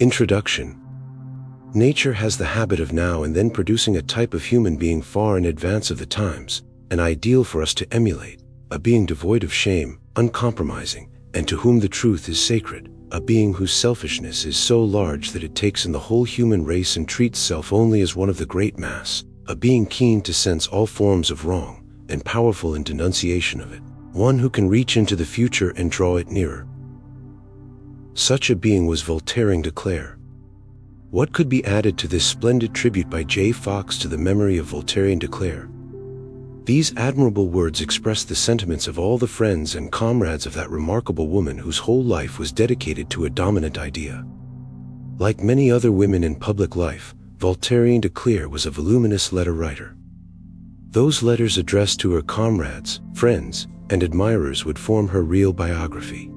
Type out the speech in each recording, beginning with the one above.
Introduction. Nature has the habit of now and then producing a type of human being far in advance of the times, an ideal for us to emulate, a being devoid of shame, uncompromising, and to whom the truth is sacred, a being whose selfishness is so large that it takes in the whole human race and treats self only as one of the great mass, a being keen to sense all forms of wrong, and powerful in denunciation of it, one who can reach into the future and draw it nearer. Such a being was Voltairine de Cleyre. What could be added to this splendid tribute by J. Fox to the memory of Voltairine de Cleyre? These admirable words express the sentiments of all the friends and comrades of that remarkable woman whose whole life was dedicated to a dominant idea. Like many other women in public life, Voltairine de Cleyre was a voluminous letter writer. Those letters addressed to her comrades, friends, and admirers would form her real biography.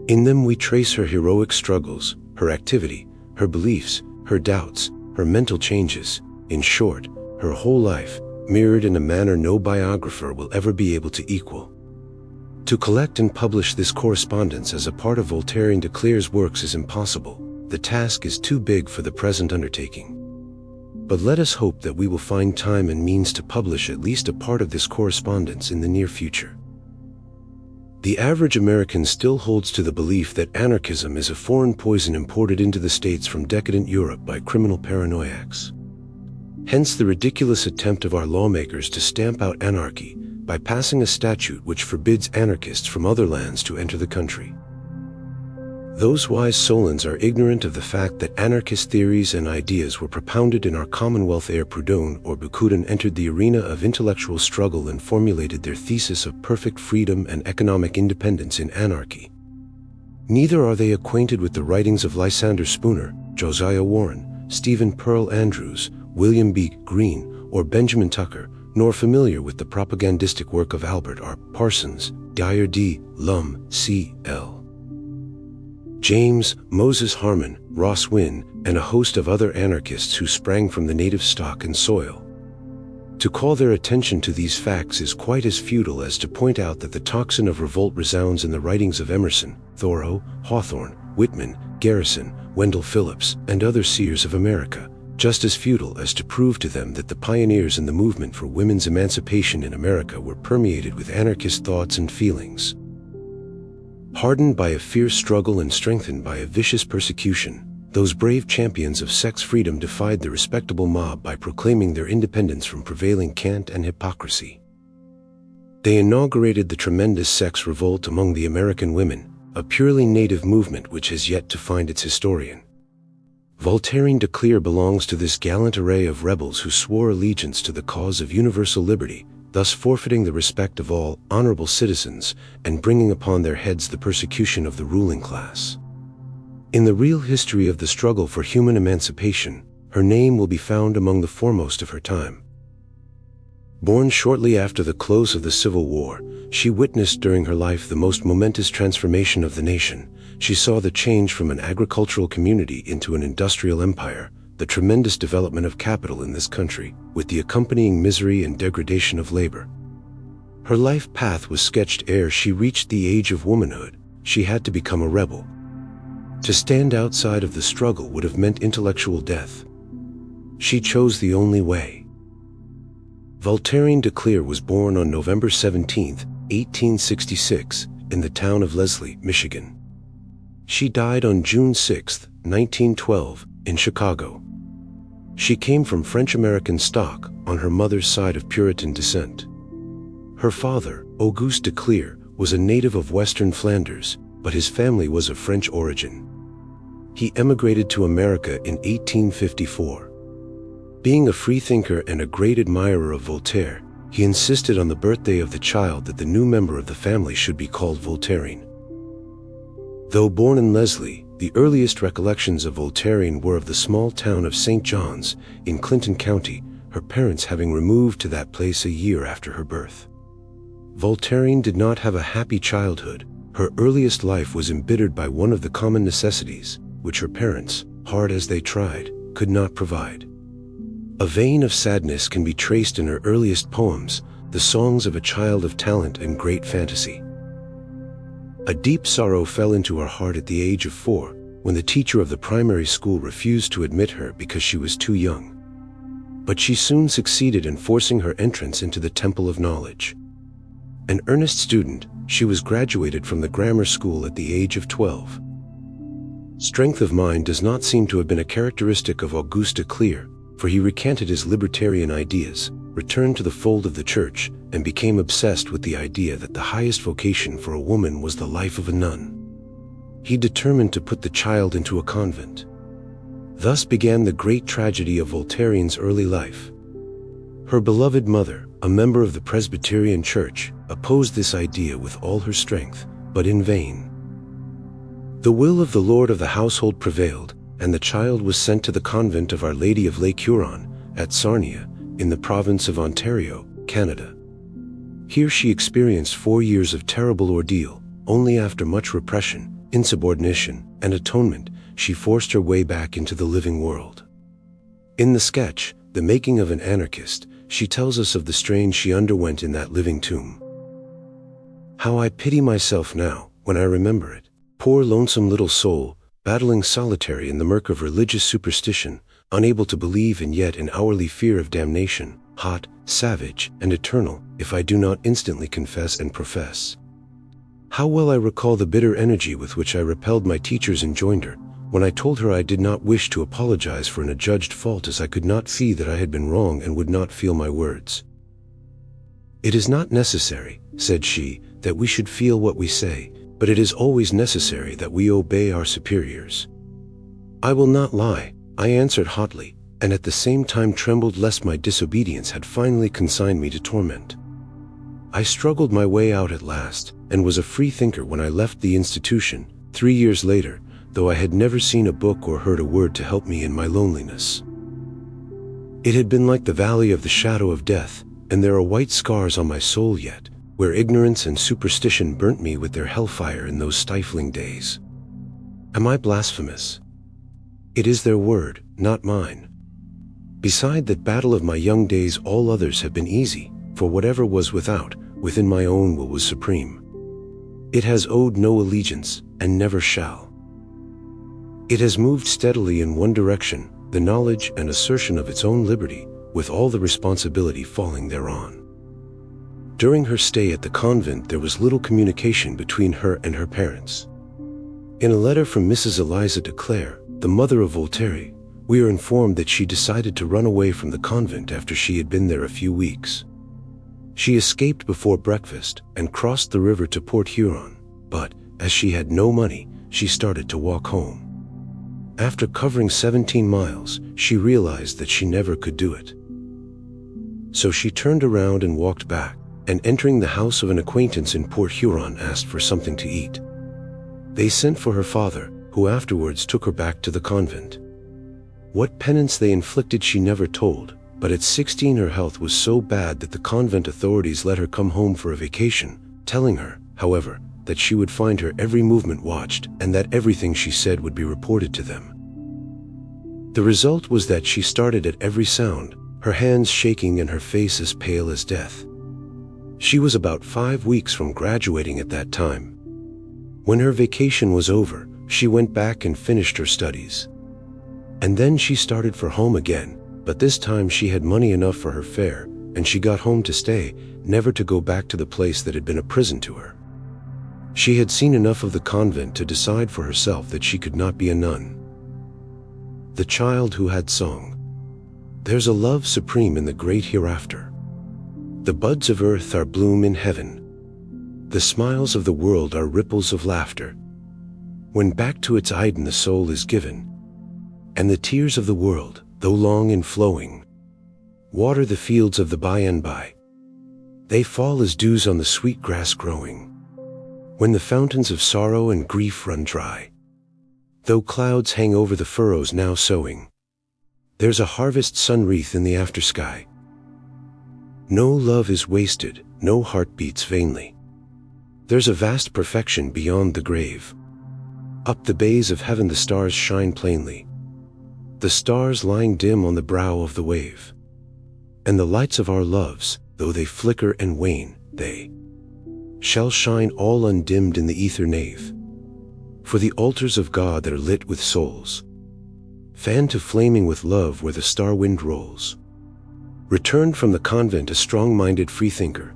In them we trace her heroic struggles, her activity, her beliefs, her doubts, her mental changes, in short, her whole life, mirrored in a manner no biographer will ever be able to equal. To collect and publish this correspondence as a part of Voltairine de Cleyre's works is impossible. The task is too big for the present undertaking. But let us hope that we will find time and means to publish at least a part of this correspondence in the near future. The average American still holds to the belief that anarchism is a foreign poison imported into the States from decadent Europe by criminal paranoiacs. Hence the ridiculous attempt of our lawmakers to stamp out anarchy by passing a statute which forbids anarchists from other lands to enter the country. Those wise Solons are ignorant of the fact that anarchist theories and ideas were propounded in our Commonwealth ere Proudhon or Bakunin entered the arena of intellectual struggle and formulated their thesis of perfect freedom and economic independence in anarchy. Neither are they acquainted with the writings of Lysander Spooner, Josiah Warren, Stephen Pearl Andrews, William B. Greene, or Benjamin Tucker, nor familiar with the propagandistic work of Albert R. Parsons, Dyer D., Lum, C. L. James, Moses Harman, Ross Wynne, and a host of other anarchists who sprang from the native stock and soil. To call their attention to these facts is quite as futile as to point out that the tocsin of revolt resounds in the writings of Emerson, Thoreau, Hawthorne, Whitman, Garrison, Wendell Phillips, and other seers of America, just as futile as to prove to them that the pioneers in the movement for women's emancipation in America were permeated with anarchist thoughts and feelings. Hardened by a fierce struggle and strengthened by a vicious persecution, those brave champions of sex freedom defied the respectable mob by proclaiming their independence from prevailing cant and hypocrisy. They inaugurated the tremendous sex revolt among the American women, a purely native movement which has yet to find its historian. Voltairine de Cleyre belongs to this gallant array of rebels who swore allegiance to the cause of universal liberty, thus forfeiting the respect of all honorable citizens and bringing upon their heads the persecution of the ruling class. In the real history of the struggle for human emancipation, her name will be found among the foremost of her time. Born shortly after the close of the Civil War, she witnessed during her life the most momentous transformation of the nation. She saw the change from an agricultural community into an industrial empire, the tremendous development of capital in this country, with the accompanying misery and degradation of labor. Her life path was sketched ere she reached the age of womanhood. She had to become a rebel. To stand outside of the struggle would have meant intellectual death. She chose the only way. Voltairine de Cleyre was born on November 17, 1866, in the town of Leslie, Michigan. She died on June 6, 1912, in Chicago. She came from French-American stock on her mother's side of Puritan descent. Her father, Auguste de Cleyre, was a native of Western Flanders, but his family was of French origin. He emigrated to America in 1854. Being a freethinker and a great admirer of Voltaire, he insisted on the birthday of the child that the new member of the family should be called Voltairine. Though born in Leslie, the earliest recollections of Voltairine were of the small town of St. John's in Clinton County, her parents having removed to that place a year after her birth. Voltairine did not have a happy childhood. Her earliest life was embittered by one of the common necessities, which her parents, hard as they tried, could not provide. A vein of sadness can be traced in her earliest poems, the songs of a child of talent and great fantasy. A deep sorrow fell into her heart at the age of 4, when the teacher of the primary school refused to admit her because she was too young. But she soon succeeded in forcing her entrance into the Temple of Knowledge. An earnest student, she was graduated from the grammar school at the age of 12. Strength of mind does not seem to have been a characteristic of Auguste de Cleyre, for he recanted his libertarian ideas, returned to the fold of the church, and became obsessed with the idea that the highest vocation for a woman was the life of a nun. He determined to put the child into a convent. Thus began the great tragedy of Voltaire's early life. Her beloved mother, a member of the Presbyterian Church, opposed this idea with all her strength, but in vain. The will of the lord of the household prevailed, and the child was sent to the convent of Our Lady of Lake Huron, at Sarnia, in the province of Ontario, Canada. Here she experienced 4 years of terrible ordeal. Only after much repression, insubordination, and atonement, she forced her way back into the living world. In the sketch, The Making of an Anarchist, she tells us of the strain she underwent in that living tomb. How I pity myself now, when I remember it. Poor lonesome little soul, battling solitary in the murk of religious superstition, unable to believe and yet in hourly fear of damnation, hot, savage, and eternal, if I do not instantly confess and profess. How well I recall the bitter energy with which I repelled my teacher's enjoinder, when I told her I did not wish to apologize for an adjudged fault, as I could not see that I had been wrong and would not feel my words. "It is not necessary," said she, "that we should feel what we say, but it is always necessary that we obey our superiors." "I will not lie," I answered hotly, and at the same time trembled lest my disobedience had finally consigned me to torment. I struggled my way out at last, and was a freethinker when I left the institution, 3 years later, though I had never seen a book or heard a word to help me in my loneliness. It had been like the valley of the shadow of death, and there are white scars on my soul yet, where ignorance and superstition burnt me with their hellfire in those stifling days. Am I blasphemous? It is their word, not mine. Beside that battle of my young days, all others have been easy, for whatever was without, within my own will was supreme. It has owed no allegiance, and never shall. It has moved steadily in one direction, the knowledge and assertion of its own liberty, with all the responsibility falling thereon. During her stay at the convent, there was little communication between her and her parents. In a letter from Mrs. Eliza de Cleyre, the mother of Voltaire, we are informed that she decided to run away from the convent after she had been there a few weeks. She escaped before breakfast and crossed the river to Port Huron, but, as she had no money, she started to walk home. After covering 17 miles, she realized that she never could do it. So she turned around and walked back, and entering the house of an acquaintance in Port Huron, asked for something to eat. They sent for her father, who afterwards took her back to the convent. What penance they inflicted she never told, but at 16 her health was so bad that the convent authorities let her come home for a vacation, telling her, however, that she would find her every movement watched and that everything she said would be reported to them. The result was that she started at every sound, her hands shaking and her face as pale as death. She was about 5 weeks from graduating at that time. When her vacation was over, she went back and finished her studies. And then she started for home again, but this time she had money enough for her fare, and she got home to stay, never to go back to the place that had been a prison to her. She had seen enough of the convent to decide for herself that she could not be a nun. The child who had sung, "There's a love supreme in the great hereafter. The buds of earth are bloom in heaven. The smiles of the world are ripples of laughter. When back to its Eden the soul is given, and the tears of the world, though long in flowing, water the fields of the by and by. They fall as dews on the sweet grass growing, when the fountains of sorrow and grief run dry. Though clouds hang over the furrows now sowing, there's a harvest sun wreath in the after sky. No love is wasted, no heart beats vainly. There's a vast perfection beyond the grave. Up the bays of heaven the stars shine plainly, the stars lying dim on the brow of the wave. And the lights of our loves, though they flicker and wane, they shall shine all undimmed in the ether nave. for the altars of God that are lit with souls, fanned to flaming with love where the star wind rolls. Returned from the convent a strong-minded freethinker.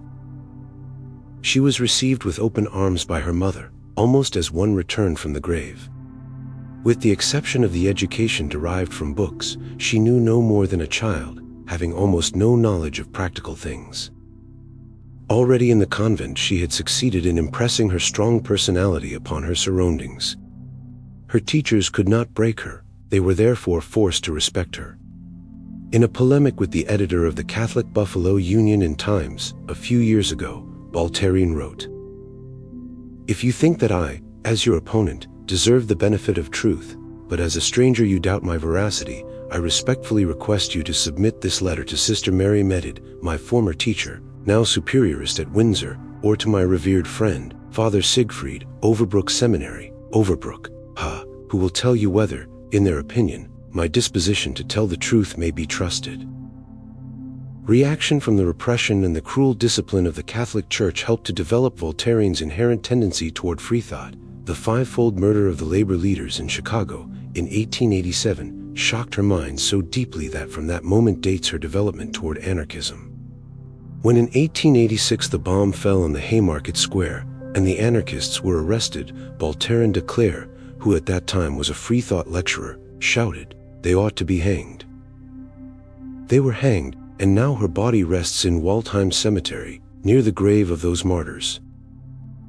She was received with open arms by her mother, almost as one returned from the grave. With the exception of the education derived from books, she knew no more than a child, having almost no knowledge of practical things. Already in the convent, she had succeeded in impressing her strong personality upon her surroundings. Her teachers could not break her, they were therefore forced to respect her. In a polemic with the editor of the Catholic Buffalo Union in Times, a few years ago, Voltairine wrote, "If you think that I, as your opponent, deserve the benefit of truth, but as a stranger you doubt my veracity, I respectfully request you to submit this letter to Sister Mary Medid, my former teacher, now superiorist at Windsor, or to my revered friend, Father Siegfried, Overbrook Seminary, Overbrook, who will tell you whether, in their opinion, my disposition to tell the truth may be trusted." Reaction from the repression and the cruel discipline of the Catholic Church helped to develop Voltairine's inherent tendency toward freethought. The five-fold murder of the labor leaders in Chicago in 1887 shocked her mind so deeply that from that moment dates her development toward anarchism. When in 1886 the bomb fell on the Haymarket Square and the anarchists were arrested, Voltairine de Cleyre, who at that time was a freethought lecturer, shouted, "They ought to be hanged." They were hanged, and now her body rests in Waldheim Cemetery, near the grave of those martyrs.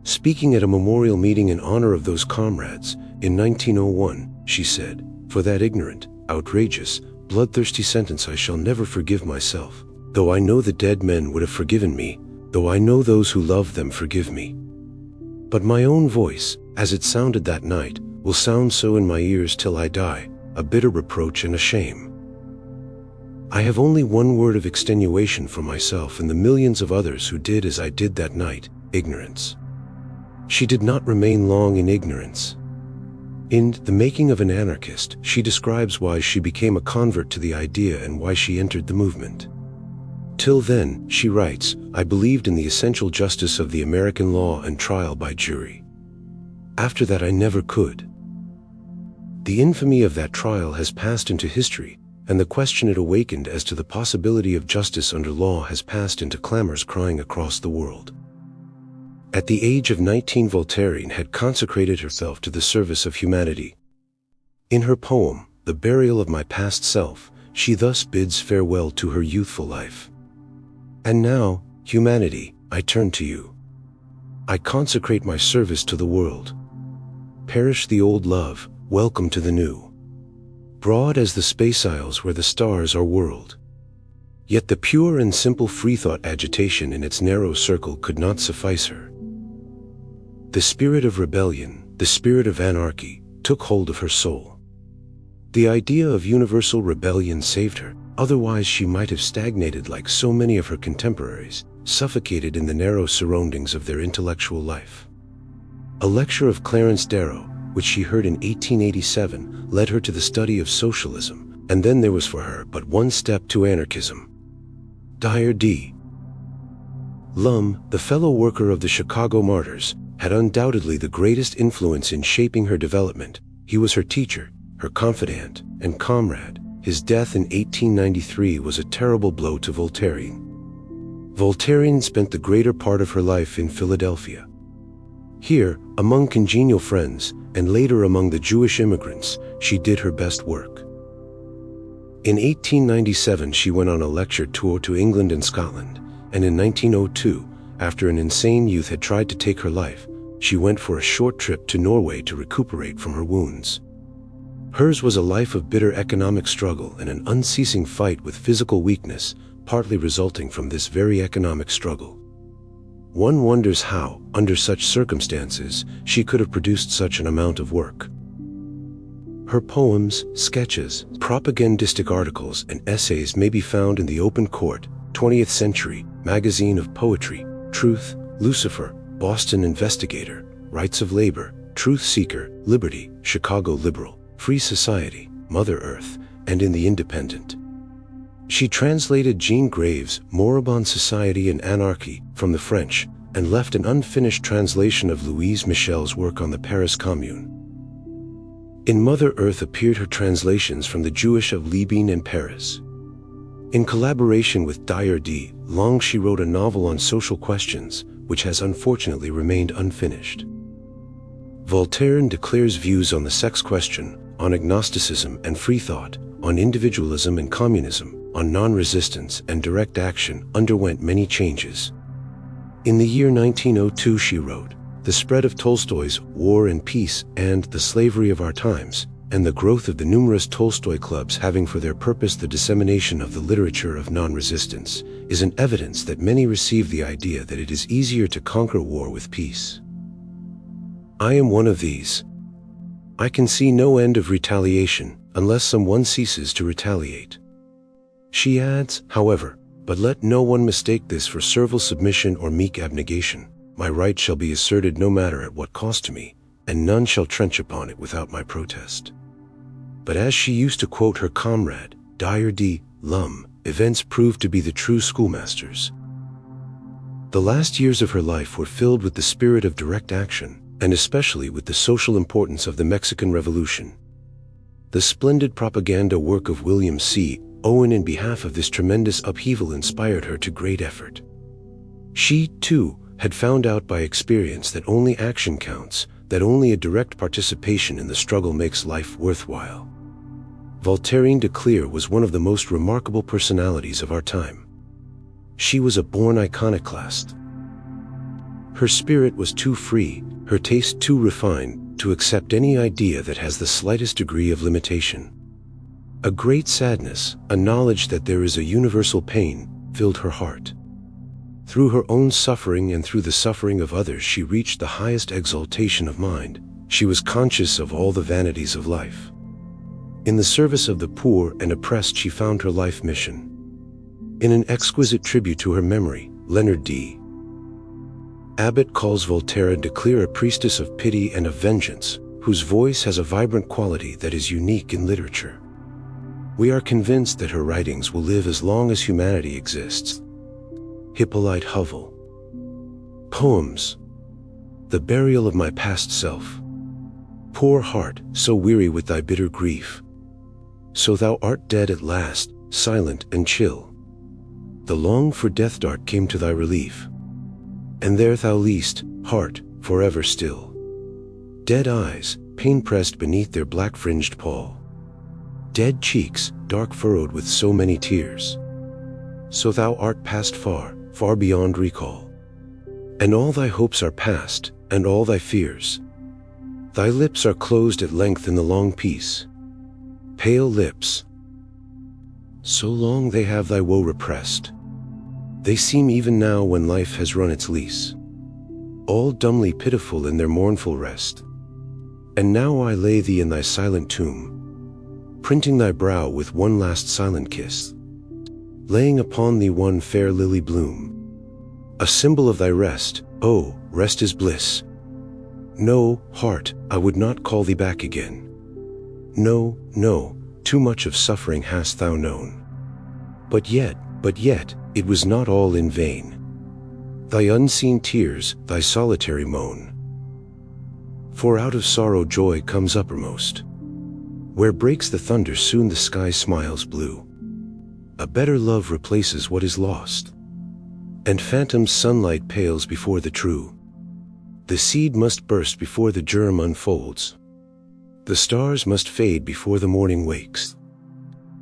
Speaking at a memorial meeting in honor of those comrades, in 1901, she said, "For that ignorant, outrageous, bloodthirsty sentence I shall never forgive myself, though I know the dead men would have forgiven me, though I know those who love them forgive me. But my own voice, as it sounded that night, will sound so in my ears till I die, a bitter reproach and a shame. I have only one word of extenuation for myself and the millions of others who did as I did that night, ignorance." She did not remain long in ignorance. In The Making of an Anarchist, she describes why she became a convert to the idea and why she entered the movement. "Till then," she writes, "I believed in the essential justice of the American law and trial by jury. After that I never could. The infamy of that trial has passed into history, and the question it awakened as to the possibility of justice under law has passed into clamors crying across the world." At the age of 19, Voltairine had consecrated herself to the service of humanity. In her poem, The Burial of My Past Self, she thus bids farewell to her youthful life. "And now, humanity, I turn to you. I consecrate my service to the world. Perish the old love, welcome to the new. Broad as the space isles where the stars are whirled." Yet the pure and simple freethought agitation in its narrow circle could not suffice her. The spirit of rebellion, the spirit of anarchy, took hold of her soul. The idea of universal rebellion saved her, otherwise she might have stagnated like so many of her contemporaries, suffocated in the narrow surroundings of their intellectual life. A lecture of Clarence Darrow, which she heard in 1887, led her to the study of socialism, and then there was for her but one step to anarchism. Dyer D. Lum, the fellow worker of the Chicago martyrs, had undoubtedly the greatest influence in shaping her development. He was her teacher, her confidant, and comrade. His death in 1893 was a terrible blow to Voltairine. Voltairine spent the greater part of her life in Philadelphia. Here, among congenial friends, and later among the Jewish immigrants, she did her best work. In 1897 she went on a lecture tour to England and Scotland, and in 1902, after an insane youth had tried to take her life, she went for a short trip to Norway to recuperate from her wounds. Hers was a life of bitter economic struggle and an unceasing fight with physical weakness, partly resulting from this very economic struggle. One wonders how, under such circumstances, she could have produced such an amount of work. Her poems, sketches, propagandistic articles, and essays may be found in the Open Court, 20th Century, Magazine of Poetry, Truth, Lucifer, Boston Investigator, Rights of Labor, Truth Seeker, Liberty, Chicago Liberal, Free Society, Mother Earth, and in The Independent. She translated Jean Graves' Moribund Society and Anarchy from the French and left an unfinished translation of Louise Michel's work on the Paris Commune. In Mother Earth appeared her translations from the Jewish of Libin and Paris. In collaboration with Dyer D. Long, she wrote a novel on social questions, which has unfortunately remained unfinished. Voltairine de Cleyre's views on the sex question, on agnosticism and free thought, on individualism and communism, on non-resistance and direct action underwent many changes. In the year 1902 she wrote, "The spread of Tolstoy's War and Peace and the Slavery of Our Times, and the growth of the numerous Tolstoy clubs having for their purpose the dissemination of the literature of non-resistance, is an evidence that many receive the idea that it is easier to conquer war with peace. I am one of these. I can see no end of retaliation unless someone ceases to retaliate." She adds, however, "But let no one mistake this for servile submission or meek abnegation. My right shall be asserted no matter at what cost to me, and none shall trench upon it without my protest." But as she used to quote her comrade, Dyer D. Lum, events proved to be the true schoolmasters. The last years of her life were filled with the spirit of direct action, and especially with the social importance of the Mexican Revolution. The splendid propaganda work of William C. Owen in behalf of this tremendous upheaval inspired her to great effort. She, too, had found out by experience that only action counts, that only a direct participation in the struggle makes life worthwhile. Voltairine de Cleyre was one of the most remarkable personalities of our time. She was a born iconoclast. Her spirit was too free, her taste too refined, to accept any idea that has the slightest degree of limitation. A great sadness, a knowledge that there is a universal pain, filled her heart. Through her own suffering and through the suffering of others she reached the highest exaltation of mind. She was conscious of all the vanities of life. In the service of the poor and oppressed she found her life mission. In an exquisite tribute to her memory, Leonard D. Abbott calls Voltairine de Cleyre a priestess of pity and of vengeance, whose voice has a vibrant quality that is unique in literature. We are convinced that her writings will live as long as humanity exists. Hippolyte Hovell. Poems. The burial of my past self. Poor heart, so weary with thy bitter grief. So thou art dead at last, silent and chill. The longed-for-death dart came to thy relief. And there thou liest, heart, forever still. Dead eyes, pain-pressed beneath their black-fringed pall. Dead cheeks, dark-furrowed with so many tears. So thou art passed far, far beyond recall. And all thy hopes are past, and all thy fears. Thy lips are closed at length in the long peace. Pale lips. So long they have thy woe repressed. They seem even now when life has run its lease, all dumbly pitiful in their mournful rest. And now I lay thee in thy silent tomb, printing thy brow with one last silent kiss, laying upon thee one fair lily bloom, a symbol of thy rest. Oh, rest is bliss. No, heart, I would not call thee back again. No, no, too much of suffering hast thou known. But yet, it was not all in vain. Thy unseen tears, thy solitary moan. For out of sorrow joy comes uppermost. Where breaks the thunder soon the sky smiles blue. A better love replaces what is lost. And phantom sunlight pales before the true. The seed must burst before the germ unfolds. The stars must fade before the morning wakes.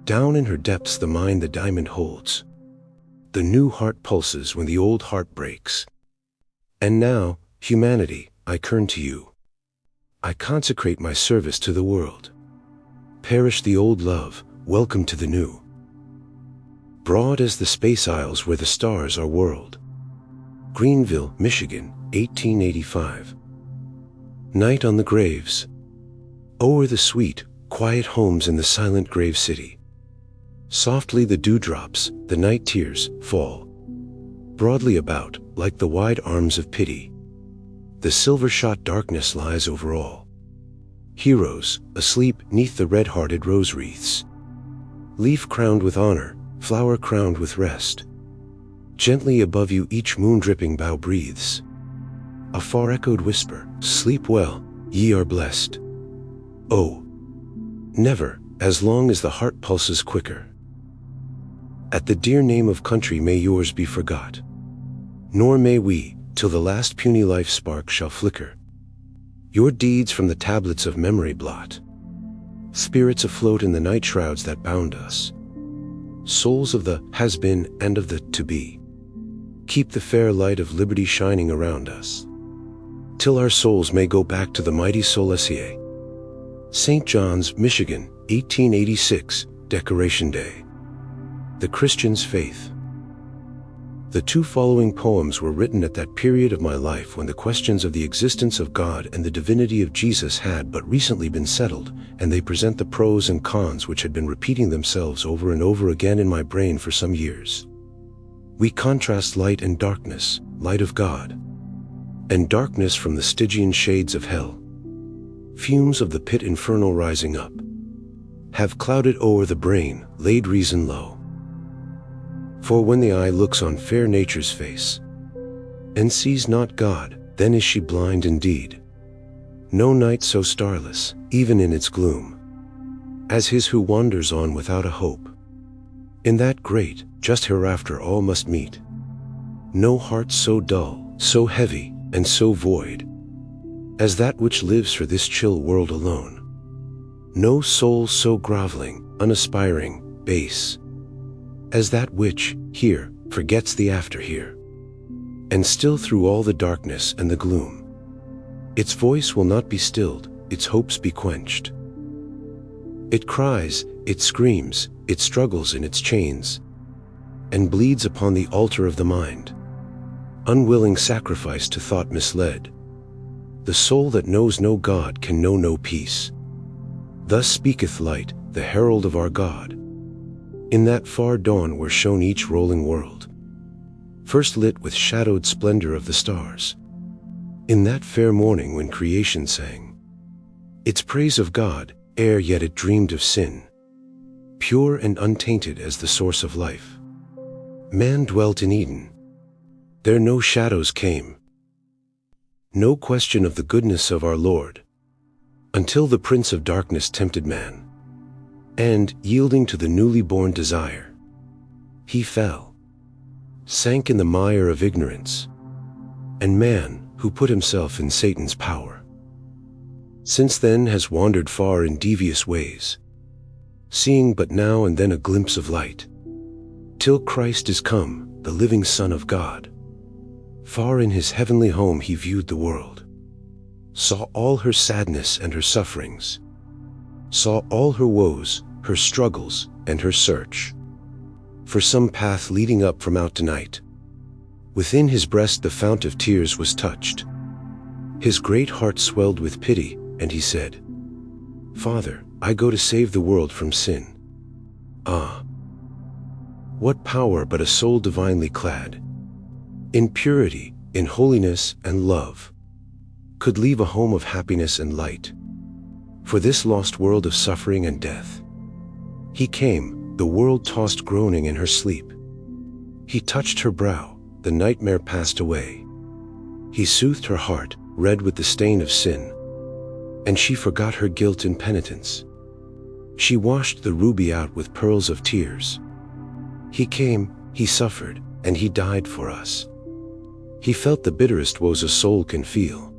Down in her depths the mind the diamond holds. The new heart pulses when the old heart breaks. And now, humanity, I turn to you. I consecrate my service to the world. Perish the old love, welcome to the new. Broad as the space isles where the stars are whirled. Greenville, Michigan, 1885. Night on the graves. O'er the sweet, quiet homes in the silent grave city. Softly the dewdrops, the night tears, fall. Broadly about, like the wide arms of pity. The silver-shot darkness lies over all. Heroes, asleep 'neath the red-hearted rose wreaths. Leaf-crowned with honor, flower-crowned with rest. Gently above you each moon-dripping bough breathes. A far-echoed whisper, sleep well, ye are blessed. Oh, Never, as long as the heart pulses quicker. At the dear name of country may yours be forgot, nor may we, till the last puny life spark shall flicker, your deeds from the tablets of memory blot. Spirits afloat in the night shrouds that bound us, souls of the has-been and of the to-be, keep the fair light of liberty shining around us, till our souls may go back to the mighty Solicier. St. John's, Michigan, 1886, Decoration Day. The Christian's Faith. The two following poems were written at that period of my life when the questions of the existence of God and the divinity of Jesus had but recently been settled, and they present the pros and cons which had been repeating themselves over and over again in my brain for some years. We contrast light and darkness, light of God, and darkness from the Stygian shades of hell. Fumes of the pit infernal rising up have clouded o'er the brain, laid reason low. For when the eye looks on fair nature's face, and sees not God, then is she blind indeed. No night so starless, even in its gloom, as his who wanders on without a hope. In that great, just hereafter all must meet. No heart so dull, so heavy, and so void, as that which lives for this chill world alone. No soul so groveling, unaspiring, base, as that which, here, forgets the after here. And still through all the darkness and the gloom, its voice will not be stilled, its hopes be quenched. It cries, it screams, it struggles in its chains, and bleeds upon the altar of the mind, unwilling sacrifice to thought misled. The soul that knows no God can know no peace. Thus speaketh light, the herald of our God. In that far dawn where shone each rolling world, first lit with shadowed splendor of the stars. In that fair morning when creation sang its praise of God, ere yet it dreamed of sin, pure and untainted as the source of life, man dwelt in Eden. There no shadows came, no question of the goodness of our Lord, until the prince of darkness tempted man, and, yielding to the newly born desire, he fell, sank in the mire of ignorance, and man, who put himself in Satan's power, since then has wandered far in devious ways, seeing but now and then a glimpse of light, till Christ is come, the living Son of God. Far in his heavenly home he viewed the world, saw all her sadness and her sufferings, saw all her woes, her struggles, and her search for some path leading up from out to night. Within his breast the fount of tears was touched. His great heart swelled with pity, and he said, Father, I go to save the world from sin. Ah, what power but a soul divinely clad in purity, in holiness and love, could leave a home of happiness and light for this lost world of suffering and death. He came, the world tossed groaning in her sleep. He touched her brow, the nightmare passed away. He soothed her heart, red with the stain of sin, and she forgot her guilt in penitence. She washed the ruby out with pearls of tears. He came, he suffered, and he died for us. He felt the bitterest woes a soul can feel.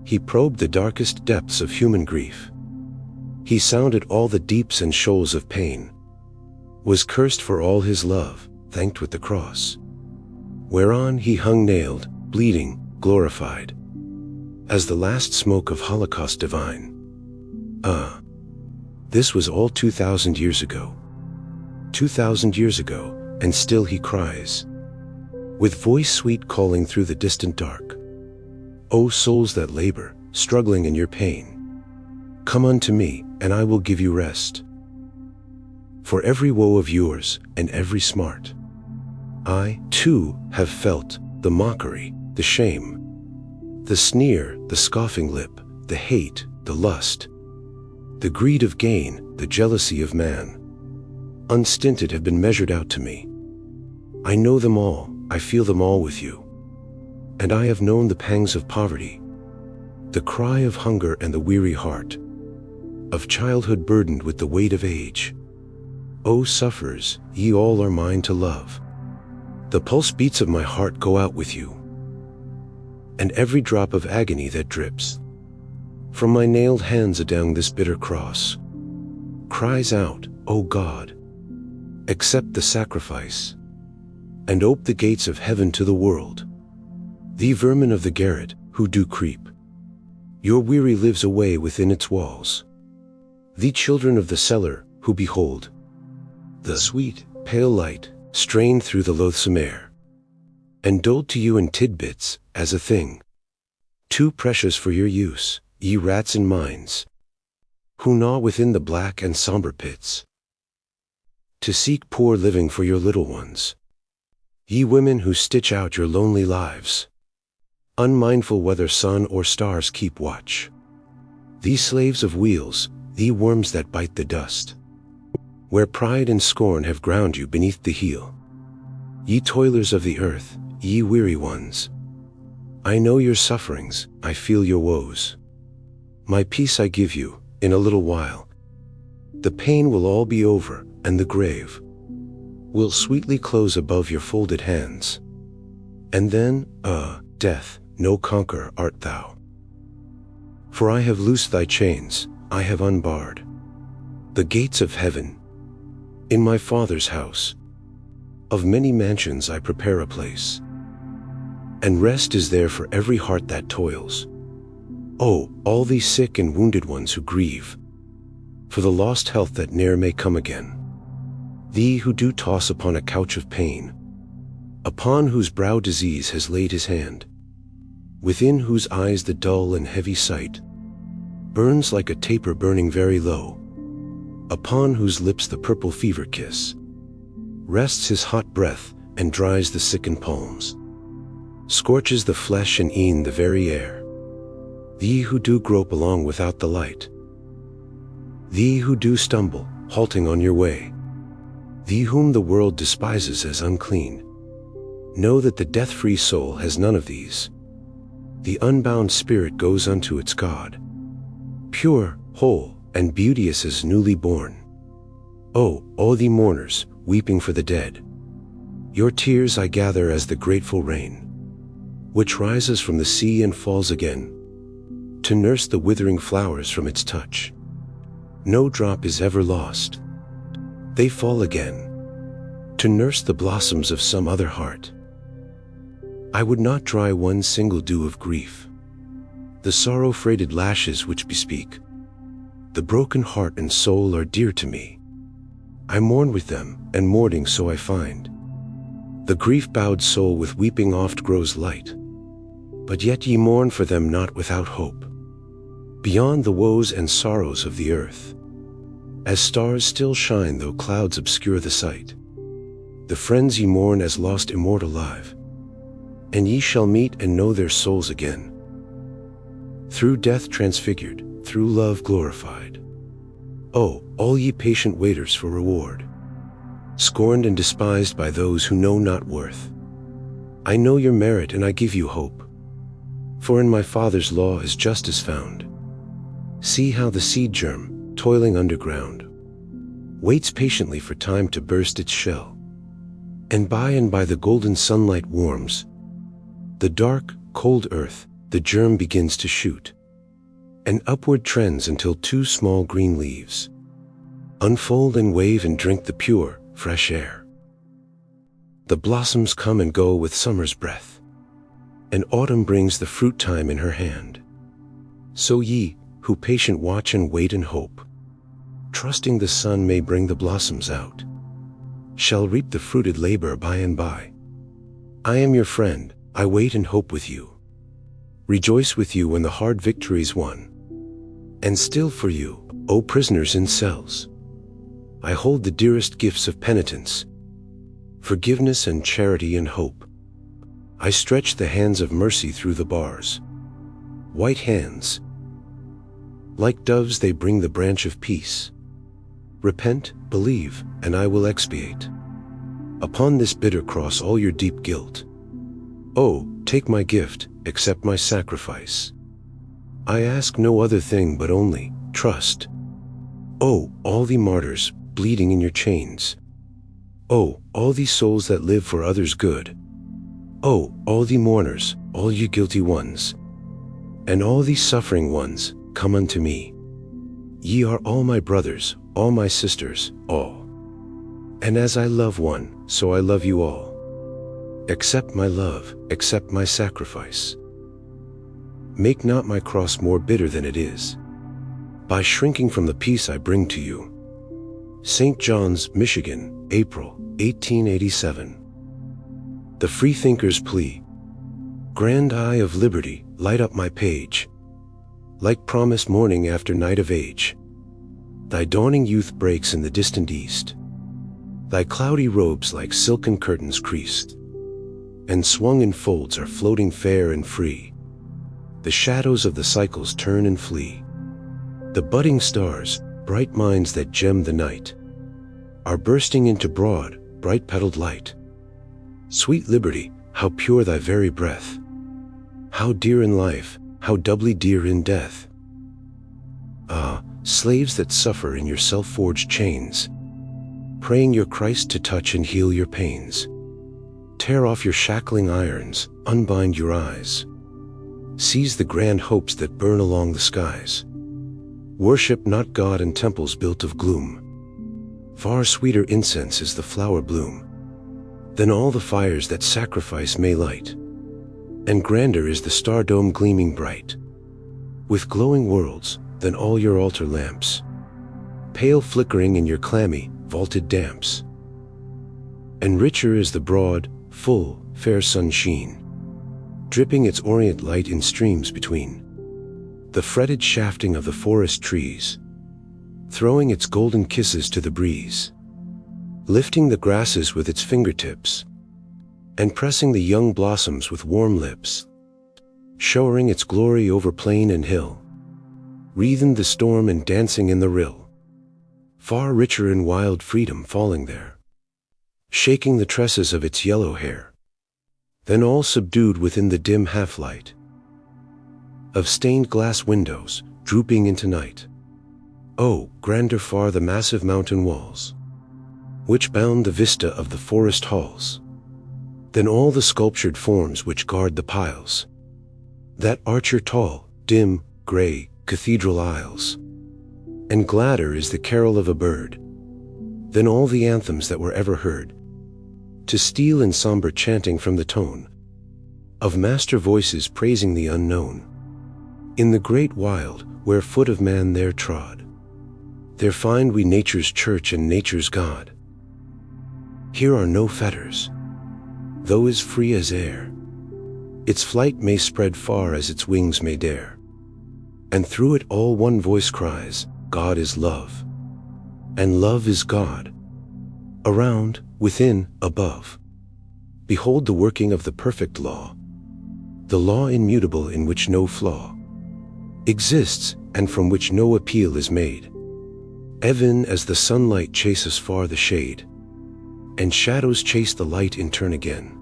He probed the darkest depths of human grief. He sounded all the deeps and shoals of pain, was cursed for all his love, thanked with the cross, whereon he hung nailed, bleeding, glorified, as the last smoke of Holocaust divine. Ah, this was all 2,000 years ago. 2,000 years ago, and still he cries, with voice sweet calling through the distant dark, O souls that labor, struggling in your pain, come unto me, and I will give you rest. For every woe of yours, and every smart, I, too, have felt the mockery, the shame, the sneer, the scoffing lip, the hate, the lust, the greed of gain, the jealousy of man, unstinted have been measured out to me. I know them all, I feel them all with you. And I have known the pangs of poverty, the cry of hunger and the weary heart, of childhood burdened with the weight of age. O sufferers, ye all are mine to love. The pulse beats of my heart go out with you, and every drop of agony that drips from my nailed hands adown this bitter cross cries out, O God, accept the sacrifice, and ope the gates of heaven to the world. Thee vermin of the garret, who do creep, your weary lives away within its walls. Thee children of the cellar, who behold the sweet, pale light strain through the loathsome air, and doled to you in tidbits, as a thing too precious for your use, ye rats in mines, who gnaw within the black and somber pits, to seek poor living for your little ones. Ye women who stitch out your lonely lives, unmindful whether sun or stars keep watch. Thee slaves of wheels, thee worms that bite the dust, where pride and scorn have ground you beneath the heel. Ye toilers of the earth, ye weary ones, I know your sufferings, I feel your woes. My peace I give you, in a little while. The pain will all be over, and the grave will sweetly close above your folded hands. And then, death, no conqueror art thou. For I have loosed thy chains, I have unbarred the gates of heaven. In my Father's house of many mansions I prepare a place, and rest is there for every heart that toils. Oh, all these sick and wounded ones who grieve for the lost health that ne'er may come again. Thee who do toss upon a couch of pain, upon whose brow disease has laid his hand, within whose eyes the dull and heavy sight burns like a taper burning very low, upon whose lips the purple fever kiss rests his hot breath and dries the sickened palms, scorches the flesh and e'en the very air. Thee who do grope along without the light, thee who do stumble, halting on your way, thee whom the world despises as unclean, know that the death-free soul has none of these. The unbound spirit goes unto its God, pure, whole, and beauteous as newly born. Oh, all thee mourners, weeping for the dead, your tears I gather as the grateful rain, which rises from the sea and falls again, to nurse the withering flowers from its touch. No drop is ever lost. They fall again, to nurse the blossoms of some other heart. I would not dry one single dew of grief, the sorrow-freighted lashes which bespeak the broken heart and soul are dear to me. I mourn with them, and mourning so I find the grief-bowed soul with weeping oft grows light. But yet ye mourn for them not without hope, beyond the woes and sorrows of the earth. As stars still shine though clouds obscure the sight, the friends ye mourn as lost immortal live, and ye shall meet and know their souls again, through death transfigured, through love glorified. Oh, all ye patient waiters for reward, scorned and despised by those who know not worth, I know your merit and I give you hope, for in my Father's law is justice found. See how the seed germ, toiling underground, waits patiently for time to burst its shell, and by the golden sunlight warms the dark, cold earth. The germ begins to shoot, and upward trends until two small green leaves unfold and wave and drink the pure, fresh air. The blossoms come and go with summer's breath, and autumn brings the fruit time in her hand. So ye, who patient watch and wait and hope, trusting the sun may bring the blossoms out, shall reap the fruited labor by and by. I am your friend, I wait and hope with you, rejoice with you when the hard victory's won, and still for you, O prisoners in cells, I hold the dearest gifts of penitence, forgiveness and charity and hope. I stretch the hands of mercy through the bars, white hands. Like doves they bring the branch of peace. Repent, believe, and I will expiate upon this bitter cross all your deep guilt. Oh, take my gift, accept my sacrifice. I ask no other thing but only trust Oh, all thee martyrs, bleeding in your chains. Oh, all these souls that live for others' good. Oh, all thee mourners, all ye guilty ones, and all these suffering ones, come unto me. Ye are all my brothers, all my sisters, all. And as I love one, so I love you all. Accept my love, accept my sacrifice. Make not my cross more bitter than it is, by shrinking from the peace I bring to you. St. John's, Michigan, April, 1887. The Freethinker's Plea. Grand eye of liberty, light up my page, like promised morning after night of age. Thy dawning youth breaks in the distant east. Thy cloudy robes like silken curtains creased, and swung in folds are floating fair and free. The shadows of the cycles turn and flee. The budding stars, bright minds that gem the night, are bursting into broad, bright-petaled light. Sweet liberty, how pure thy very breath, how dear in life, how doubly dear in death. Ah, slaves that suffer in your self-forged chains, praying your Christ to touch and heal your pains. Tear off your shackling irons, unbind your eyes. Seize the grand hopes that burn along the skies. Worship not God in temples built of gloom. Far sweeter incense is the flower bloom than all the fires that sacrifice may light, and grander is the star dome gleaming bright with glowing worlds than all your altar lamps, pale flickering in your clammy, vaulted damps. And richer is the broad, full, fair sun sheen, dripping its orient light in streams between the fretted shafting of the forest trees, throwing its golden kisses to the breeze, lifting the grasses with its fingertips, and pressing the young blossoms with warm lips, showering its glory over plain and hill, wreathing the storm and dancing in the rill, far richer in wild freedom falling there, shaking the tresses of its yellow hair, then all subdued within the dim half-light of stained glass windows drooping into night. Oh, grander far the massive mountain walls, which bound the vista of the forest halls, than all the sculptured forms which guard the piles that arch your tall, dim, gray cathedral aisles. And gladder is the carol of a bird than all the anthems that were ever heard, to steal in somber chanting from the tone of master voices praising the unknown. In the great wild, where foot of man there trod, there find we nature's church and nature's God. Here are no fetters, though as free as air, its flight may spread far as its wings may dare, and through it all one voice cries, God is love, and love is God. Around, within, above, behold the working of the perfect law, the law immutable in which no flaw exists and from which no appeal is made. Even as the sunlight chases far the shade, and shadows chase the light in turn again,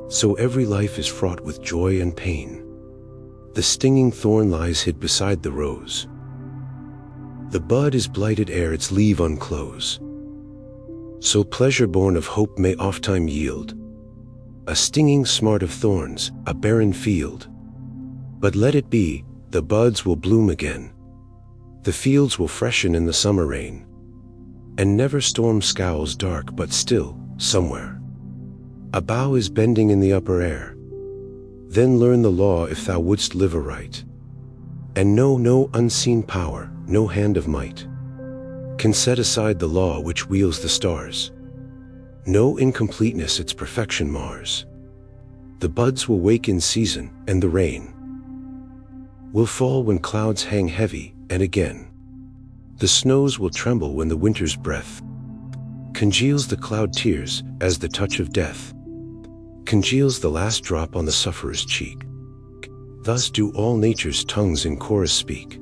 so every life is fraught with joy and pain. The stinging thorn lies hid beside the rose. The bud is blighted ere its leaf unclose. So pleasure born of hope may ofttime yield a stinging smart of thorns, a barren field. But let it be, the buds will bloom again. The fields will freshen in the summer rain, and never storm scowls dark but still, somewhere, a bough is bending in the upper air. Then learn the law if thou wouldst live aright, and know no unseen power, no hand of might, can set aside the law which wheels the stars. No incompleteness its perfection mars. The buds will wake in season, and the rain will fall when clouds hang heavy, and again the snows will tremble when the winter's breath congeals the cloud tears as the touch of death congeals the last drop on the sufferer's cheek. Thus do all nature's tongues in chorus speak.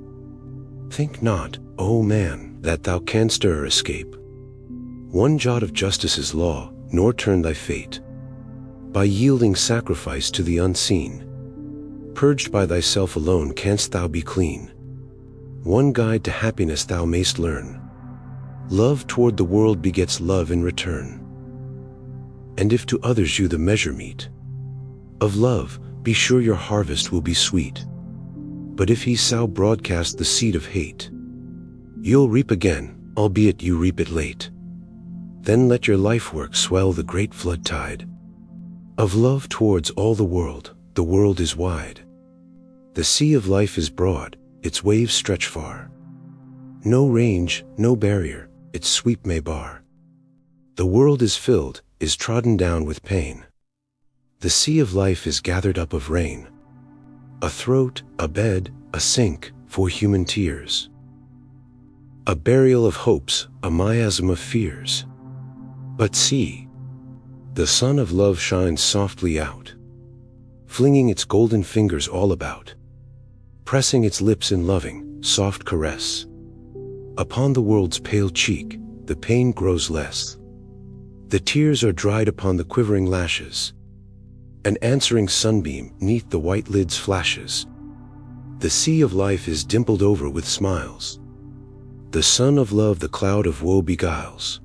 Think not, O man, that thou canst escape one jot of justice's law, nor turn thy fate by yielding sacrifice to the unseen. Purged by thyself alone canst thou be clean. One guide to happiness thou mayst learn. Love toward the world begets love in return. And if to others you the measure meet of love, be sure your harvest will be sweet. But if he sow broadcast the seed of hate, you'll reap again, albeit you reap it late. Then let your life work swell the great flood tide of love towards all the world is wide. The sea of life is broad, its waves stretch far. No range, no barrier, its sweep may bar. The world is filled, is trodden down with pain. The sea of life is gathered up of rain. A throat, a bed, a sink for human tears. A burial of hopes, a miasm of fears. But see, the sun of love shines softly out, flinging its golden fingers all about, pressing its lips in loving, soft caress. Upon the world's pale cheek, the pain grows less. The tears are dried upon the quivering lashes. An answering sunbeam 'neath the white lids flashes. The sea of life is dimpled over with smiles. The sun of love the cloud of woe beguiles,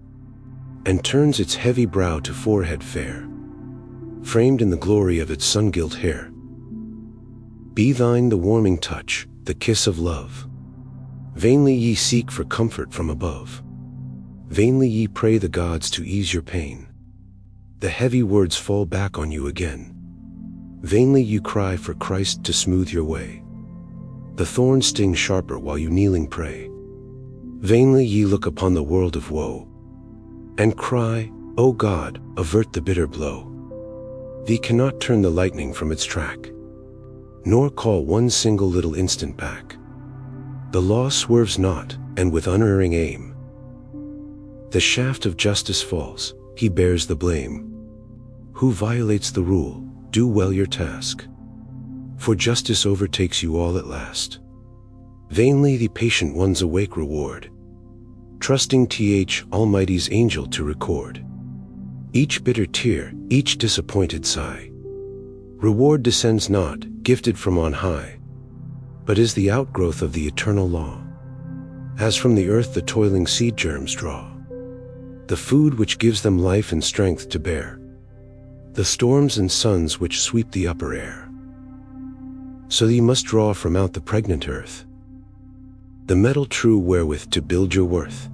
and turns its heavy brow to forehead fair, framed in the glory of its sun-gilt hair. Be thine the warming touch, the kiss of love. Vainly ye seek for comfort from above. Vainly ye pray the gods to ease your pain. The heavy words fall back on you again. Vainly you cry for Christ to smooth your way. The thorns sting sharper while you kneeling pray. Vainly ye look upon the world of woe, and cry, O God, avert the bitter blow. Thee cannot turn the lightning from its track, nor call one single little instant back. The law swerves not, and with unerring aim, the shaft of justice falls, he bears the blame. Who violates the rule, do well your task, for justice overtakes you all at last. Vainly the patient ones awake reward, trusting Almighty's angel to record each bitter tear, each disappointed sigh. Reward descends not, gifted from on high, but is the outgrowth of the eternal law. As from the earth the toiling seed germs draw the food which gives them life and strength to bear the storms and suns which sweep the upper air, so ye must draw from out the pregnant earth the metal true wherewith to build your worth.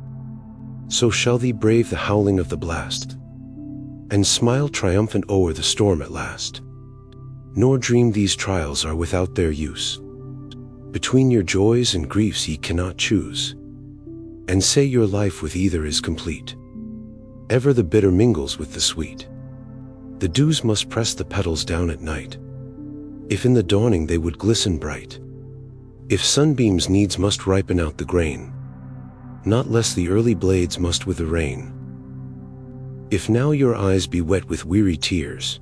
So shall thee brave the howling of the blast, and smile triumphant o'er the storm at last. Nor dream these trials are without their use. Between your joys and griefs ye cannot choose, and say your life with either is complete. Ever the bitter mingles with the sweet. The dews must press the petals down at night, if in the dawning they would glisten bright. If sunbeams needs must ripen out the grain, not less the early blades must with the rain. If now your eyes be wet with weary tears,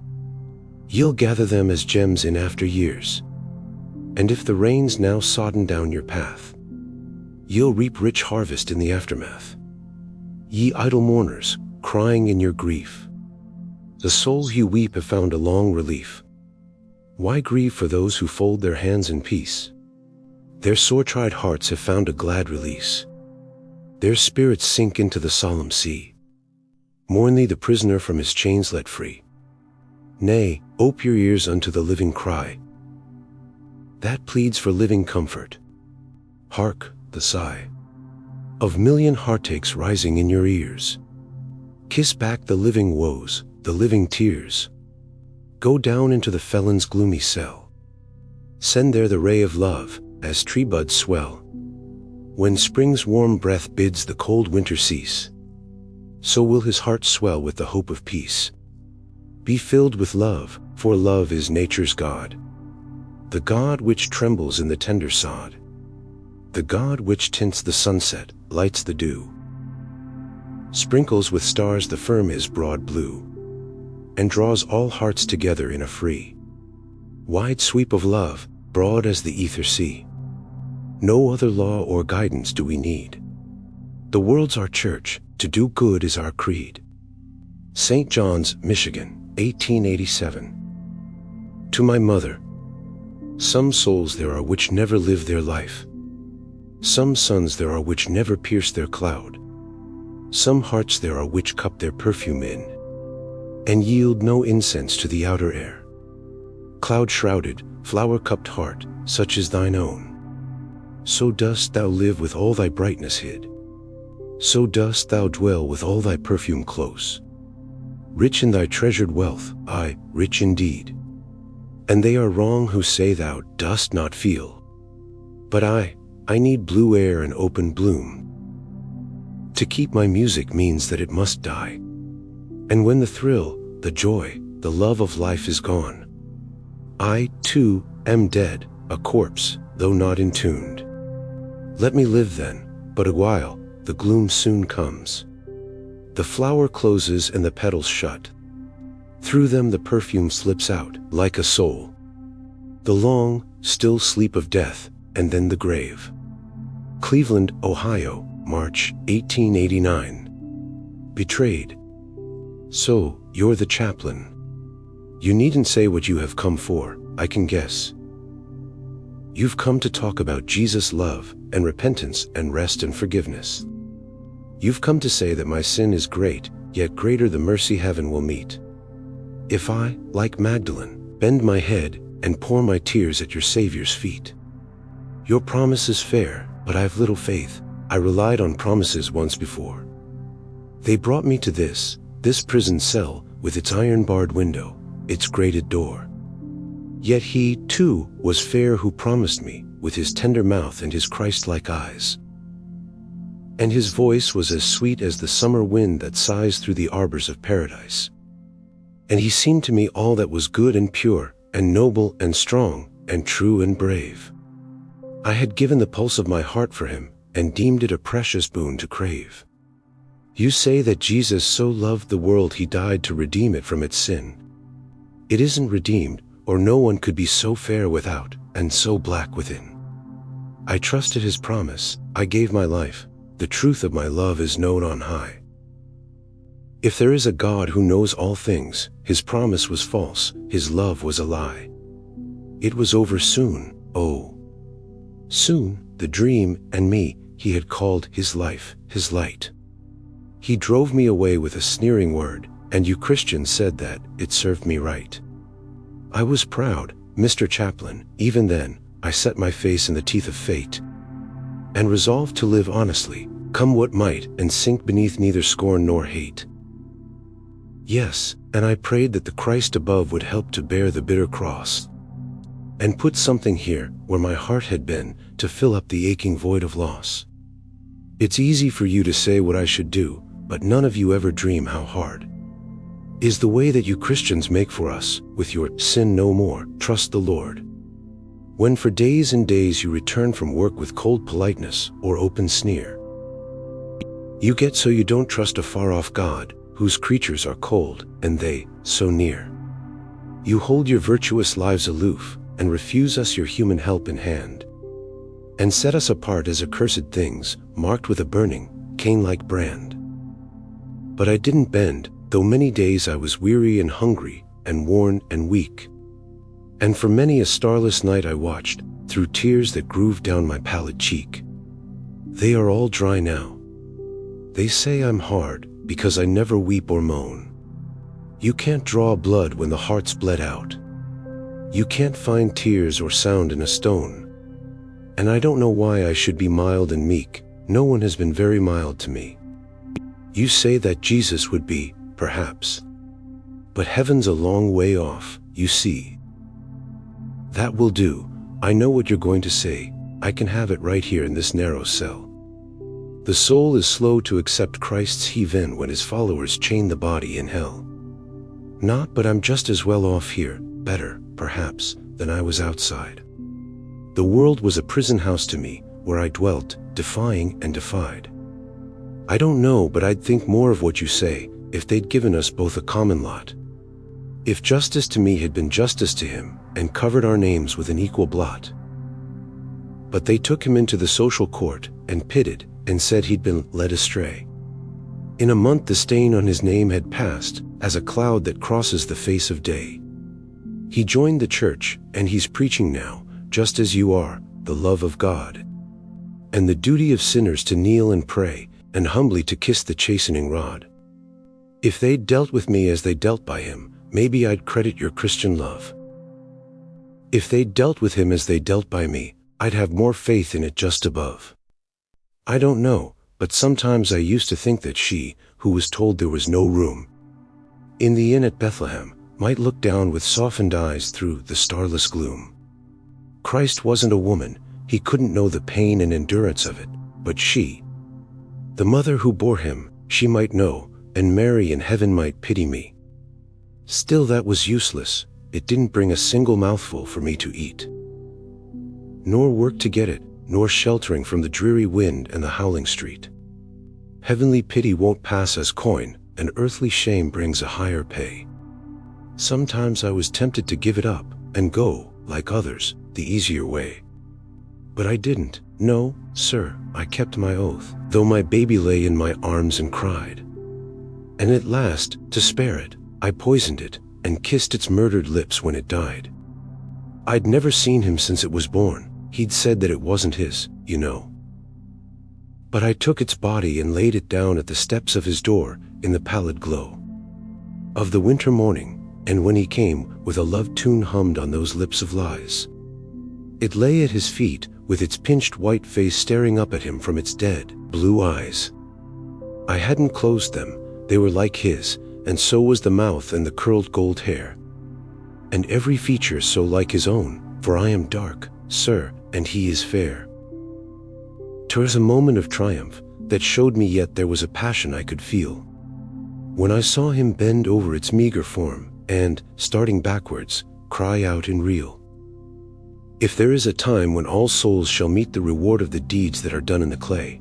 ye'll gather them as gems in after years. And if the rains now sodden down your path, ye'll reap rich harvest in the aftermath. Ye idle mourners, crying in your grief, the souls you weep have found a long relief. Why grieve for those who fold their hands in peace? Their sore-tried hearts have found a glad release. Their spirits sink into the solemn sea. Mourn thee the prisoner from his chains let free. Nay, ope your ears unto the living cry that pleads for living comfort. Hark, the sigh of million heartaches rising in your ears. Kiss back the living woes, the living tears. Go down into the felon's gloomy cell. Send there the ray of love, as tree buds swell. When spring's warm breath bids the cold winter cease, so will his heart swell with the hope of peace. Be filled with love, for love is nature's God, the God which trembles in the tender sod, the God which tints the sunset, lights the dew, sprinkles with stars the firm is broad blue, and draws all hearts together in a free, wide sweep of love, broad as the ether sea. No other law or guidance do we need. The world's our church, to do good is our creed. St. John's, Michigan, 1887. To my mother, some souls there are which never live their life, Some suns there are which never pierce their cloud. Some hearts there are which cup their perfume in, and yield no incense to the outer air. Cloud-shrouded, flower-cupped heart, such is thine own. So dost thou live with all thy brightness hid. So dost thou dwell with all thy perfume close. Rich in thy treasured wealth, aye, rich indeed. And they are wrong who say thou dost not feel. But I need blue air and open bloom. To keep my music means that it must die. And when the thrill, the joy, the love of life is gone, I, too, am dead, a corpse, though not entombed. Let me live then, but a while, the gloom soon comes. The flower closes and the petals shut. Through them the perfume slips out, like a soul. The long, still sleep of death, and then the grave. Cleveland, Ohio, March 1889. Betrayed. So, you're the chaplain. You needn't say what you have come for, I can guess. You've come to talk about Jesus' love and repentance and rest and forgiveness. You've come to say that my sin is great, yet greater the mercy heaven will meet. If I, like Magdalene, bend my head and pour my tears at your Savior's feet. Your promise is fair, but I've little faith. I relied on promises once before. They brought me to this prison cell with its iron-barred window, its grated door. Yet he, too, was fair who promised me, with his tender mouth and his Christ-like eyes. And his voice was as sweet as the summer wind that sighs through the arbors of paradise. And he seemed to me all that was good and pure, and noble and strong, and true and brave. I had given the pulse of my heart for him, and deemed it a precious boon to crave. You say that Jesus so loved the world he died to redeem it from its sin. It isn't redeemed, or no one could be so fair without, and so black within. I trusted his promise, I gave my life, the truth of my love is known on high. If there is a God who knows all things, his promise was false, his love was a lie. It was over soon, oh. Soon, the dream and me, he had called his life, his light. He drove me away with a sneering word, and you Christians said that it served me right. I was proud, Mr. Chaplain, even then, I set my face in the teeth of fate, and resolved to live honestly, come what might, and sink beneath neither scorn nor hate. Yes, and I prayed that the Christ above would help to bear the bitter cross, and put something here, where my heart had been, to fill up the aching void of loss. It's easy for you to say what I should do, but none of you ever dream how hard is the way that you Christians make for us, with your sin no more, trust the Lord. When for days and days you return from work with cold politeness or open sneer, you get so you don't trust a far-off God, whose creatures are cold, and they, so near. You hold your virtuous lives aloof, and refuse us your human help in hand, and set us apart as accursed things, marked with a burning, Cain-like brand. But I didn't bend, though many days I was weary and hungry, and worn and weak. And for many a starless night I watched, through tears that grooved down my pallid cheek. They are all dry now. They say I'm hard, because I never weep or moan. You can't draw blood when the heart's bled out. You can't find tears or sound in a stone. And I don't know why I should be mild and meek, no one has been very mild to me. You say that Jesus would be, perhaps. But heaven's a long way off, you see. That will do, I know what you're going to say, I can have it right here in this narrow cell. The soul is slow to accept Christ's heave-in when his followers chain the body in hell. Not, but I'm just as well off here, better, perhaps, than I was outside. The world was a prison house to me, where I dwelt, defying and defied. I don't know, but I'd think more of what you say, if they'd given us both a common lot. If justice to me had been justice to him, and covered our names with an equal blot. But they took him into the social court, and pitted, and said he'd been led astray. In a month the stain on his name had passed, as a cloud that crosses the face of day. He joined the church, and he's preaching now, just as you are, the love of God. and the duty of sinners to kneel and pray, and humbly to kiss the chastening rod. If they'd dealt with me as they dealt by him, maybe I'd credit your Christian love. If they'd dealt with him as they dealt by me, I'd have more faith in it just above. I don't know, but sometimes I used to think that she, who was told there was no room in the inn at Bethlehem, might look down with softened eyes through the starless gloom. Christ wasn't a woman, he couldn't know the pain and endurance of it, but she, the mother who bore him, she might know, and Mary in heaven might pity me. Still that was useless, it didn't bring a single mouthful for me to eat, nor work to get it, nor sheltering from the dreary wind and the howling street. Heavenly pity won't pass as coin, and earthly shame brings a higher pay. Sometimes I was tempted to give it up, and go, like others, the easier way. But I didn't. No, sir, I kept my oath, though my baby lay in my arms and cried. And at last, to spare it, I poisoned it, and kissed its murdered lips when it died. I'd never seen him since it was born, he'd said that it wasn't his, you know. But I took its body and laid it down at the steps of his door, in the pallid glow of the winter morning, and when he came, with a love tune hummed on those lips of lies, it lay at his feet, with its pinched white face staring up at him from its dead, blue eyes. I hadn't closed them, they were like his, and so was the mouth and the curled gold hair, and every feature so like his own, for I am dark, sir, and he is fair. 'Twas a moment of triumph, that showed me yet there was a passion I could feel, when I saw him bend over its meager form, and, starting backwards, cry out in real. If there is a time when all souls shall meet the reward of the deeds that are done in the clay,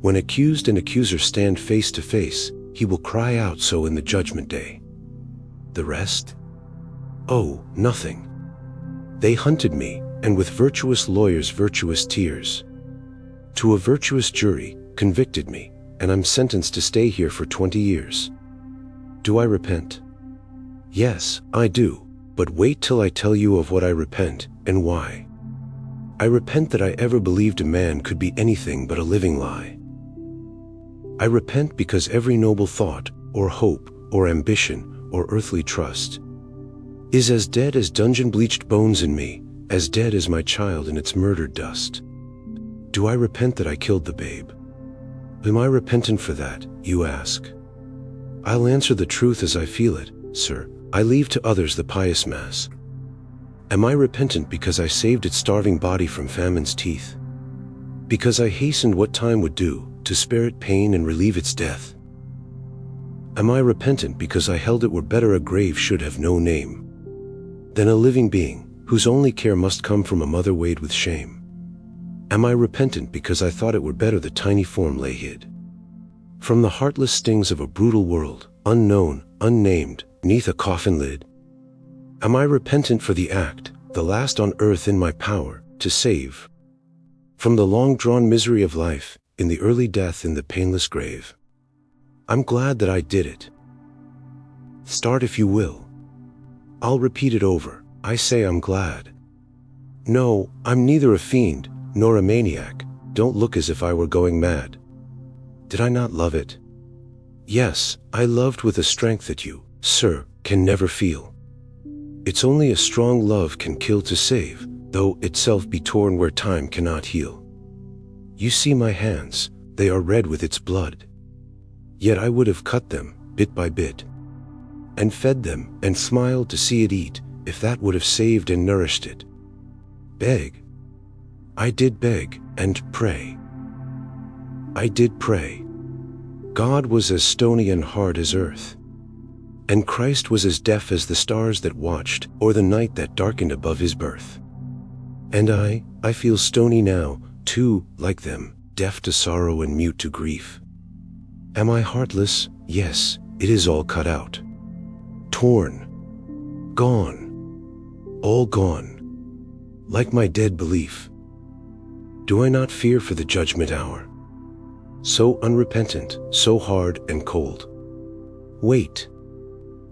when accused and accuser stand face to face, he will cry out so in the judgment day. The rest? Oh, nothing. They hunted me, and with virtuous lawyers' virtuous tears, to a virtuous jury, convicted me, and I'm sentenced to stay here for 20 years. Do I repent? Yes, I do, but wait till I tell you of what I repent, and why. I repent that I ever believed a man could be anything but a living lie. I repent because every noble thought, or hope, or ambition, or earthly trust, is as dead as dungeon-bleached bones in me, as dead as my child in its murdered dust. Do I repent that I killed the babe? Am I repentant for that, you ask? I'll answer the truth as I feel it, sir. I leave to others the pious mass. Am I repentant because I saved its starving body from famine's teeth? Because I hastened what time would do, to spare it pain and relieve its death? Am I repentant because I held it were better a grave should have no name, than a living being, whose only care must come from a mother weighed with shame? Am I repentant because I thought it were better the tiny form lay hid from the heartless stings of a brutal world, unknown, unnamed, 'neath a coffin lid? Am I repentant for the act, the last on earth in my power, to save from the long-drawn misery of life, in the early death in the painless grave? I'm glad that I did it. Start if you will. I'll repeat it over. I say I'm glad. No, I'm neither a fiend, nor a maniac. Don't look as if I were going mad. Did I not love it? Yes, I loved with a strength that you, sir, can never feel. It's only a strong love can kill to save, though itself be torn where time cannot heal. You see my hands, they are red with its blood. Yet I would have cut them, bit by bit, and fed them, and smiled to see it eat, if that would have saved and nourished it. Beg. I did beg, and pray. I did pray. God was as stony and hard as earth, and Christ was as deaf as the stars that watched, or the night that darkened above his birth. And I feel stony now, too, like them, deaf to sorrow and mute to grief. Am I heartless? Yes, it is all cut out. Torn. Gone. All gone. Like my dead belief. Do I not fear for the judgment hour? So unrepentant, so hard and cold. Wait.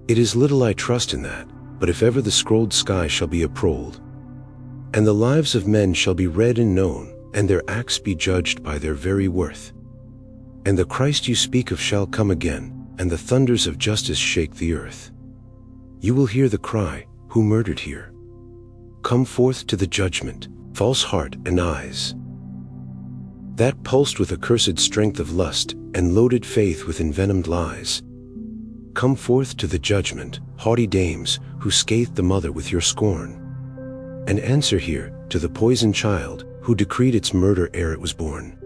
It is little I trust in that, but if ever the scrolled sky shall be uprolled, and the lives of men shall be read and known, and their acts be judged by their very worth. And the Christ you speak of shall come again, and the thunders of justice shake the earth. You will hear the cry, who murdered here? Come forth to the judgment, false heart and eyes, that pulsed with accursed strength of lust, and loaded faith with envenomed lies. Come forth to the judgment, haughty dames, who scathed the mother with your scorn, and answer here to the poisoned child, who decreed its murder ere it was born.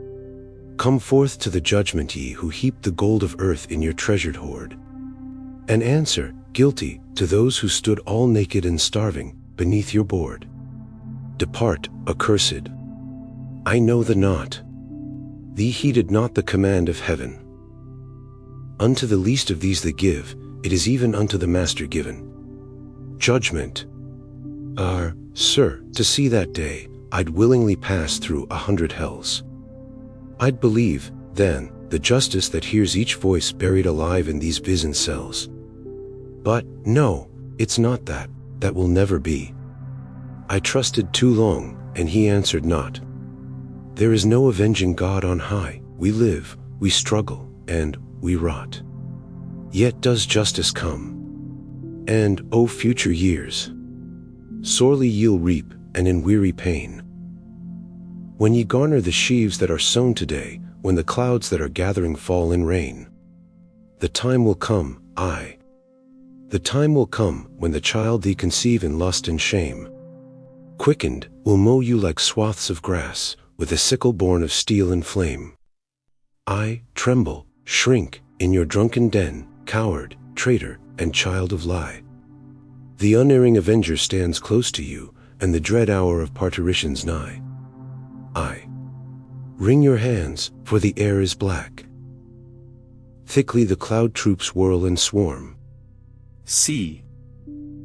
Come forth to the judgment, ye who heaped the gold of earth in your treasured hoard, and answer, guilty, to those who stood all naked and starving beneath your board. Depart, accursed. I know the not. Thee heeded not the command of heaven. Unto the least of these that give, it is even unto the Master given. Judgment. Sir, to see that day, I'd willingly pass through 100 hells. I'd believe, then, the justice that hears each voice buried alive in these prison cells. But, no, it's not that, that will never be. I trusted too long, and he answered not. There is no avenging God on high. We live, we struggle, and we rot. Yet does justice come. And, O future years, sorely ye'll reap, and in weary pain. When ye garner the sheaves that are sown today, when the clouds that are gathering fall in rain, the time will come, aye, the time will come when the child thee conceive in lust and shame, quickened, will mow you like swaths of grass, with a sickle born of steel and flame. I tremble, shrink, in your drunken den, coward, traitor, and child of lie. The unerring avenger stands close to you, and the dread hour of parturition's nigh. I wring your hands, for the air is black. Thickly the cloud troops whirl and swarm. See,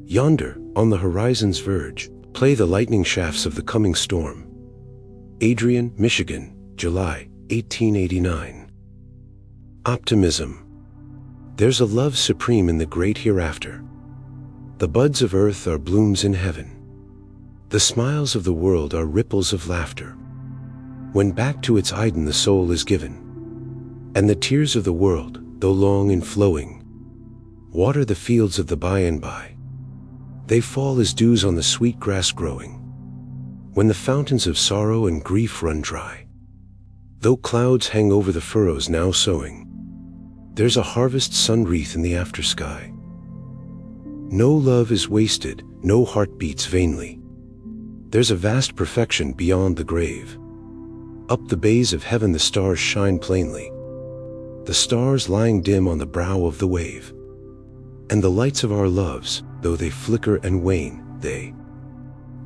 yonder, on the horizon's verge, play the lightning shafts of the coming storm. Adrian, Michigan, July, 1889. Optimism. There's a love supreme in the great hereafter. The buds of earth are blooms in heaven. The smiles of the world are ripples of laughter, when back to its Eden the soul is given. And the tears of the world, though long and flowing, water the fields of the by and by. They fall as dews on the sweet grass growing, when the fountains of sorrow and grief run dry. Though clouds hang over the furrows now sowing, there's a harvest sun wreath in the after sky. No love is wasted, no heart beats vainly. There's a vast perfection beyond the grave. Up the bays of heaven the stars shine plainly, the stars lying dim on the brow of the wave. And the lights of our loves, though they flicker and wane, they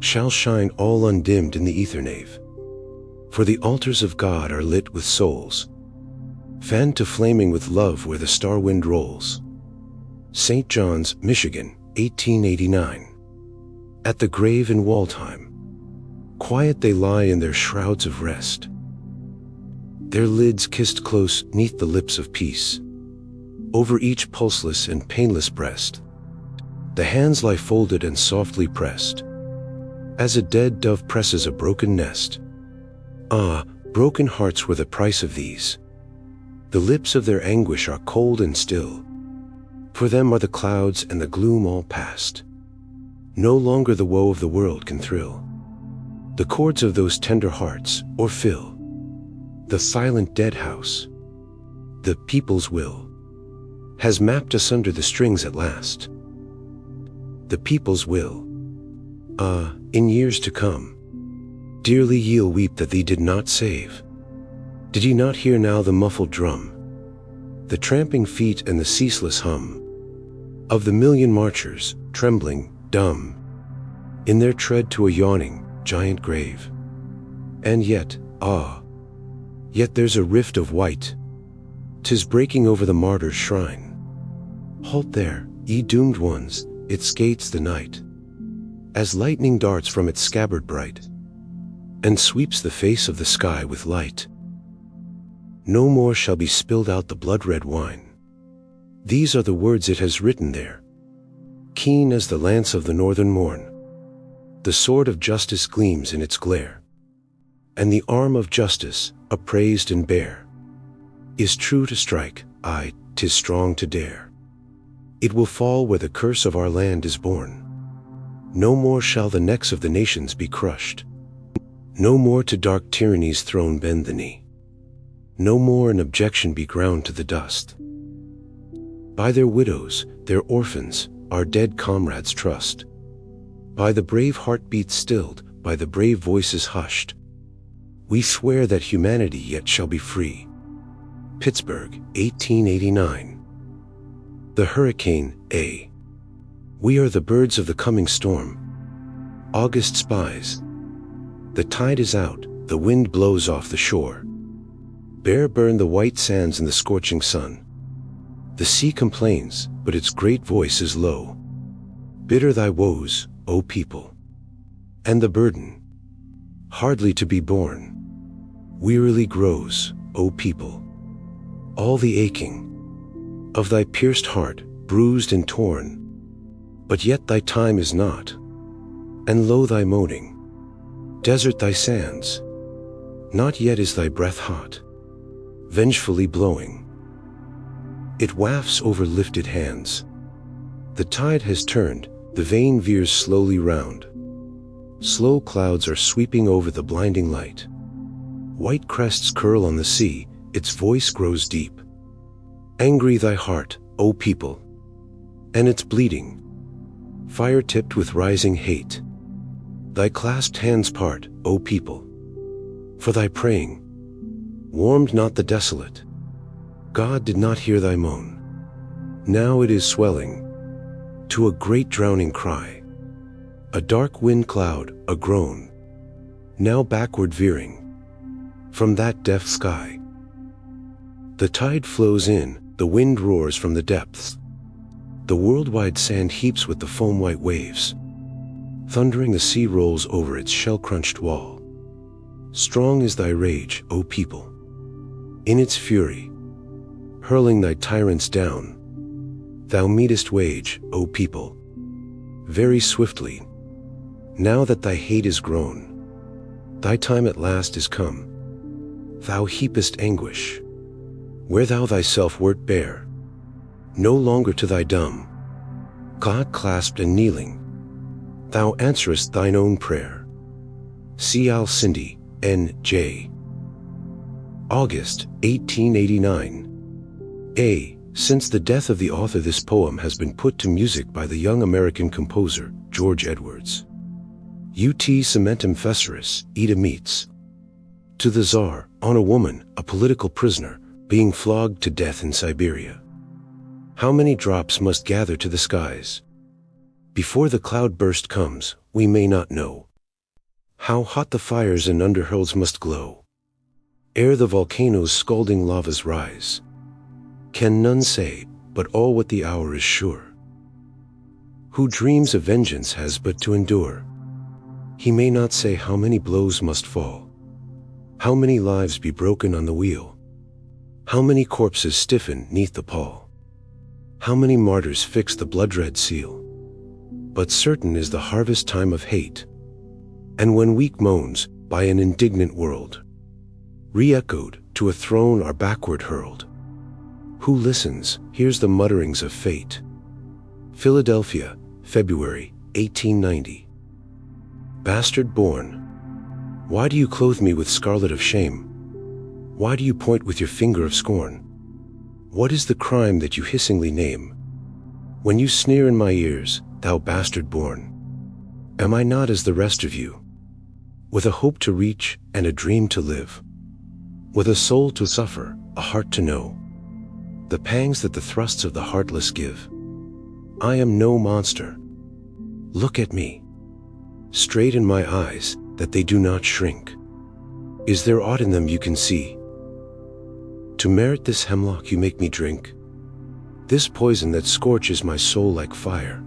shall shine all undimmed in the ether nave. For the altars of God are lit with souls, fanned to flaming with love where the star wind rolls. St. John's, Michigan, 1889. At the grave in Waldheim, quiet they lie in their shrouds of rest, their lids kissed close 'neath the lips of peace. Over each pulseless and painless breast, the hands lie folded and softly pressed, as a dead dove presses a broken nest. Ah, broken hearts were the price of these. The lips of their anguish are cold and still. For them are the clouds and the gloom all past. No longer the woe of the world can thrill the chords of those tender hearts, or fill the silent dead house. The people's will has mapped asunder the strings at last. The people's will. In years to come, dearly ye'll weep that thee did not save. Did ye not hear now the muffled drum, the tramping feet and the ceaseless hum of the million marchers, trembling, dumb, in their tread to a yawning, giant grave? And yet, yet there's a rift of white, 'tis breaking over the martyr's shrine. Halt there, ye doomed ones, it skates the night, as lightning darts from its scabbard bright, and sweeps the face of the sky with light. No more shall be spilled out the blood-red wine. These are the words it has written there, keen as the lance of the northern morn. The sword of justice gleams in its glare. And the arm of justice, upraised and bare, is true to strike, aye, 'tis strong to dare. It will fall where the curse of our land is born. No more shall the necks of the nations be crushed. No more to dark tyranny's throne bend the knee. No more in objection be ground to the dust. By their widows, their orphans, our dead comrades trust. By the brave heartbeats stilled, by the brave voices hushed, we swear that humanity yet shall be free. Pittsburgh, 1889. The hurricane, A. We are the birds of the coming storm. August spies. The tide is out, the wind blows off the shore. Bare burn the white sands in the scorching sun. The sea complains, but its great voice is low. Bitter thy woes, O people. And the burden, hardly to be borne, wearily grows, O people. All the aching of thy pierced heart, bruised and torn, but yet thy time is not, and lo thy moaning, desert thy sands, not yet is thy breath hot, vengefully blowing. It wafts over lifted hands. The tide has turned, the vane veers slowly round. Slow clouds are sweeping over the blinding light. White crests curl on the sea, its voice grows deep. Angry thy heart, O people, and it's bleeding, fire-tipped with rising hate. Thy clasped hands part, O people, for thy praying warmed not the desolate. God did not hear thy moan. Now it is swelling to a great drowning cry. A dark wind cloud, a groan, now backward veering from that deaf sky. The tide flows in, the wind roars from the depths. The worldwide sand heaps with the foam-white waves. Thundering the sea rolls over its shell-crunched wall. Strong is thy rage, O people. In its fury, hurling thy tyrants down, thou meetest wage, O people, very swiftly. Now that thy hate is grown, thy time at last is come. Thou heapest anguish, where thou thyself wert bare, no longer to thy dumb God clasped and kneeling, thou answerest thine own prayer. C. Al Cindy, N.J. August, 1889. A. Since the death of the author, this poem has been put to music by the young American composer, George Edwards. Ut cementem feceris, ita meets. To the Tsar, on a woman, a political prisoner, being flogged to death in Siberia. How many drops must gather to the skies before the cloudburst comes, we may not know. How hot the fires and underhurls must glow ere the volcano's scalding lavas rise. Can none say, but all what the hour is sure. Who dreams of vengeance has but to endure. He may not say how many blows must fall, how many lives be broken on the wheel, how many corpses stiffen neath the pall, how many martyrs fix the blood-red seal. But certain is the harvest time of hate, and when weak moans, by an indignant world, re-echoed, to a throne are backward hurled. Who listens, hears the mutterings of fate. Philadelphia, February, 1890. Bastard born, why do you clothe me with scarlet of shame? Why do you point with your finger of scorn? What is the crime that you hissingly name? When you sneer in my ears, thou bastard born, am I not as the rest of you? With a hope to reach and a dream to live, with a soul to suffer, a heart to know the pangs that the thrusts of the heartless give. I am no monster. Look at me, straight in my eyes, that they do not shrink. Is there aught in them you can see? To merit this hemlock you make me drink, this poison that scorches my soul like fire,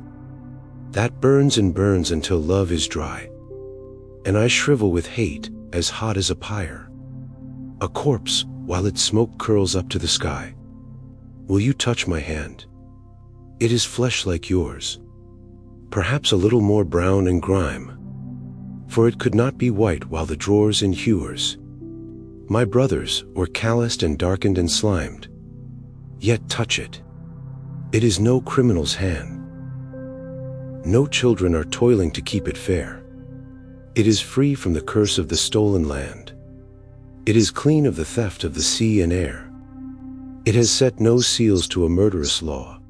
that burns and burns until love is dry, and I shrivel with hate, as hot as a pyre. A corpse, while its smoke curls up to the sky. Will you touch my hand? It is flesh like yours, perhaps a little more brown and grime, for it could not be white while the drawers and hewers, my brothers, were calloused and darkened and slimed. Yet touch it. It is no criminal's hand. No children are toiling to keep it fair. It is free from the curse of the stolen land. It is clean of the theft of the sea and air. It has set no seals to a murderous law,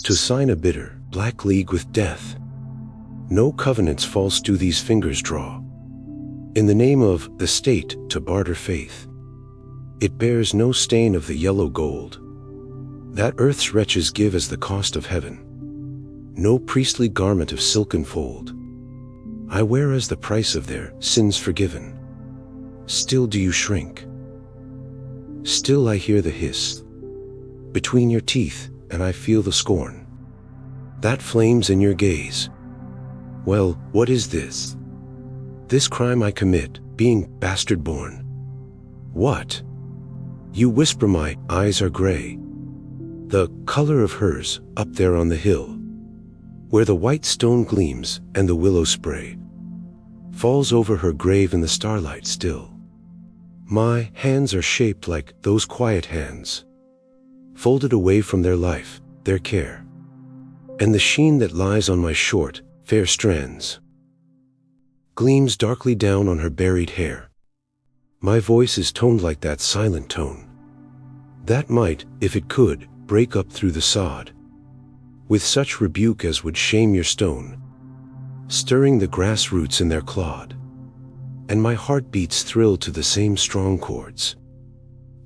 to sign a bitter, black league with death. No covenants false do these fingers draw, in the name of the state to barter faith. It bears no stain of the yellow gold that earth's wretches give as the cost of heaven. No priestly garment of silken fold I wear as the price of their sins forgiven. Still do you shrink? Still I hear the hiss between your teeth, and I feel the scorn that flames in your gaze. Well, what is this? This crime I commit, being bastard born. What? You whisper my eyes are gray. The color of hers up there on the hill, where the white stone gleams and the willow spray falls over her grave in the starlight still. My hands are shaped like those quiet hands, folded away from their life, their care, and the sheen that lies on my short, fair strands gleams darkly down on her buried hair. My voice is toned like that silent tone that might, if it could, break up through the sod with such rebuke as would shame your stone, stirring the grass roots in their clod. And my heart beats thrill to the same strong chords,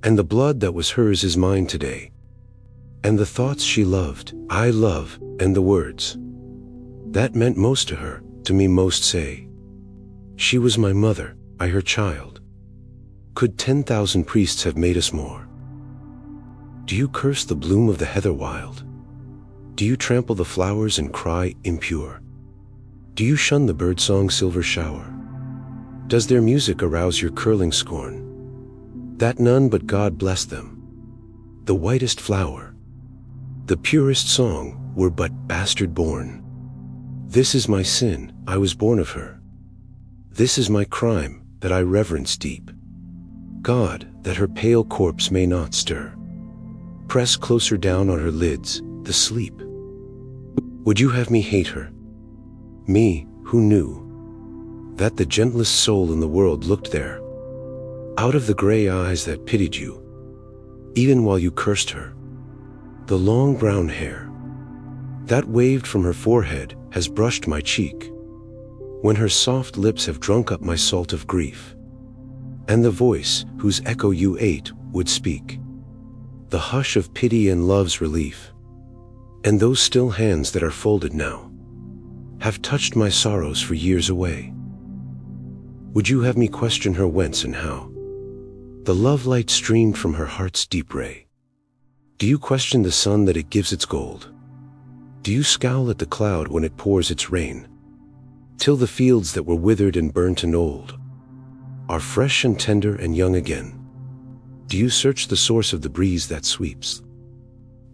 and the blood that was hers is mine today, and the thoughts she loved, I love, and the words that meant most to her, to me most say. She was my mother, I her child. Could 10,000 priests have made us more? Do you curse the bloom of the heather wild? Do you trample the flowers and cry impure? Do you shun the birdsong silver shower? Does their music arouse your curling scorn? That none but God bless them. The whitest flower, the purest song, were but bastard born. This is my sin, I was born of her. This is my crime, that I reverence deep. God, that her pale corpse may not stir. Press closer down on her lids, the sleep. Would you have me hate her? Me, who knew that the gentlest soul in the world looked there, out of the gray eyes that pitied you, even while you cursed her. The long brown hair that waved from her forehead has brushed my cheek, when her soft lips have drunk up my salt of grief, and the voice whose echo you ate would speak the hush of pity and love's relief. And those still hands that are folded now have touched my sorrows for years away. Would you have me question her whence and how the love light streamed from her heart's deep ray? Do you question the sun that it gives its gold? Do you scowl at the cloud when it pours its rain, till the fields that were withered and burnt and old are fresh and tender and young again? Do you search the source of the breeze that sweeps,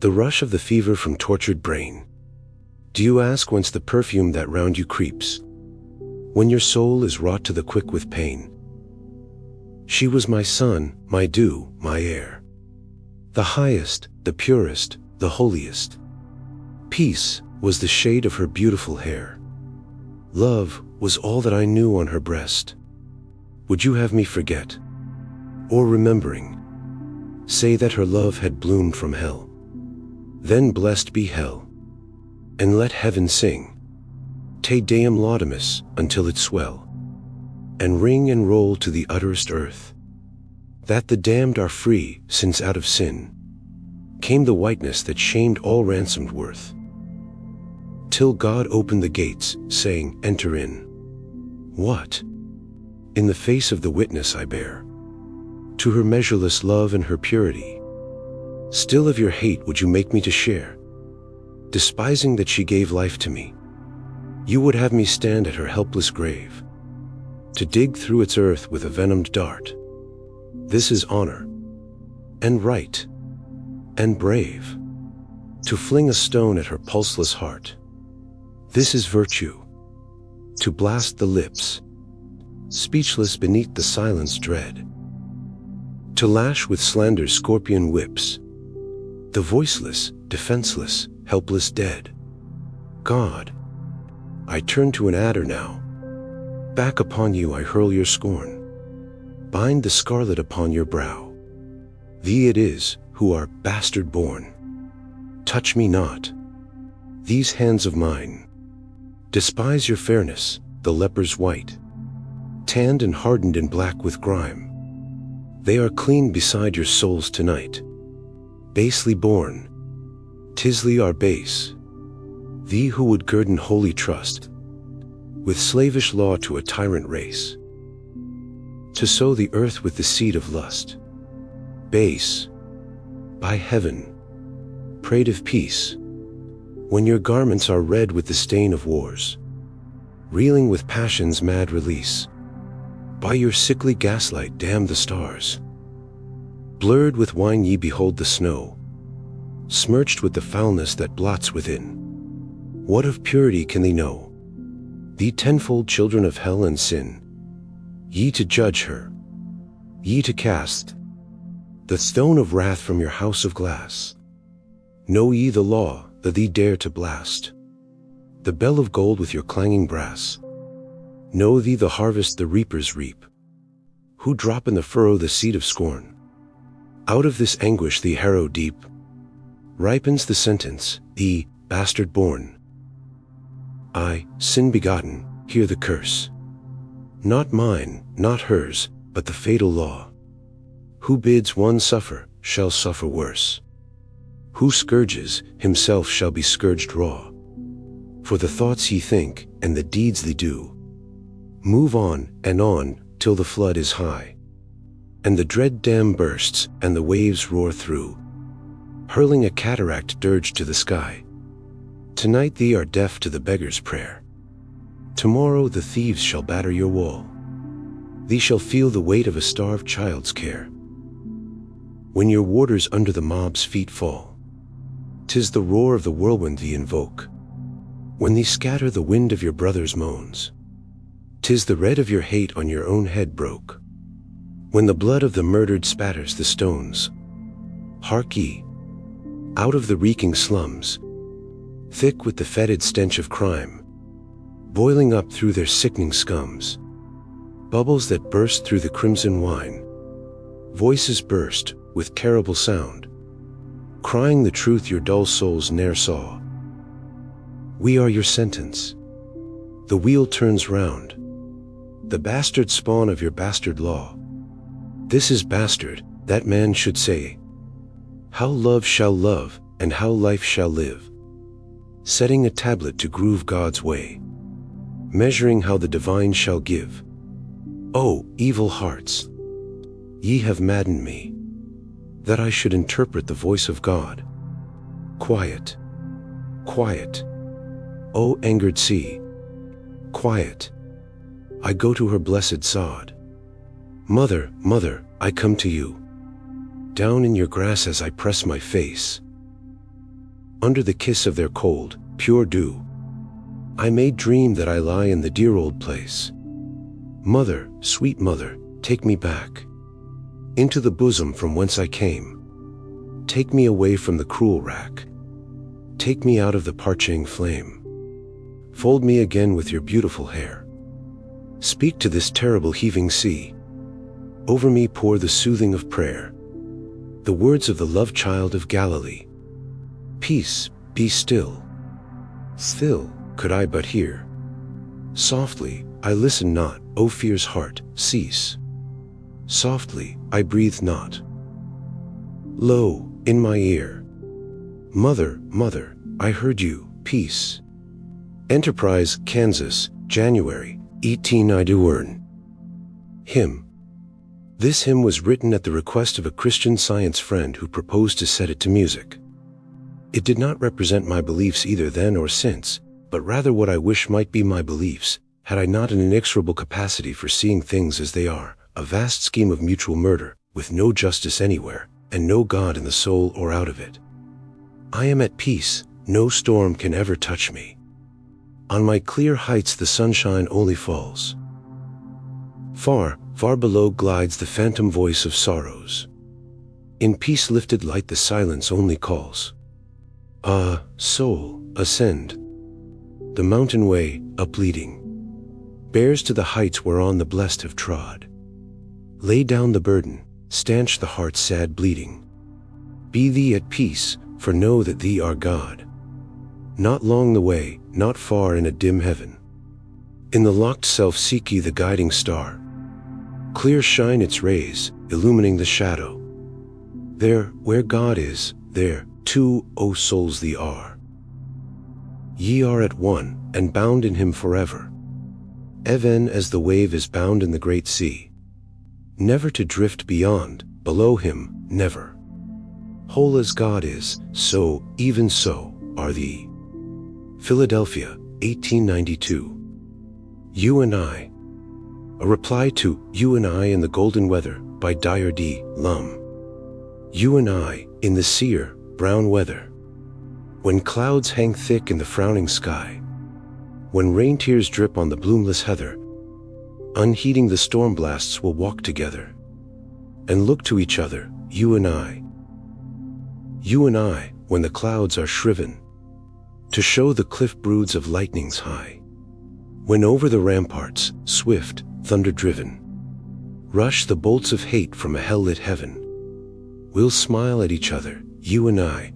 the rush of the fever from tortured brain? Do you ask whence the perfume that round you creeps, when your soul is wrought to the quick with pain? She was my sun, my dew, my air, the highest, the purest, the holiest. Peace was the shade of her beautiful hair. Love was all that I knew on her breast. Would you have me forget, or remembering, say that her love had bloomed from hell? Then blessed be hell, and let heaven sing Te Deum Laudamus until it swell, and ring and roll to the utterest earth, that the damned are free, since out of sin came the whiteness that shamed all ransomed worth, till God opened the gates, saying, Enter in. What? In the face of the witness I bear to her measureless love and her purity, still of your hate would you make me to share? Despising that she gave life to me, you would have me stand at her helpless grave, to dig through its earth with a venomed dart. This is honor, and right, and brave, to fling a stone at her pulseless heart. This is virtue, to blast the lips speechless beneath the silence dread, to lash with slander's scorpion whips, the voiceless, defenseless, helpless dead. God, I turn to an adder now. Back upon you I hurl your scorn. Bind the scarlet upon your brow. Thee it is, who are bastard born. Touch me not. These hands of mine. Despise your fairness, the leper's white. Tanned and hardened in black with grime. They are clean beside your souls tonight. Basely born. Tisly are base. Thee who would guerdon holy trust, with slavish law to a tyrant race, to sow the earth with the seed of lust. Base, by heaven, prate of peace, when your garments are red with the stain of wars, reeling with passion's mad release. By your sickly gaslight damn the stars. Blurred with wine ye behold the snow, smirched with the foulness that blots within. What of purity can thee know? Thee tenfold children of hell and sin, ye to judge her, ye to cast the stone of wrath from your house of glass. Know ye the law that thee dare to blast, the bell of gold with your clanging brass? Know thee the harvest the reapers reap, who drop in the furrow the seed of scorn? Out of this anguish the harrow deep ripens the sentence, thee, bastard born. I, sin begotten, hear the curse. Not mine, not hers, but the fatal law. Who bids one suffer, shall suffer worse. Who scourges, himself shall be scourged raw. For the thoughts ye think, and the deeds they do, move on, till the flood is high, and the dread dam bursts, and the waves roar through, hurling a cataract dirge to the sky. Tonight thee are deaf to the beggar's prayer. Tomorrow the thieves shall batter your wall. Thee shall feel the weight of a starved child's care. When your warders under the mob's feet fall, 'tis the roar of the whirlwind thee invoke. When thee scatter the wind of your brother's moans, 'tis the red of your hate on your own head broke. When the blood of the murdered spatters the stones, hark ye, out of the reeking slums, thick with the fetid stench of crime, boiling up through their sickening scums, bubbles that burst through the crimson wine, voices burst with terrible sound, crying the truth your dull souls ne'er saw. We are your sentence. The wheel turns round, the bastard spawn of your bastard law. This is bastard, that man should say, how love shall love, and how life shall live. Setting a tablet to groove God's way, measuring how the divine shall give. O evil hearts, ye have maddened me, that I should interpret the voice of God. Quiet, quiet, O angered sea, quiet, I go to her blessed sod. Mother, mother, I come to you, down in your grass as I press my face, under the kiss of their cold, pure dew. I may dream that I lie in the dear old place. Mother, sweet mother, take me back into the bosom from whence I came. Take me away from the cruel rack. Take me out of the parching flame. Fold me again with your beautiful hair. Speak to this terrible heaving sea. Over me pour the soothing of prayer, the words of the love child of Galilee. Peace, be still. Still, could I but hear. Softly, I listen not, O fear's heart, cease. Softly, I breathe not. Lo, in my ear. Mother, mother, I heard you, peace. Enterprise, Kansas, January, 1891. Hymn. This hymn was written at the request of a Christian Science friend who proposed to set it to music. It did not represent my beliefs either then or since, but rather what I wish might be my beliefs, had I not an inexorable capacity for seeing things as they are, a vast scheme of mutual murder, with no justice anywhere, and no God in the soul or out of it. I am at peace, no storm can ever touch me. On my clear heights the sunshine only falls. Far, far below glides the phantom voice of sorrows. In peace lifted light the silence only calls. Ah, soul, ascend. The mountain way, upleading, bears to the heights whereon the blessed have trod. Lay down the burden, stanch the heart's sad bleeding. Be thee at peace, for know that thee are God. Not long the way, not far in a dim heaven. In the locked self seek ye the guiding star. Clear shine its rays, illumining the shadow. There, where God is, there, too, O souls, thee are. Ye are at one, and bound in him forever. Even as the wave is bound in the great sea. Never to drift beyond, below him, never. Whole as God is, so, even so, are thee. Philadelphia, 1892. You and I. A reply to You and I in the Golden Weather by Dyer D. Lum. You and I, in the sere, brown weather. When clouds hang thick in the frowning sky. When rain tears drip on the bloomless heather. Unheeding the storm blasts we'll walk together. And look to each other, you and I. You and I, when the clouds are shriven. To show the cliff broods of lightnings high. When over the ramparts, swift, thunder-driven, rush the bolts of hate from a hell-lit heaven. We'll smile at each other, you and I.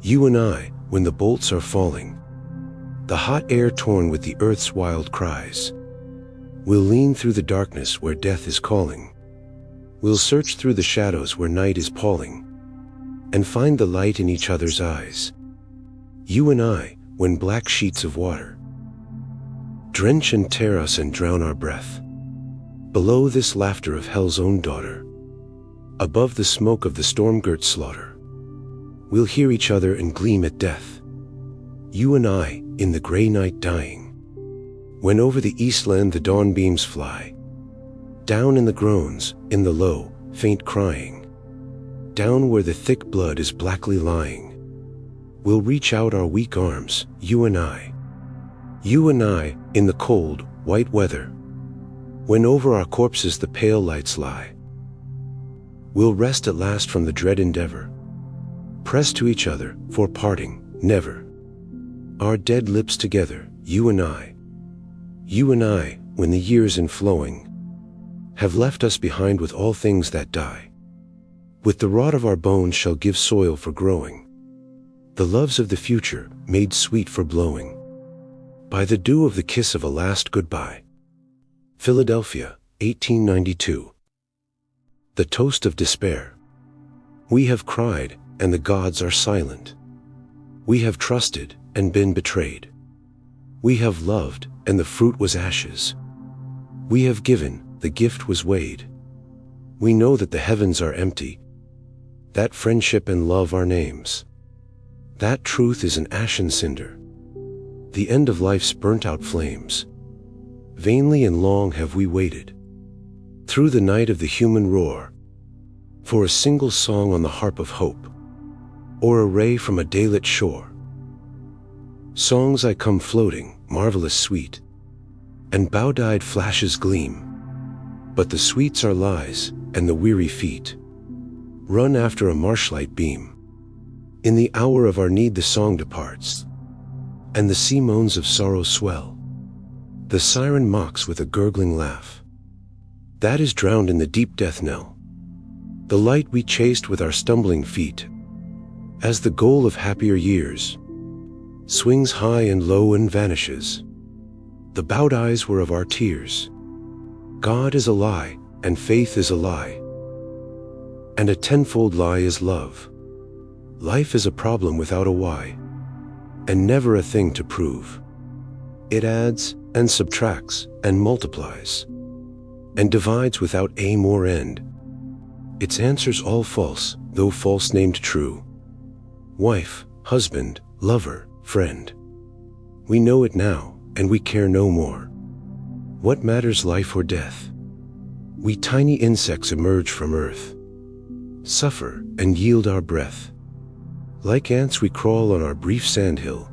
You and I, when the bolts are falling, the hot air torn with the earth's wild cries. We'll lean through the darkness where death is calling. We'll search through the shadows where night is palling, and find the light in each other's eyes. You and I, when black sheets of water drench and tear us and drown our breath. Below this laughter of hell's own daughter, above the smoke of the storm-girt slaughter, we'll hear each other and gleam at death. You and I, in the gray night dying, when over the east land the dawn beams fly, down in the groans, in the low, faint crying, down where the thick blood is blackly lying, we'll reach out our weak arms, you and I. You and I, in the cold, white weather, when over our corpses the pale lights lie. We'll rest at last from the dread endeavor, press to each other, for parting, never. Our dead lips together, you and I. You and I, when the years in flowing have left us behind with all things that die. With the rot of our bones shall give soil for growing, the loves of the future made sweet for blowing. By the dew of the kiss of a last goodbye. Philadelphia, 1892. The toast of despair. We have cried, and the gods are silent. We have trusted, and been betrayed. We have loved, and the fruit was ashes. We have given, the gift was weighed. We know that the heavens are empty, that friendship and love are names, that truth is an ashen cinder, the end of life's burnt-out flames. Vainly and long have we waited, through the night of the human roar, for a single song on the harp of hope, or a ray from a daylit shore. Songs I come floating, marvelous sweet, and bow-dyed flashes gleam, but the sweets are lies, and the weary feet run after a marshlight beam. In the hour of our need the song departs, and the sea moans of sorrow swell. The siren mocks with a gurgling laugh that is drowned in the deep death knell. The light we chased with our stumbling feet, as the goal of happier years, swings high and low and vanishes. The bowed eyes were of our tears. God is a lie, and faith is a lie, and a tenfold lie is love. Life is a problem without a why, and never a thing to prove. It adds, and subtracts, and multiplies, and divides without aim or end. Its answers all false, though false named true. Wife, husband, lover, friend. We know it now, and we care no more. What matters life or death? We tiny insects emerge from earth, suffer and yield our breath. Like ants we crawl on our brief sandhill,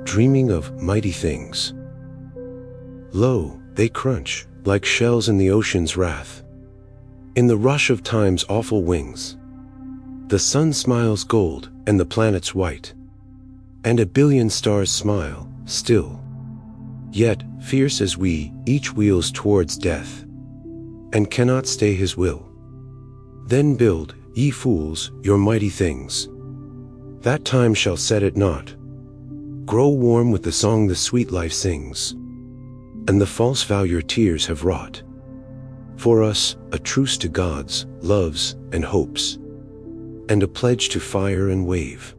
dreaming of mighty things. Lo, They crunch, like shells in the ocean's wrath. In the rush of time's awful wings, the sun smiles gold and the planets white, and a billion stars smile, still. Yet, fierce as we, each wheels towards death, and cannot stay his will. Then build, ye fools, your mighty things. That time shall set it not. Grow warm with the song the sweet life sings, and the false vow your tears have wrought. For us, a truce to gods, loves, and hopes, and a pledge to fire and wave.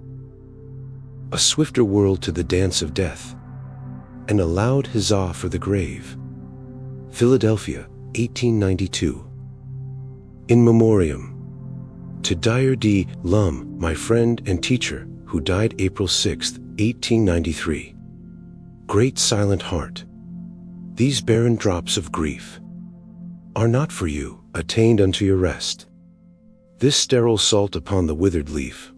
A swifter world to the dance of death, and a loud huzzah for the grave. Philadelphia, 1892. In Memoriam. To Dyer D. Lum, my friend and teacher, who died April 6, 1893. Great silent heart, these barren drops of grief are not for you, attained unto your rest. This sterile salt upon the withered leaf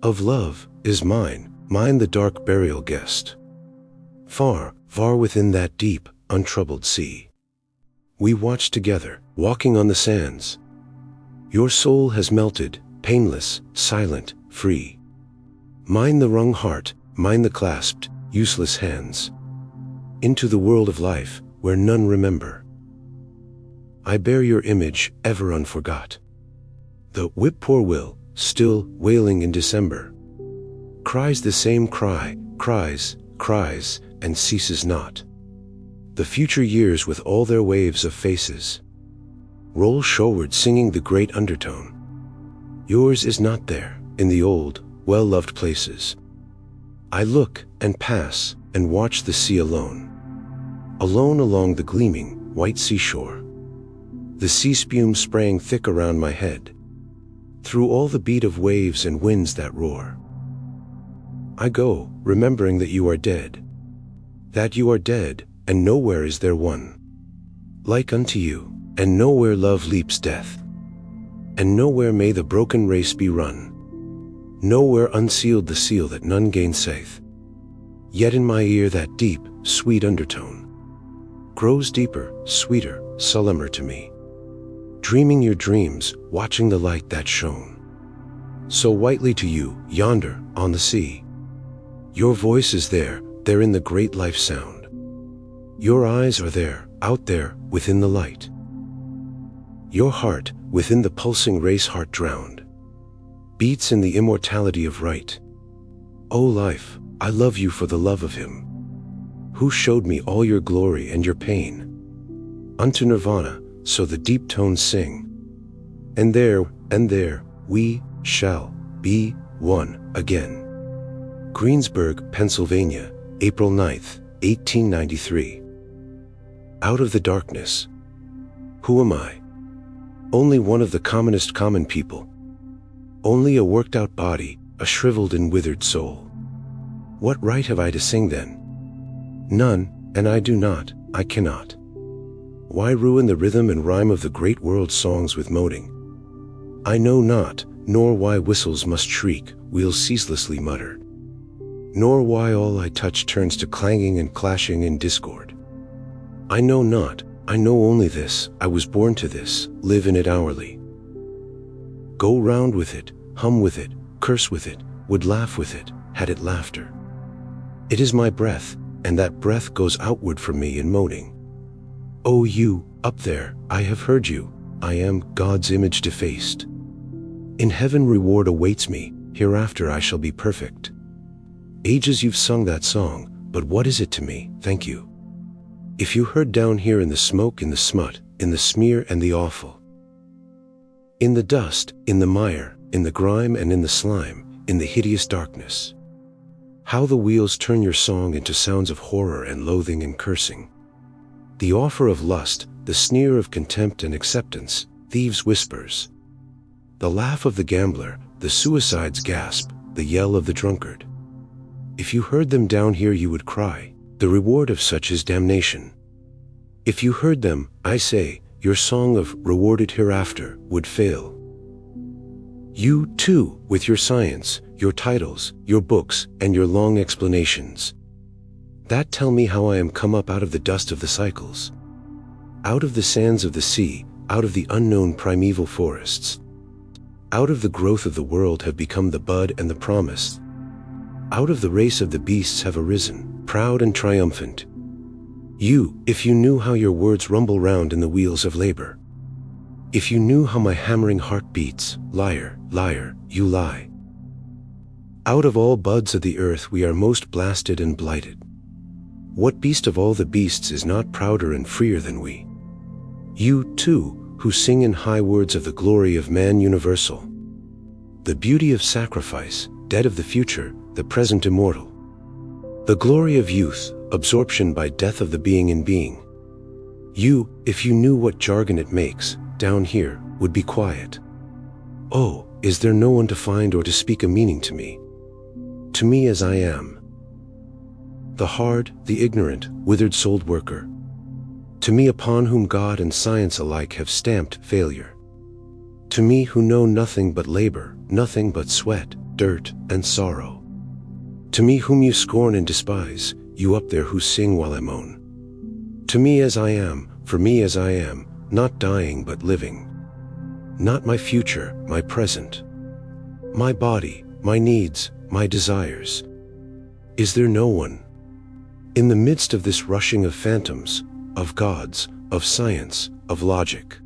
of love is mine, mine the dark burial guest. Far, far within that deep, untroubled sea, we watch together, walking on the sands. Your soul has melted, painless, silent, free. Mine the wrung heart, mine the clasped, useless hands. Into the world of life, where none remember. I bear your image, ever unforgot. The whip-poor will, still wailing in December, cries the same cry, cries, cries, and ceases not. The future years with all their waves of faces roll shoreward singing the great undertone. Yours is not there, in the old, well-loved places. I look, and pass, and watch the sea alone. Alone along the gleaming, white seashore. The sea spume spraying thick around my head, through all the beat of waves and winds that roar. I go, remembering that you are dead. That you are dead, and nowhere is there one like unto you, and nowhere love leaps death, and nowhere may the broken race be run, nowhere unsealed the seal that none gainsayeth. Yet in my ear that deep, sweet undertone grows deeper, sweeter, solemner to me, dreaming your dreams, watching the light that shone so whitely to you, yonder, on the sea. Your voice is there, there in the great life sound. Your eyes are there, out there, within the light. Your heart, within the pulsing race heart drowned, beats in the immortality of right. O life, I love you for the love of him who showed me all your glory and your pain. Unto nirvana, so the deep tones sing. And there, we shall be one again. Greensburg, Pennsylvania, April 9th, 1893. Out of the darkness. Who am I? Only one of the commonest common people. Only a worked-out body, a shriveled and withered soul. What right have I to sing then? None, and I do not, I cannot. Why ruin the rhythm and rhyme of the great world songs with moaning? I know not, nor why whistles must shriek, wheels ceaselessly mutter, nor why all I touch turns to clanging and clashing in discord. I know not, I know only this, I was born to this, live in it hourly. Go round with it, hum with it, curse with it, would laugh with it, had it laughter. It is my breath, and that breath goes outward from me in moaning. O you, up there, I have heard you, I am God's image defaced. In heaven reward awaits me, hereafter I shall be perfect. Ages you've sung that song, but what is it to me, thank you? If you heard down here in the smoke, in the smut, in the smear and the awful, in the dust, in the mire, in the grime and in the slime, in the hideous darkness, how the wheels turn your song into sounds of horror and loathing and cursing. The offer of lust, the sneer of contempt and acceptance, thieves' whispers, the laugh of the gambler, the suicide's gasp, the yell of the drunkard. If you heard them down here you would cry, the reward of such is damnation. If you heard them, I say, your song of rewarded hereafter would fail. You, too, with your science, your titles, your books, and your long explanations, that tell me how I am come up out of the dust of the cycles, out of the sands of the sea, out of the unknown primeval forests, out of the growth of the world have become the bud and the promise, out of the race of the beasts have arisen, proud and triumphant. You, if you knew how your words rumble round in the wheels of labor, if you knew how my hammering heart beats, liar, liar, you lie. Out of all buds of the earth we are most blasted and blighted. What beast of all the beasts is not prouder and freer than we? You, too, who sing in high words of the glory of man universal, the beauty of sacrifice, dead of the future, the present immortal, the glory of youth, absorption by death of the being in being. You, if you knew what jargon it makes, down here, would be quiet. Oh, is there no one to find or to speak a meaning to me as I am? The hard, the ignorant, withered-souled worker, to me upon whom God and science alike have stamped failure, to me who know nothing but labor, nothing but sweat, dirt, and sorrow, to me whom you scorn and despise, you up there who sing while I moan, to me as I am, for me as I am, not dying but living, not my future, my present, my body, my needs, my desires. Is there no one? In the midst of this rushing of phantoms, of gods, of science, of logic,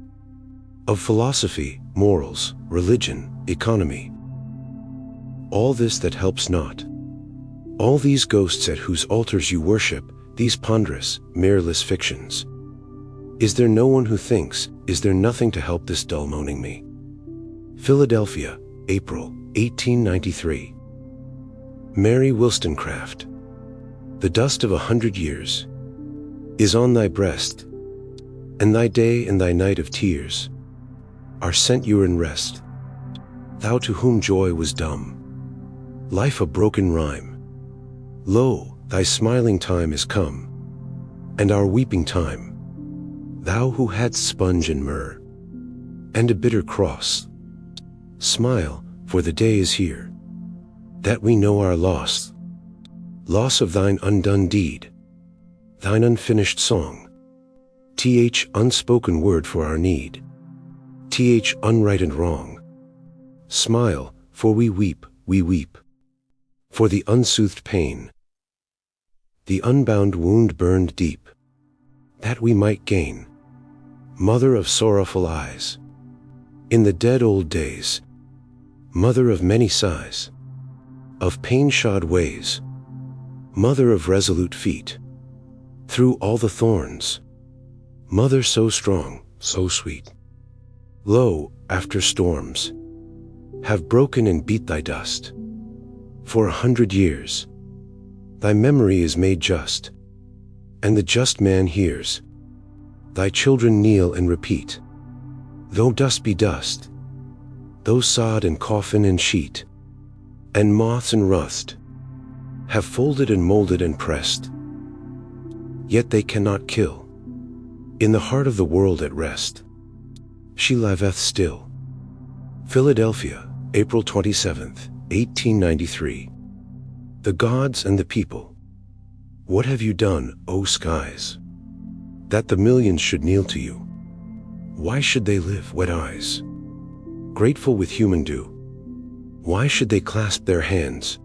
of philosophy, morals, religion, economy, all this that helps not, all these ghosts at whose altars you worship, these ponderous, mirrorless fictions, is there no one who thinks, is there nothing to help this dull moaning me? Philadelphia, April, 1893. Mary Wollstonecraft. The dust of 100 years is on thy breast, and thy day and thy night of tears are sent you in rest. Thou to whom joy was dumb, life a broken rhyme, lo, thy smiling time is come, and our weeping time. Thou who hadst sponge and myrrh, and a bitter cross, smile, for the day is here, that we know our loss of thine undone deed, thine unfinished song, unspoken word for our need, unright and wrong. Smile, for we weep, for the unsoothed pain, the unbound wound burned deep, that we might gain. Mother of sorrowful eyes, in the dead old days, mother of many sighs, of pain-shod ways, mother of resolute feet, through all the thorns, mother so strong, so sweet. Lo, after storms have broken and beat thy dust, for 100 years, thy memory is made just, and the just man hears. Thy children kneel and repeat, though dust be dust, though sod and coffin and sheet, and moths and rust have folded and molded and pressed, yet they cannot kill. In the heart of the world at rest, she liveth still. Philadelphia, April 27th, 1893. The gods and the people, what have you done, O skies, that the millions should kneel to you? Why should they live, wet eyes, grateful with human due? Why should they clasp their hands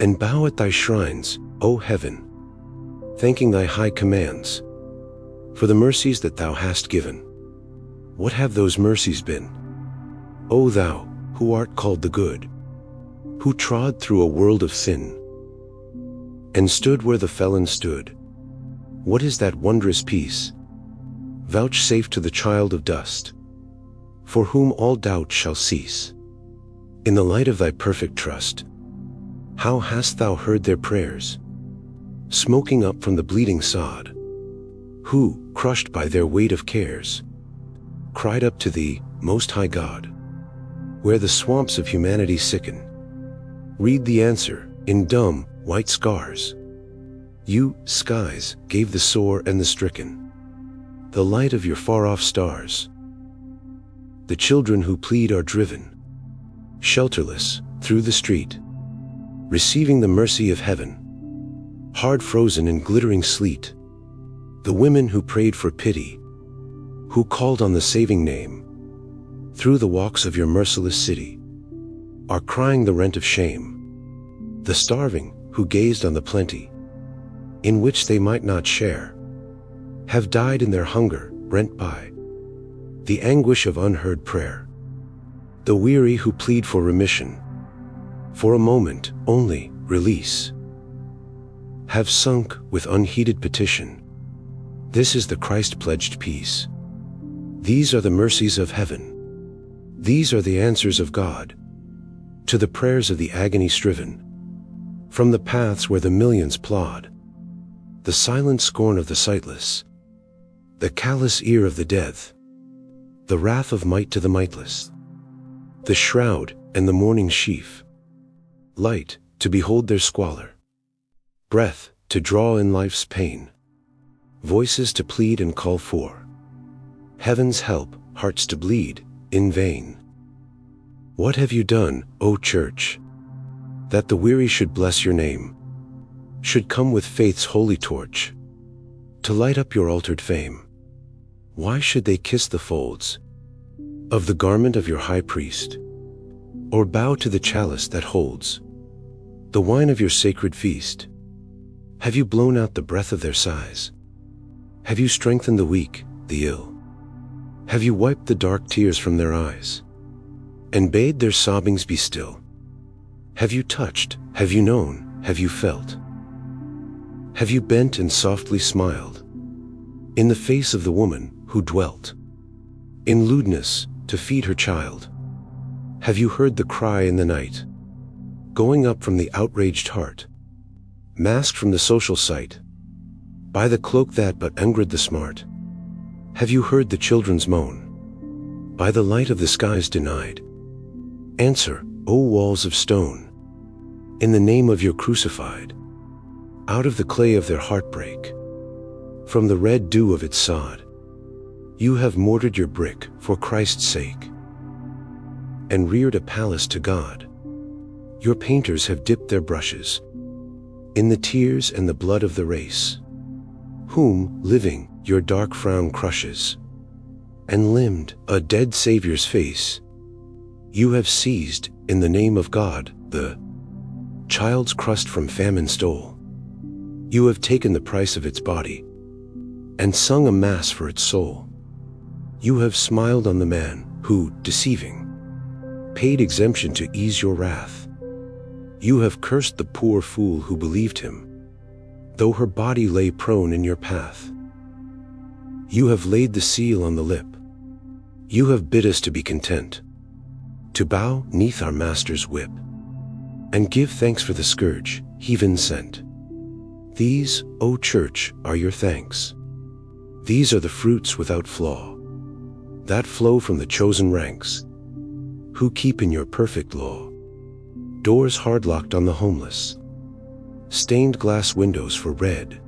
and bow at thy shrines, O heaven, thanking thy high commands for the mercies that thou hast given? What have those mercies been? O thou, who art called the good, who trod through a world of sin, and stood where the felon stood, what is that wondrous peace vouchsafed to the child of dust, for whom all doubt shall cease? In the light of thy perfect trust, how hast thou heard their prayers, smoking up from the bleeding sod, who, crushed by their weight of cares, cried up to thee, Most High God, where the swamps of humanity sicken? Read the answer in dumb, white scars. You, skies, gave the sore and the stricken the light of your far-off stars. The children who plead are driven, shelterless, through the street, receiving the mercy of heaven. hard frozen in glittering sleet. The women who prayed for pity, who called on the saving name, through the walks of your merciless city, are crying the rent of shame. The starving, who gazed on the plenty, in which they might not share, have died in their hunger, rent by the anguish of unheard prayer. The weary who plead for remission, for a moment only, release, have sunk with unheeded petition. This is the Christ-pledged peace. These are the mercies of heaven. These are the answers of God to the prayers of the agony striven from the paths where the millions plod. The silent scorn of the sightless, the callous ear of the death, the wrath of might to the mightless, the shroud and the mourning sheaf, light to behold their squalor, breath to draw in life's pain, voices to plead and call for heaven's help, hearts to bleed in vain. What have you done, O Church, that the weary should bless your name, should come with faith's holy torch to light up your altered fame? Why should they kiss the folds of the garment of your high priest, or bow to the chalice that holds the wine of your sacred feast? Have you blown out the breath of their sighs? Have you strengthened the weak, the ill? Have you wiped the dark tears from their eyes, and bade their sobbings be still? Have you touched, have you known, have you felt? Have you bent and softly smiled in the face of the woman who dwelt in lewdness to feed her child? Have you heard the cry in the night, going up from the outraged heart, masked from the social sight, by the cloak that but angered the smart? Have you heard the children's moan, by the light of the skies denied? Answer, O walls of stone, in the name of your crucified. Out of the clay of their heartbreak, from the red dew of its sod, you have mortared your brick for Christ's sake, and reared a palace to God. Your painters have dipped their brushes in the tears and the blood of the race, whom, living, your dark frown crushes, and limned a dead Savior's face. You have seized, in the name of God, the child's crust from famine stole. You have taken the price of its body, and sung a mass for its soul. You have smiled on the man who, deceiving, paid exemption to ease your wrath. You have cursed the poor fool who believed him, though her body lay prone in your path. You have laid the seal on the lip. You have bid us to be content, to bow 'neath our master's whip, and give thanks for the scourge heaven sent. These, O Church, are your thanks. These are the fruits without flaw, that flow from the chosen ranks, who keep in your perfect law doors hard locked on the homeless, stained glass windows for red,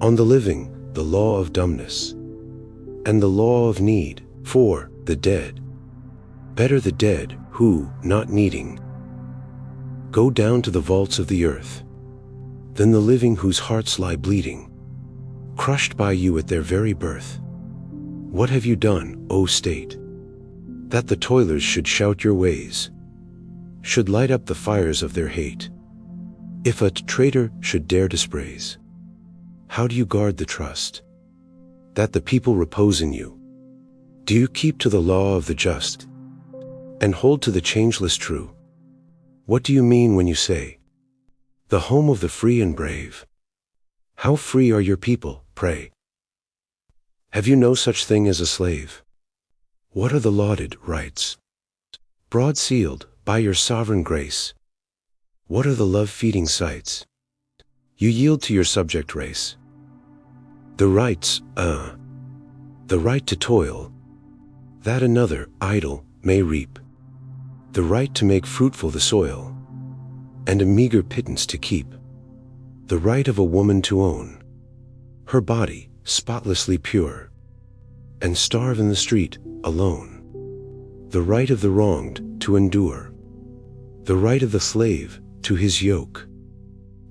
on the living the law of dumbness, and the law of need for the dead. Better the dead who, not needing, go down to the vaults of the earth, than the living whose hearts lie bleeding, crushed by you at their very birth. What have you done, O state, that the toilers should shout your ways, should light up the fires of their hate? If a traitor should dare dispraise, how do you guard the trust that the people repose in you? Do you keep to the law of the just and hold to the changeless true? What do you mean when you say, the home of the free and brave? How free are your people, pray? Have you no such thing as a slave? What are the lauded rights, broad-sealed by your sovereign grace? What are the love-feeding sights you yield to your subject race? The rights, the right to toil, that another, idle, may reap, the right to make fruitful the soil, and a meager pittance to keep, the right of a woman to own her body spotlessly pure, and starve in the street alone, the right of the wronged to endure, the right of the slave to his yoke,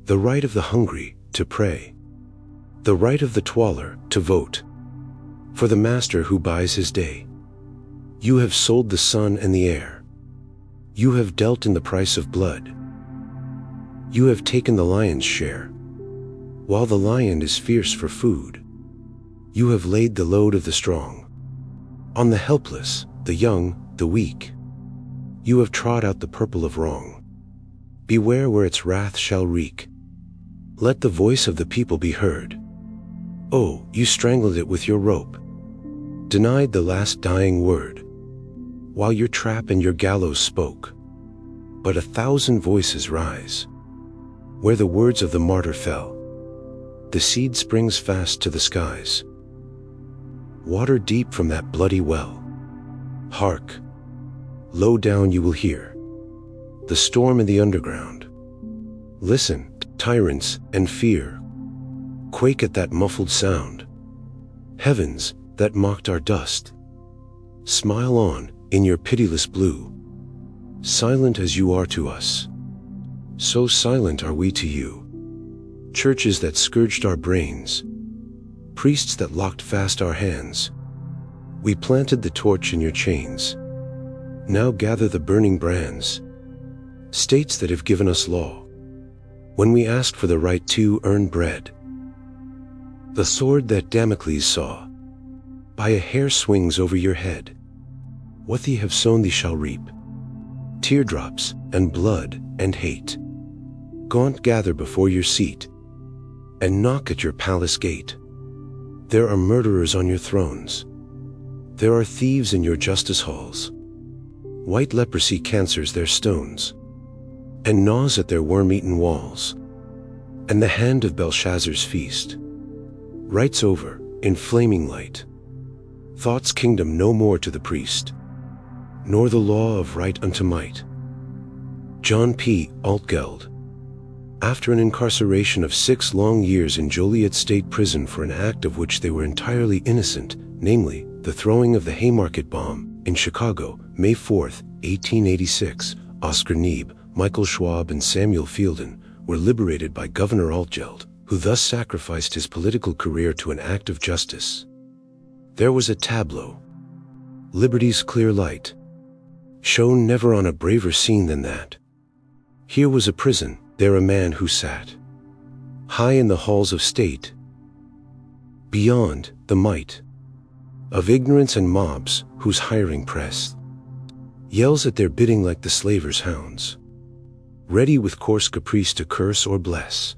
the right of the hungry to pray. The right of the twaller to vote for the master who buys his day. You have sold the sun and the air. You have dealt in the price of blood. You have taken the lion's share. While the lion is fierce for food, you have laid the load of the strong on the helpless, the young, the weak. You have trod out the purple of wrong. Beware where its wrath shall wreak. Let the voice of the people be heard. Oh, you strangled it with your rope, denied the last dying word, while your trap and your gallows spoke. But 1,000 voices rise. Where the words of the martyr fell, the seed springs fast to the skies. Water deep from that bloody well. Hark! Low down you will hear the storm in the underground. Listen, tyrants, and fear. Quake at that muffled sound. Heavens, that mocked our dust, smile on in your pitiless blue. Silent as you are to us, so silent are we to you. Churches that scourged our brains, priests that locked fast our hands. We planted the torch in your chains. Now gather the burning brands. States that have given us law, when we asked for the right to earn bread. The sword that Damocles saw, by a hair swings over your head. What ye have sown thee shall reap. Teardrops, and blood, and hate. Gaunt gather before your seat, and knock at your palace gate. There are murderers on your thrones. There are thieves in your justice halls. White leprosy cancers their stones, and gnaws at their worm-eaten walls. And the hand of Belshazzar's feast writes over, in flaming light, thought's kingdom no more to the priest, nor the law of right unto might. John P. Altgeld. After an incarceration of 6 long years in Joliet State Prison for an act of which they were entirely innocent, namely, the throwing of the Haymarket bomb, in Chicago, May 4, 1886, Oscar Neebe, Michael Schwab, and Samuel Fielden were liberated by Governor Altgeld, who thus sacrificed his political career to an act of justice. There was a tableau. Liberty's clear light shone never on a braver scene than that. Here was a prison, there a man who sat high in the halls of state. Beyond, the might of ignorance and mobs whose hiring press yells at their bidding like the slaver's hounds, ready with coarse caprice to curse or bless,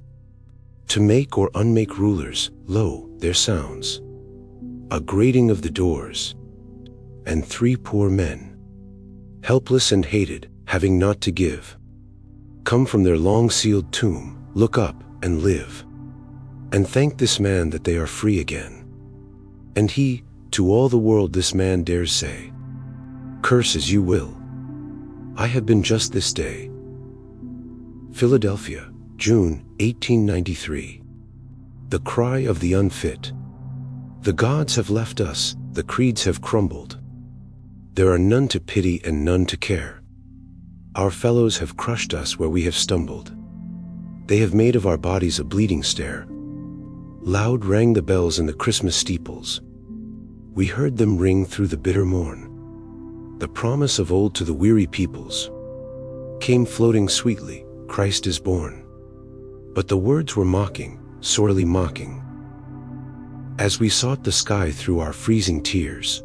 to make or unmake rulers. Lo, there sounds a grating of the doors, and 3 poor men, helpless and hated, having naught to give, come from their long-sealed tomb, look up and live, and thank this man that they are free again. And he, to all the world this man dares say, curse as you will, I have been just this day. Philadelphia, June 1893. The cry of the unfit. The gods have left us, the creeds have crumbled. There are none to pity and none to care. Our fellows have crushed us where we have stumbled. They have made of our bodies a bleeding stare. Loud rang the bells in the Christmas steeples. We heard them ring through the bitter morn. The promise of old to the weary peoples came floating sweetly, Christ is born. But the words were mocking, sorely mocking. As we sought the sky through our freezing tears,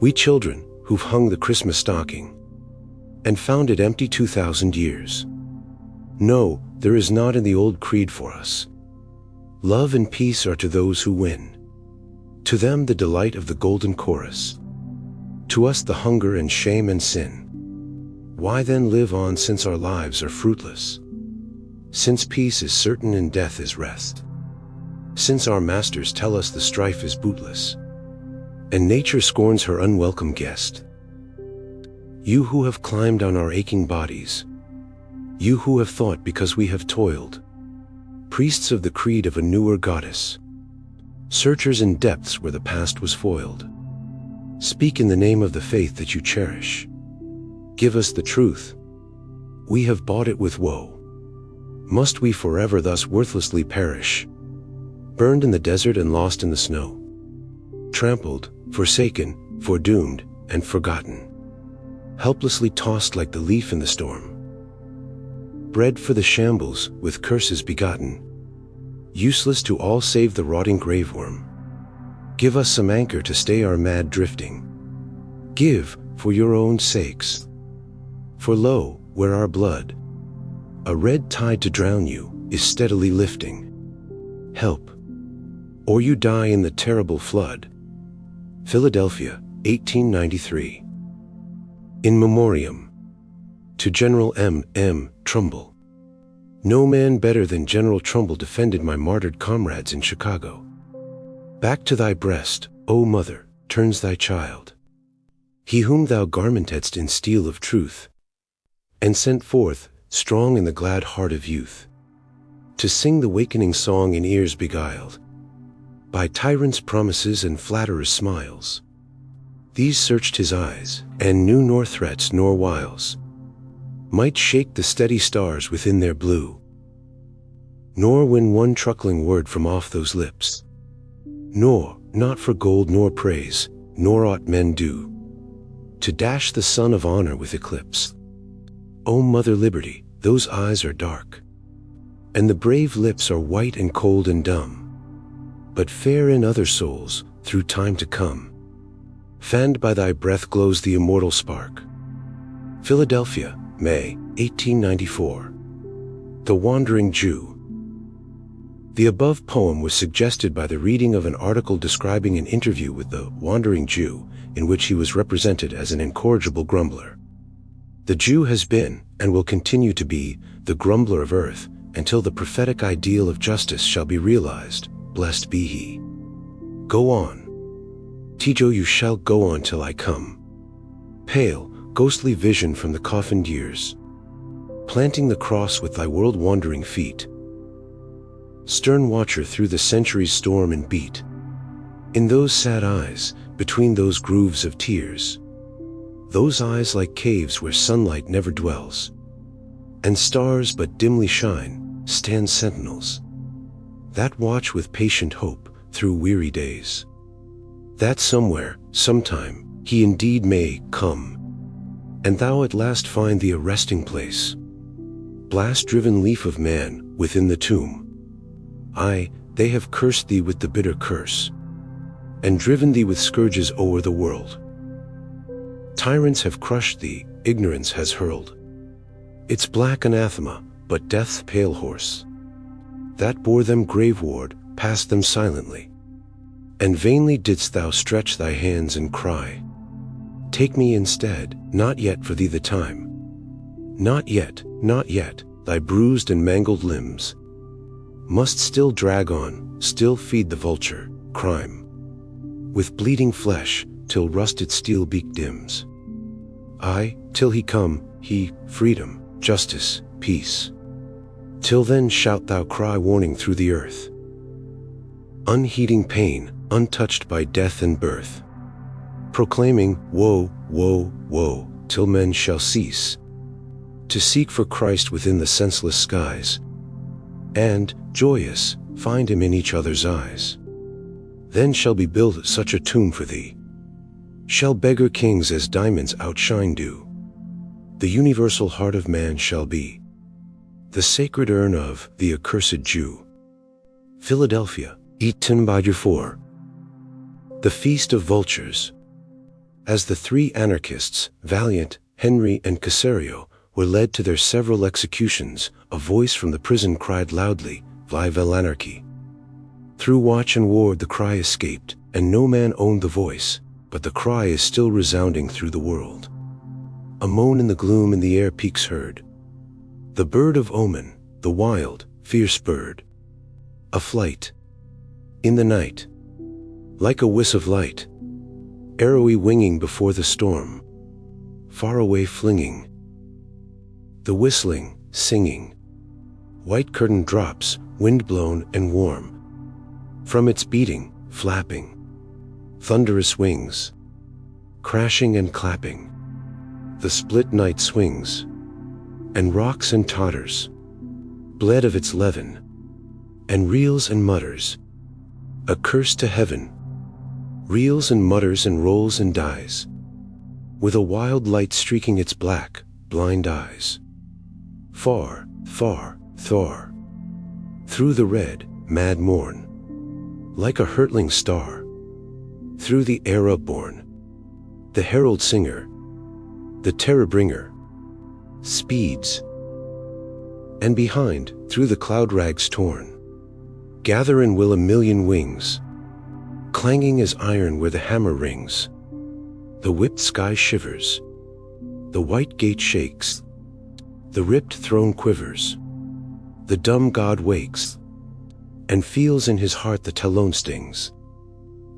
we children who've hung the Christmas stocking and found it empty 2,000 years. No, there is not in the old creed for us. Love and peace are to those who win. To them the delight of the golden chorus. To us the hunger and shame and sin. Why then live on since our lives are fruitless? Since peace is certain and death is rest. Since our masters tell us the strife is bootless, and nature scorns her unwelcome guest. You who have climbed on our aching bodies, you who have thought because we have toiled, priests of the creed of a newer goddess, searchers in depths where the past was foiled, speak in the name of the faith that you cherish. Give us the truth. We have bought it with woe. Must we forever thus worthlessly perish, burned in the desert and lost in the snow, trampled, forsaken, foredoomed, and forgotten, helplessly tossed like the leaf in the storm, bred for the shambles, with curses begotten, useless to all save the rotting graveworm? Give us some anchor to stay our mad drifting. Give, for your own sakes. For lo, where our blood, a red tide to drown you, is steadily lifting. Help, or you die in the terrible flood. Philadelphia, 1893. In Memoriam. To General M. Trumbull. No man better than General Trumbull defended my martyred comrades in Chicago. Back to thy breast, O mother, turns thy child, he whom thou garmentedst in steel of truth, and sent forth, strong in the glad heart of youth, to sing the wakening song in ears beguiled by tyrants' promises and flatterers' smiles. These searched his eyes, and knew nor threats nor wiles might shake the steady stars within their blue, nor win one truckling word from off those lips, nor, not for gold nor praise, nor aught men do, to dash the sun of honor with eclipse. O Mother Liberty, those eyes are dark, and the brave lips are white and cold and dumb, but fair in other souls, through time to come. Fanned by thy breath glows the immortal spark. Philadelphia, May, 1894. The Wandering Jew. The above poem was suggested by the reading of an article describing an interview with the Wandering Jew, in which he was represented as an incorrigible grumbler. The Jew has been, and will continue to be, the grumbler of earth, until the prophetic ideal of justice shall be realized, blessed be he. Go on. Tijo, you shall go on till I come. Pale, ghostly vision from the coffined years, planting the cross with thy world-wandering feet. Stern watcher through the centuries' storm and beat. In those sad eyes, between those grooves of tears, those eyes like caves where sunlight never dwells, and stars but dimly shine, stand sentinels, that watch with patient hope through weary days, that somewhere, sometime, he indeed may come, and thou at last find thee a resting place. Blast-driven leaf of man, within the tomb. Aye, they have cursed thee with the bitter curse, and driven thee with scourges o'er the world. Tyrants have crushed thee, ignorance has hurled its black anathema, but death's pale horse, that bore them graveward, passed them silently, and vainly didst thou stretch thy hands and cry, take me instead, not yet for thee the time. Not yet, thy bruised and mangled limbs must still drag on, still feed the vulture, crime, with bleeding flesh, till rusted steel beak dims. Aye, till he come, he, freedom, justice, peace. Till then shalt thou cry warning through the earth, unheeding pain, untouched by death and birth, proclaiming, woe, woe, woe, till men shall cease to seek for Christ within the senseless skies, and, joyous, find him in each other's eyes. Then shall be built such a tomb for thee, shall beggar kings as diamonds outshine do. The universal heart of man shall be the sacred urn of the accursed Jew. Philadelphia, 1894. The Feast of Vultures. As the three anarchists, Valiant, Henry, and Caserio, were led to their several executions, a voice from the prison cried loudly, Vive l'anarchie. Through watch and ward the cry escaped, and no man owned the voice, but the cry is still resounding through the world. A moan in the gloom in the air peaks heard. The bird of omen, the wild, fierce bird, aflight in the night, like a whiss of light, arrowy winging before the storm, far away flinging. The whistling, singing, white curtain drops, wind-blown and warm, from its beating, flapping, thunderous wings, crashing and clapping. The split night swings, and rocks and totters, bled of its leaven, and reels and mutters, a curse to heaven, reels and mutters and rolls and dies, with a wild light streaking its black, blind eyes. Far, far, far, through the red, mad morn, like a hurtling star, through the air upborne, the herald singer, the terror bringer, speeds, and behind, through the cloud rags torn, gather and will a million wings, clanging as iron where the hammer rings. The whipped sky shivers, the white gate shakes, the ripped throne quivers, the dumb god wakes, and feels in his heart the talon stings,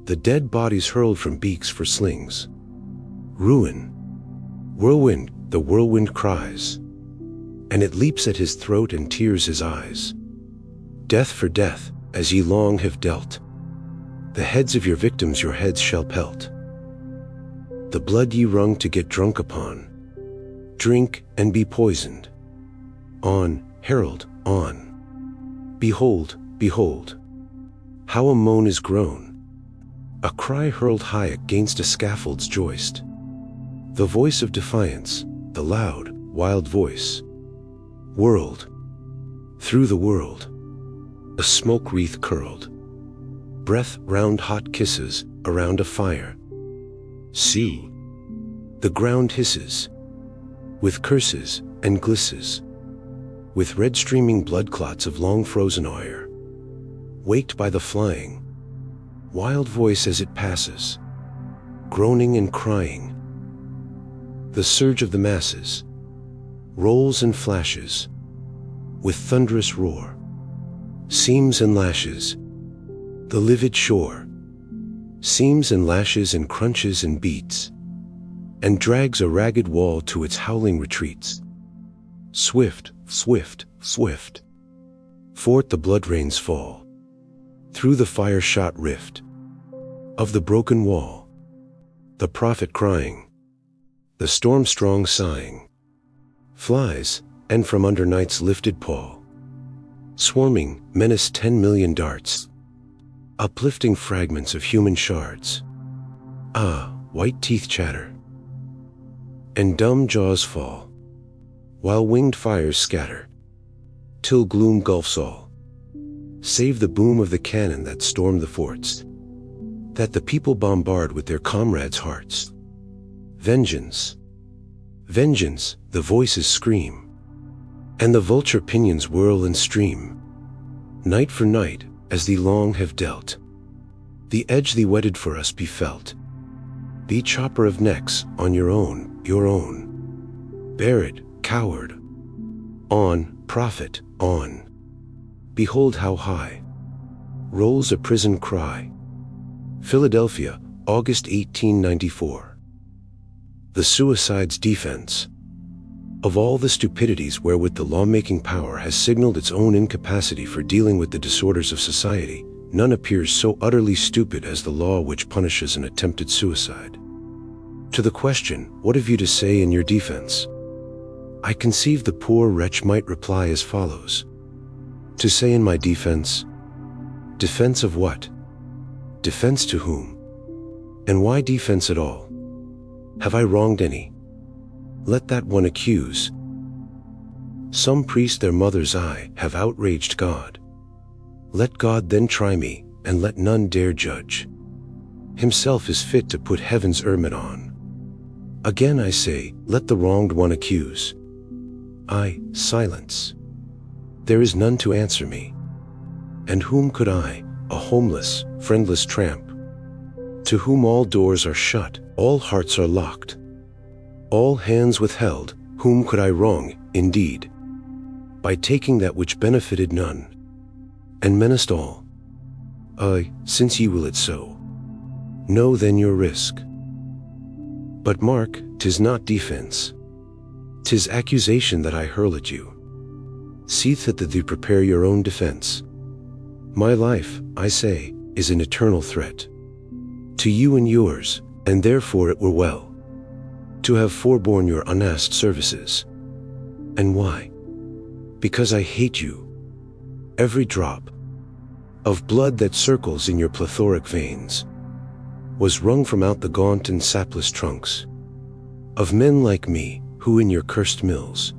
the dead bodies hurled from beaks for slings. Ruin, whirlwind, the whirlwind cries, and it leaps at his throat and tears his eyes. Death for death, as ye long have dealt, the heads of your victims your heads shall pelt. The blood ye wrung to get drunk upon, drink and be poisoned. On, herald, on. Behold, behold, how a moan is grown, a cry hurled high against a scaffold's joist, the voice of defiance, the loud, wild voice. World, through the world, a smoke wreath curled, breath round hot kisses around a fire. See, the ground hisses, with curses and glisses, with red streaming blood clots of long frozen oil, waked by the flying, wild voice as it passes, groaning and crying. The surge of the masses rolls and flashes, with thunderous roar, seams and lashes, the livid shore, seams and lashes and crunches and beats, and drags a ragged wall to its howling retreats. Swift, swift, swift, forth the blood rains fall, through the fire-shot rift of the broken wall, the prophet crying, the storm-strong sighing, flies, and from under night's lifted pall, swarming, menace 10 million darts, uplifting fragments of human shards. Ah, white teeth chatter, and dumb jaws fall, while winged fires scatter, till gloom gulfs all, save the boom of the cannon that storm the forts, that the people bombard with their comrades' hearts. Vengeance, vengeance, the voices scream, and the vulture pinions whirl and stream. Night for night, as thee long have dealt, the edge thee whetted for us be felt. Be chopper of necks, on your own, your own. Bear it, coward. On, prophet, on. Behold how high rolls a prison cry. Philadelphia, August 1894. The suicide's defense. Of all the stupidities wherewith the lawmaking power has signaled its own incapacity for dealing with the disorders of society, none appears so utterly stupid as the law which punishes an attempted suicide. To the question, what have you to say in your defense? I conceive the poor wretch might reply as follows. To say in my defense? Defense of what? Defense to whom? And why defense at all? Have I wronged any? Let that one accuse. Some priest their mother's eye have outraged God. Let God then try me, and let none dare judge. Himself is fit to put heaven's ermine on. Again I say, let the wronged one accuse. I, silence. There is none to answer me. And whom could I, a homeless, friendless tramp, to whom all doors are shut, all hearts are locked, all hands withheld, whom could I wrong, indeed, by taking that which benefited none, and menaced all? Aye, since ye will it so, know then your risk. But mark, 'tis not defense, 'tis accusation that I hurl at you. See that thee prepare your own defense. My life, I say, is an eternal threat to you and yours, and therefore it were well to have forborne your unasked services. And why? Because I hate you, Every drop of blood that circles in your plethoric veins was wrung from out the gaunt and sapless trunks of men like me, who in your cursed mills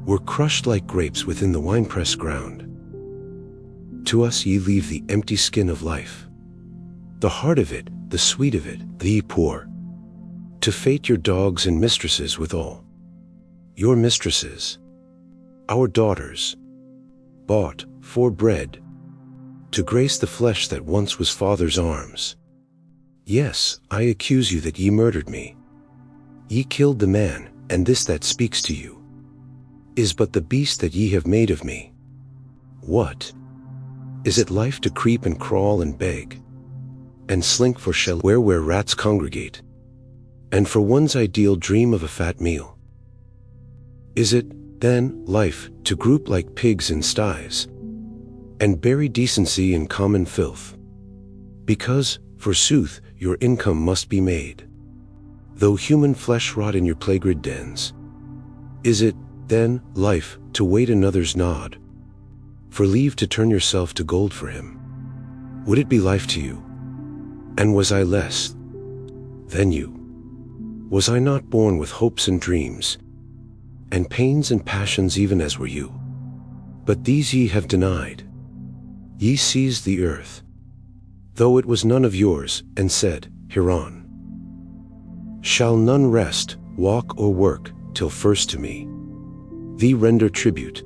were crushed like grapes within the winepress ground. To us ye leave the empty skin of life, the heart of it, the sweet of it, the poor. To fate your dogs and mistresses withal, your mistresses, our daughters, bought for bread, to grace the flesh that once was father's arms. Yes, I accuse you that ye murdered me. Ye killed the man, and this that speaks to you is but the beast that ye have made of me. What? Is it life to creep and crawl and beg, and slink for shelter where rats congregate, and for one's ideal dream of a fat meal? Is it, then, life to group like pigs in sties, and bury decency in common filth? Because, forsooth, your income must be made, though human flesh rot in your plagued dens. Is it, then, life to wait another's nod, for leave to turn yourself to gold for him? Would it be life to you? And was I less than you? Was I not born with hopes and dreams, and pains and passions even as were you? But these ye have denied. Ye seized the earth, though it was none of yours, and said, Hereon shall none rest, walk or work, till first to me thee render tribute.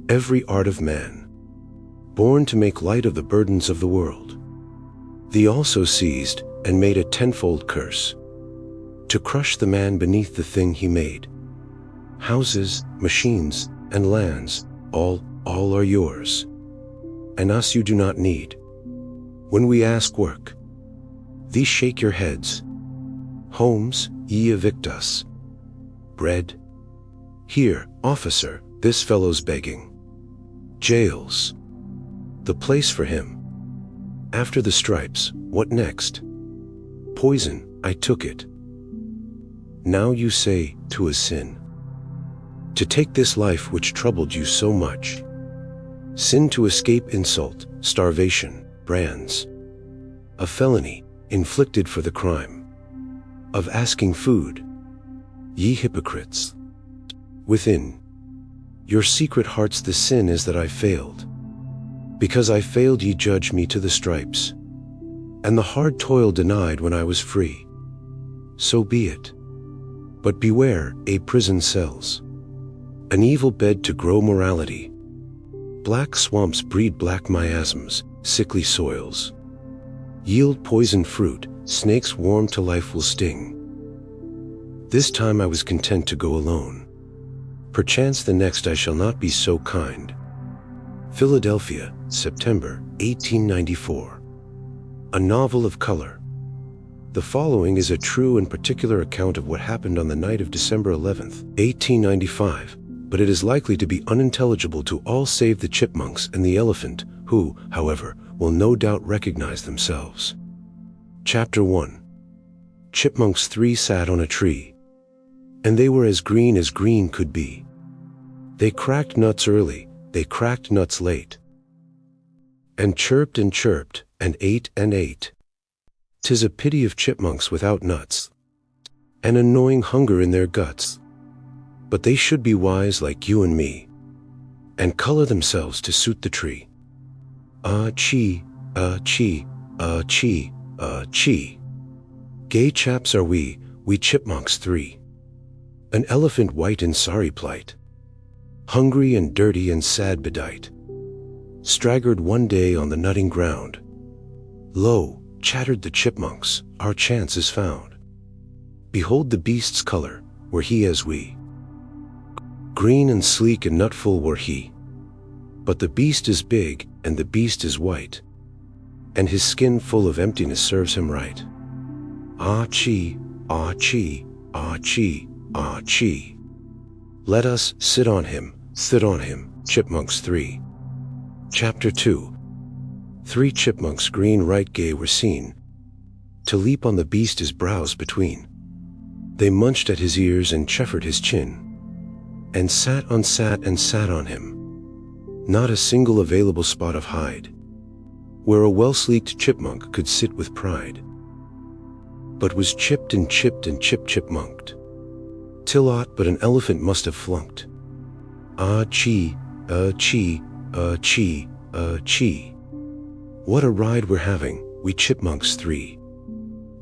Every art of man, born to make light of the burdens of the world, thee also seized, and made a tenfold curse, to crush the man beneath the thing he made. Houses, machines, and lands, all are yours, and us you do not need. When we ask work, these shake your heads. Homes, ye evict us. Bread? Here, officer, this fellow's begging. Jails, the place for him. After the stripes, what next? Poison, I took it. Now you say, 'twas sin to take this life which troubled you so much. Sin to escape insult, starvation, brands. A felony, inflicted for the crime of asking food. Ye hypocrites, within your secret hearts the sin is that I failed. Because I failed ye judge me to the stripes, and the hard toil denied when I was free. So be it. But beware, a prison cells, an evil bed to grow morality. Black swamps breed black miasms, sickly soils yield poison fruit, snakes warm to life will sting. This time I was content to go alone. Perchance the next I shall not be so kind. Philadelphia, September, 1894. A novel of color. The following is a true and particular account of what happened on the night of December 11th, 1895, but it is likely to be unintelligible to all save the chipmunks and the elephant, who, however, will no doubt recognize themselves. Chapter 1. Chipmunks 3 sat on a tree, and they were as green could be. They cracked nuts early, they cracked nuts late, and chirped, and ate. 'Tis a pity of chipmunks without nuts, an annoying hunger in their guts. But they should be wise like you and me, and color themselves to suit the tree. Ah-chee, ah-chee, ah-chee, ah-chee. Gay chaps are we chipmunks 3. An elephant white in sorry plight, hungry and dirty and sad bedight, staggered one day on the nutting ground. Lo, chattered the chipmunks, our chance is found. Behold the beast's color, were he as we. Green and sleek and nutful were he. But the beast is big, and the beast is white, and his skin full of emptiness serves him right. Ah-chee, ah-chee, ah-chee, ah-chee. Let us sit on him, chipmunks 3. Chapter 2. 3 chipmunks green right gay were seen, to leap on the beast his brows between. They munched at his ears and chaffered his chin, and sat on him. not a single available spot of hide, where a well-sleeked chipmunk could sit with pride, but was chipped and chip-chipped-monked, till aught but an elephant must have flunked. Ah-chee, ah-chee, ah-chee, ah-chee. What a ride we're having, we chipmunks three.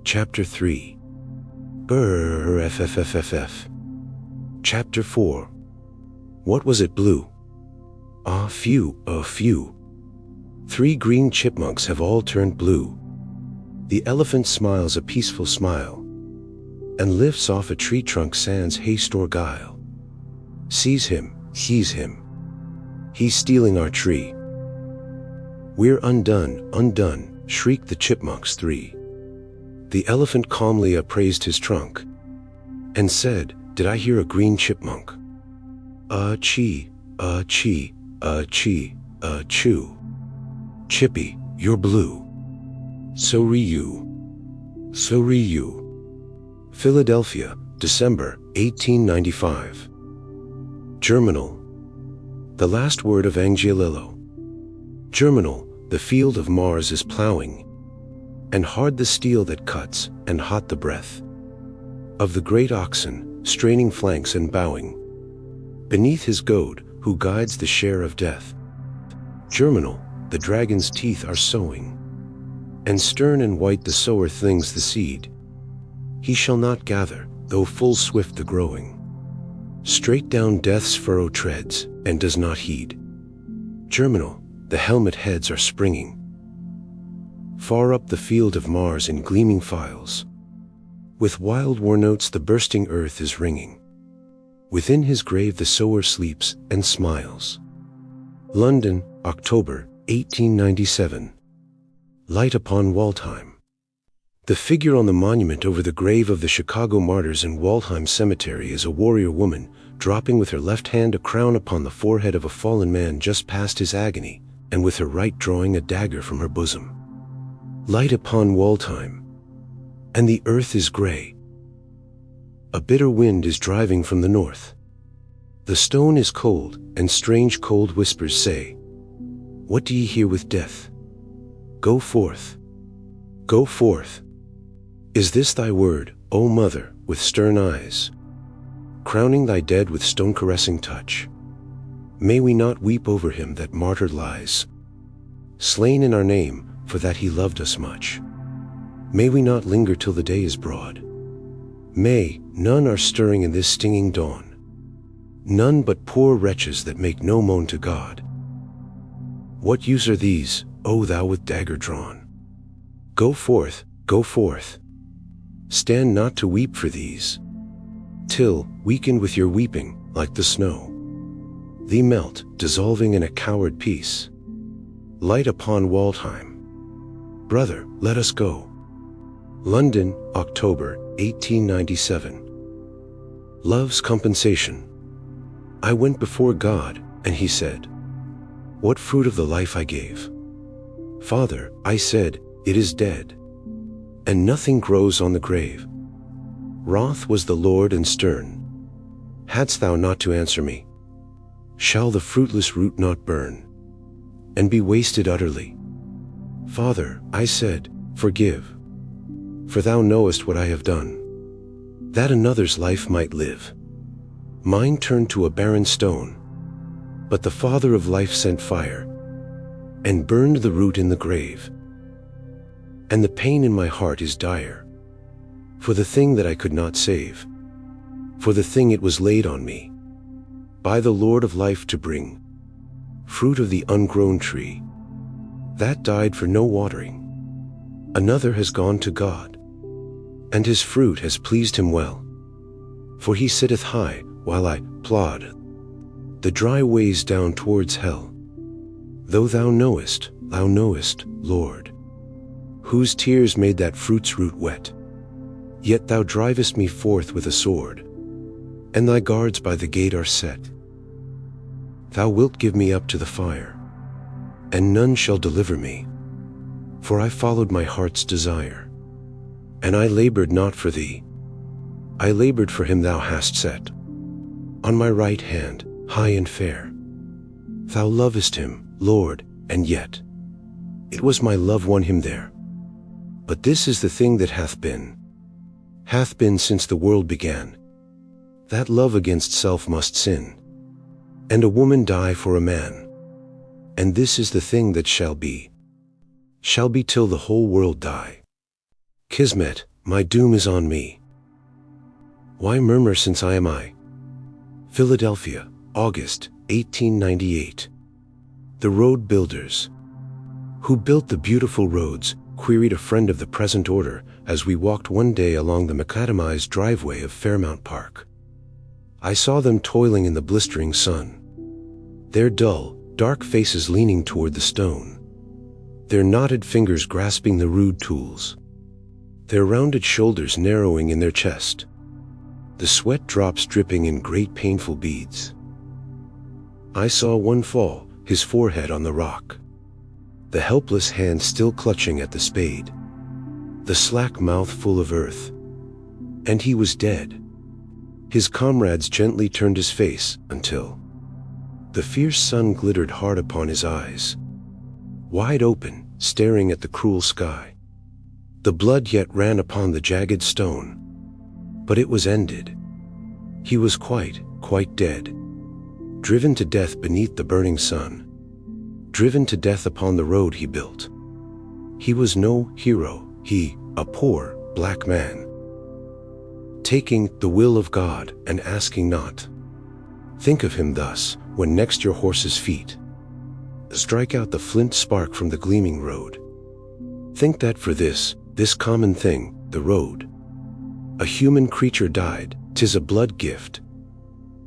Chapter 3. FFFFF. Chapter 4. What was it blue? Ah, few, few. 3 green chipmunks have all turned blue. The elephant smiles a peaceful smile, and lifts off a tree trunk sans haste or guile. Seize him, he's stealing our tree. We're undone, undone, shrieked the chipmunks 3. The elephant calmly appraised his trunk, and said, did I hear a green chipmunk? Ah-chee, ah-chee, ah-chee, ah-choo. Chippy, you're blue. So re you. So re you. Philadelphia, December, 1895. Germinal. The last word of Angiolillo. Germinal, the field of Mars is ploughing, and hard the steel that cuts, and hot the breath of the great oxen, straining flanks and bowing beneath his goad, who guides the share of death. Germinal, the dragon's teeth are sowing, and stern and white the sower things the seed. He shall not gather, though full swift the growing. Straight down death's furrow treads, and does not heed. Germinal, the helmet heads are springing. Far up the field of Mars in gleaming files, with wild war notes the bursting earth is ringing. Within his grave the sower sleeps and smiles. London, October, 1897. Light upon Waldheim. The figure on the monument over the grave of the Chicago martyrs in Waldheim Cemetery is a warrior woman, dropping with her left hand a crown upon the forehead of a fallen man just past his agony, and with her right drawing a dagger from her bosom. Light upon Waldheim. And the earth is gray. A bitter wind is driving from the north. The stone is cold, and strange cold whispers say, what do ye hear with death? Go forth. Go forth. Is this thy word, O mother, with stern eyes, crowning thy dead with stone-caressing touch? May we not weep over him that martyred lies, slain in our name, for that he loved us much? May we not linger till the day is broad? May, none are stirring in this stinging dawn, none but poor wretches that make no moan to God. What use are these, O thou with dagger drawn? Go forth, go forth. Stand not to weep for these, till, weakened with your weeping, like the snow, thee melt, dissolving in a coward peace. Light upon Waldheim. Brother, let us go. London, October, 1897. Love's compensation. I went before God, and he said, what fruit of the life I gave? Father, I said, it is dead, and nothing grows on the grave. Wroth was the Lord and stern. Hadst thou not to answer me? Shall the fruitless root not burn, and be wasted utterly? Father, I said, forgive, for thou knowest what I have done, that another's life might live. Mine turned to a barren stone, but the Father of life sent fire, and burned the root in the grave. And the pain in my heart is dire, for the thing that I could not save, for the thing it was laid on me, by the Lord of life to bring, fruit of the ungrown tree, that died for no watering. Another has gone to God, and his fruit has pleased him well, for he sitteth high, while I plod the dry ways down towards hell. Though thou knowest, Lord, whose tears made that fruit's root wet, yet thou drivest me forth with a sword, and thy guards by the gate are set. Thou wilt give me up to the fire, and none shall deliver me, for I followed my heart's desire, and I labored not for thee, I labored for him thou hast set on my right hand, high and fair. Thou lovest him, Lord, and yet it was my love won him there. But this is the thing that hath been since the world began, that love against self must sin, and a woman die for a man. And this is the thing that shall be till the whole world die. Kismet, my doom is on me. Why murmur since I am I? Philadelphia, August, 1898. The road builders. Who built the beautiful roads? Queried a friend of the present order as we walked one day along the macadamized driveway of Fairmount Park. I saw them toiling in the blistering sun, their dull, dark faces leaning toward the stone, their knotted fingers grasping the rude tools, their rounded shoulders narrowing in their chest, the sweat drops dripping in great painful beads. I saw one fall, his forehead on the rock, the helpless hand still clutching at the spade, the slack mouth full of earth. And he was dead. His comrades gently turned his face until the fierce sun glittered hard upon his eyes, wide open, staring at the cruel sky. The blood yet ran upon the jagged stone, but it was ended. He was quite dead, driven to death beneath the burning sun, driven to death upon the road he built. He was no hero, he, a poor, black man, taking the will of God and asking not. Think of him thus, when next your horse's feet strike out the flint spark from the gleaming road. Think that for this common thing, the road, a human creature died. 'Tis a blood gift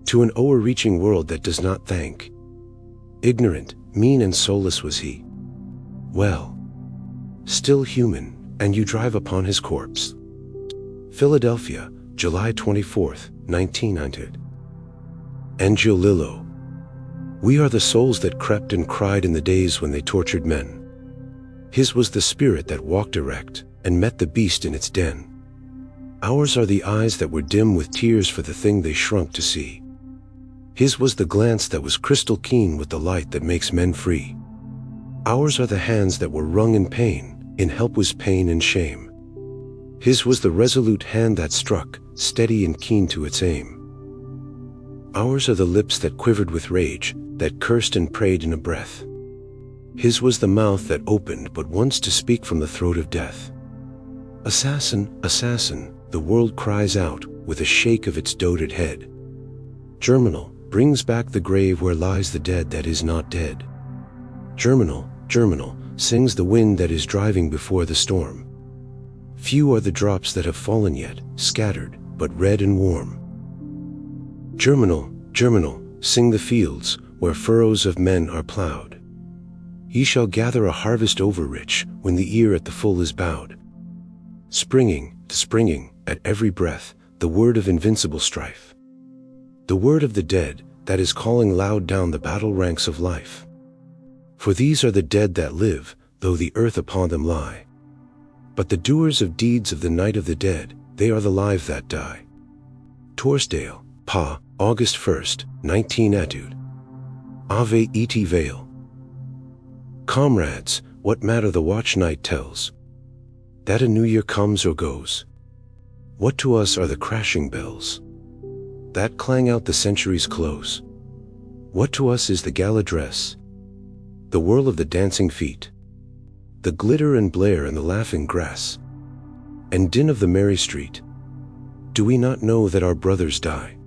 to an o'erreaching world that does not thank. Ignorant, mean and soulless was he. Well, still human, and you drive upon his corpse. Philadelphia, July 24th, 1990. Angiolillo. We are the souls that crept and cried in the days when they tortured men. His was the spirit that walked erect and met the beast in its den. Ours are the eyes that were dim with tears for the thing they shrunk to see. His was the glance that was crystal keen with the light that makes men free. Ours are the hands that were wrung in pain, in help was pain and shame. His was the resolute hand that struck, steady and keen to its aim. Ours are the lips that quivered with rage, that cursed and prayed in a breath. His was the mouth that opened but once to speak from the throat of death. Assassin, assassin, the world cries out with a shake of its dotted head. Germinal brings back the grave where lies the dead that is not dead. Germinal, Germinal, sings the wind that is driving before the storm. Few are the drops that have fallen yet, scattered, but red and warm. Germinal, Germinal, sing the fields where furrows of men are plowed. Ye shall gather a harvest overrich when the ear at the full is bowed. Springing, springing, at every breath, the word of invincible strife. The word of the dead that is calling loud down the battle ranks of life. For these are the dead that live, though the earth upon them lie. But the doers of deeds of the night of the dead, they are the live that die. Torresdale, Pa, August 1st, 19 Etude. Ave et Vale. Comrades, what matter the watch night tells? That a new year comes or goes. What to us are the crashing bells that clang out the century's close? What to us is the gala dress, the whirl of the dancing feet, the glitter and blare and the laughing grass, and din of the merry street? Do we not know that our brothers die?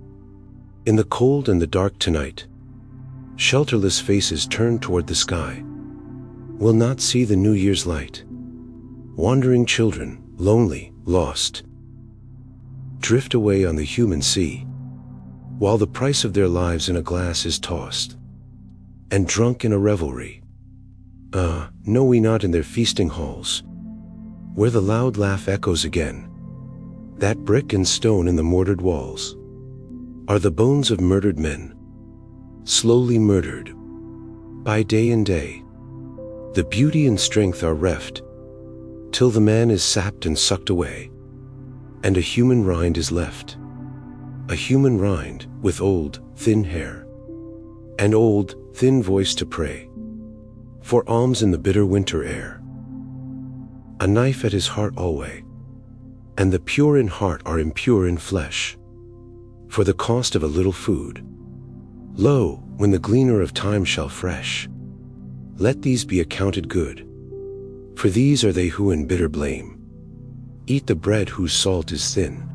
In the cold and the dark tonight, shelterless faces turn toward the sky, will not see the New Year's light. Wandering children, lonely, lost, drift away on the human sea, while the price of their lives in a glass is tossed, and drunk in a revelry. Know we not in their feasting halls, where the loud laugh echoes again, that brick and stone in the mortared walls are the bones of murdered men, slowly murdered by day and day. The beauty and strength are reft, till the man is sapped and sucked away, and a human rind is left, a human rind with old, thin hair, and old, thin voice to pray for alms in the bitter winter air. A knife at his heart alway, and the pure in heart are impure in flesh, for the cost of a little food. Lo, when the gleaner of time shall fresh, let these be accounted good, for these are they who in bitter blame eat the bread whose salt is thin,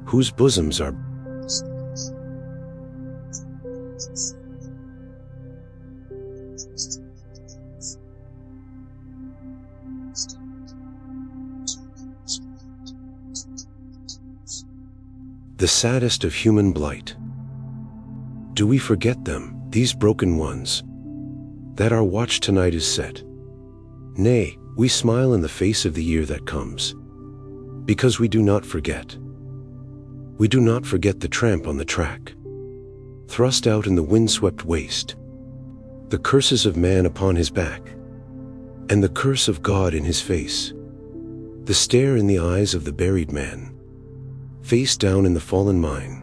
whose bosoms are the saddest of human blight. Do we forget them, these broken ones, that our watch tonight is set? Nay, we smile in the face of the year that comes, because we do not forget. We do not forget the tramp on the track, thrust out in the windswept waste, the curses of man upon his back, and the curse of God in his face, the stare in the eyes of the buried man, face down in the fallen mine,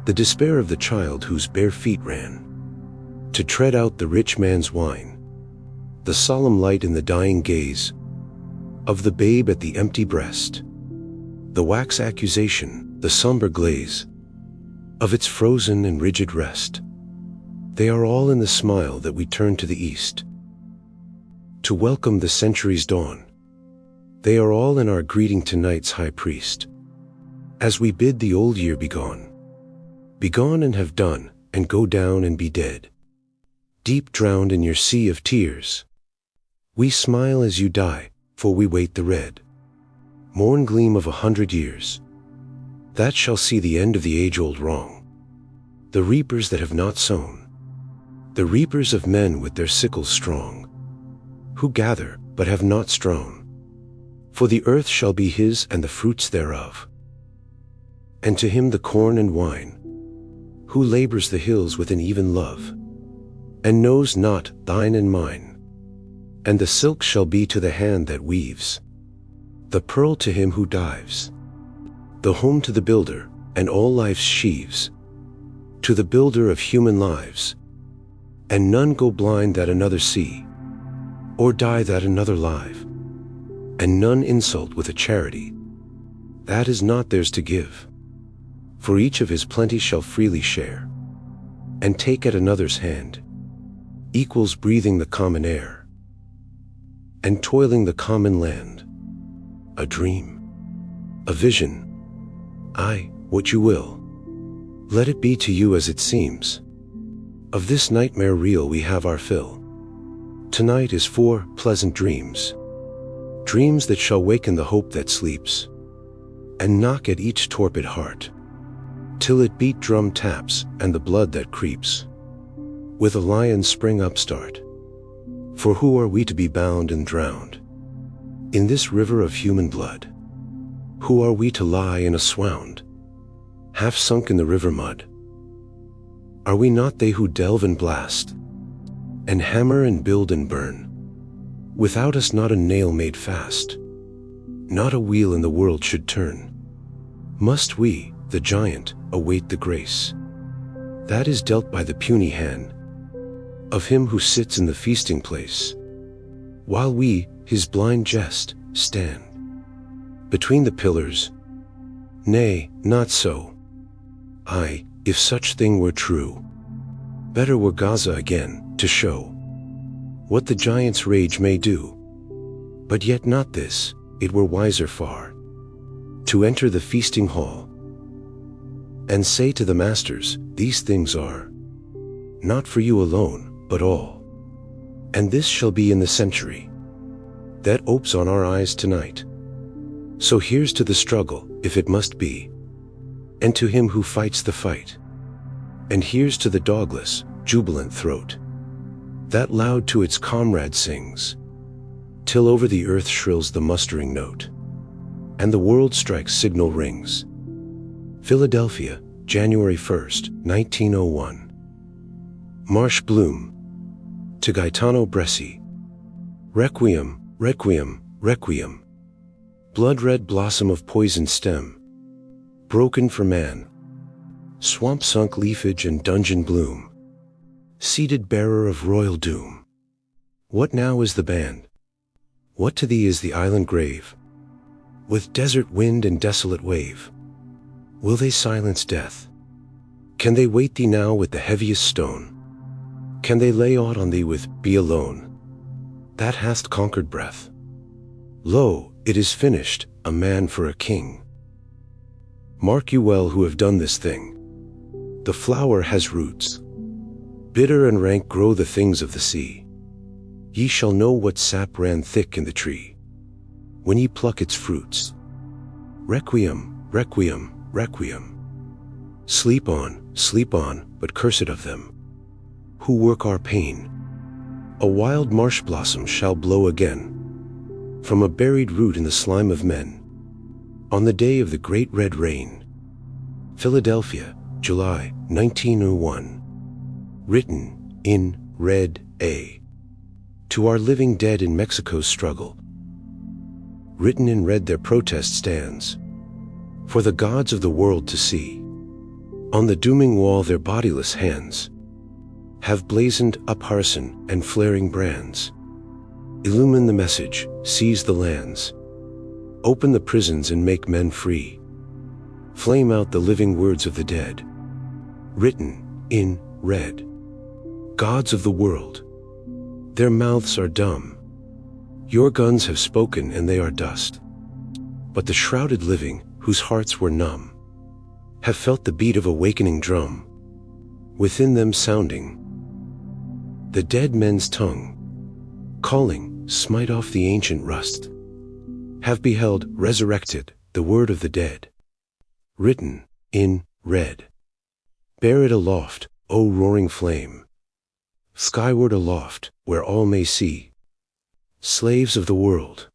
the despair of the child whose bare feet ran to tread out the rich man's wine, the solemn light in the dying gaze of the babe at the empty breast, the wax accusation, the somber glaze of its frozen and rigid rest. They are all in the smile that we turn to the east to welcome the century's dawn. They are all in our greeting to night's high priest, as we bid the old year begone and have done, and go down and be dead, deep drowned in your sea of tears. We smile as you die, for we wait the red morn gleam of 100 years, that shall see the end of the age-old wrong, the reapers that have not sown, the reapers of men with their sickles strong, who gather but have not strown, for the earth shall be his and the fruits thereof, and to him the corn and wine, who labors the hills with an even love, and knows not thine and mine. And the silk shall be to the hand that weaves, the pearl to him who dives, the home to the builder, and all life's sheaves to the builder of human lives. And none go blind that another see, or die that another live, and none insult with a charity that is not theirs to give. For each of his plenty shall freely share, and take at another's hand, equals breathing the common air, and toiling the common land. A dream, a vision, aye, what you will, let it be to you as it seems. Of this nightmare reel we have our fill. Tonight is for pleasant dreams, dreams that shall waken the hope that sleeps, and knock at each torpid heart, till it beat drum taps and the blood that creeps with a lion spring upstart. For who are we to be bound and drowned in this river of human blood? Who are we to lie in a swound, half sunk in the river mud? Are we not they who delve and blast, and hammer and build and burn? Without us not a nail made fast, not a wheel in the world should turn. Must we, the giant, await the grace that is dealt by the puny hand of him who sits in the feasting place, while we, his blind jest, stand between the pillars? Nay, not so. Aye, if such thing were true, better were Gaza again, to show what the giant's rage may do. But yet not this, it were wiser far to enter the feasting hall, and say to the masters, these things are not for you alone, but all. And this shall be in the century that opes on our eyes tonight. So here's to the struggle, if it must be, and to him who fights the fight. And here's to the dogless, jubilant throat that loud to its comrade sings, till over the earth shrills the mustering note, and the world strikes signal rings. Philadelphia, January 1st, 1901. Marsh-Bloom to Gaetano Bresci. Requiem, requiem, requiem. Blood-red blossom of poison stem, broken for man, swamp-sunk leafage and dungeon bloom, seated bearer of royal doom. What now is the band? What to thee is the island grave? With desert wind and desolate wave, will they silence death? Can they weight thee now with the heaviest stone? Can they lay aught on thee with "Be alone"? That hast conquered breath. Lo, it is finished, a man for a king. Mark you well who have done this thing. The flower has roots. Bitter and rank grow the things of the sea. Ye shall know what sap ran thick in the tree, when ye pluck its fruits. Requiem, requiem, requiem. Sleep on, but cursed of them who work our pain. A wild marsh blossom shall blow again from a buried root in the slime of men, on the day of the great red rain. Philadelphia, July 1901. Written in red A. To our living dead in Mexico's struggle. Written in red their protest stands, for the gods of the world to see. On the dooming wall their bodiless hands have blazoned up arson and flaring brands. Illumine the message, seize the lands, open the prisons and make men free. Flame out the living words of the dead, written in red. Gods of the world, their mouths are dumb. Your guns have spoken and they are dust. But the shrouded living, whose hearts were numb, have felt the beat of awakening drum, within them sounding. The dead men's tongue, calling, smite off the ancient rust, have beheld, resurrected, the word of the dead, written in red. Bear it aloft, O roaring flame, skyward aloft, where all may see. Slaves of the world,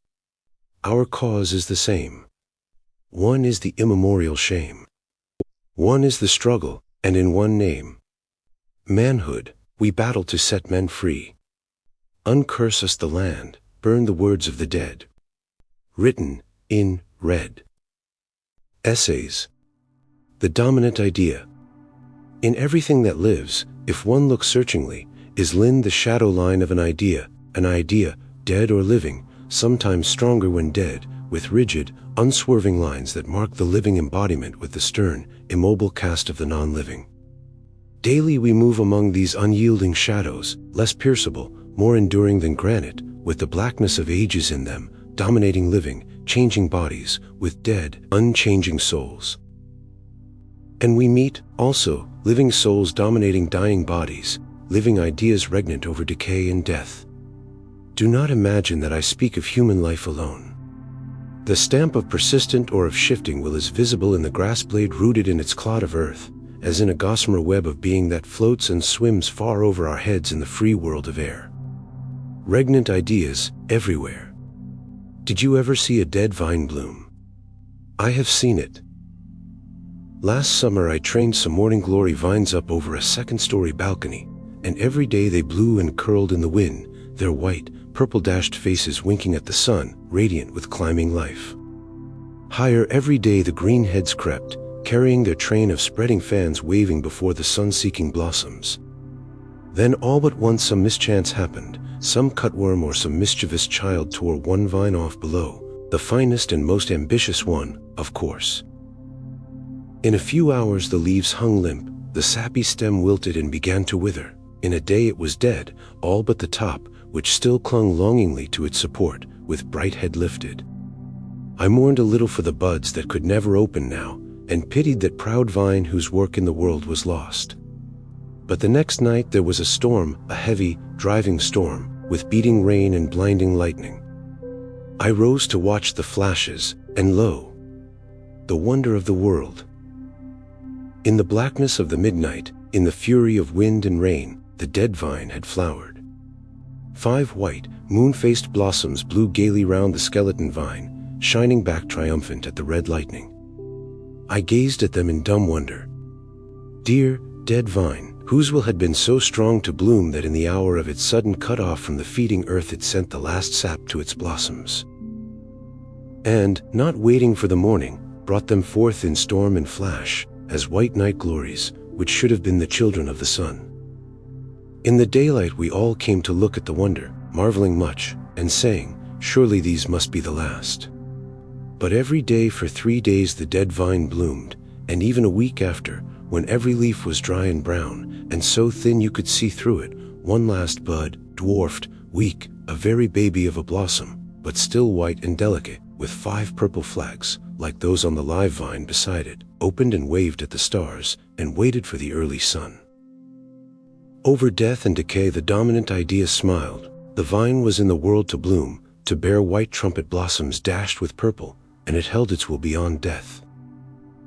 our cause is the same. One is the immemorial shame. One is the struggle, and in one name, manhood, we battle to set men free. Uncurse us the land, burn the words of the dead, written in red. Essays. The dominant idea. In everything that lives, if one looks searchingly, is limned the shadow line of an idea, dead or living, sometimes stronger when dead, with rigid, unswerving lines that mark the living embodiment with the stern, immobile cast of the non-living. Daily we move among these unyielding shadows, less pierceable, more enduring than granite, with the blackness of ages in them, dominating living, changing bodies, with dead, unchanging souls. And we meet, also, living souls dominating dying bodies, living ideas regnant over decay and death. Do not imagine that I speak of human life alone. The stamp of persistent or of shifting will is visible in the grass blade rooted in its clod of earth, as in a gossamer web of being that floats and swims far over our heads in the free world of air. Regnant ideas, everywhere. Did you ever see a dead vine bloom? I have seen it. Last summer I trained some morning glory vines up over a second-story balcony, and every day they blew and curled in the wind, their white, purple-dashed faces winking at the sun, radiant with climbing life. Higher every day the green heads crept, carrying their train of spreading fans waving before the sun-seeking blossoms. Then all but once some mischance happened, some cutworm or some mischievous child tore one vine off below, the finest and most ambitious one, of course. In a few hours the leaves hung limp, the sappy stem wilted and began to wither. In a day it was dead, all but the top, which still clung longingly to its support, with bright head lifted. I mourned a little for the buds that could never open now, and pitied that proud vine whose work in the world was lost. But the next night there was a storm, a heavy, driving storm, with beating rain and blinding lightning. I rose to watch the flashes, and lo, the wonder of the world. In the blackness of the midnight, in the fury of wind and rain, the dead vine had flowered. 5 white, moon-faced blossoms blew gaily round the skeleton vine, shining back triumphant at the red lightning. I gazed at them in dumb wonder. Dear, dead vine, whose will had been so strong to bloom that in the hour of its sudden cut-off from the feeding earth it sent the last sap to its blossoms. And, not waiting for the morning, brought them forth in storm and flash, as white night glories, which should have been the children of the sun. In the daylight we all came to look at the wonder, marveling much, and saying, surely these must be the last. But every day for 3 days the dead vine bloomed, and even a week after, when every leaf was dry and brown, and so thin you could see through it, one last bud, dwarfed, weak, a very baby of a blossom, but still white and delicate, with 5 purple flags, like those on the live vine beside it, opened and waved at the stars, and waited for the early sun. Over death and decay the dominant idea smiled. The vine was in the world to bloom, to bear white trumpet blossoms dashed with purple, and it held its will beyond death.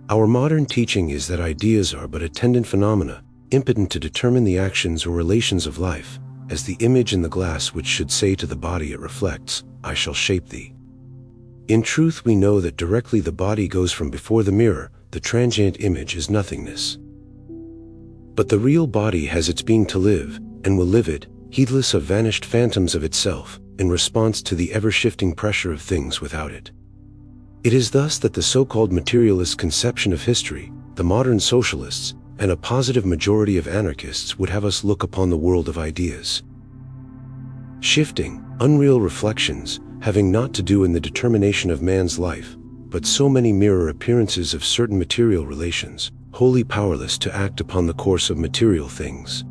Our modern teaching is that ideas are but attendant phenomena, impotent to determine the actions or relations of life, as the image in the glass which should say to the body it reflects, I shall shape thee. In truth we know that directly the body goes from before the mirror, the transient image is nothingness. But the real body has its being to live, and will live it, heedless of vanished phantoms of itself, in response to the ever-shifting pressure of things without it. It is thus that the so-called materialist conception of history, the modern socialists, and a positive majority of anarchists would have us look upon the world of ideas. Shifting, unreal reflections, having naught to do in the determination of man's life, but so many mirror appearances of certain material relations, wholly powerless to act upon the course of material things.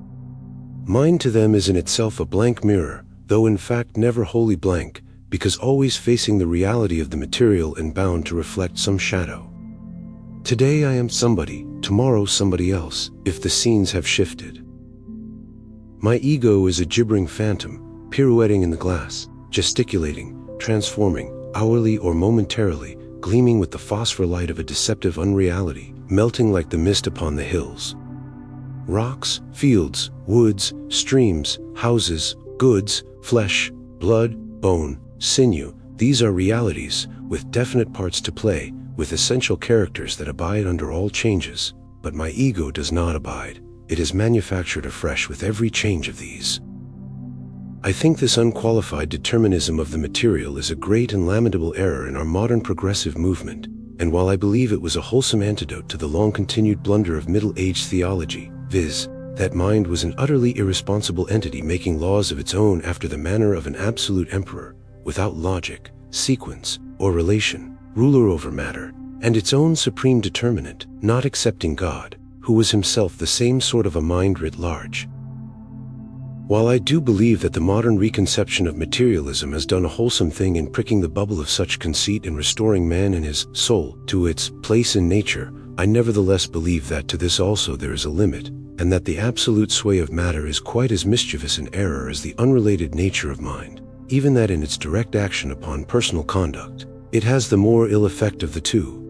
Mind to them is in itself a blank mirror, though in fact never wholly blank, because always facing the reality of the material and bound to reflect some shadow. Today I am somebody, tomorrow somebody else, if the scenes have shifted. My ego is a gibbering phantom, pirouetting in the glass, gesticulating, transforming, hourly or momentarily, gleaming with the phosphor light of a deceptive unreality, melting like the mist upon the hills. Rocks, fields, woods, streams, houses, goods, flesh, blood, bone, sinew, these are realities, with definite parts to play, with essential characters that abide under all changes, but my ego does not abide. It is manufactured afresh with every change of these. I think this unqualified determinism of the material is a great and lamentable error in our modern progressive movement, and while I believe it was a wholesome antidote to the long-continued blunder of middle-age theology, viz., that mind was an utterly irresponsible entity making laws of its own after the manner of an absolute emperor, without logic, sequence, or relation, ruler over matter, and its own supreme determinant, not excepting God, who was himself the same sort of a mind writ large. While I do believe that the modern reconception of materialism has done a wholesome thing in pricking the bubble of such conceit and restoring man and his soul to its place in nature, I nevertheless believe that to this also there is a limit, and that the absolute sway of matter is quite as mischievous an error as the unrelated nature of mind, even that in its direct action upon personal conduct, it has the more ill effect of the two.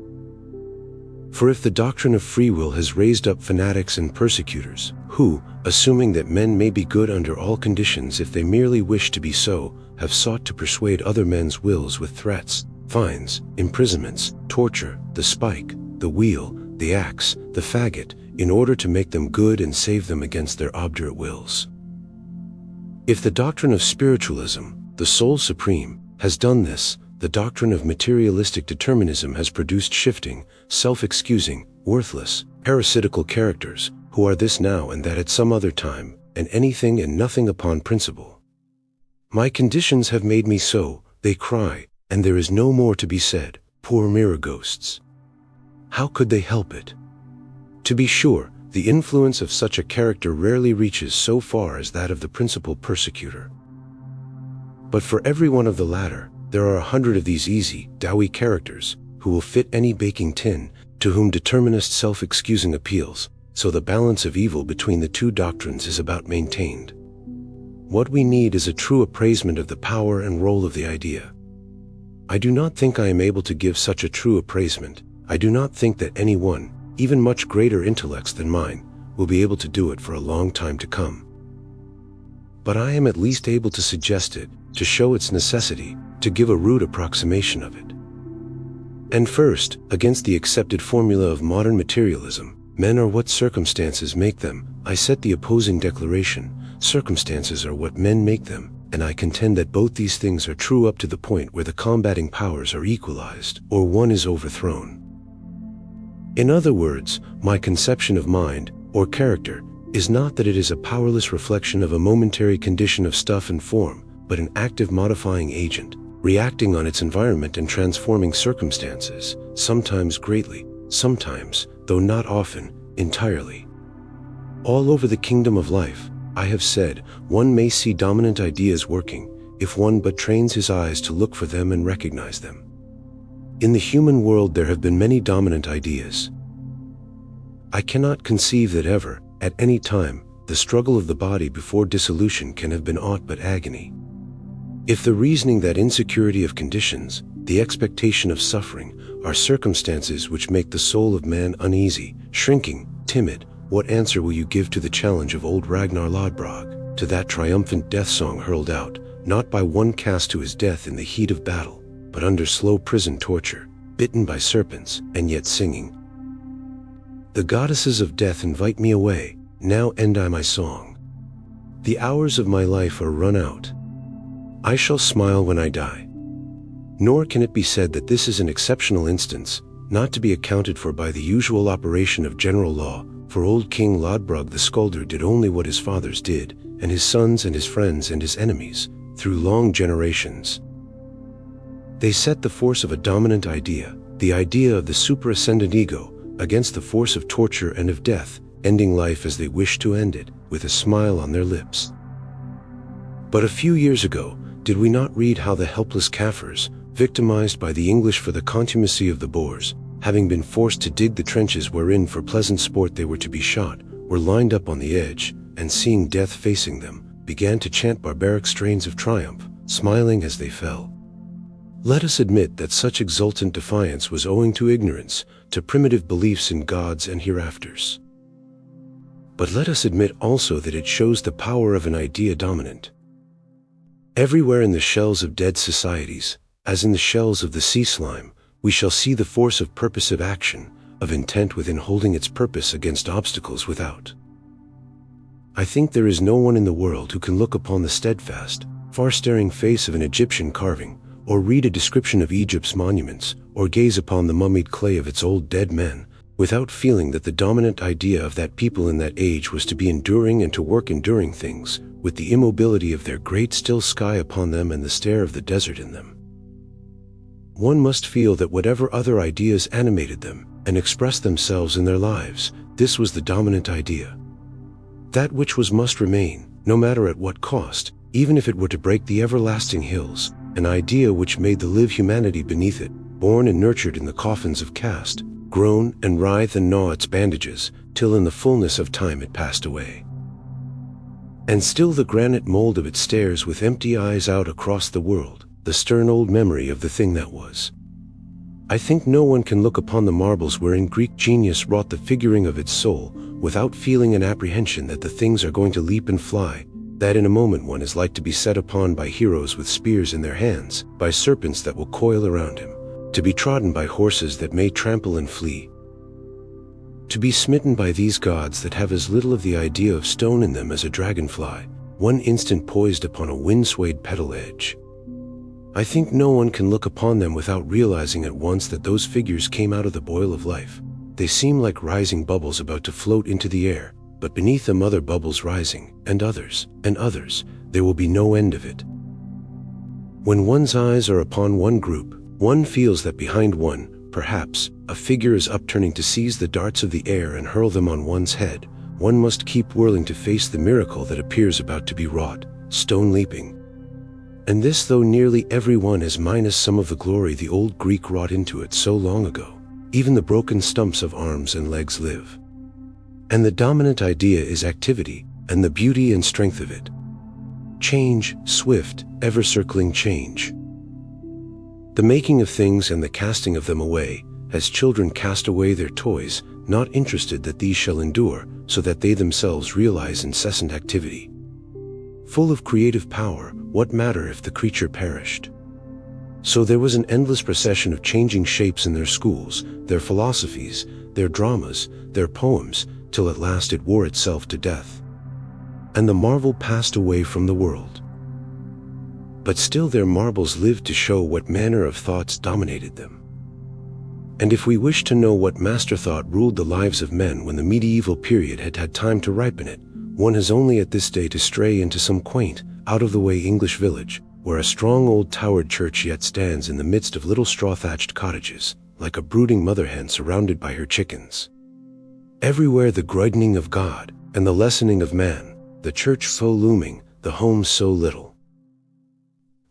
For if the doctrine of free will has raised up fanatics and persecutors, who, assuming that men may be good under all conditions if they merely wish to be so, have sought to persuade other men's wills with threats, fines, imprisonments, torture, the spike, the wheel, the axe, the faggot, in order to make them good and save them against their obdurate wills. If the doctrine of spiritualism, the soul supreme, has done this, the doctrine of materialistic determinism has produced shifting, self-excusing, worthless, parasitical characters, who are this now and that at some other time, and anything and nothing upon principle. My conditions have made me so, they cry, and there is no more to be said, poor mirror ghosts. How could they help it? To be sure, the influence of such a character rarely reaches so far as that of the principal persecutor. But for every one of the latter, there are 100 of these easy, doughy characters, who will fit any baking tin, to whom determinist self-excusing appeals, so the balance of evil between the two doctrines is about maintained. What we need is a true appraisement of the power and role of the idea. I do not think I am able to give such a true appraisement. I do not think that any one, even much greater intellects than mine, will be able to do it for a long time to come. But I am at least able to suggest it, to show its necessity, to give a rude approximation of it. And first, against the accepted formula of modern materialism, men are what circumstances make them, I set the opposing declaration, circumstances are what men make them, and I contend that both these things are true up to the point where the combating powers are equalized, or one is overthrown. In other words, my conception of mind, or character, is not that it is a powerless reflection of a momentary condition of stuff and form, but an active modifying agent, reacting on its environment and transforming circumstances, sometimes greatly, sometimes, though not often, entirely. All over the kingdom of life, I have said, one may see dominant ideas working, if one but trains his eyes to look for them and recognize them. In the human world there have been many dominant ideas. I cannot conceive that ever, at any time, the struggle of the body before dissolution can have been aught but agony. If the reasoning that insecurity of conditions, the expectation of suffering, are circumstances which make the soul of man uneasy, shrinking, timid, what answer will you give to the challenge of old Ragnar Lodbrog, to that triumphant death song hurled out, not by one cast to his death in the heat of battle, but under slow prison torture, bitten by serpents, and yet singing? The goddesses of death invite me away, now end I my song. The hours of my life are run out. I shall smile when I die. Nor can it be said that this is an exceptional instance, not to be accounted for by the usual operation of general law, for old King Lodbrog the Scolder did only what his fathers did, and his sons and his friends and his enemies, through long generations. They set the force of a dominant idea, the idea of the superascendant ego, against the force of torture and of death, ending life as they wished to end it, with a smile on their lips. But a few years ago, did we not read how the helpless Kaffirs, victimized by the English for the contumacy of the Boers, having been forced to dig the trenches wherein for pleasant sport they were to be shot, were lined up on the edge, and seeing death facing them, began to chant barbaric strains of triumph, smiling as they fell? Let us admit that such exultant defiance was owing to ignorance, to primitive beliefs in gods and hereafters. But let us admit also that it shows the power of an idea dominant. Everywhere in the shells of dead societies, as in the shells of the sea slime, we shall see the force of purposive action, of intent within holding its purpose against obstacles without. I think there is no one in the world who can look upon the steadfast, far-staring face of an Egyptian carving, or read a description of Egypt's monuments, or gaze upon the mummied clay of its old dead men, without feeling that the dominant idea of that people in that age was to be enduring and to work enduring things, with the immobility of their great still sky upon them and the stare of the desert in them. One must feel that whatever other ideas animated them, and expressed themselves in their lives, this was the dominant idea. That which was must remain, no matter at what cost, even if it were to break the everlasting hills, an idea which made the live humanity beneath it, born and nurtured in the coffins of caste, groan and writhe and gnaw its bandages, till in the fullness of time it passed away. And still the granite mold of it stares with empty eyes out across the world, the stern old memory of the thing that was. I think no one can look upon the marbles wherein Greek genius wrought the figuring of its soul, without feeling an apprehension that the things are going to leap and fly, that in a moment one is like to be set upon by heroes with spears in their hands, by serpents that will coil around him, to be trodden by horses that may trample and flee. To be smitten by these gods that have as little of the idea of stone in them as a dragonfly, one instant poised upon a wind-swayed petal edge. I think no one can look upon them without realizing at once that those figures came out of the boil of life. They seem like rising bubbles about to float into the air, but beneath them other bubbles rising, and others, there will be no end of it. When one's eyes are upon one group, one feels that behind one, perhaps, a figure is upturning to seize the darts of the air and hurl them on one's head. One must keep whirling to face the miracle that appears about to be wrought, stone leaping. And this though nearly every one has minus some of the glory the old Greek wrought into it so long ago, even the broken stumps of arms and legs live. And the dominant idea is activity, and the beauty and strength of it. Change, swift, ever-circling change. The making of things and the casting of them away, as children cast away their toys, not interested that these shall endure, so that they themselves realize incessant activity. Full of creative power, what matter if the creature perished? So there was an endless procession of changing shapes in their schools, their philosophies, their dramas, their poems, till at last it wore itself to death. And the marvel passed away from the world. But still their marbles lived to show what manner of thoughts dominated them. And if we wish to know what master thought ruled the lives of men when the medieval period had had time to ripen it, one has only at this day to stray into some quaint, out-of-the-way English village, where a strong old towered church yet stands in the midst of little straw-thatched cottages, like a brooding mother-hen surrounded by her chickens. Everywhere the groidening of God, and the lessening of man, the church so looming, the home so little.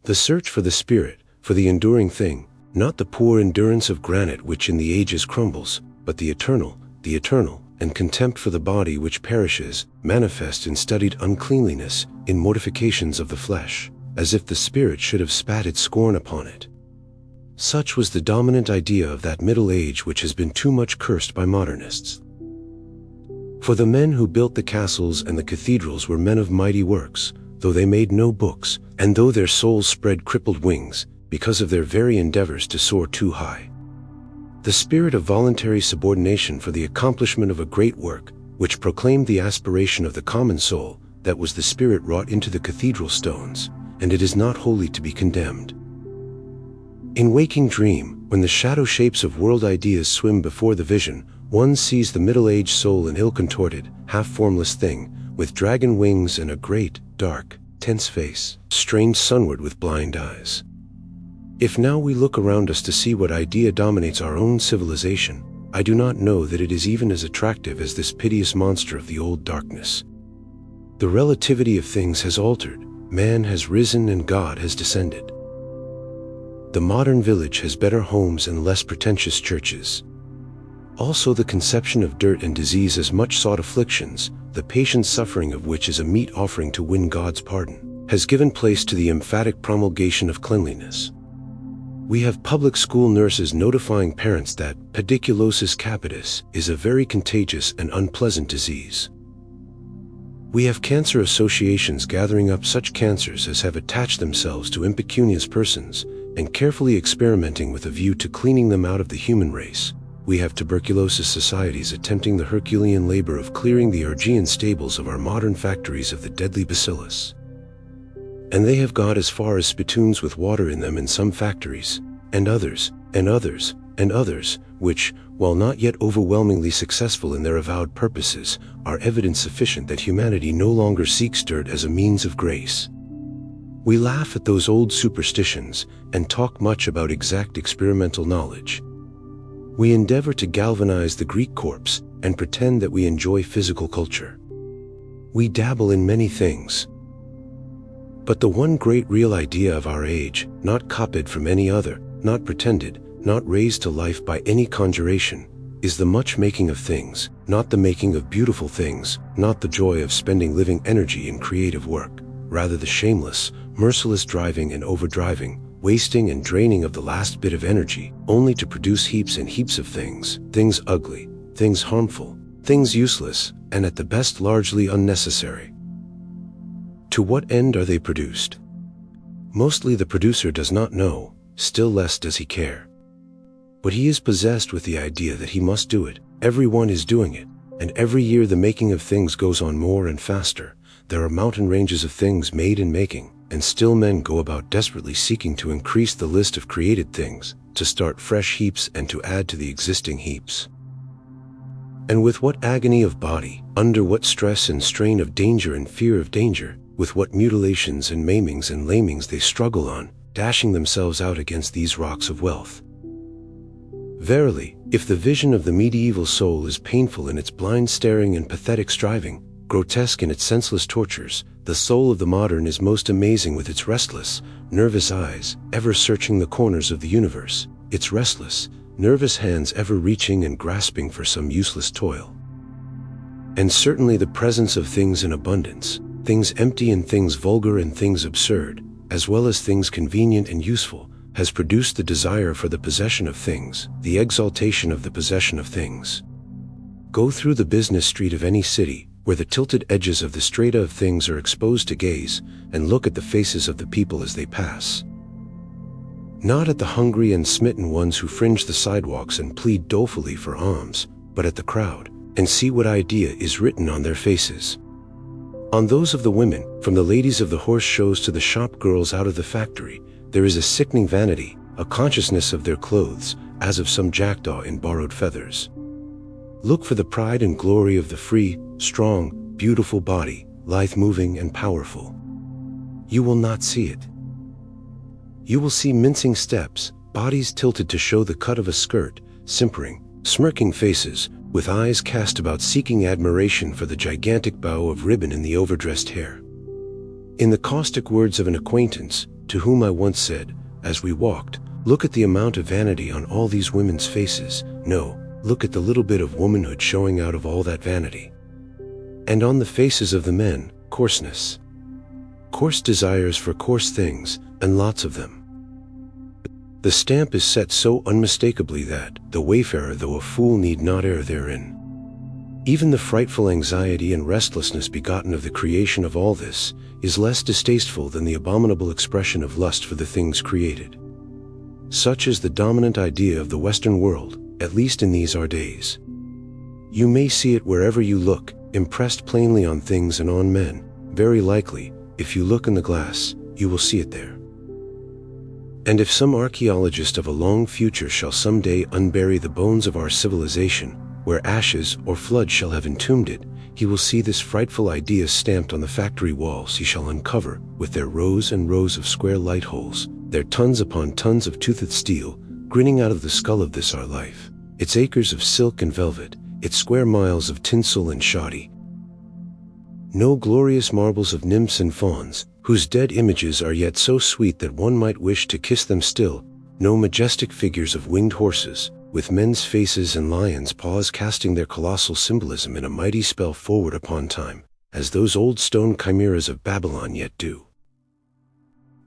The search for the spirit, for the enduring thing, not the poor endurance of granite which in the ages crumbles, but the eternal, and contempt for the body which perishes, manifest in studied uncleanliness, in mortifications of the flesh, as if the spirit should have spat its scorn upon it. Such was the dominant idea of that Middle Age which has been too much cursed by modernists. For the men who built the castles and the cathedrals were men of mighty works, though they made no books, and though their souls spread crippled wings, because of their very endeavors to soar too high. The spirit of voluntary subordination for the accomplishment of a great work, which proclaimed the aspiration of the common soul, that was the spirit wrought into the cathedral stones, and it is not wholly to be condemned. In waking dream, when the shadow shapes of world ideas swim before the vision, one sees the middle-aged soul an ill-contorted, half-formless thing, with dragon wings and a great, dark, tense face, strained sunward with blind eyes. If now we look around us to see what idea dominates our own civilization, I do not know that it is even as attractive as this piteous monster of the old darkness. The relativity of things has altered, man has risen and God has descended. The modern village has better homes and less pretentious churches. Also the conception of dirt and disease as much sought afflictions, the patient suffering of which is a meet offering to win God's pardon, has given place to the emphatic promulgation of cleanliness. We have public school nurses notifying parents that pediculosis capitis is a very contagious and unpleasant disease. We have cancer associations gathering up such cancers as have attached themselves to impecunious persons and carefully experimenting with a view to cleaning them out of the human race. We have tuberculosis societies attempting the Herculean labor of clearing the Augean stables of our modern factories of the deadly bacillus. And they have got as far as spittoons with water in them in some factories, and others, which, while not yet overwhelmingly successful in their avowed purposes, are evidence sufficient that humanity no longer seeks dirt as a means of grace. We laugh at those old superstitions and talk much about exact experimental knowledge. We endeavor to galvanize the Greek corpse and pretend that we enjoy physical culture. We dabble in many things. But the one great real idea of our age, not copied from any other, not pretended, not raised to life by any conjuration, is the much making of things, not the making of beautiful things, not the joy of spending living energy in creative work, rather the shameless, merciless driving and overdriving, wasting and draining of the last bit of energy, only to produce heaps and heaps of things, things ugly, things harmful, things useless, and at the best largely unnecessary. To what end are they produced? Mostly the producer does not know, still less does he care. But he is possessed with the idea that he must do it, everyone is doing it, and every year the making of things goes on more and faster. There are mountain ranges of things made and making, and still men go about desperately seeking to increase the list of created things, to start fresh heaps and to add to the existing heaps. And with what agony of body, under what stress and strain of danger and fear of danger, with what mutilations and maimings and lamings they struggle on, dashing themselves out against these rocks of wealth. Verily, if the vision of the medieval soul is painful in its blind staring and pathetic striving, grotesque in its senseless tortures, the soul of the modern is most amazing with its restless, nervous eyes, ever searching the corners of the universe, its restless, nervous hands ever reaching and grasping for some useless toil. And certainly the presence of things in abundance, things empty and things vulgar and things absurd, as well as things convenient and useful, has produced the desire for the possession of things, the exaltation of the possession of things. Go through the business street of any city, where the tilted edges of the strata of things are exposed to gaze, and look at the faces of the people as they pass. Not at the hungry and smitten ones who fringe the sidewalks and plead dolefully for alms, but at the crowd, and see what idea is written on their faces. On those of the women, from the ladies of the horse shows to the shop girls out of the factory, there is a sickening vanity, a consciousness of their clothes, as of some jackdaw in borrowed feathers. Look for the pride and glory of the free, strong, beautiful body, lithe-moving and powerful. You will not see it. You will see mincing steps, bodies tilted to show the cut of a skirt, simpering, smirking faces, with eyes cast about seeking admiration for the gigantic bow of ribbon in the overdressed hair. In the caustic words of an acquaintance, to whom I once said, as we walked, "Look at the amount of vanity on all these women's faces. No, look at the little bit of womanhood showing out of all that vanity. And on the faces of the men, coarseness. Coarse desires for coarse things, and lots of them. The stamp is set so unmistakably that the wayfarer, though a fool, need not err therein. Even the frightful anxiety and restlessness begotten of the creation of all this is less distasteful than the abominable expression of lust for the things created. Such is the dominant idea of the Western world, at least in these our days. You may see it wherever you look, impressed plainly on things and on men. Very likely, if you look in the glass, you will see it there. And if some archaeologist of a long future shall some day unbury the bones of our civilization, where ashes or flood shall have entombed it, he will see this frightful idea stamped on the factory walls he shall uncover, with their rows and rows of square light holes, their tons upon tons of toothed steel, grinning out of the skull of this our life, its acres of silk and velvet, its square miles of tinsel and shoddy. No glorious marbles of nymphs and fauns, whose dead images are yet so sweet that one might wish to kiss them still, no majestic figures of winged horses, with men's faces and lions' paws casting their colossal symbolism in a mighty spell forward upon time, as those old stone chimeras of Babylon yet do.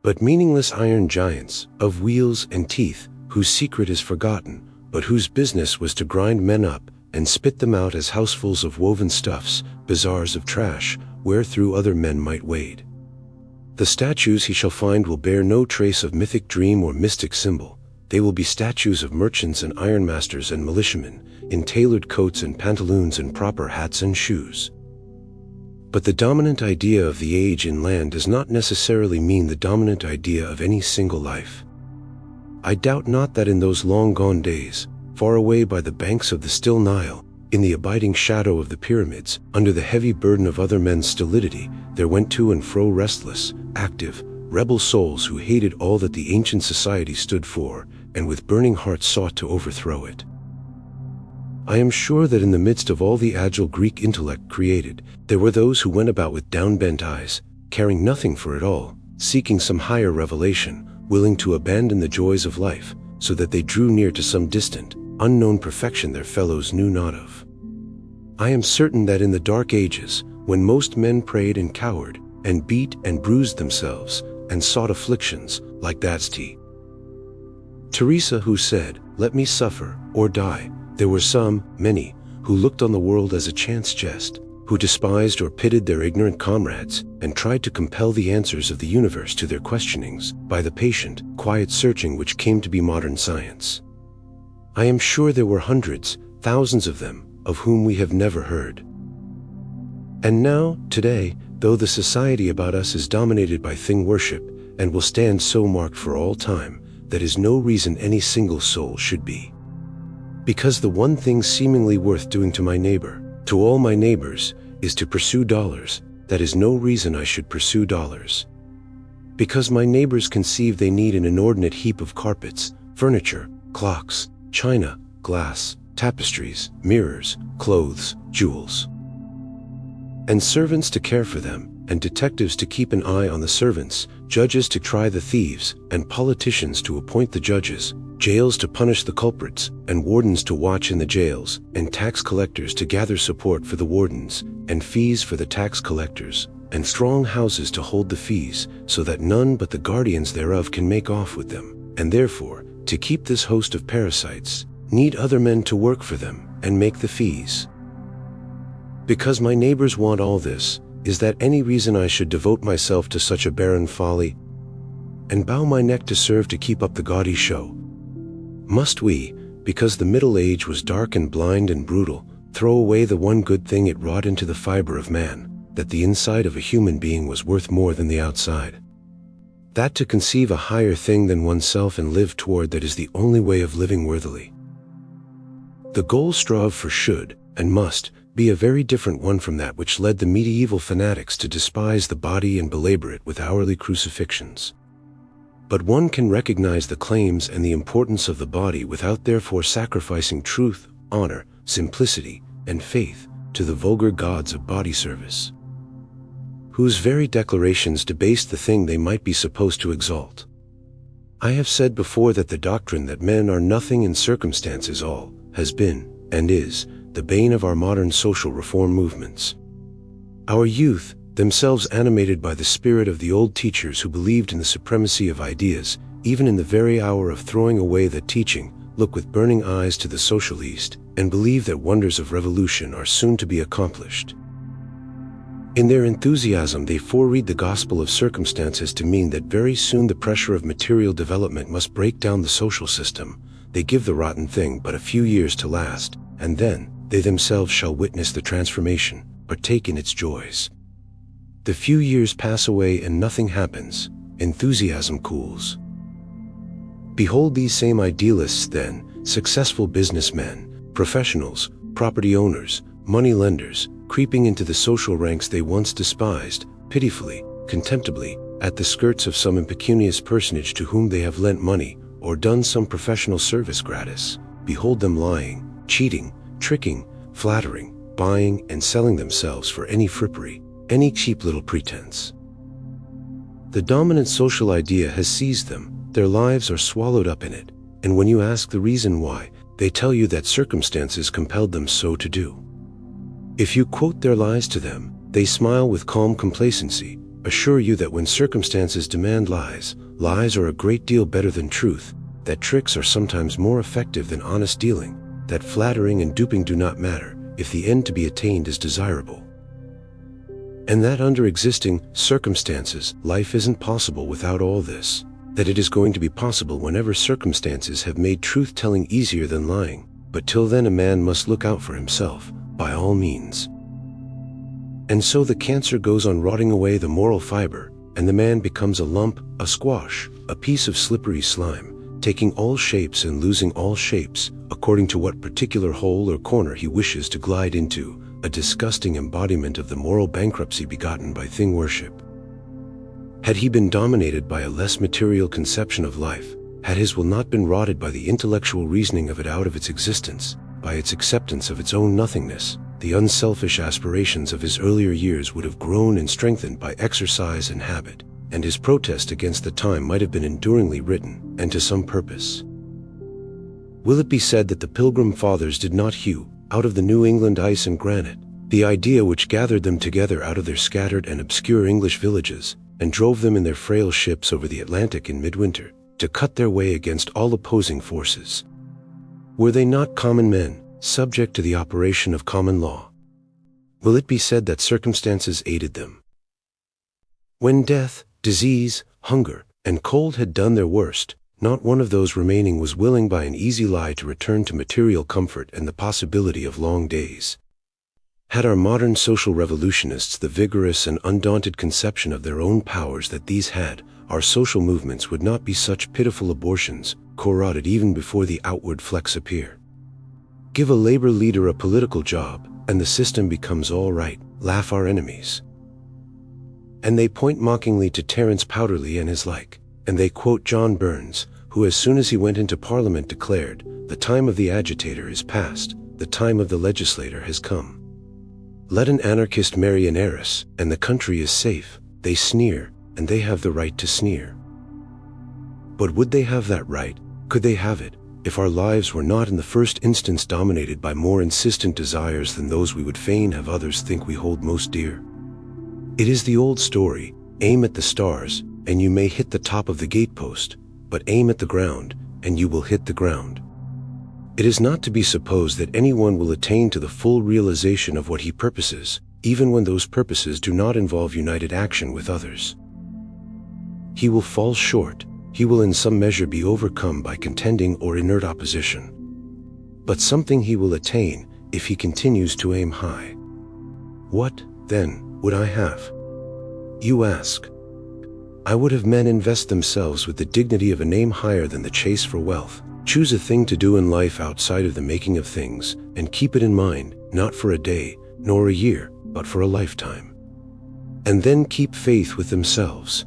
But meaningless iron giants, of wheels and teeth, whose secret is forgotten, but whose business was to grind men up, and spit them out as housefuls of woven stuffs, bazaars of trash, wherethrough other men might wade. The statues he shall find will bear no trace of mythic dream or mystic symbol. They will be statues of merchants and ironmasters and militiamen, in tailored coats and pantaloons and proper hats and shoes. But the dominant idea of the age in land does not necessarily mean the dominant idea of any single life. I doubt not that in those long-gone days, far away by the banks of the still Nile, in the abiding shadow of the pyramids, under the heavy burden of other men's stolidity, there went to and fro restless, active, rebel souls who hated all that the ancient society stood for, and with burning hearts sought to overthrow it. I am sure that in the midst of all the agile Greek intellect created, there were those who went about with down-bent eyes, caring nothing for it all, seeking some higher revelation, willing to abandon the joys of life, so that they drew near to some distant, unknown perfection their fellows knew not of. I am certain that in the dark ages, when most men prayed and cowered, and beat and bruised themselves, and sought afflictions, like that's Teresa who said, "Let me suffer, or die," there were some, many, who looked on the world as a chance jest, who despised or pitied their ignorant comrades, and tried to compel the answers of the universe to their questionings, by the patient, quiet searching which came to be modern science. I am sure there were hundreds, thousands of them, of whom we have never heard. And now, today, though the society about us is dominated by thing worship, and will stand so marked for all time, that is no reason any single soul should be. Because the one thing seemingly worth doing to my neighbor, to all my neighbors, is to pursue dollars, that is no reason I should pursue dollars. Because my neighbors conceive they need an inordinate heap of carpets, furniture, clocks, china, glass, tapestries, mirrors, clothes, jewels, and servants to care for them, and detectives to keep an eye on the servants, judges to try the thieves, and politicians to appoint the judges, jails to punish the culprits, and wardens to watch in the jails, and tax collectors to gather support for the wardens, and fees for the tax collectors, and strong houses to hold the fees, so that none but the guardians thereof can make off with them, and therefore, to keep this host of parasites, need other men to work for them, and make the fees. Because my neighbors want all this, is that any reason I should devote myself to such a barren folly, and bow my neck to serve to keep up the gaudy show? Must we, because the Middle Age was dark and blind and brutal, throw away the one good thing it wrought into the fiber of man, that the inside of a human being was worth more than the outside? that to conceive a higher thing than oneself and live toward that is the only way of living worthily. The goal strove for should, and must, be a very different one from that which led the medieval fanatics to despise the body and belabor it with hourly crucifixions. But one can recognize the claims and the importance of the body without therefore sacrificing truth, honor, simplicity, and faith to the vulgar gods of body service, whose very declarations debase the thing they might be supposed to exalt. I have said before that the doctrine that men are nothing and circumstance is all has been, and is, the bane of our modern social reform movements. Our youth, themselves animated by the spirit of the old teachers who believed in the supremacy of ideas, even in the very hour of throwing away that teaching, look with burning eyes to the social East, and believe that wonders of revolution are soon to be accomplished. In their enthusiasm they foreread the gospel of circumstances to mean that very soon the pressure of material development must break down the social system. They give the rotten thing but a few years to last, and then they themselves shall witness the transformation, partake in its joys. The few years pass away and nothing happens. Enthusiasm cools. Behold these same idealists then, successful businessmen, professionals, property owners, money lenders, creeping into the social ranks they once despised, pitifully, contemptibly, at the skirts of some impecunious personage to whom they have lent money, or done some professional service gratis. Behold them lying, cheating, tricking, flattering, buying and selling themselves for any frippery, any cheap little pretense. The dominant social idea has seized them, their lives are swallowed up in it, and when you ask the reason why, they tell you that circumstances compelled them so to do. If you quote their lies to them, they smile with calm complacency, assure you that when circumstances demand lies, lies are a great deal better than truth, that tricks are sometimes more effective than honest dealing, that flattering and duping do not matter, if the end to be attained is desirable. And that under existing circumstances, life isn't possible without all this, that it is going to be possible whenever circumstances have made truth-telling easier than lying, but till then a man must look out for himself, by all means. And so the cancer goes on rotting away the moral fiber, and the man becomes a lump, a squash, a piece of slippery slime, taking all shapes and losing all shapes, according to what particular hole or corner he wishes to glide into, a disgusting embodiment of the moral bankruptcy begotten by thing worship. Had he been dominated by a less material conception of life, had his will not been rotted by the intellectual reasoning of it out of its existence, by its acceptance of its own nothingness, the unselfish aspirations of his earlier years would have grown and strengthened by exercise and habit, and his protest against the time might have been enduringly written, and to some purpose. Will it be said that the Pilgrim Fathers did not hew, out of the New England ice and granite, the idea which gathered them together out of their scattered and obscure English villages, and drove them in their frail ships over the Atlantic in midwinter, to cut their way against all opposing forces? Were they not common men, subject to the operation of common law? Will it be said that circumstances aided them? When death, disease, hunger, and cold had done their worst, not one of those remaining was willing by an easy lie to return to material comfort and the possibility of long days. Had our modern social revolutionists the vigorous and undaunted conception of their own powers that these had, our social movements would not be such pitiful abortions, corroded even before the outward flecks appear. Give a labor leader a political job, and the system becomes all right, laugh our enemies. And they point mockingly to Terence Powderly and his like, and they quote John Burns, who as soon as he went into Parliament declared, "The time of the agitator is past, the time of the legislator has come." Let an anarchist marry an heiress, and the country is safe. They sneer, and they have the right to sneer. But would they have that right, could they have it, if our lives were not in the first instance dominated by more insistent desires than those we would fain have others think we hold most dear? It is the old story, aim at the stars, and you may hit the top of the gatepost, but aim at the ground, and you will hit the ground. It is not to be supposed that anyone will attain to the full realization of what he purposes, even when those purposes do not involve united action with others. He will fall short, he will in some measure be overcome by contending or inert opposition. But something he will attain, if he continues to aim high. What, then, would I have? You ask. I would have men invest themselves with the dignity of a name higher than the chase for wealth. Choose a thing to do in life outside of the making of things, and keep it in mind, not for a day, nor a year, but for a lifetime. And then keep faith with themselves.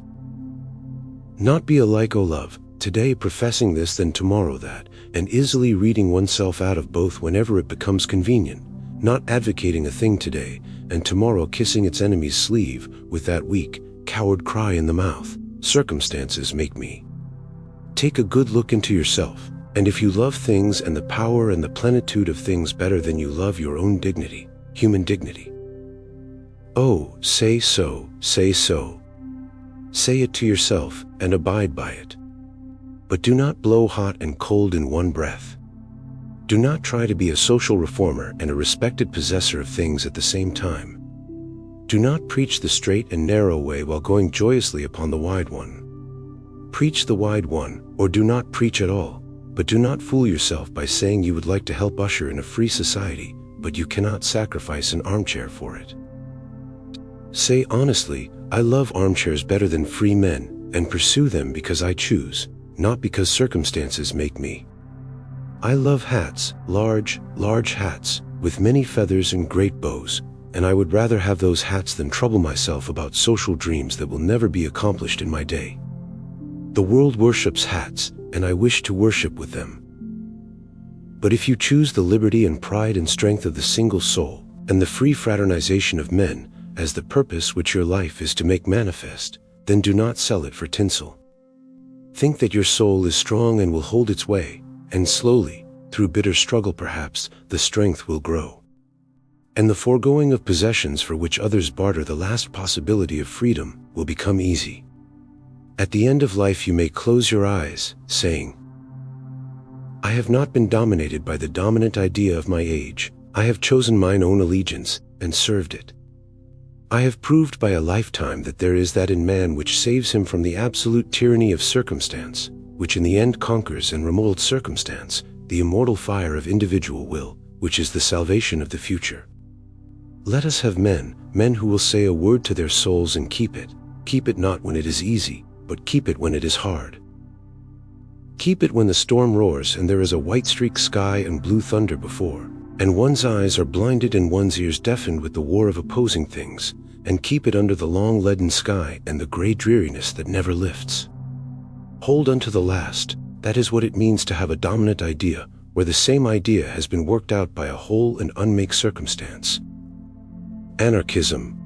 Not be alike, O love, today professing this, then tomorrow that, and easily reading oneself out of both whenever it becomes convenient, not advocating a thing today, and tomorrow kissing its enemy's sleeve, with that weak, coward cry in the mouth, circumstances make me. Take a good look into yourself, and if you love things and the power and the plenitude of things better than you love your own dignity, human dignity, oh, say so, say so. Say it to yourself and abide by it. But do not blow hot and cold in one breath. Do not try to be a social reformer and a respected possessor of things at the same time. Do not preach the straight and narrow way while going joyously upon the wide one. Preach the wide one, or do not preach at all, but do not fool yourself by saying you would like to help usher in a free society, but you cannot sacrifice an armchair for it. Say honestly, I love armchairs better than free men, and pursue them because I choose, not because circumstances make me. I love hats, large, large hats, with many feathers and great bows, and I would rather have those hats than trouble myself about social dreams that will never be accomplished in my day. The world worships hats, and I wish to worship with them. But if you choose the liberty and pride and strength of the single soul, and the free fraternization of men, as the purpose which your life is to make manifest, then do not sell it for tinsel. Think that your soul is strong and will hold its way, and slowly, through bitter struggle perhaps, the strength will grow. And the foregoing of possessions for which others barter the last possibility of freedom will become easy. At the end of life you may close your eyes, saying, I have not been dominated by the dominant idea of my age, I have chosen mine own allegiance, and served it. I have proved by a lifetime that there is that in man which saves him from the absolute tyranny of circumstance, which in the end conquers and remolds circumstance, the immortal fire of individual will, which is the salvation of the future. Let us have men who will say a word to their souls and keep it not when it is easy, but keep it when it is hard. Keep it when the storm roars and there is a white-streaked sky and blue thunder before, and one's eyes are blinded and one's ears deafened with the war of opposing things, and keep it under the long leaden sky and the gray dreariness that never lifts. Hold unto the last, that is what it means to have a dominant idea, where the same idea has been worked out by a whole and unmake circumstance. Anarchism.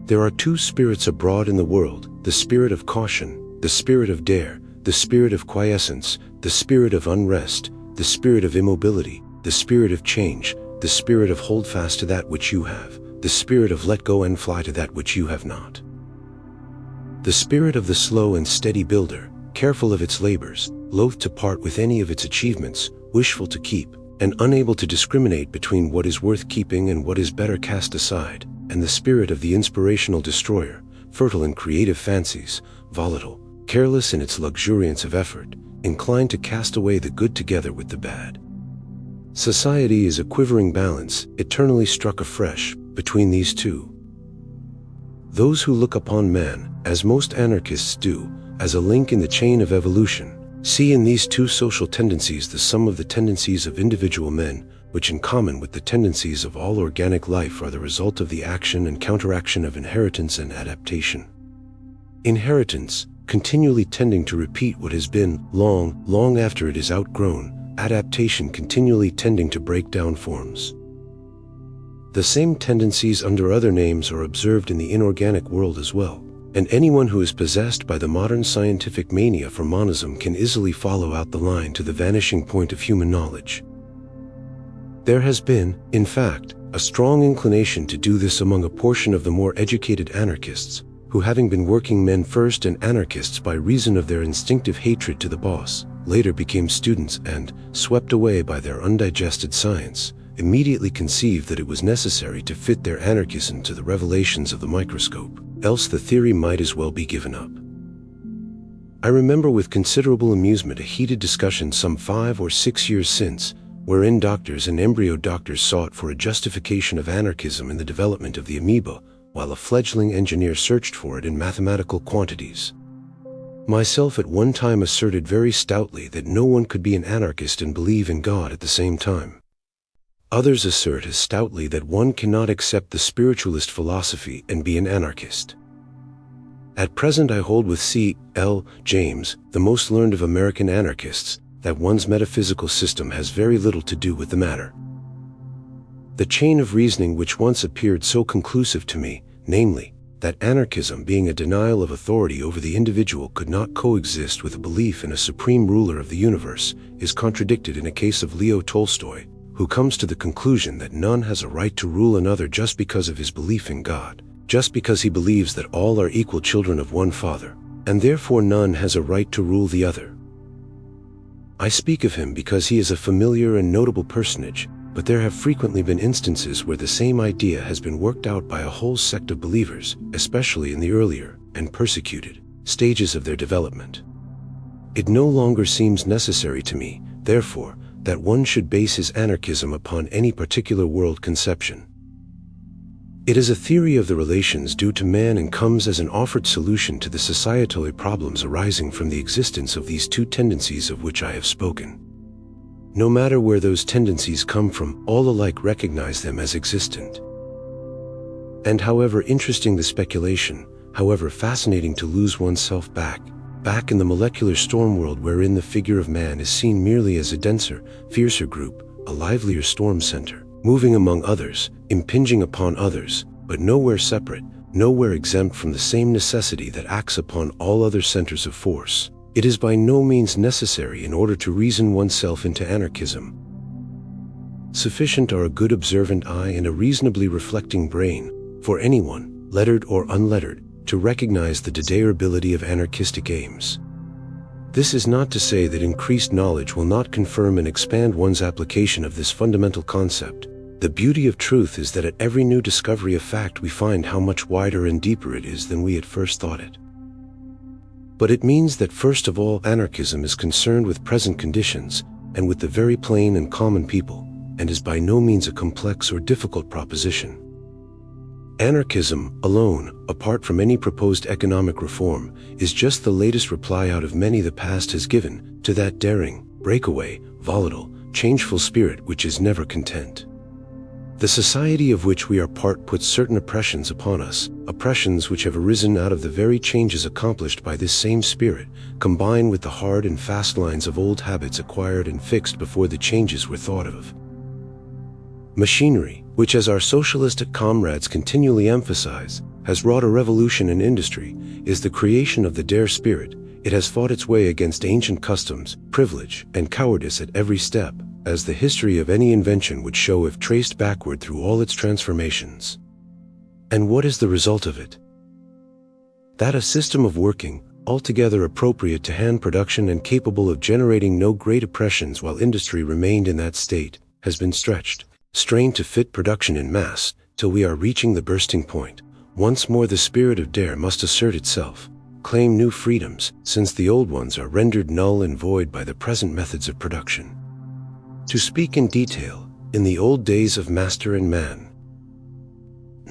There are two spirits abroad in the world, the spirit of caution, the spirit of dare, the spirit of quiescence, the spirit of unrest, the spirit of immobility, the spirit of change, the spirit of hold fast to that which you have, the spirit of let go and fly to that which you have not. The spirit of the slow and steady builder, careful of its labors, loath to part with any of its achievements, wishful to keep, and unable to discriminate between what is worth keeping and what is better cast aside, and the spirit of the inspirational destroyer, fertile in creative fancies, volatile, careless in its luxuriance of effort, inclined to cast away the good together with the bad. Society is a quivering balance, eternally struck afresh, between these two. Those who look upon man, as most anarchists do, as a link in the chain of evolution, see in these two social tendencies the sum of the tendencies of individual men, which in common with the tendencies of all organic life are the result of the action and counteraction of inheritance and adaptation. Inheritance, continually tending to repeat what has been, long after it is outgrown, adaptation continually tending to break down forms. The same tendencies under other names are observed in the inorganic world as well, and anyone who is possessed by the modern scientific mania for monism can easily follow out the line to the vanishing point of human knowledge. There has been, in fact, a strong inclination to do this among a portion of the more educated anarchists, who having been working men first and anarchists by reason of their instinctive hatred to the boss, later became students and, swept away by their undigested science, immediately conceived that it was necessary to fit their anarchism to the revelations of the microscope, else the theory might as well be given up. I remember with considerable amusement a heated discussion some 5 or 6 years since, wherein doctors and embryo doctors sought for a justification of anarchism in the development of the amoeba, while a fledgling engineer searched for it in mathematical quantities. Myself at one time asserted very stoutly that no one could be an anarchist and believe in God at the same time. Others assert as stoutly that one cannot accept the spiritualist philosophy and be an anarchist. At present I hold with C. L. James, the most learned of American anarchists, that one's metaphysical system has very little to do with the matter. The chain of reasoning which once appeared so conclusive to me, namely, that anarchism being a denial of authority over the individual could not coexist with a belief in a supreme ruler of the universe, is contradicted in a case of Leo Tolstoy, who comes to the conclusion that none has a right to rule another just because of his belief in God, just because he believes that all are equal children of one Father, and therefore none has a right to rule the other. I speak of him because he is a familiar and notable personage, but there have frequently been instances where the same idea has been worked out by a whole sect of believers, especially in the earlier, and persecuted, stages of their development. It no longer seems necessary to me, therefore, that one should base his anarchism upon any particular world conception. It is a theory of the relations due to man and comes as an offered solution to the societal problems arising from the existence of these two tendencies of which I have spoken. No matter where those tendencies come from, all alike recognize them as existent. And however interesting the speculation, however fascinating to lose oneself back in the molecular storm world wherein the figure of man is seen merely as a denser, fiercer group, a livelier storm center, moving among others, impinging upon others, but nowhere separate, nowhere exempt from the same necessity that acts upon all other centers of force. It is by no means necessary in order to reason oneself into anarchism. Sufficient are a good observant eye and a reasonably reflecting brain, for anyone, lettered or unlettered, to recognize the desirability of anarchistic aims. This is not to say that increased knowledge will not confirm and expand one's application of this fundamental concept. The beauty of truth is that at every new discovery of fact we find how much wider and deeper it is than we at first thought it. But it means that first of all anarchism is concerned with present conditions and with the very plain and common people, and is by no means a complex or difficult proposition. Anarchism, alone, apart from any proposed economic reform, is just the latest reply out of many the past has given to that daring, breakaway, volatile, changeful spirit which is never content. The society of which we are part puts certain oppressions upon us, oppressions which have arisen out of the very changes accomplished by this same spirit, combined with the hard and fast lines of old habits acquired and fixed before the changes were thought of. Machinery, which as our socialistic comrades continually emphasize, has wrought a revolution in industry, is the creation of the Dare spirit. It has fought its way against ancient customs, privilege, and cowardice at every step, as the history of any invention would show if traced backward through all its transformations. And what is the result of it? That a system of working, altogether appropriate to hand production and capable of generating no great oppressions while industry remained in that state, has been stretched, strained to fit production in mass, till we are reaching the bursting point. Once more the spirit of Dare must assert itself, claim new freedoms, since the old ones are rendered null and void by the present methods of production. To speak in detail, in the old days of master and man.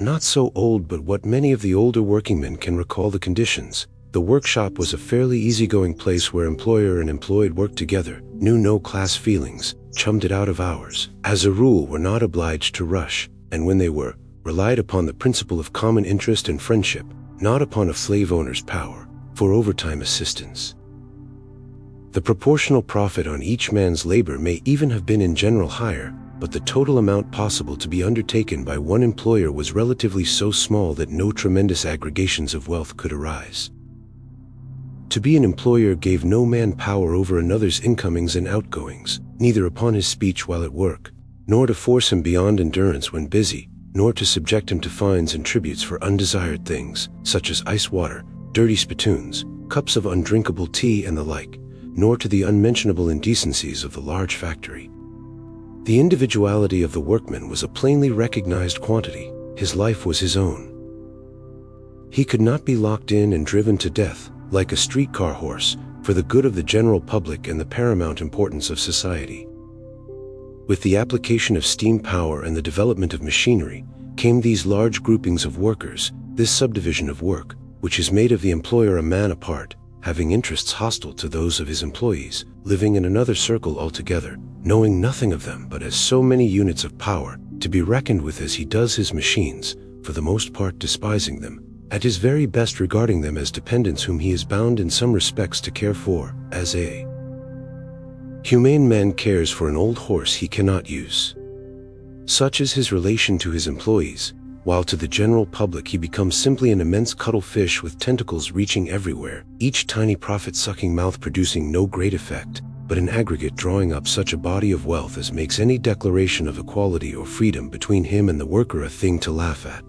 Not so old, but what many of the older workingmen can recall the conditions. The workshop was a fairly easygoing place where employer and employed worked together, knew no class feelings, chummed it out of hours, as a rule were not obliged to rush, and when they were, relied upon the principle of common interest and friendship, not upon a slave owner's power, for overtime assistance. The proportional profit on each man's labor may even have been in general higher, but the total amount possible to be undertaken by one employer was relatively so small that no tremendous aggregations of wealth could arise. To be an employer gave no man power over another's incomings and outgoings, neither upon his speech while at work, nor to force him beyond endurance when busy, nor to subject him to fines and tributes for undesired things, such as ice water, dirty spittoons, cups of undrinkable tea and the like, nor to the unmentionable indecencies of the large factory. The individuality of the workman was a plainly recognized quantity. His life was his own. He could not be locked in and driven to death, like a streetcar horse, for the good of the general public and the paramount importance of society. With the application of steam power and the development of machinery, came these large groupings of workers. This subdivision of work, which has made of the employer a man apart, having interests hostile to those of his employees, living in another circle altogether, knowing nothing of them but as so many units of power, to be reckoned with as he does his machines, for the most part despising them, at his very best regarding them as dependents whom he is bound in some respects to care for, as a humane man cares for an old horse he cannot use. Such is his relation to his employees, while to the general public he becomes simply an immense cuttlefish with tentacles reaching everywhere, each tiny profit-sucking mouth producing no great effect, but in aggregate drawing up such a body of wealth as makes any declaration of equality or freedom between him and the worker a thing to laugh at.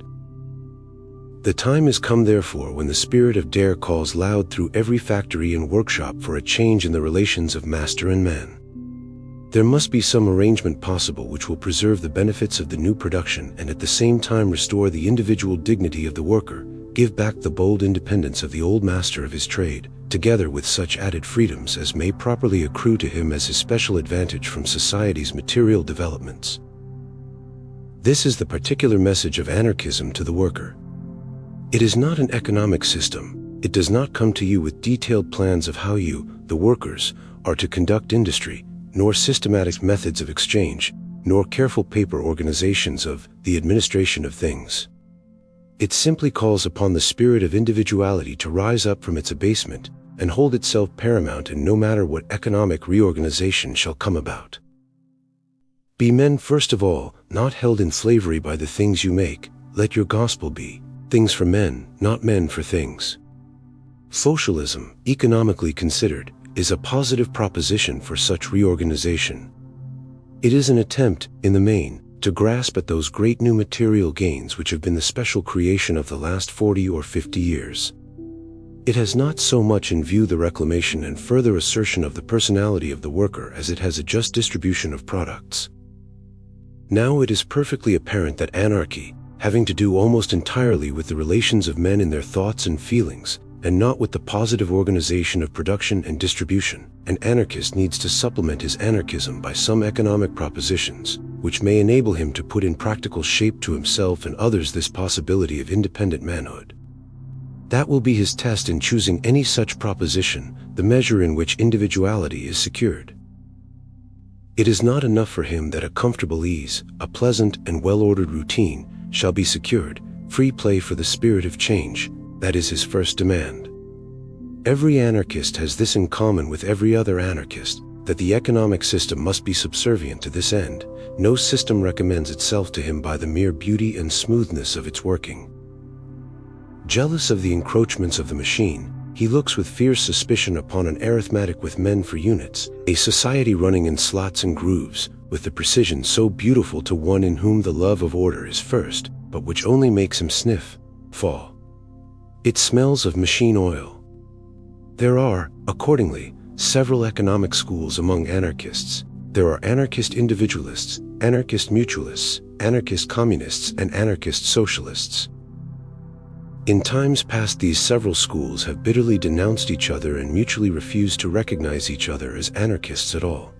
The time is come therefore when the spirit of Dyer calls loud through every factory and workshop for a change in the relations of master and man. There must be some arrangement possible which will preserve the benefits of the new production and at the same time restore the individual dignity of the worker, give back the bold independence of the old master of his trade, together with such added freedoms as may properly accrue to him as his special advantage from society's material developments. This is the particular message of anarchism to the worker. It is not an economic system. It does not come to you with detailed plans of how you, the workers, are to conduct industry, nor systematic methods of exchange, nor careful paper organizations of the administration of things. It simply calls upon the spirit of individuality to rise up from its abasement and hold itself paramount in no matter what economic reorganization shall come about. Be men first of all, not held in slavery by the things you make. Let your gospel be things for men, not men for things. Socialism, economically considered, is a positive proposition for such reorganization. It is an attempt, in the main, to grasp at those great new material gains which have been the special creation of the last 40 or 50 years. It has not so much in view the reclamation and further assertion of the personality of the worker as it has a just distribution of products. Now it is perfectly apparent that anarchy, having to do almost entirely with the relations of men in their thoughts and feelings, and not with the positive organization of production and distribution, an anarchist needs to supplement his anarchism by some economic propositions, which may enable him to put in practical shape to himself and others this possibility of independent manhood. That will be his test in choosing any such proposition, the measure in which individuality is secured. It is not enough for him that a comfortable ease, a pleasant and well-ordered routine, shall be secured, free play for the spirit of change, that is his first demand. Every anarchist has this in common with every other anarchist, that the economic system must be subservient to this end. No system recommends itself to him by the mere beauty and smoothness of its working. Jealous of the encroachments of the machine, he looks with fierce suspicion upon an arithmetic with men for units, a society running in slots and grooves, with the precision so beautiful to one in whom the love of order is first, but which only makes him sniff, fall. It smells of machine oil. There are, accordingly, several economic schools among anarchists. There are anarchist individualists, anarchist mutualists, anarchist communists, and anarchist socialists. In times past, these several schools have bitterly denounced each other and mutually refused to recognize each other as anarchists at all.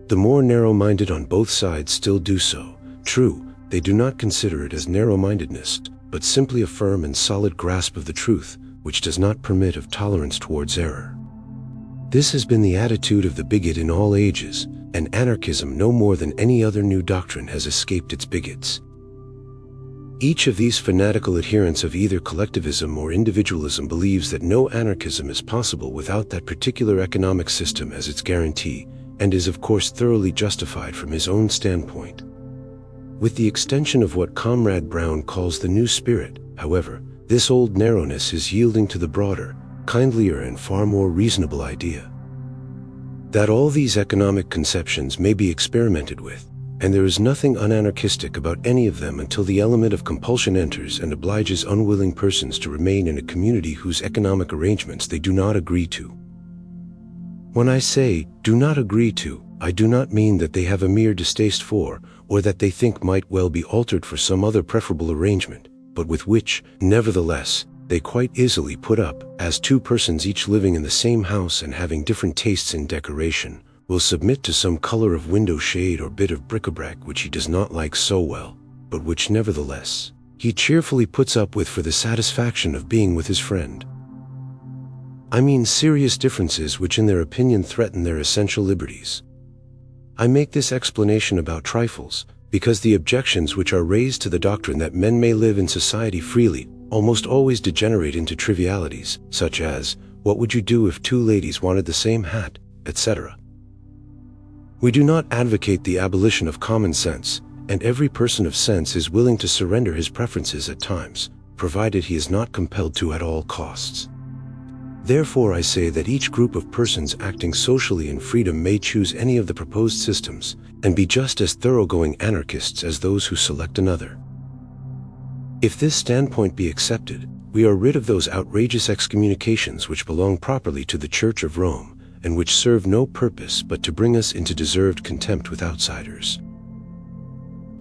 The more narrow-minded on both sides still do so. True, they do not consider it as narrow-mindedness, but simply a firm and solid grasp of the truth, which does not permit of tolerance towards error. This has been the attitude of the bigot in all ages, and anarchism no more than any other new doctrine has escaped its bigots. Each of these fanatical adherents of either collectivism or individualism believes that no anarchism is possible without that particular economic system as its guarantee, and is of course thoroughly justified from his own standpoint. With the extension of what Comrade Brown calls the new spirit, however, this old narrowness is yielding to the broader, kindlier and far more reasonable idea. That all these economic conceptions may be experimented with, and there is nothing unanarchistic about any of them until the element of compulsion enters and obliges unwilling persons to remain in a community whose economic arrangements they do not agree to. When I say do not agree to, I do not mean that they have a mere distaste for, or that they think might well be altered for some other preferable arrangement, but with which, nevertheless, they quite easily put up, as two persons each living in the same house and having different tastes in decoration, will submit to some color of window shade or bit of bric-a-brac which he does not like so well, but which nevertheless, he cheerfully puts up with for the satisfaction of being with his friend. I mean serious differences which in their opinion threaten their essential liberties. I make this explanation about trifles, because the objections which are raised to the doctrine that men may live in society freely almost always degenerate into trivialities, such as, what would you do if two ladies wanted the same hat, etc. We do not advocate the abolition of common sense, and every person of sense is willing to surrender his preferences at times, provided he is not compelled to at all costs. Therefore, I say that each group of persons acting socially in freedom may choose any of the proposed systems and be just as thoroughgoing anarchists as those who select another. If this standpoint be accepted, we are rid of those outrageous excommunications which belong properly to the Church of Rome and which serve no purpose but to bring us into deserved contempt with outsiders.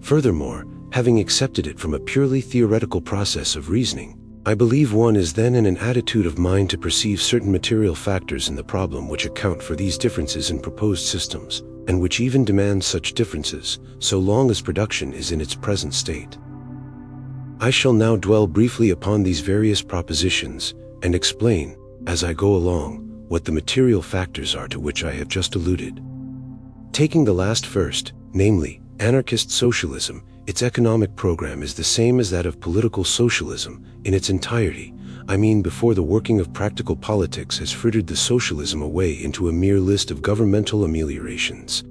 Furthermore, having accepted it from a purely theoretical process of reasoning, I believe one is then in an attitude of mind to perceive certain material factors in the problem which account for these differences in proposed systems, and which even demand such differences, so long as production is in its present state. I shall now dwell briefly upon these various propositions, and explain, as I go along, what the material factors are to which I have just alluded. Taking the last first, namely, anarchist socialism, its economic program is the same as that of political socialism in its entirety. I mean before the working of practical politics has frittered the socialism away into a mere list of governmental ameliorations.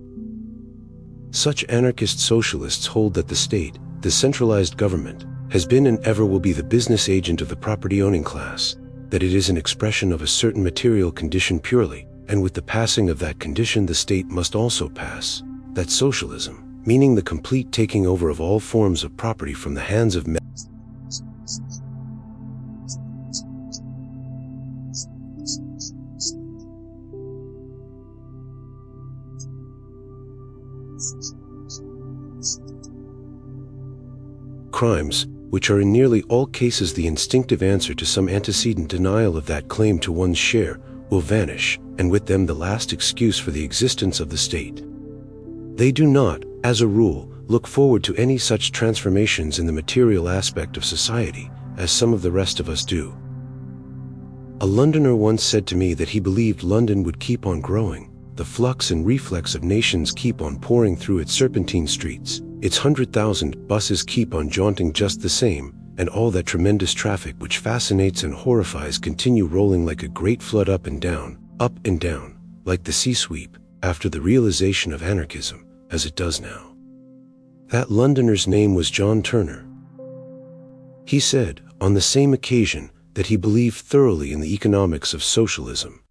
Such anarchist socialists hold that the state, the centralized government, has been and ever will be the business agent of the property-owning class, that it is an expression of a certain material condition purely, and with the passing of that condition the state must also pass, that socialism, meaning the complete taking over of all forms of property from the hands of men, crimes, which are in nearly all cases the instinctive answer to some antecedent denial of that claim to one's share, will vanish, and with them the last excuse for the existence of the state. They do not, as a rule, look forward to any such transformations in the material aspect of society as some of the rest of us do. A Londoner once said to me that he believed London would keep on growing, the flux and reflex of nations keep on pouring through its serpentine streets, its 100,000 buses keep on jaunting just the same, and all that tremendous traffic which fascinates and horrifies continue rolling like a great flood up and down, like the sea sweep, after the realization of anarchism, as it does now. That Londoner's name was John Turner. He said, on the same occasion, that he believed thoroughly in the economics of socialism.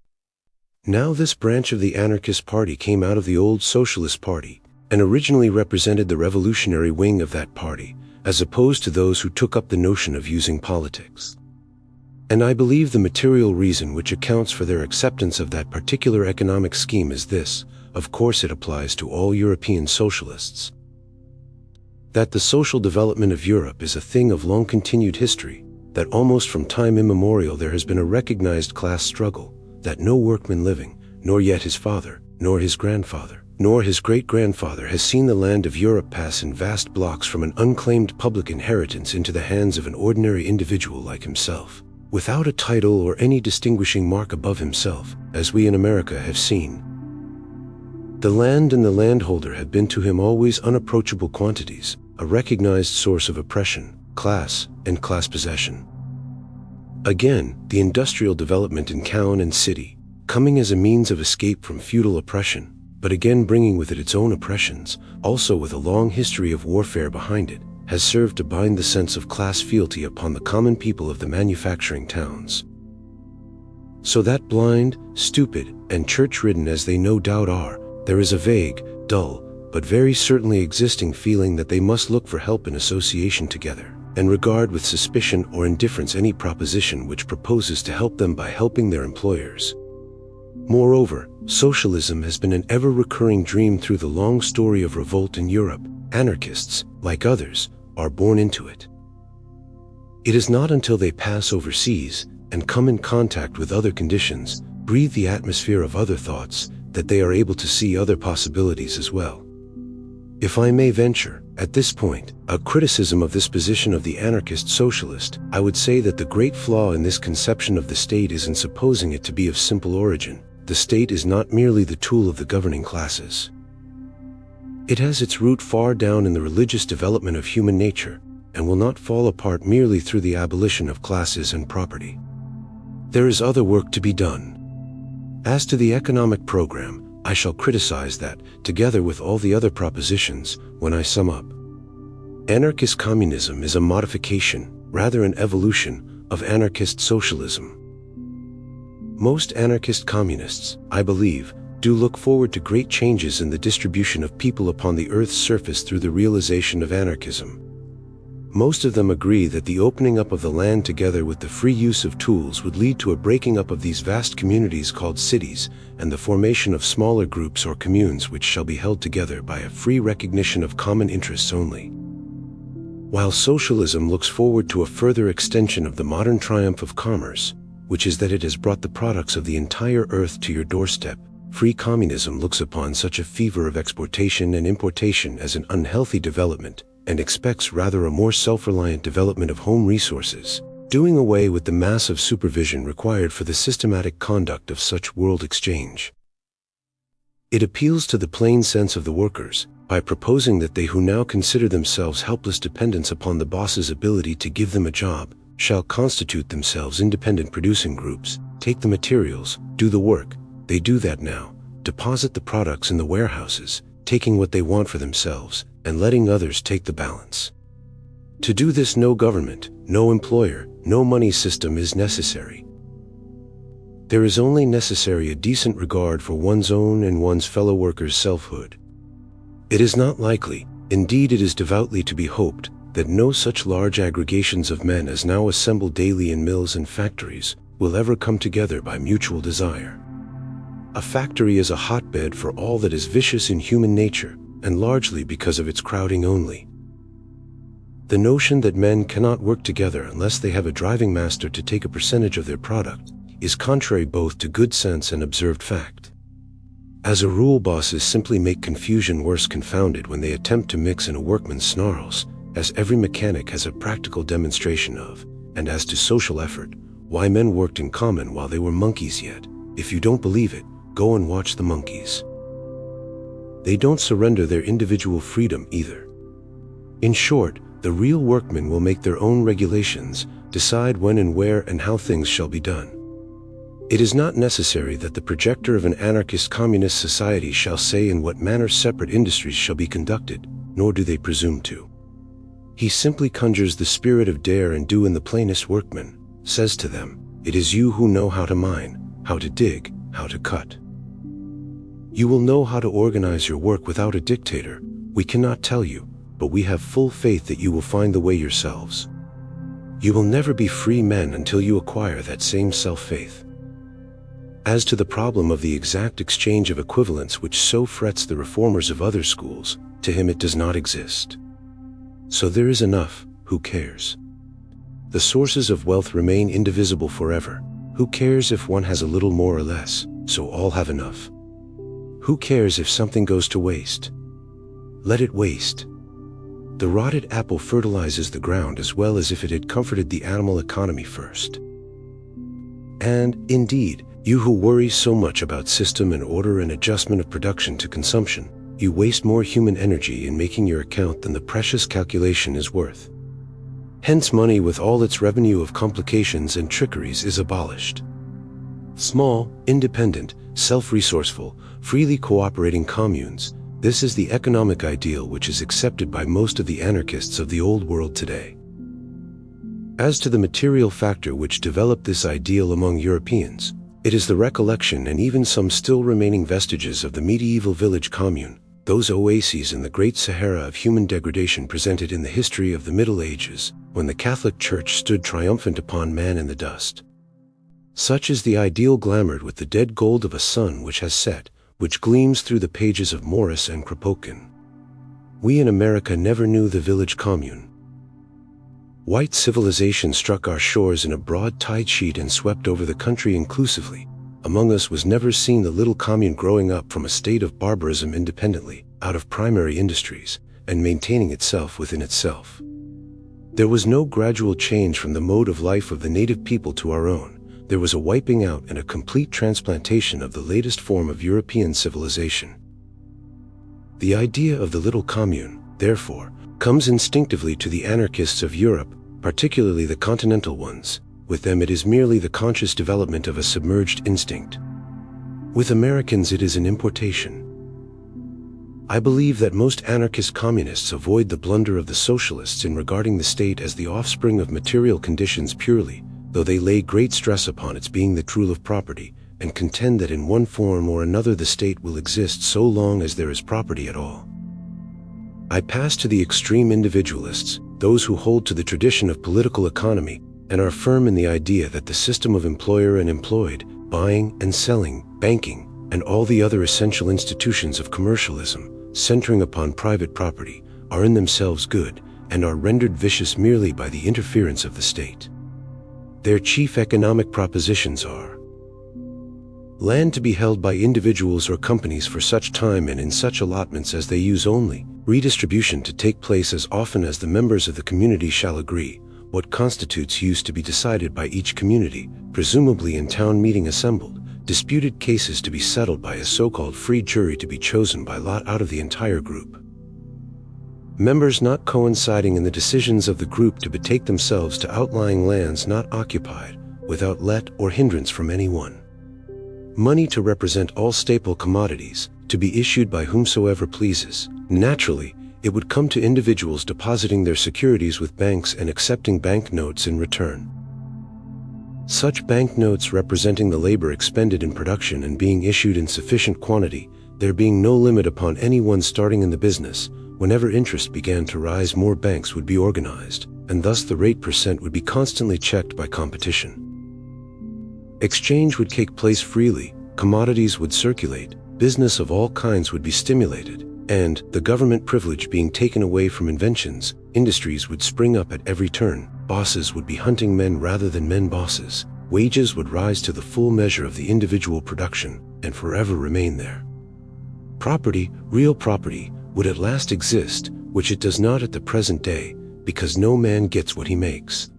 Now this branch of the anarchist party came out of the old socialist party, and originally represented the revolutionary wing of that party, as opposed to those who took up the notion of using politics. And I believe the material reason which accounts for their acceptance of that particular economic scheme is this: of course it applies to all European socialists, that the social development of Europe is a thing of long-continued history, that almost from time immemorial there has been a recognized class struggle, that no workman living, nor yet his father, nor his grandfather, nor his great-grandfather has seen the land of Europe pass in vast blocks from an unclaimed public inheritance into the hands of an ordinary individual like himself, without a title or any distinguishing mark above himself, as we in America have seen. The land and the landholder have been to him always unapproachable quantities, a recognized source of oppression, class, and class possession. Again, the industrial development in town and city, coming as a means of escape from feudal oppression, but again bringing with it its own oppressions, also with a long history of warfare behind it, has served to bind the sense of class fealty upon the common people of the manufacturing towns. So that blind, stupid, and church-ridden as they no doubt are, there is a vague, dull, but very certainly existing feeling that they must look for help in association together, and regard with suspicion or indifference any proposition which proposes to help them by helping their employers. Moreover, socialism has been an ever-recurring dream through the long story of revolt in Europe. Anarchists, like others, are born into it. It is not until they pass overseas and come in contact with other conditions, breathe the atmosphere of other thoughts, that they are able to see other possibilities as well. If I may venture, At this point, a criticism of this position of the anarchist socialist, I would say that the great flaw in this conception of the state is in supposing it to be of simple origin. The state is not merely the tool of the governing classes. It has its root far down in the religious development of human nature, and will not fall apart merely through the abolition of classes and property. There is other work to be done. As to the economic program, I shall criticize that, together with all the other propositions, when I sum up. Anarchist communism is a modification, rather an evolution, of anarchist socialism. Most anarchist communists, I believe, do look forward to great changes in the distribution of people upon the Earth's surface through the realization of anarchism. Most of them agree that the opening up of the land together with the free use of tools would lead to a breaking up of these vast communities called cities, and the formation of smaller groups or communes which shall be held together by a free recognition of common interests only. While socialism looks forward to a further extension of the modern triumph of commerce, which is that it has brought the products of the entire earth to your doorstep, free communism looks upon such a fever of exportation and importation as an unhealthy development, and expects rather a more self-reliant development of home resources, doing away with the massive supervision required for the systematic conduct of such world exchange. It appeals to the plain sense of the workers, by proposing that they who now consider themselves helpless dependents upon the boss's ability to give them a job, shall constitute themselves independent producing groups, take the materials, do the work. They do that now, deposit the products in the warehouses, taking what they want for themselves, and letting others take the balance. To do this, no government, no employer, no money system is necessary. There is only necessary a decent regard for one's own and one's fellow workers' selfhood. It is not likely, indeed it is devoutly to be hoped, that no such large aggregations of men as now assemble daily in mills and factories will ever come together by mutual desire. A factory is a hotbed for all that is vicious in human nature, and largely because of its crowding only. The notion that men cannot work together unless they have a driving master to take a percentage of their product is contrary both to good sense and observed fact. As a rule, bosses simply make confusion worse confounded when they attempt to mix in a workman's snarls, as every mechanic has a practical demonstration of, and as to social effort, why men worked in common while they were monkeys yet. If you don't believe it, go and watch the monkeys. They don't surrender their individual freedom either. In short, the real workmen will make their own regulations, decide when and where and how things shall be done. It is not necessary that the projector of an anarchist communist society shall say in what manner separate industries shall be conducted, nor do they presume to. He simply conjures the spirit of dare and do in the plainest workman, says to them, "It is you who know how to mine, how to dig, how to cut. You will know how to organize your work without a dictator. We cannot tell you, but we have full faith that you will find the way yourselves. You will never be free men until you acquire that same self-faith." As to the problem of the exact exchange of equivalents which so frets the reformers of other schools, to him it does not exist. So there is enough, who cares? The sources of wealth remain indivisible forever. Who cares if one has a little more or less, so all have enough? Who cares if something goes to waste? Let it waste. The rotted apple fertilizes the ground as well as if it had comforted the animal economy first. And, indeed, you who worry so much about system and order and adjustment of production to consumption, you waste more human energy in making your account than the precious calculation is worth. Hence money with all its revenue of complications and trickeries is abolished. Small, independent, self-resourceful, freely cooperating communes, this is the economic ideal which is accepted by most of the anarchists of the old world today. As to the material factor which developed this ideal among Europeans, it is the recollection and even some still remaining vestiges of the medieval village commune, those oases in the great Sahara of human degradation presented in the history of the Middle Ages, when the Catholic Church stood triumphant upon man in the dust. Such is the ideal glamoured with the dead gold of a sun which has set, which gleams through the pages of Morris and Kropotkin. We in America never knew the village commune. White civilization struck our shores in a broad tide sheet and swept over the country inclusively. Among us was never seen the little commune growing up from a state of barbarism independently, out of primary industries, and maintaining itself within itself. There was no gradual change from the mode of life of the native people to our own. There was a wiping out and a complete transplantation of the latest form of European civilization. The idea of the little commune, therefore, comes instinctively to the anarchists of Europe, particularly the continental ones. With them it is merely the conscious development of a submerged instinct. With Americans it is an importation. I believe that most anarchist communists avoid the blunder of the socialists in regarding the state as the offspring of material conditions purely, though they lay great stress upon its being the rule of property, and contend that in one form or another the state will exist so long as there is property at all. I pass to the extreme individualists, those who hold to the tradition of political economy, and are firm in the idea that the system of employer and employed, buying and selling, banking, and all the other essential institutions of commercialism, centering upon private property, are in themselves good, and are rendered vicious merely by the interference of the state. Their chief economic propositions are: land to be held by individuals or companies for such time and in such allotments as they use only, redistribution to take place as often as the members of the community shall agree, what constitutes use to be decided by each community, presumably in town meeting assembled, disputed cases to be settled by a so-called free jury to be chosen by lot out of the entire group. Members not coinciding in the decisions of the group to betake themselves to outlying lands not occupied, without let or hindrance from any one. Money to represent all staple commodities, to be issued by whomsoever pleases. Naturally, it would come to individuals depositing their securities with banks and accepting bank notes in return. Such bank notes representing the labor expended in production and being issued in sufficient quantity, there being no limit upon anyone starting in the business. Whenever interest began to rise, more banks would be organized, and thus the rate per cent would be constantly checked by competition. Exchange would take place freely, commodities would circulate, business of all kinds would be stimulated, and, the government privilege being taken away from inventions, industries would spring up at every turn, bosses would be hunting men rather than men bosses, wages would rise to the full measure of the individual production, and forever remain there. Property, real property, would at last exist, which it does not at the present day, because no man gets what he makes.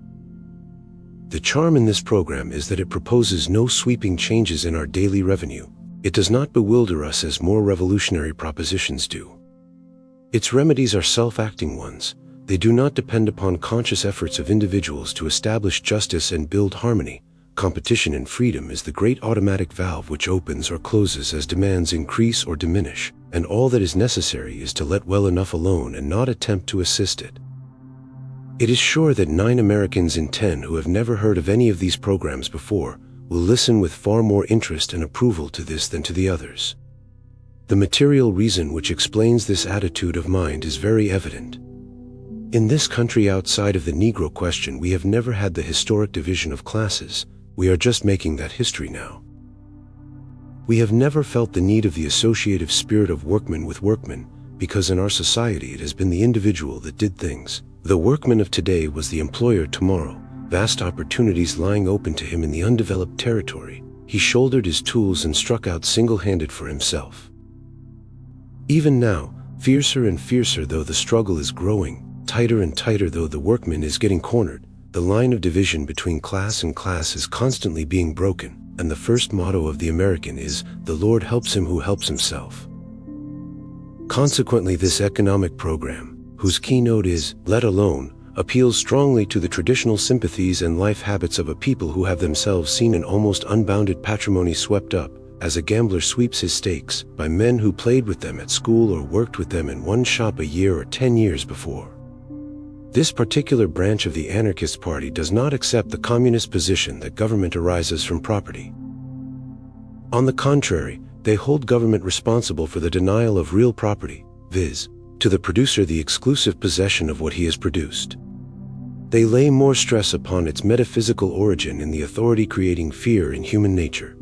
The charm in this program is that it proposes no sweeping changes in our daily revenue. It does not bewilder us as more revolutionary propositions do. Its remedies are self-acting ones. They do not depend upon conscious efforts of individuals to establish justice and build harmony. Competition and freedom is the great automatic valve which opens or closes as demands increase or diminish, and all that is necessary is to let well enough alone and not attempt to assist it. It is sure that 9 Americans in 10 who have never heard of any of these programs before will listen with far more interest and approval to this than to the others. The material reason which explains this attitude of mind is very evident. In this country outside of the Negro question, we have never had the historic division of classes. We are just making that history now. We have never felt the need of the associative spirit of workman with workman, because in our society it has been the individual that did things. The workman of today was the employer tomorrow, vast opportunities lying open to him in the undeveloped territory. He shouldered his tools and struck out single-handed for himself. Even now, fiercer and fiercer though the struggle is growing, tighter and tighter though the workman is getting cornered, the line of division between class and class is constantly being broken, and the first motto of the American is, "The Lord helps him who helps himself." Consequently, this economic program, whose keynote is, "Let alone," appeals strongly to the traditional sympathies and life habits of a people who have themselves seen an almost unbounded patrimony swept up, as a gambler sweeps his stakes, by men who played with them at school or worked with them in one shop a year or 10 years before. This particular branch of the Anarchist Party does not accept the communist position that government arises from property. On the contrary, they hold government responsible for the denial of real property, viz., to the producer the exclusive possession of what he has produced. They lay more stress upon its metaphysical origin in the authority creating fear in human nature.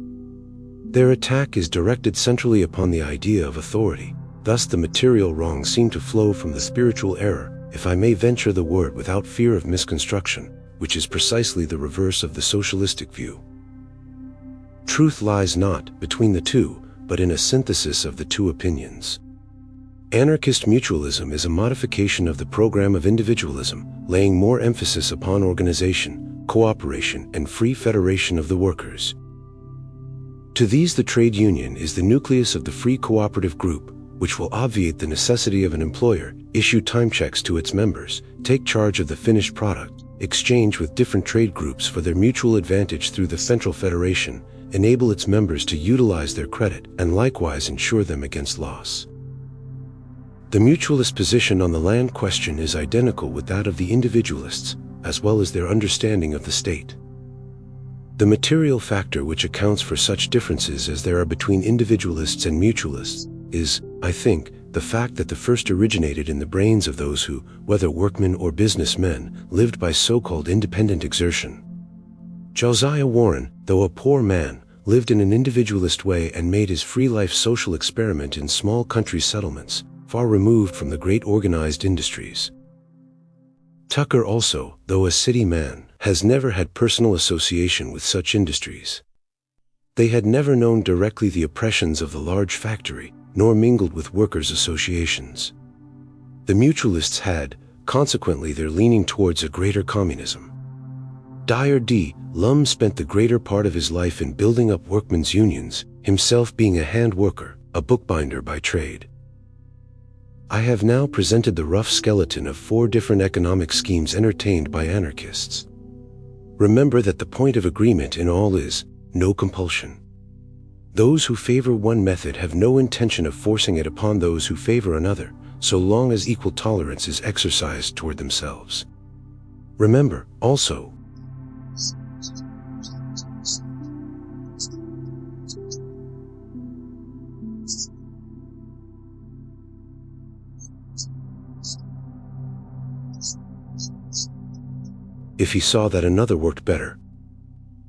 Their attack is directed centrally upon the idea of authority. Thus the material wrongs seem to flow from the spiritual error, if I may venture the word without fear of misconstruction, which is precisely the reverse of the socialistic view. Truth lies not between the two, but in a synthesis of the two opinions. Anarchist mutualism is a modification of the program of individualism, laying more emphasis upon organization, cooperation, and free federation of the workers. To these, the trade union is the nucleus of the free cooperative group, which will obviate the necessity of an employer, issue time checks to its members, take charge of the finished product, exchange with different trade groups for their mutual advantage through the central federation, enable its members to utilize their credit, and likewise insure them against loss. The mutualist position on the land question is identical with that of the individualists, as well as their understanding of the state. The material factor which accounts for such differences as there are between individualists and mutualists is, I think, the fact that the first originated in the brains of those who, whether workmen or businessmen, lived by so-called independent exertion. Josiah Warren, though a poor man, lived in an individualist way and made his free life social experiment in small country settlements, far removed from the great organized industries. Tucker also, though a city man, has never had personal association with such industries. They had never known directly the oppressions of the large factory, nor mingled with workers' associations. The mutualists had, consequently, their leaning towards a greater communism. Dyer D. spent the greater part of his life in building up workmen's unions, himself being a hand worker, a bookbinder by trade. I have now presented the rough skeleton of 4 different economic schemes entertained by anarchists. Remember that the point of agreement in all is no compulsion. Those who favor one method have no intention of forcing it upon those who favor another, so long as equal tolerance is exercised toward themselves. Remember, also, if he saw that another worked better.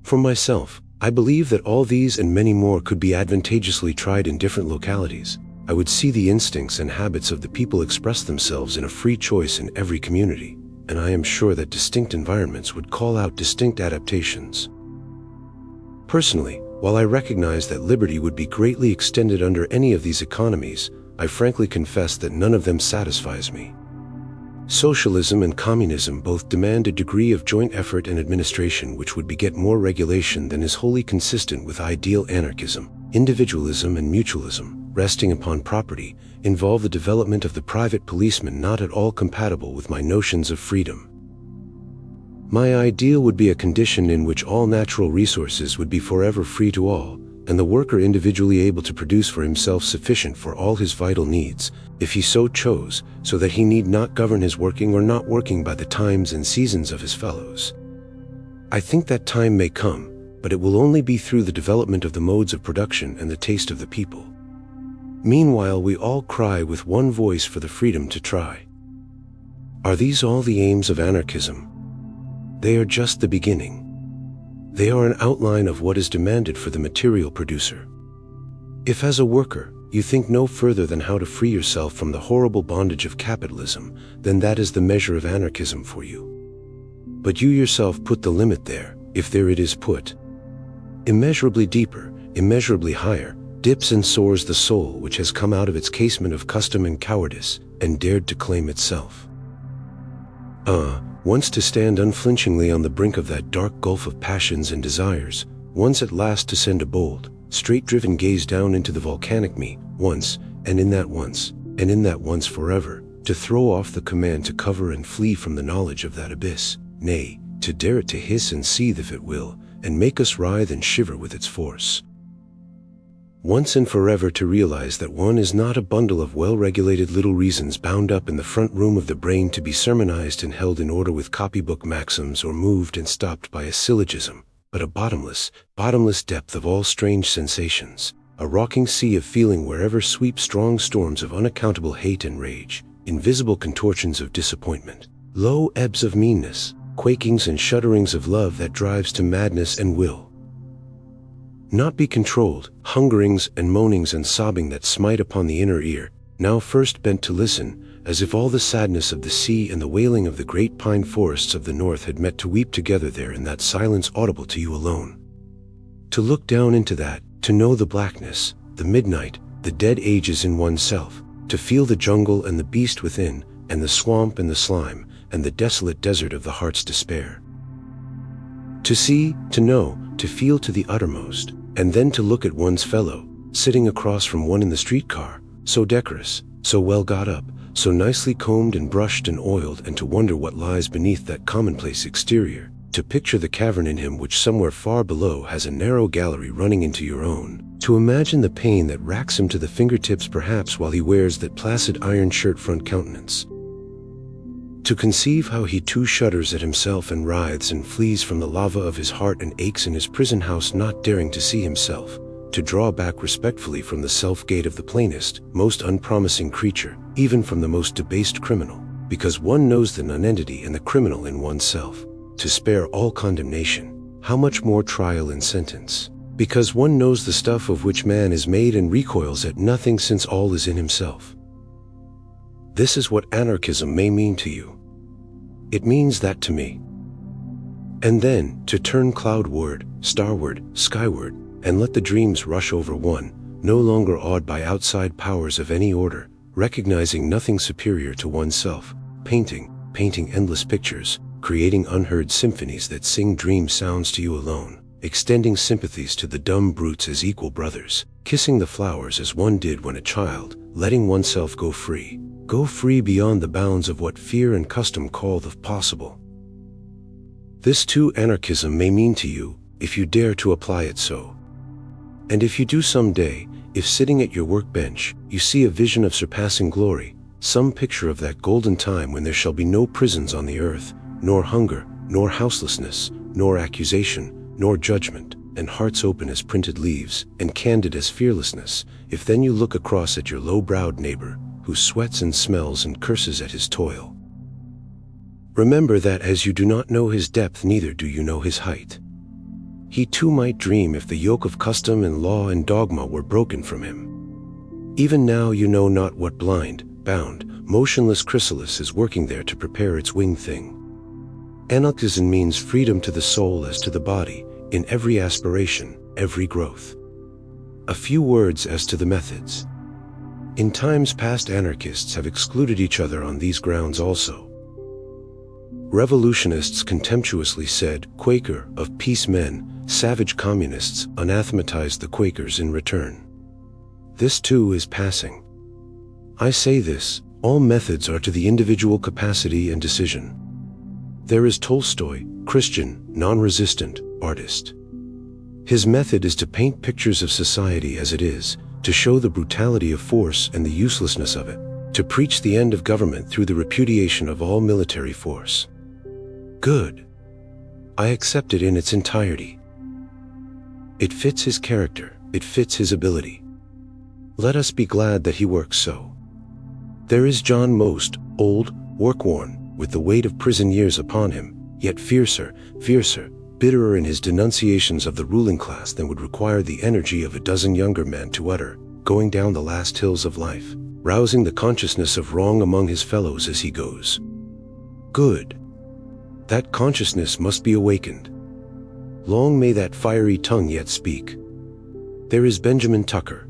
For myself, I believe that all these and many more could be advantageously tried in different localities. I would see the instincts and habits of the people express themselves in a free choice in every community, and I am sure that distinct environments would call out distinct adaptations. Personally, while I recognize that liberty would be greatly extended under any of these economies, I frankly confess that none of them satisfies me. Socialism and communism both demand a degree of joint effort and administration which would beget more regulation than is wholly consistent with ideal anarchism. Individualism and mutualism, resting upon property, involve the development of the private policeman not at all compatible with my notions of freedom. My ideal would be a condition in which all natural resources would be forever free to all, and the worker individually able to produce for himself sufficient for all his vital needs, if he so chose, so that he need not govern his working or not working by the times and seasons of his fellows. I think that time may come, but it will only be through the development of the modes of production and the taste of the people. Meanwhile, we all cry with one voice for the freedom to try. Are these all the aims of anarchism? They are just the beginning. They are an outline of what is demanded for the material producer. If as a worker, you think no further than how to free yourself from the horrible bondage of capitalism, then that is the measure of anarchism for you. But you yourself put the limit there, if there it is put. Immeasurably deeper, immeasurably higher, dips and soars the soul which has come out of its casement of custom and cowardice, and dared to claim itself. Once to stand unflinchingly on the brink of that dark gulf of passions and desires, once at last to send a bold, straight-driven gaze down into the volcanic me, once, and in that once forever, to throw off the command to cover and flee from the knowledge of that abyss, nay, to dare it to hiss and seethe if it will, and make us writhe and shiver with its force. Once and forever to realize that one is not a bundle of well-regulated little reasons bound up in the front room of the brain to be sermonized and held in order with copybook maxims or moved and stopped by a syllogism, but a bottomless depth of all strange sensations, a rocking sea of feeling wherever sweep strong storms of unaccountable hate and rage, invisible contortions of disappointment, low ebbs of meanness, quakings and shudderings of love that drives to madness and will not be controlled, hungerings and moanings and sobbing that smite upon the inner ear, now first bent to listen, as if all the sadness of the sea and the wailing of the great pine forests of the north had met to weep together there in that silence audible to you alone. To look down into that, to know the blackness, the midnight, the dead ages in oneself, to feel the jungle and the beast within, and the swamp and the slime, and the desolate desert of the heart's despair. To see, to know, to feel to the uttermost, and then to look at one's fellow, sitting across from one in the streetcar, so decorous, so well got up, so nicely combed and brushed and oiled, and to wonder what lies beneath that commonplace exterior, to picture the cavern in him which somewhere far below has a narrow gallery running into your own, to imagine the pain that racks him to the fingertips perhaps while he wears that placid iron shirt front countenance. To conceive how he too shudders at himself and writhes and flees from the lava of his heart and aches in his prison house, not daring to see himself, to draw back respectfully from the self-gate of the plainest, most unpromising creature, even from the most debased criminal, because one knows the nonentity and the criminal in oneself, to spare all condemnation, how much more trial and sentence, because one knows the stuff of which man is made and recoils at nothing since all is in himself. This is what anarchism may mean to you. It means that to me. And then, to turn cloudward, starward, skyward, and let the dreams rush over one, no longer awed by outside powers of any order, recognizing nothing superior to oneself, painting endless pictures, creating unheard symphonies that sing dream sounds to you alone, extending sympathies to the dumb brutes as equal brothers, kissing the flowers as one did when a child, letting oneself go free beyond the bounds of what fear and custom call the possible. This too anarchism may mean to you, if you dare to apply it so. And if you do some day, if sitting at your workbench, you see a vision of surpassing glory, some picture of that golden time when there shall be no prisons on the earth, nor hunger, nor houselessness, nor accusation, nor judgment, and hearts open as printed leaves, and candid as fearlessness, if then you look across at your low-browed neighbor, who sweats and smells and curses at his toil, remember that as you do not know his depth, neither do you know his height. He too might dream if the yoke of custom and law and dogma were broken from him. Even now you know not what blind, bound, motionless chrysalis is working there to prepare its winged thing. Anarchism means freedom to the soul as to the body, in every aspiration, every growth. A few words as to the methods. In times past, anarchists have excluded each other on these grounds also. Revolutionists contemptuously said, Quaker, of peace men, savage communists anathematized the Quakers in return. This too is passing. I say this, all methods are to the individual capacity and decision. There is Tolstoy, Christian, non-resistant, artist. His method is to paint pictures of society as it is, to show the brutality of force and the uselessness of it, to preach the end of government through the repudiation of all military force. Good. I accept it in its entirety. It fits his character, it fits his ability. Let us be glad that he works so. There is John Most, old, work-worn, with the weight of prison years upon him, yet fiercer, bitterer in his denunciations of the ruling class than would require the energy of a dozen younger men to utter, going down the last hills of life, rousing the consciousness of wrong among his fellows as he goes. Good. That consciousness must be awakened. Long may that fiery tongue yet speak. There is Benjamin Tucker.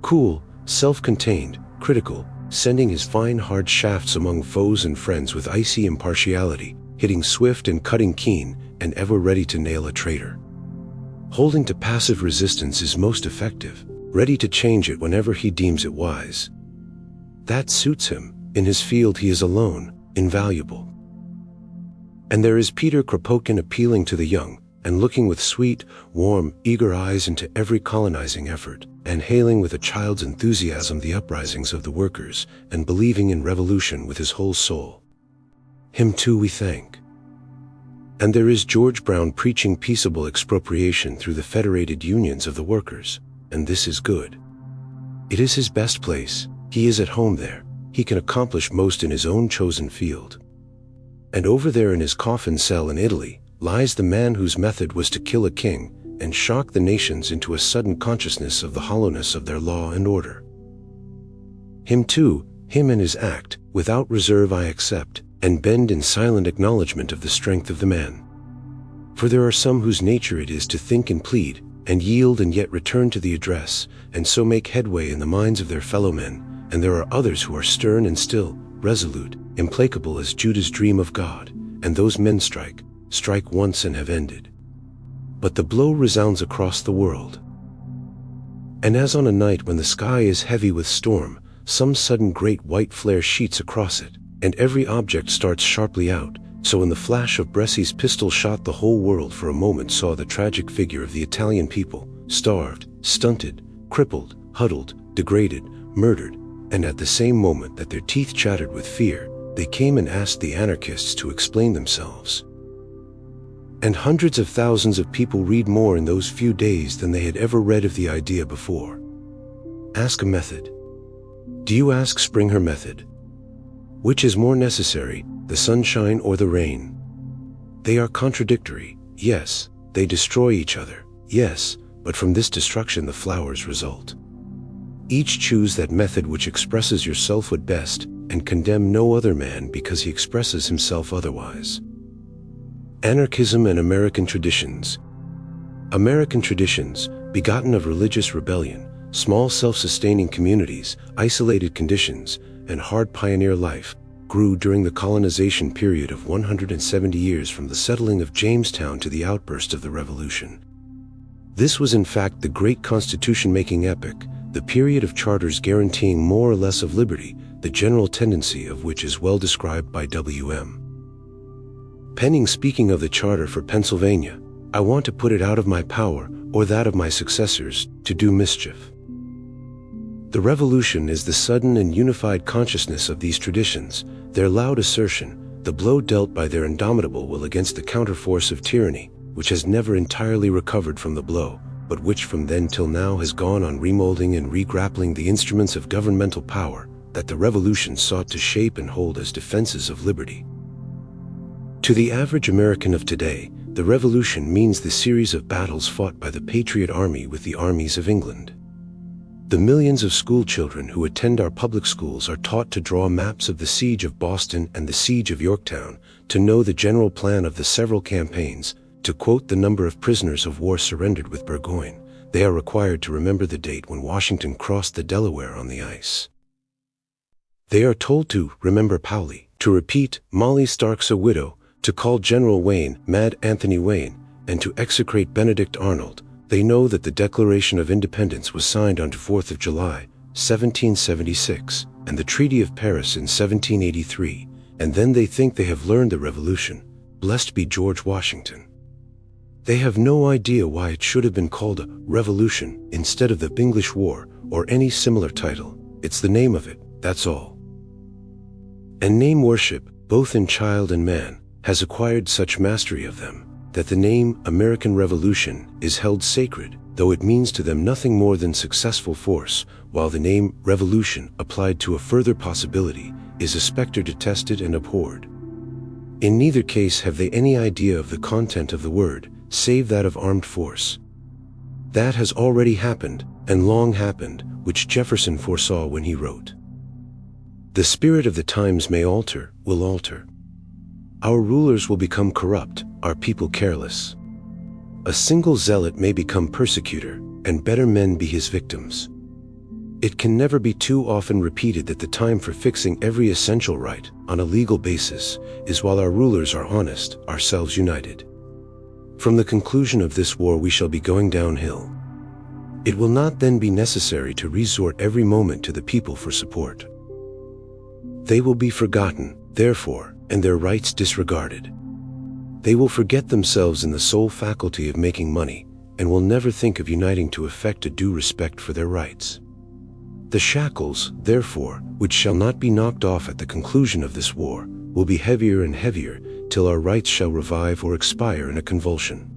Cool, self-contained, critical, sending his fine hard shafts among foes and friends with icy impartiality, hitting swift and cutting keen, and ever ready to nail a traitor. Holding to passive resistance is most effective, ready to change it whenever he deems it wise. That suits him. In his field he is alone, invaluable. And there is Peter Kropotkin appealing to the young, and looking with sweet, warm, eager eyes into every colonizing effort, and hailing with a child's enthusiasm the uprisings of the workers, and believing in revolution with his whole soul. Him too we thank. And there is George Brown preaching peaceable expropriation through the federated unions of the workers, and this is good. It is his best place, he is at home there, he can accomplish most in his own chosen field. And over there in his coffin cell in Italy lies the man whose method was to kill a king and shock the nations into a sudden consciousness of the hollowness of their law and order. Him too, him and his act, without reserve I accept, and bend in silent acknowledgement of the strength of the man. For there are some whose nature it is to think and plead, and yield and yet return to the address, and so make headway in the minds of their fellow men, and there are others who are stern and still, resolute, implacable as Judah's dream of God, and those men strike once and have ended. But the blow resounds across the world. And as on a night when the sky is heavy with storm, some sudden great white flare sheets across it, and every object starts sharply out, so in the flash of Bresci's pistol shot the whole world for a moment saw the tragic figure of the Italian people, starved, stunted, crippled, huddled, degraded, murdered, and at the same moment that their teeth chattered with fear, they came and asked the anarchists to explain themselves. And hundreds of thousands of people read more in those few days than they had ever read of the idea before. Ask a method. Do you ask Spring her method? Which is more necessary, the sunshine or the rain? They are contradictory, yes, they destroy each other, yes, but from this destruction the flowers result. Each choose that method which expresses your selfhood best, and condemn no other man because he expresses himself otherwise. Anarchism and American traditions. American traditions, begotten of religious rebellion, small self-sustaining communities, isolated conditions, and hard pioneer life, grew during the colonization period of 170 years from the settling of Jamestown to the outburst of the Revolution. This was in fact the great constitution-making epoch, the period of charters guaranteeing more or less of liberty, the general tendency of which is well described by W.M. Penning speaking of the charter for Pennsylvania, "I want to put it out of my power, or that of my successors, to do mischief." The Revolution is the sudden and unified consciousness of these traditions, their loud assertion, the blow dealt by their indomitable will against the counterforce of tyranny, which has never entirely recovered from the blow, but which from then till now has gone on remolding and regrappling the instruments of governmental power that the Revolution sought to shape and hold as defenses of liberty. To the average American of today, the Revolution means the series of battles fought by the Patriot Army with the armies of England. The millions of school children who attend our public schools are taught to draw maps of the Siege of Boston and the Siege of Yorktown, to know the general plan of the several campaigns, to quote the number of prisoners of war surrendered with Burgoyne. They are required to remember the date when Washington crossed the Delaware on the ice. They are told to remember Paoli, to repeat Molly Stark's a widow, to call General Wayne Mad Anthony Wayne, and to execrate Benedict Arnold. They know that the Declaration of Independence was signed on 4th of July, 1776, and the Treaty of Paris in 1783, and then they think they have learned the Revolution. Blessed be George Washington. They have no idea why it should have been called a revolution instead of the English War or any similar title. It's the name of it, that's all. And name worship, both in child and man, has acquired such mastery of them that the name American Revolution is held sacred, though it means to them nothing more than successful force, while the name revolution, applied to a further possibility, is a specter detested and abhorred. In neither case have they any idea of the content of the word, save that of armed force. That has already happened, and long happened, which Jefferson foresaw when he wrote, "The spirit of the times may alter, will alter. Our rulers will become corrupt, our people careless. A single zealot may become persecutor, and better men be his victims. It can never be too often repeated that the time for fixing every essential right, on a legal basis, is while our rulers are honest, ourselves united. From the conclusion of this war we shall be going downhill. It will not then be necessary to resort every moment to the people for support. They will be forgotten, therefore, and their rights disregarded. They will forget themselves in the sole faculty of making money, and will never think of uniting to effect a due respect for their rights. The shackles, therefore, which shall not be knocked off at the conclusion of this war, will be heavier and heavier, till our rights shall revive or expire in a convulsion."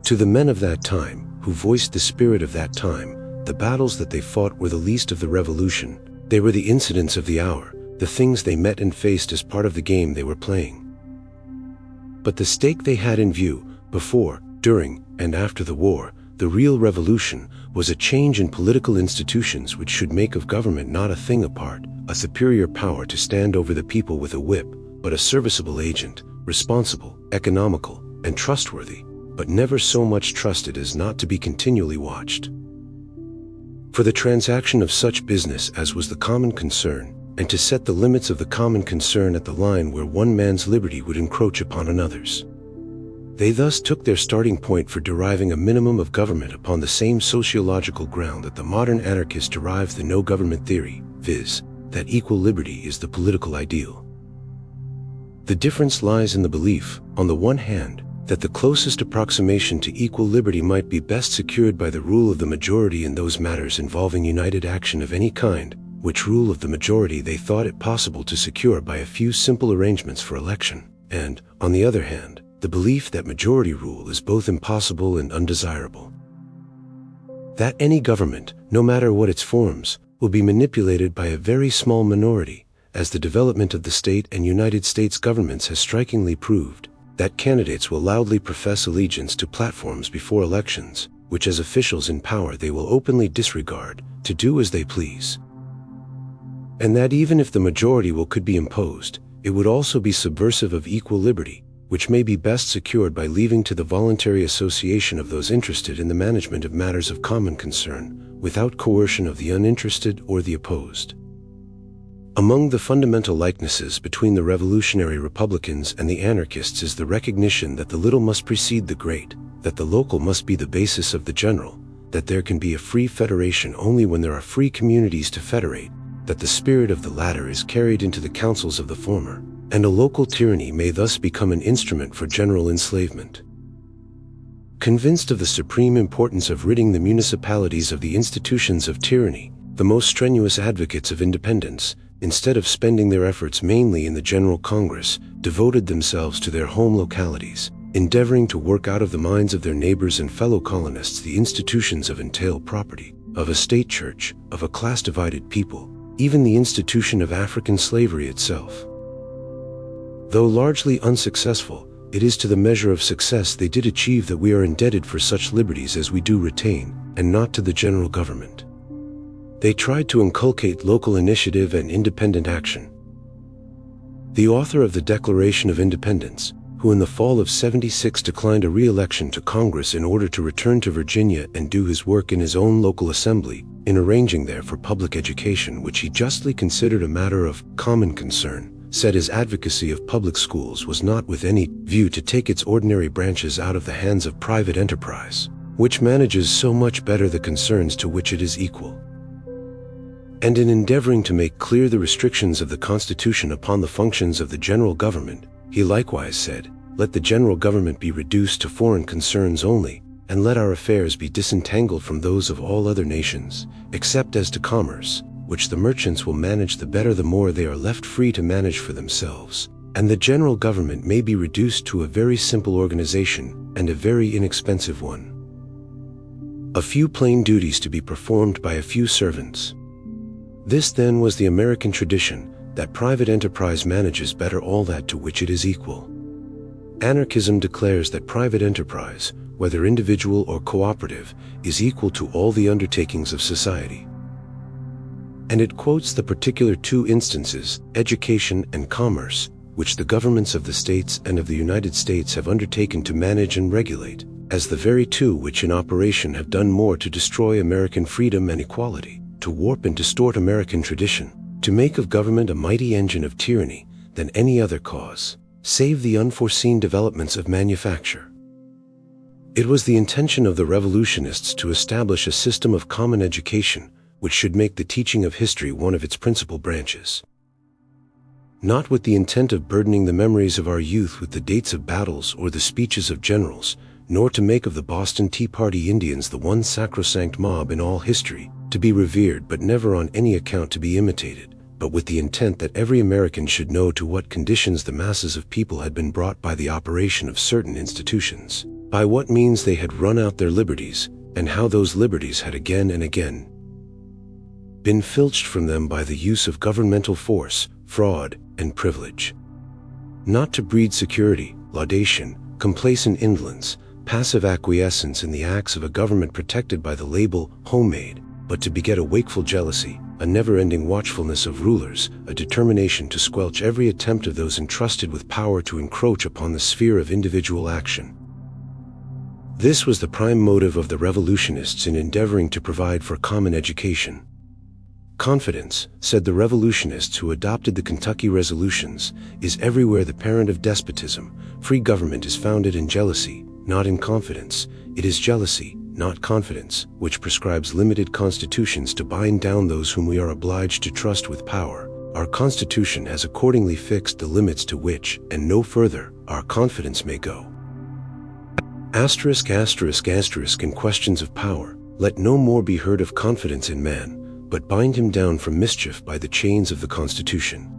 To the men of that time, who voiced the spirit of that time, the battles that they fought were the least of the revolution. They were the incidents of the hour, the things they met and faced as part of the game they were playing. But the stake they had in view, before, during, and after the war, the real revolution, was a change in political institutions which should make of government not a thing apart, a superior power to stand over the people with a whip, but a serviceable agent, responsible, economical, and trustworthy, but never so much trusted as not to be continually watched. for the transaction of such business as was the common concern, and to set the limits of the common concern at the line where one man's liberty would encroach upon another's. They thus took their starting point for deriving a minimum of government upon the same sociological ground that the modern anarchist derives the no-government theory, viz., that equal liberty is the political ideal. The difference lies in the belief, on the one hand, that the closest approximation to equal liberty might be best secured by the rule of the majority in those matters involving united action of any kind, which rule of the majority they thought it possible to secure by a few simple arrangements for election, and, on the other hand, the belief that majority rule is both impossible and undesirable. That any government, no matter what its forms, will be manipulated by a very small minority, as the development of the state and United States governments has strikingly proved, that candidates will loudly profess allegiance to platforms before elections, which as officials in power they will openly disregard, to do as they please. And that even if the majority will could be imposed, it would also be subversive of equal liberty, which may be best secured by leaving to the voluntary association of those interested in the management of matters of common concern, without coercion of the uninterested or the opposed. Among the fundamental likenesses between the revolutionary Republicans and the anarchists is the recognition that the little must precede the great, that the local must be the basis of the general, that there can be a free federation only when there are free communities to federate, that the spirit of the latter is carried into the councils of the former, and a local tyranny may thus become an instrument for general enslavement. Convinced of the supreme importance of ridding the municipalities of the institutions of tyranny, the most strenuous advocates of independence, instead of spending their efforts mainly in the General Congress, devoted themselves to their home localities, endeavoring to work out of the minds of their neighbors and fellow colonists the institutions of entailed property, of a state church, of a class-divided people, even the institution of African slavery itself. Though largely unsuccessful, it is to the measure of success they did achieve that we are indebted for such liberties as we do retain, and not to the general government. They tried to inculcate local initiative and independent action. The author of the Declaration of Independence, who in the fall of '76 declined a re-election to Congress in order to return to Virginia and do his work in his own local assembly, in arranging there for public education which he justly considered a matter of common concern, said his advocacy of public schools was not with any view to take its ordinary branches out of the hands of private enterprise, which manages so much better the concerns to which it is equal. And in endeavoring to make clear the restrictions of the Constitution upon the functions of the general government, he likewise said, "Let the general government be reduced to foreign concerns only, and let our affairs be disentangled from those of all other nations, except as to commerce, which the merchants will manage the better the more they are left free to manage for themselves, and the general government may be reduced to a very simple organization, and a very inexpensive one. A few plain duties to be performed by a few servants." This then was the American tradition, that private enterprise manages better all that to which it is equal. Anarchism declares that private enterprise, whether individual or cooperative, is equal to all the undertakings of society. And it quotes the particular two instances, education and commerce, which the governments of the states and of the United States have undertaken to manage and regulate, as the very two which in operation have done more to destroy American freedom and equality, to warp and distort American tradition, to make of government a mighty engine of tyranny, than any other cause, save the unforeseen developments of manufacture. It was the intention of the revolutionists to establish a system of common education, which should make the teaching of history one of its principal branches. Not with the intent of burdening the memories of our youth with the dates of battles or the speeches of generals, nor to make of the Boston Tea Party Indians the one sacrosanct mob in all history, to be revered but never on any account to be imitated, but with the intent that every American should know to what conditions the masses of people had been brought by the operation of certain institutions, by what means they had run out their liberties, and how those liberties had again and again been filched from them by the use of governmental force, fraud, and privilege. Not to breed security, laudation, complacent indolence, passive acquiescence in the acts of a government protected by the label homemade, but to beget a wakeful jealousy, a never-ending watchfulness of rulers, a determination to squelch every attempt of those entrusted with power to encroach upon the sphere of individual action. This was the prime motive of the revolutionists in endeavoring to provide for common education. Confidence, said the revolutionists who adopted the Kentucky resolutions, is everywhere the parent of despotism. Free government is founded in jealousy, not in confidence. It is jealousy, not confidence, which prescribes limited constitutions to bind down those whom we are obliged to trust with power. Our Constitution has accordingly fixed the limits to which, and no further, our confidence may go. Asterisk, asterisk, asterisk. In questions of power, let no more be heard of confidence in man, but bind him down from mischief by the chains of the Constitution.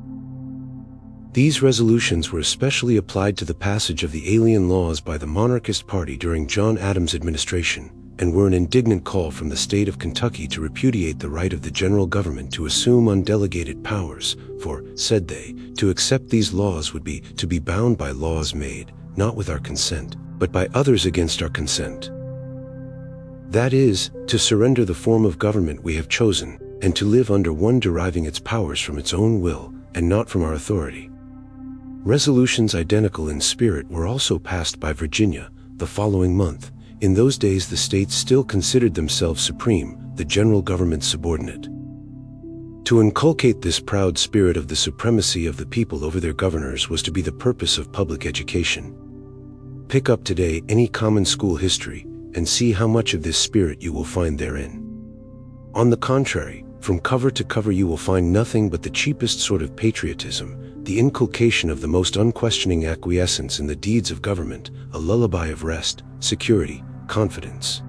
These resolutions were especially applied to the passage of the alien laws by the monarchist party during John Adams' administration, and were an indignant call from the state of Kentucky to repudiate the right of the general government to assume undelegated powers, for, said they, to accept these laws would be to be bound by laws made, not with our consent, but by others against our consent. That is, to surrender the form of government we have chosen, and to live under one deriving its powers from its own will, and not from our authority. Resolutions identical in spirit were also passed by Virginia the following month. In those days the states still considered themselves supreme, the general government subordinate. To inculcate this proud spirit of the supremacy of the people over their governors was to be the purpose of public education. Pick up today any common school history, and see how much of this spirit you will find therein. On the contrary, from cover to cover you will find nothing but the cheapest sort of patriotism, the inculcation of the most unquestioning acquiescence in the deeds of government, a lullaby of rest, security, confidence.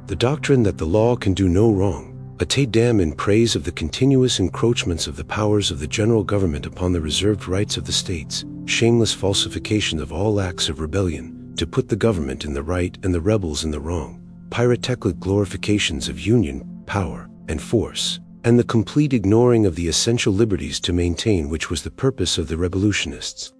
The doctrine that the law can do no wrong, a te deum in praise of the continuous encroachments of the powers of the general government upon the reserved rights of the states, shameless falsification of all acts of rebellion, to put the government in the right and the rebels in the wrong, pyrotechnic glorifications of union, power, and force, and the complete ignoring of the essential liberties to maintain which was the purpose of the revolutionists.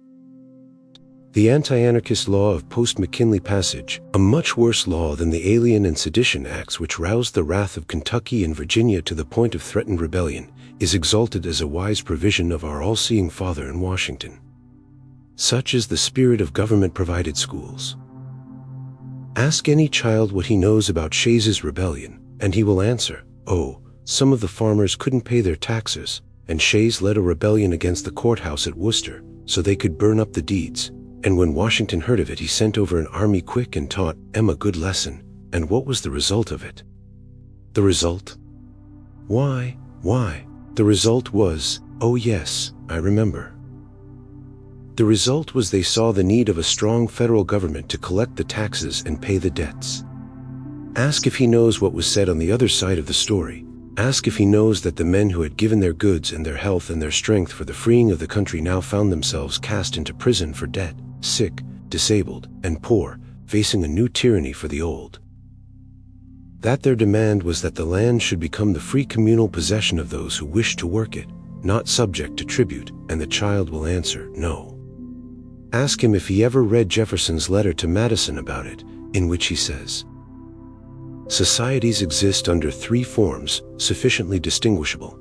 The anti-anarchist law of post-McKinley passage, a much worse law than the Alien and Sedition Acts which roused the wrath of Kentucky and Virginia to the point of threatened rebellion, is exalted as a wise provision of our all-seeing Father in Washington. Such is the spirit of government-provided schools. Ask any child what he knows about Shays's rebellion, and he will answer, "Oh, some of the farmers couldn't pay their taxes, and Shays led a rebellion against the courthouse at Worcester, so they could burn up the deeds. And when Washington heard of it, he sent over an army quick and taught them a good lesson. And what was the result of it?" The result? Why? The result was, oh yes, I remember. The result was they saw the need of a strong federal government to collect the taxes and pay the debts. Ask if he knows what was said on the other side of the story. Ask if he knows that the men who had given their goods and their health and their strength for the freeing of the country now found themselves cast into prison for debt, sick, disabled, and poor, facing a new tyranny for the old. That their demand was that the land should become the free communal possession of those who wished to work it, not subject to tribute, and the child will answer, no. Ask him if he ever read Jefferson's letter to Madison about it, in which he says, "Societies exist under three forms, sufficiently distinguishable.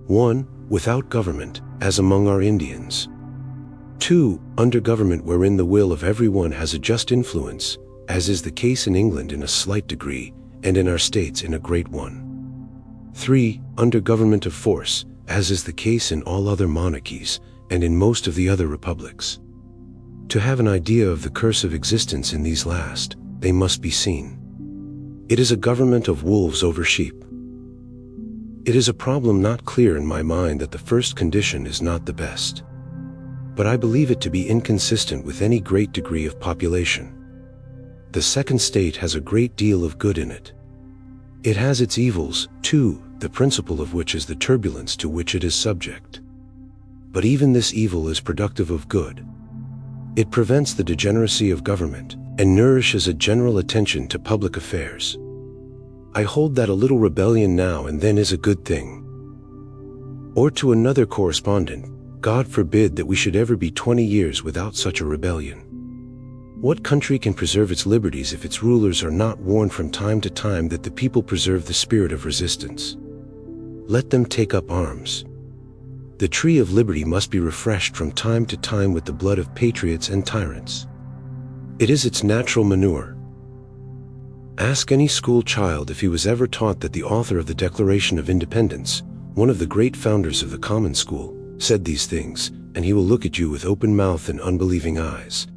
1. Without government, as among our Indians. 2. Under government wherein the will of every one has a just influence, as is the case in England in a slight degree, and in our states in a great one. 3. Under government of force, as is the case in all other monarchies, and in most of the other republics. To have an idea of the curse of existence in these last, they must be seen. It is a government of wolves over sheep. It is a problem not clear in my mind that the first condition is not the best. But I believe it to be inconsistent with any great degree of population. The second state has a great deal of good in it. It has its evils, too, the principal of which is the turbulence to which it is subject. But even this evil is productive of good. It prevents the degeneracy of government, and nourishes a general attention to public affairs. I hold that a little rebellion now and then is a good thing." Or to another correspondent, "God forbid that we should ever be 20 years without such a rebellion. What country can preserve its liberties if its rulers are not warned from time to time that the people preserve the spirit of resistance? Let them take up arms. The tree of liberty must be refreshed from time to time with the blood of patriots and tyrants. It is its natural manure. Ask any school child if he was ever taught that the author of the Declaration of Independence, one of the great founders of the Common School, said these things, and he will look at you with open mouth and unbelieving eyes.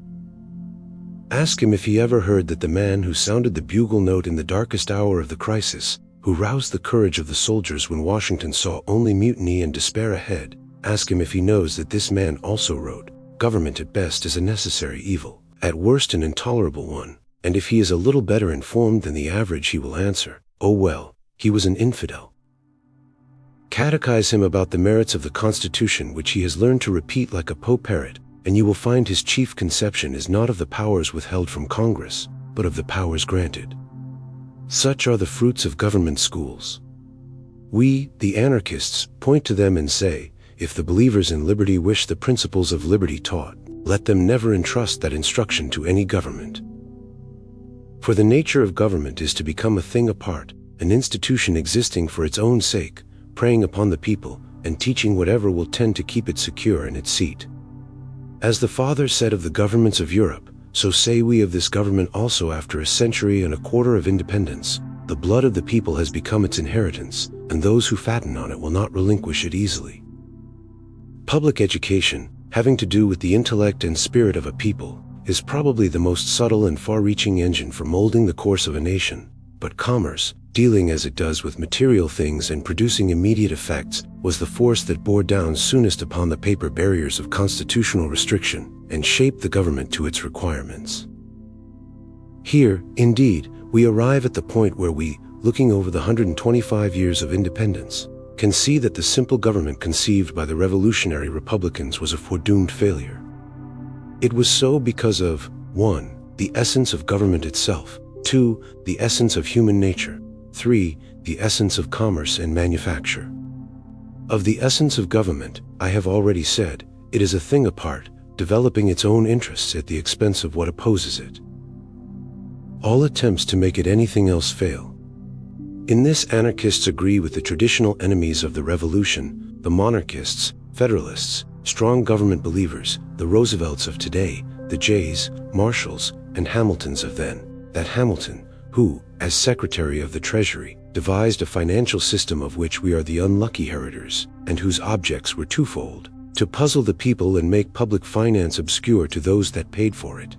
Ask him if he ever heard that the man who sounded the bugle note in the darkest hour of the crisis, who roused the courage of the soldiers when Washington saw only mutiny and despair ahead, ask him if he knows that this man also wrote, "Government at best is a necessary evil, at worst an intolerable one," and if he is a little better informed than the average he will answer, "Oh well, he was an infidel." Catechize him about the merits of the Constitution which he has learned to repeat like a Poe parrot, and you will find his chief conception is not of the powers withheld from Congress, but of the powers granted. Such are the fruits of government schools. We, the anarchists, point to them and say, if the believers in liberty wish the principles of liberty taught, let them never entrust that instruction to any government. For the nature of government is to become a thing apart, an institution existing for its own sake, preying upon the people, and teaching whatever will tend to keep it secure in its seat. As the Father said of the governments of Europe, so say we of this government also after a century and a quarter of independence, the blood of the people has become its inheritance, and those who fatten on it will not relinquish it easily. Public education, having to do with the intellect and spirit of a people, is probably the most subtle and far-reaching engine for molding the course of a nation, but commerce, dealing as it does with material things and producing immediate effects, was the force that bore down soonest upon the paper barriers of constitutional restriction and shaped the government to its requirements. Here, indeed, we arrive at the point where we, looking over the 125 years of independence, can see that the simple government conceived by the revolutionary republicans was a foredoomed failure. It was so because of 1. The essence of government itself, 2. The essence of human nature, 3. The essence of commerce and manufacture. Of the essence of government, I have already said, it is a thing apart, developing its own interests at the expense of what opposes it. All attempts to make it anything else fail. In this anarchists agree with the traditional enemies of the revolution, the monarchists, federalists, strong government believers, the Roosevelts of today, the Jays, Marshalls, and Hamiltons of then, that Hamilton, who, as Secretary of the Treasury, devised a financial system of which we are the unlucky heritors, and whose objects were twofold: to puzzle the people and make public finance obscure to those that paid for it,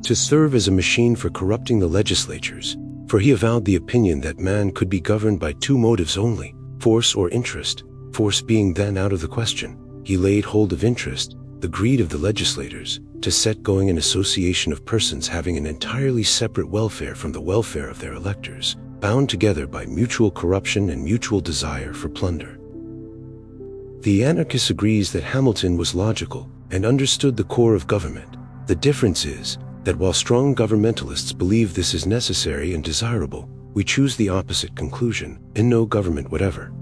to serve as a machine for corrupting the legislatures, for he avowed the opinion that man could be governed by two motives only, force or interest. Force being then out of the question, he laid hold of interest, the greed of the legislators, to set going an association of persons having an entirely separate welfare from the welfare of their electors, bound together by mutual corruption and mutual desire for plunder. The anarchist agrees that Hamilton was logical and understood the core of government. The difference is that while strong governmentalists believe this is necessary and desirable, we choose the opposite conclusion, in no government whatever.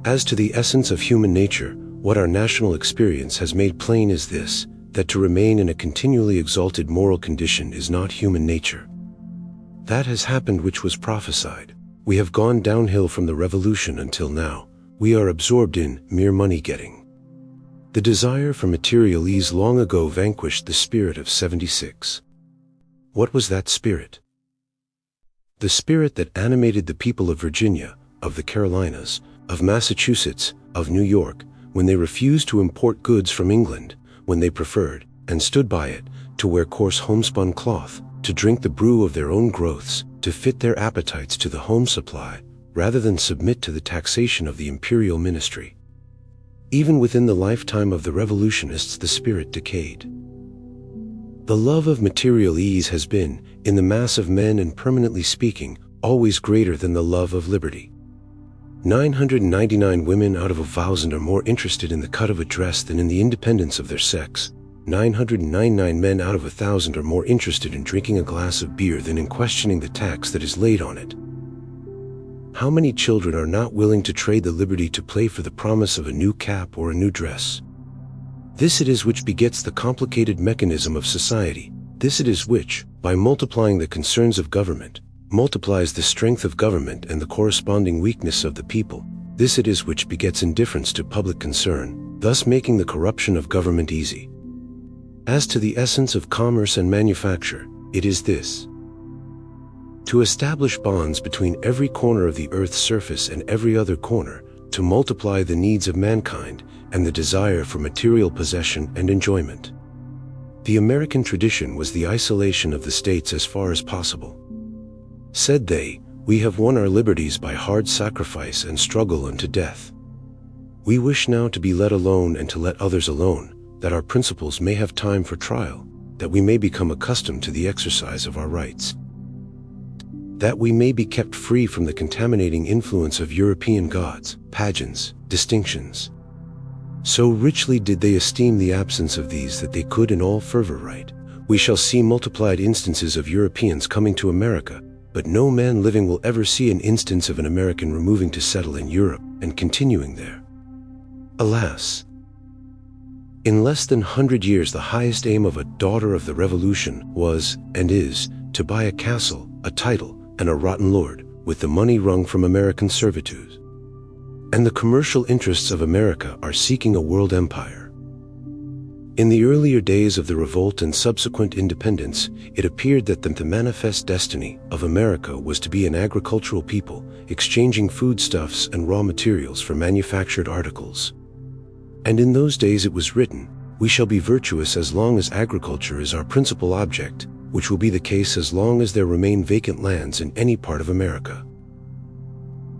As to the essence of human nature, what our national experience has made plain is this, that to remain in a continually exalted moral condition is not human nature. That has happened which was prophesied. We have gone downhill from the revolution until now. We are absorbed in mere money-getting. The desire for material ease long ago vanquished the spirit of '76. What was that spirit? The spirit that animated the people of Virginia, of the Carolinas, of Massachusetts, of New York, when they refused to import goods from England, when they preferred, and stood by it, to wear coarse homespun cloth, to drink the brew of their own growths, to fit their appetites to the home supply, rather than submit to the taxation of the imperial ministry. Even within the lifetime of the revolutionists, the spirit decayed. The love of material ease has been, in the mass of men and permanently speaking, always greater than the love of liberty. 999 women out of 1,000 are more interested in the cut of a dress than in the independence of their sex. 999 men out of 1,000 are more interested in drinking a glass of beer than in questioning the tax that is laid on it. How many children are not willing to trade the liberty to play for the promise of a new cap or a new dress? This it is which begets the complicated mechanism of society. This it is which, by multiplying the concerns of government, multiplies the strength of government and the corresponding weakness of the people. This it is which begets indifference to public concern, thus making the corruption of government easy. As to the essence of commerce and manufacture, it is this: to establish bonds between every corner of the earth's surface and every other corner, to multiply the needs of mankind and the desire for material possession and enjoyment. The American tradition was the isolation of the states as far as possible. Said they, "We have won our liberties by hard sacrifice and struggle unto death. We wish now to be let alone and to let others alone, that our principles may have time for trial, that we may become accustomed to the exercise of our rights, that we may be kept free from the contaminating influence of European gods, pageants, distinctions." So richly did they esteem the absence of these that they could in all fervor write, "We shall see multiplied instances of Europeans coming to America, but no man living will ever see an instance of an American removing to settle in Europe and continuing there." Alas! In less than 100 years the highest aim of a daughter of the Revolution was, and is, to buy a castle, a title, and a rotten lord, with the money wrung from American servitude. And the commercial interests of America are seeking a world empire. In the earlier days of the revolt and subsequent independence, it appeared that the manifest destiny of America was to be an agricultural people, exchanging foodstuffs and raw materials for manufactured articles. And in those days it was written, "We shall be virtuous as long as agriculture is our principal object, which will be the case as long as there remain vacant lands in any part of America.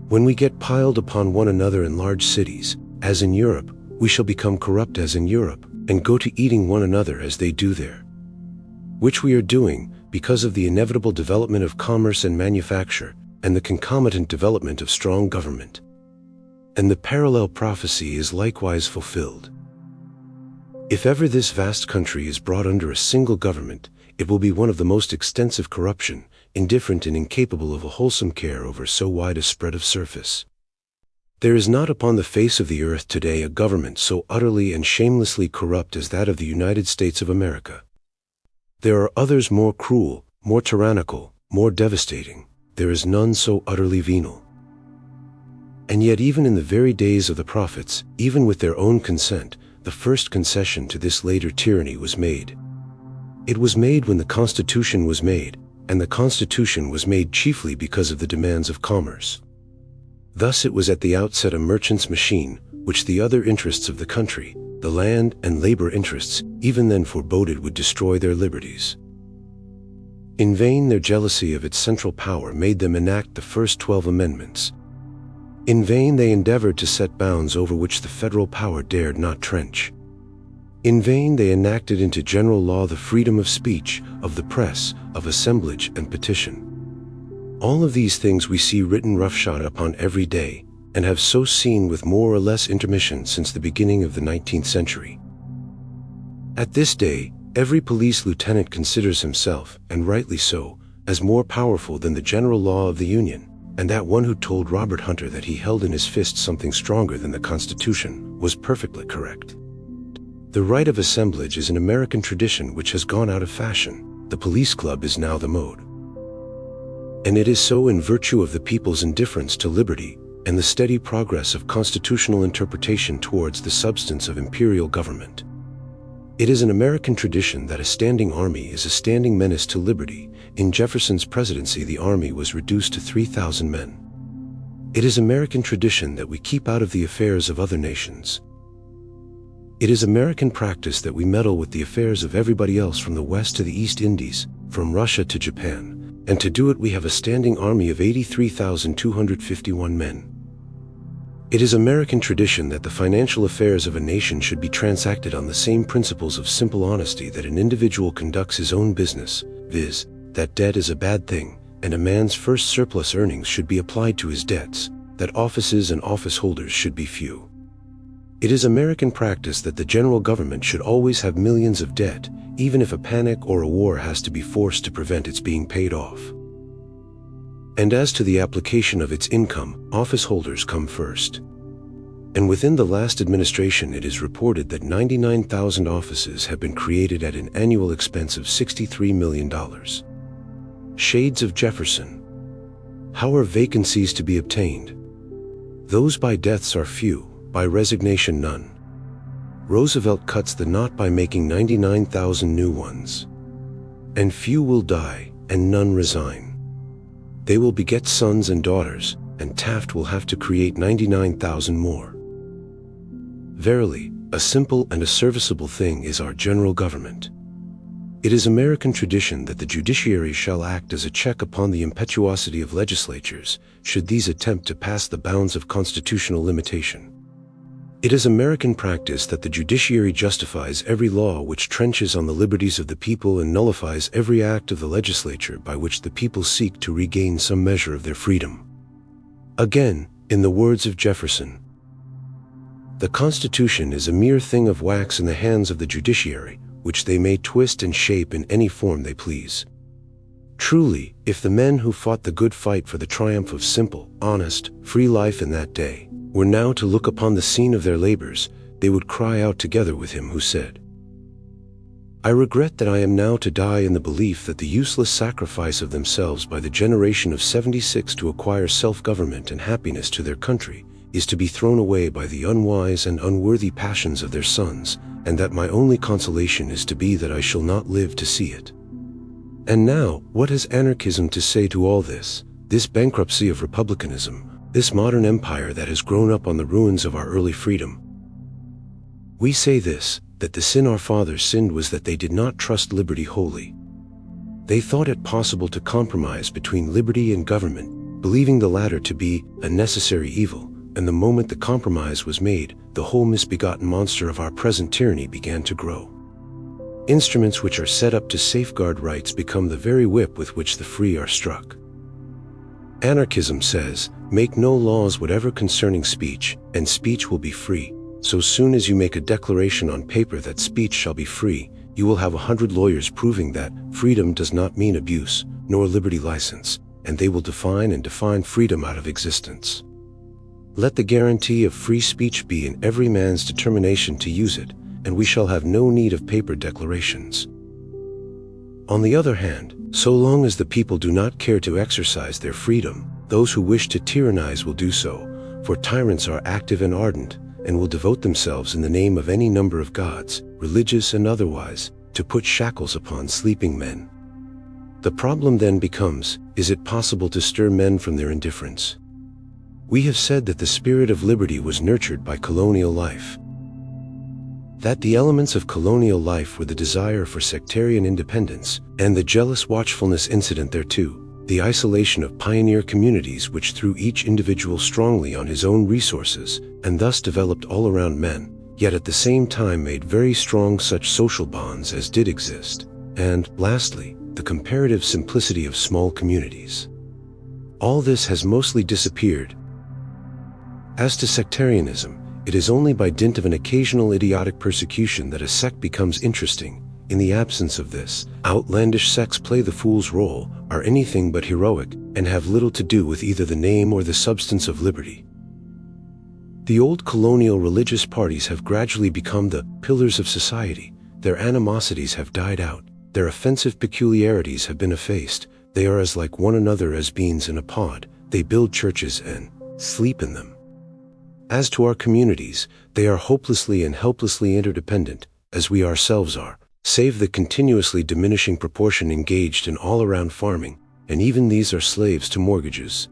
When we get piled upon one another in large cities, as in Europe, we shall become corrupt as in Europe, and go to eating one another as they do there. Which we are doing, because of the inevitable development of commerce and manufacture, and the concomitant development of strong government. And the parallel prophecy is likewise fulfilled. If ever this vast country is brought under a single government, it will be one of the most extensive corruption, indifferent and incapable of a wholesome care over so wide a spread of surface. There is not upon the face of the earth today a government so utterly and shamelessly corrupt as that of the United States of America. There are others more cruel, more tyrannical, more devastating. There is none so utterly venal. And yet even in the very days of the prophets, even with their own consent, the first concession to this later tyranny was made. It was made when the Constitution was made, and the Constitution was made chiefly because of the demands of commerce. Thus it was at the outset a merchant's machine, which the other interests of the country, the land and labor interests, even then foreboded would destroy their liberties. In vain their jealousy of its central power made them enact the first 12 amendments. In vain they endeavored to set bounds over which the federal power dared not trench. In vain they enacted into general law the freedom of speech, of the press, of assemblage and petition. All of these things we see written roughshod upon every day, and have so seen with more or less intermission since the beginning of the 19th century. At this day, every police lieutenant considers himself, and rightly so, as more powerful than the general law of the Union, and that one who told Robert Hunter that he held in his fist something stronger than the Constitution was perfectly correct. The right of assemblage is an American tradition which has gone out of fashion. The police club is now the mode. And it is so in virtue of the people's indifference to liberty and the steady progress of constitutional interpretation towards the substance of imperial government. It is an American tradition that a standing army is a standing menace to liberty. In Jefferson's presidency, the army was reduced to 3,000 men. It is American tradition that we keep out of the affairs of other nations. It is American practice that we meddle with the affairs of everybody else from the West to the East Indies, from Russia to Japan, and to do it we have a standing army of 83,251 men. It is American tradition that the financial affairs of a nation should be transacted on the same principles of simple honesty that an individual conducts his own business, viz., that debt is a bad thing, and a man's first surplus earnings should be applied to his debts, that offices and office holders should be few. It is American practice that the general government should always have millions of debt, even if a panic or a war has to be forced to prevent its being paid off. And as to the application of its income, office holders come first. And within the last administration it is reported that 99,000 offices have been created at an annual expense of $63 million. Shades of Jefferson. How are vacancies to be obtained? Those by deaths are few, by resignation none. Roosevelt cuts the knot by making 99,000 new ones. And few will die, and none resign. They will beget sons and daughters, and Taft will have to create 99,000 more. Verily, a simple and a serviceable thing is our general government. It is American tradition that the judiciary shall act as a check upon the impetuosity of legislatures, should these attempt to pass the bounds of constitutional limitation. It is American practice that the judiciary justifies every law which trenches on the liberties of the people and nullifies every act of the legislature by which the people seek to regain some measure of their freedom. Again, in the words of Jefferson, "The Constitution is a mere thing of wax in the hands of the judiciary, which they may twist and shape in any form they please." Truly, if the men who fought the good fight for the triumph of simple, honest, free life in that day were now to look upon the scene of their labors, they would cry out together with him who said, "I regret that I am now to die in the belief that the useless sacrifice of themselves by the generation of '76 to acquire self-government and happiness to their country is to be thrown away by the unwise and unworthy passions of their sons, and that my only consolation is to be that I shall not live to see it." And now, what has anarchism to say to all this bankruptcy of republicanism, this modern empire that has grown up on the ruins of our early freedom? We say this, that the sin our fathers sinned was that they did not trust liberty wholly. They thought it possible to compromise between liberty and government, believing the latter to be a necessary evil, and the moment the compromise was made, the whole misbegotten monster of our present tyranny began to grow. Instruments which are set up to safeguard rights become the very whip with which the free are struck. Anarchism says, "Make no laws whatever concerning speech, and speech will be free. So soon as you make a declaration on paper that speech shall be free, you will have 100 lawyers proving that freedom does not mean abuse, nor liberty license, and they will define freedom out of existence. Let the guarantee of free speech be in every man's determination to use it, and we shall have no need of paper declarations." On the other hand, so long as the people do not care to exercise their freedom, those who wish to tyrannize will do so, for tyrants are active and ardent, and will devote themselves in the name of any number of gods, religious and otherwise, to put shackles upon sleeping men. The problem then becomes, is it possible to stir men from their indifference? We have said that the spirit of liberty was nurtured by colonial life. That the elements of colonial life were the desire for sectarian independence, and the jealous watchfulness incident thereto, the isolation of pioneer communities which threw each individual strongly on his own resources, and thus developed all around men, yet at the same time made very strong such social bonds as did exist, and, lastly, the comparative simplicity of small communities. All this has mostly disappeared. As to sectarianism, it is only by dint of an occasional idiotic persecution that a sect becomes interesting. In the absence of this, outlandish sects play the fool's role, are anything but heroic, and have little to do with either the name or the substance of liberty. The old colonial religious parties have gradually become the pillars of society. Their animosities have died out, their offensive peculiarities have been effaced, they are as like one another as beans in a pod, they build churches and sleep in them. As to our communities, they are hopelessly and helplessly interdependent, as we ourselves are, save the continuously diminishing proportion engaged in all-around farming, and even these are slaves to mortgages.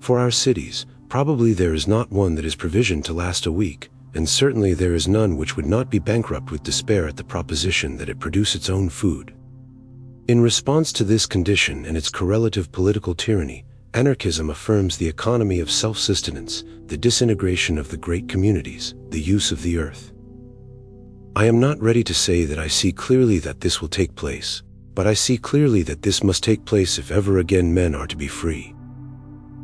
For our cities, probably there is not one that is provisioned to last a week, and certainly there is none which would not be bankrupt with despair at the proposition that it produce its own food. In response to this condition and its correlative political tyranny, anarchism affirms the economy of self-sustenance, the disintegration of the great communities, the use of the earth. I am not ready to say that I see clearly that this will take place, but I see clearly that this must take place if ever again men are to be free.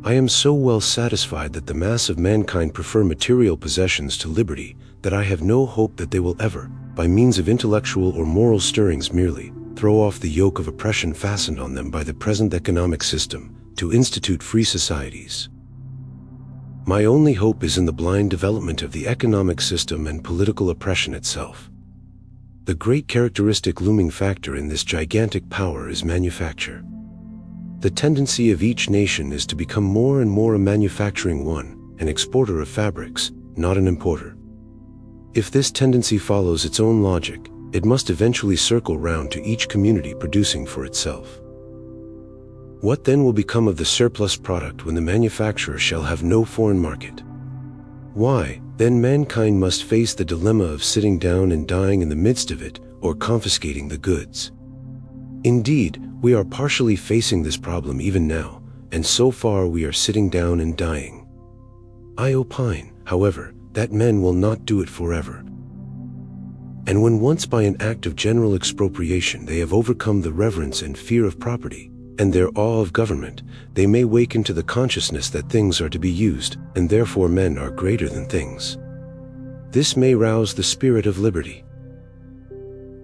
I am so well satisfied that the mass of mankind prefer material possessions to liberty, that I have no hope that they will ever, by means of intellectual or moral stirrings merely, throw off the yoke of oppression fastened on them by the present economic system, to institute free societies. My only hope is in the blind development of the economic system and political oppression itself. The great characteristic looming factor in this gigantic power is manufacture. The tendency of each nation is to become more and more a manufacturing one, an exporter of fabrics, not an importer. If this tendency follows its own logic, it must eventually circle round to each community producing for itself. What then will become of the surplus product when the manufacturer shall have no foreign market? Why, then mankind must face the dilemma of sitting down and dying in the midst of it, or confiscating the goods. Indeed, we are partially facing this problem even now, and so far we are sitting down and dying. I opine, however, that men will not do it forever. And when once by an act of general expropriation they have overcome the reverence and fear of property, and their awe of government, they may waken to the consciousness that things are to be used, and therefore men are greater than things. This may rouse the spirit of liberty.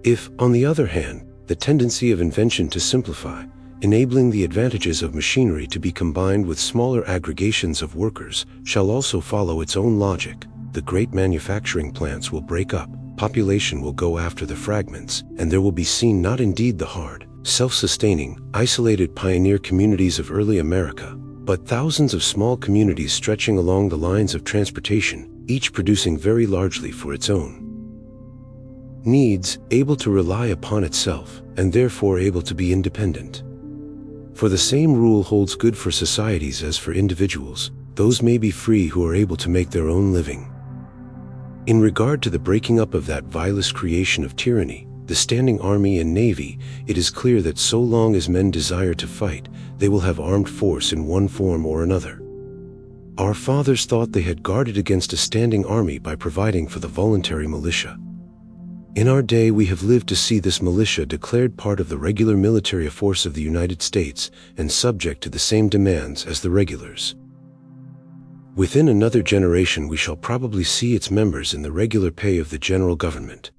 If, on the other hand, the tendency of invention to simplify, enabling the advantages of machinery to be combined with smaller aggregations of workers, shall also follow its own logic, the great manufacturing plants will break up, population will go after the fragments, and there will be seen not indeed the hard, self-sustaining, isolated pioneer communities of early America, but thousands of small communities stretching along the lines of transportation, each producing very largely for its own needs, able to rely upon itself, and therefore able to be independent. For the same rule holds good for societies as for individuals. Those may be free who are able to make their own living. In regard to the breaking up of that vilest creation of tyranny, the standing army and navy, it is clear that so long as men desire to fight, they will have armed force in one form or another. Our fathers thought they had guarded against a standing army by providing for the voluntary militia. In our day we have lived to see this militia declared part of the regular military force of the United States and subject to the same demands as the regulars. Within another generation we shall probably see its members in the regular pay of the general government.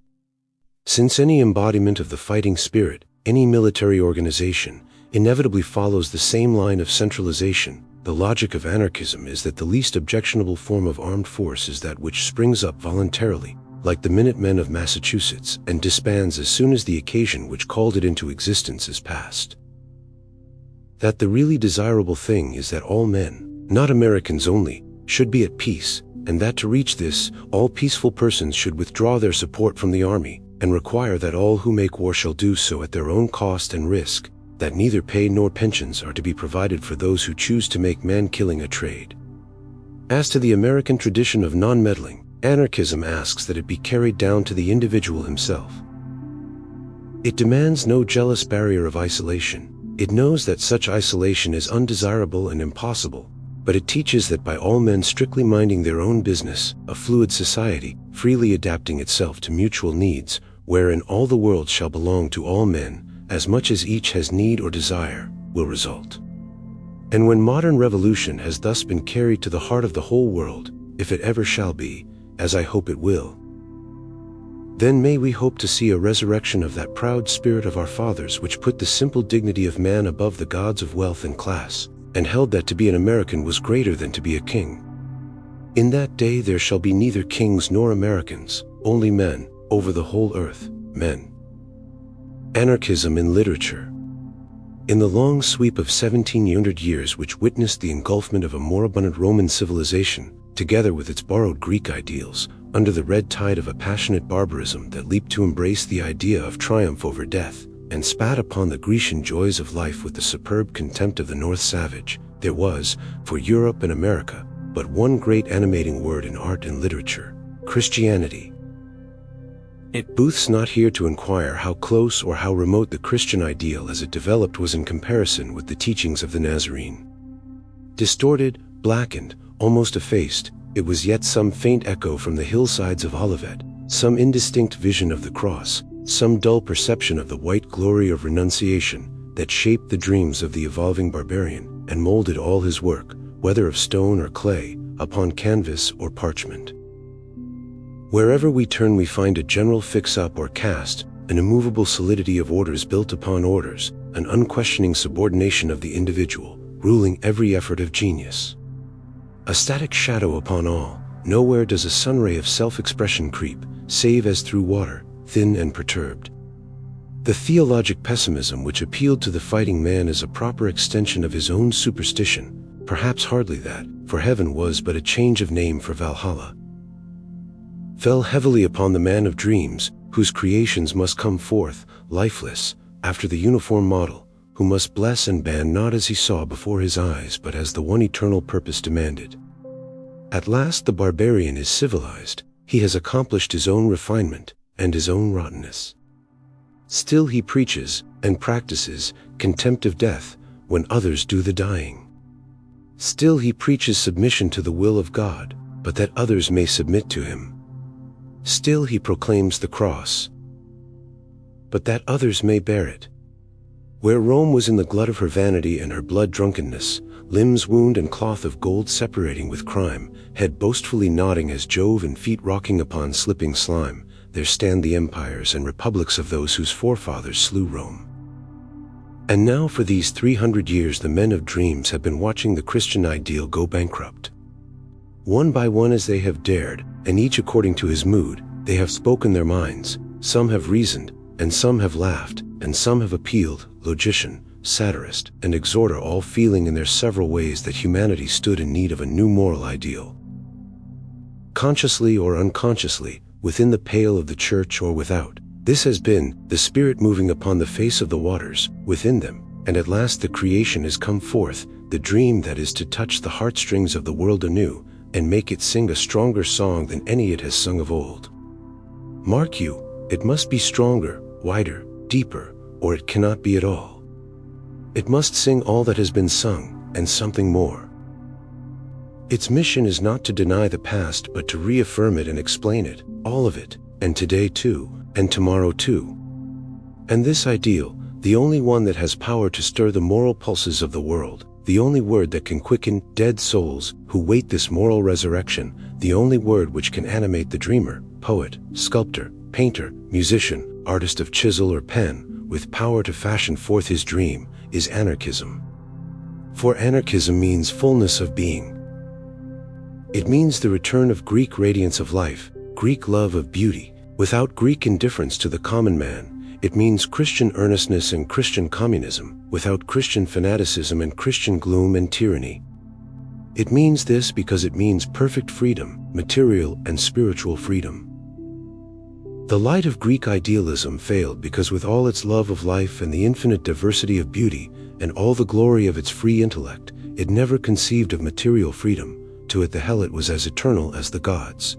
Since any embodiment of the fighting spirit, any military organization, inevitably follows the same line of centralization, the logic of anarchism is that the least objectionable form of armed force is that which springs up voluntarily, like the Minutemen of Massachusetts, and disbands as soon as the occasion which called it into existence is past. That the really desirable thing is that all men, not Americans only, should be at peace, and that to reach this, all peaceful persons should withdraw their support from the army, and require that all who make war shall do so at their own cost and risk, that neither pay nor pensions are to be provided for those who choose to make man-killing a trade. As to the American tradition of non-meddling, anarchism asks that it be carried down to the individual himself. It demands no jealous barrier of isolation. It knows that such isolation is undesirable and impossible, but it teaches that by all men strictly minding their own business, a fluid society, freely adapting itself to mutual needs, wherein all the world shall belong to all men, as much as each has need or desire, will result. And when modern revolution has thus been carried to the heart of the whole world, if it ever shall be, as I hope it will, then may we hope to see a resurrection of that proud spirit of our fathers which put the simple dignity of man above the gods of wealth and class, and held that to be an American was greater than to be a king. In that day there shall be neither kings nor Americans, only men, over the whole earth, men. Anarchism in literature. In the long sweep of 1700 years which witnessed the engulfment of a moribund Roman civilization, together with its borrowed Greek ideals, under the red tide of a passionate barbarism that leaped to embrace the idea of triumph over death, and spat upon the Grecian joys of life with the superb contempt of the North savage, there was, for Europe and America, but one great animating word in art and literature: Christianity. It booths not here to inquire how close or how remote the Christian ideal as it developed was in comparison with the teachings of the Nazarene. Distorted, blackened, almost effaced, it was yet some faint echo from the hillsides of Olivet, some indistinct vision of the cross, some dull perception of the white glory of renunciation, that shaped the dreams of the evolving barbarian, and molded all his work, whether of stone or clay, upon canvas or parchment. Wherever we turn we find a general fix-up or cast, an immovable solidity of orders built upon orders, an unquestioning subordination of the individual, ruling every effort of genius. A static shadow upon all. Nowhere does a sunray of self-expression creep, save as through water, thin and perturbed. The theologic pessimism which appealed to the fighting man is a proper extension of his own superstition, perhaps hardly that, for heaven was but a change of name for Valhalla. fell heavily upon the man of dreams, whose creations must come forth, lifeless, after the uniform model, who must bless and ban not as he saw before his eyes, but as the one eternal purpose demanded. At last the barbarian is civilized, he has accomplished his own refinement, and his own rottenness. Still he preaches, and practices, contempt of death, when others do the dying. Still he preaches submission to the will of God, but that others may submit to him. Still he proclaims the cross, but that others may bear it. Where Rome was in the glut of her vanity and her blood drunkenness, limbs wound and cloth of gold separating with crime, head boastfully nodding as Jove and feet rocking upon slipping slime, there stand the empires and republics of those whose forefathers slew Rome. And now for these 300 years the men of dreams have been watching the Christian ideal go bankrupt. One by one as they have dared, and each according to his mood, they have spoken their minds, some have reasoned, and some have laughed, and some have appealed, logician, satirist, and exhorter, all feeling in their several ways that humanity stood in need of a new moral ideal. Consciously or unconsciously, within the pale of the church or without, this has been the spirit moving upon the face of the waters, within them, and at last the creation is come forth, the dream that is to touch the heartstrings of the world anew, and make it sing a stronger song than any it has sung of old. Mark you, it must be stronger, wider, deeper, or it cannot be at all. It must sing all that has been sung, and something more. Its mission is not to deny the past, but to reaffirm it and explain it, all of it, and today too, and tomorrow too. And this ideal, the only one that has power to stir the moral pulses of the world, the only word that can quicken dead souls who wait this moral resurrection, the only word which can animate the dreamer, poet, sculptor, painter, musician, artist of chisel or pen, with power to fashion forth his dream, is anarchism. For anarchism means fullness of being. It means the return of Greek radiance of life, Greek love of beauty, without Greek indifference to the common man. It means Christian earnestness and Christian communism, without Christian fanaticism and Christian gloom and tyranny. It means this because it means perfect freedom, material and spiritual freedom. The light of Greek idealism failed because with all its love of life and the infinite diversity of beauty, and all the glory of its free intellect, it never conceived of material freedom. To it the helot was as eternal as the gods.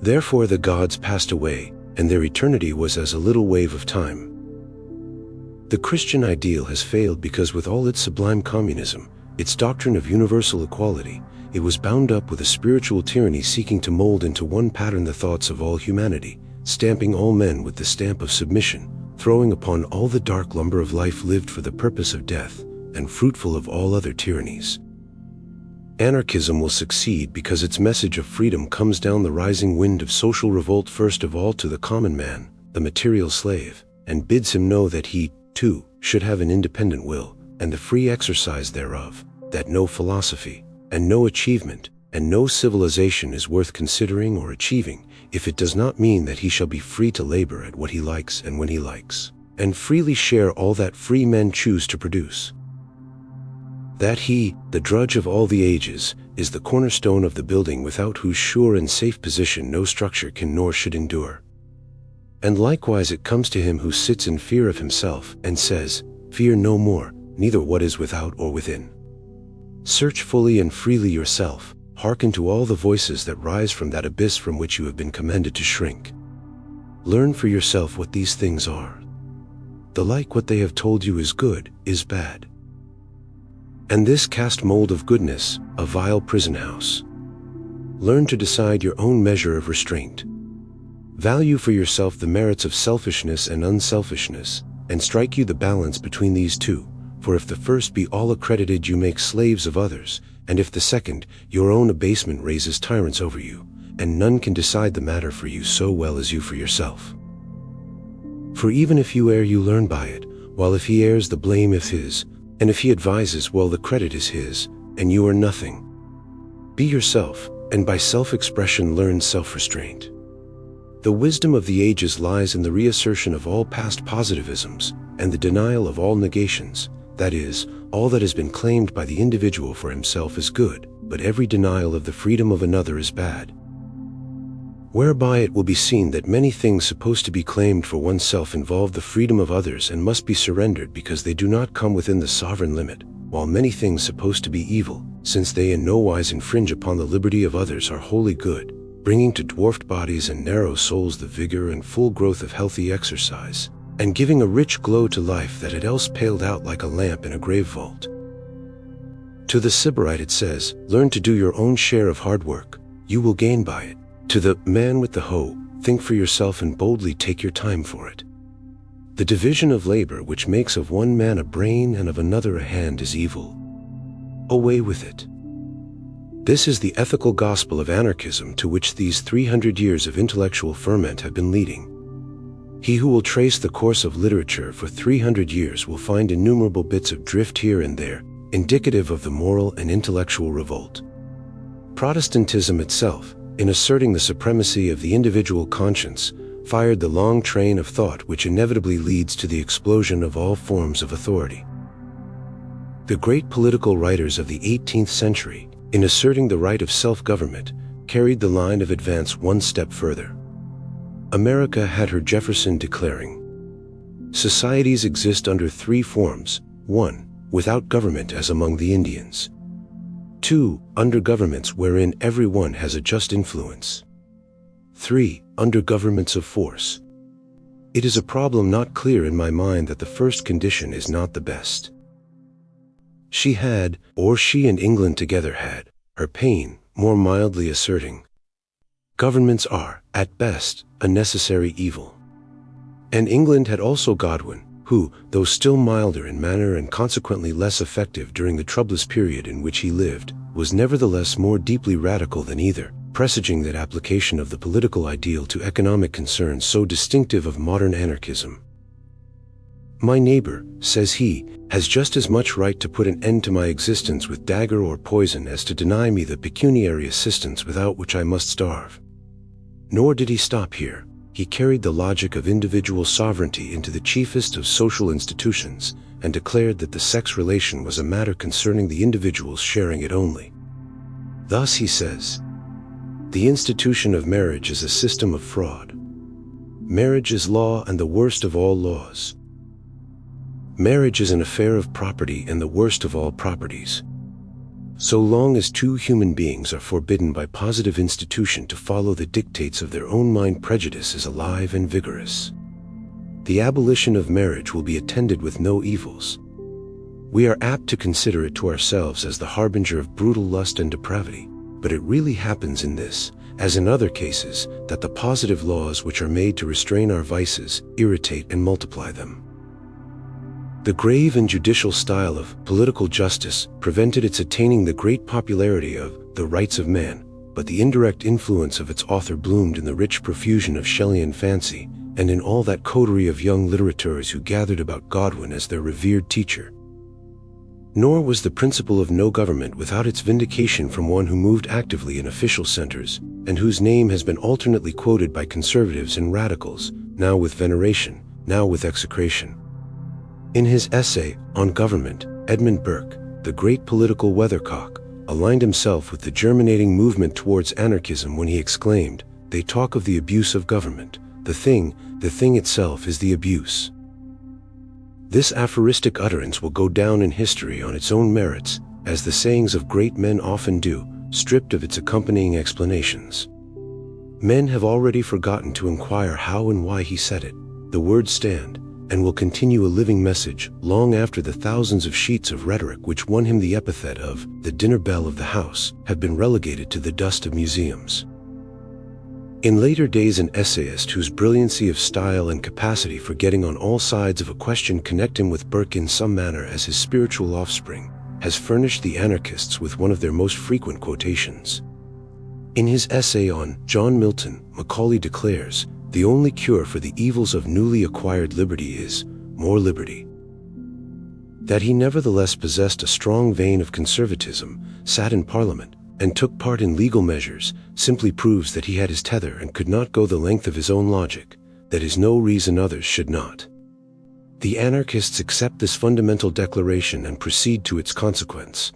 Therefore the gods passed away, and their eternity was as a little wave of time. The Christian ideal has failed because with all its sublime communism, its doctrine of universal equality, it was bound up with a spiritual tyranny seeking to mold into one pattern the thoughts of all humanity, stamping all men with the stamp of submission, throwing upon all the dark lumber of life lived for the purpose of death, and fruitful of all other tyrannies. Anarchism will succeed because its message of freedom comes down the rising wind of social revolt first of all to the common man, the material slave, and bids him know that he, too, should have an independent will, and the free exercise thereof, that no philosophy, and no achievement, and no civilization is worth considering or achieving, if it does not mean that he shall be free to labor at what he likes and when he likes, and freely share all that free men choose to produce. That he, the drudge of all the ages, is the cornerstone of the building without whose sure and safe position no structure can nor should endure. And likewise it comes to him who sits in fear of himself, and says, Fear no more, neither what is without or within. Search fully and freely yourself, hearken to all the voices that rise from that abyss from which you have been commanded to shrink. Learn for yourself what these things are. The like what they have told you is good, is bad. And this cast mold of goodness, a vile prison house. Learn to decide your own measure of restraint. Value for yourself the merits of selfishness and unselfishness, and strike you the balance between these two, for if the first be all accredited you make slaves of others, and if the second, your own abasement raises tyrants over you, and none can decide the matter for you so well as you for yourself. For even if you err you learn by it, while if he errs the blame is his, and if he advises well the credit is his, and you are nothing. Be yourself, and by self-expression learn self-restraint. The wisdom of the ages lies in the reassertion of all past positivisms, and the denial of all negations, that is, all that has been claimed by the individual for himself is good, but every denial of the freedom of another is bad. whereby it will be seen that many things supposed to be claimed for oneself involve the freedom of others and must be surrendered because they do not come within the sovereign limit, while many things supposed to be evil, since they in no wise infringe upon the liberty of others, are wholly good, bringing to dwarfed bodies and narrow souls the vigor and full growth of healthy exercise, and giving a rich glow to life that had else paled out like a lamp in a grave vault. To the Sybarite it says, learn to do your own share of hard work, you will gain by it. To the man with the hoe, think for yourself and boldly take your time for it. The division of labor which makes of one man a brain and of another a hand is evil. Away with it. This is the ethical gospel of anarchism to which these 300 years of intellectual ferment have been leading. He who will trace the course of literature for 300 years will find innumerable bits of drift here and there, indicative of the moral and intellectual revolt. Protestantism itself, in asserting the supremacy of the individual conscience, fired the long train of thought which inevitably leads to the explosion of all forms of authority. The great political writers of the 18th century, in asserting the right of self-government, carried the line of advance one step further. America had her Jefferson declaring, "Societies exist under three forms: 1. Without government as among the Indians. 2. Under governments wherein every one has a just influence. 3. Under governments of force." It is a problem not clear in my mind that the first condition is not the best. She had, or she and England together had, her Paine, more mildly asserting, "Governments are, at best, a necessary evil." And England had also Godwin, who, though still milder in manner and consequently less effective during the troublous period in which he lived, was nevertheless more deeply radical than either, presaging that application of the political ideal to economic concerns so distinctive of modern anarchism. "My neighbor," says he, "has just as much right to put an end to my existence with dagger or poison as to deny me the pecuniary assistance without which I must starve." Nor did he stop here. He carried the logic of individual sovereignty into the chiefest of social institutions and declared that the sex relation was a matter concerning the individuals sharing it only. Thus he says, "The institution of marriage is a system of fraud. Marriage is law and the worst of all laws. Marriage is an affair of property and the worst of all properties. So long as two human beings are forbidden by positive institution to follow the dictates of their own mind, prejudice is alive and vigorous. The abolition of marriage will be attended with no evils. We are apt to consider it to ourselves as the harbinger of brutal lust and depravity, but it really happens in this, as in other cases, that the positive laws which are made to restrain our vices irritate and multiply them." The grave and judicial style of political justice prevented its attaining the great popularity of The Rights of Man, but the indirect influence of its author bloomed in the rich profusion of Shelleyan fancy and in all that coterie of young litterateurs who gathered about Godwin as their revered teacher. Nor was the principle of no government without its vindication from one who moved actively in official centers and whose name has been alternately quoted by conservatives and radicals, now with veneration, now with execration. In his essay on government, Edmund Burke, the great political weathercock, aligned himself with the germinating movement towards anarchism when he exclaimed, "They talk of the abuse of government. The thing itself is the abuse." This aphoristic utterance will go down in history on its own merits, as the sayings of great men often do, stripped of its accompanying explanations. Men have already forgotten to inquire how and why he said it. The words stand, and will continue a living message long after the thousands of sheets of rhetoric which won him the epithet of the dinner bell of the house have been relegated to the dust of museums. In later days, an essayist whose brilliancy of style and capacity for getting on all sides of a question connect him with Burke in some manner as his spiritual offspring, has furnished the anarchists with one of their most frequent quotations. In his essay on John Milton, Macaulay declares, "The only cure for the evils of newly acquired liberty is more liberty." That he nevertheless possessed a strong vein of conservatism, sat in Parliament, and took part in legal measures simply proves that he had his tether and could not go the length of his own logic. That is no reason others should not. The anarchists accept this fundamental declaration and proceed to its consequence.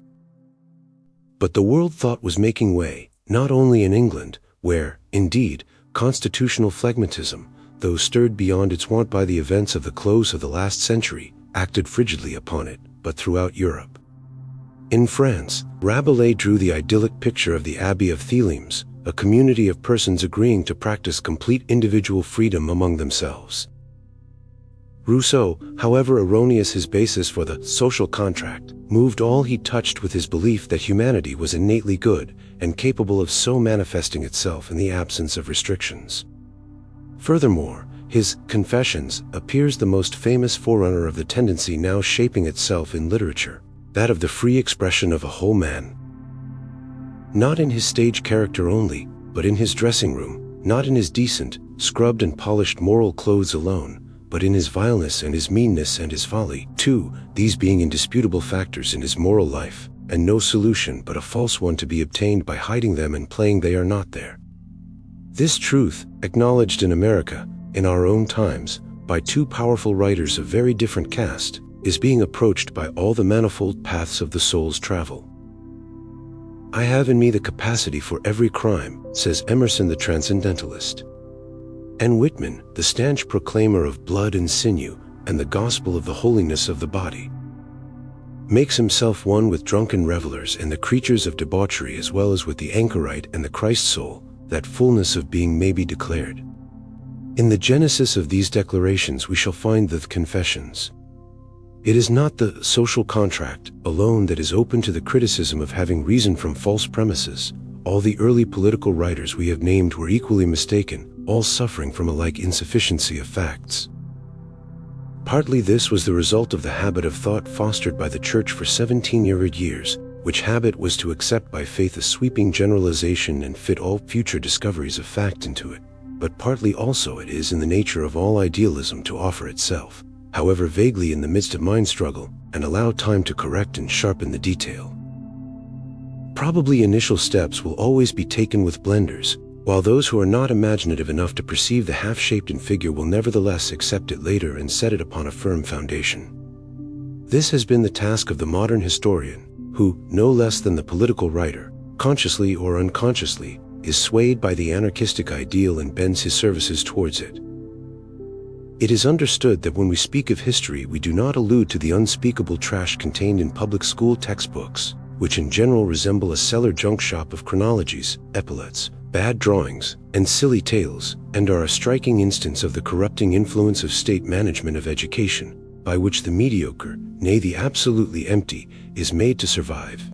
But the world thought was making way, not only in England, where, indeed, Constitutional phlegmatism, though stirred beyond its wont by the events of the close of the last century, acted frigidly upon it, but throughout Europe. In France, Rabelais drew the idyllic picture of the Abbey of Thelemes, a community of persons agreeing to practice complete individual freedom among themselves. Rousseau, however erroneous his basis for the social contract, moved all he touched with his belief that humanity was innately good and capable of so manifesting itself in the absence of restrictions. Furthermore, his Confessions appears the most famous forerunner of the tendency now shaping itself in literature, that of the free expression of a whole man. Not in his stage character only, but in his dressing room, not in his decent, scrubbed and polished moral clothes alone, but in his vileness and his meanness and his folly, too, these being indisputable factors in his moral life, and no solution but a false one to be obtained by hiding them and playing they are not there. This truth, acknowledged in America, in our own times, by two powerful writers of very different caste, is being approached by all the manifold paths of the soul's travel. I have in me the capacity for every crime, says Emerson the Transcendentalist. And Whitman, the stanch proclaimer of blood and sinew, and the gospel of the holiness of the body, makes himself one with drunken revelers and the creatures of debauchery as well as with the anchorite and the Christ soul, that fullness of being may be declared. In the genesis of these declarations we shall find the Confessions. It is not the social contract alone that is open to the criticism of having reasoned from false premises. All the early political writers we have named were equally mistaken, all suffering from a like insufficiency of facts. Partly this was the result of the habit of thought fostered by the Church for 1700 years, which habit was to accept by faith a sweeping generalization and fit all future discoveries of fact into it, but partly also it is in the nature of all idealism to offer itself, however vaguely in the midst of mind struggle, and allow time to correct and sharpen the detail. Probably initial steps will always be taken with blenders, while those who are not imaginative enough to perceive the half-shaped figure will nevertheless accept it later and set it upon a firm foundation. This has been the task of the modern historian, who, no less than the political writer, consciously or unconsciously, is swayed by the anarchistic ideal and bends his services towards it. It is understood that when we speak of history we do not allude to the unspeakable trash contained in public school textbooks, which in general resemble a cellar junk shop of chronologies, epaulets, bad drawings, and silly tales, and are a striking instance of the corrupting influence of state management of education, by which the mediocre, nay the absolutely empty, is made to survive.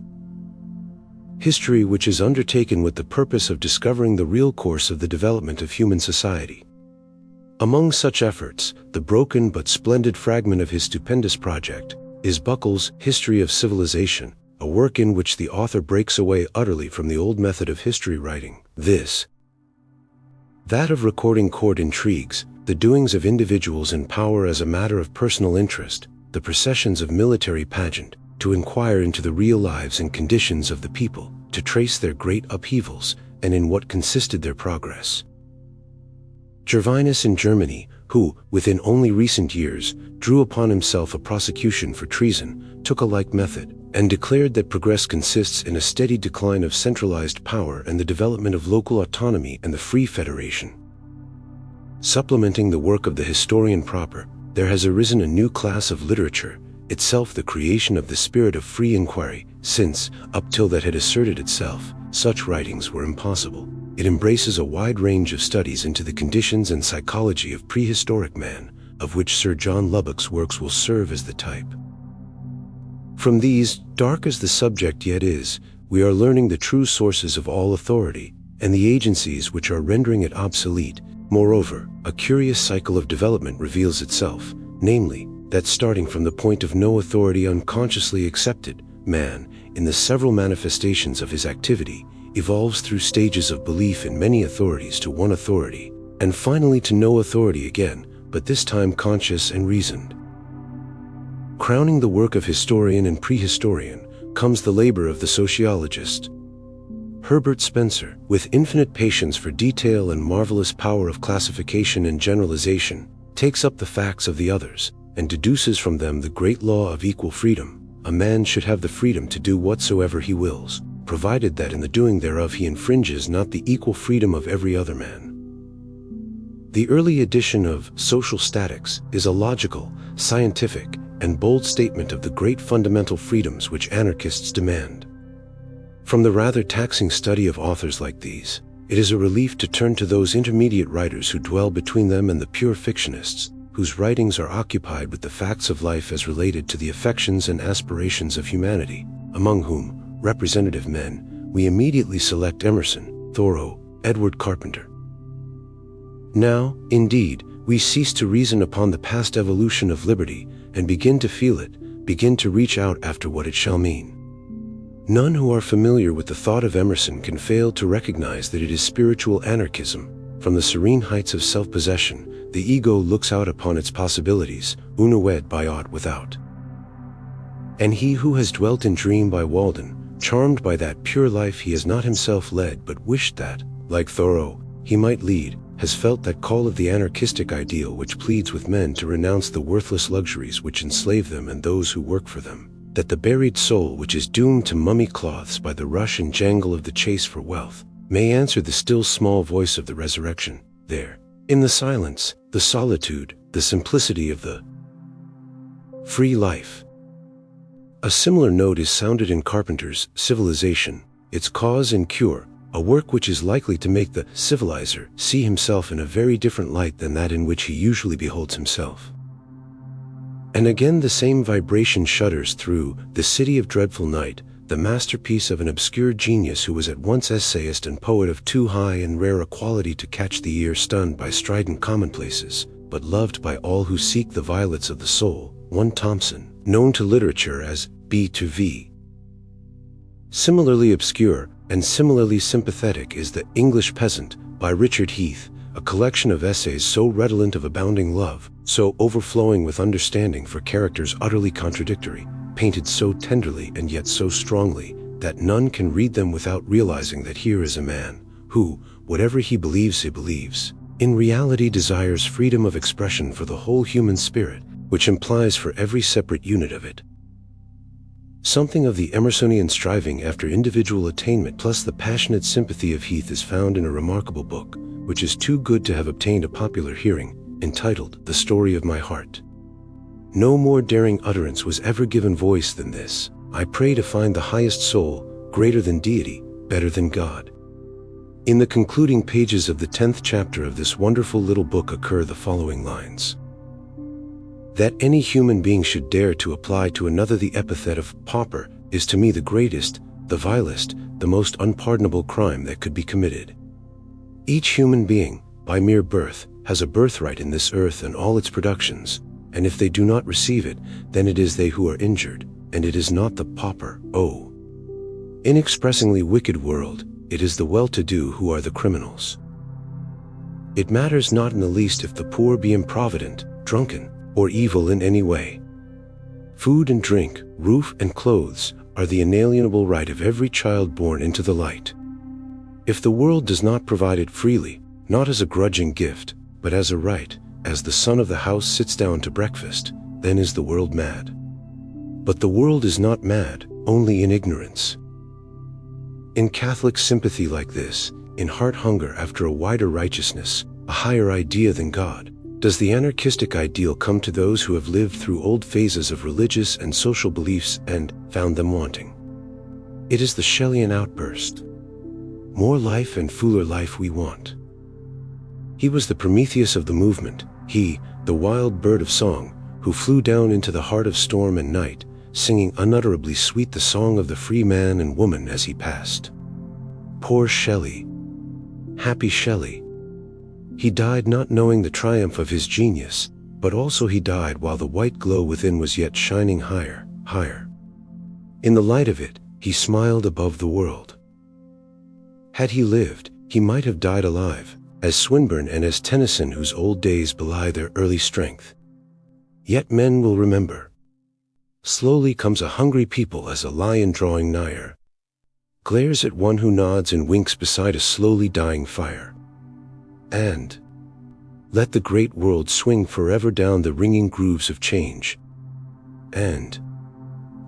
History which is undertaken with the purpose of discovering the real course of the development of human society. Among such efforts, the broken but splendid fragment of his stupendous project is Buckle's History of Civilization, a work in which the author breaks away utterly from the old method of history writing, that of recording court intrigues, the doings of individuals in power as a matter of personal interest, the processions of military pageant, to inquire into the real lives and conditions of the people, to trace their great upheavals, and in what consisted their progress. Gervinus in Germany, who, within only recent years, drew upon himself a prosecution for treason, took a like method, and declared that progress consists in a steady decline of centralized power and the development of local autonomy and the free federation. Supplementing the work of the historian proper, there has arisen a new class of literature, itself the creation of the spirit of free inquiry, since, up till that had asserted itself, such writings were impossible. It embraces a wide range of studies into the conditions and psychology of prehistoric man, of which Sir John Lubbock's works will serve as the type. From these, dark as the subject yet is, we are learning the true sources of all authority, and the agencies which are rendering it obsolete. Moreover, a curious cycle of development reveals itself, namely, that starting from the point of no authority unconsciously accepted, man, in the several manifestations of his activity, evolves through stages of belief in many authorities to one authority, and finally to no authority again, but this time conscious and reasoned. Crowning the work of historian and prehistorian comes the labor of the sociologist. Herbert Spencer, with infinite patience for detail and marvelous power of classification and generalization, takes up the facts of the others, and deduces from them the great law of equal freedom. A man should have the freedom to do whatsoever he wills, provided that in the doing thereof he infringes not the equal freedom of every other man. The early edition of Social Statics is a logical, scientific, and bold statement of the great fundamental freedoms which anarchists demand. From the rather taxing study of authors like these, it is a relief to turn to those intermediate writers who dwell between them and the pure fictionists, whose writings are occupied with the facts of life as related to the affections and aspirations of humanity, among whom, representative men, we immediately select Emerson, Thoreau, Edward Carpenter. Now, indeed, we cease to reason upon the past evolution of liberty and begin to feel it, begin to reach out after what it shall mean. None who are familiar with the thought of Emerson can fail to recognize that it is spiritual anarchism. From the serene heights of self-possession, the ego looks out upon its possibilities, unawed by aught without. And he who has dwelt in Dream by Walden, charmed by that pure life he has not himself led but wished that, like Thoreau, he might lead, has felt that call of the anarchistic ideal which pleads with men to renounce the worthless luxuries which enslave them and those who work for them, that the buried soul which is doomed to mummy cloths by the rush and jangle of the chase for wealth, may answer the still small voice of the resurrection, there, in the silence, the solitude, the simplicity of the free life. A similar note is sounded in Carpenter's Civilization, Its Cause and Cure, a work which is likely to make the civilizer see himself in a very different light than that in which he usually beholds himself. And again the same vibration shudders through The City of Dreadful Night, the masterpiece of an obscure genius who was at once essayist and poet of too high and rare a quality to catch the ear, stunned by strident commonplaces, but loved by all who seek the violets of the soul, one Thompson, known to literature as B to V. Similarly obscure, and similarly sympathetic is The English Peasant, by Richard Heath, a collection of essays so redolent of abounding love, so overflowing with understanding for characters utterly contradictory, painted so tenderly and yet so strongly, that none can read them without realizing that here is a man, who, whatever he believes, in reality desires freedom of expression for the whole human spirit, which implies for every separate unit of it something of the Emersonian striving after individual attainment plus the passionate sympathy of Heath is found in a remarkable book, which is too good to have obtained a popular hearing, entitled The Story of My Heart. No more daring utterance was ever given voice than this: I pray to find the highest soul, greater than deity, better than God. In the concluding pages of the 10th chapter of this wonderful little book occur the following lines: that any human being should dare to apply to another the epithet of pauper is to me the greatest, the vilest, the most unpardonable crime that could be committed. Each human being, by mere birth, has a birthright in this earth and all its productions, and if they do not receive it, then it is they who are injured, and it is not the pauper. Oh, inexpressingly wicked world, it is the well-to-do who are the criminals. It matters not in the least if the poor be improvident, drunken, or evil in any way. Food and drink, roof and clothes, are the inalienable right of every child born into the light. If the world does not provide it freely, not as a grudging gift, but as a right, as the son of the house sits down to breakfast, then is the world mad. But the world is not mad, only in ignorance. In Catholic sympathy like this, in heart hunger after a wider righteousness, a higher idea than God, does the anarchistic ideal come to those who have lived through old phases of religious and social beliefs and found them wanting. It is the Shelleyan outburst. More life and fuller life we want. He was the Prometheus of the movement, he, the wild bird of song, who flew down into the heart of storm and night, singing unutterably sweet the song of the free man and woman as he passed. Poor Shelley. Happy Shelley. He died not knowing the triumph of his genius, but also he died while the white glow within was yet shining higher, higher. In the light of it, he smiled above the world. Had he lived, he might have died alive, as Swinburne and as Tennyson, whose old days belie their early strength. Yet men will remember. Slowly comes a hungry people as a lion drawing nigher, glares at one who nods and winks beside a slowly dying fire. And let the great world swing forever down the ringing grooves of change. And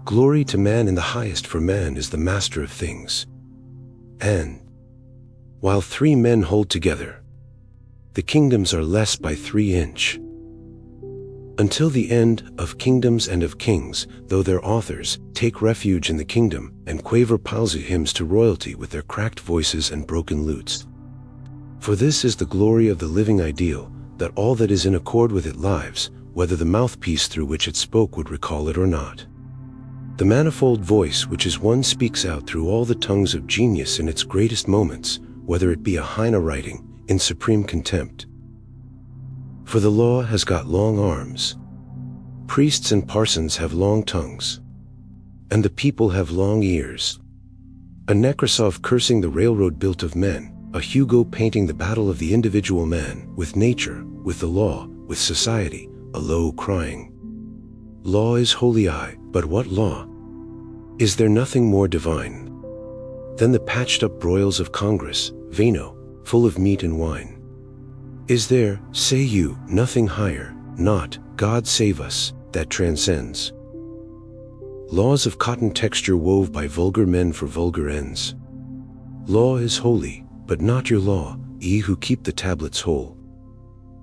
glory to man in the highest, for man is the master of things. And while three men hold together, the kingdoms are less by 3 inch. Until the end of kingdoms and of kings, though their authors take refuge in the kingdom and quaver palsy hymns to royalty with their cracked voices and broken lutes. For this is the glory of the living ideal, that all that is in accord with it lives, whether the mouthpiece through which it spoke would recall it or not. The manifold voice which is one speaks out through all the tongues of genius in its greatest moments, whether it be a Heine writing in supreme contempt. For the law has got long arms. Priests and parsons have long tongues. And the people have long ears. A Nekrasov cursing the railroad built of men, a Hugo painting the battle of the individual man, with nature, with the law, with society, a low crying. Law is holy aye, but what law? Is there nothing more divine than the patched-up broils of Congress, vino, full of meat and wine? Is there, say you, nothing higher, not, God save us, that transcends laws of cotton texture wove by vulgar men for vulgar ends? Law is holy, but not your law, ye who keep the tablets whole.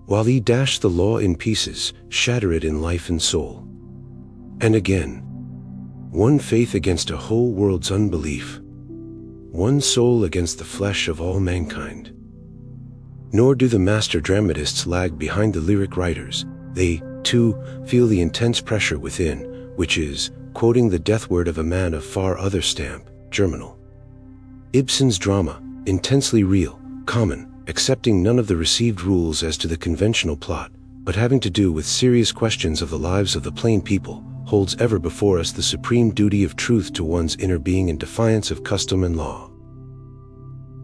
While ye dash the law in pieces, shatter it in life and soul. And again, one faith against a whole world's unbelief, one soul against the flesh of all mankind. Nor do the master dramatists lag behind the lyric writers. They, too, feel the intense pressure within, which is, quoting the death word of a man of far other stamp, Germinal. Ibsen's drama, intensely real, common, accepting none of the received rules as to the conventional plot, but having to do with serious questions of the lives of the plain people, holds ever before us the supreme duty of truth to one's inner being in defiance of custom and law.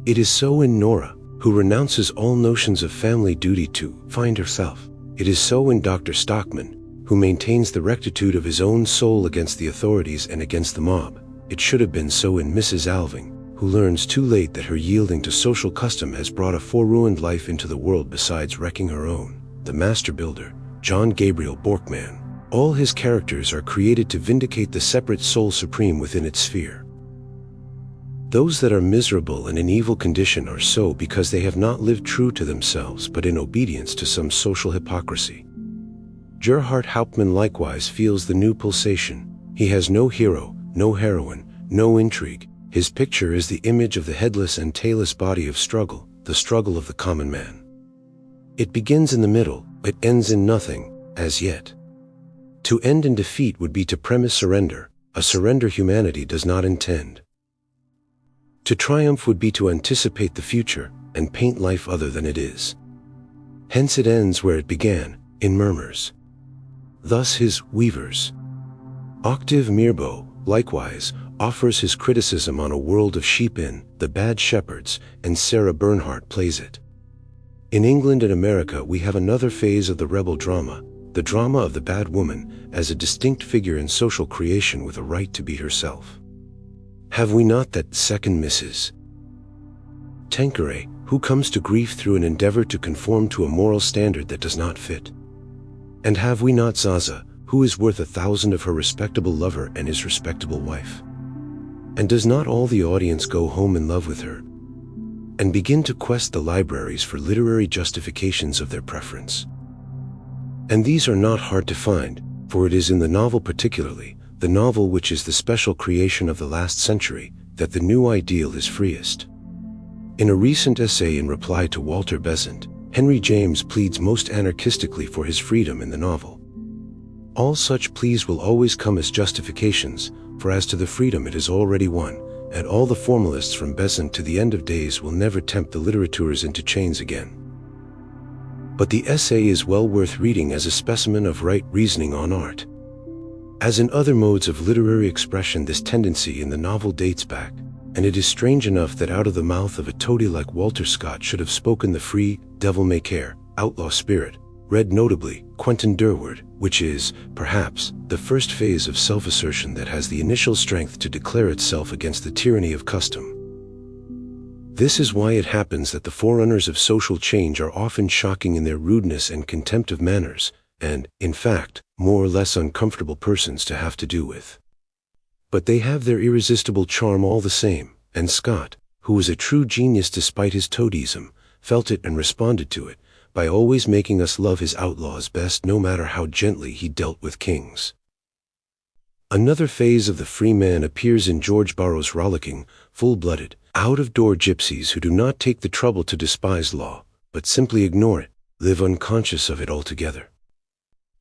It is so in Nora, who renounces all notions of family duty to find herself. It is so in Dr. Stockman, who maintains the rectitude of his own soul against the authorities and against the mob. It should have been so in Mrs. Alving, who learns too late that her yielding to social custom has brought a foreruined life into the world besides wrecking her own. The master builder, John Gabriel Borkman. All his characters are created to vindicate the separate soul supreme within its sphere. Those that are miserable and in evil condition are so because they have not lived true to themselves but in obedience to some social hypocrisy. Gerhard Hauptmann likewise feels the new pulsation. He has no hero, no heroine, no intrigue. His picture is the image of the headless and tailless body of struggle, the struggle of the common man. It begins in the middle, it ends in nothing, as yet. To end in defeat would be to premise surrender, a surrender humanity does not intend. To triumph would be to anticipate the future and paint life other than it is. Hence it ends where it began, in murmurs. Thus his Weavers. Octave Mirbeau, likewise, offers his criticism on A World of Sheep in The Bad Shepherds, and Sarah Bernhardt plays it. In England and America we have another phase of the rebel drama, the drama of the bad woman as a distinct figure in social creation with a right to be herself. Have we not that second Mrs. Tanqueray, who comes to grief through an endeavor to conform to a moral standard that does not fit? And have we not Zaza, who is worth 1,000 of her respectable lover and his respectable wife? And does not all the audience go home in love with her, and begin to quest the libraries for literary justifications of their preference? And these are not hard to find, for it is in the novel particularly, the novel which is the special creation of the last century, that the new ideal is freest. In a recent essay in reply to Walter Besant, Henry James pleads most anarchistically for his freedom in the novel. All such pleas will always come as justifications, for as to the freedom it is already won, and all the formalists from Besant to the end of days will never tempt the literateurs into chains again. But the essay is well worth reading as a specimen of right reasoning on art. As in other modes of literary expression, this tendency in the novel dates back, and it is strange enough that out of the mouth of a toady like Walter Scott should have spoken the free, devil-may-care, outlaw spirit, read notably Quentin Durward, which is, perhaps, the first phase of self-assertion that has the initial strength to declare itself against the tyranny of custom. This is why it happens that the forerunners of social change are often shocking in their rudeness and contempt of manners, and, in fact, more or less uncomfortable persons to have to do with. But they have their irresistible charm all the same, and Scott, who was a true genius despite his toadyism, felt it and responded to it, by always making us love his outlaws best no matter how gently he dealt with kings. Another phase of the free man appears in George Borrow's rollicking, full-blooded, out-of-door gypsies who do not take the trouble to despise law, but simply ignore it, live unconscious of it altogether.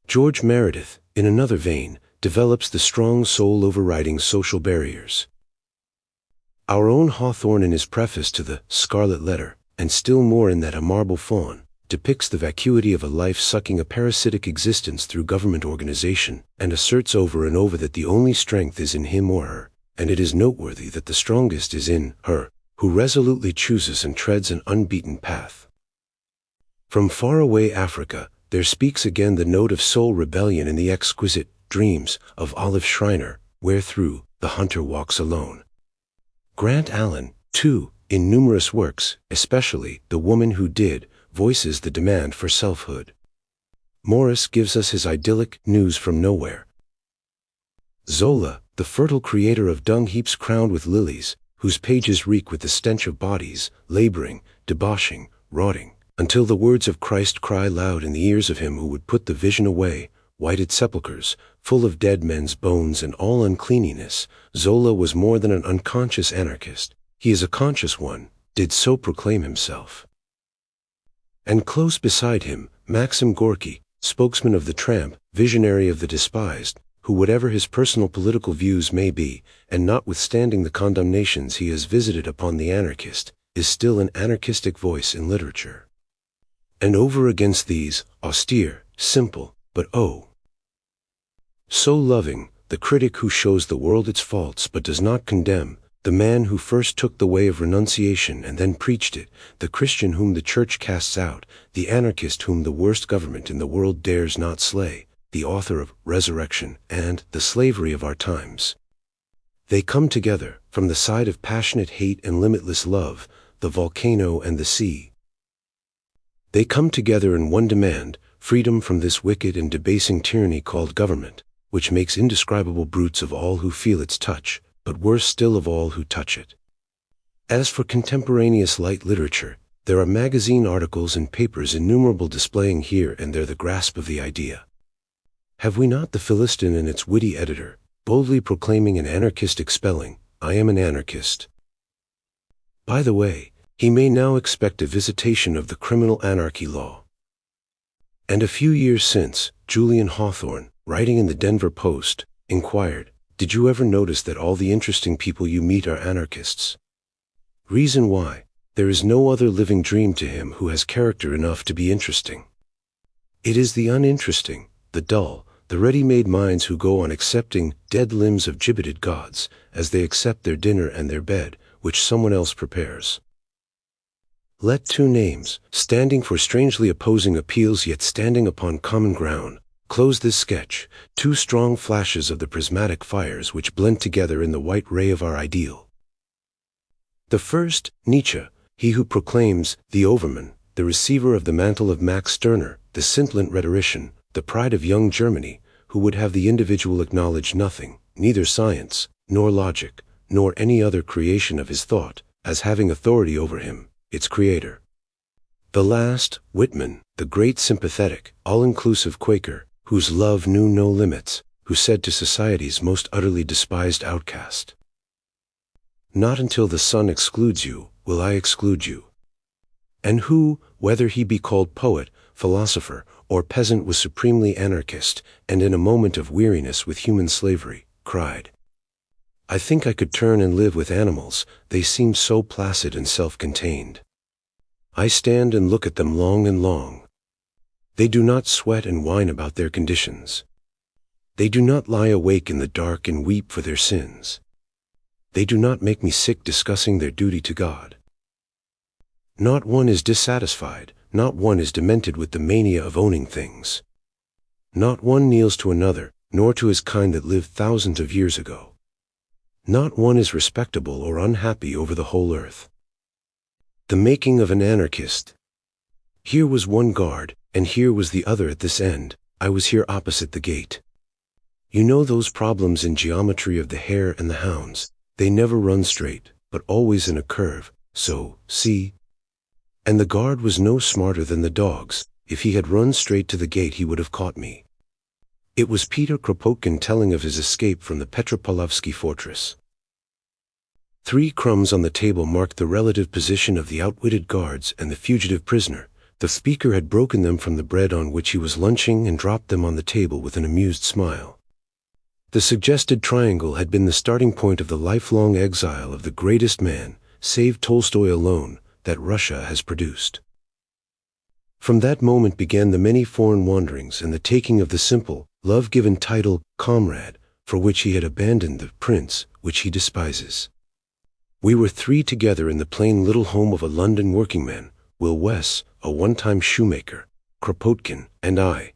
George Meredith, in another vein, develops the strong soul overriding social barriers. Our own Hawthorne in his preface to the Scarlet Letter, and still more in that A Marble Fawn, depicts the vacuity of a life sucking a parasitic existence through government organization, and asserts over and over that the only strength is in him or her, and it is noteworthy that the strongest is in her, who resolutely chooses and treads an unbeaten path. From far-away Africa, there speaks again the note of soul rebellion in the exquisite Dreams of Olive Schreiner, wherethrough the hunter walks alone. Grant Allen, too, in numerous works, especially The Woman Who Did, voices the demand for selfhood. Morris gives us his idyllic News from Nowhere. Zola, the fertile creator of dung heaps crowned with lilies, whose pages reek with the stench of bodies, laboring, debauching, rotting, until the words of Christ cry loud in the ears of him who would put the vision away, whited sepulchres, full of dead men's bones and all uncleanliness. Zola was more than an unconscious anarchist. He is a conscious one, did so proclaim himself. And close beside him, Maxim Gorky, spokesman of the tramp, visionary of the despised, who whatever his personal political views may be, and notwithstanding the condemnations he has visited upon the anarchist, is still an anarchistic voice in literature. And over against these, austere, simple, but oh, so loving, the critic who shows the world its faults but does not condemn, the man who first took the way of renunciation and then preached it, the Christian whom the church casts out, the anarchist whom the worst government in the world dares not slay, the author of Resurrection and The Slavery of Our Times. They come together, from the side of passionate hate and limitless love, the volcano and the sea. They come together in one demand, freedom from this wicked and debasing tyranny called government, which makes indescribable brutes of all who feel its touch, but worse still of all who touch it. As for contemporaneous light literature, there are magazine articles and papers innumerable displaying here and there the grasp of the idea. Have we not the Philistine and its witty editor, boldly proclaiming an anarchistic spelling, "I am an anarchist"? By the way, he may now expect a visitation of the criminal anarchy law. And a few years since, Julian Hawthorne, writing in the Denver Post, inquired, "Did you ever notice that all the interesting people you meet are anarchists?" Reason why: there is no other living dream to him who has character enough to be interesting. It is the uninteresting, the dull, the ready-made minds who go on accepting dead limbs of gibbeted gods, as they accept their dinner and their bed, which someone else prepares. Let two names, standing for strangely opposing appeals yet standing upon common ground, close this sketch, two strong flashes of the prismatic fires which blend together in the white ray of our ideal. The first, Nietzsche, he who proclaims, the overman, the receiver of the mantle of Max Stirner, the scintillant rhetorician, the pride of young Germany, who would have the individual acknowledge nothing, neither science, nor logic, nor any other creation of his thought, as having authority over him, its creator. The last, Whitman, the great sympathetic, all-inclusive Quaker, whose love knew no limits, who said to society's most utterly despised outcast, "Not until the sun excludes you, will I exclude you." And who, whether he be called poet, philosopher, or peasant, was supremely anarchist, and in a moment of weariness with human slavery, cried, "I think I could turn and live with animals, they seem so placid and self-contained. I stand and look at them long and long. They do not sweat and whine about their conditions. They do not lie awake in the dark and weep for their sins. They do not make me sick discussing their duty to God. Not one is dissatisfied, not one is demented with the mania of owning things. Not one kneels to another, nor to his kind that lived thousands of years ago. Not one is respectable or unhappy over the whole earth." The making of an anarchist. Here was one guard, and here was the other at this end. I was here opposite the gate. You know those problems in geometry of the hare and the hounds, they never run straight, but always in a curve, so, see? And the guard was no smarter than the dogs. If he had run straight to the gate he would have caught me. It was Peter Kropotkin telling of his escape from the Petropavlovsky fortress. 3 crumbs on the table marked the relative position of the outwitted guards and the fugitive prisoner. The speaker had broken them from the bread on which he was lunching and dropped them on the table with an amused smile. The suggested triangle had been the starting point of the lifelong exile of the greatest man, save Tolstoy alone, that Russia has produced. From that moment began the many foreign wanderings and the taking of the simple, love-given title, comrade, for which he had abandoned the prince, which he despises. We were 3 together in the plain little home of a London workingman, Will Wess, a one-time shoemaker, Kropotkin, and I.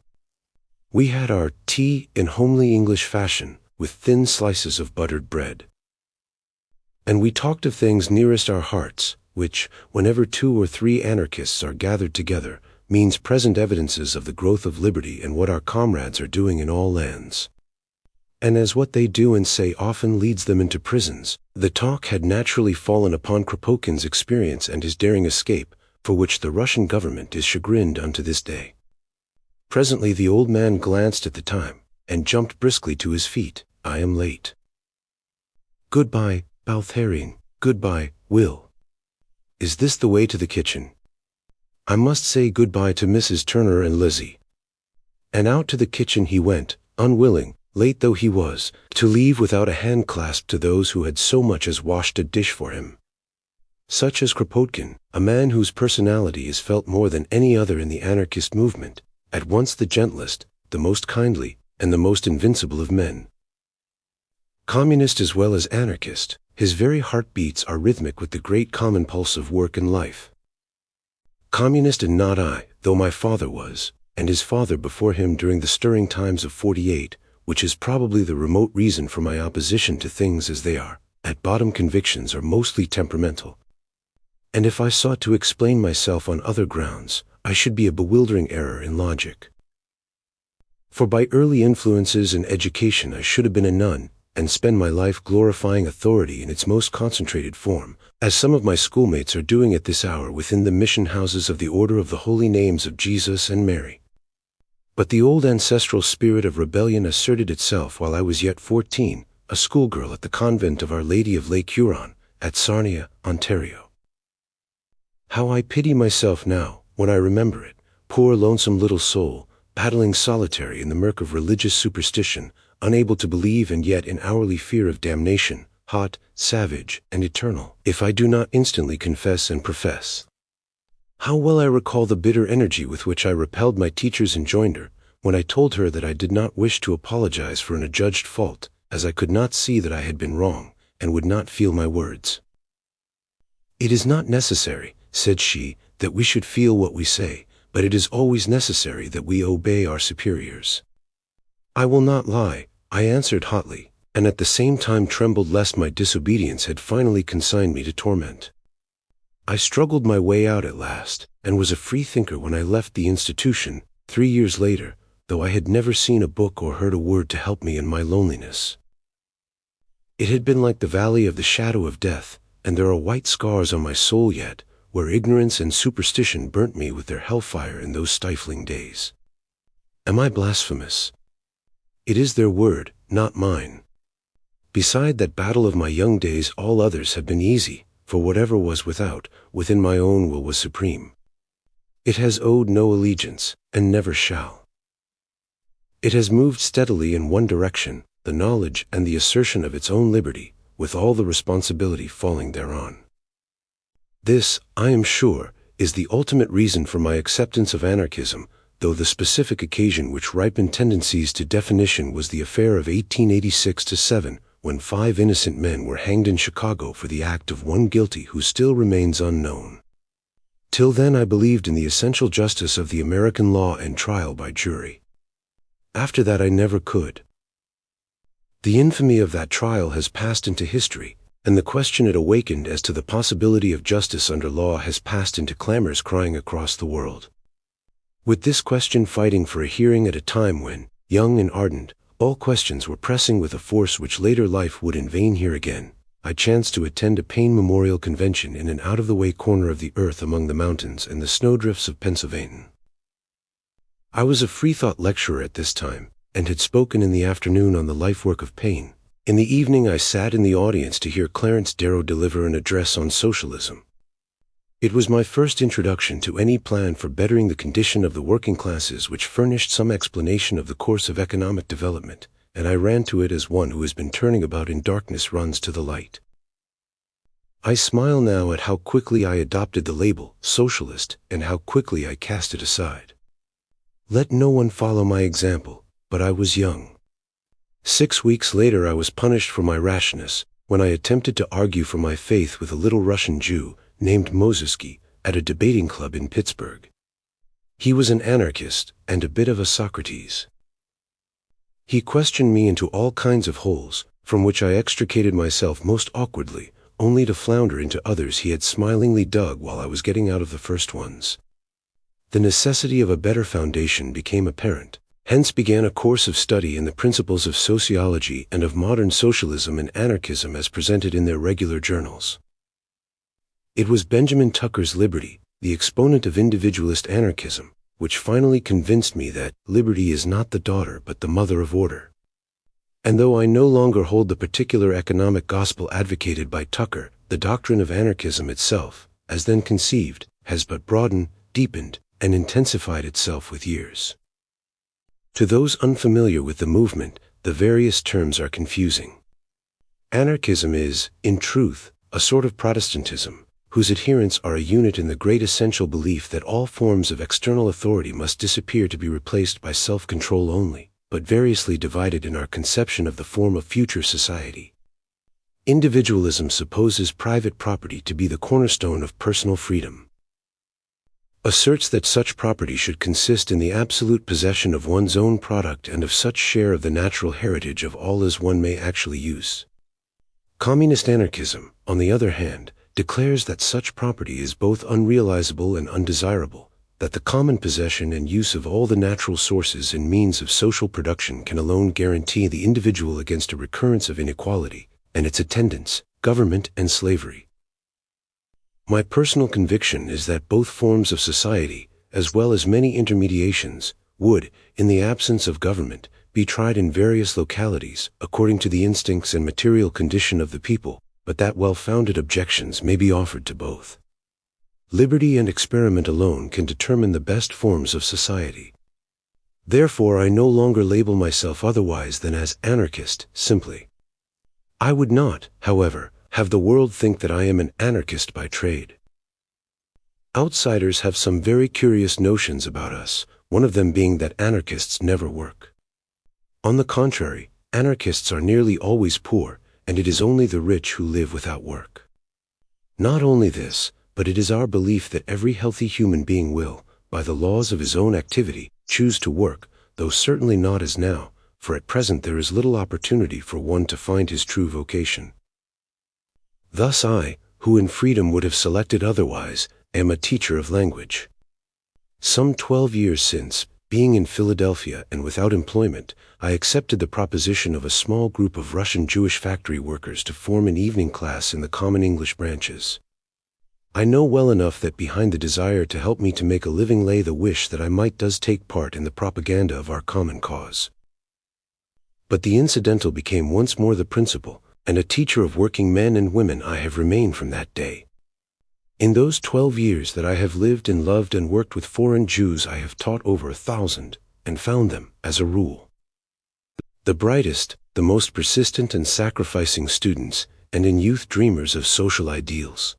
We had our tea in homely English fashion, with thin slices of buttered bread. And we talked of things nearest our hearts, which, whenever 2 or 3 anarchists are gathered together, means present evidences of the growth of liberty and what our comrades are doing in all lands. And as what they do and say often leads them into prisons, the talk had naturally fallen upon Kropotkin's experience and his daring escape, for which the Russian government is chagrined unto this day. Presently the old man glanced at the time, and jumped briskly to his feet. I am late. Goodbye, Voltairine. Goodbye, Will. Is this the way to the kitchen? I must say goodbye to Mrs. Turner and Lizzie. And out to the kitchen he went, unwilling, late though he was, to leave without a hand-clasp to those who had so much as washed a dish for him. Such as Kropotkin, a man whose personality is felt more than any other in the anarchist movement, at once the gentlest, the most kindly, and the most invincible of men. Communist as well as anarchist, his very heartbeats are rhythmic with the great common pulse of work and life. Communist and not I, though my father was, and his father before him during the stirring times of '48, which is probably the remote reason for my opposition to things as they are. At bottom convictions are mostly temperamental. And if I sought to explain myself on other grounds, I should be a bewildering error in logic. For by early influences and education I should have been a nun, and spend my life glorifying authority in its most concentrated form, as some of my schoolmates are doing at this hour within the mission houses of the Order of the Holy Names of Jesus and Mary. But the old ancestral spirit of rebellion asserted itself while I was yet 14, a schoolgirl at the convent of Our Lady of Lake Huron, at Sarnia, Ontario. How I pity myself now, when I remember it, poor lonesome little soul, battling solitary in the murk of religious superstition, unable to believe and yet in hourly fear of damnation, hot, savage, and eternal, if I do not instantly confess and profess. How well I recall the bitter energy with which I repelled my teacher's enjoinder, when I told her that I did not wish to apologize for an adjudged fault, as I could not see that I had been wrong, and would not feel my words. It is not necessary, said she, that we should feel what we say, but it is always necessary that we obey our superiors. I will not lie, I answered hotly, and at the same time trembled lest my disobedience had finally consigned me to torment. I struggled my way out at last, and was a freethinker when I left the institution, 3 years later, though I had never seen a book or heard a word to help me in my loneliness. It had been like the valley of the shadow of death, and there are white scars on my soul yet, where ignorance and superstition burnt me with their hellfire in those stifling days. Am I blasphemous? It is their word, not mine. Beside that battle of my young days all others have been easy, for whatever was without, within my own will was supreme. It has owed no allegiance, and never shall. It has moved steadily in one direction, the knowledge and the assertion of its own liberty, with all the responsibility falling thereon. This, I am sure, is the ultimate reason for my acceptance of anarchism, though the specific occasion which ripened tendencies to definition was the affair of 1886-7, when 5 innocent men were hanged in Chicago for the act of one guilty who still remains unknown. Till then I believed in the essential justice of the American law and trial by jury. After that I never could. The infamy of that trial has passed into history, and the question it awakened as to the possibility of justice under law has passed into clamors crying across the world. With this question fighting for a hearing at a time when, young and ardent, all questions were pressing with a force which later life would in vain hear again, I chanced to attend a Paine Memorial Convention in an out-of-the-way corner of the earth among the mountains and the snowdrifts of Pennsylvania. I was a freethought lecturer at this time, and had spoken in the afternoon on the life work of Paine. In the evening I sat in the audience to hear Clarence Darrow deliver an address on socialism. It was my first introduction to any plan for bettering the condition of the working classes which furnished some explanation of the course of economic development, and I ran to it as one who has been turning about in darkness runs to the light. I smile now at how quickly I adopted the label socialist and how quickly I cast it aside. Let no one follow my example, but I was young. 6 weeks later I was punished for my rashness when I attempted to argue for my faith with a little Russian Jew named Mosesky at a debating club in Pittsburgh. He was an anarchist and a bit of a Socrates. He questioned me into all kinds of holes, from which I extricated myself most awkwardly, only to flounder into others he had smilingly dug while I was getting out of the first ones. The necessity of a better foundation became apparent. Hence began a course of study in the principles of sociology and of modern socialism and anarchism as presented in their regular journals. It was Benjamin Tucker's Liberty, the exponent of individualist anarchism, which finally convinced me that liberty is not the daughter but the mother of order. And though I no longer hold the particular economic gospel advocated by Tucker, the doctrine of anarchism itself, as then conceived, has but broadened, deepened, and intensified itself with years. To those unfamiliar with the movement, the various terms are confusing. Anarchism is, in truth, a sort of Protestantism, whose adherents are a unit in the great essential belief that all forms of external authority must disappear to be replaced by self-control only, but variously divided in our conception of the form of future society. Individualism supposes private property to be the cornerstone of personal freedom. Asserts that such property should consist in the absolute possession of one's own product and of such share of the natural heritage of all as one may actually use. Communist anarchism, on the other hand, declares that such property is both unrealizable and undesirable, that the common possession and use of all the natural sources and means of social production can alone guarantee the individual against a recurrence of inequality, and its attendants, government and slavery. My personal conviction is that both forms of society, as well as many intermediations, would, in the absence of government, be tried in various localities, according to the instincts and material condition of the people, but that well-founded objections may be offered to both. Liberty and experiment alone can determine the best forms of society. Therefore I no longer label myself otherwise than as anarchist, simply. I would not, however, have the world think that I am an anarchist by trade. Outsiders have some very curious notions about us, one of them being that anarchists never work. On the contrary, anarchists are nearly always poor, and it is only the rich who live without work. Not only this, but it is our belief that every healthy human being will, by the laws of his own activity, choose to work, though certainly not as now, for at present there is little opportunity for one to find his true vocation. Thus I, who in freedom would have selected otherwise, am a teacher of language. Some 12 years since, being in Philadelphia and without employment, I accepted the proposition of a small group of Russian Jewish factory workers to form an evening class in the common English branches. I know well enough that behind the desire to help me to make a living lay the wish that I might take part in the propaganda of our common cause. But the incidental became once more the principal, and a teacher of working men and women I have remained from that day. In those 12 years that I have lived and loved and worked with foreign Jews I have taught over 1,000, and found them, as a rule, the brightest, the most persistent and sacrificing students, and in youth dreamers of social ideals.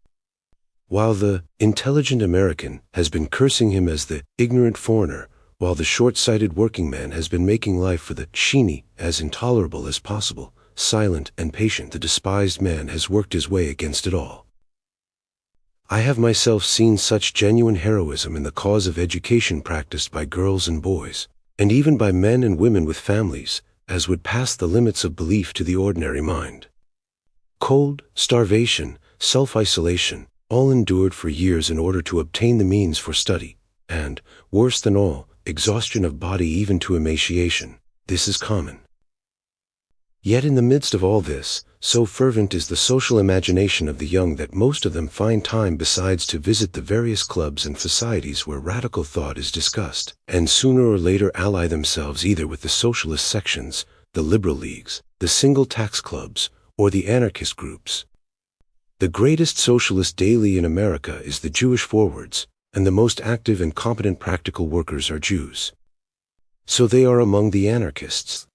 While the intelligent American has been cursing him as the ignorant foreigner, while the short-sighted working man has been making life for the sheeny as intolerable as possible, silent and patient the despised man has worked his way against it all. I have myself seen such genuine heroism in the cause of education practiced by girls and boys, and even by men and women with families, as would pass the limits of belief to the ordinary mind. Cold, starvation, self-isolation, all endured for years in order to obtain the means for study, and, worse than all, exhaustion of body even to emaciation, this is common. Yet in the midst of all this, so fervent is the social imagination of the young that most of them find time besides to visit the various clubs and societies where radical thought is discussed, and sooner or later ally themselves either with the socialist sections, the liberal leagues, the single tax clubs, or the anarchist groups. The greatest socialist daily in America is the Jewish Forwards, and the most active and competent practical workers are Jews. So they are among the anarchists.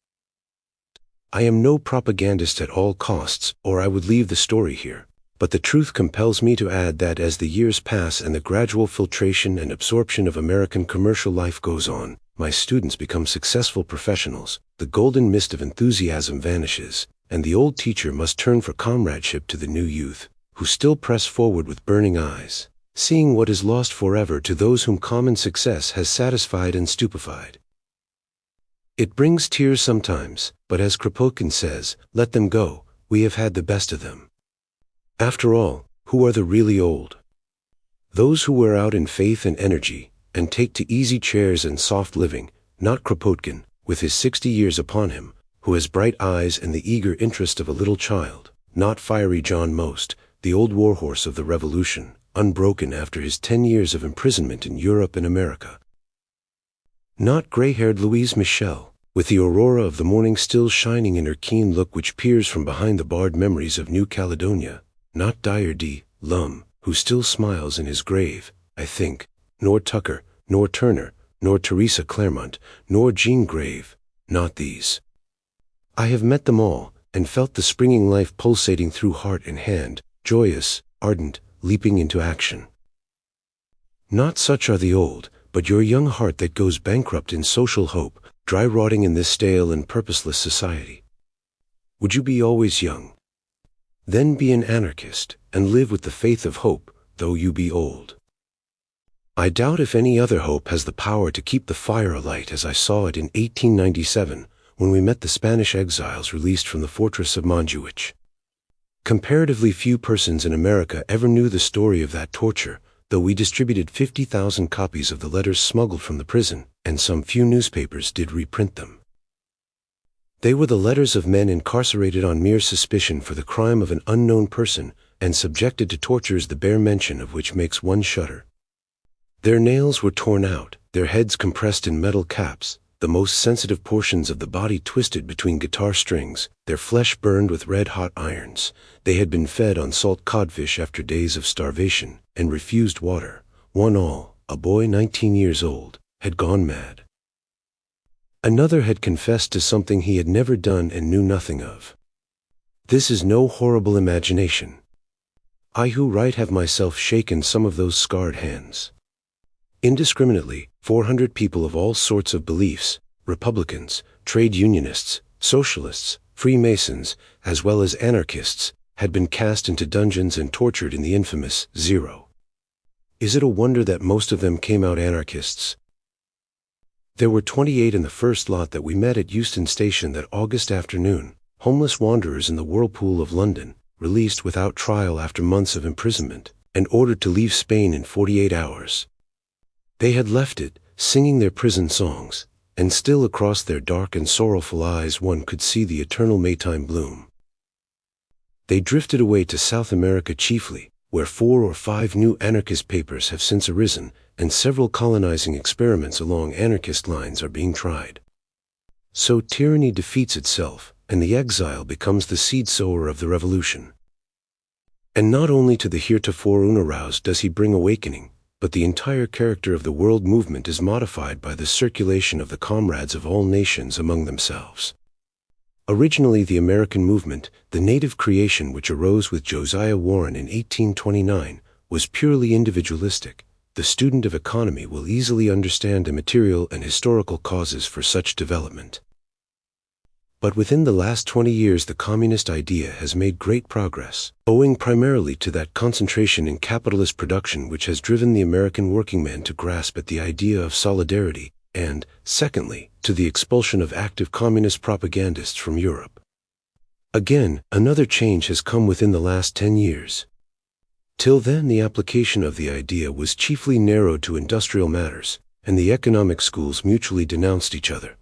I am no propagandist at all costs, or I would leave the story here, but the truth compels me to add that as the years pass and the gradual filtration and absorption of American commercial life goes on, my students become successful professionals, the golden mist of enthusiasm vanishes, and the old teacher must turn for comradeship to the new youth, who still press forward with burning eyes, seeing what is lost forever to those whom common success has satisfied and stupefied. It brings tears sometimes, but as Kropotkin says, let them go, we have had the best of them. After all, who are the really old? Those who wear out in faith and energy, and take to easy chairs and soft living, not Kropotkin, with his 60 years upon him, who has bright eyes and the eager interest of a little child, not fiery John Most, the old warhorse of the Revolution, unbroken after his 10 years of imprisonment in Europe and America. Not gray-haired Louise Michel, with the aurora of the morning still shining in her keen look which peers from behind the barred memories of New Caledonia, not Dyer D. Lum, who still smiles in his grave, I think, nor Tucker, nor Turner, nor Teresa Claremont, nor Jean Grave, not these. I have met them all, and felt the springing life pulsating through heart and hand, joyous, ardent, leaping into action. Not such are the old, but your young heart that goes bankrupt in social hope, dry rotting in this stale and purposeless society. Would you be always young? Then be an anarchist, and live with the faith of hope, though you be old. I doubt if any other hope has the power to keep the fire alight as I saw it in 1897, when we met the Spanish exiles released from the fortress of Montjuich. Comparatively few persons in America ever knew the story of that torture, though we distributed 50,000 copies of the letters smuggled from the prison, and some few newspapers did reprint them. They were the letters of men incarcerated on mere suspicion for the crime of an unknown person, and subjected to tortures the bare mention of which makes one shudder. Their nails were torn out, their heads compressed in metal caps, the most sensitive portions of the body twisted between guitar strings, their flesh burned with red-hot irons. They had been fed on salt codfish after days of starvation, and refused water. One all, a boy 19 years old, had gone mad. Another had confessed to something he had never done and knew nothing of. This is no horrible imagination. I who write have myself shaken some of those scarred hands. Indiscriminately, 400 people of all sorts of beliefs, Republicans, trade unionists, socialists, Freemasons, as well as anarchists, had been cast into dungeons and tortured in the infamous Zero. Is it a wonder that most of them came out anarchists? There were 28 in the first lot that we met at Euston Station that August afternoon, homeless wanderers in the whirlpool of London, released without trial after months of imprisonment, and ordered to leave Spain in 48 hours. They had left it, singing their prison songs, and still across their dark and sorrowful eyes one could see the eternal Maytime bloom. They drifted away to South America chiefly, where 4 or 5 new anarchist papers have since arisen, and several colonizing experiments along anarchist lines are being tried. So tyranny defeats itself, and the exile becomes the seed-sower of the revolution. And not only to the heretofore unaroused does he bring awakening, but the entire character of the world movement is modified by the circulation of the comrades of all nations among themselves. Originally the American movement, the native creation which arose with Josiah Warren in 1829, was purely individualistic. The student of economy will easily understand the material and historical causes for such development. But within the last 20 years the communist idea has made great progress, owing primarily to that concentration in capitalist production which has driven the American working man to grasp at the idea of solidarity, and, secondly, to the expulsion of active communist propagandists from Europe. Again, another change has come within the last 10 years. Till then the application of the idea was chiefly narrowed to industrial matters, and the economic schools mutually denounced each other.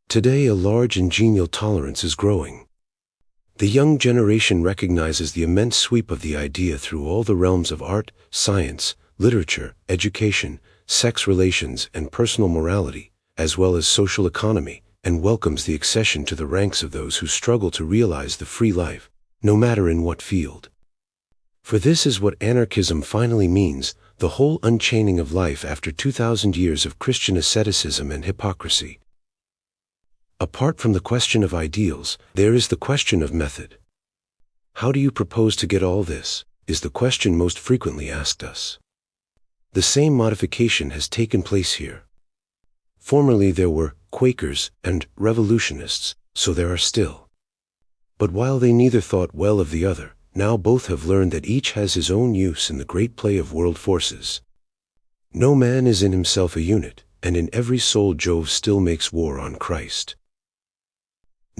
Today, a large and genial tolerance is growing. The young generation recognizes the immense sweep of the idea through all the realms of art, science, literature, education, sex relations, and personal morality, as well as social economy, and welcomes the accession to the ranks of those who struggle to realize the free life, no matter in what field. For this is what anarchism finally means, the whole unchaining of life after 2,000 years of Christian asceticism and hypocrisy. Apart from the question of ideals, there is the question of method. How do you propose to get all this, is the question most frequently asked us. The same modification has taken place here. Formerly there were Quakers and revolutionists, so there are still. But while they neither thought well of the other, now both have learned that each has his own use in the great play of world forces. No man is in himself a unit, and in every soul Jove still makes war on Christ.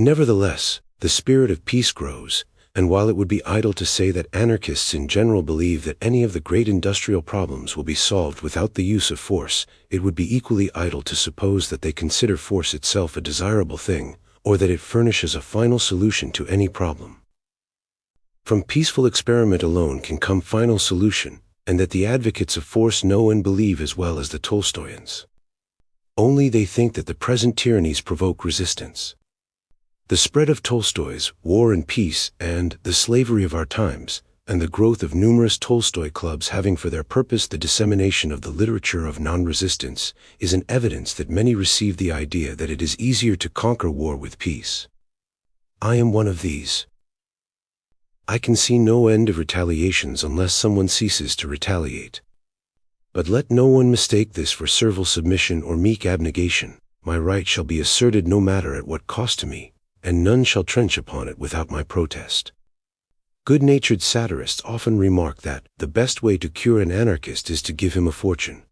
Nevertheless, the spirit of peace grows, and while it would be idle to say that anarchists in general believe that any of the great industrial problems will be solved without the use of force, it would be equally idle to suppose that they consider force itself a desirable thing, or that it furnishes a final solution to any problem. From peaceful experiment alone can come final solution, and that the advocates of force know and believe as well as the Tolstoyans. Only they think that the present tyrannies provoke resistance. The spread of Tolstoy's War and Peace and The Slavery of Our Times, and the growth of numerous Tolstoy clubs having for their purpose the dissemination of the literature of non-resistance, is an evidence that many receive the idea that it is easier to conquer war with peace. I am one of these. I can see no end of retaliations unless someone ceases to retaliate. But let no one mistake this for servile submission or meek abnegation. My right shall be asserted no matter at what cost to me, and none shall trench upon it without my protest. Good-natured satirists often remark that the best way to cure an anarchist is to give him a fortune.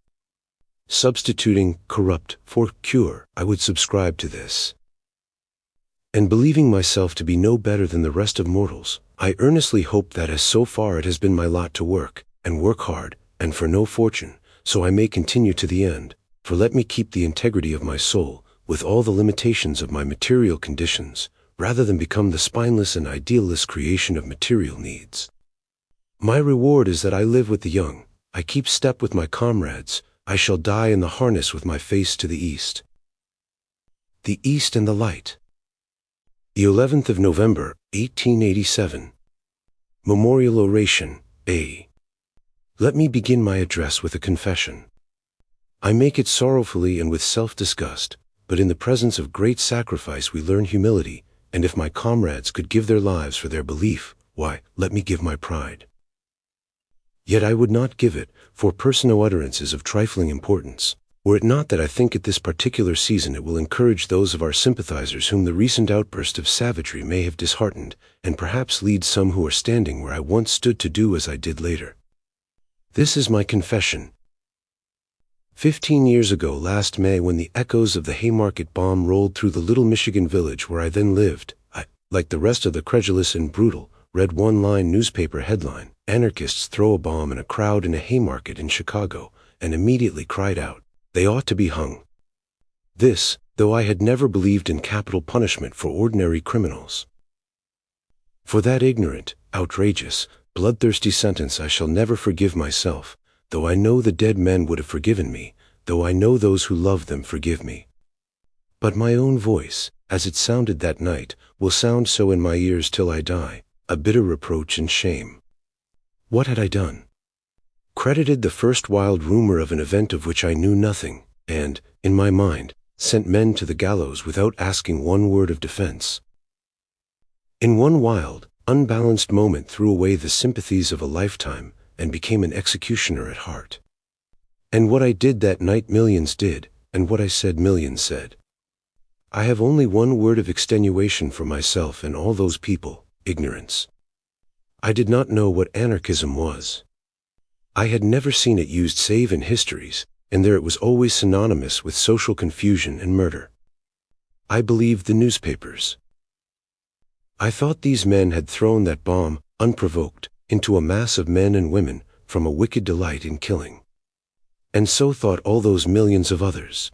Substituting corrupt for cure, I would subscribe to this. And believing myself to be no better than the rest of mortals, I earnestly hope that as so far it has been my lot to work, and work hard, and for no fortune, so I may continue to the end, for let me keep the integrity of my soul, with all the limitations of my material conditions, rather than become the spineless and idealless creation of material needs. My reward is that I live with the young, I keep step with my comrades, I shall die in the harness with my face to the east. The East and the Light. The 11th of November, 1887. Memorial Oration, A. Let me begin my address with a confession. I make it sorrowfully and with self-disgust, but in the presence of great sacrifice we learn humility, and if my comrades could give their lives for their belief, why, let me give my pride. Yet I would not give it, for personal utterances of trifling importance, were it not that I think at this particular season it will encourage those of our sympathizers whom the recent outburst of savagery may have disheartened, and perhaps lead some who are standing where I once stood to do as I did later. This is my confession. 15 years ago last May, when the echoes of the Haymarket bomb rolled through the little Michigan village where I then lived, I, like the rest of the credulous and brutal, read one-line newspaper headline, "Anarchists throw a bomb in a crowd in a Haymarket in Chicago," and immediately cried out, "They ought to be hung." This, though I had never believed in capital punishment for ordinary criminals. For that ignorant, outrageous, bloodthirsty sentence I shall never forgive myself, though I know the dead men would have forgiven me, though I know those who love them forgive me. But my own voice, as it sounded that night, will sound so in my ears till I die, a bitter reproach and shame. What had I done? Credited the first wild rumor of an event of which I knew nothing, and, in my mind, sent men to the gallows without asking one word of defense. In one wild, unbalanced moment threw away the sympathies of a lifetime, and became an executioner at heart. And what I did that night millions did, and what I said millions said. I have only one word of extenuation for myself and all those people: ignorance. I did not know what anarchism was. I had never seen it used save in histories, and there it was always synonymous with social confusion and murder. I believed the newspapers. I thought these men had thrown that bomb, unprovoked, into a mass of men and women, from a wicked delight in killing. And so thought all those millions of others.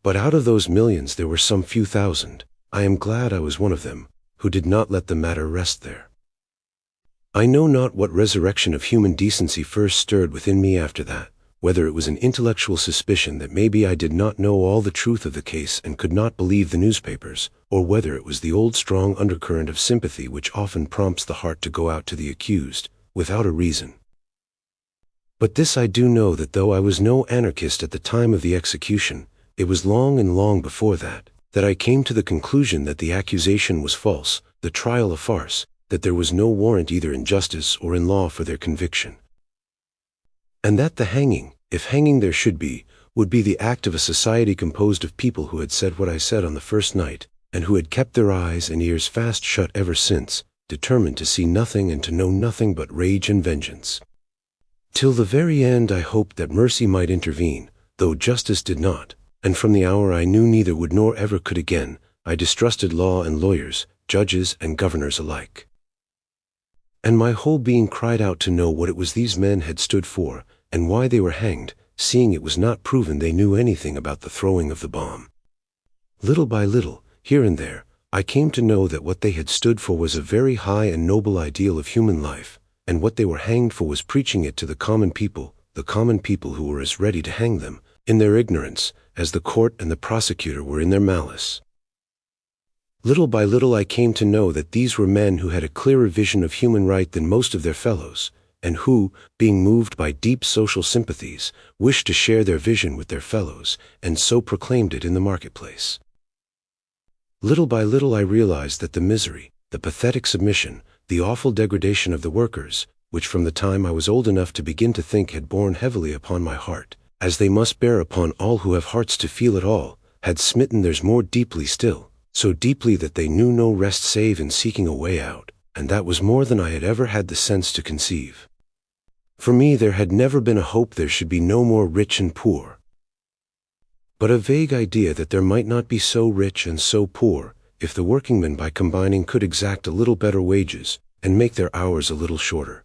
But out of those millions there were some few thousand, I am glad I was one of them, who did not let the matter rest there. I know not what resurrection of human decency first stirred within me after that, whether it was an intellectual suspicion that maybe I did not know all the truth of the case and could not believe the newspapers, or whether it was the old strong undercurrent of sympathy which often prompts the heart to go out to the accused, without a reason. But this I do know, that though I was no anarchist at the time of the execution, it was long and long before that I came to the conclusion that the accusation was false, the trial a farce, that there was no warrant either in justice or in law for their conviction, and that the hanging, if hanging there should be, would be the act of a society composed of people who had said what I said on the first night, and who had kept their eyes and ears fast shut ever since, determined to see nothing and to know nothing but rage and vengeance. Till the very end I hoped that mercy might intervene, though justice did not, and from the hour I knew neither would nor ever could again, I distrusted law and lawyers, judges and governors alike. And my whole being cried out to know what it was these men had stood for, and why they were hanged, seeing it was not proven they knew anything about the throwing of the bomb. Little by little, here and there, I came to know that what they had stood for was a very high and noble ideal of human life, and what they were hanged for was preaching it to the common people who were as ready to hang them, in their ignorance, as the court and the prosecutor were in their malice. Little by little I came to know that these were men who had a clearer vision of human right than most of their fellows, and who, being moved by deep social sympathies, wished to share their vision with their fellows, and so proclaimed it in the marketplace. Little by little I realized that the misery, the pathetic submission, the awful degradation of the workers, which from the time I was old enough to begin to think had borne heavily upon my heart, as they must bear upon all who have hearts to feel at all, had smitten theirs more deeply still, so deeply that they knew no rest save in seeking a way out, and that was more than I had ever had the sense to conceive. For me there had never been a hope there should be no more rich and poor, but a vague idea that there might not be so rich and so poor, if the workingmen by combining could exact a little better wages, and make their hours a little shorter.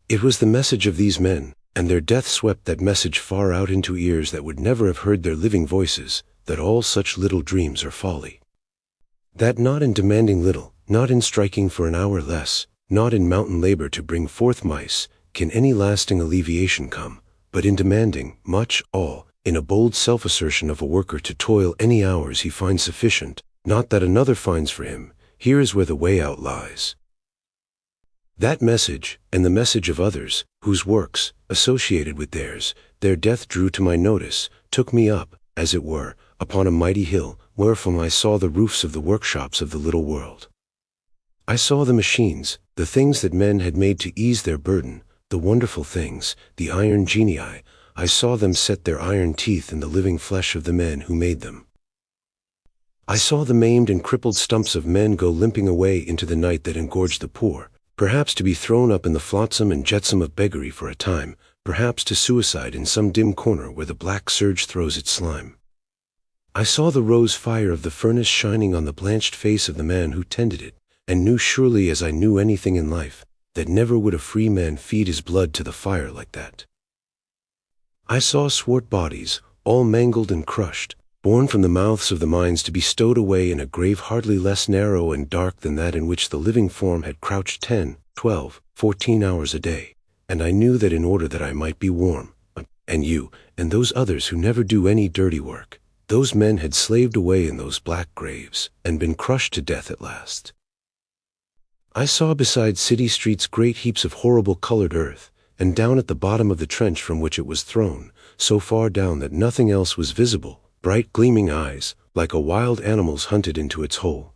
It was the message of these men, and their death swept that message far out into ears that would never have heard their living voices, that all such little dreams are folly. That not in demanding little, not in striking for an hour less, not in mountain labor to bring forth mice, can any lasting alleviation come, but in demanding much, all, in a bold self-assertion of a worker to toil any hours he finds sufficient, not that another finds for him, here is where the way out lies. That message, and the message of others, whose works, associated with theirs, their death drew to my notice, took me up, as it were, upon a mighty hill, wherefrom I saw the roofs of the workshops of the little world. I saw the machines, the things that men had made to ease their burden, the wonderful things, the iron genii. I saw them set their iron teeth in the living flesh of the men who made them. I saw the maimed and crippled stumps of men go limping away into the night that engorged the poor, perhaps to be thrown up in the flotsam and jetsam of beggary for a time, perhaps to suicide in some dim corner where the black surge throws its slime. I saw the rose fire of the furnace shining on the blanched face of the man who tended it, and knew surely as I knew anything in life, that never would a free man feed his blood to the fire like that. I saw swart bodies, all mangled and crushed, borne from the mouths of the mines to be stowed away in a grave hardly less narrow and dark than that in which the living form had crouched 10, 12, 14 hours a day, and I knew that in order that I might be warm, and you, and those others who never do any dirty work, those men had slaved away in those black graves, and been crushed to death at last. I saw beside city streets great heaps of horrible colored earth, and down at the bottom of the trench from which it was thrown, so far down that nothing else was visible, bright gleaming eyes, like a wild animal's hunted into its hole.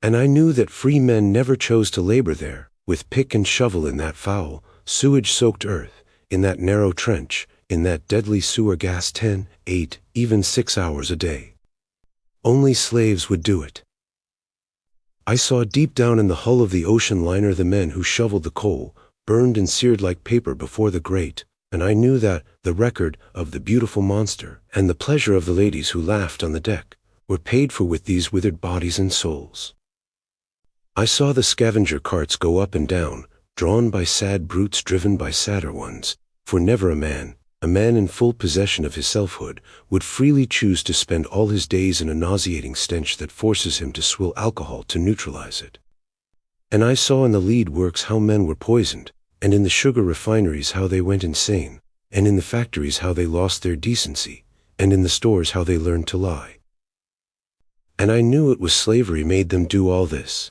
And I knew that free men never chose to labor there, with pick and shovel in that foul, sewage-soaked earth, in that narrow trench, in that deadly sewer gas 10, 8, even 6 hours a day. Only slaves would do it. I saw deep down in the hull of the ocean liner the men who shoveled the coal, burned and seared like paper before the grate, and I knew that the record of the beautiful monster and the pleasure of the ladies who laughed on the deck were paid for with these withered bodies and souls. I saw the scavenger carts go up and down, drawn by sad brutes driven by sadder ones, for never a man, a man in full possession of his selfhood, would freely choose to spend all his days in a nauseating stench that forces him to swill alcohol to neutralize it. And I saw in the lead works how men were poisoned, and in the sugar refineries how they went insane, and in the factories how they lost their decency, and in the stores how they learned to lie. And I knew it was slavery made them do all this.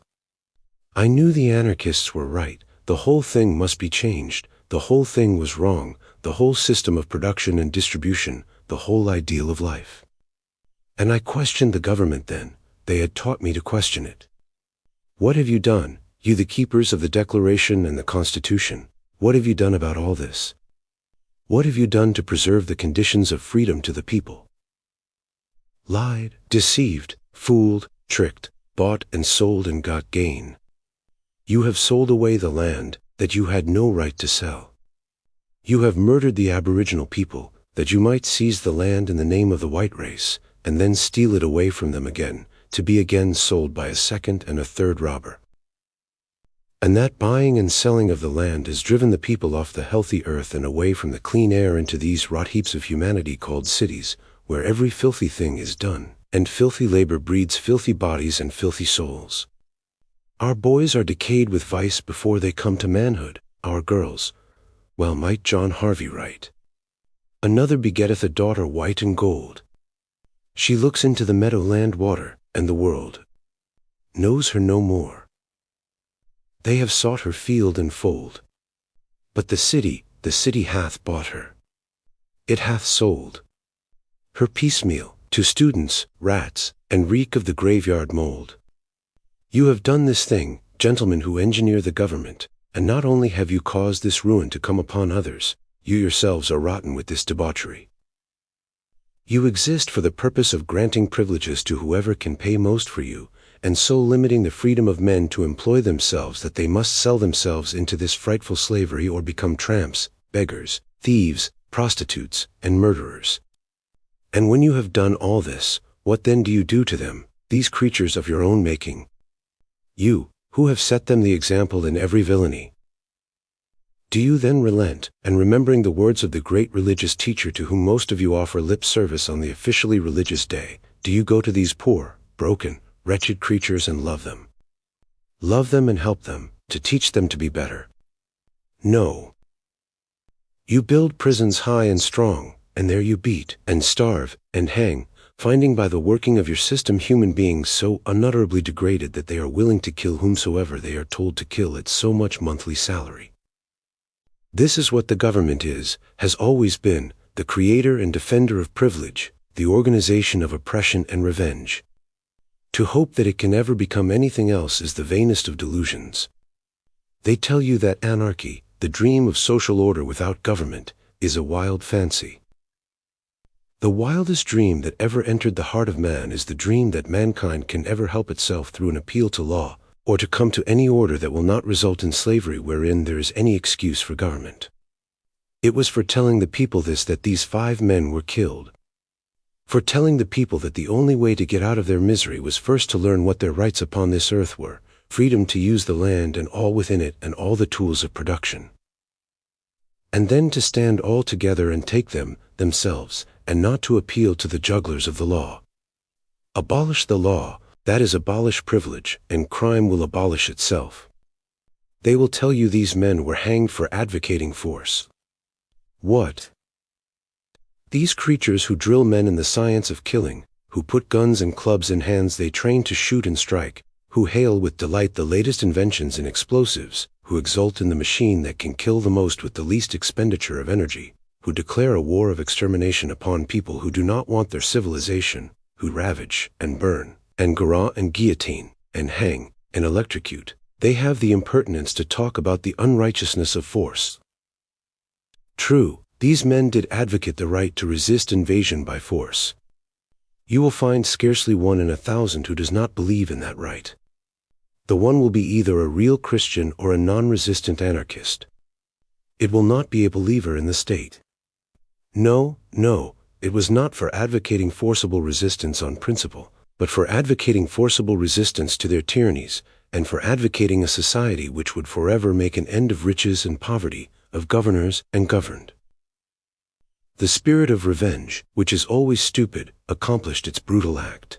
I knew the anarchists were right. The whole thing must be changed. The whole thing was wrong. The whole system of production and distribution, the whole ideal of life. And I questioned the government then. They had taught me to question it. What have you done, you the keepers of the Declaration and the Constitution? What have you done about all this? What have you done to preserve the conditions of freedom to the people? Lied, deceived, fooled, tricked, bought and sold and got gain. You have sold away the land that you had no right to sell. You have murdered the Aboriginal people that you might seize the land in the name of the white race and then steal it away from them again, to be again sold by a second and a third robber. And that buying and selling of the land has driven the people off the healthy earth and away from the clean air into these rot heaps of humanity called cities, where every filthy thing is done, and filthy labor breeds filthy bodies and filthy souls. Our boys are decayed with vice before they come to manhood, our girls. Well might John Harvey write. Another begetteth a daughter white and gold. She looks into the meadowland water, and the world knows her no more. They have sought her field and fold. But the city hath bought her. It hath sold her piecemeal to students, rats, and reek of the graveyard mold. You have done this thing, gentlemen who engineer the government, and not only have you caused this ruin to come upon others, you yourselves are rotten with this debauchery. You exist for the purpose of granting privileges to whoever can pay most for you, and so limiting the freedom of men to employ themselves that they must sell themselves into this frightful slavery or become tramps, beggars, thieves, prostitutes, and murderers. And when you have done all this, what then do you do to them, these creatures of your own making? You, who have set them the example in every villainy. Do you then relent, and remembering the words of the great religious teacher to whom most of you offer lip service on the officially religious day, do you go to these poor, broken, wretched creatures and love them? Love them and help them, to teach them to be better? No. You build prisons high and strong, and there you beat, and starve, and hang, finding by the working of your system human beings so unutterably degraded that they are willing to kill whomsoever they are told to kill at so much monthly salary. This is what the government is, has always been, the creator and defender of privilege, the organization of oppression and revenge. To hope that it can ever become anything else is the vainest of delusions. They tell you that anarchy, the dream of social order without government, is a wild fancy. The wildest dream that ever entered the heart of man is the dream that mankind can ever help itself through an appeal to law, or to come to any order that will not result in slavery wherein there is any excuse for government. It was for telling the people this that these 5 men were killed. For telling the people that the only way to get out of their misery was first to learn what their rights upon this earth were, freedom to use the land and all within it and all the tools of production. And then to stand all together and take them, themselves, and not to appeal to the jugglers of the law. Abolish the law, that is abolish privilege, and crime will abolish itself. They will tell you these men were hanged for advocating force. What? These creatures who drill men in the science of killing, who put guns and clubs in hands they train to shoot and strike, who hail with delight the latest inventions in explosives, who exult in the machine that can kill the most with the least expenditure of energy, who declare a war of extermination upon people who do not want their civilization, who ravage and burn, and garrote and guillotine, and hang, and electrocute, they have the impertinence to talk about the unrighteousness of force. True, these men did advocate the right to resist invasion by force. You will find scarcely 1 in 1,000 who does not believe in that right. The one will be either a real Christian or a non-resistant anarchist. It will not be a believer in the state. No, it was not for advocating forcible resistance on principle, but for advocating forcible resistance to their tyrannies, and for advocating a society which would forever make an end of riches and poverty, of governors and governed. The spirit of revenge, which is always stupid, accomplished its brutal act.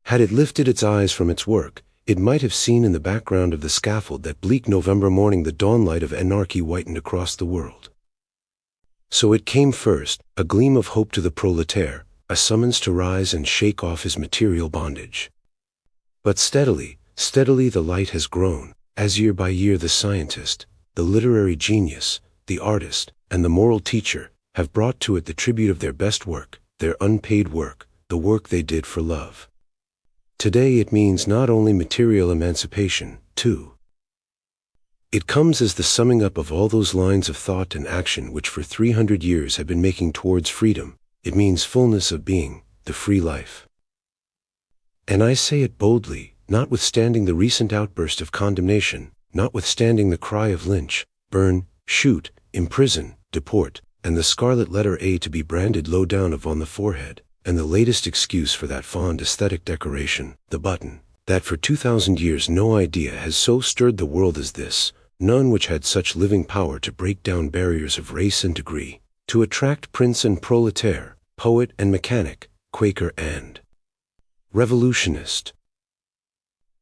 Had it lifted its eyes from its work, it might have seen in the background of the scaffold that bleak November morning the dawnlight of anarchy whitened across the world. So it came first, a gleam of hope to the proletaire, a summons to rise and shake off his material bondage. But steadily, steadily the light has grown, as year by year the scientist, the literary genius, the artist, and the moral teacher have brought to it the tribute of their best work, their unpaid work, the work they did for love. Today it means not only material emancipation, too. It comes as the summing up of all those lines of thought and action which for 300 years have been making towards freedom. It means fullness of being, the free life. And I say it boldly, notwithstanding the recent outburst of condemnation, notwithstanding the cry of lynch, burn, shoot, imprison, deport, and the scarlet letter A to be branded low down upon the forehead, and the latest excuse for that fond aesthetic decoration, the button, that for 2,000 years no idea has so stirred the world as this, none which had such living power to break down barriers of race and degree, to attract prince and proletaire, poet and mechanic, Quaker and revolutionist.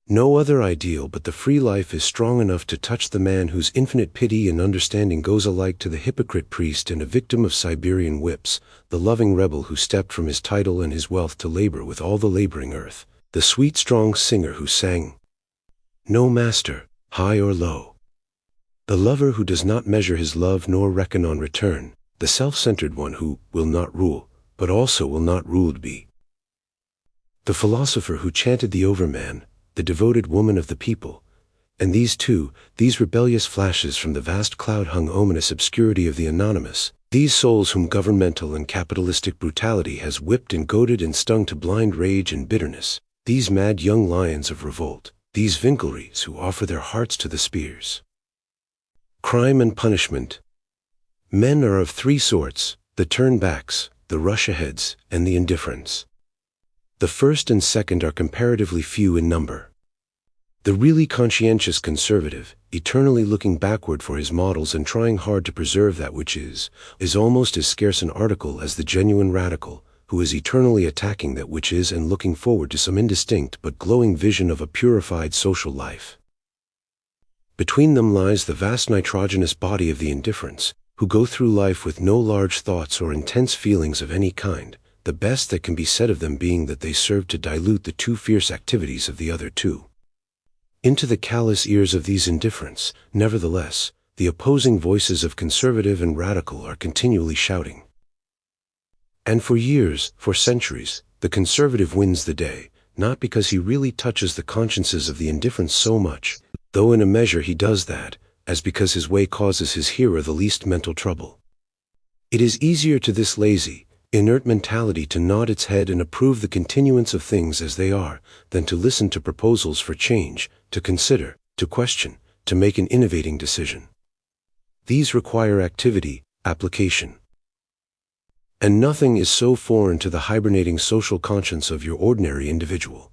No other ideal but the free life is strong enough to touch the man whose infinite pity and understanding goes alike to the hypocrite priest and a victim of Siberian whips, the loving rebel who stepped from his title and his wealth to labor with all the laboring earth, the sweet strong singer who sang, "No master, high or low," the lover who does not measure his love nor reckon on return, the self-centered one who will not rule, but also will not ruled be, the philosopher who chanted the overman, the devoted woman of the people, and these two, these rebellious flashes from the vast cloud-hung ominous obscurity of the anonymous, these souls whom governmental and capitalistic brutality has whipped and goaded and stung to blind rage and bitterness, these mad young lions of revolt, these Winkelries who offer their hearts to the spears. Crime and punishment. Men are of three sorts, the turn-backs, the rush-aheads, and the indifferents. The first and second are comparatively few in number. The really conscientious conservative, eternally looking backward for his models and trying hard to preserve that which is almost as scarce an article as the genuine radical, who is eternally attacking that which is and looking forward to some indistinct but glowing vision of a purified social life. Between them lies the vast nitrogenous body of the indifferents, who go through life with no large thoughts or intense feelings of any kind, the best that can be said of them being that they serve to dilute the too fierce activities of the other two. Into the callous ears of these indifferents, nevertheless, the opposing voices of conservative and radical are continually shouting. And for years, for centuries, the conservative wins the day, not because he really touches the consciences of the indifferents so much, though in a measure he does that, as because his way causes his hearer the least mental trouble. It is easier to this lazy, inert mentality to nod its head and approve the continuance of things as they are, than to listen to proposals for change, to consider, to question, to make an innovating decision. These require activity, application. And nothing is so foreign to the hibernating social conscience of your ordinary individual.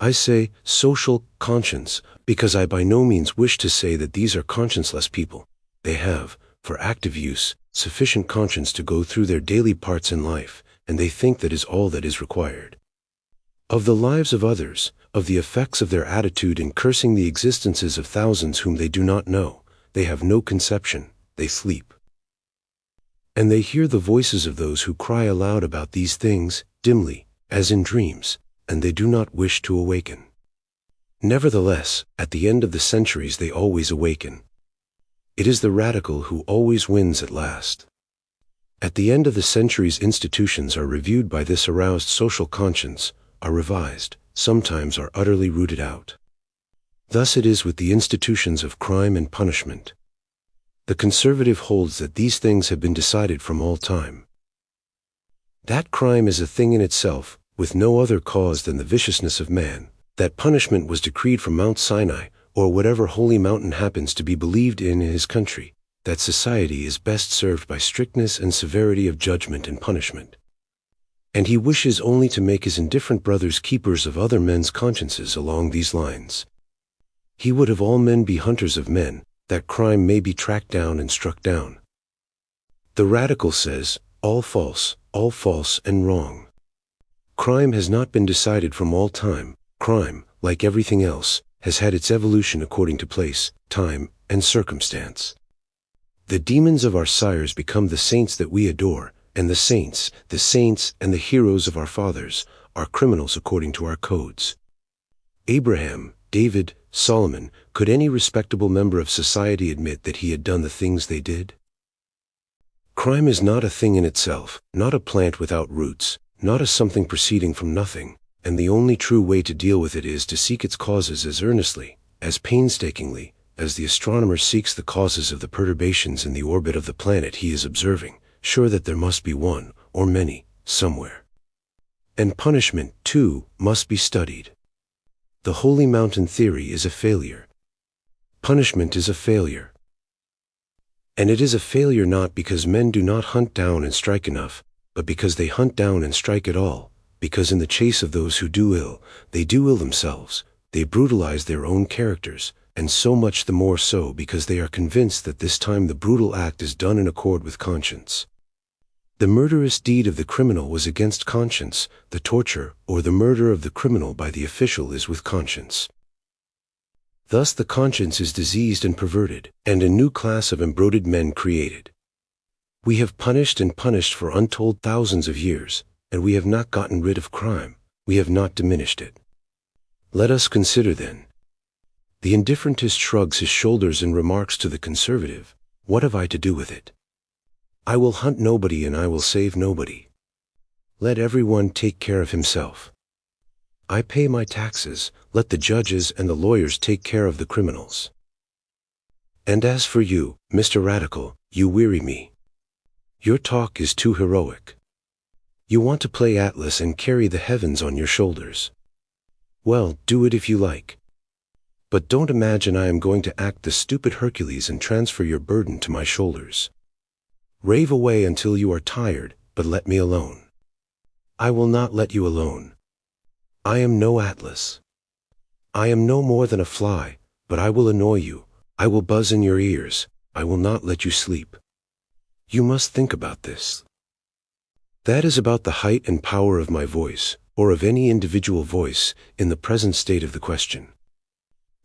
I say social conscience because I by no means wish to say that these are conscienceless people. They have, for active use, sufficient conscience to go through their daily parts in life, and they think that is all that is required. Of the lives of others, of the effects of their attitude in cursing the existences of thousands whom they do not know, they have no conception, they sleep. And they hear the voices of those who cry aloud about these things, dimly, as in dreams, and they do not wish to awaken. Nevertheless, at the end of the centuries they always awaken. It is the radical who always wins at last. At the end of the centuries institutions are reviewed by this aroused social conscience, are revised, sometimes are utterly rooted out. Thus it is with the institutions of crime and punishment. The conservative holds that these things have been decided from all time. That crime is a thing in itself, with no other cause than the viciousness of man, that punishment was decreed from Mount Sinai, or whatever holy mountain happens to be believed in his country, that society is best served by strictness and severity of judgment and punishment. And he wishes only to make his indifferent brothers keepers of other men's consciences along these lines. He would have all men be hunters of men, that crime may be tracked down and struck down. The radical says, all false and wrong. Crime has not been decided from all time. Crime, like everything else, has had its evolution according to place, time, and circumstance. The demons of our sires become the saints that we adore, and the saints and the heroes of our fathers, are criminals according to our codes. Abraham, David, Solomon, could any respectable member of society admit that he had done the things they did? Crime is not a thing in itself, not a plant without roots, not a something proceeding from nothing, and the only true way to deal with it is to seek its causes as earnestly, as painstakingly, as the astronomer seeks the causes of the perturbations in the orbit of the planet he is observing, sure that there must be one, or many, somewhere. And punishment, too, must be studied. The Holy Mountain theory is a failure. Punishment is a failure. And it is a failure not because men do not hunt down and strike enough, but because they hunt down and strike at all, because in the chase of those who do ill, they do ill themselves, they brutalize their own characters, and so much the more so because they are convinced that this time the brutal act is done in accord with conscience. The murderous deed of the criminal was against conscience, the torture or the murder of the criminal by the official is with conscience. Thus the conscience is diseased and perverted, and a new class of embroidered men created. We have punished and punished for untold thousands of years, and we have not gotten rid of crime, we have not diminished it. Let us consider then. The indifferentist shrugs his shoulders and remarks to the conservative, what have I to do with it? I will hunt nobody and I will save nobody. Let everyone take care of himself. I pay my taxes, let the judges and the lawyers take care of the criminals. And as for you, Mr. Radical, you weary me. Your talk is too heroic. You want to play Atlas and carry the heavens on your shoulders. Well, do it if you like. But don't imagine I am going to act the stupid Hercules and transfer your burden to my shoulders. Rave away until you are tired, but let me alone. I will not let you alone. I am no Atlas. I am no more than a fly, but I will annoy you, I will buzz in your ears, I will not let you sleep. You must think about this. That is about the height and power of my voice, or of any individual voice, in the present state of the question.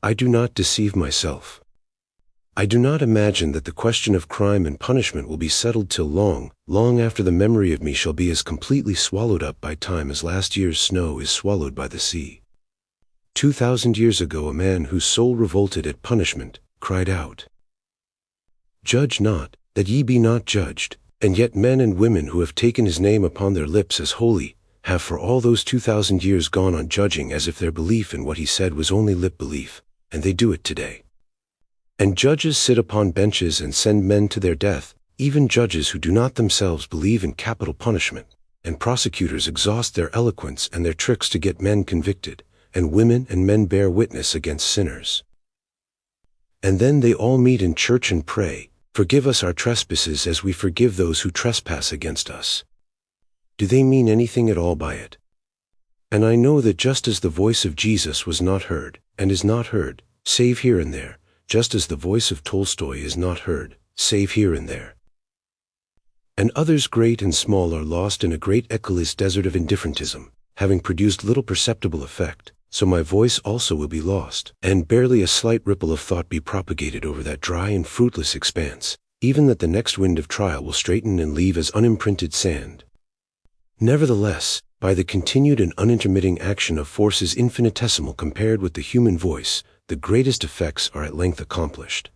I do not deceive myself. I do not imagine that the question of crime and punishment will be settled till long, long after the memory of me shall be as completely swallowed up by time as last year's snow is swallowed by the sea. 2,000 years ago a man whose soul revolted at punishment, cried out, "Judge not, that ye be not judged," and yet men and women who have taken his name upon their lips as holy, have for all those 2,000 years gone on judging as if their belief in what he said was only lip belief, and they do it today. And judges sit upon benches and send men to their death, even judges who do not themselves believe in capital punishment, and prosecutors exhaust their eloquence and their tricks to get men convicted, and women and men bear witness against sinners. And then they all meet in church and pray, "Forgive us our trespasses as we forgive those who trespass against us." Do they mean anything at all by it? And I know that just as the voice of Jesus was not heard, and is not heard, save here and there, just as the voice of Tolstoy is not heard, save here and there. And others great and small are lost in a great echoless desert of indifferentism, having produced little perceptible effect, so my voice also will be lost, and barely a slight ripple of thought be propagated over that dry and fruitless expanse, even that the next wind of trial will straighten and leave as unimprinted sand. Nevertheless, by the continued and unintermitting action of forces infinitesimal compared with the human voice, the greatest effects are at length accomplished.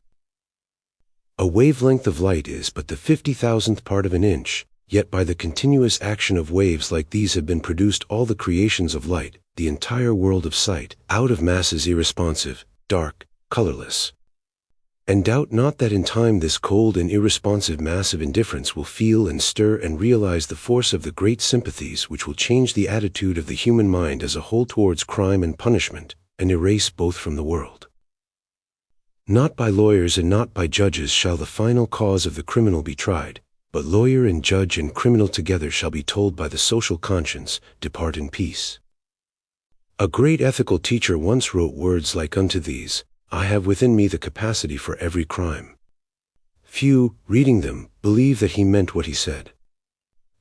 A wavelength of light is but the 50,000th part of an inch, yet by the continuous action of waves like these have been produced all the creations of light, the entire world of sight, out of masses irresponsive, dark, colorless. And doubt not that in time this cold and irresponsive mass of indifference will feel and stir and realize the force of the great sympathies which will change the attitude of the human mind as a whole towards crime and punishment, and erase both from the world. Not by lawyers and not by judges shall the final cause of the criminal be tried, but lawyer and judge and criminal together shall be told by the social conscience, "Depart in peace." A great ethical teacher once wrote words like unto these, "I have within me the capacity for every crime." Few, reading them, believe that he meant what he said.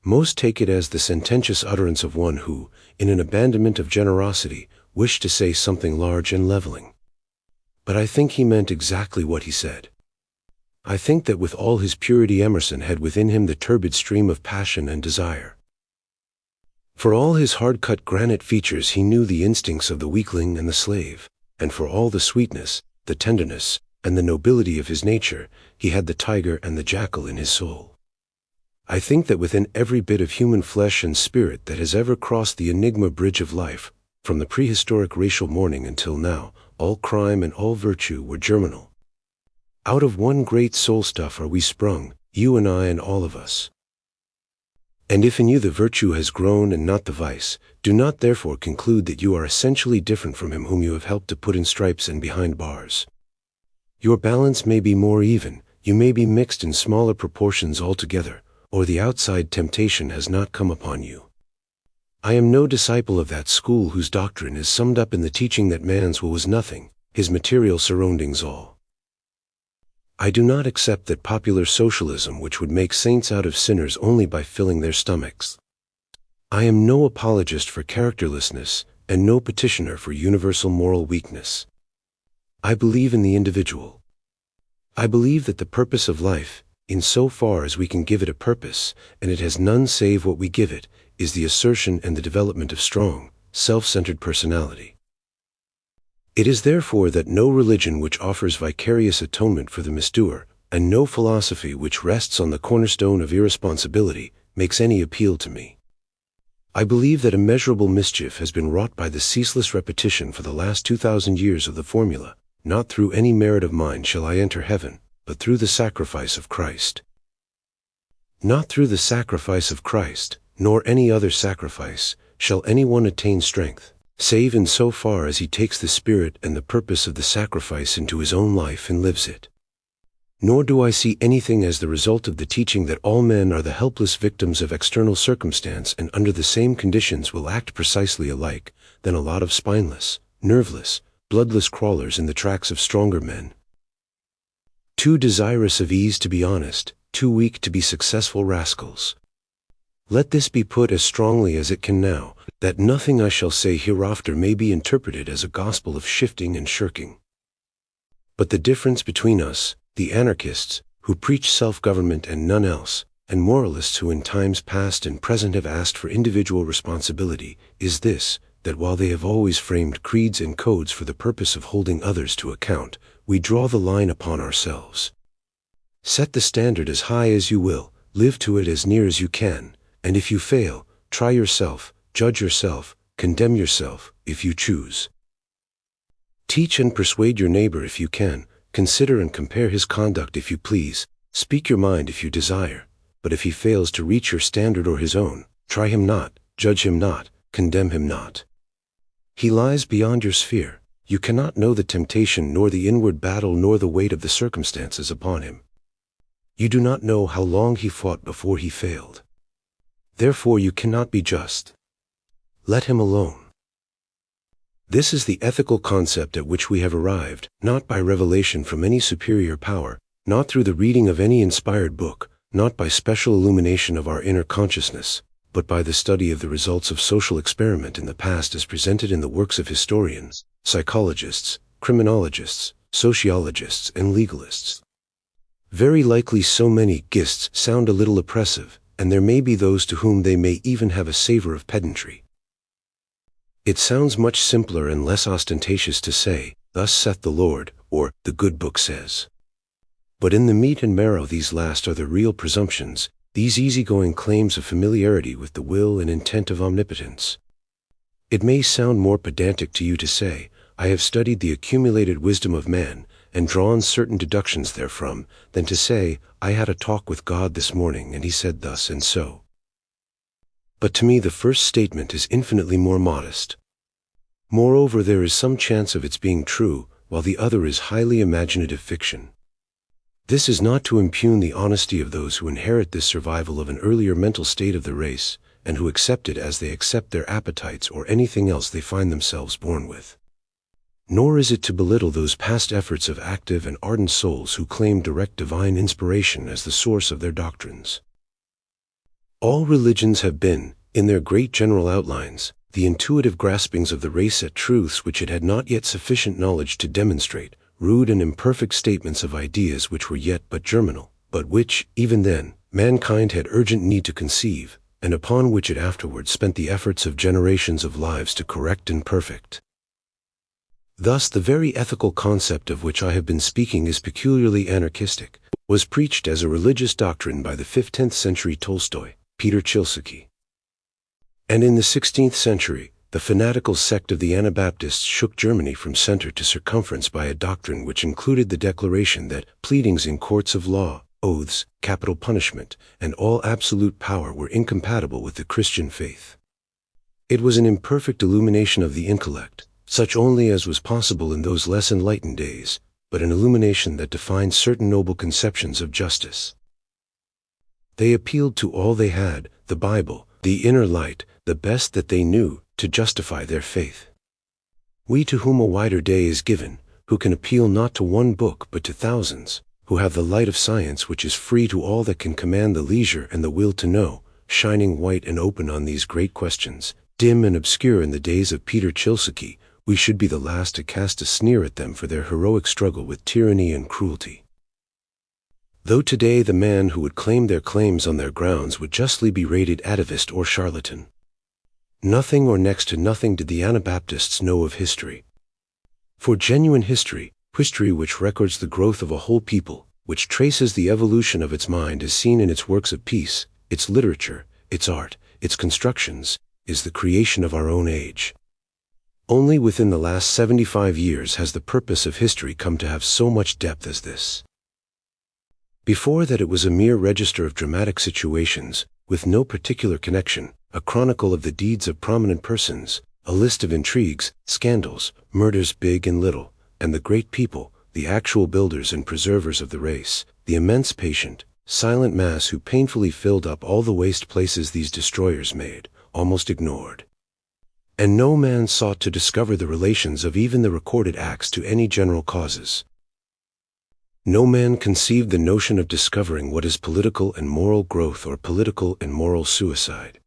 Most take it as the sententious utterance of one who, in an abandonment of generosity, wished to say something large and leveling. But I think he meant exactly what he said. I think that with all his purity Emerson had within him the turbid stream of passion and desire. For all his hard-cut granite features he knew the instincts of the weakling and the slave, and for all the sweetness, the tenderness, and the nobility of his nature, he had the tiger and the jackal in his soul. I think that within every bit of human flesh and spirit that has ever crossed the enigma bridge of life, from the prehistoric racial morning until now, all crime and all virtue were germinal. Out of one great soul stuff are we sprung, you and I and all of us. And if in you the virtue has grown and not the vice, do not therefore conclude that you are essentially different from him whom you have helped to put in stripes and behind bars. Your balance may be more even, you may be mixed in smaller proportions altogether, or the outside temptation has not come upon you. I am no disciple of that school whose doctrine is summed up in the teaching that man's will was nothing, his material surroundings all. I do not accept that popular socialism which would make saints out of sinners only by filling their stomachs. I am no apologist for characterlessness, and no petitioner for universal moral weakness. I believe in the individual. I believe that the purpose of life, in so far as we can give it a purpose, and it has none save what we give it, is the assertion and the development of strong, self-centered personality. It is therefore that no religion which offers vicarious atonement for the misdoer, and no philosophy which rests on the cornerstone of irresponsibility, makes any appeal to me. I believe that immeasurable mischief has been wrought by the ceaseless repetition for the last 2,000 years of the formula, not through any merit of mine shall I enter heaven, but through the sacrifice of Christ. Not through the sacrifice of Christ, nor any other sacrifice, shall anyone attain strength, save in so far as he takes the spirit and the purpose of the sacrifice into his own life and lives it. Nor do I see anything as the result of the teaching that all men are the helpless victims of external circumstance and under the same conditions will act precisely alike, than a lot of spineless, nerveless, bloodless crawlers in the tracks of stronger men. Too desirous of ease to be honest, too weak to be successful rascals. Let this be put as strongly as it can now, that nothing I shall say hereafter may be interpreted as a gospel of shifting and shirking. But the difference between us, the anarchists, who preach self-government and none else, and moralists who in times past and present have asked for individual responsibility, is this, that while they have always framed creeds and codes for the purpose of holding others to account, we draw the line upon ourselves. Set the standard as high as you will, live to it as near as you can, and if you fail, try yourself, judge yourself, condemn yourself, if you choose. Teach and persuade your neighbor if you can, consider and compare his conduct if you please, speak your mind if you desire, but if he fails to reach your standard or his own, try him not, judge him not, condemn him not. He lies beyond your sphere. You cannot know the temptation nor the inward battle nor the weight of the circumstances upon him. You do not know how long he fought before he failed. Therefore you cannot be just. Let him alone. This is the ethical concept at which we have arrived, not by revelation from any superior power, not through the reading of any inspired book, not by special illumination of our inner consciousness, but by the study of the results of social experiment in the past as presented in the works of historians, psychologists, criminologists, sociologists, and legalists. Very likely so many gists sound a little oppressive, and there may be those to whom they may even have a savor of pedantry. It sounds much simpler and less ostentatious to say, "Thus saith the Lord," or "the good book says." But in the meat and marrow these last are the real presumptions, these easygoing claims of familiarity with the will and intent of omnipotence. It may sound more pedantic to you to say, "I have studied the accumulated wisdom of man, and drawn certain deductions therefrom," than to say, "I had a talk with God this morning, and he said thus and so." But to me the first statement is infinitely more modest. Moreover, there is some chance of its being true, while the other is highly imaginative fiction. This is not to impugn the honesty of those who inherit this survival of an earlier mental state of the race, and who accept it as they accept their appetites or anything else they find themselves born with. Nor is it to belittle those past efforts of active and ardent souls who claim direct divine inspiration as the source of their doctrines. All religions have been, in their great general outlines, the intuitive graspings of the race at truths which it had not yet sufficient knowledge to demonstrate, rude and imperfect statements of ideas which were yet but germinal, but which, even then, mankind had urgent need to conceive, and upon which it afterwards spent the efforts of generations of lives to correct and perfect. Thus the very ethical concept of which I have been speaking is peculiarly anarchistic, was preached as a religious doctrine by the 15th century Tolstoy, Peter Chilsky. And in the 16th century, the fanatical sect of the Anabaptists shook Germany from center to circumference by a doctrine which included the declaration that pleadings in courts of law, oaths, capital punishment, and all absolute power were incompatible with the Christian faith. It was an imperfect illumination of the intellect, such only as was possible in those less enlightened days, but an illumination that defined certain noble conceptions of justice. They appealed to all they had, the Bible, the inner light, the best that they knew, to justify their faith. We to whom a wider day is given, who can appeal not to one book but to thousands, who have the light of science which is free to all that can command the leisure and the will to know, shining white and open on these great questions, dim and obscure in the days of Peter Chilsky, we should be the last to cast a sneer at them for their heroic struggle with tyranny and cruelty. Though today the man who would claim their claims on their grounds would justly be rated atavist or charlatan. Nothing or next to nothing did the Anabaptists know of history. For genuine history, history which records the growth of a whole people, which traces the evolution of its mind as seen in its works of peace, its literature, its art, its constructions, is the creation of our own age. Only within the last 75 years has the purpose of history come to have so much depth as this. Before that it was a mere register of dramatic situations, with no particular connection, a chronicle of the deeds of prominent persons, a list of intrigues, scandals, murders big and little, and the great people, the actual builders and preservers of the race, the immense patient, silent mass who painfully filled up all the waste places these destroyers made, almost ignored. And no man sought to discover the relations of even the recorded acts to any general causes. No man conceived the notion of discovering what is political and moral growth or political and moral suicide.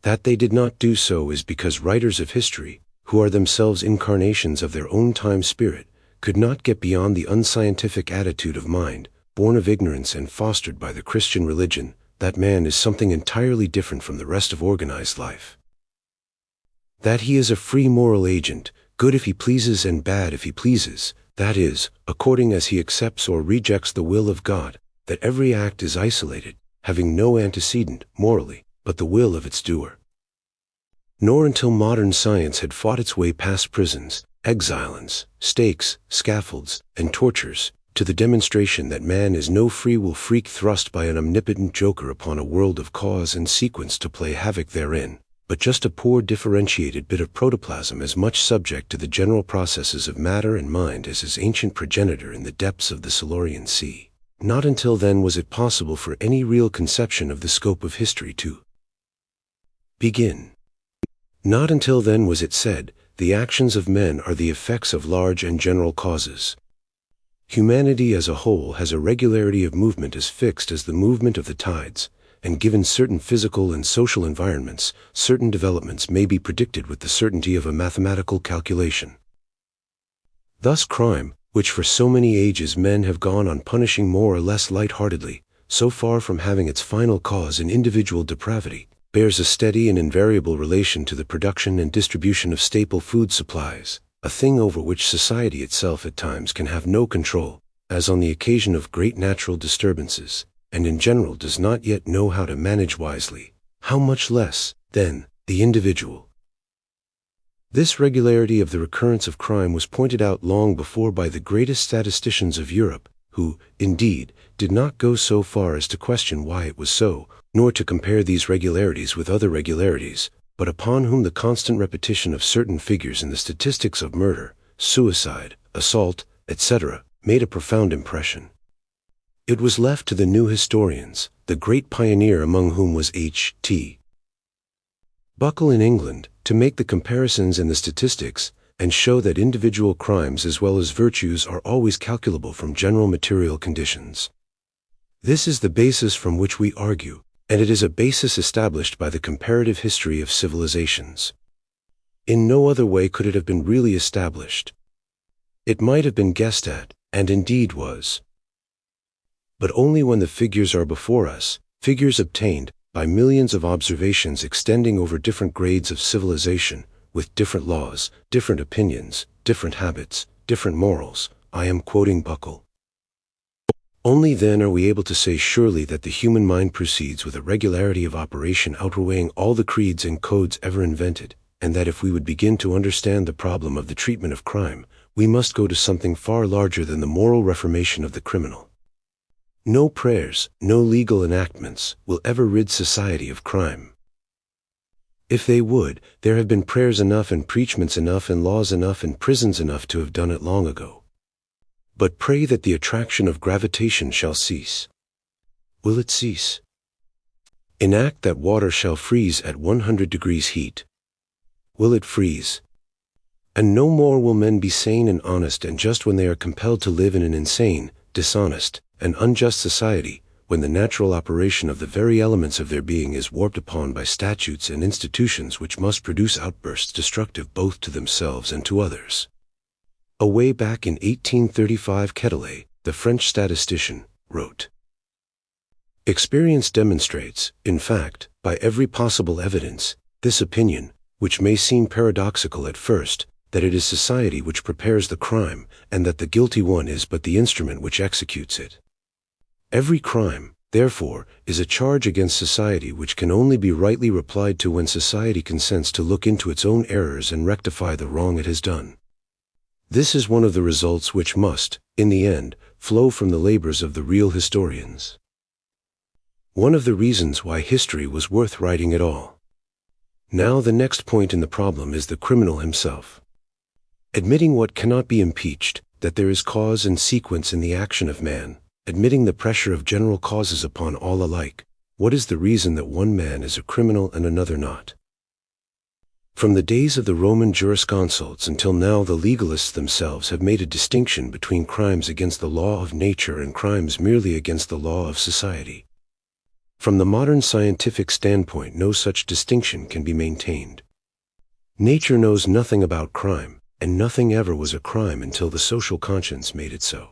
That they did not do so is because writers of history, who are themselves incarnations of their own time spirit, could not get beyond the unscientific attitude of mind, born of ignorance and fostered by the Christian religion, that man is something entirely different from the rest of organized life. That he is a free moral agent, good if he pleases and bad if he pleases, that is, according as he accepts or rejects the will of God, that every act is isolated, having no antecedent, morally, but the will of its doer. Nor until modern science had fought its way past prisons, exilings, stakes, scaffolds, and tortures, to the demonstration that man is no free will freak thrust by an omnipotent joker upon a world of cause and sequence to play havoc therein, but just a poor differentiated bit of protoplasm as much subject to the general processes of matter and mind as his ancient progenitor in the depths of the Silurian Sea. Not until then was it possible for any real conception of the scope of history to begin. Not until then was it said, the actions of men are the effects of large and general causes. Humanity as a whole has a regularity of movement as fixed as the movement of the tides, and given certain physical and social environments, certain developments may be predicted with the certainty of a mathematical calculation. Thus crime, which for so many ages men have gone on punishing more or less light-heartedly, so far from having its final cause in individual depravity, bears a steady and invariable relation to the production and distribution of staple food supplies, a thing over which society itself at times can have no control, as on the occasion of great natural disturbances, and in general does not yet know how to manage wisely, how much less, then, the individual. This regularity of the recurrence of crime was pointed out long before by the greatest statisticians of Europe, who, indeed, did not go so far as to question why it was so, nor to compare these regularities with other regularities, but upon whom the constant repetition of certain figures in the statistics of murder, suicide, assault, etc., made a profound impression. It was left to the new historians, the great pioneer among whom was H.T. Buckle in England, to make the comparisons in the statistics, and show that individual crimes as well as virtues are always calculable from general material conditions. This is the basis from which we argue, and it is a basis established by the comparative history of civilizations. In no other way could it have been really established. It might have been guessed at, and indeed was. But only when the figures are before us, figures obtained by millions of observations extending over different grades of civilization, with different laws, different opinions, different habits, different morals. I am quoting Buckle. Only then are we able to say surely that the human mind proceeds with a regularity of operation outweighing all the creeds and codes ever invented, and that if we would begin to understand the problem of the treatment of crime, we must go to something far larger than the moral reformation of the criminal. No prayers, no legal enactments, will ever rid society of crime. If they would, there have been prayers enough and preachments enough and laws enough and prisons enough to have done it long ago. But pray that the attraction of gravitation shall cease. Will it cease? Enact that water shall freeze at 100 degrees heat. Will it freeze? And no more will men be sane and honest and just when they are compelled to live in an insane, dishonest, and unjust society, when the natural operation of the very elements of their being is warped upon by statutes and institutions which must produce outbursts destructive both to themselves and to others. Away back in 1835, Quetelet, the French statistician, wrote, "Experience demonstrates, in fact, by every possible evidence, this opinion, which may seem paradoxical at first, that it is society which prepares the crime, and that the guilty one is but the instrument which executes it. Every crime, therefore, is a charge against society which can only be rightly replied to when society consents to look into its own errors and rectify the wrong it has done. This is one of the results which must, in the end, flow from the labors of the real historians. One of the reasons why history was worth writing at all. Now the next point in the problem is the criminal himself. Admitting what cannot be impeached, that there is cause and sequence in the action of man, admitting the pressure of general causes upon all alike, what is the reason that one man is a criminal and another not? From the days of the Roman jurisconsults until now, the legalists themselves have made a distinction between crimes against the law of nature and crimes merely against the law of society. From the modern scientific standpoint, no such distinction can be maintained. Nature knows nothing about crime, and nothing ever was a crime until the social conscience made it so.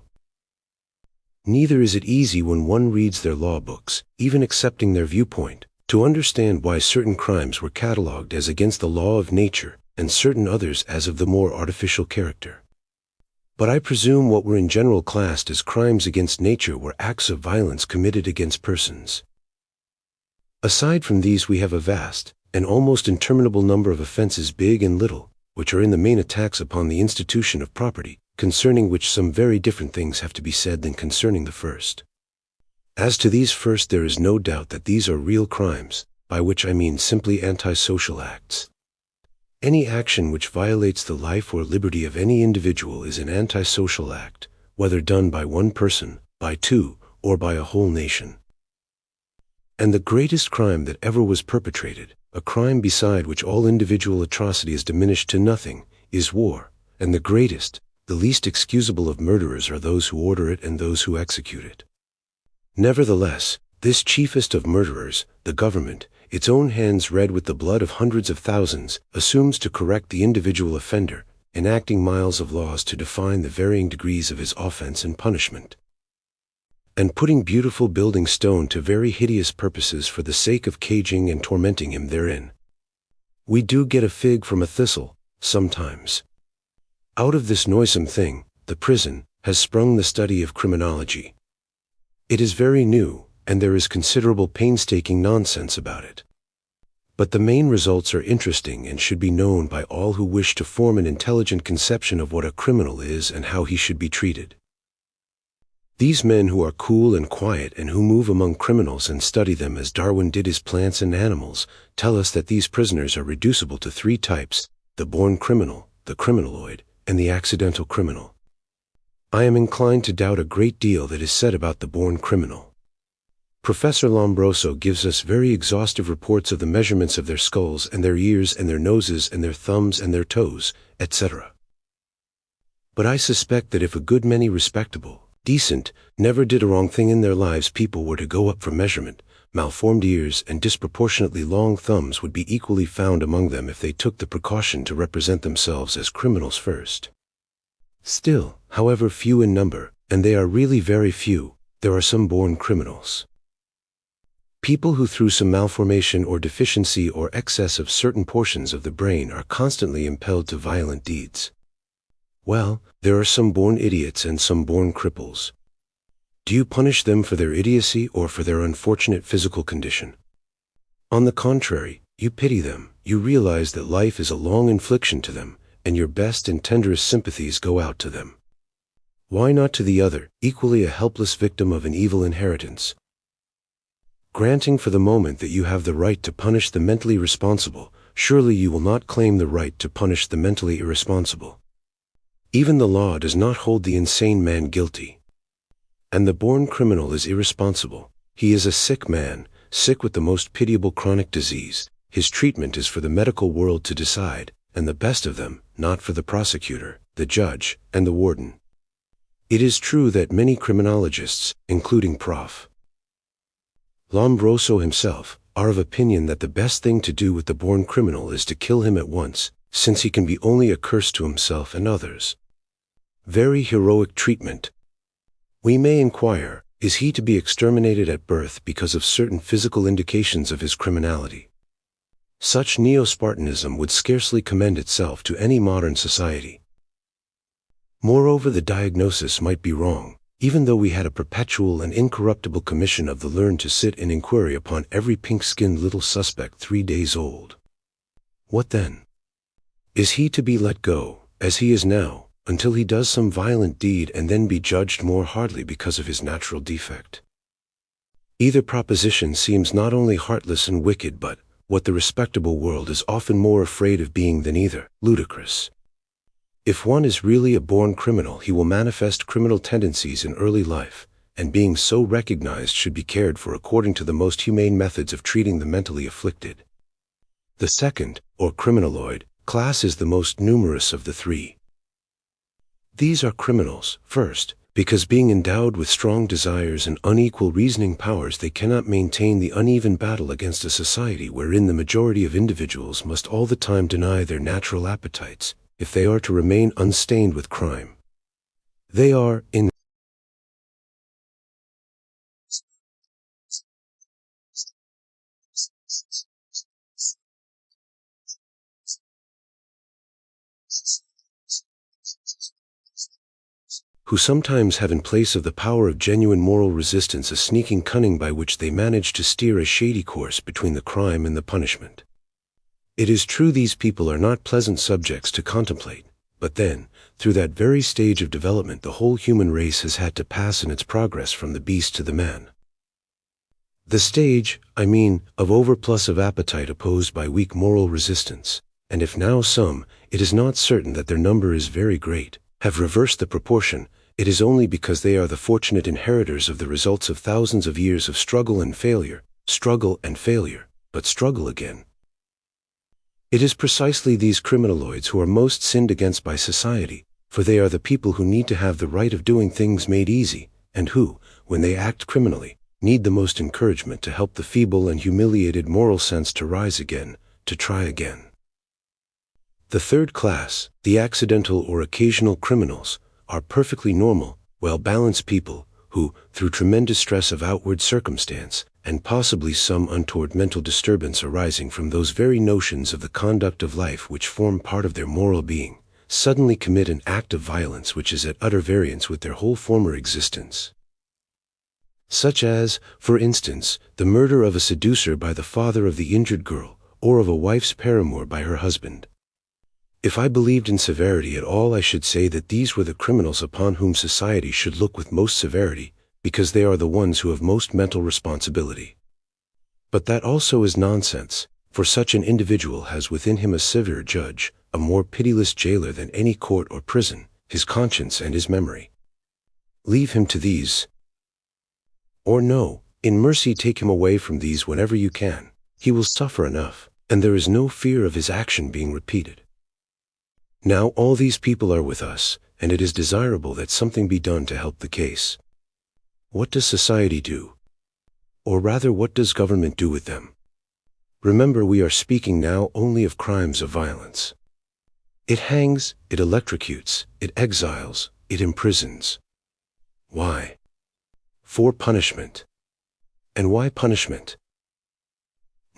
Neither is it easy when one reads their law books, even accepting their viewpoint, to understand why certain crimes were catalogued as against the law of nature, and certain others as of the more artificial character. But I presume what were in general classed as crimes against nature were acts of violence committed against persons. Aside from these we have a vast, and almost interminable number of offenses, big and little, which are in the main attacks upon the institution of property, concerning which some very different things have to be said than concerning the first. As to these first, there is no doubt that these are real crimes, by which I mean simply antisocial acts. Any action which violates the life or liberty of any individual is an antisocial act, whether done by one person, by two, or by a whole nation. And the greatest crime that ever was perpetrated, a crime beside which all individual atrocity is diminished to nothing, is war, and the greatest, the least excusable of murderers are those who order it and those who execute it. Nevertheless, this chiefest of murderers, the government, its own hands red with the blood of hundreds of thousands, assumes to correct the individual offender, enacting miles of laws to define the varying degrees of his offense and punishment, and putting beautiful building stone to very hideous purposes for the sake of caging and tormenting him therein. We do get a fig from a thistle, sometimes. Out of this noisome thing, the prison, has sprung the study of criminology. It is very new, and there is considerable painstaking nonsense about it. But the main results are interesting and should be known by all who wish to form an intelligent conception of what a criminal is and how he should be treated. These men who are cool and quiet and who move among criminals and study them as Darwin did his plants and animals, tell us that these prisoners are reducible to three types: the born criminal, the criminaloid, and the accidental criminal. I am inclined to doubt a great deal that is said about the born criminal. Professor Lombroso gives us very exhaustive reports of the measurements of their skulls and their ears and their noses and their thumbs and their toes, etc. But I suspect that if a good many respectable, decent, never did a wrong thing in their lives people were to go up for measurement, malformed ears and disproportionately long thumbs would be equally found among them if they took the precaution to represent themselves as criminals first. Still, however few in number, and they are really very few, there are some born criminals. People who through some malformation or deficiency or excess of certain portions of the brain are constantly impelled to violent deeds. Well, there are some born idiots and some born cripples. Do you punish them for their idiocy or for their unfortunate physical condition? On the contrary, you pity them, you realize that life is a long infliction to them, and your best and tenderest sympathies go out to them. Why not to the other, equally a helpless victim of an evil inheritance? Granting for the moment that you have the right to punish the mentally responsible, surely you will not claim the right to punish the mentally irresponsible. Even the law does not hold the insane man guilty. And the born criminal is irresponsible. He is a sick man, sick with the most pitiable chronic disease. His treatment is for the medical world to decide, and the best of them, not for the prosecutor, the judge, and the warden. It is true that many criminologists, including Prof. Lombroso himself, are of opinion that the best thing to do with the born criminal is to kill him at once, since he can be only a curse to himself and others. Very heroic treatment. We may inquire, is he to be exterminated at birth because of certain physical indications of his criminality? Such neo-Spartanism would scarcely commend itself to any modern society. Moreover, the diagnosis might be wrong, even though we had a perpetual and incorruptible commission of the learned to sit in inquiry upon every pink-skinned little suspect 3 days old. What then? Is he to be let go, as he is now, until he does some violent deed and then be judged more hardly because of his natural defect? Either proposition seems not only heartless and wicked but, what the respectable world is often more afraid of being than either, ludicrous. If one is really a born criminal, he will manifest criminal tendencies in early life, and being so recognized should be cared for according to the most humane methods of treating the mentally afflicted. The second, or criminaloid, class is the most numerous of the three. These are criminals, first, because being endowed with strong desires and unequal reasoning powers they cannot maintain the uneven battle against a society wherein the majority of individuals must all the time deny their natural appetites, if they are to remain unstained with crime. They are, in who sometimes have in place of the power of genuine moral resistance a sneaking cunning by which they manage to steer a shady course between the crime and the punishment. It is true these people are not pleasant subjects to contemplate, but then, through that very stage of development the whole human race has had to pass in its progress from the beast to the man. The stage, I mean, of overplus of appetite opposed by weak moral resistance, and if now some, it is not certain that their number is very great, have reversed the proportion, it is only because they are the fortunate inheritors of the results of thousands of years of struggle and failure, but struggle again. It is precisely these criminaloids who are most sinned against by society, for they are the people who need to have the right of doing things made easy, and who, when they act criminally, need the most encouragement to help the feeble and humiliated moral sense to rise again, to try again. The third class, the accidental or occasional criminals, are perfectly normal, well-balanced people, who, through tremendous stress of outward circumstance, and possibly some untoward mental disturbance arising from those very notions of the conduct of life which form part of their moral being, suddenly commit an act of violence which is at utter variance with their whole former existence. Such as, for instance, the murder of a seducer by the father of the injured girl, or of a wife's paramour by her husband. If I believed in severity at all, I should say that these were the criminals upon whom society should look with most severity, because they are the ones who have most mental responsibility. But that also is nonsense, for such an individual has within him a severer judge, a more pitiless jailer than any court or prison, his conscience and his memory. Leave him to these. Or no, in mercy take him away from these whenever you can. He will suffer enough, and there is no fear of his action being repeated. Now all these people are with us, and it is desirable that something be done to help the case. What does society do? Or rather, what does government do with them? Remember, we are speaking now only of crimes of violence. It hangs, it electrocutes, it exiles, it imprisons. Why? For punishment. And why punishment?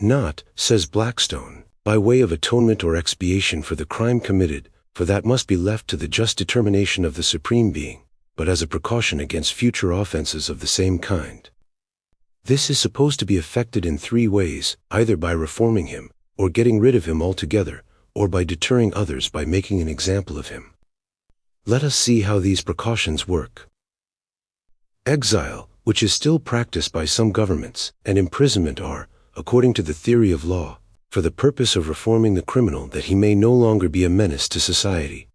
Not, says Blackstone, by way of atonement or expiation for the crime committed, for that must be left to the just determination of the Supreme Being, but as a precaution against future offenses of the same kind. This is supposed to be effected in three ways, either by reforming him, or getting rid of him altogether, or by deterring others by making an example of him. Let us see how these precautions work. Exile, which is still practiced by some governments, and imprisonment are, according to the theory of law, for the purpose of reforming the criminal that he may no longer be a menace to society.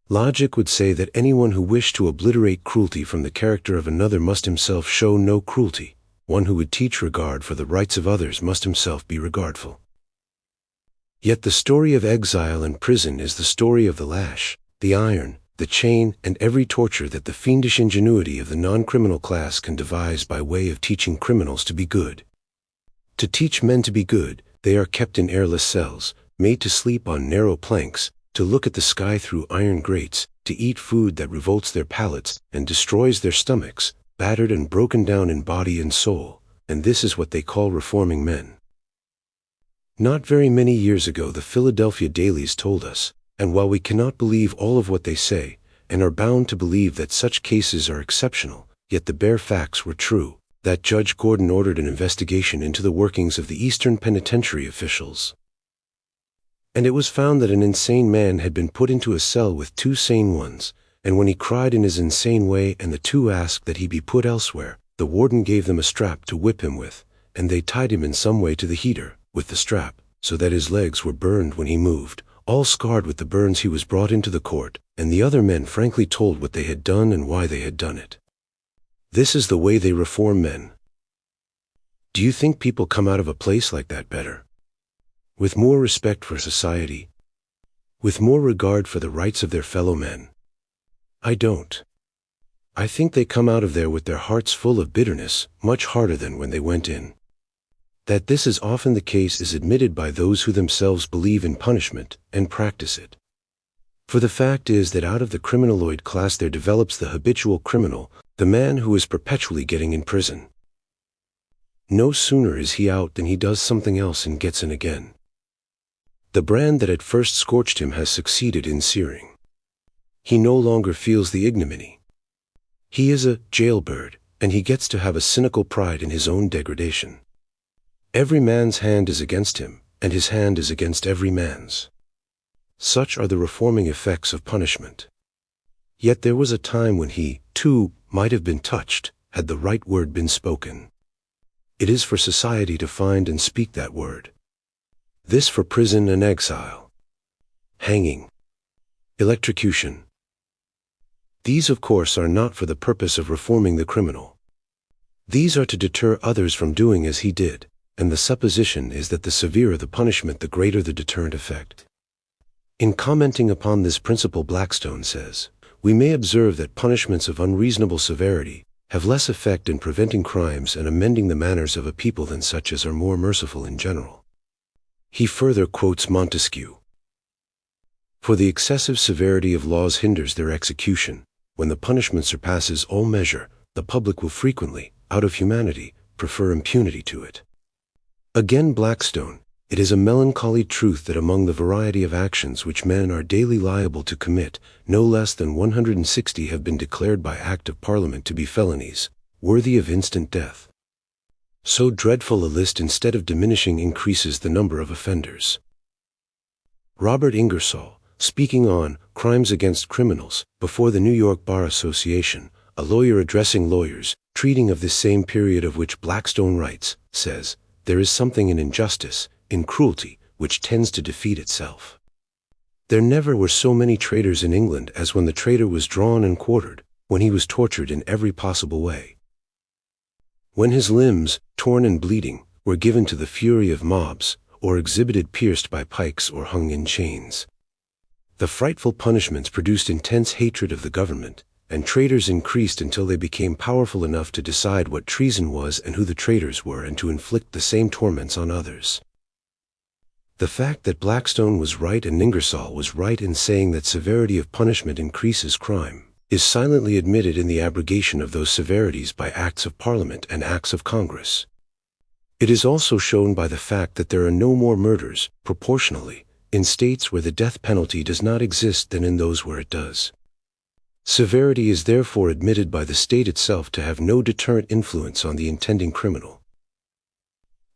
Logic would say that anyone who wished to obliterate cruelty from the character of another must himself show no cruelty. One who would teach regard for the rights of others must himself be regardful. Yet the story of exile and prison is the story of the lash, the iron, the chain, and every torture that the fiendish ingenuity of the non-criminal class can devise by way of teaching criminals to be good. To teach men to be good, they are kept in airless cells, made to sleep on narrow planks, to look at the sky through iron grates, to eat food that revolts their palates and destroys their stomachs, battered and broken down in body and soul, and this is what they call reforming men. Not very many years ago the Philadelphia dailies told us, and while we cannot believe all of what they say, and are bound to believe that such cases are exceptional, yet the bare facts were true, that Judge Gordon ordered an investigation into the workings of the Eastern Penitentiary officials. And it was found that an insane man had been put into a cell with two sane ones, and when he cried in his insane way and the two asked that he be put elsewhere, the warden gave them a strap to whip him with, and they tied him in some way to the heater, with the strap, so that his legs were burned when he moved. All scarred with the burns, he was brought into the court, and the other men frankly told what they had done and why they had done it. This is the way they reform men. Do you think people come out of a place like that better? With more respect for society? With more regard for the rights of their fellow men? I don't. I think they come out of there with their hearts full of bitterness, much harder than when they went in. That this is often the case is admitted by those who themselves believe in punishment and practice it. For the fact is that out of the criminaloid class there develops the habitual criminal, the man who is perpetually getting in prison. No sooner is he out than he does something else and gets in again. The brand that at first scorched him has succeeded in searing. He no longer feels the ignominy. He is a jailbird, and he gets to have a cynical pride in his own degradation. Every man's hand is against him, and his hand is against every man's. Such are the reforming effects of punishment. Yet there was a time when he, too, might have been touched, had the right word been spoken. It is for society to find and speak that word. This for prison and exile. Hanging. Electrocution. These, of course, are not for the purpose of reforming the criminal. These are to deter others from doing as he did, and the supposition is that the severer the punishment, the greater the deterrent effect. In commenting upon this principle, Blackstone says, "We may observe that punishments of unreasonable severity have less effect in preventing crimes and amending the manners of a people than such as are more merciful in general." He further quotes Montesquieu. "For the excessive severity of laws hinders their execution. When the punishment surpasses all measure, the public will frequently, out of humanity, prefer impunity to it." Again Blackstone, "It is a melancholy truth that among the variety of actions which men are daily liable to commit, no less than 160 have been declared by Act of Parliament to be felonies, worthy of instant death. So dreadful a list instead of diminishing increases the number of offenders." Robert Ingersoll, speaking on Crimes Against Criminals before the New York Bar Association, a lawyer addressing lawyers, treating of this same period of which Blackstone writes, says, "There is something in injustice, in cruelty, which tends to defeat itself. There never were so many traitors in England as when the traitor was drawn and quartered, when he was tortured in every possible way. When his limbs, torn and bleeding, were given to the fury of mobs, or exhibited pierced by pikes or hung in chains. The frightful punishments produced intense hatred of the government, and traitors increased until they became powerful enough to decide what treason was and who the traitors were, and to inflict the same torments on others. The fact that Blackstone was right and Ingersoll was right in saying that severity of punishment increases crime is silently admitted in the abrogation of those severities by Acts of Parliament and Acts of Congress. It is also shown by the fact that there are no more murders, proportionally, in states where the death penalty does not exist than in those where it does. Severity is therefore admitted by the state itself to have no deterrent influence on the intending criminal.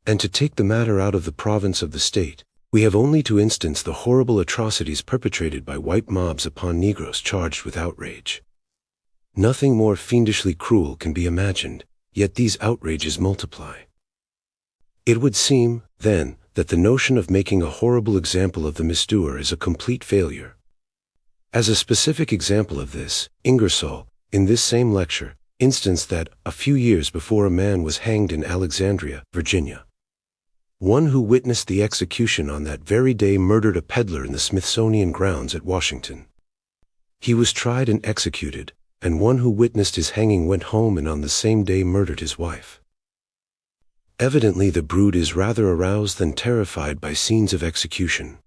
And to take the matter out of the province of the state, we have only to instance the horrible atrocities perpetrated by white mobs upon Negroes charged with outrage. Nothing more fiendishly cruel can be imagined, yet these outrages multiply. It would seem, then, that the notion of making a horrible example of the misdoer is a complete failure. As a specific example of this, Ingersoll, in this same lecture, instanced that, a few years before a man was hanged in Alexandria, Virginia, one who witnessed the execution on that very day murdered a peddler in the Smithsonian grounds at Washington. He was tried and executed, and one who witnessed his hanging went home and on the same day murdered his wife. Evidently the brood is rather aroused than terrified by scenes of execution.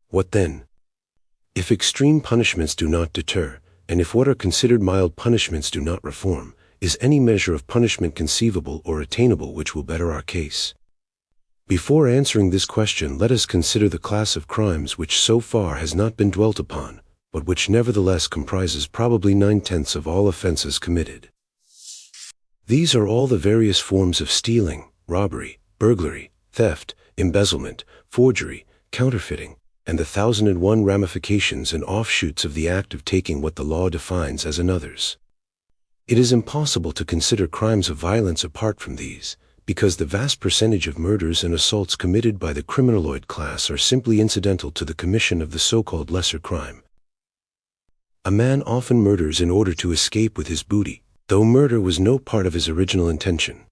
What then? If extreme punishments do not deter, and if what are considered mild punishments do not reform, is any measure of punishment conceivable or attainable which will better our case? Before answering this question, let us consider the class of crimes which so far has not been dwelt upon, but which nevertheless comprises probably 9/10 of all offenses committed. These are all the various forms of stealing, robbery, burglary, theft, embezzlement, forgery, counterfeiting, and the 1,001 ramifications and offshoots of the act of taking what the law defines as another's. It is impossible to consider crimes of violence apart from these, because the vast percentage of murders and assaults committed by the criminaloid class are simply incidental to the commission of the so-called lesser crime. A man often murders in order to escape with his booty, though murder was no part of his original intention.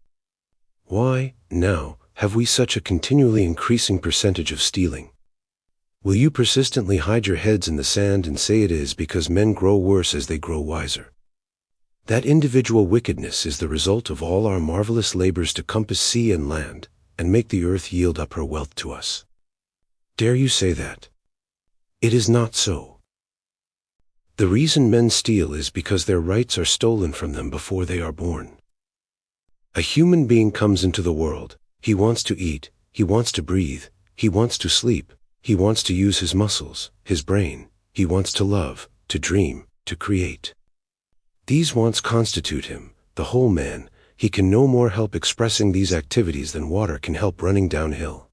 Why, now, have we such a continually increasing percentage of stealing? Will you persistently hide your heads in the sand and say it is because men grow worse as they grow wiser? That individual wickedness is the result of all our marvelous labors to compass sea and land, and make the earth yield up her wealth to us. Dare you say that? It is not so. The reason men steal is because their rights are stolen from them before they are born. A human being comes into the world, he wants to eat, he wants to breathe, he wants to sleep, he wants to use his muscles, his brain, he wants to love, to dream, to create. These wants constitute him, the whole man. He can no more help expressing these activities than water can help running downhill.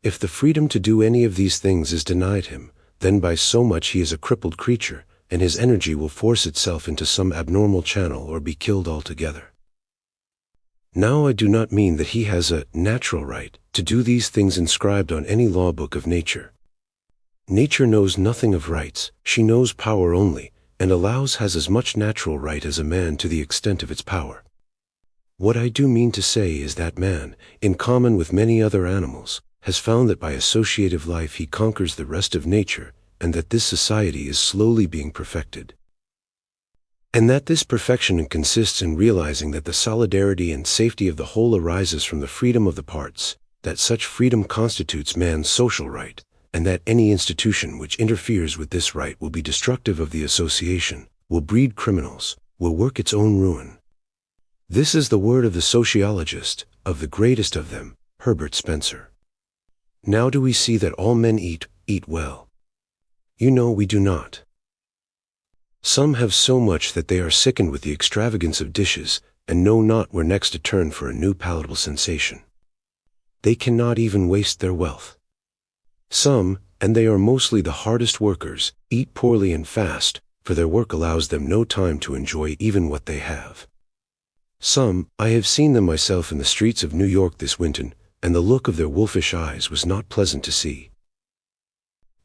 If the freedom to do any of these things is denied him, then by so much he is a crippled creature, and his energy will force itself into some abnormal channel or be killed altogether. Now I do not mean that he has a natural right to do these things inscribed on any law book of nature. Nature knows nothing of rights, she knows power only, and allows has as much natural right as a man to the extent of its power. What I do mean to say is that man, in common with many other animals, has found that by associative life he conquers the rest of nature, and that this society is slowly being perfected. And that this perfection consists in realizing that the solidarity and safety of the whole arises from the freedom of the parts, that such freedom constitutes man's social right, and that any institution which interferes with this right will be destructive of the association, will breed criminals, will work its own ruin. This is the word of the sociologist, of the greatest of them, Herbert Spencer. Now do we see that all men eat well? You know we do not. Some have so much that they are sickened with the extravagance of dishes, and know not where next to turn for a new palatable sensation. They cannot even waste their wealth. Some, and they are mostly the hardest workers, eat poorly and fast, for their work allows them no time to enjoy even what they have. Some, I have seen them myself in the streets of New York this winter, and the look of their wolfish eyes was not pleasant to see.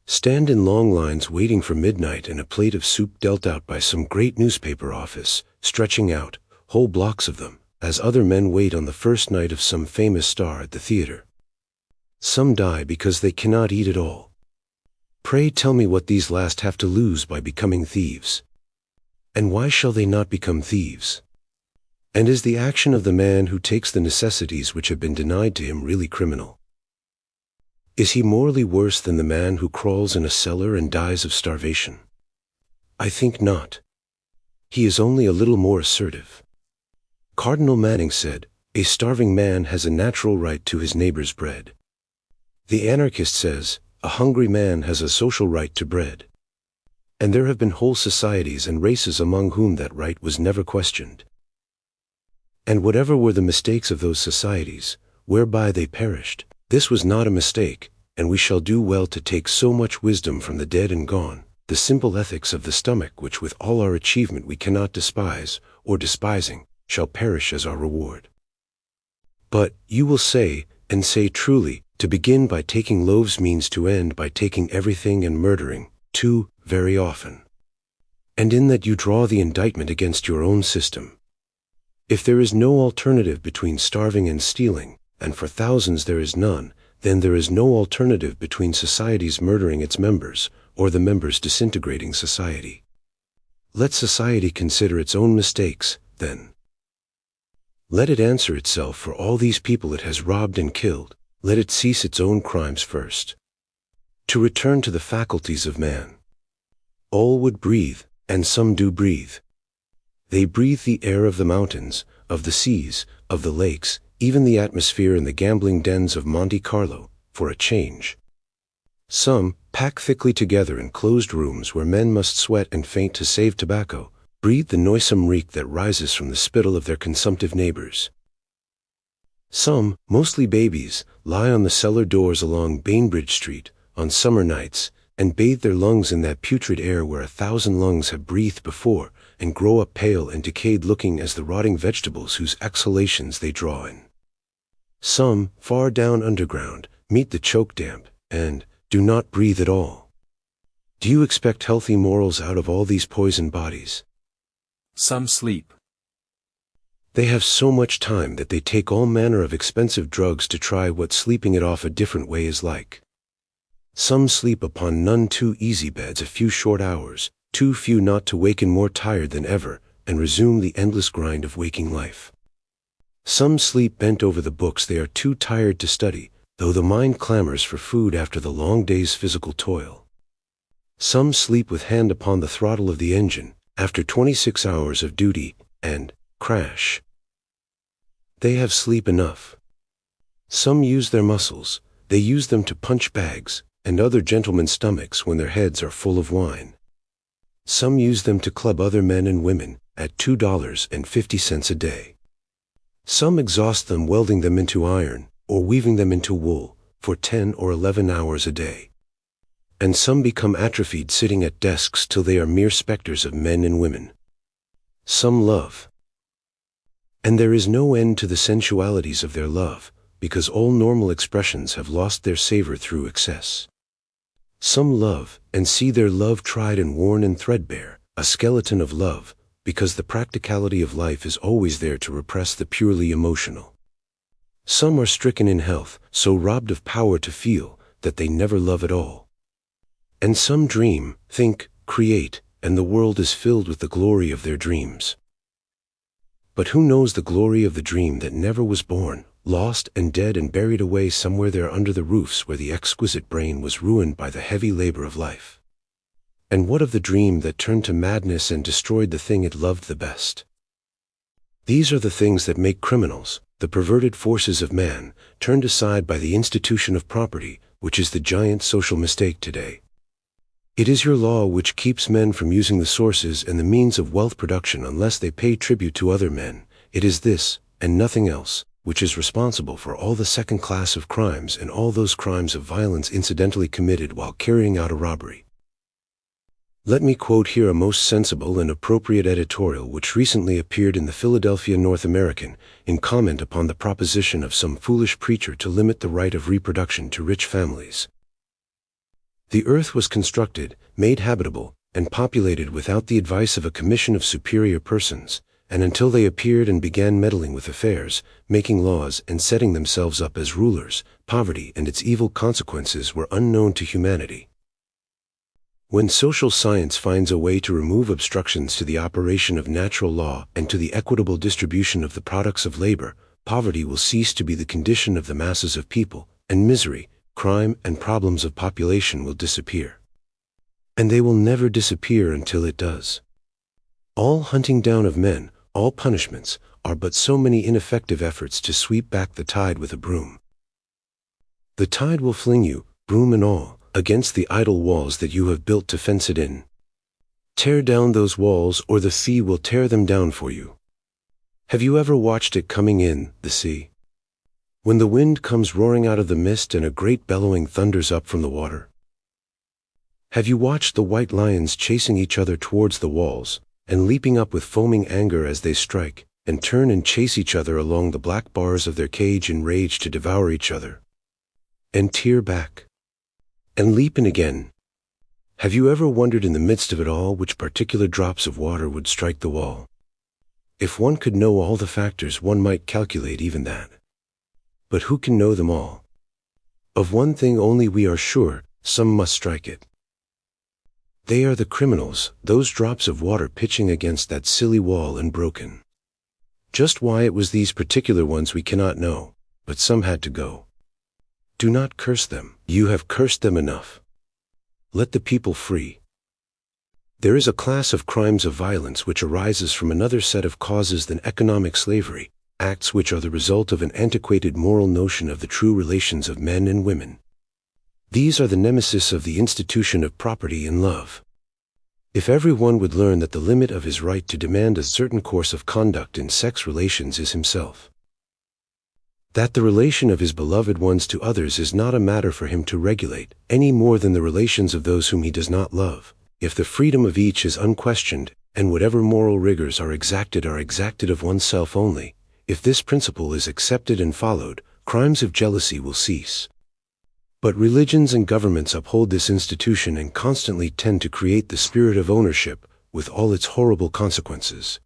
Stand in long lines waiting for midnight and a plate of soup dealt out by some great newspaper office, stretching out, whole blocks of them, as other men wait on the first night of some famous star at the theater. Some die because they cannot eat at all. Pray tell me what these last have to lose by becoming thieves. And why shall they not become thieves? And is the action of the man who takes the necessities which have been denied to him really criminal? Is he morally worse than the man who crawls in a cellar and dies of starvation? I think not. He is only a little more assertive. Cardinal Manning said, "A starving man has a natural right to his neighbor's bread." The Anarchist says, "A hungry man has a social right to bread." And there have been whole societies and races among whom that right was never questioned. And whatever were the mistakes of those societies, whereby they perished, this was not a mistake, and we shall do well to take so much wisdom from the dead and gone, the simple ethics of the stomach which with all our achievement we cannot despise, or despising, shall perish as our reward. But, you will say, and say truly, to begin by taking loaves means to end by taking everything and murdering, too, very often. And in that you draw the indictment against your own system. If there is no alternative between starving and stealing, and for thousands there is none, then there is no alternative between society's murdering its members, or the members disintegrating society. Let society consider its own mistakes, then. Let it answer itself for all these people it has robbed and killed, let it cease its own crimes first. To return to the faculties of man. All would breathe, and some do breathe. They breathe the air of the mountains, of the seas, of the lakes, even the atmosphere in the gambling dens of Monte Carlo, for a change. Some, packed thickly together in closed rooms where men must sweat and faint to save tobacco, breathe the noisome reek that rises from the spittle of their consumptive neighbors. Some, mostly babies, lie on the cellar doors along Bainbridge Street, on summer nights, and bathe their lungs in that putrid air where 1,000 lungs have breathed before, and grow up pale and decayed-looking as the rotting vegetables whose exhalations they draw in. Some, far down underground, meet the choke damp, and do not breathe at all. Do you expect healthy morals out of all these poisoned bodies? Some sleep. They have so much time that they take all manner of expensive drugs to try what sleeping it off a different way is like. Some sleep upon none too easy beds a few short hours, too few not to waken more tired than ever, and resume the endless grind of waking life. Some sleep bent over the books they are too tired to study, though the mind clamors for food after the long day's physical toil. Some sleep with hand upon the throttle of the engine, after 26 hours of duty, and crash. They have sleep enough. Some use their muscles, they use them to punch bags, and other gentlemen's stomachs when their heads are full of wine. Some use them to club other men and women, at $2.50 a day. Some exhaust them welding them into iron, or weaving them into wool, for 10 or 11 hours a day. And some become atrophied sitting at desks till they are mere specters of men and women. Some love. And there is no end to the sensualities of their love, because all normal expressions have lost their savor through excess. Some love, and see their love tried and worn and threadbare, a skeleton of love, because the practicality of life is always there to repress the purely emotional. Some are stricken in health, so robbed of power to feel, that they never love at all. And some dream, think, create, and the world is filled with the glory of their dreams. But who knows the glory of the dream that never was born, lost and dead and buried away somewhere there under the roofs where the exquisite brain was ruined by the heavy labor of life? And what of the dream that turned to madness and destroyed the thing it loved the best? These are the things that make criminals, the perverted forces of man, turned aside by the institution of property, which is the giant social mistake today. It is your law which keeps men from using the sources and the means of wealth production unless they pay tribute to other men. It is this, and nothing else, which is responsible for all the second class of crimes and all those crimes of violence incidentally committed while carrying out a robbery. Let me quote here a most sensible and appropriate editorial which recently appeared in the Philadelphia North American, in comment upon the proposition of some foolish preacher to limit the right of reproduction to rich families. The earth was constructed, made habitable, and populated without the advice of a commission of superior persons, and until they appeared and began meddling with affairs, making laws and setting themselves up as rulers, poverty and its evil consequences were unknown to humanity. When social science finds a way to remove obstructions to the operation of natural law and to the equitable distribution of the products of labor, poverty will cease to be the condition of the masses of people, and misery, crime, and problems of population will disappear. And they will never disappear until it does. All hunting down of men, all punishments, are but so many ineffective efforts to sweep back the tide with a broom. The tide will fling you, broom and all, against the idle walls that you have built to fence it in. Tear down those walls, or the sea will tear them down for you. Have you ever watched it coming in, the sea? When the wind comes roaring out of the mist and a great bellowing thunders up from the water? Have you watched the white lions chasing each other towards the walls, and leaping up with foaming anger as they strike, and turn and chase each other along the black bars of their cage in rage to devour each other? And tear back, and leap in again. Have you ever wondered in the midst of it all which particular drops of water would strike the wall? If one could know all the factors, one might calculate even that. But who can know them all? Of one thing only we are sure, some must strike it. They are the criminals, those drops of water pitching against that silly wall and broken. Just why it was these particular ones we cannot know, but some had to go. Do not curse them. You have cursed them enough. Let the people free. There is a class of crimes of violence which arises from another set of causes than economic slavery, acts which are the result of an antiquated moral notion of the true relations of men and women. These are the nemesis of the institution of property and love. If every one would learn that the limit of his right to demand a certain course of conduct in sex relations is himself, that the relation of his beloved ones to others is not a matter for him to regulate, any more than the relations of those whom he does not love, if the freedom of each is unquestioned, and whatever moral rigors are exacted of oneself only, if this principle is accepted and followed, crimes of jealousy will cease. But religions and governments uphold this institution and constantly tend to create the spirit of ownership, with all its horrible consequences.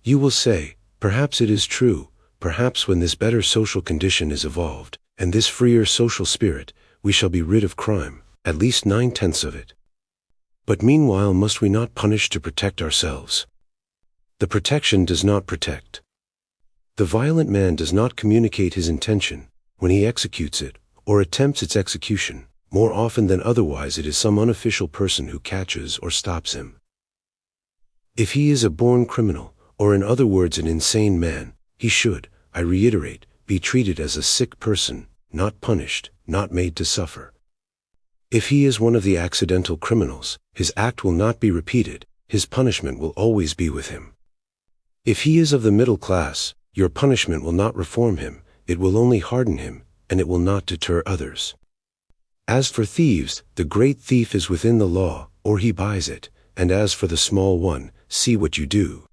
You will say, perhaps it is true. Perhaps when this better social condition is evolved, and this freer social spirit, we shall be rid of crime, at least 9/10 of it. But meanwhile must we not punish to protect ourselves? The protection does not protect. The violent man does not communicate his intention when he executes it, or attempts its execution. More often than otherwise it is some unofficial person who catches or stops him. If he is a born criminal, or in other words an insane man, he should, I reiterate, be treated as a sick person, not punished, not made to suffer. If he is one of the accidental criminals, his act will not be repeated, his punishment will always be with him. If he is of the middle class, your punishment will not reform him, it will only harden him, and it will not deter others. As for thieves, the great thief is within the law, or he buys it, and as for the small one, see what you do.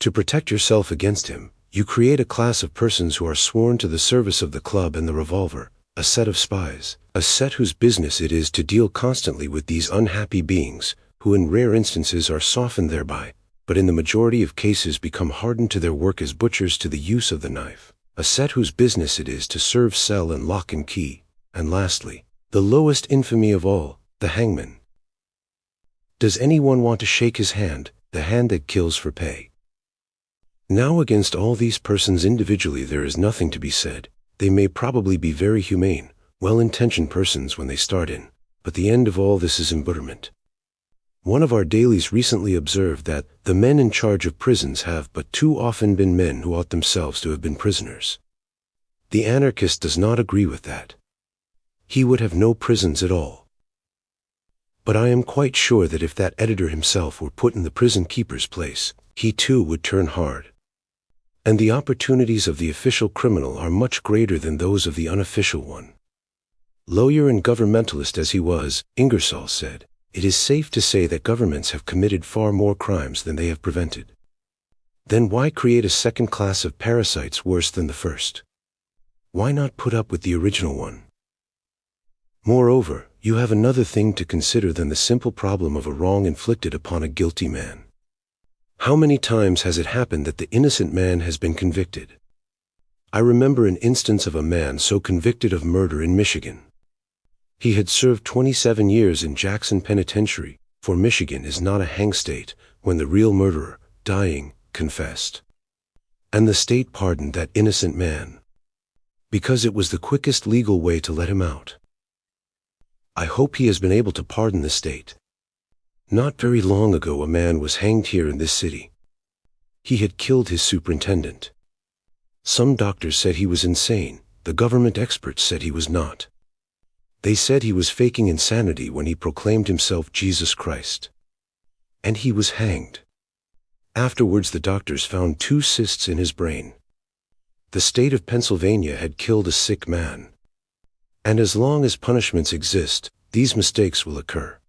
To protect yourself against him, you create a class of persons who are sworn to the service of the club and the revolver, a set of spies, a set whose business it is to deal constantly with these unhappy beings, who in rare instances are softened thereby, but in the majority of cases become hardened to their work as butchers to the use of the knife, a set whose business it is to serve cell and lock and key, and lastly, the lowest infamy of all, the hangman. Does anyone want to shake his hand, the hand that kills for pay? Now against all these persons individually there is nothing to be said. They may probably be very humane, well-intentioned persons when they start in, but the end of all this is embitterment. One of our dailies recently observed that the men in charge of prisons have but too often been men who ought themselves to have been prisoners. The anarchist does not agree with that. He would have no prisons at all. But I am quite sure that if that editor himself were put in the prison keeper's place, he too would turn hard. And the opportunities of the official criminal are much greater than those of the unofficial one. Lawyer and governmentalist as he was, Ingersoll said, "It is safe to say that governments have committed far more crimes than they have prevented." Then why create a second class of parasites worse than the first? Why not put up with the original one? Moreover, you have another thing to consider than the simple problem of a wrong inflicted upon a guilty man. How many times has it happened that the innocent man has been convicted? I remember an instance of a man so convicted of murder in Michigan. He had served 27 years in Jackson Penitentiary, for Michigan is not a hang state, when the real murderer, dying, confessed. And the state pardoned that innocent man, because it was the quickest legal way to let him out. I hope he has been able to pardon the state. Not very long ago a man was hanged here in this city. He had killed his superintendent. Some doctors said he was insane. The government experts said he was not. They said he was faking insanity when he proclaimed himself Jesus Christ. And he was hanged. Afterwards the doctors found 2 cysts in his brain. The state of Pennsylvania had killed a sick man. And as long as punishments exist, these mistakes will occur.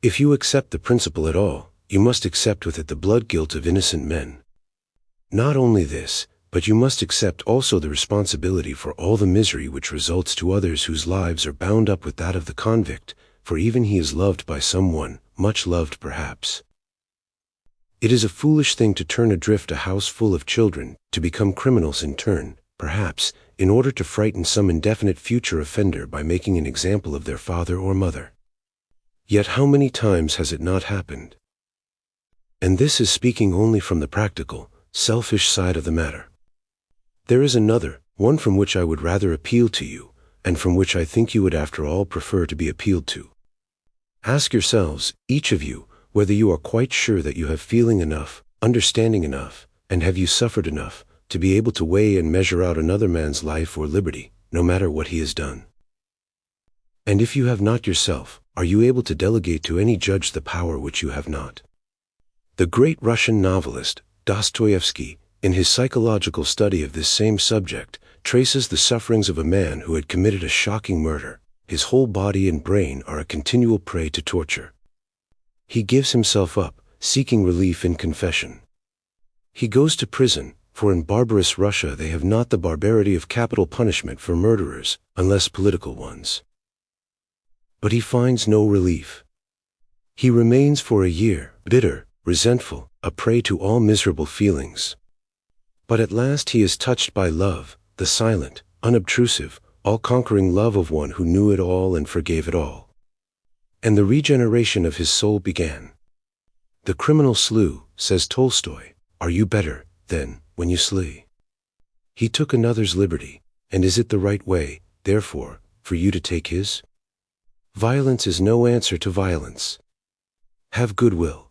If you accept the principle at all, you must accept with it the blood guilt of innocent men. Not only this, but you must accept also the responsibility for all the misery which results to others whose lives are bound up with that of the convict, for even he is loved by someone, much loved perhaps. It is a foolish thing to turn adrift a house full of children, to become criminals in turn, perhaps, in order to frighten some indefinite future offender by making an example of their father or mother. Yet how many times has it not happened? And this is speaking only from the practical, selfish side of the matter. There is another, one from which I would rather appeal to you, and from which I think you would after all prefer to be appealed to. Ask yourselves, each of you, whether you are quite sure that you have feeling enough, understanding enough, and have you suffered enough, to be able to weigh and measure out another man's life or liberty, no matter what he has done. And if you have not yourself, are you able to delegate to any judge the power which you have not? The great Russian novelist, Dostoevsky, in his psychological study of this same subject, traces the sufferings of a man who had committed a shocking murder. His whole body and brain are a continual prey to torture. He gives himself up, seeking relief in confession. He goes to prison, for in barbarous Russia they have not the barbarity of capital punishment for murderers, unless political ones. But he finds no relief. He remains for a year, bitter, resentful, a prey to all miserable feelings. But at last he is touched by love, the silent, unobtrusive, all-conquering love of one who knew it all and forgave it all. And the regeneration of his soul began. The criminal slew, says Tolstoy, are you better, then, when you slay? He took another's liberty, and is it the right way, therefore, for you to take his? Violence is no answer to violence. Have goodwill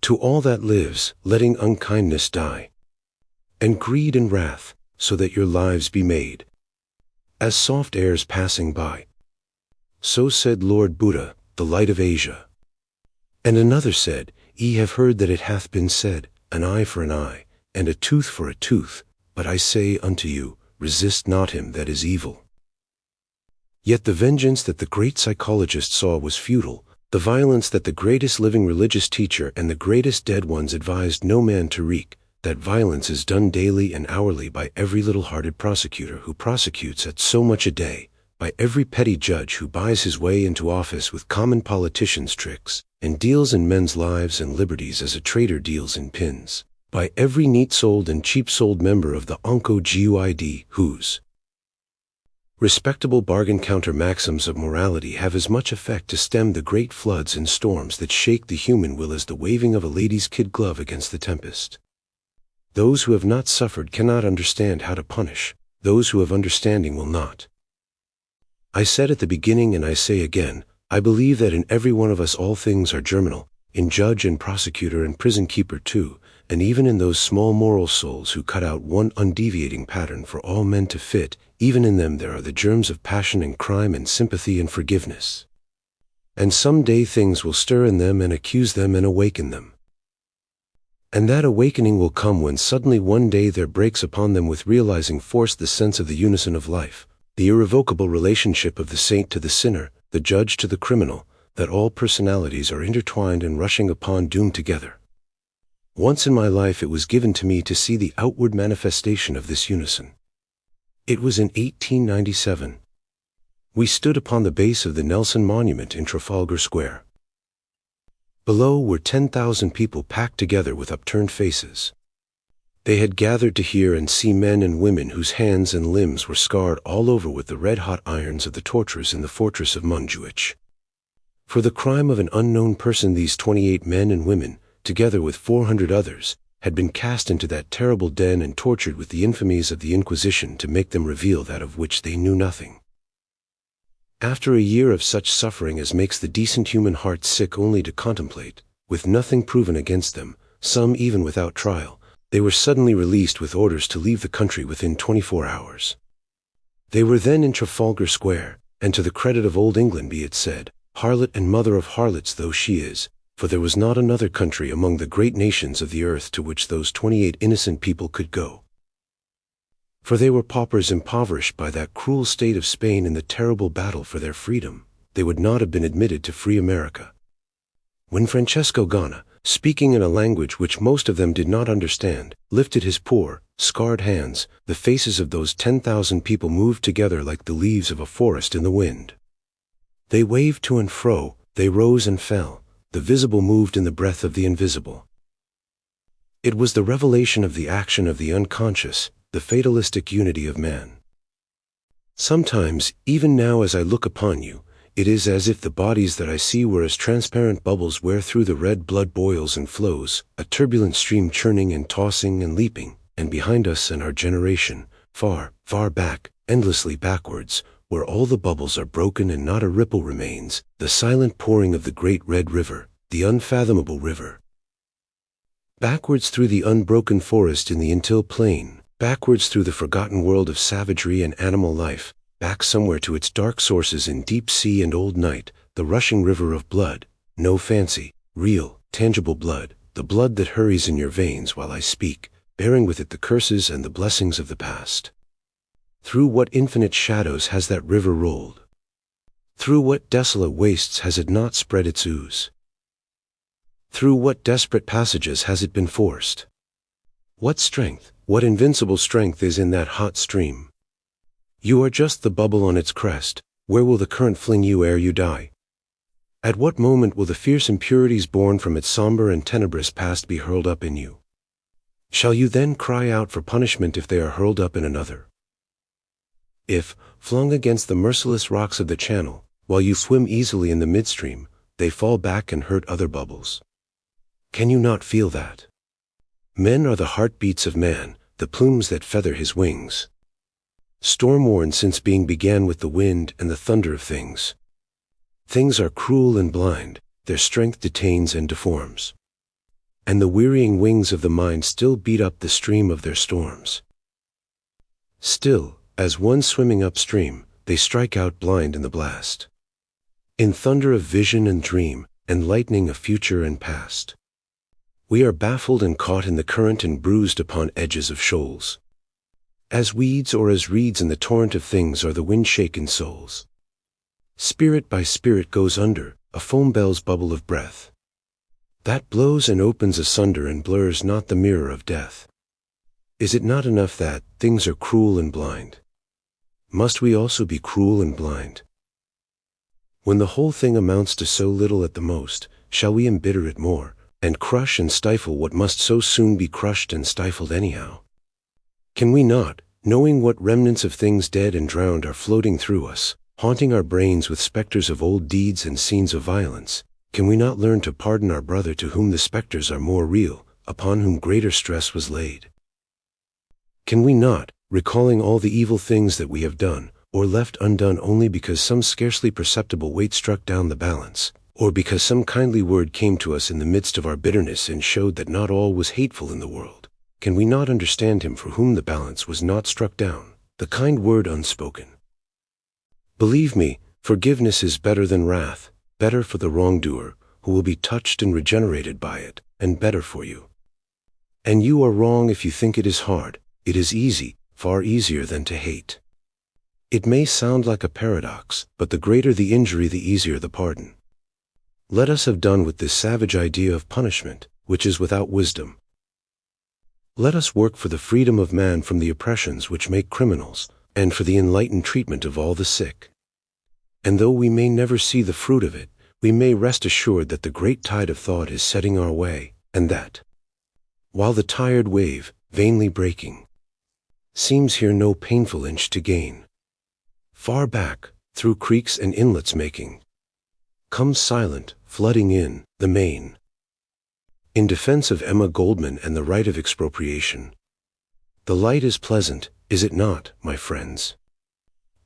to all that lives, letting unkindness die, and greed and wrath, so that your lives be made as soft airs passing by. So said Lord Buddha, the light of Asia. And another said, Ye have heard that it hath been said, an eye for an eye, and a tooth for a tooth, but I say unto you, resist not him that is evil. Yet the vengeance that the great psychologist saw was futile, the violence that the greatest living religious teacher and the greatest dead ones advised no man to wreak, that violence is done daily and hourly by every little-hearted prosecutor who prosecutes at so much a day, by every petty judge who buys his way into office with common politicians' tricks, and deals in men's lives and liberties as a trader deals in pins, by every neat-souled and cheap-souled member of the Onco-Guid whose respectable bargain-counter maxims of morality have as much effect to stem the great floods and storms that shake the human will as the waving of a lady's kid glove against the tempest. Those who have not suffered cannot understand how to punish. Those who have understanding will not. I said at the beginning and I say again, I believe that in every one of us all things are germinal, in judge and prosecutor and prison keeper too, and even in those small moral souls who cut out one undeviating pattern for all men to fit, even in them there are the germs of passion and crime and sympathy and forgiveness. And some day things will stir in them and accuse them and awaken them. And that awakening will come when suddenly one day there breaks upon them with realizing force the sense of the unison of life, the irrevocable relationship of the saint to the sinner, the judge to the criminal, that all personalities are intertwined and rushing upon doom together. Once in my life it was given to me to see the outward manifestation of this unison. It was in 1897. We stood upon the base of the Nelson Monument in Trafalgar Square. Below were 10,000 people packed together with upturned faces. They had gathered to hear and see men and women whose hands and limbs were scarred all over with the red-hot irons of the torturers in the fortress of Montjuich. For the crime of an unknown person, these 28 men and women, together with 400 others, had been cast into that terrible den and tortured with the infamies of the Inquisition to make them reveal that of which they knew nothing. After a year of such suffering as makes the decent human heart sick only to contemplate, with nothing proven against them, some even without trial, they were suddenly released with orders to leave the country within 24 hours. They were then in Trafalgar Square, and to the credit of old England be it said, harlot and mother of harlots though she is, for there was not another country among the great nations of the earth to which those 28 innocent people could go. For they were paupers impoverished by that cruel state of Spain in the terrible battle for their freedom. They would not have been admitted to free America. When Francesco Gana, speaking in a language which most of them did not understand, lifted his poor, scarred hands, the faces of those 10,000 people moved together like the leaves of a forest in the wind. They waved to and fro, they rose and fell, the visible moved in the breath of the invisible. It was the revelation of the action of the unconscious, the fatalistic unity of man. Sometimes, even now as I look upon you, it is as if the bodies that I see were as transparent bubbles wherethrough the red blood boils and flows, a turbulent stream churning and tossing and leaping, and behind us and our generation, far, far back, endlessly backwards, where all the bubbles are broken and not a ripple remains, the silent pouring of the great red river, the unfathomable river. Backwards through the unbroken forest in the Until plain, backwards through the forgotten world of savagery and animal life, back somewhere to its dark sources in deep sea and old night, the rushing river of blood, no fancy, real, tangible blood, the blood that hurries in your veins while I speak, bearing with it the curses and the blessings of the past. Through what infinite shadows has that river rolled? Through what desolate wastes has it not spread its ooze? Through what desperate passages has it been forced? What strength, what invincible strength is in that hot stream? You are just the bubble on its crest. Where will the current fling you ere you die? At what moment will the fierce impurities born from its somber and tenebrous past be hurled up in you? Shall you then cry out for punishment if they are hurled up in another? If, flung against the merciless rocks of the channel, while you swim easily in the midstream, they fall back and hurt other bubbles? Can you not feel that? Men are the heartbeats of man, the plumes that feather his wings. Storm-worn since being began with the wind and the thunder of things. Things are cruel and blind, their strength detains and deforms. And the wearying wings of the mind still beat up the stream of their storms. Still, as one swimming upstream, they strike out blind in the blast. In thunder of vision and dream, and lightning of future and past. We are baffled and caught in the current and bruised upon edges of shoals. As weeds or as reeds in the torrent of things are the wind-shaken souls. Spirit by spirit goes under, a foam bell's bubble of breath. That blows and opens asunder and blurs not the mirror of death. Is it not enough that things are cruel and blind? Must we also be cruel and blind? When the whole thing amounts to so little at the most, shall we embitter it more, and crush and stifle what must so soon be crushed and stifled anyhow? Can we not, knowing what remnants of things dead and drowned are floating through us, haunting our brains with specters of old deeds and scenes of violence, can we not learn to pardon our brother to whom the specters are more real, upon whom greater stress was laid? Can we not, recalling all the evil things that we have done, or left undone only because some scarcely perceptible weight struck down the balance, or because some kindly word came to us in the midst of our bitterness and showed that not all was hateful in the world, can we not understand him for whom the balance was not struck down, the kind word unspoken? Believe me, forgiveness is better than wrath, better for the wrongdoer, who will be touched and regenerated by it, and better for you. And you are wrong if you think it is hard. It is easy, far easier than to hate. It may sound like a paradox, but the greater the injury, the easier the pardon. Let us have done with this savage idea of punishment, which is without wisdom. Let us work for the freedom of man from the oppressions which make criminals, and for the enlightened treatment of all the sick. And though we may never see the fruit of it, we may rest assured that the great tide of thought is setting our way, and that, while the tired wave, vainly breaking. Seems here no painful inch to gain. Far back, through creeks and inlets making, comes silent, flooding in, the main. In defense of Emma Goldman and the right of expropriation. The light is pleasant, is it not, my friends?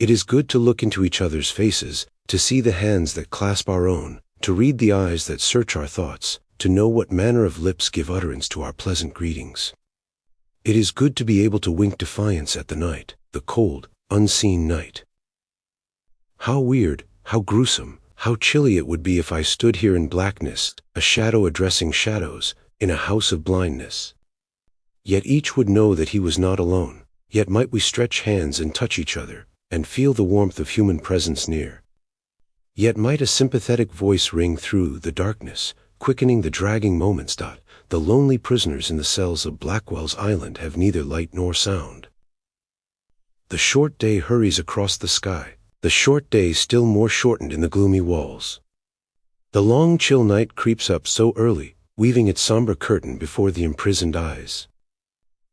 It is good to look into each other's faces, to see the hands that clasp our own, to read the eyes that search our thoughts, to know what manner of lips give utterance to our pleasant greetings. It is good to be able to wink defiance at the night, the cold, unseen night. How weird, how gruesome, how chilly it would be if I stood here in blackness, a shadow addressing shadows, in a house of blindness. Yet each would know that he was not alone, yet might we stretch hands and touch each other, and feel the warmth of human presence near. Yet might a sympathetic voice ring through the darkness, quickening the dragging moments. The lonely prisoners in the cells of Blackwell's Island have neither light nor sound. The short day hurries across the sky, the short day still more shortened in the gloomy walls. The long chill night creeps up so early, weaving its somber curtain before the imprisoned eyes.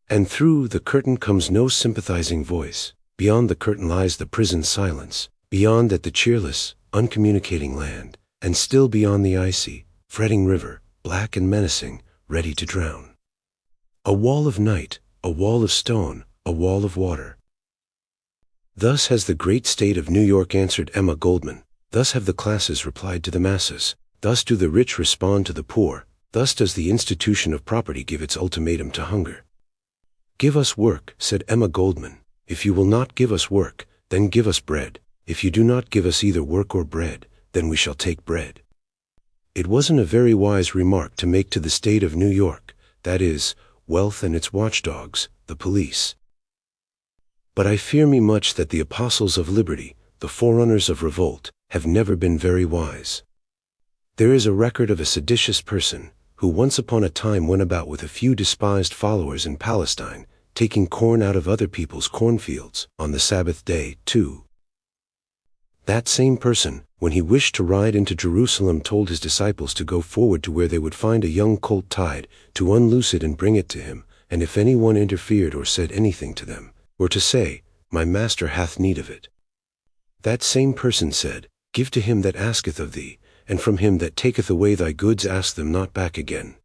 And through the curtain comes no sympathizing voice. Beyond the curtain lies the prison silence, beyond that the cheerless, uncommunicating land, and still beyond the icy, fretting river, black and menacing, ready to drown. A wall of night, a wall of stone, a wall of water. Thus has the great state of New York answered Emma Goldman, thus have the classes replied to the masses, thus do the rich respond to the poor, thus does the institution of property give its ultimatum to hunger. Give us work, said Emma Goldman. If you will not give us work, then give us bread. If you do not give us either work or bread, then we shall take bread. It wasn't a very wise remark to make to the state of New York, that is, wealth and its watchdogs, the police. But I fear me much that the apostles of liberty, the forerunners of revolt, have never been very wise. There is a record of a seditious person, who once upon a time went about with a few despised followers in Palestine, taking corn out of other people's cornfields, on the Sabbath day, too. That same person, when he wished to ride into Jerusalem, told his disciples to go forward to where they would find a young colt tied, to unloose it and bring it to him, and if anyone interfered or said anything to them, or to say, My master hath need of it. That same person said, Give to him that asketh of thee, and from him that taketh away thy goods ask them not back again.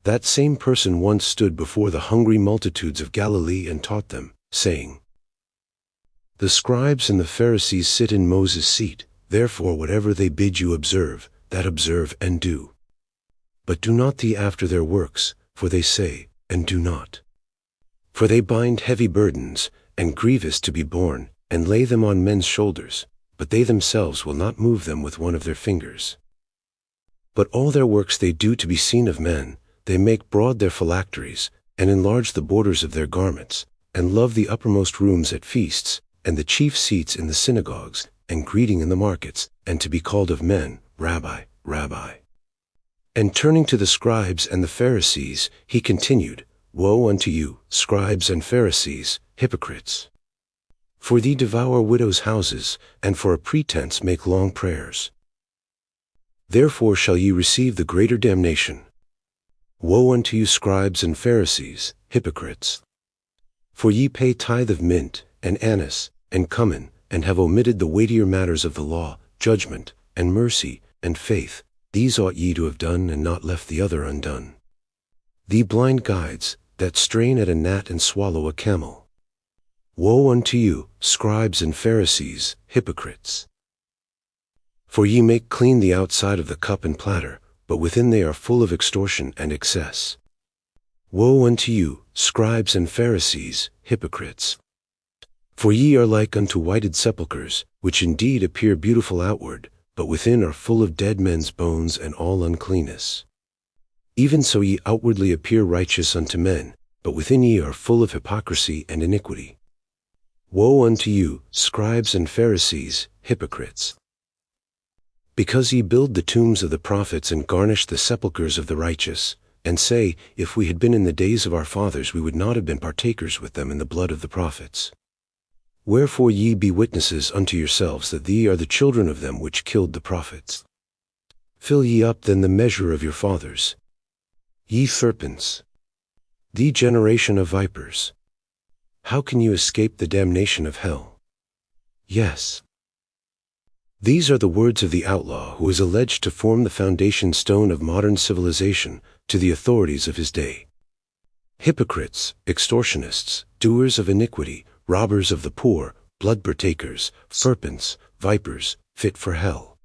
That same person once stood before the hungry multitudes of Galilee and taught them, saying, The scribes and the Pharisees sit in Moses' seat, therefore whatever they bid you observe, that observe and do. But do not thee after their works, for they say, and do not. For they bind heavy burdens, and grievous to be borne, and lay them on men's shoulders, but they themselves will not move them with one of their fingers. But all their works they do to be seen of men, they make broad their phylacteries, and enlarge the borders of their garments, and love the uppermost rooms at feasts, and the chief seats in the synagogues, and greeting in the markets, and to be called of men, Rabbi, Rabbi. And turning to the scribes and the Pharisees, he continued, Woe unto you, scribes and Pharisees, hypocrites! For ye devour widows' houses, and for a pretense make long prayers. Therefore shall ye receive the greater damnation. Woe unto you, scribes and Pharisees, hypocrites! For ye pay tithe of mint, and anise, and cumin, and have omitted the weightier matters of the law, judgment, and mercy, and faith. These ought ye to have done, and not left the other undone. Ye blind guides, that strain at a gnat and swallow a camel. Woe unto you, scribes and Pharisees, hypocrites! For ye make clean the outside of the cup and platter, but within they are full of extortion and excess. Woe unto you, scribes and Pharisees, hypocrites! For ye are like unto whited sepulchres, which indeed appear beautiful outward, but within are full of dead men's bones and all uncleanness. Even so ye outwardly appear righteous unto men, but within ye are full of hypocrisy and iniquity. Woe unto you, scribes and Pharisees, hypocrites! Because ye build the tombs of the prophets and garnish the sepulchres of the righteous, and say, If we had been in the days of our fathers, we would not have been partakers with them in the blood of the prophets. Wherefore ye be witnesses unto yourselves that ye are the children of them which killed the prophets. Fill ye up then the measure of your fathers. Ye serpents! The generation of vipers. How can you escape the damnation of hell? Yes. These are the words of the outlaw who is alleged to form the foundation stone of modern civilization to the authorities of his day. Hypocrites, extortionists, doers of iniquity, robbers of the poor, blood partakers, serpents, vipers, fit for hell.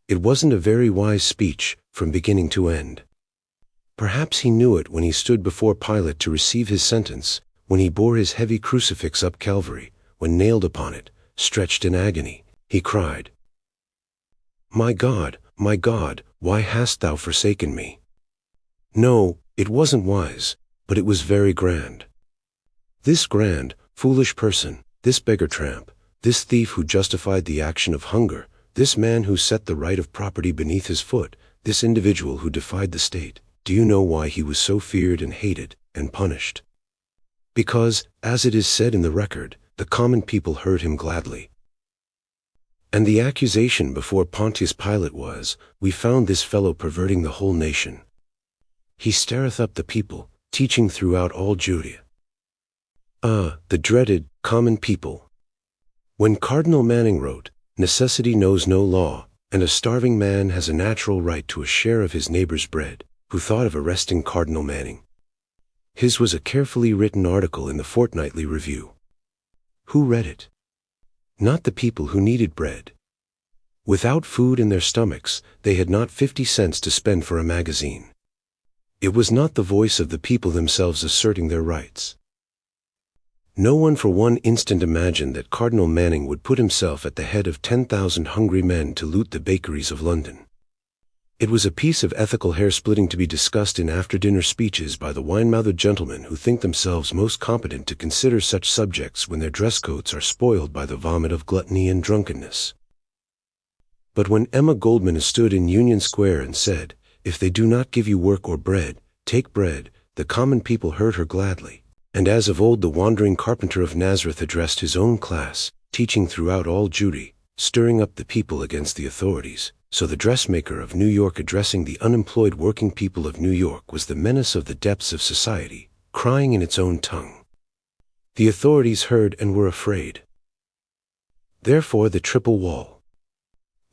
It wasn't a very wise speech from beginning to end. Perhaps he knew it when he stood before Pilate to receive his sentence, when he bore his heavy crucifix up Calvary, when nailed upon it, stretched in agony, he cried, my God, why hast thou forsaken me?" No, it wasn't wise, but it was very grand. This grand, foolish person, this beggar tramp, this thief who justified the action of hunger, this man who set the right of property beneath his foot, this individual who defied the state, do you know why he was so feared and hated and punished? Because, as it is said in the record, the common people heard him gladly. And the accusation before Pontius Pilate was, we found this fellow perverting the whole nation. He stirreth up the people, teaching throughout all Judea. The dreaded, common people. When Cardinal Manning wrote, necessity knows no law, and a starving man has a natural right to a share of his neighbor's bread, who thought of arresting Cardinal Manning? His was a carefully written article in the Fortnightly Review. Who read it? Not the people who needed bread. Without food in their stomachs, they had not 50 cents to spend for a magazine. It was not the voice of the people themselves asserting their rights. No one for one instant imagined that Cardinal Manning would put himself at the head of 10,000 hungry men to loot the bakeries of London. It was a piece of ethical hair-splitting to be discussed in after-dinner speeches by the wine-mouthed gentlemen who think themselves most competent to consider such subjects when their dress coats are spoiled by the vomit of gluttony and drunkenness. But when Emma Goldman stood in Union Square and said, "If they do not give you work or bread, take bread," the common people heard her gladly. And as of old the wandering carpenter of Nazareth addressed his own class, teaching throughout all Judea, stirring up the people against the authorities, so the dressmaker of New York addressing the unemployed working people of New York was the menace of the depths of society, crying in its own tongue. The authorities heard and were afraid. Therefore the triple wall.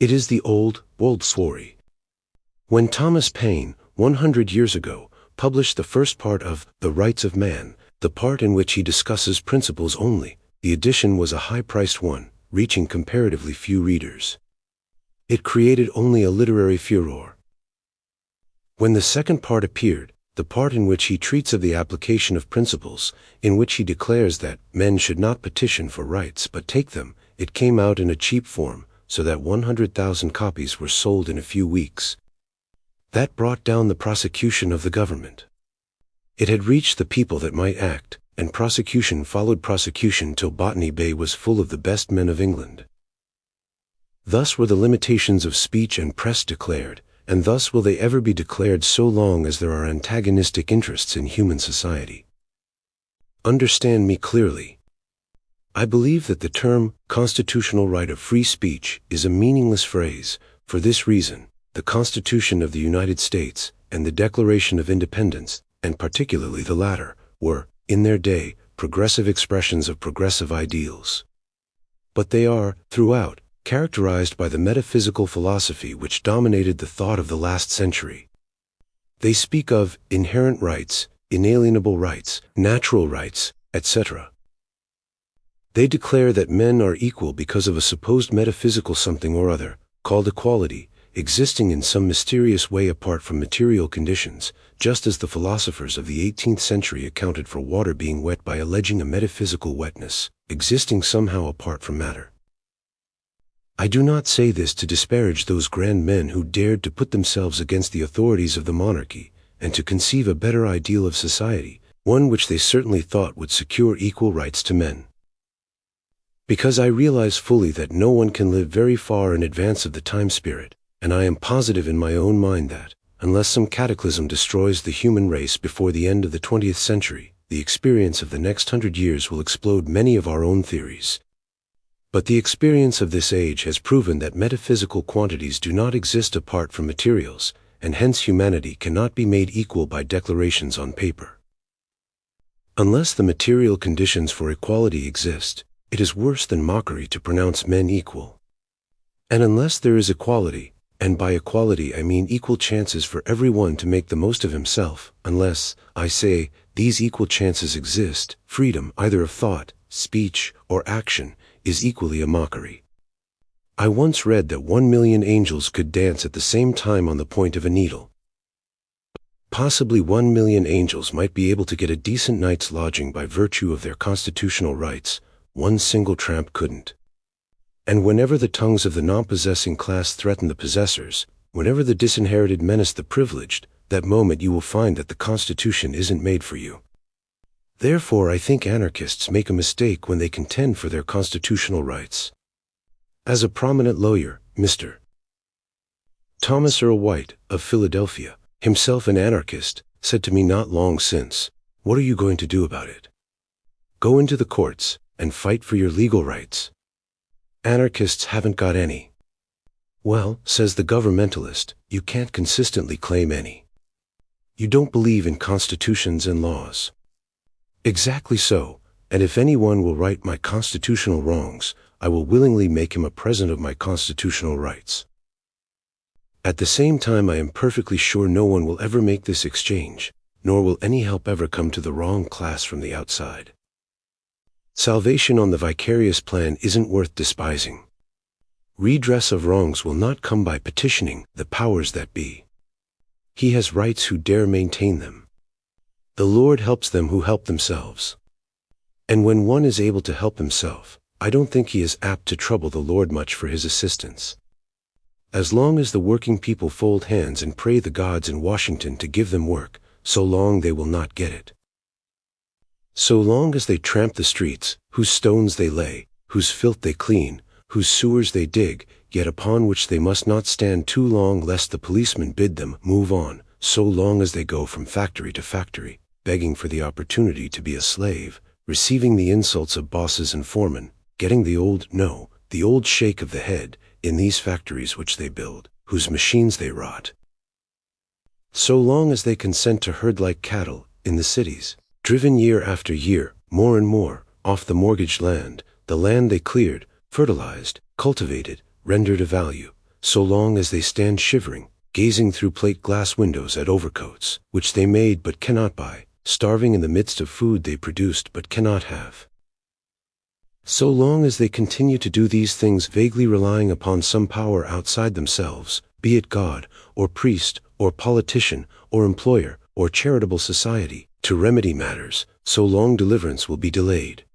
It is the old story. When Thomas Paine, 100 years ago, published the first part of The Rights of Man, the part in which he discusses principles only, the edition was a high-priced one, reaching comparatively few readers. It created only a literary furor. When the second part appeared, the part in which he treats of the application of principles, in which he declares that men should not petition for rights but take them, it came out in a cheap form, so that 100,000 copies were sold in a few weeks. That brought down the prosecution of the government. It had reached the people that might act, and prosecution followed prosecution till Botany Bay was full of the best men of England. Thus were the limitations of speech and press declared, and thus will they ever be declared so long as there are antagonistic interests in human society. Understand me clearly. I believe that the term constitutional right of free speech is a meaningless phrase. For this reason, the Constitution of the United States and the Declaration of Independence, and particularly the latter, were, in their day, progressive expressions of progressive ideals. But they are, throughout, characterized by the metaphysical philosophy which dominated the thought of the last century. They speak of inherent rights, inalienable rights, natural rights, etc. They declare that men are equal because of a supposed metaphysical something or other, called equality, existing in some mysterious way apart from material conditions, just as the philosophers of the 18th century accounted for water being wet by alleging a metaphysical wetness, existing somehow apart from matter. I do not say this to disparage those grand men who dared to put themselves against the authorities of the monarchy, and to conceive a better ideal of society, one which they certainly thought would secure equal rights to men. Because I realize fully that no one can live very far in advance of the time spirit, and I am positive in my own mind that, unless some cataclysm destroys the human race before the end of the 20th century, the experience of the next 100 years will explode many of our own theories. But the experience of this age has proven that metaphysical quantities do not exist apart from materials, and hence humanity cannot be made equal by declarations on paper. Unless the material conditions for equality exist, it is worse than mockery to pronounce men equal. And unless there is equality, and by equality I mean equal chances for everyone to make the most of himself, unless, I say, these equal chances exist, freedom either of thought, speech, or action is equally a mockery. I once read that 1,000,000 angels could dance at the same time on the point of a needle. Possibly 1,000,000 angels might be able to get a decent night's lodging by virtue of their constitutional rights. One single tramp couldn't. And whenever the tongues of the non-possessing class threaten the possessors, whenever the disinherited menace the privileged, that moment you will find that the Constitution isn't made for you. Therefore I think anarchists make a mistake when they contend for their constitutional rights. As a prominent lawyer, Mr. Thomas Earl White, of Philadelphia, himself an anarchist, said to me not long since, "What are you going to do about it? Go into the courts and fight for your legal rights. Anarchists haven't got any." Well, says the governmentalist, you can't consistently claim any. You don't believe in constitutions and laws. Exactly so, and if anyone will right my constitutional wrongs, I will willingly make him a present of my constitutional rights. At the same time I am perfectly sure no one will ever make this exchange, nor will any help ever come to the wrong class from the outside. Salvation on the vicarious plan isn't worth despising. Redress of wrongs will not come by petitioning the powers that be. He has rights who dare maintain them. The Lord helps them who help themselves. And when one is able to help himself, I don't think he is apt to trouble the Lord much for his assistance. As long as the working people fold hands and pray the gods in Washington to give them work, so long they will not get it. So long as they tramp the streets, whose stones they lay, whose filth they clean, whose sewers they dig, yet upon which they must not stand too long lest the policeman bid them move on, so long as they go from factory to factory, begging for the opportunity to be a slave, receiving the insults of bosses and foremen, getting the old shake of the head, in these factories which they build, whose machines they rot. So long as they consent to herd like cattle, in the cities, driven year after year, more and more, off the mortgaged land, the land they cleared, fertilized, cultivated, rendered of value, so long as they stand shivering, gazing through plate glass windows at overcoats, which they made but cannot buy, starving in the midst of food they produced but cannot have. So long as they continue to do these things vaguely relying upon some power outside themselves, be it God, or priest, or politician, or employer, or charitable society, to remedy matters, so long deliverance will be delayed.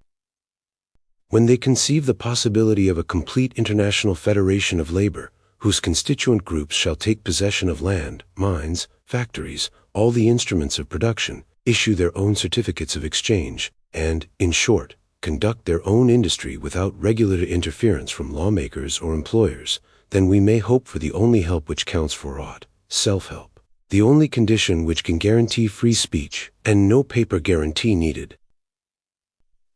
When they conceive the possibility of a complete international federation of labor, whose constituent groups shall take possession of land, mines, factories, all the instruments of production, issue their own certificates of exchange, and, in short, conduct their own industry without regulatory interference from lawmakers or employers, then we may hope for the only help which counts for aught, self-help. The only condition which can guarantee free speech, and no paper guarantee needed.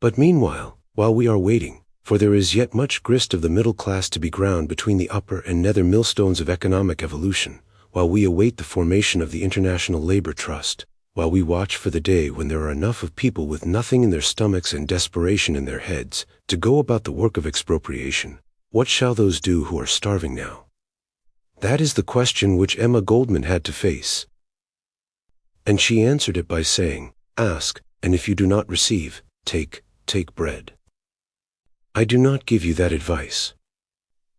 But meanwhile, while we are waiting, for there is yet much grist of the middle class to be ground between the upper and nether millstones of economic evolution, while we await the formation of the International Labor Trust, while we watch for the day when there are enough of people with nothing in their stomachs and desperation in their heads, to go about the work of expropriation, what shall those do who are starving now? That is the question which Emma Goldman had to face. And she answered it by saying, "Ask, and if you do not receive, take bread." I do not give you that advice.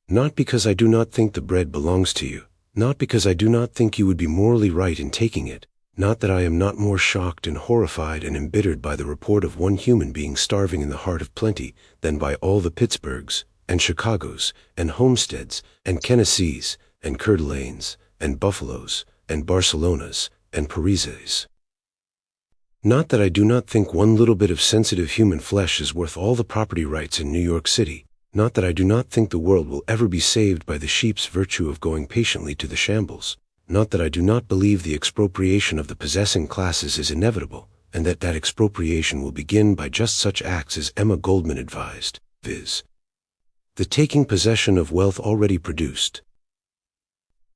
Not because I do not think the bread belongs to you, not because I do not think you would be morally right in taking it, not that I am not more shocked and horrified and embittered by the report of one human being starving in the heart of plenty than by all the Pittsburghs, and Chicagos, and Homesteads, and Tennessees, and Coeur d'Alenes, and Buffaloes, and Barcelonas, and Parises. Not that I do not think one little bit of sensitive human flesh is worth all the property rights in New York City, not that I do not think the world will ever be saved by the sheep's virtue of going patiently to the shambles, not that I do not believe the expropriation of the possessing classes is inevitable, and that expropriation will begin by just such acts as Emma Goldman advised, viz. the taking possession of wealth already produced.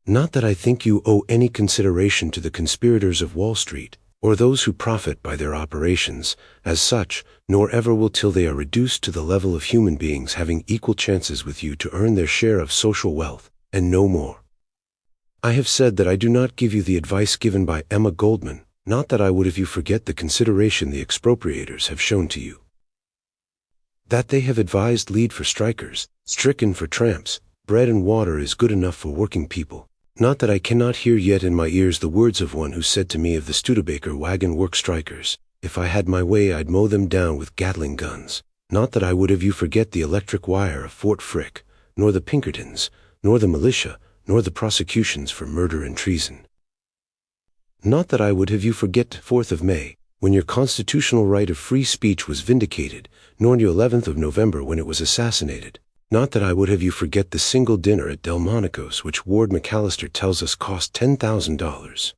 Not that I think you owe any consideration to the conspirators of Wall Street, or those who profit by their operations, as such, nor ever will till they are reduced to the level of human beings having equal chances with you to earn their share of social wealth, and no more. I have said that I do not give you the advice given by Emma Goldman, not that I would have you forget the consideration the expropriators have shown to you. That they have advised lead for strikers, stricken for tramps, bread and water is good enough for working people. Not that I cannot hear yet in my ears the words of one who said to me of the Studebaker wagon work strikers, if I had my way I'd mow them down with Gatling guns. Not that I would have you forget the electric wire of Fort Frick, nor the Pinkertons, nor the militia, nor the prosecutions for murder and treason. Not that I would have you forget 4th of May, when your constitutional right of free speech was vindicated, nor your 11th of November when it was assassinated. Not that I would have you forget the single dinner at Delmonico's which Ward McAllister tells us cost $10,000.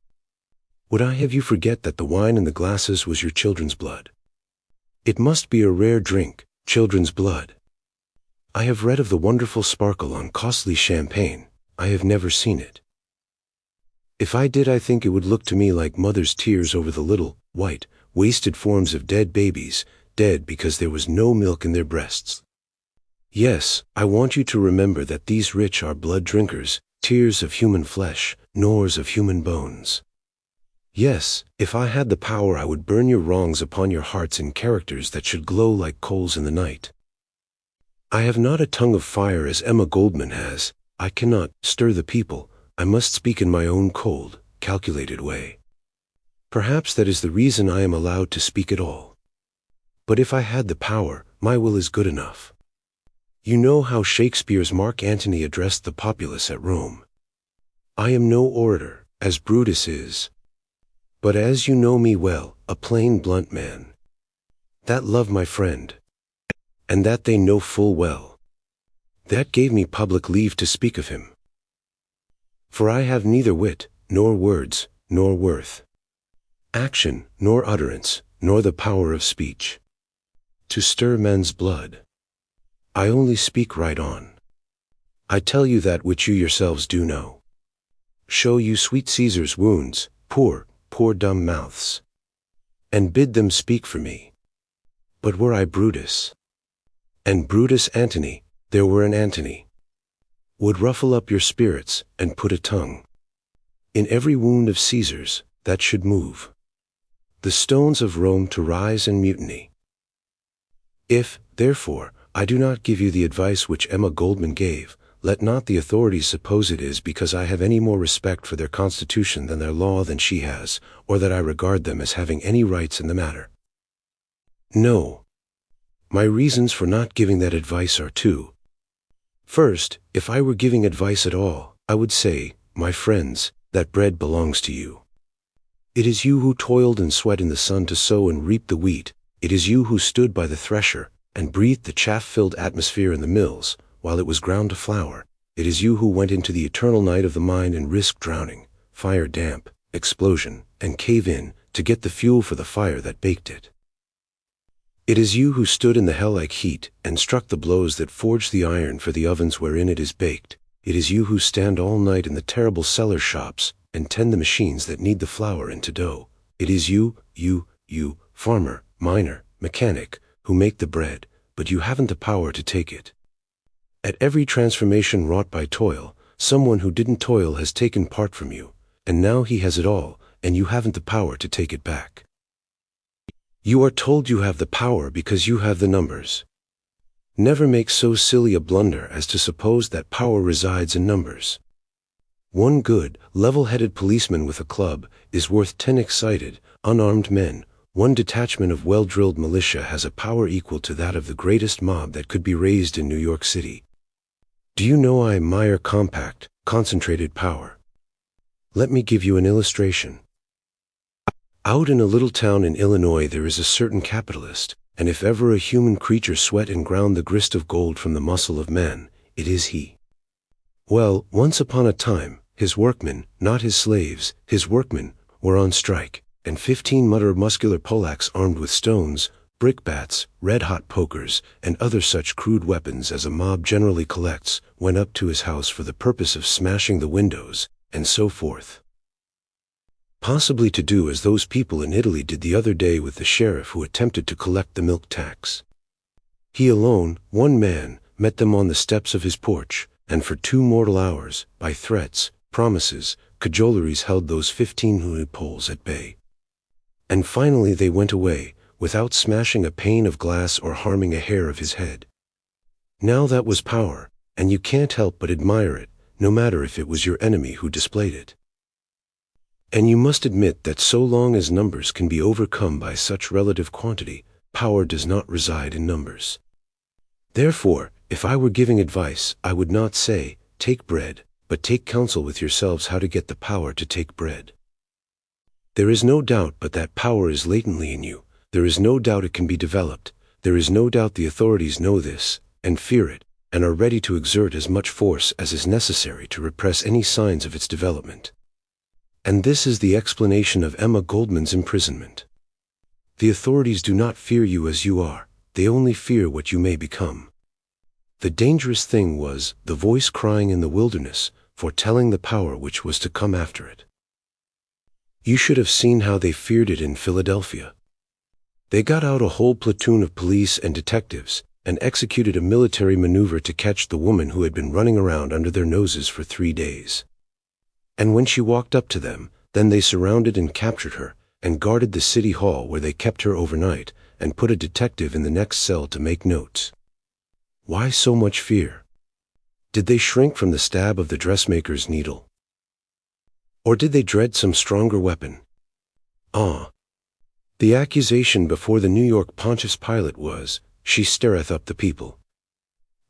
Would I have you forget that the wine in the glasses was your children's blood? It must be a rare drink, children's blood. I have read of the wonderful sparkle on costly champagne. I have never seen it. If I did, I think it would look to me like mother's tears over the little, white, wasted forms of dead babies, dead because there was no milk in their breasts. Yes, I want you to remember that these rich are blood drinkers, tears of human flesh, nors of human bones. Yes, if I had the power I would burn your wrongs upon your hearts in characters that should glow like coals in the night. I have not a tongue of fire as Emma Goldman has. I cannot stir the people. I must speak in my own cold, calculated way. Perhaps that is the reason I am allowed to speak at all. But if I had the power, my will is good enough. You know how Shakespeare's Mark Antony addressed the populace at Rome. I am no orator, as Brutus is, but as you know me well, a plain blunt man. That love my friend, and that they know full well. That gave me public leave to speak of him. For I have neither wit, nor words, nor worth, action, nor utterance, nor the power of speech, to stir men's blood. I only speak right on. I tell you that which you yourselves do know. Show you sweet Caesar's wounds, poor dumb mouths, and bid them speak for me. But were I Brutus, and Brutus Antony, there were an Antony, would ruffle up your spirits, and put a tongue in every wound of Caesar's, that should move the stones of Rome to rise and mutiny. If, therefore, I do not give you the advice which Emma Goldman gave, let not the authorities suppose it is because I have any more respect for their constitution than their law than she has, or that I regard them as having any rights in the matter. No. My reasons for not giving that advice are two. First, if I were giving advice at all, I would say, my friends, that bread belongs to you. It is you who toiled and sweat in the sun to sow and reap the wheat. It is you who stood by the thresher, and breathed the chaff-filled atmosphere in the mills, while it was ground to flour. It is you who went into the eternal night of the mine and risked drowning, fire damp, explosion, and cave-in, to get the fuel for the fire that baked it. It is you who stood in the hell-like heat, and struck the blows that forged the iron for the ovens wherein it is baked. It is you who stand all night in the terrible cellar shops, and tend the machines that knead the flour into dough. It is you, farmer, miner, mechanic, who make the bread, but you haven't the power to take it. At every transformation wrought by toil, someone who didn't toil has taken part from you, and now he has it all, and you haven't the power to take it back. You are told you have the power because you have the numbers. Never make so silly a blunder as to suppose that power resides in numbers. One good, level-headed policeman with a club is worth 10 excited, unarmed men. One detachment of well-drilled militia has a power equal to that of the greatest mob that could be raised in New York City. Do you know I admire compact, concentrated power? Let me give you an illustration. Out in a little town in Illinois there is a certain capitalist, and if ever a human creature sweat and ground the grist of gold from the muscle of man, it is he. Well, once upon a time, his workmen, not his slaves, his workmen, were on strike, and 15 muscular Polacks armed with stones, brickbats, red-hot pokers, and other such crude weapons as a mob generally collects, went up to his house for the purpose of smashing the windows, and so forth. Possibly to do as those people in Italy did the other day with the sheriff who attempted to collect the milk tax. He alone, one man, met them on the steps of his porch, and for 2 mortal hours, by threats, promises, cajoleries held those 15 loopholes at bay. And finally they went away, without smashing a pane of glass or harming a hair of his head. Now that was power, and you can't help but admire it, no matter if it was your enemy who displayed it. And you must admit that so long as numbers can be overcome by such relative quantity, power does not reside in numbers. Therefore, if I were giving advice, I would not say, take bread, but take counsel with yourselves how to get the power to take bread. There is no doubt but that power is latently in you. There is no doubt it can be developed. There is no doubt the authorities know this, and fear it, and are ready to exert as much force as is necessary to repress any signs of its development. And this is the explanation of Emma Goldman's imprisonment. The authorities do not fear you as you are, they only fear what you may become. The dangerous thing was the voice crying in the wilderness, foretelling the power which was to come after it. You should have seen how they feared it in Philadelphia. They got out a whole platoon of police and detectives, and executed a military maneuver to catch the woman who had been running around under their noses for 3 days. And when she walked up to them, then they surrounded and captured her, and guarded the city hall where they kept her overnight, and put a detective in the next cell to make notes. Why so much fear? Did they shrink from the stab of the dressmaker's needle? Or did they dread some stronger weapon? Ah! The accusation before the New York Pontius Pilate was, she stirreth up the people.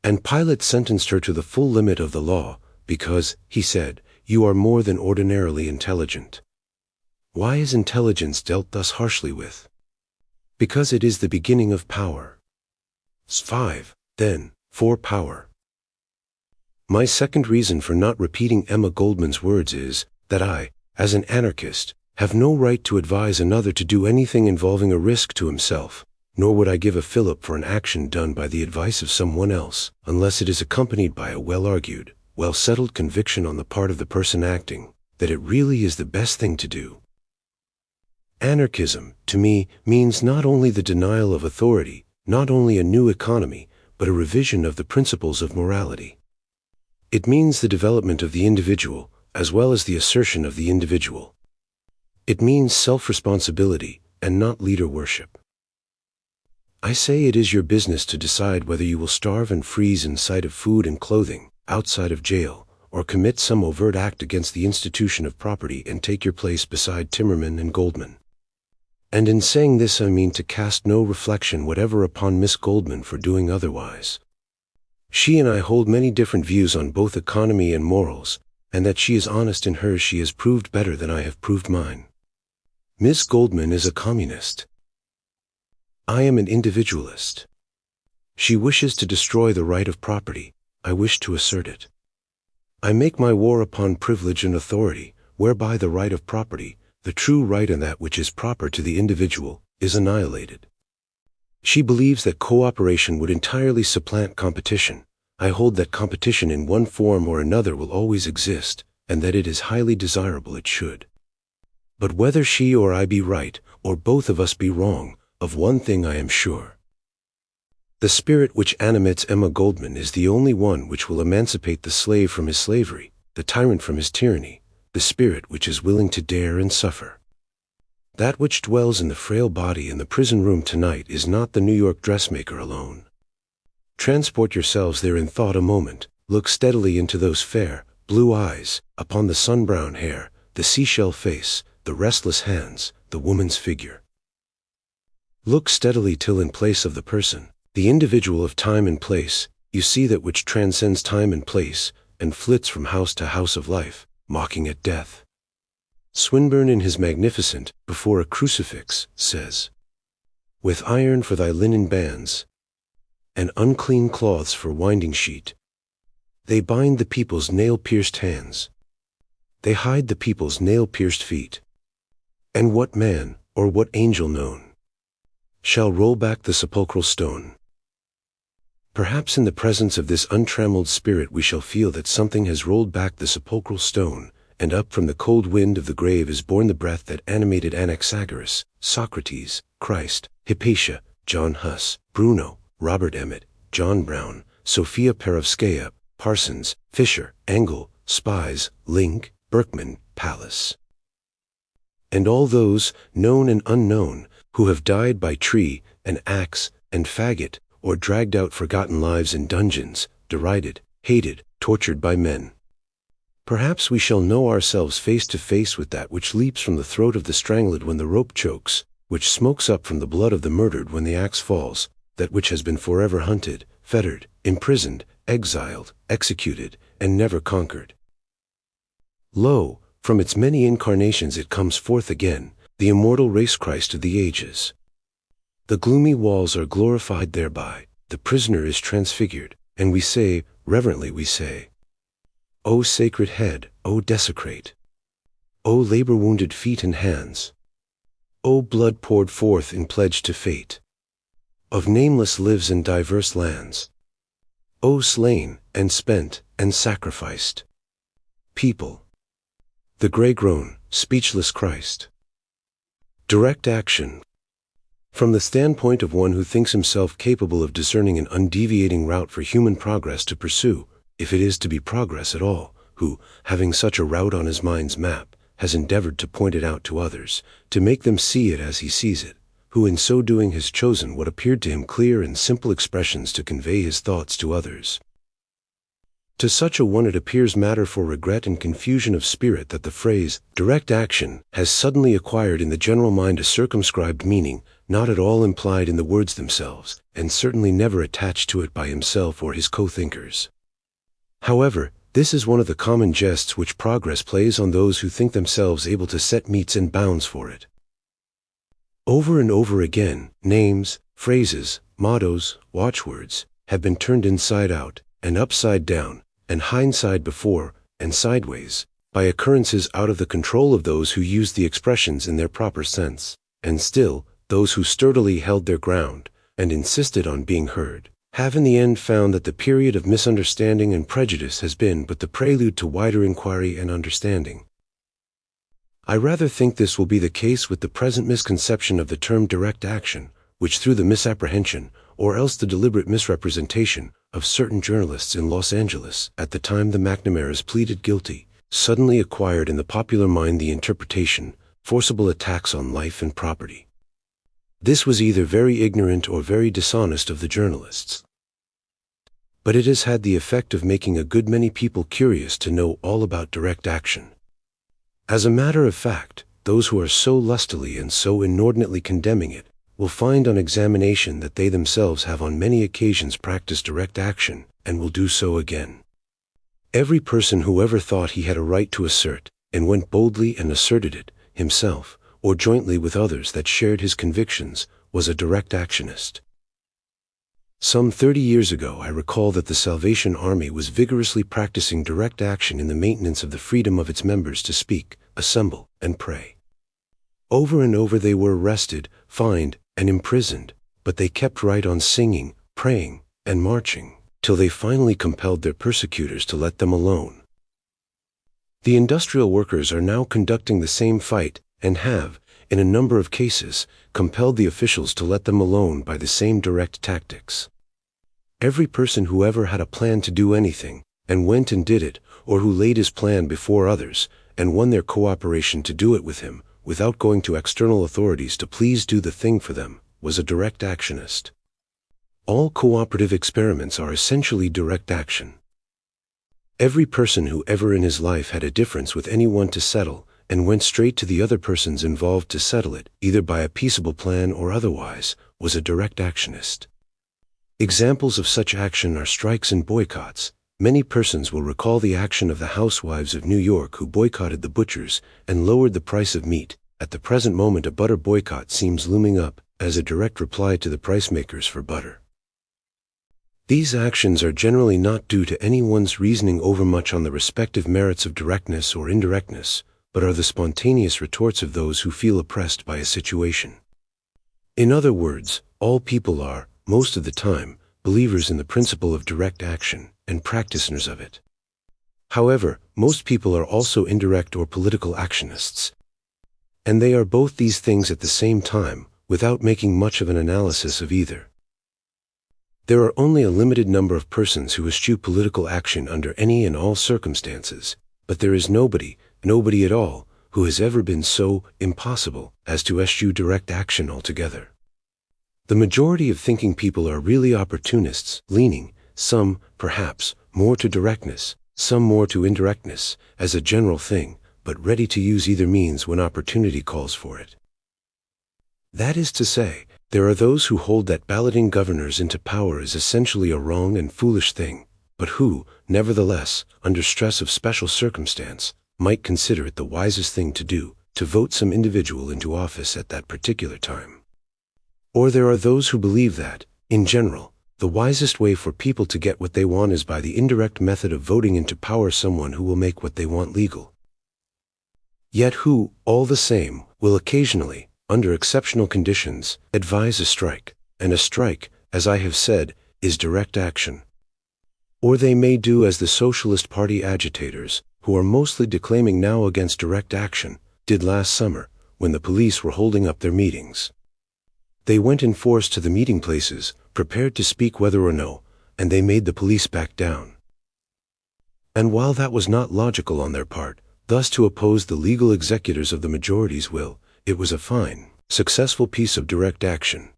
And Pilate sentenced her to the full limit of the law, because, he said, you are more than ordinarily intelligent. Why is intelligence dealt thus harshly with? Because it is the beginning of power. 5. Then, for power. My second reason for not repeating Emma Goldman's words is, that I, as an anarchist, have no right to advise another to do anything involving a risk to himself, nor would I give a fillip for an action done by the advice of someone else, unless it is accompanied by a well-argued, well-settled conviction on the part of the person acting, that it really is the best thing to do. Anarchism, to me, means not only the denial of authority, not only a new economy, but a revision of the principles of morality. It means the development of the individual, as well as the assertion of the individual. It means self-responsibility, and not leader worship. I say it is your business to decide whether you will starve and freeze in sight of food and clothing, outside of jail, or commit some overt act against the institution of property and take your place beside Timmerman and Goldman. And in saying this I mean to cast no reflection whatever upon Miss Goldman for doing otherwise. She and I hold many different views on both economy and morals, and that she is honest in hers she has proved better than I have proved mine. Miss Goldman is a communist. I am an individualist. She wishes to destroy the right of property, I wish to assert it. I make my war upon privilege and authority, whereby the right of property, the true right and that which is proper to the individual, is annihilated. She believes that cooperation would entirely supplant competition. I hold that competition in one form or another will always exist, and that it is highly desirable it should. But whether she or I be right, or both of us be wrong, of one thing I am sure. The spirit which animates Emma Goldman is the only one which will emancipate the slave from his slavery, the tyrant from his tyranny, the spirit which is willing to dare and suffer. That which dwells in the frail body in the prison room tonight is not the New York dressmaker alone. Transport yourselves there in thought a moment, look steadily into those fair, blue eyes, upon the sun-brown hair, the seashell face, the restless hands, the woman's figure. Look steadily till in place of the person, the individual of time and place, you see that which transcends time and place, and flits from house to house of life, mocking at death. Swinburne in his Magnificent, before a crucifix, says, "With iron for thy linen bands, and unclean cloths for winding sheet, they bind the people's nail-pierced hands. They hide the people's nail-pierced feet. And what man, or what angel known, shall roll back the sepulchral stone?" Perhaps in the presence of this untrammeled spirit we shall feel that something has rolled back the sepulchral stone, and up from the cold wind of the grave is born the breath that animated Anaxagoras, Socrates, Christ, Hypatia, John Huss, Bruno, Robert Emmet, John Brown, Sophia Perovskaya, Parsons, Fisher, Engel, Spies, Link, Berkman, Pallas, and all those, known and unknown, who have died by tree and axe and faggot, or dragged out forgotten lives in dungeons, derided, hated, tortured by men. Perhaps we shall know ourselves face to face with that which leaps from the throat of the strangled when the rope chokes, which smokes up from the blood of the murdered when the axe falls, that which has been forever hunted, fettered, imprisoned, exiled, executed, and never conquered. Lo, from its many incarnations it comes forth again, the immortal race Christ of the ages. The gloomy walls are glorified thereby, the prisoner is transfigured, and we say, reverently we say, O sacred head, O desecrate! O labor-wounded feet and hands! O blood poured forth in pledge to fate! Of nameless lives in diverse lands! O slain, and spent, and sacrificed! People! The gray-grown, speechless Christ! Direct action. From the standpoint of one who thinks himself capable of discerning an undeviating route for human progress to pursue, if it is to be progress at all, who, having such a route on his mind's map, has endeavored to point it out to others, to make them see it as he sees it, who in so doing has chosen what appeared to him clear and simple expressions to convey his thoughts to others. To such a one it appears matter for regret and confusion of spirit that the phrase, direct action, has suddenly acquired in the general mind a circumscribed meaning, not at all implied in the words themselves, and certainly never attached to it by himself or his co-thinkers. However, this is one of the common jests which progress plays on those who think themselves able to set metes and bounds for it. Over and over again, names, phrases, mottos, watchwords, have been turned inside out, and upside down, and hindside before, and sideways, by occurrences out of the control of those who used the expressions in their proper sense, and still, those who sturdily held their ground, and insisted on being heard, have in the end found that the period of misunderstanding and prejudice has been but the prelude to wider inquiry and understanding. I rather think this will be the case with the present misconception of the term direct action, which through the misapprehension, or else the deliberate misrepresentation, of certain journalists in Los Angeles at the time the McNamaras pleaded guilty, suddenly acquired in the popular mind the interpretation, forcible attacks on life and property. This was either very ignorant or very dishonest of the journalists. But it has had the effect of making a good many people curious to know all about direct action. As a matter of fact, those who are so lustily and so inordinately condemning it will find on examination that they themselves have on many occasions practiced direct action, and will do so again. Every person who ever thought he had a right to assert, and went boldly and asserted it, himself, or jointly with others that shared his convictions, was a direct actionist. Some 30 years ago I recall that the Salvation Army was vigorously practicing direct action in the maintenance of the freedom of its members to speak, assemble, and pray. Over and over they were arrested, fined, and imprisoned, but they kept right on singing, praying, and marching, till they finally compelled their persecutors to let them alone. The industrial workers are now conducting the same fight, and have, in a number of cases, compelled the officials to let them alone by the same direct tactics. Every person who ever had a plan to do anything, and went and did it, or who laid his plan before others, and won their cooperation to do it with him, without going to external authorities to please do the thing for them, was a direct actionist. All cooperative experiments are essentially direct action. Every person who ever in his life had a difference with anyone to settle, and went straight to the other persons involved to settle it, either by a peaceable plan or otherwise, was a direct actionist. Examples of such action are strikes and boycotts. Many persons will recall the action of the housewives of New York who boycotted the butchers and lowered the price of meat. At the present moment a butter boycott seems looming up as a direct reply to the price makers for butter. These actions are generally not due to anyone's reasoning overmuch on the respective merits of directness or indirectness, but are the spontaneous retorts of those who feel oppressed by a situation. In other words, all people are, most of the time, believers in the principle of direct action, and practitioners of it. However, most people are also indirect or political actionists. And they are both these things at the same time, without making much of an analysis of either. There are only a limited number of persons who eschew political action under any and all circumstances, but there is nobody at all, who has ever been so impossible as to eschew direct action altogether. The majority of thinking people are really opportunists, leaning, some, perhaps, more to directness, some more to indirectness, as a general thing, but ready to use either means when opportunity calls for it. That is to say, there are those who hold that balloting governors into power is essentially a wrong and foolish thing, but who, nevertheless, under stress of special circumstance, might consider it the wisest thing to do, to vote some individual into office at that particular time. Or there are those who believe that, in general, the wisest way for people to get what they want is by the indirect method of voting into power someone who will make what they want legal. Yet who, all the same, will occasionally, under exceptional conditions, advise a strike, and a strike, as I have said, is direct action. Or they may do as the Socialist Party agitators, who are mostly declaiming now against direct action, did last summer, when the police were holding up their meetings. They went in force to the meeting places, prepared to speak whether or no, and they made the police back down. And while that was not logical on their part, thus to oppose the legal executors of the majority's will, it was a fine, successful piece of direct action.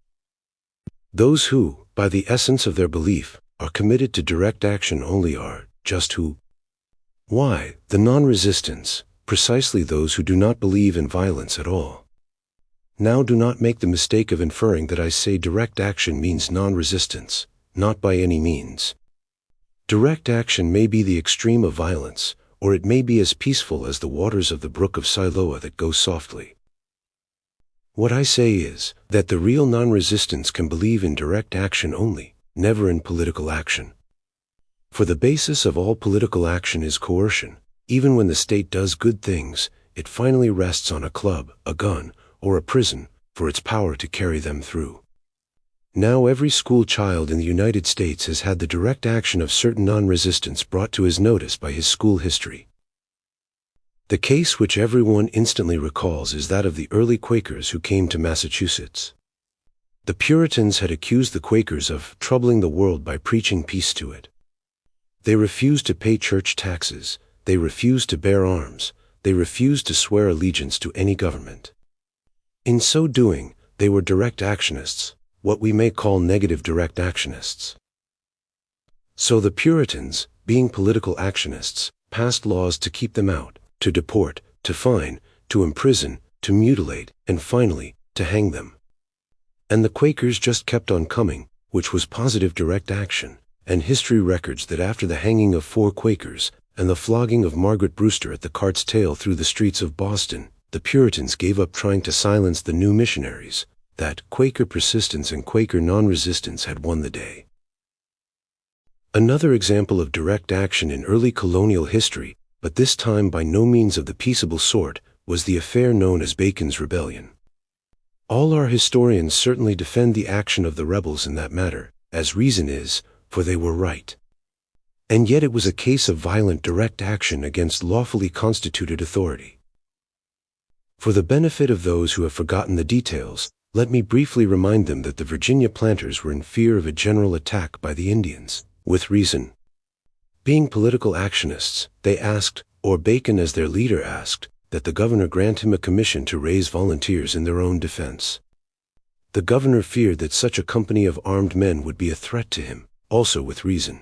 Those who, by the essence of their belief, are committed to direct action only are, just who? Why, the non-resistants, precisely those who do not believe in violence at all. Now do not make the mistake of inferring that I say direct action means non-resistance, not by any means. Direct action may be the extreme of violence, or it may be as peaceful as the waters of the brook of Siloa that go softly. What I say is, that the real non-resistants can believe in direct action only, never in political action. For the basis of all political action is coercion. Even when the state does good things, it finally rests on a club, a gun, or a prison, for its power to carry them through. Now every school child in the United States has had the direct action of certain non-resistants brought to his notice by his school history. The case which everyone instantly recalls is that of the early Quakers who came to Massachusetts. The Puritans had accused the Quakers of troubling the world by preaching peace to it. They refused to pay church taxes, they refused to bear arms, they refused to swear allegiance to any government. In so doing, they were direct actionists, what we may call negative direct actionists. So the Puritans, being political actionists, passed laws to keep them out, to deport, to fine, to imprison, to mutilate, and finally, to hang them. And the Quakers just kept on coming, which was positive direct action, and history records that after the hanging of 4 Quakers, and the flogging of Margaret Brewster at the cart's tail through the streets of Boston, the Puritans gave up trying to silence the new missionaries, that Quaker persistence and Quaker non-resistance had won the day. Another example of direct action in early colonial history, but this time by no means of the peaceable sort, was the affair known as Bacon's Rebellion. All our historians certainly defend the action of the rebels in that matter, as reason is, for they were right. And yet it was a case of violent direct action against lawfully constituted authority. For the benefit of those who have forgotten the details, let me briefly remind them that the Virginia planters were in fear of a general attack by the Indians, with reason. Being political actionists, they asked, or Bacon as their leader asked, that the governor grant him a commission to raise volunteers in their own defense. The governor feared that such a company of armed men would be a threat to him, also with reason.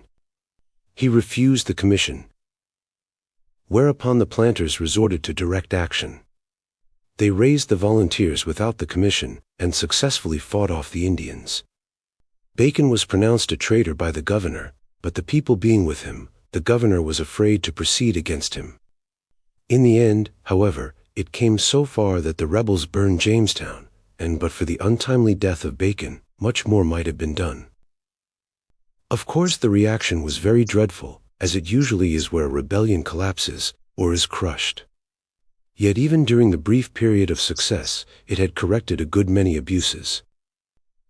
He refused the commission. Whereupon the planters resorted to direct action. They raised the volunteers without the commission, and successfully fought off the Indians. Bacon was pronounced a traitor by the governor, but the people being with him, the governor was afraid to proceed against him. In the end, however, it came so far that the rebels burned Jamestown, and but for the untimely death of Bacon, much more might have been done. Of course the reaction was very dreadful, as it usually is where a rebellion collapses, or is crushed. Yet even during the brief period of success, it had corrected a good many abuses.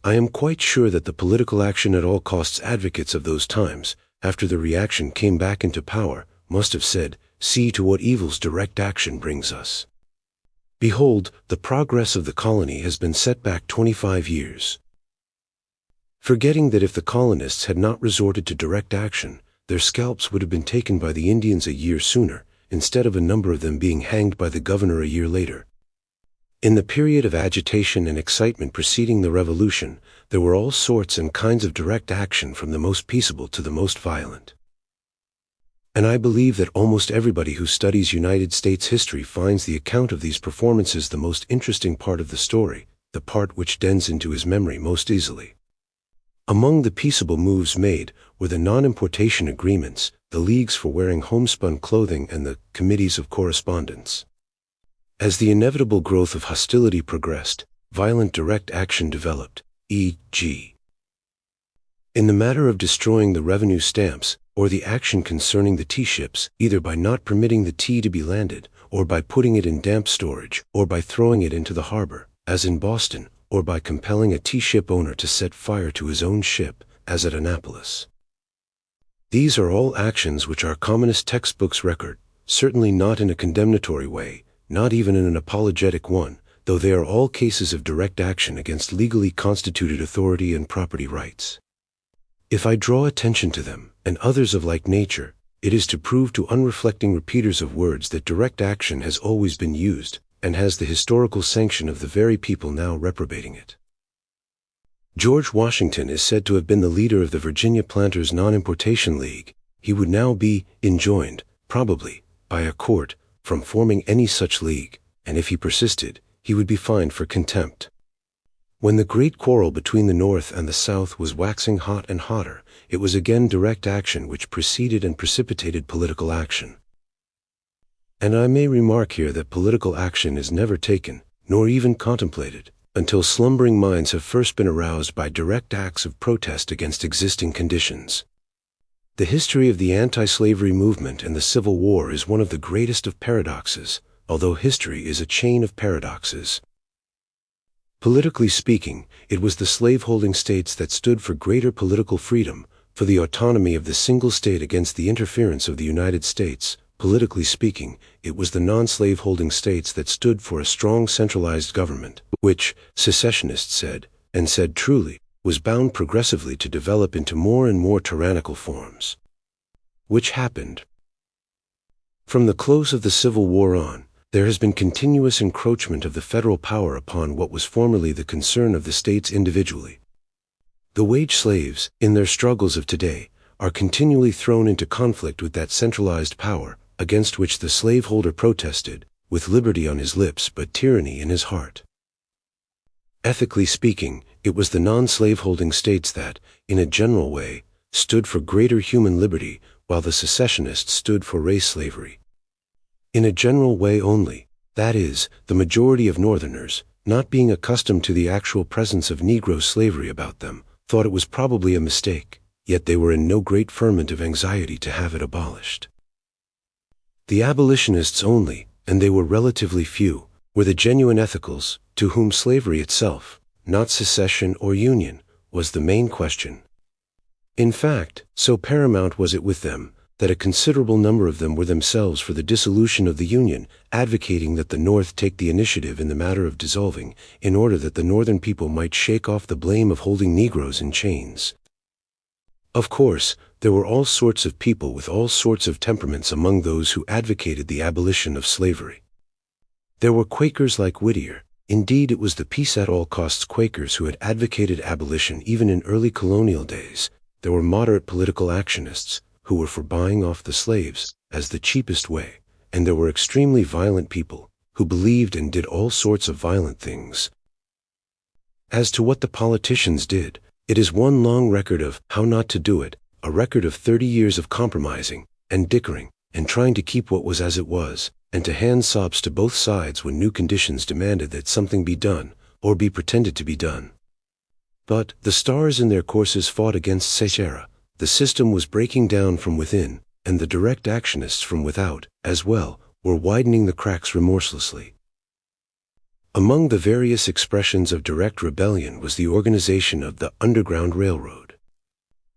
I am quite sure that the political action at all costs advocates of those times, after the reaction came back into power, must have said, "See to what evils direct action brings us." Behold, the progress of the colony has been set back 25 years. Forgetting that if the colonists had not resorted to direct action, their scalps would have been taken by the Indians a year sooner, instead of a number of them being hanged by the governor a year later. In the period of agitation and excitement preceding the Revolution, there were all sorts and kinds of direct action from the most peaceable to the most violent. And I believe that almost everybody who studies United States history finds the account of these performances the most interesting part of the story, the part which dens into his memory most easily. Among the peaceable moves made were the non-importation agreements, the leagues for wearing homespun clothing, and the committees of correspondence. As the inevitable growth of hostility progressed, violent direct action developed, e.g. in the matter of destroying the revenue stamps, or the action concerning the tea ships, either by not permitting the tea to be landed, or by putting it in damp storage, or by throwing it into the harbor, as in Boston, or by compelling a tea ship owner to set fire to his own ship, as at Annapolis. These are all actions which our communist textbooks record, certainly not in a condemnatory way, not even in an apologetic one, though they are all cases of direct action against legally constituted authority and property rights. If I draw attention to them, and others of like nature, it is to prove to unreflecting repeaters of words that direct action has always been used, and has the historical sanction of the very people now reprobating it. George Washington is said to have been the leader of the Virginia Planters Non-Importation League. He would now be enjoined, probably, by a court, from forming any such league, and if he persisted, he would be fined for contempt. When the great quarrel between the North and the South was waxing hot and hotter, it was again direct action which preceded and precipitated political action. And I may remark here that political action is never taken, nor even contemplated, until slumbering minds have first been aroused by direct acts of protest against existing conditions. The history of the anti-slavery movement and the Civil War is one of the greatest of paradoxes, although history is a chain of paradoxes. Politically speaking, it was the slaveholding states that stood for greater political freedom, for the autonomy of the single state against the interference of the United States. Politically speaking, it was the non-slaveholding states that stood for a strong centralized government, which, secessionists said, and said truly, was bound progressively to develop into more and more tyrannical forms. Which happened. From the close of the Civil War on, there has been continuous encroachment of the federal power upon what was formerly the concern of the states individually. The wage slaves, in their struggles of today, are continually thrown into conflict with that centralized power, against which the slaveholder protested, with liberty on his lips but tyranny in his heart. Ethically speaking, it was the non-slaveholding states that, in a general way, stood for greater human liberty, while the secessionists stood for race slavery. In a general way only, that is, the majority of Northerners, not being accustomed to the actual presence of Negro slavery about them, thought it was probably a mistake, yet they were in no great ferment of anxiety to have it abolished. The abolitionists only, and they were relatively few, were the genuine ethicals, to whom slavery itself, not secession or union, was the main question. In fact, so paramount was it with them, that a considerable number of them were themselves for the dissolution of the Union, advocating that the North take the initiative in the matter of dissolving, in order that the Northern people might shake off the blame of holding Negroes in chains. Of course, there were all sorts of people with all sorts of temperaments among those who advocated the abolition of slavery. There were Quakers like Whittier. Indeed, it was the peace-at-all-costs Quakers who had advocated abolition even in early colonial days. There were moderate political actionists, who were for buying off the slaves, as the cheapest way, and there were extremely violent people, who believed and did all sorts of violent things. As to what the politicians did, it is one long record of how not to do it, a record of 30 years of compromising, and dickering, and trying to keep what was as it was, and to hand sops to both sides when new conditions demanded that something be done, or be pretended to be done. But the stars in their courses fought against Sechera. The system was breaking down from within, and the direct actionists from without, as well, were widening the cracks remorselessly. Among the various expressions of direct rebellion was the organization of the Underground Railroad.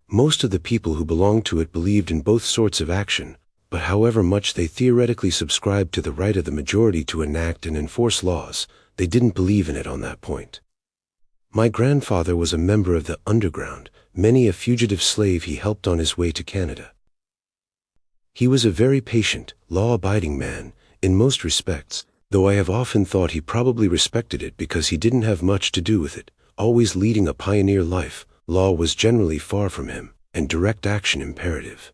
Most of the people who belonged to it believed in both sorts of action, but however much they theoretically subscribed to the right of the majority to enact and enforce laws, they didn't believe in it on that point. My grandfather was a member of the underground, many a fugitive slave he helped on his way to Canada. He was a very patient, law-abiding man, in most respects, though I have often thought he probably respected it because he didn't have much to do with it. Always leading a pioneer life, law was generally far from him, and direct action imperative.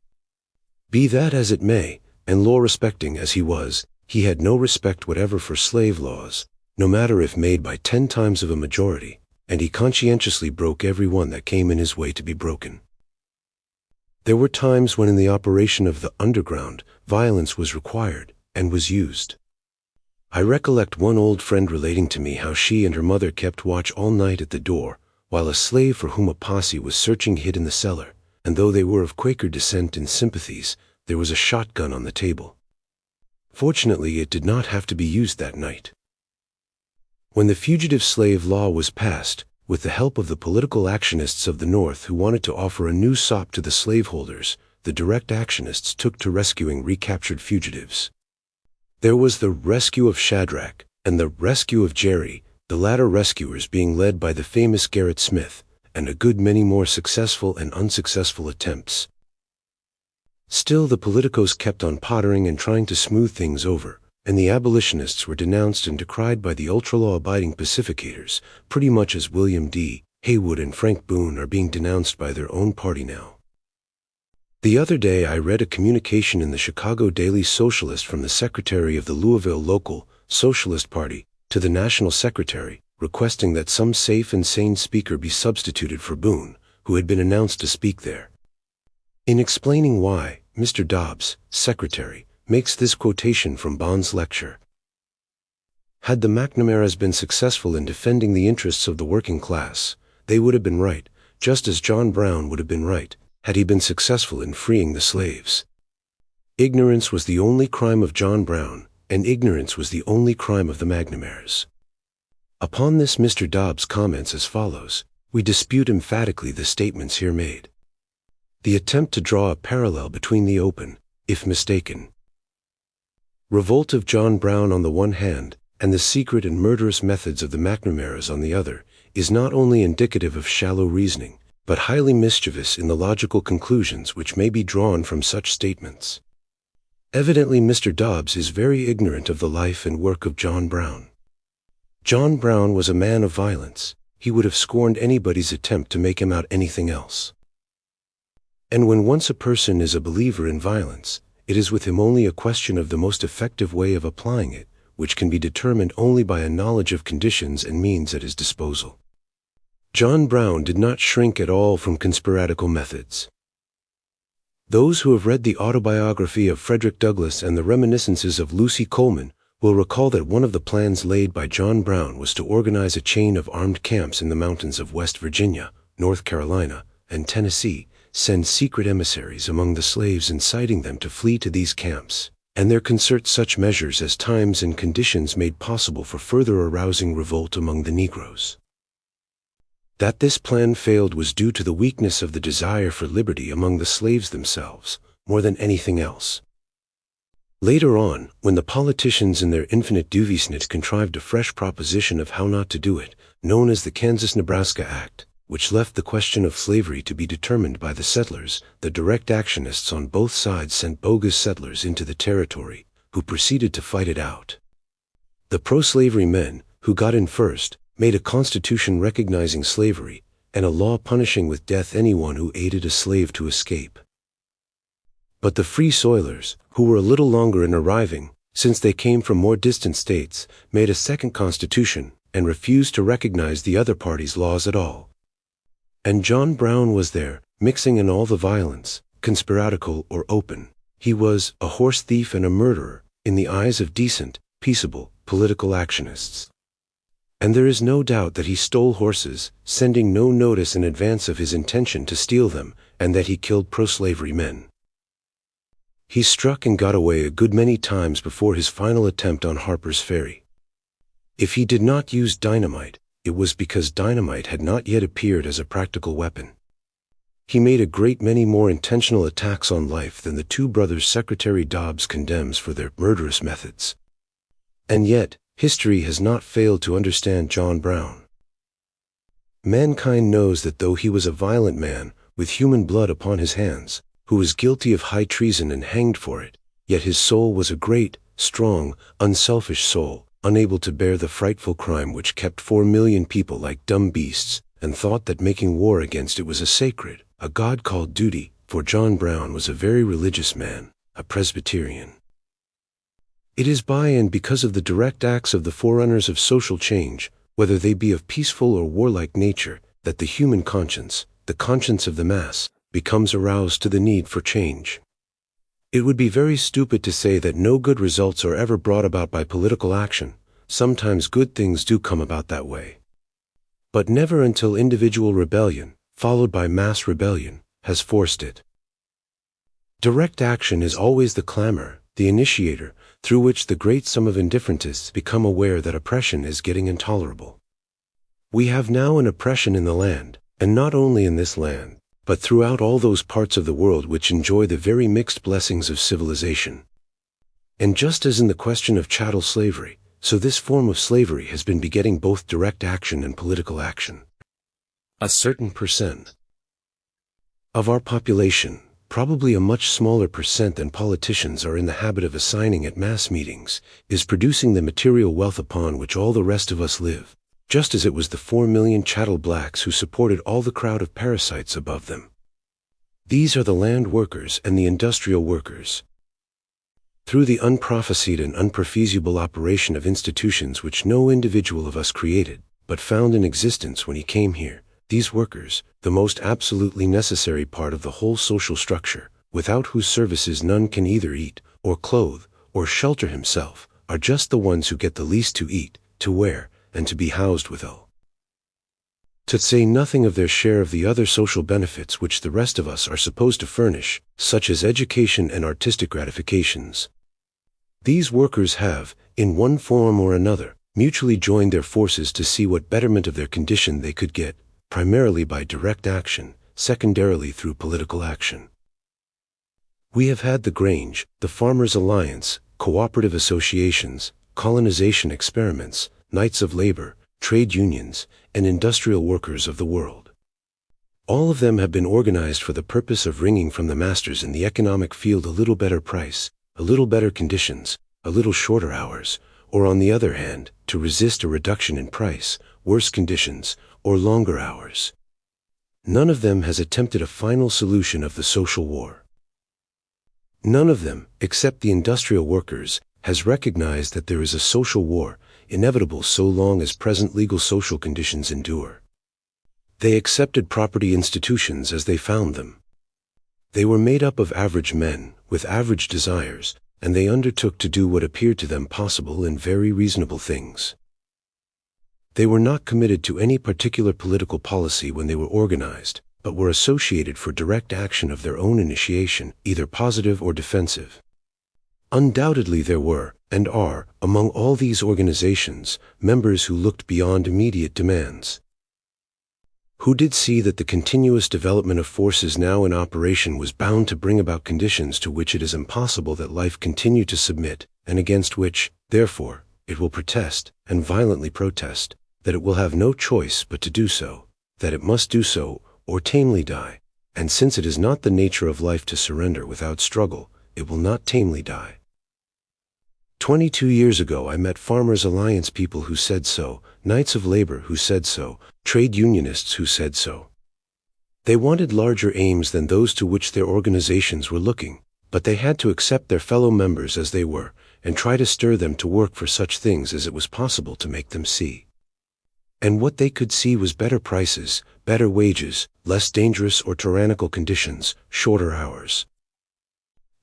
Be that as it may, and law-respecting as he was, he had no respect whatever for slave laws, no matter if made by 10 times of a majority, and he conscientiously broke every one that came in his way to be broken. There were times when in the operation of the underground, violence was required, and was used. I recollect one old friend relating to me how she and her mother kept watch all night at the door, while a slave for whom a posse was searching hid in the cellar, and though they were of Quaker descent and sympathies, there was a shotgun on the table. Fortunately, it did not have to be used that night. When the fugitive slave law was passed, with the help of the political actionists of the North who wanted to offer a new sop to the slaveholders, the direct actionists took to rescuing recaptured fugitives. There was the rescue of Shadrach and the rescue of Jerry, the latter rescuers being led by the famous Gerrit Smith, and a good many more successful and unsuccessful attempts. Still, the politicos kept on pottering and trying to smooth things over, and the abolitionists were denounced and decried by the ultra-law-abiding pacificators, pretty much as William D. Haywood and Frank Boone are being denounced by their own party now. The other day I read a communication in the Chicago Daily Socialist from the secretary of the Louisville local Socialist Party to the national secretary, requesting that some safe and sane speaker be substituted for Boone, who had been announced to speak there. In explaining why, Mr. Dobbs, secretary, makes this quotation from Bond's lecture. Had the McNamaras been successful in defending the interests of the working class, they would have been right, just as John Brown would have been right, had he been successful in freeing the slaves. Ignorance was the only crime of John Brown, and ignorance was the only crime of the McNamaras. Upon this Mr. Dobbs comments as follows: we dispute emphatically the statements here made. The attempt to draw a parallel between the open, if mistaken, revolt of John Brown on the one hand, and the secret and murderous methods of the McNamaras on the other, is not only indicative of shallow reasoning, but highly mischievous in the logical conclusions which may be drawn from such statements. Evidently Mr. Dobbs is very ignorant of the life and work of John Brown. John Brown was a man of violence. He would have scorned anybody's attempt to make him out anything else. And when once a person is a believer in violence, it is with him only a question of the most effective way of applying it, which can be determined only by a knowledge of conditions and means at his disposal. John Brown did not shrink at all from conspiratical methods. Those who have read the autobiography of Frederick Douglass and the reminiscences of Lucy Coleman will recall that one of the plans laid by John Brown was to organize a chain of armed camps in the mountains of West Virginia, North Carolina, and Tennessee, send secret emissaries among the slaves inciting them to flee to these camps, and there concert such measures as times and conditions made possible for further arousing revolt among the Negroes. That this plan failed was due to the weakness of the desire for liberty among the slaves themselves, more than anything else. Later on, when the politicians in their infinite duviousness contrived a fresh proposition of how not to do it, known as the Kansas-Nebraska Act, which left the question of slavery to be determined by the settlers, the direct actionists on both sides sent bogus settlers into the territory, who proceeded to fight it out. The pro-slavery men, who got in first, made a constitution recognizing slavery, and a law punishing with death anyone who aided a slave to escape. But the free soilers, who were a little longer in arriving, since they came from more distant states, made a second constitution, and refused to recognize the other party's laws at all. And John Brown was there, mixing in all the violence, conspiratical or open. He was a horse thief and a murderer, in the eyes of decent, peaceable, political actionists. And there is no doubt that he stole horses, sending no notice in advance of his intention to steal them, and that he killed pro-slavery men. He struck and got away a good many times before his final attempt on Harper's Ferry. If he did not use dynamite, it was because dynamite had not yet appeared as a practical weapon. He made a great many more intentional attacks on life than the two brothers Secretary Dobbs condemns for their murderous methods. And yet, history has not failed to understand John Brown. Mankind knows that though he was a violent man, with human blood upon his hands, who was guilty of high treason and hanged for it, yet his soul was a great, strong, unselfish soul, unable to bear the frightful crime which kept 4 million people like dumb beasts, and thought that making war against it was a sacred, a God-called duty, for John Brown was a very religious man, a Presbyterian. It is by and because of the direct acts of the forerunners of social change, whether they be of peaceful or warlike nature, that the human conscience, the conscience of the mass, becomes aroused to the need for change. It would be very stupid to say that no good results are ever brought about by political action. Sometimes good things do come about that way. But never until individual rebellion, followed by mass rebellion, has forced it. Direct action is always the clamor, the initiator, through which the great sum of indifferentists become aware that oppression is getting intolerable. We have now an oppression in the land, and not only in this land, but throughout all those parts of the world which enjoy the very mixed blessings of civilization. And just as in the question of chattel slavery, so this form of slavery has been begetting both direct action and political action. A certain percent of our population, probably a much smaller percent than politicians are in the habit of assigning at mass meetings, is producing the material wealth upon which all the rest of us live, just as it was the 4 million chattel blacks who supported all the crowd of parasites above them. These are the land workers and the industrial workers. Through the unprophesied and unprofeasible operation of institutions which no individual of us created, but found in existence when he came here, these workers, the most absolutely necessary part of the whole social structure, without whose services none can either eat, or clothe, or shelter himself, are just the ones who get the least to eat, to wear, and to be housed withal. To say nothing of their share of the other social benefits which the rest of us are supposed to furnish, such as education and artistic gratifications. These workers have, in one form or another, mutually joined their forces to see what betterment of their condition they could get, primarily by direct action, secondarily through political action. We have had the Grange, the Farmers' Alliance, cooperative associations, colonization experiments, Knights of Labor, trade unions, and industrial workers of the world. All of them have been organized for the purpose of wringing from the masters in the economic field a little better price, a little better conditions, a little shorter hours, or on the other hand, to resist a reduction in price, worse conditions, or longer hours. None of them has attempted a final solution of the social war. None of them, except the industrial workers, has recognized that there is a social war, inevitable so long as present legal social conditions endure. They accepted property institutions as they found them. They were made up of average men, with average desires, and they undertook to do what appeared to them possible and very reasonable things. They were not committed to any particular political policy when they were organized, but were associated for direct action of their own initiation, either positive or defensive. Undoubtedly there were, and are, among all these organizations, members who looked beyond immediate demands, who did see that the continuous development of forces now in operation was bound to bring about conditions to which it is impossible that life continue to submit, and against which, therefore, it will protest, and violently protest, that it will have no choice but to do so, that it must do so, or tamely die, and since it is not the nature of life to surrender without struggle, it will not tamely die. 22 years ago I met Farmers' Alliance people who said so, Knights of Labor who said so, trade unionists who said so. They wanted larger aims than those to which their organizations were looking, but they had to accept their fellow members as they were, and try to stir them to work for such things as it was possible to make them see. And what they could see was better prices, better wages, less dangerous or tyrannical conditions, shorter hours.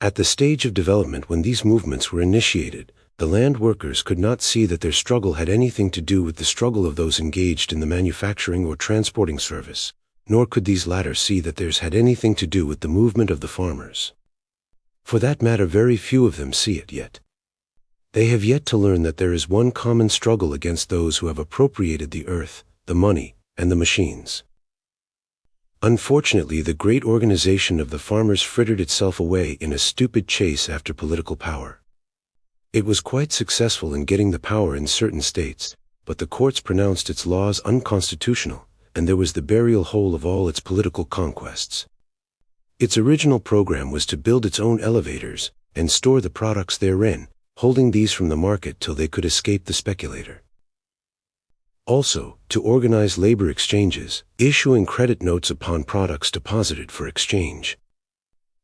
At the stage of development when these movements were initiated, the land workers could not see that their struggle had anything to do with the struggle of those engaged in the manufacturing or transporting service, nor could these latter see that theirs had anything to do with the movement of the farmers. For that matter, very few of them see it yet. They have yet to learn that there is one common struggle against those who have appropriated the earth, the money, and the machines. Unfortunately, the great organization of the farmers frittered itself away in a stupid chase after political power. It was quite successful in getting the power in certain states, but the courts pronounced its laws unconstitutional, and there was the burial hole of all its political conquests. Its original program was to build its own elevators and store the products therein, holding these from the market till they could escape the speculator. Also, to organize labor exchanges, issuing credit notes upon products deposited for exchange.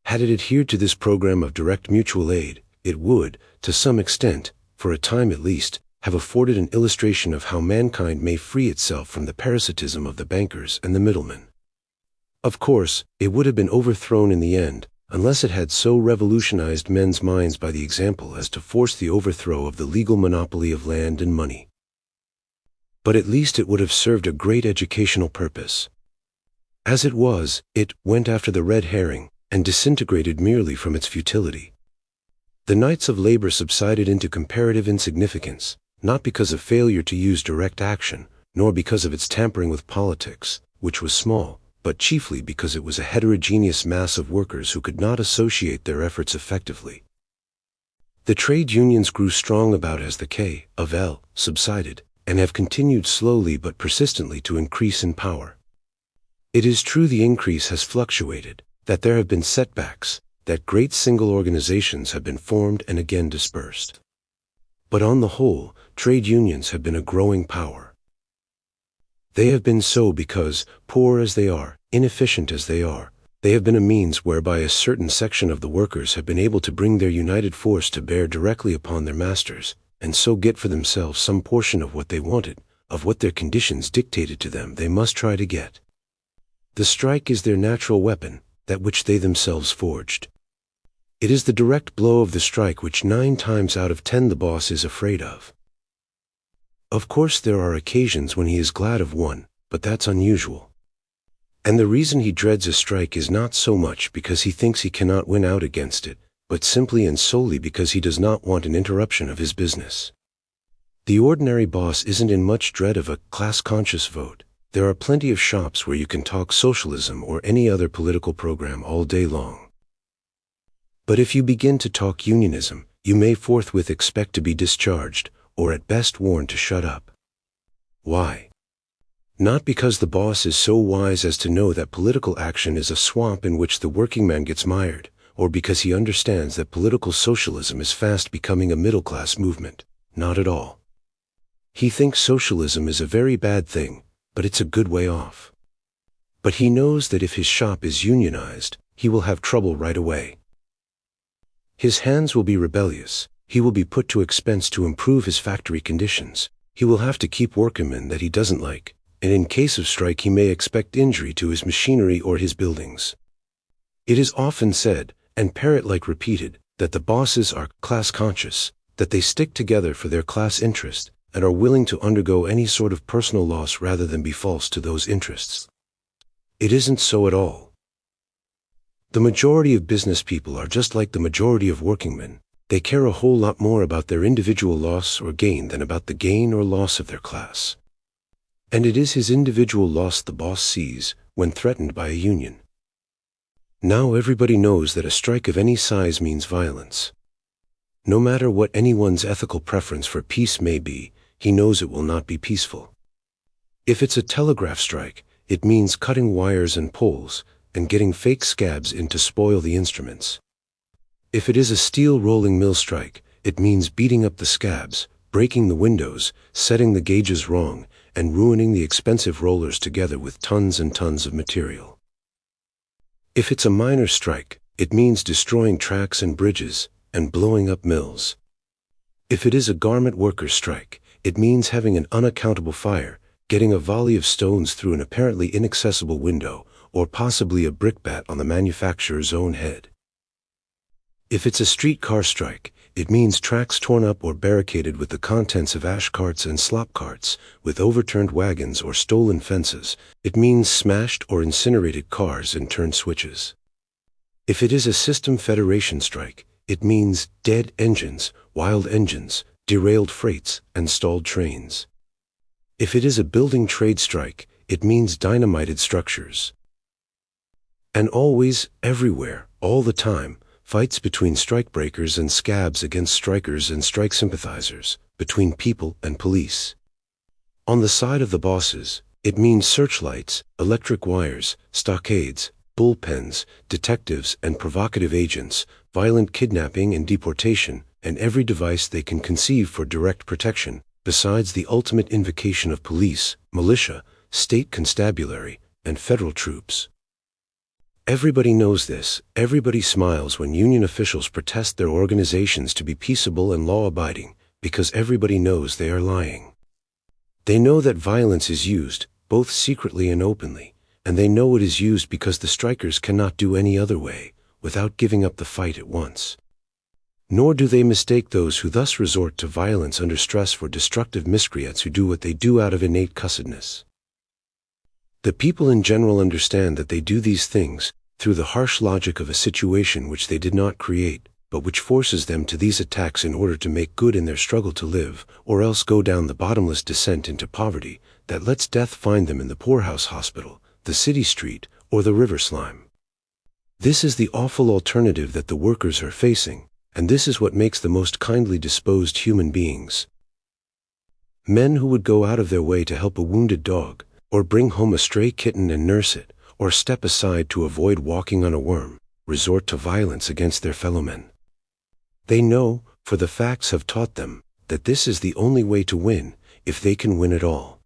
Had it adhered to this program of direct mutual aid, it would, to some extent, for a time at least, have afforded an illustration of how mankind may free itself from the parasitism of the bankers and the middlemen. Of course, it would have been overthrown in the end, unless it had so revolutionized men's minds by the example as to force the overthrow of the legal monopoly of land and money. But at least it would have served a great educational purpose. As it was, it went after the red herring, and disintegrated merely from its futility. The Knights of Labor subsided into comparative insignificance, not because of failure to use direct action, nor because of its tampering with politics, which was small, but chiefly because it was a heterogeneous mass of workers who could not associate their efforts effectively. The trade unions grew strong about as the K of L subsided, and have continued slowly but persistently to increase in power. It is true the increase has fluctuated, that there have been setbacks, that great single organizations have been formed and again dispersed. But on the whole, trade unions have been a growing power. They have been so because, poor as they are, inefficient as they are, they have been a means whereby a certain section of the workers have been able to bring their united force to bear directly upon their masters, and so get for themselves some portion of what they wanted, of what their conditions dictated to them they must try to get. The strike is their natural weapon, that which they themselves forged. It is the direct blow of the strike which 9 times out of 10 the boss is afraid of. Of course there are occasions when he is glad of one, but that's unusual. And the reason he dreads a strike is not so much because he thinks he cannot win out against it, but simply and solely because he does not want an interruption of his business. The ordinary boss isn't in much dread of a class-conscious vote. There are plenty of shops where you can talk socialism or any other political program all day long. But if you begin to talk unionism, you may forthwith expect to be discharged, or at best warned to shut up. Why? Not because the boss is so wise as to know that political action is a swamp in which the working man gets mired, or because he understands that political socialism is fast becoming a middle-class movement. Not at all. He thinks socialism is a very bad thing, but it's a good way off. But he knows that if his shop is unionized, he will have trouble right away. His hands will be rebellious, he will be put to expense to improve his factory conditions, he will have to keep workmen that he doesn't like, and in case of strike he may expect injury to his machinery or his buildings. It is often said, and parrot-like repeated, that the bosses are class-conscious, that they stick together for their class interest, and are willing to undergo any sort of personal loss rather than be false to those interests. It isn't so at all. The majority of business people are just like the majority of workingmen. They care a whole lot more about their individual loss or gain than about the gain or loss of their class. And it is his individual loss the boss sees when threatened by a union. Now everybody knows that a strike of any size means violence. No matter what anyone's ethical preference for peace may be, he knows it will not be peaceful. If it's a telegraph strike, it means cutting wires and poles, and getting fake scabs in to spoil the instruments. If it is a steel rolling mill strike, it means beating up the scabs, breaking the windows, setting the gauges wrong, and ruining the expensive rollers together with tons and tons of material. If it's a miners' strike, it means destroying tracks and bridges, and blowing up mills. If it is a garment workers' strike, it means having an unaccountable fire, getting a volley of stones through an apparently inaccessible window, or possibly a brickbat on the manufacturer's own head. If it's a streetcar strike, it means tracks torn up or barricaded with the contents of ash carts and slop carts, with overturned wagons or stolen fences. It means smashed or incinerated cars and turned switches. If it is a system federation strike, it means dead engines, wild engines, derailed freights, and stalled trains. If it is a building trade strike, it means dynamited structures. And always, everywhere, all the time, fights between strikebreakers and scabs against strikers and strike sympathizers, between people and police. On the side of the bosses, it means searchlights, electric wires, stockades, bullpens, detectives and provocative agents, violent kidnapping and deportation, and every device they can conceive for direct protection, besides the ultimate invocation of police, militia, state constabulary, and federal troops. Everybody knows this. Everybody smiles when union officials protest their organizations to be peaceable and law-abiding, because everybody knows they are lying. They know that violence is used, both secretly and openly, and they know it is used because the strikers cannot do any other way, without giving up the fight at once. Nor do they mistake those who thus resort to violence under stress for destructive miscreants who do what they do out of innate cussedness. The people in general understand that they do these things through the harsh logic of a situation which they did not create, but which forces them to these attacks in order to make good in their struggle to live, or else go down the bottomless descent into poverty that lets death find them in the poorhouse hospital, the city street, or the river slime. This is the awful alternative that the workers are facing, and this is what makes the most kindly disposed human beings. Men who would go out of their way to help a wounded dog, or bring home a stray kitten and nurse it, or step aside to avoid walking on a worm, resort to violence against their fellow men. They know, for the facts have taught them, that this is the only way to win, if they can win at all.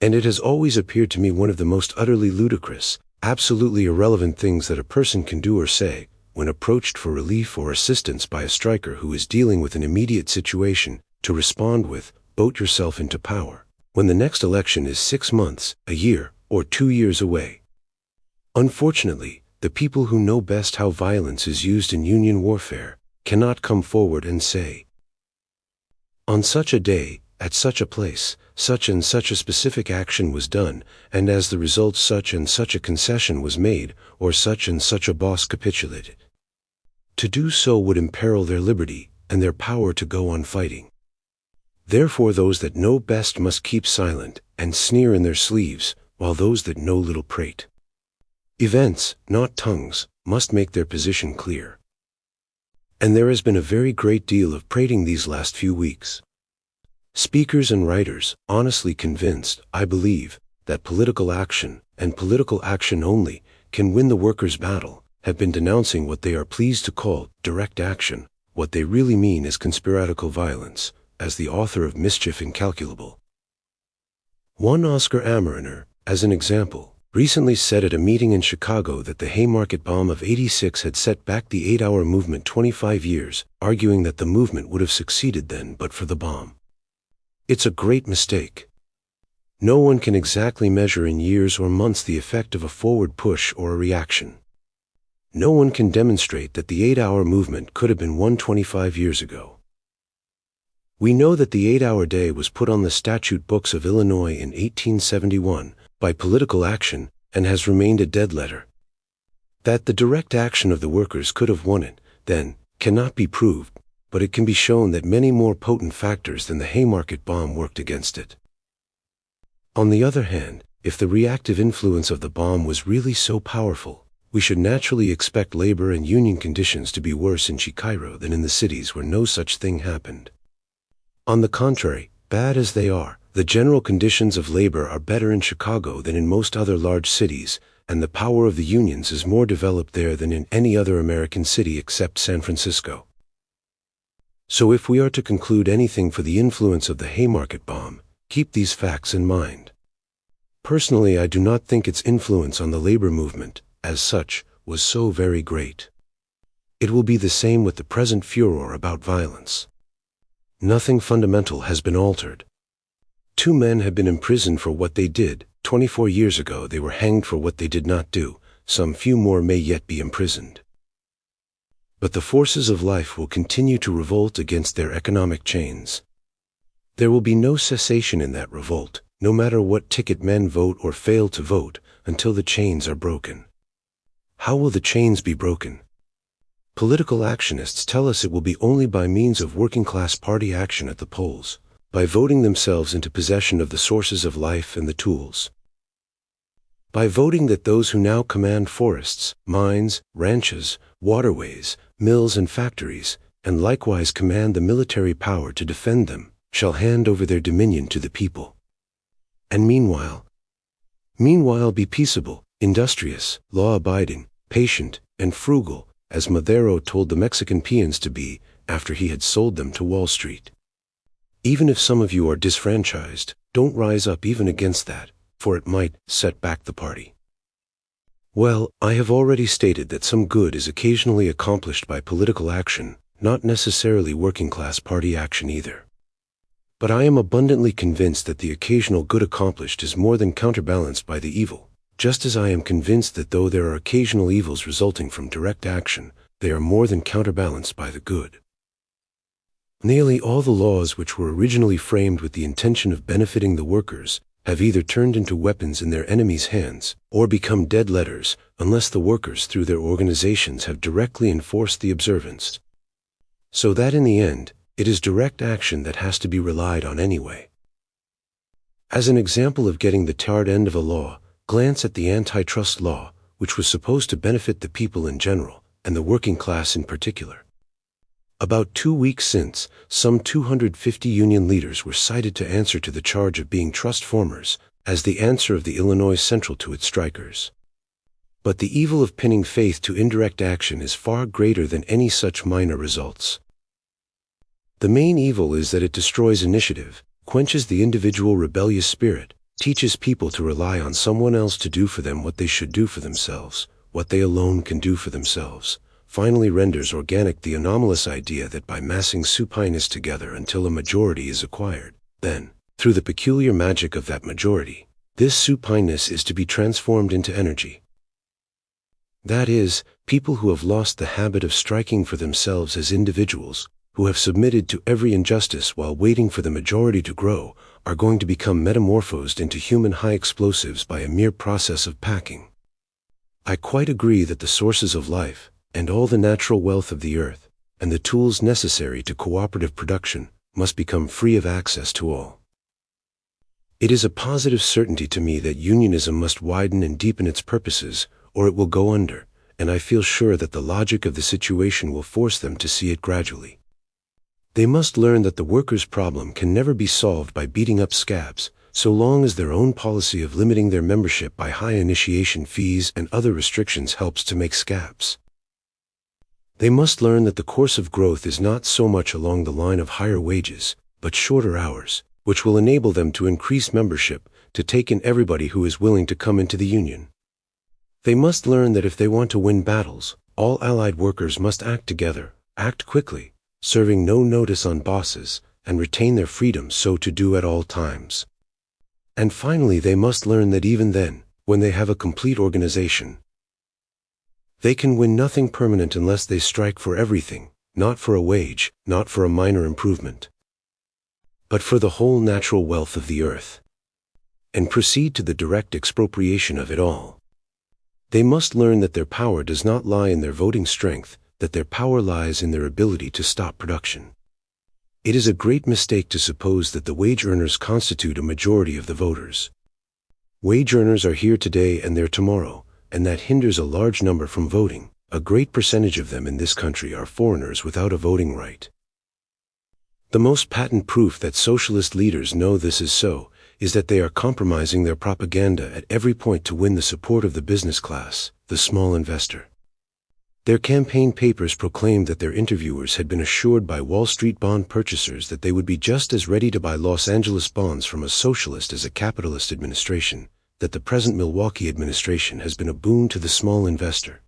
And it has always appeared to me one of the most utterly ludicrous, absolutely irrelevant things that a person can do or say, when approached for relief or assistance by a striker who is dealing with an immediate situation, to respond with, "Vote yourself into power," when the next election is 6 months, a year, or 2 years away. Unfortunately, the people who know best how violence is used in union warfare cannot come forward and say, "On such a day, at such a place, such and such a specific action was done, and as the result such and such a concession was made, or such and such a boss capitulated." To do so would imperil their liberty and their power to go on fighting. Therefore those that know best must keep silent and sneer in their sleeves, while those that know little prate. Events, not tongues, must make their position clear. And there has been a very great deal of prating these last few weeks. Speakers and writers, honestly convinced, I believe, that political action, and political action only, can win the workers' battle, have been denouncing what they are pleased to call direct action. What they really mean is conspiratical violence, as the author of Mischief Incalculable. One Oscar Amariner, as an example, recently said at a meeting in Chicago that the Haymarket bomb of '86 had set back the 8-hour movement 25 years, arguing that the movement would have succeeded then but for the bomb. It's a great mistake. No one can exactly measure in years or months the effect of a forward push or a reaction. No one can demonstrate that the 8-hour movement could have been won 25 years ago. We know that the 8-hour day was put on the statute books of Illinois in 1871 by political action and has remained a dead letter. That the direct action of the workers could have won it, then, cannot be proved, but it can be shown that many more potent factors than the Haymarket bomb worked against it. On the other hand, if the reactive influence of the bomb was really so powerful, we should naturally expect labor and union conditions to be worse in Chicago than in the cities where no such thing happened. On the contrary, bad as they are, the general conditions of labor are better in Chicago than in most other large cities, and the power of the unions is more developed there than in any other American city except San Francisco. So if we are to conclude anything for the influence of the Haymarket bomb, keep these facts in mind. Personally, I do not think its influence on the labor movement, as such, was so very great. It will be the same with the present furor about violence. Nothing fundamental has been altered. 2 men have been imprisoned for what they did. 24 years ago they were hanged for what they did not do. Some few more may yet be imprisoned. But the forces of life will continue to revolt against their economic chains. There will be no cessation in that revolt, no matter what ticket men vote or fail to vote, until the chains are broken. How will the chains be broken? Political actionists tell us it will be only by means of working-class party action at the polls, by voting themselves into possession of the sources of life and the tools. By voting that those who now command forests, mines, ranches, waterways, mills and factories, and likewise command the military power to defend them, shall hand over their dominion to the people. And meanwhile be peaceable, industrious, law-abiding, patient, and frugal, as Madero told the Mexican peons to be after he had sold them to Wall Street. Even if some of you are disfranchised, don't rise up even against that, for it might set back the party. Well, I have already stated that some good is occasionally accomplished by political action, not necessarily working-class party action either. But I am abundantly convinced that the occasional good accomplished is more than counterbalanced by the evil, just as I am convinced that though there are occasional evils resulting from direct action, they are more than counterbalanced by the good. Nearly all the laws which were originally framed with the intention of benefiting the workers have either turned into weapons in their enemies' hands or become dead letters unless the workers through their organizations have directly enforced the observance. So that in the end, it is direct action that has to be relied on anyway. As an example of getting the tarred end of a law, glance at the antitrust law, which was supposed to benefit the people in general, and the working class in particular. About 2 weeks since, some 250 union leaders were cited to answer to the charge of being trust formers, as the answer of the Illinois Central to its strikers. But the evil of pinning faith to indirect action is far greater than any such minor results. The main evil is that it destroys initiative, quenches the individual rebellious spirit, teaches people to rely on someone else to do for them what they should do for themselves, what they alone can do for themselves, finally renders organic the anomalous idea that by massing supineness together until a majority is acquired, then, through the peculiar magic of that majority, this supineness is to be transformed into energy. That is, people who have lost the habit of striking for themselves as individuals, who have submitted to every injustice while waiting for the majority to grow, are going to become metamorphosed into human high explosives by a mere process of packing. I quite agree that the sources of life, and all the natural wealth of the earth, and the tools necessary to cooperative production, must become free of access to all. It is a positive certainty to me that unionism must widen and deepen its purposes, or it will go under, and I feel sure that the logic of the situation will force them to see it gradually. They must learn that the workers' problem can never be solved by beating up scabs, so long as their own policy of limiting their membership by high initiation fees and other restrictions helps to make scabs. They must learn that the course of growth is not so much along the line of higher wages, but shorter hours, which will enable them to increase membership, to take in everybody who is willing to come into the union. They must learn that if they want to win battles, all allied workers must act together, act quickly, serving no notice on bosses, and retain their freedom so to do at all times. And finally, they must learn that even then, when they have a complete organization, they can win nothing permanent unless they strike for everything, not for a wage, not for a minor improvement, but for the whole natural wealth of the earth, and proceed to the direct expropriation of it all. They must learn that their power does not lie in their voting strength, that their power lies in their ability to stop production. It is a great mistake to suppose that the wage earners constitute a majority of the voters. Wage earners are here today and there tomorrow, and that hinders a large number from voting. A great percentage of them in this country are foreigners without a voting right. The most patent proof that socialist leaders know this is so is that they are compromising their propaganda at every point to win the support of the business class, the small investor. Their campaign papers proclaimed that their interviewers had been assured by Wall Street bond purchasers that they would be just as ready to buy Los Angeles bonds from a socialist as a capitalist administration, that the present Milwaukee administration has been a boon to the small investor.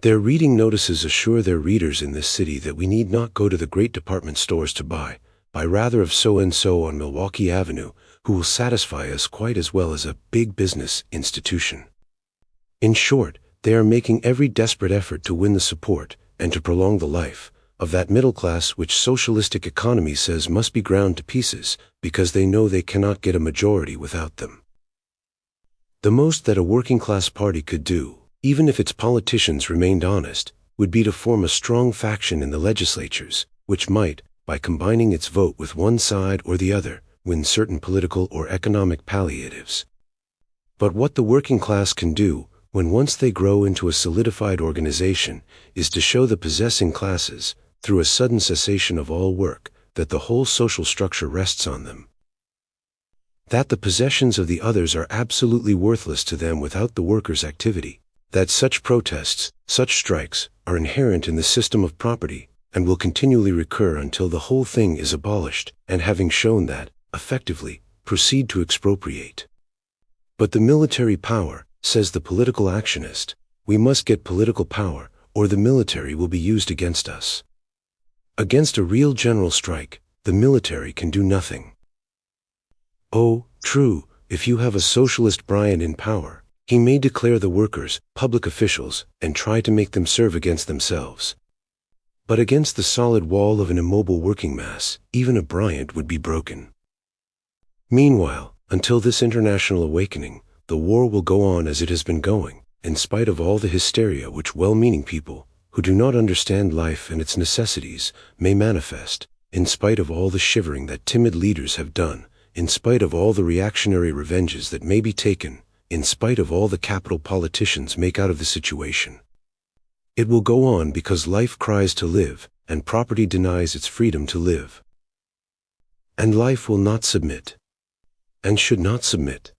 Their reading notices assure their readers in this city that we need not go to the great department stores to buy rather of so-and-so on Milwaukee Avenue, who will satisfy us quite as well as a big business institution. In short, they are making every desperate effort to win the support, and to prolong the life, of that middle class which socialistic economy says must be ground to pieces, because they know they cannot get a majority without them. The most that a working-class party could do, even if its politicians remained honest, would be to form a strong faction in the legislatures, which might, by combining its vote with one side or the other, win certain political or economic palliatives. But what the working class can do, when once they grow into a solidified organization, is to show the possessing classes, through a sudden cessation of all work, that the whole social structure rests on them. That the possessions of the others are absolutely worthless to them without the workers' activity. That such protests, such strikes, are inherent in the system of property, and will continually recur until the whole thing is abolished, and having shown that, effectively, proceed to expropriate. But the military power, says the political actionist, we must get political power, or the military will be used against us. Against a real general strike, the military can do nothing. Oh, true, if you have a socialist Brian in power, he may declare the workers public officials and try to make them serve against themselves. But against the solid wall of an immobile working mass, even a Bryant would be broken. Meanwhile, until this international awakening, the war will go on as it has been going, in spite of all the hysteria which well-meaning people, who do not understand life and its necessities, may manifest, in spite of all the shivering that timid leaders have done, in spite of all the reactionary revenges that may be taken, in spite of all the capital politicians make out of the situation. It will go on because life cries to live, and property denies its freedom to live. And life will not submit, and should not submit.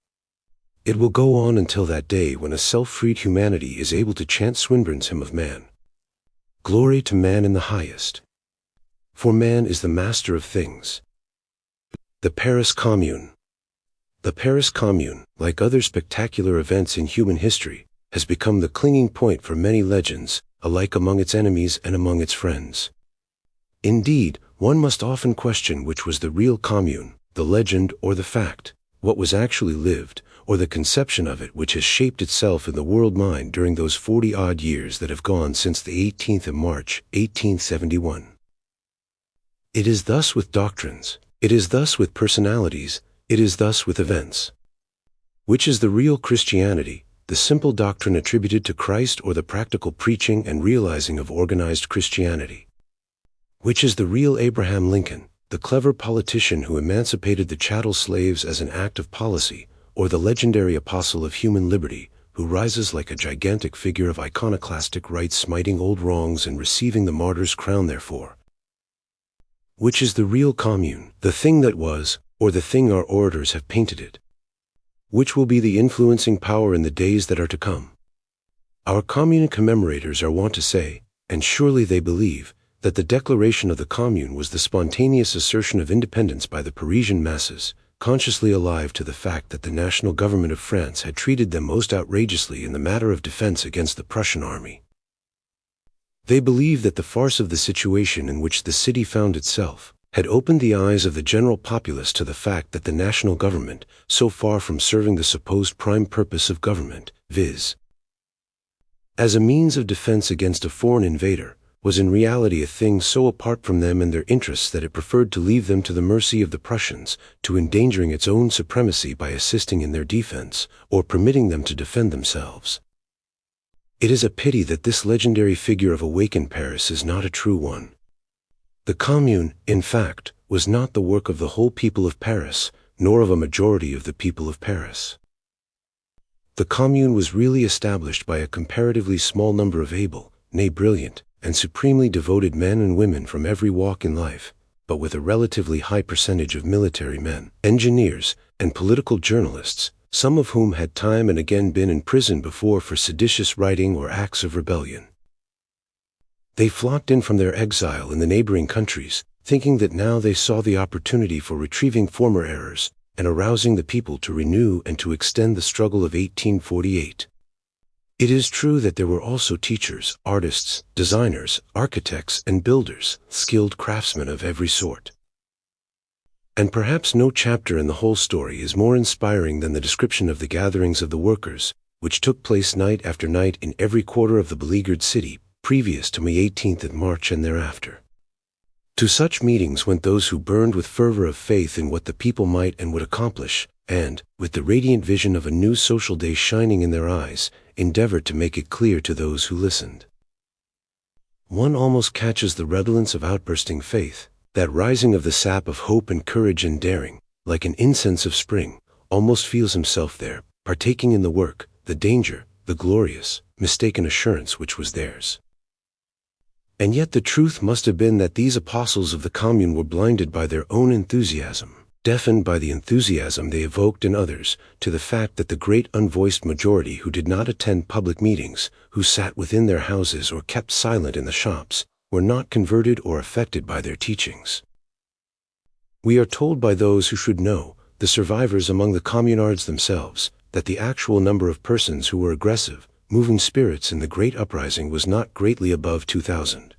It will go on until that day when a self-freed humanity is able to chant Swinburne's Hymn of Man. Glory to man in the highest. For man is the master of things. The Paris Commune. The Paris Commune, like other spectacular events in human history, has become the clinging point for many legends, alike among its enemies and among its friends. Indeed, one must often question which was the real commune, the legend or the fact, what was actually lived, or the conception of it which has shaped itself in the world mind during those 40-odd years that have gone since the 18th of March, 1871. It is thus with doctrines, it is thus with personalities, it is thus with events. Which is the real Christianity, the simple doctrine attributed to Christ or the practical preaching and realizing of organized Christianity? Which is the real Abraham Lincoln, the clever politician who emancipated the chattel slaves as an act of policy, or the legendary apostle of human liberty, who rises like a gigantic figure of iconoclastic right smiting old wrongs and receiving the martyr's crown therefor? Which is the real commune, the thing that was, or the thing our orators have painted it? Which will be the influencing power in the days that are to come? Our commune commemorators are wont to say, and surely they believe, that the declaration of the commune was the spontaneous assertion of independence by the Parisian masses, consciously alive to the fact that the national government of France had treated them most outrageously in the matter of defense against the Prussian army. They believe that the farce of the situation in which the city found itself had opened the eyes of the general populace to the fact that the national government, so far from serving the supposed prime purpose of government, viz., as a means of defense against a foreign invader, was in reality a thing so apart from them and their interests that it preferred to leave them to the mercy of the Prussians, to endangering its own supremacy by assisting in their defense, or permitting them to defend themselves. It is a pity that this legendary figure of awakened Paris is not a true one. The Commune, in fact, was not the work of the whole people of Paris, nor of a majority of the people of Paris. The Commune was really established by a comparatively small number of able, nay brilliant, and supremely devoted men and women from every walk in life, but with a relatively high percentage of military men, engineers, and political journalists, some of whom had time and again been in prison before for seditious writing or acts of rebellion. They flocked in from their exile in the neighboring countries, thinking that now they saw the opportunity for retrieving former errors, and arousing the people to renew and to extend the struggle of 1848. It is true that there were also teachers, artists, designers, architects, and builders, skilled craftsmen of every sort. And perhaps no chapter in the whole story is more inspiring than the description of the gatherings of the workers, which took place night after night in every quarter of the beleaguered city, previous to May 18th of March and thereafter. To such meetings went those who burned with fervor of faith in what the people might and would accomplish, and, with the radiant vision of a new social day shining in their eyes, endeavored to make it clear to those who listened. One almost catches the redolence of outbursting faith, that rising of the sap of hope and courage and daring, like an incense of spring, almost feels himself there, partaking in the work, the danger, the glorious, mistaken assurance which was theirs. And yet the truth must have been that these apostles of the Commune were blinded by their own enthusiasm, deafened by the enthusiasm they evoked in others, to the fact that the great unvoiced majority who did not attend public meetings, who sat within their houses or kept silent in the shops, were not converted or affected by their teachings. We are told by those who should know, the survivors among the communards themselves, that the actual number of persons who were aggressive, moving spirits in the great uprising was not greatly above 2,000.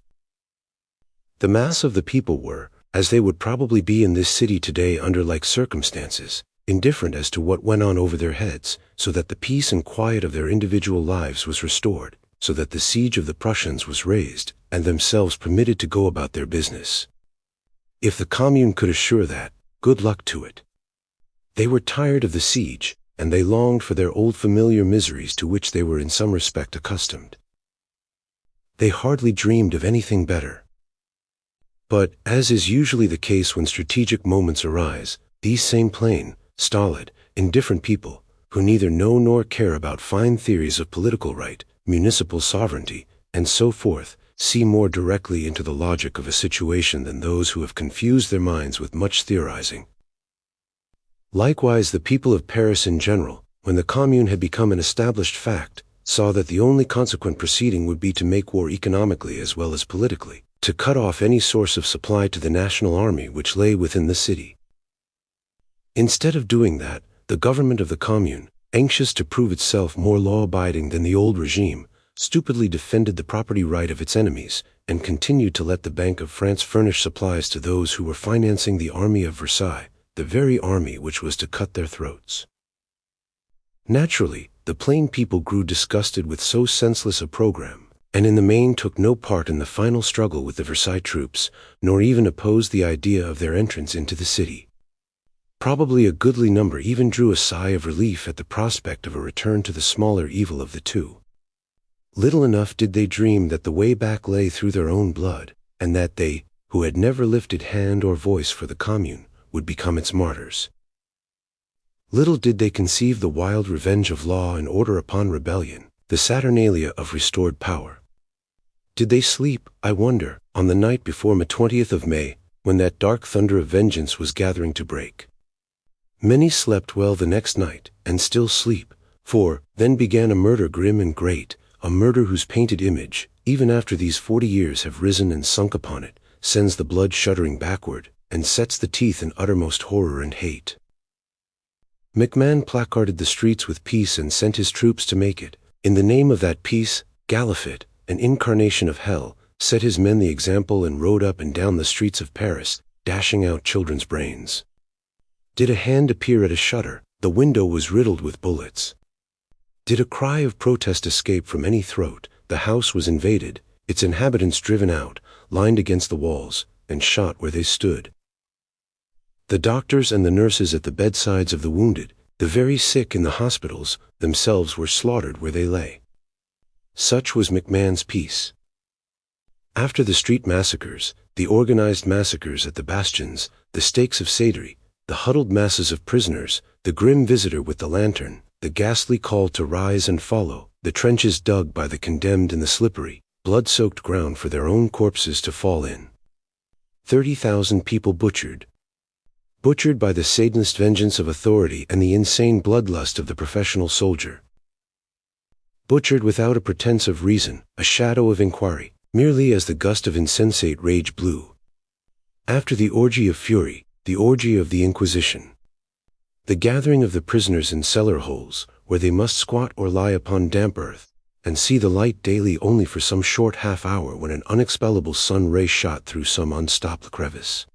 The mass of the people were, as they would probably be in this city today under like circumstances, indifferent as to what went on over their heads, so that the peace and quiet of their individual lives was restored, so that the siege of the Prussians was raised, and themselves permitted to go about their business. If the Commune could assure that, good luck to it. They were tired of the siege, and they longed for their old familiar miseries to which they were in some respect accustomed. They hardly dreamed of anything better. But, as is usually the case when strategic moments arise, these same plain, stolid, indifferent people, who neither know nor care about fine theories of political right, municipal sovereignty, and so forth, see more directly into the logic of a situation than those who have confused their minds with much theorizing. Likewise, the people of Paris in general, when the Commune had become an established fact, saw that the only consequent proceeding would be to make war economically as well as politically, to cut off any source of supply to the national army which lay within the city. Instead of doing that, the government of the Commune, anxious to prove itself more law-abiding than the old regime, stupidly defended the property right of its enemies, and continued to let the Bank of France furnish supplies to those who were financing the army of Versailles, the very army which was to cut their throats. Naturally, the plain people grew disgusted with so senseless a program, and in the main took no part in the final struggle with the Versailles troops, nor even opposed the idea of their entrance into the city. Probably a goodly number even drew a sigh of relief at the prospect of a return to the smaller evil of the two. Little enough did they dream that the way back lay through their own blood, and that they, who had never lifted hand or voice for the Commune, would become its martyrs. Little did they conceive the wild revenge of law and order upon rebellion, the saturnalia of restored power. Did they sleep, I wonder, on the night before the 20th of May, when that dark thunder of vengeance was gathering to break? Many slept well the next night, and still sleep, for then began a murder grim and great, a murder whose painted image, even after these 40 years have risen and sunk upon it, sends the blood shuddering backward, and sets the teeth in uttermost horror and hate. MacMahon placarded the streets with peace and sent his troops to make it. In the name of that peace, Galifet, an incarnation of hell, set his men the example and rode up and down the streets of Paris, dashing out children's brains. Did a hand appear at a shutter, the window was riddled with bullets. Did a cry of protest escape from any throat, the house was invaded, its inhabitants driven out, lined against the walls, and shot where they stood. The doctors and the nurses at the bedsides of the wounded, the very sick in the hospitals, themselves were slaughtered where they lay. Such was MacMahon's peace. After the street massacres, the organized massacres at the bastions, the stakes of Sadrie, the huddled masses of prisoners, the grim visitor with the lantern, the ghastly call to rise and follow, the trenches dug by the condemned in the slippery, blood-soaked ground for their own corpses to fall in. 30,000 people butchered by the sadist vengeance of authority and the insane bloodlust of the professional soldier. Butchered without a pretense of reason, a shadow of inquiry, merely as the gust of insensate rage blew. After the orgy of fury, the orgy of the Inquisition. The gathering of the prisoners in cellar holes, where they must squat or lie upon damp earth, and see the light daily only for some short half-hour when an unexpellable sun ray shot through some unstopped crevice.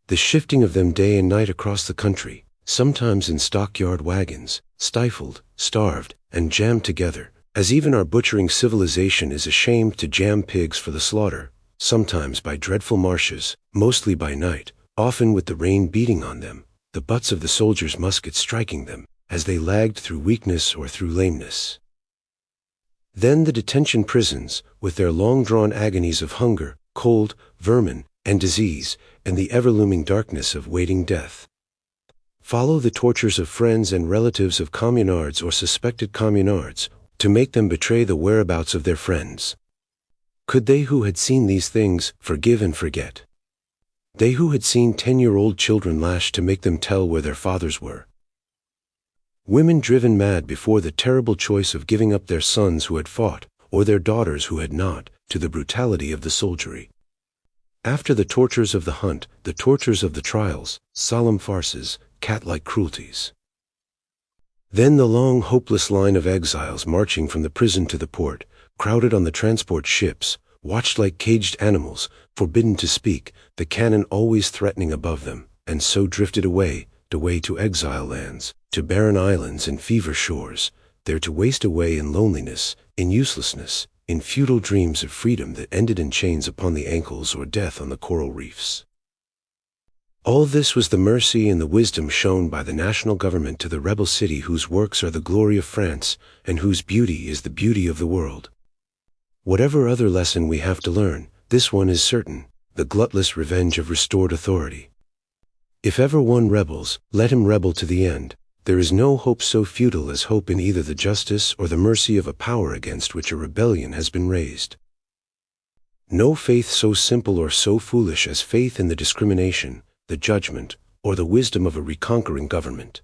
The shifting of them day and night across the country, sometimes in stockyard wagons, stifled, starved, and jammed together, as even our butchering civilization is ashamed to jam pigs for the slaughter, sometimes by dreadful marshes, mostly by night, often with the rain beating on them, the butts of the soldiers' muskets striking them, as they lagged through weakness or through lameness. Then the detention prisons, with their long-drawn agonies of hunger, cold, vermin, and disease, and the ever-looming darkness of waiting death. follow the tortures of friends and relatives of communards or suspected communards, to make them betray the whereabouts of their friends. Could they who had seen these things forgive and forget? They who had seen 10-year-old children lashed to make them tell where their fathers were. Women driven mad before the terrible choice of giving up their sons who had fought, or their daughters who had not, to the brutality of the soldiery. After the tortures of the hunt, the tortures of the trials, solemn farces, cat-like cruelties. Then the long, hopeless line of exiles marching from the prison to the port, crowded on the transport ships, watched like caged animals, forbidden to speak, the cannon always threatening above them, and so drifted away to exile lands, to barren islands and fever shores, there to waste away in loneliness, in uselessness, in futile dreams of freedom that ended in chains upon the ankles or death on the coral reefs. All this was the mercy and the wisdom shown by the national government to the rebel city whose works are the glory of France, and whose beauty is the beauty of the world. Whatever other lesson we have to learn, this one is certain, the glutless revenge of restored authority. If ever one rebels, let him rebel to the end. There is no hope so futile as hope in either the justice or the mercy of a power against which a rebellion has been raised. No faith so simple or so foolish as faith in the discrimination, the judgment, or the wisdom of a reconquering government.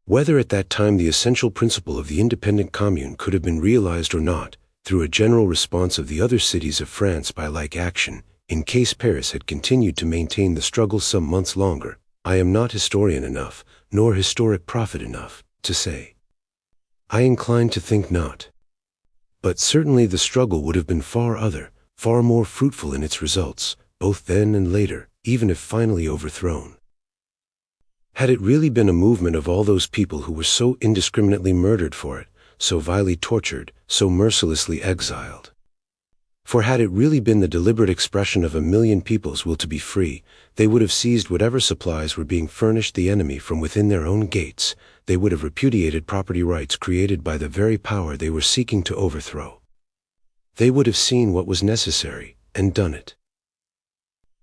Whether at that time the essential principle of the independent commune could have been realized or not, through a general response of the other cities of France by like action, in case Paris had continued to maintain the struggle some months longer, I am not historian enough, nor historic prophet enough, to say. I incline to think not. But certainly the struggle would have been far more fruitful in its results, both then and later, even if finally overthrown. Had it really been a movement of all those people who were so indiscriminately murdered for it, so vilely tortured, so mercilessly exiled. For had it really been the deliberate expression of 1,000,000 people's will to be free, they would have seized whatever supplies were being furnished the enemy from within their own gates, they would have repudiated property rights created by the very power they were seeking to overthrow. They would have seen what was necessary, and done it.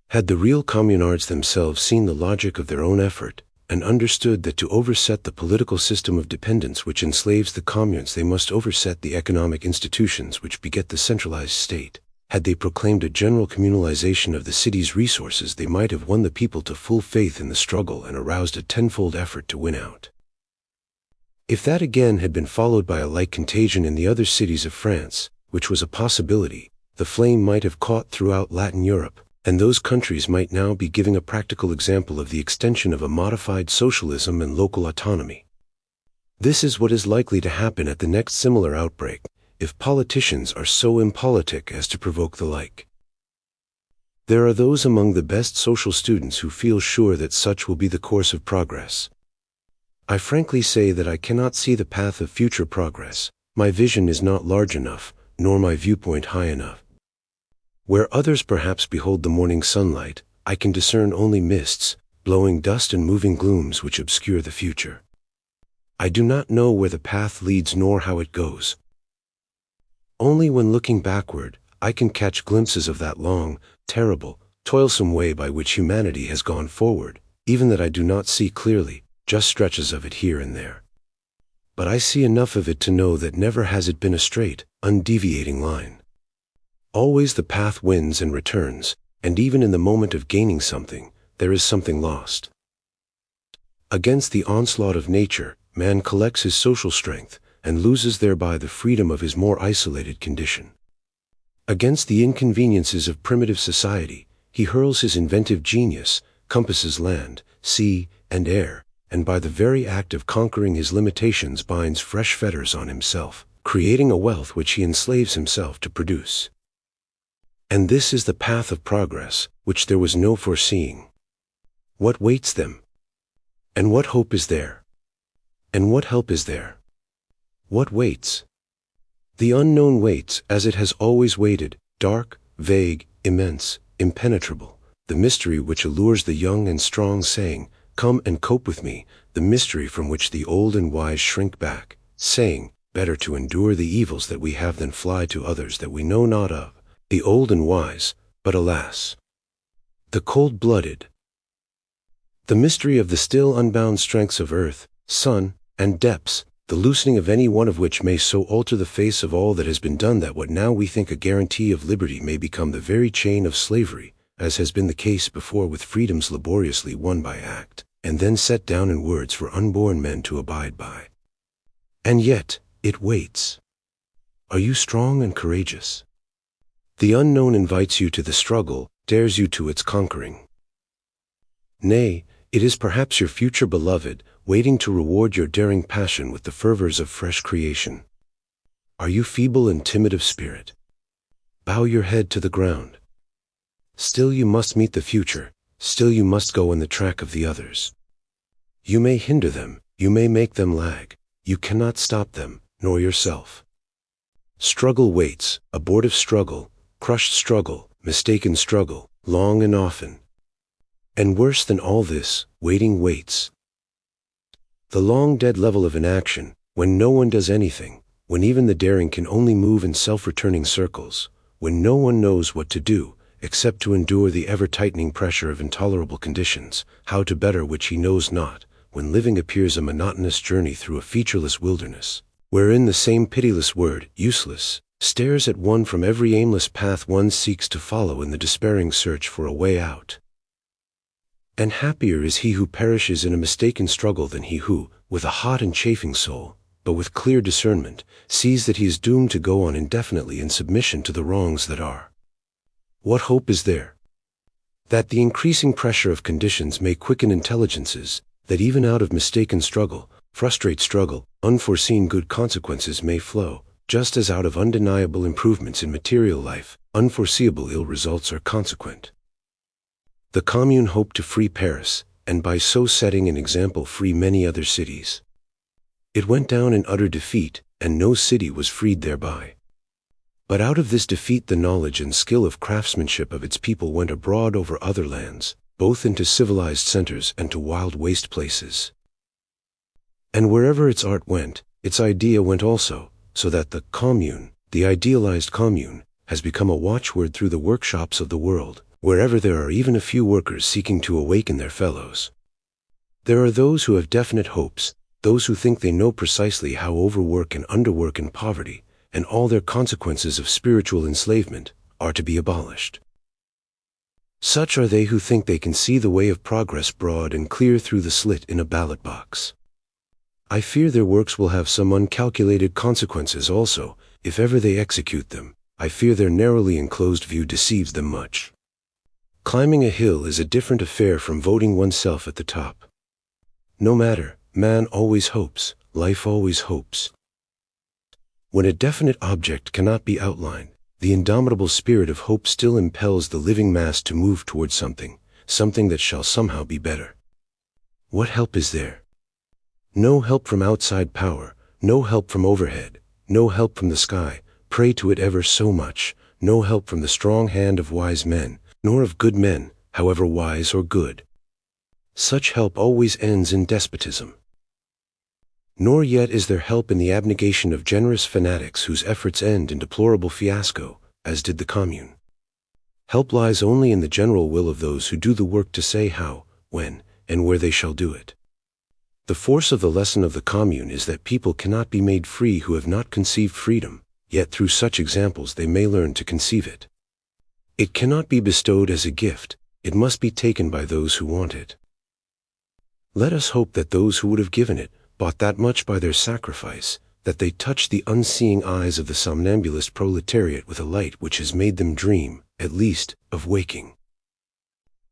Had the real communards themselves seen the logic of their own effort, and understood that to overset the political system of dependence which enslaves the communes they must overset the economic institutions which beget the centralized state, had they proclaimed a general communalization of the city's resources, they might have won the people to full faith in the struggle and aroused a tenfold effort to win out. If that again had been followed by a like contagion in the other cities of France, which was a possibility, the flame might have caught throughout Latin Europe, and those countries might now be giving a practical example of the extension of a modified socialism and local autonomy. This is what is likely to happen at the next similar outbreak, if politicians are so impolitic as to provoke the like. There are those among the best social students who feel sure that such will be the course of progress. I frankly say that I cannot see the path of future progress. My vision is not large enough, nor my viewpoint high enough. Where others perhaps behold the morning sunlight, I can discern only mists, blowing dust and moving glooms which obscure the future. I do not know where the path leads nor how it goes. Only when looking backward, I can catch glimpses of that long, terrible, toilsome way by which humanity has gone forward, even that I do not see clearly, just stretches of it here and there. But I see enough of it to know that never has it been a straight, undeviating line. Always the path wins and returns, and even in the moment of gaining something, there is something lost. Against the onslaught of nature, man collects his social strength, and loses thereby the freedom of his more isolated condition. Against the inconveniences of primitive society, he hurls his inventive genius, compasses land, sea, and air, and by the very act of conquering his limitations binds fresh fetters on himself, creating a wealth which he enslaves himself to produce. And this is the path of progress, which there was no foreseeing. What waits them? And what hope is there? And what help is there? What waits? The unknown waits, as it has always waited, dark, vague, immense, impenetrable, the mystery which allures the young and strong, saying, "Come and cope with me," the mystery from which the old and wise shrink back, saying, "Better to endure the evils that we have than fly to others that we know not of." The old and wise, but alas, the cold-blooded. The mystery of the still unbound strengths of earth, sun, and depths, the loosening of any one of which may so alter the face of all that has been done that what now we think a guarantee of liberty may become the very chain of slavery, as has been the case before with freedoms laboriously won by act, and then set down in words for unborn men to abide by. And yet, it waits. Are you strong and courageous? The unknown invites you to the struggle, dares you to its conquering. Nay, it is perhaps your future beloved, waiting to reward your daring passion with the fervors of fresh creation. Are you feeble and timid of spirit? Bow your head to the ground. Still you must meet the future, still you must go in the track of the others. You may hinder them, you may make them lag, you cannot stop them, nor yourself. Struggle waits, abortive struggle, crushed struggle, mistaken struggle, long and often. And worse than all this, waiting waits. The long dead level of inaction, when no one does anything, when even the daring can only move in self-returning circles, when no one knows what to do, except to endure the ever-tightening pressure of intolerable conditions, how to better which he knows not, when living appears a monotonous journey through a featureless wilderness, wherein the same pitiless word, useless, stares at one from every aimless path one seeks to follow in the despairing search for a way out. And happier is he who perishes in a mistaken struggle than he who, with a hot and chafing soul, but with clear discernment, sees that he is doomed to go on indefinitely in submission to the wrongs that are. What hope is there? That the increasing pressure of conditions may quicken intelligences, that even out of mistaken struggle, frustrate struggle, unforeseen good consequences may flow, just as out of undeniable improvements in material life, unforeseeable ill results are consequent. The Commune hoped to free Paris, and by so setting an example free many other cities. It went down in utter defeat, and no city was freed thereby. But out of this defeat the knowledge and skill of craftsmanship of its people went abroad over other lands, both into civilized centers and to wild waste places. And wherever its art went, its idea went also, so that the Commune, the idealized Commune, has become a watchword through the workshops of the world, wherever there are even a few workers seeking to awaken their fellows. There are those who have definite hopes, those who think they know precisely how overwork and underwork and poverty, and all their consequences of spiritual enslavement, are to be abolished. Such are they who think they can see the way of progress broad and clear through the slit in a ballot box. I fear their works will have some uncalculated consequences also, if ever they execute them. I fear their narrowly enclosed view deceives them much. Climbing a hill is a different affair from voting oneself at the top. No matter, man always hopes, life always hopes. When a definite object cannot be outlined, the indomitable spirit of hope still impels the living mass to move towards something that shall somehow be better. What help is there? No help from outside power, no help from overhead, no help from the sky, pray to it ever so much, no help from the strong hand of wise men, nor of good men, however wise or good. Such help always ends in despotism. Nor yet is there help in the abnegation of generous fanatics whose efforts end in deplorable fiasco, as did the Commune. Help lies only in the general will of those who do the work to say how, when, and where they shall do it. The force of the lesson of the Commune is that people cannot be made free who have not conceived freedom, yet through such examples they may learn to conceive it. It cannot be bestowed as a gift, it must be taken by those who want it. Let us hope that those who would have given it, bought that much by their sacrifice, that they touch the unseeing eyes of the somnambulist proletariat with a light which has made them dream, at least, of waking.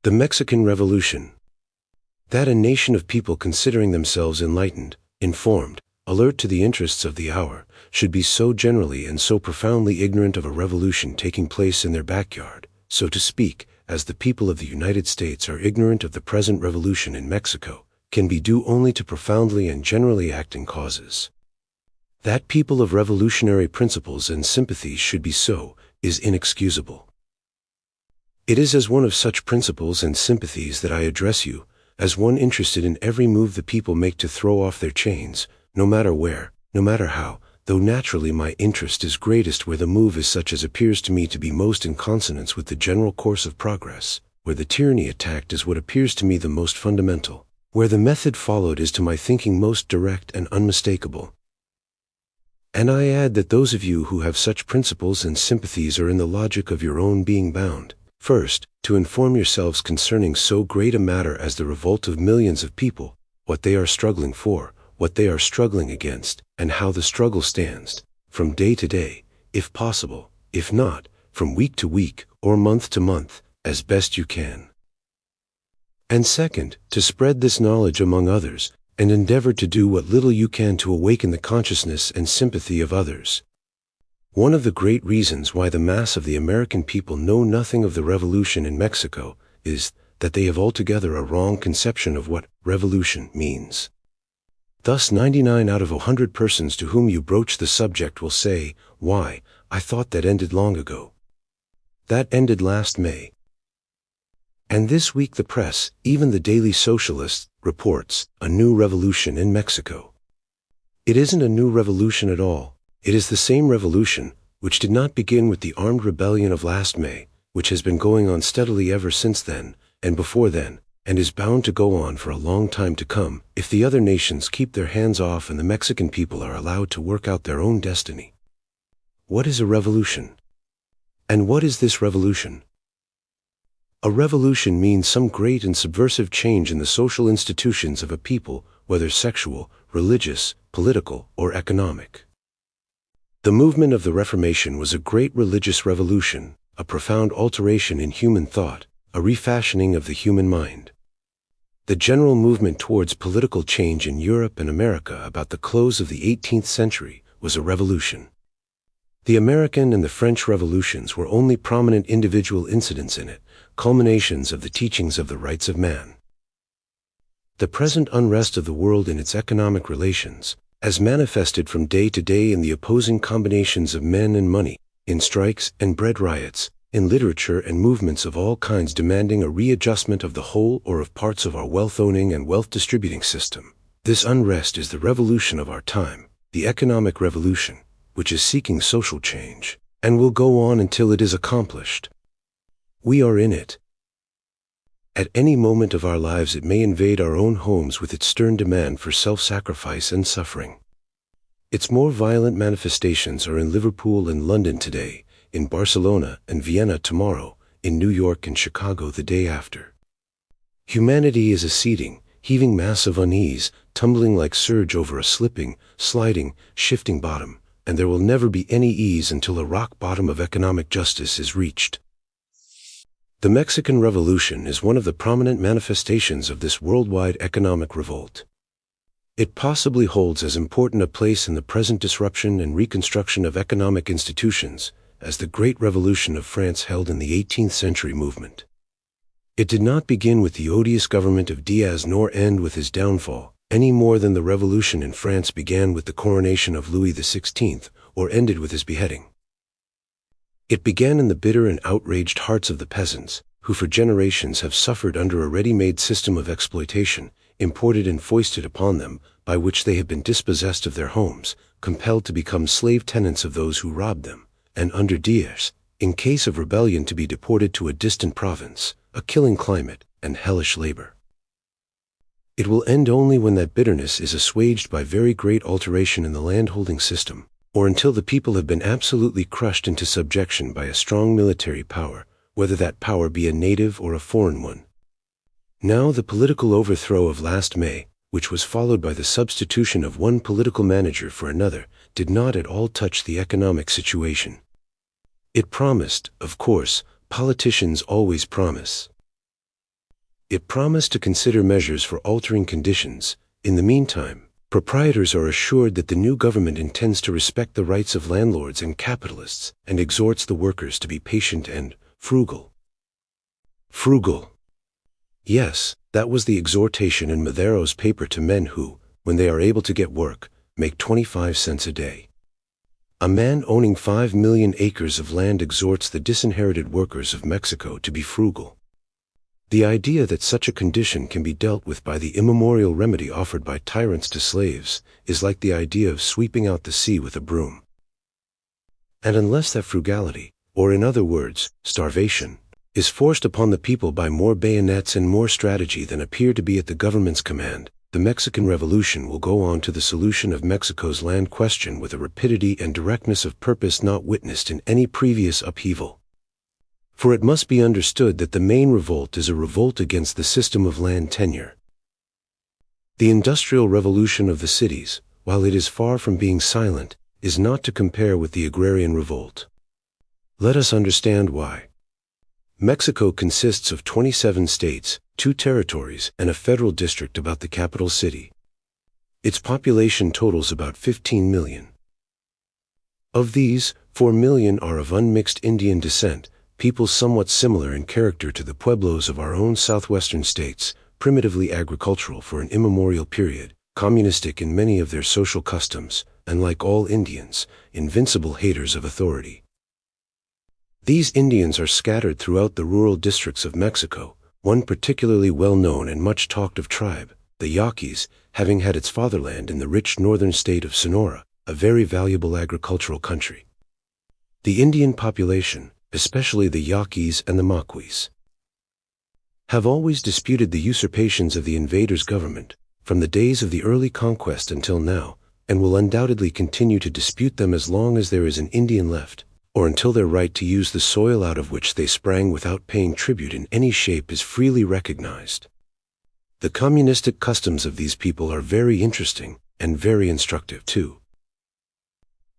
The Mexican Revolution. That a nation of people considering themselves enlightened, informed, alert to the interests of the hour, should be so generally and so profoundly ignorant of a revolution taking place in their backyard, so to speak, as the people of the United States are ignorant of the present revolution in Mexico, can be due only to profoundly and generally acting causes. That people of revolutionary principles and sympathies should be so, is inexcusable. It is as one of such principles and sympathies that I address you, as one interested in every move the people make to throw off their chains, no matter where, no matter how, though naturally my interest is greatest where the move is such as appears to me to be most in consonance with the general course of progress, where the tyranny attacked is what appears to me the most fundamental, where the method followed is to my thinking most direct and unmistakable. And I add that those of you who have such principles and sympathies are in the logic of your own being bound, first, to inform yourselves concerning so great a matter as the revolt of millions of people, what they are struggling for, what they are struggling against, and how the struggle stands, from day to day, if possible, if not, from week to week, or month to month, as best you can. And second, to spread this knowledge among others, and endeavor to do what little you can to awaken the consciousness and sympathy of others. One of the great reasons why the mass of the American people know nothing of the revolution in Mexico is that they have altogether a wrong conception of what revolution means. Thus 99 out of 100 persons to whom you broach the subject will say, "Why, I thought that ended long ago. That ended last May." And this week the press, even the Daily Socialist, reports a new revolution in Mexico. It isn't a new revolution at all. It is the same revolution, which did not begin with the armed rebellion of last May, which has been going on steadily ever since then, and before then, and is bound to go on for a long time to come, if the other nations keep their hands off and the Mexican people are allowed to work out their own destiny. What is a revolution? And what is this revolution? A revolution means some great and subversive change in the social institutions of a people, whether sexual, religious, political, or economic. The movement of the Reformation was a great religious revolution, a profound alteration in human thought, a refashioning of the human mind. The general movement towards political change in Europe and America about the close of the 18th century was a revolution. The American and the French revolutions were only prominent individual incidents in it, culminations of the teachings of the rights of man. The present unrest of the world in its economic relations, as manifested from day to day in the opposing combinations of men and money, in strikes and bread riots, in literature and movements of all kinds demanding a readjustment of the whole or of parts of our wealth-owning and wealth-distributing system. This unrest is the revolution of our time, the economic revolution, which is seeking social change, and will go on until it is accomplished. We are in it. At any moment of our lives it may invade our own homes with its stern demand for self-sacrifice and suffering. Its more violent manifestations are in Liverpool and London today, in Barcelona and Vienna tomorrow, in New York and Chicago the day after. Humanity is a seething, heaving mass of unease, tumbling like surge over a slipping, sliding, shifting bottom, and there will never be any ease until a rock bottom of economic justice is reached. The Mexican Revolution is one of the prominent manifestations of this worldwide economic revolt. It possibly holds as important a place in the present disruption and reconstruction of economic institutions as the Great Revolution of France held in the 18th century movement. It did not begin with the odious government of Diaz nor end with his downfall, any more than the revolution in France began with the coronation of Louis XVI or ended with his beheading. It began in the bitter and outraged hearts of the peasants, who for generations have suffered under a ready-made system of exploitation, imported and foisted upon them, by which they have been dispossessed of their homes, compelled to become slave tenants of those who robbed them, and under Diaz, in case of rebellion to be deported to a distant province, a killing climate, and hellish labor. It will end only when that bitterness is assuaged by very great alteration in the landholding system, or until the people have been absolutely crushed into subjection by a strong military power, whether that power be a native or a foreign one. Now the political overthrow of last May, which was followed by the substitution of one political manager for another, did not at all touch the economic situation. It promised, of course, politicians always promise. It promised to consider measures for altering conditions. In the meantime, proprietors are assured that the new government intends to respect the rights of landlords and capitalists and exhorts the workers to be patient and frugal. Frugal. Yes, that was the exhortation in Madero's paper to men who, when they are able to get work, make 25 cents a day. A man owning 5 million acres of land exhorts the disinherited workers of Mexico to be frugal. The idea that such a condition can be dealt with by the immemorial remedy offered by tyrants to slaves is like the idea of sweeping out the sea with a broom. And unless that frugality, or in other words, starvation, is forced upon the people by more bayonets and more strategy than appear to be at the government's command, the Mexican Revolution will go on to the solution of Mexico's land question with a rapidity and directness of purpose not witnessed in any previous upheaval. For it must be understood that the main revolt is a revolt against the system of land tenure. The industrial revolution of the cities, while it is far from being silent, is not to compare with the agrarian revolt. Let us understand why. Mexico consists of 27 states, 2 territories, and a federal district about the capital city. Its population totals about 15 million. Of these, 4 million are of unmixed Indian descent, people somewhat similar in character to the pueblos of our own southwestern states, primitively agricultural for an immemorial period, communistic in many of their social customs, and like all Indians, invincible haters of authority. These Indians are scattered throughout the rural districts of Mexico, one particularly well-known and much talked of tribe, the Yaquis, having had its fatherland in the rich northern state of Sonora, a very valuable agricultural country. The Indian population, especially the Yaquis and the Maquis, have always disputed the usurpations of the invaders' government, from the days of the early conquest until now, and will undoubtedly continue to dispute them as long as there is an Indian left, or until their right to use the soil out of which they sprang without paying tribute in any shape is freely recognized. The communistic customs of these people are very interesting, and very instructive too.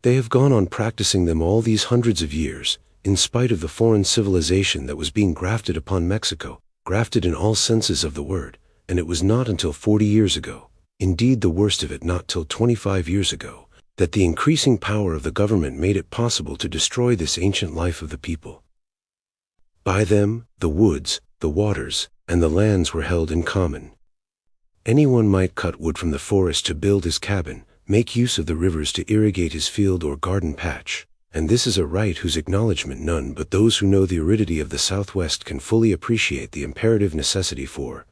They have gone on practicing them all these hundreds of years, in spite of the foreign civilization that was being grafted upon Mexico, grafted in all senses of the word, and it was not until 40 years ago, indeed the worst of it not till 25 years ago, that the increasing power of the government made it possible to destroy this ancient life of the people. By them, the woods, the waters, and the lands were held in common. Anyone might cut wood from the forest to build his cabin, make use of the rivers to irrigate his field or garden patch, and this is a right whose acknowledgment none but those who know the aridity of the Southwest can fully appreciate the imperative necessity for.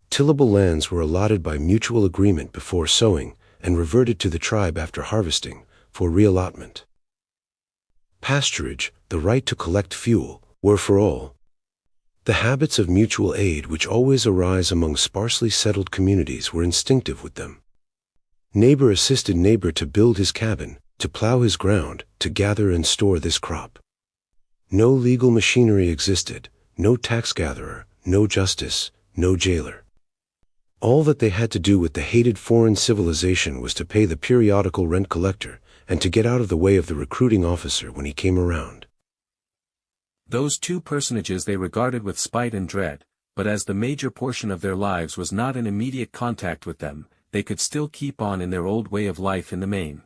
Tillable lands were allotted by mutual agreement before sowing, and reverted to the tribe after harvesting, for reallotment. Pasturage, the right to collect fuel, were for all. The habits of mutual aid which always arise among sparsely settled communities were instinctive with them. Neighbor assisted neighbor to build his cabin, to plow his ground, to gather and store this crop. No legal machinery existed, no tax gatherer, no justice, no jailer. All that they had to do with the hated foreign civilization was to pay the periodical rent collector, and to get out of the way of the recruiting officer when he came around. Those 2 personages they regarded with spite and dread, but as the major portion of their lives was not in immediate contact with them, they could still keep on in their old way of life in the main.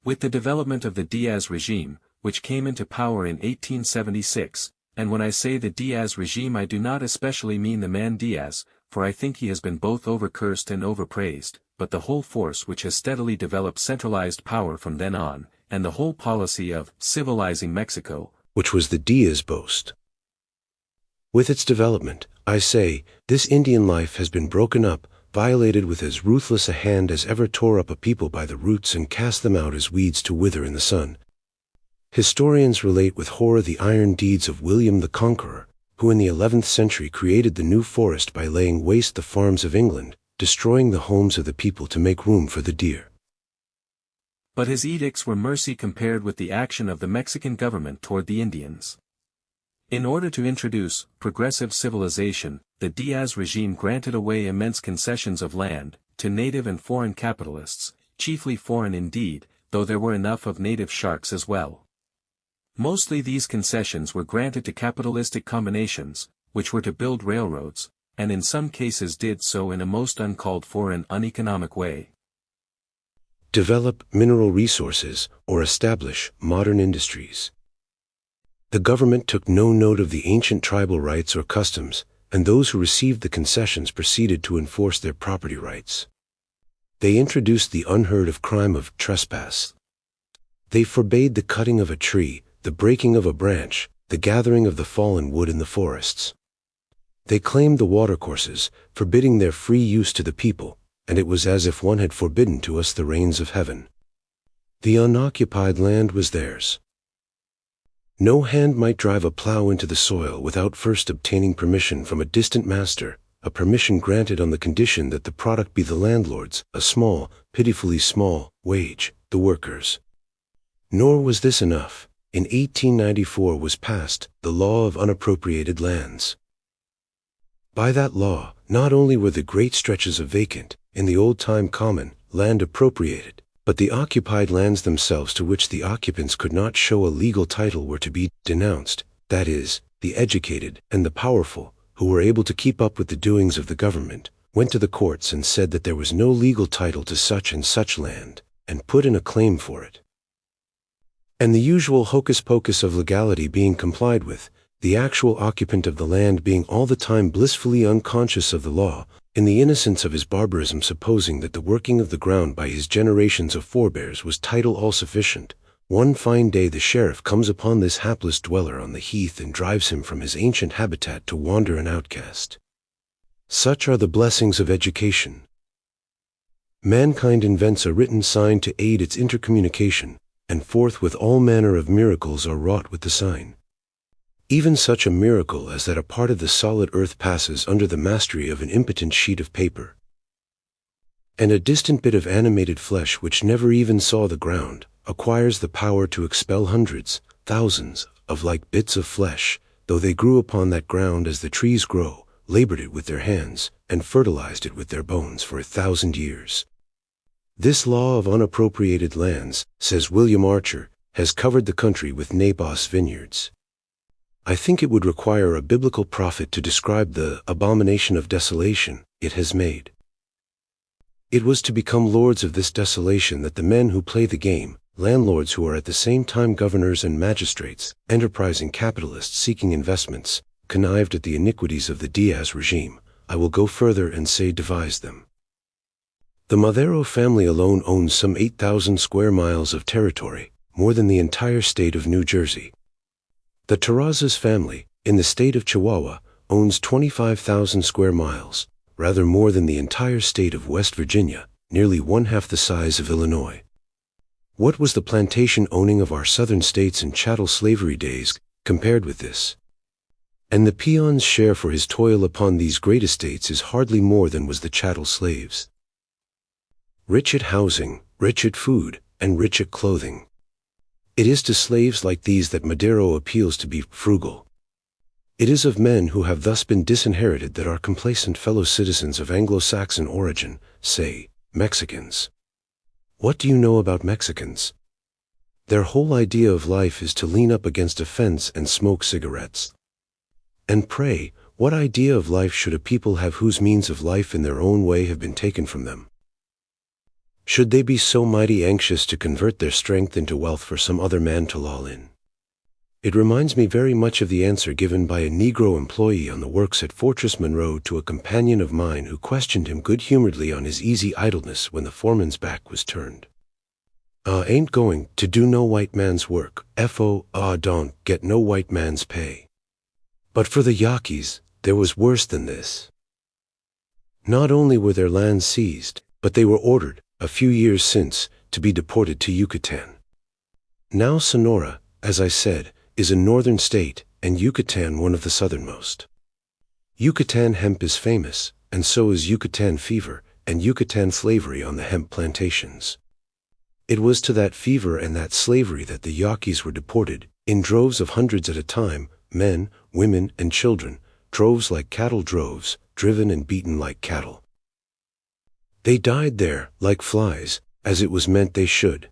With the development of the Diaz regime, which came into power in 1876, and when I say the Diaz regime I do not especially mean the man Diaz, for I think he has been both overcursed and overpraised, but the whole force which has steadily developed centralized power from then on, and the whole policy of civilizing Mexico, which was the Diaz boast. With its development, I say, this Indian life has been broken up, violated with as ruthless a hand as ever tore up a people by the roots and cast them out as weeds to wither in the sun. Historians relate with horror the iron deeds of William the Conqueror, who in the 11th century created the New Forest by laying waste the farms of England, destroying the homes of the people to make room for the deer. But his edicts were mercy compared with the action of the Mexican government toward the Indians. In order to introduce progressive civilization, the Diaz regime granted away immense concessions of land to native and foreign capitalists, chiefly foreign indeed, though there were enough of native sharks as well. Mostly these concessions were granted to capitalistic combinations, which were to build railroads, and in some cases did so in a most uncalled for and uneconomic way. Develop mineral resources or establish modern industries. The government took no note of the ancient tribal rights or customs, and those who received the concessions proceeded to enforce their property rights. They introduced the unheard of crime of trespass. They forbade the cutting of a tree, the breaking of a branch, the gathering of the fallen wood in the forests. They claimed the watercourses, forbidding their free use to the people, and it was as if one had forbidden to us the rains of heaven. The unoccupied land was theirs. No hand might drive a plow into the soil without first obtaining permission from a distant master, a permission granted on the condition that the product be the landlord's, a small, pitifully small, wage, the workers'. Nor was this enough. In 1894 was passed the Law of Unappropriated Lands. By that law, not only were the great stretches of vacant, in the old-time common, land appropriated, but the occupied lands themselves to which the occupants could not show a legal title were to be denounced, that is, the educated and the powerful, who were able to keep up with the doings of the government, went to the courts and said that there was no legal title to such and such land, and put in a claim for it. And the usual hocus-pocus of legality being complied with, the actual occupant of the land being all the time blissfully unconscious of the law, in the innocence of his barbarism supposing that the working of the ground by his generations of forebears was title all-sufficient, one fine day the sheriff comes upon this hapless dweller on the heath and drives him from his ancient habitat to wander an outcast. Such are the blessings of education. Mankind invents a written sign to aid its intercommunication, and forthwith all manner of miracles are wrought with the sign. Even such a miracle as that a part of the solid earth passes under the mastery of an impotent sheet of paper. And a distant bit of animated flesh which never even saw the ground, acquires the power to expel hundreds, thousands, of like bits of flesh, though they grew upon that ground as the trees grow, labored it with their hands, and fertilized it with their bones for 1,000 years. This law of unappropriated lands, says William Archer, has covered the country with Naboth's vineyards. I think it would require a biblical prophet to describe the abomination of desolation it has made. It was to become lords of this desolation that the men who play the game, landlords who are at the same time governors and magistrates, enterprising capitalists seeking investments, connived at the iniquities of the Diaz regime. I will go further and say devised them. The Madero family alone owns some 8,000 square miles of territory, more than the entire state of New Jersey. The Terrazas family, in the state of Chihuahua, owns 25,000 square miles, rather more than the entire state of West Virginia, nearly one-half the size of Illinois. What was the plantation owning of our southern states in chattel slavery days, compared with this? And the peon's share for his toil upon these great estates is hardly more than was the chattel slave's. Rich at housing, rich at food, and rich at clothing. It is to slaves like these that Madero appeals to be frugal. It is of men who have thus been disinherited that our complacent fellow citizens of Anglo-Saxon origin, say, Mexicans. What do you know about Mexicans? Their whole idea of life is to lean up against a fence and smoke cigarettes. And pray, what idea of life should a people have whose means of life in their own way have been taken from them? Should they be so mighty anxious to convert their strength into wealth for some other man to loll in? It reminds me very much of the answer given by a Negro employee on the works at Fortress Monroe to a companion of mine who questioned him good-humoredly on his easy idleness when the foreman's back was turned. Ain't going to do no white man's work, don't get no white man's pay. But for the Yaquis, there was worse than this. Not only were their lands seized, but they were ordered, a few years since, to be deported to Yucatan. Now Sonora, as I said, is a northern state, and Yucatan one of the southernmost. Yucatan hemp is famous, and so is Yucatan fever, and Yucatan slavery on the hemp plantations. It was to that fever and that slavery that the Yaquis were deported, in droves of hundreds at a time, men, women, and children, droves like cattle droves, driven and beaten like cattle. They died there, like flies, as it was meant they should.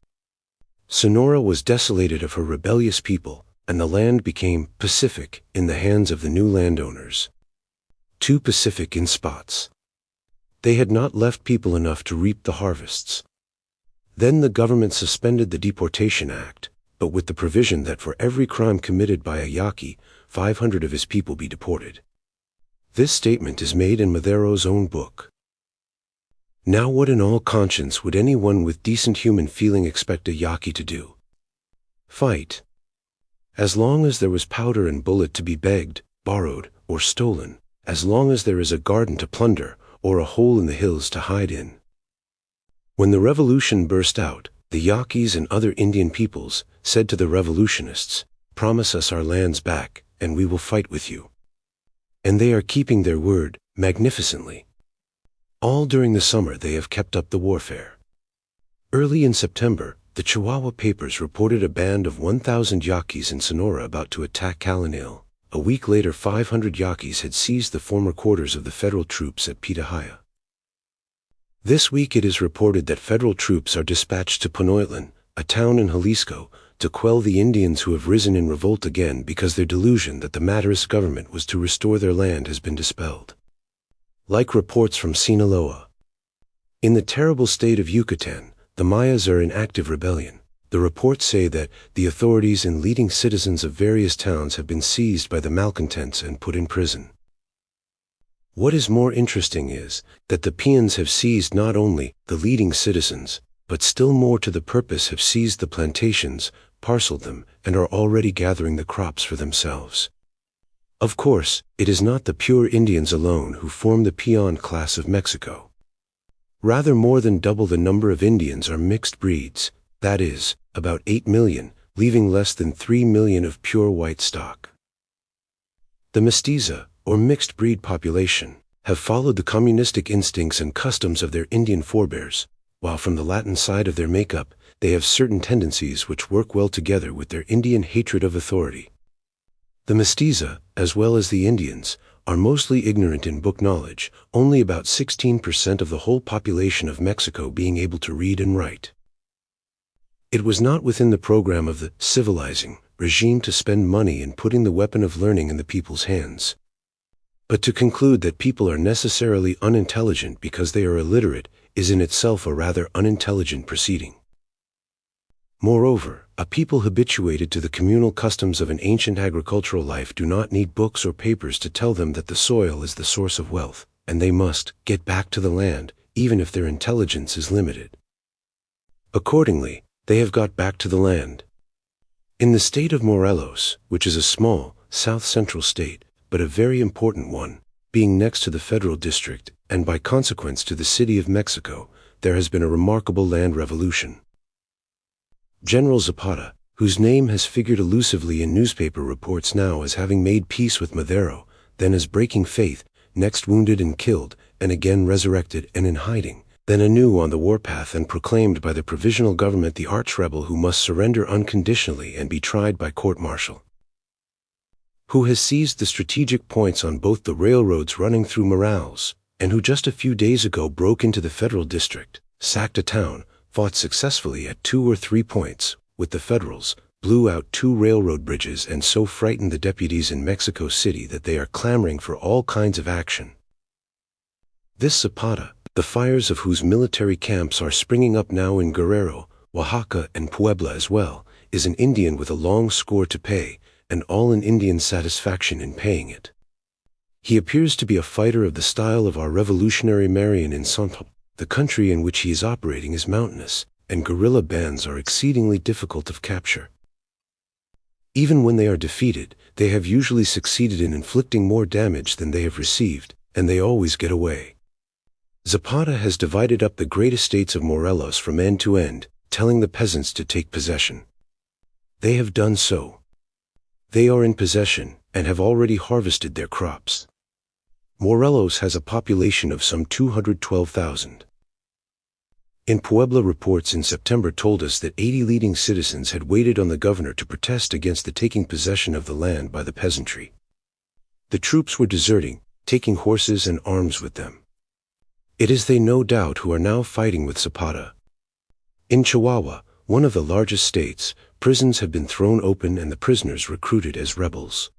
Sonora was desolated of her rebellious people, and the land became pacific in the hands of the new landowners. Too pacific in spots. They had not left people enough to reap the harvests. Then the government suspended the Deportation Act, but with the provision that for every crime committed by a Yaqui, 500 of his people be deported. This statement is made in Madero's own book. Now what in all conscience would anyone with decent human feeling expect a Yaqui to do? Fight. As long as there was powder and bullet to be begged, borrowed, or stolen, as long as there is a garden to plunder, or a hole in the hills to hide in. When the revolution burst out, the Yaquis and other Indian peoples said to the revolutionists, promise us our lands back, and we will fight with you. And they are keeping their word, magnificently. All during the summer they have kept up the warfare. Early in September, the Chihuahua papers reported a band of 1,000 Yaquis in Sonora about to attack Calanil. A week later 500 Yaquis had seized the former quarters of the federal troops at Pitahaya. This week it is reported that federal troops are dispatched to Panoitlan, a town in Jalisco, to quell the Indians who have risen in revolt again because their delusion that the Maderist government was to restore their land has been dispelled. Like reports from Sinaloa. In the terrible state of Yucatan, the Mayas are in active rebellion. The reports say that the authorities and leading citizens of various towns have been seized by the malcontents and put in prison. What is more interesting is that the peons have seized not only the leading citizens, but still more to the purpose have seized the plantations, parceled them, and are already gathering the crops for themselves. Of course, it is not the pure Indians alone who form the peon class of Mexico. Rather more than double the number of Indians are mixed breeds, that is, about 8 million, leaving less than 3 million of pure white stock. The mestiza, or mixed breed population, have followed the communistic instincts and customs of their Indian forebears, while from the Latin side of their makeup, they have certain tendencies which work well together with their Indian hatred of authority. The mestiza, as well as the Indians, are mostly ignorant in book knowledge, only about 16% of the whole population of Mexico being able to read and write. It was not within the program of the civilizing regime to spend money in putting the weapon of learning in the people's hands. But to conclude that people are necessarily unintelligent because they are illiterate is in itself a rather unintelligent proceeding. Moreover, a people habituated to the communal customs of an ancient agricultural life do not need books or papers to tell them that the soil is the source of wealth, and they must get back to the land, even if their intelligence is limited. Accordingly, they have got back to the land. In the state of Morelos, which is a small, south-central state, but a very important one, being next to the federal district, and by consequence to the city of Mexico, there has been a remarkable land revolution. General Zapata, whose name has figured elusively in newspaper reports now as having made peace with Madero, then as breaking faith, next wounded and killed, and again resurrected and in hiding, then anew on the warpath and proclaimed by the provisional government the arch-rebel who must surrender unconditionally and be tried by court-martial. Who has seized the strategic points on both the railroads running through Morales, and who just a few days ago broke into the federal district, sacked a town, fought successfully at 2 or 3 points with the Federals, blew out 2 railroad bridges and so frightened the deputies in Mexico City that they are clamoring for all kinds of action. This Zapata, the fires of whose military camps are springing up now in Guerrero, Oaxaca and Puebla as well, is an Indian with a long score to pay, and all an Indian's satisfaction in paying it. He appears to be a fighter of the style of our revolutionary Marion in Central. The country in which he is operating is mountainous, and guerrilla bands are exceedingly difficult of capture. Even when they are defeated, they have usually succeeded in inflicting more damage than they have received, and they always get away. Zapata has divided up the great estates of Morelos from end to end, telling the peasants to take possession. They have done so. They are in possession, and have already harvested their crops. Morelos has a population of some 212,000. In Puebla, reports in September told us that 80 leading citizens had waited on the governor to protest against the taking possession of the land by the peasantry. The troops were deserting, taking horses and arms with them. It is they, no doubt, who are now fighting with Zapata. In Chihuahua, one of the largest states, prisons have been thrown open and the prisoners recruited as rebels.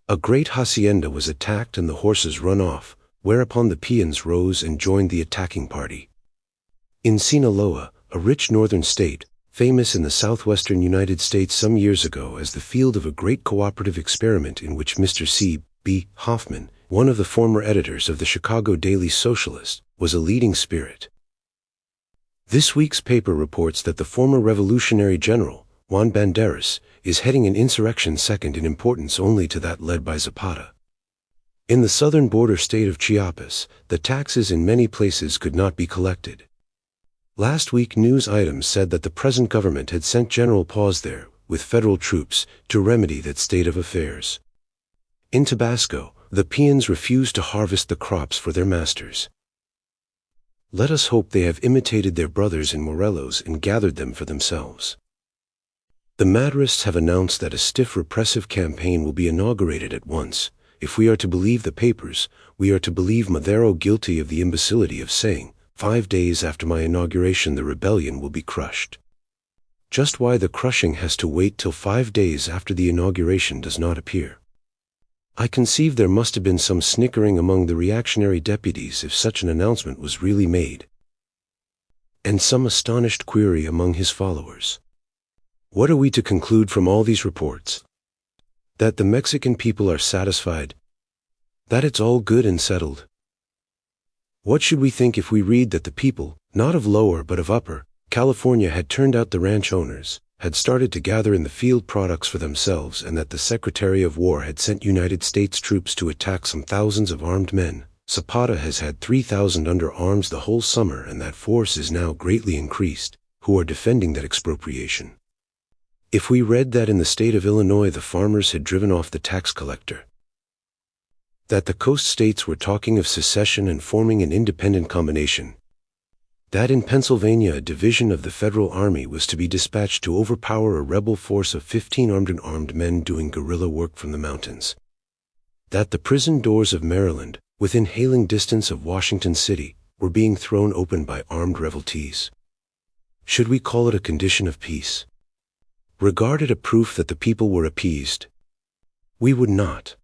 A great hacienda was attacked and the horses run off, whereupon the peons rose and joined the attacking party. In Sinaloa, a rich northern state, famous in the southwestern United States some years ago as the field of a great cooperative experiment in which Mr. C. B. Hoffman, one of the former editors of the Chicago Daily Socialist, was a leading spirit. This week's paper reports that the former revolutionary general, Juan Banderas, is heading an insurrection second in importance only to that led by Zapata. In the southern border state of Chiapas, the taxes in many places could not be collected. Last week news items said that the present government had sent General Paz there, with federal troops to remedy that state of affairs. In Tabasco, the peons refuse to harvest the crops for their masters. Let us hope they have imitated their brothers in Morelos and gathered them for themselves. The Maderists have announced that a stiff repressive campaign will be inaugurated at once. If we are to believe the papers, we are to believe Madero guilty of the imbecility of saying, 5 days after my inauguration the rebellion will be crushed. Just why the crushing has to wait till 5 days after the inauguration does not appear. I conceive there must have been some snickering among the reactionary deputies if such an announcement was really made, and some astonished query among his followers. What are we to conclude from all these reports? That the Mexican people are satisfied? That it's all good and settled? What should we think if we read that the people, not of Lower but of Upper California, had turned out the ranch owners, had started to gather in the field products for themselves, and that the Secretary of War had sent United States troops to attack some thousands of armed men? Zapata has had 3,000 under arms the whole summer, and that force is now greatly increased, who are defending that expropriation. If we read that in the state of Illinois the farmers had driven off the tax collector, that the coast states were talking of secession and forming an independent combination, that in Pennsylvania a division of the federal army was to be dispatched to overpower a rebel force of 15 armed men doing guerrilla work from the mountains, that the prison doors of Maryland, within hailing distance of Washington City, were being thrown open by armed revoltees. Should we call it a condition of peace? Regard it a proof that the people were appeased? We would not.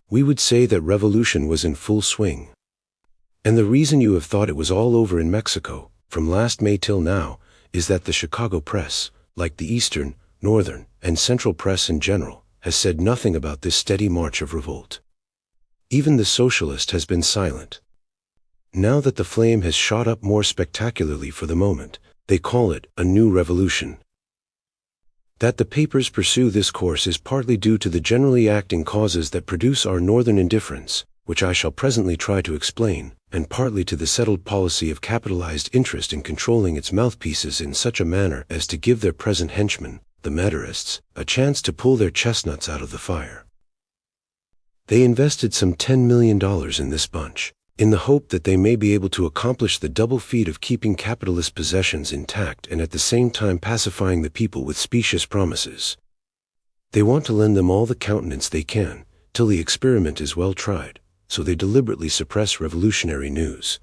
We would say that revolution was in full swing. And the reason you have thought it was all over in Mexico, from last May till now, is that the Chicago press, like the Eastern, Northern, and Central press in general, has said nothing about this steady march of revolt. Even the socialist has been silent. Now that the flame has shot up more spectacularly for the moment, they call it a new revolution. That the papers pursue this course is partly due to the generally acting causes that produce our northern indifference, which I shall presently try to explain, and partly to the settled policy of capitalized interest in controlling its mouthpieces in such a manner as to give their present henchmen, the Maderists, a chance to pull their chestnuts out of the fire. They invested some $10 million in this bunch, in the hope that they may be able to accomplish the double feat of keeping capitalist possessions intact and at the same time pacifying the people with specious promises. They want to lend them all the countenance they can, till the experiment is well tried, so they deliberately suppress revolutionary news.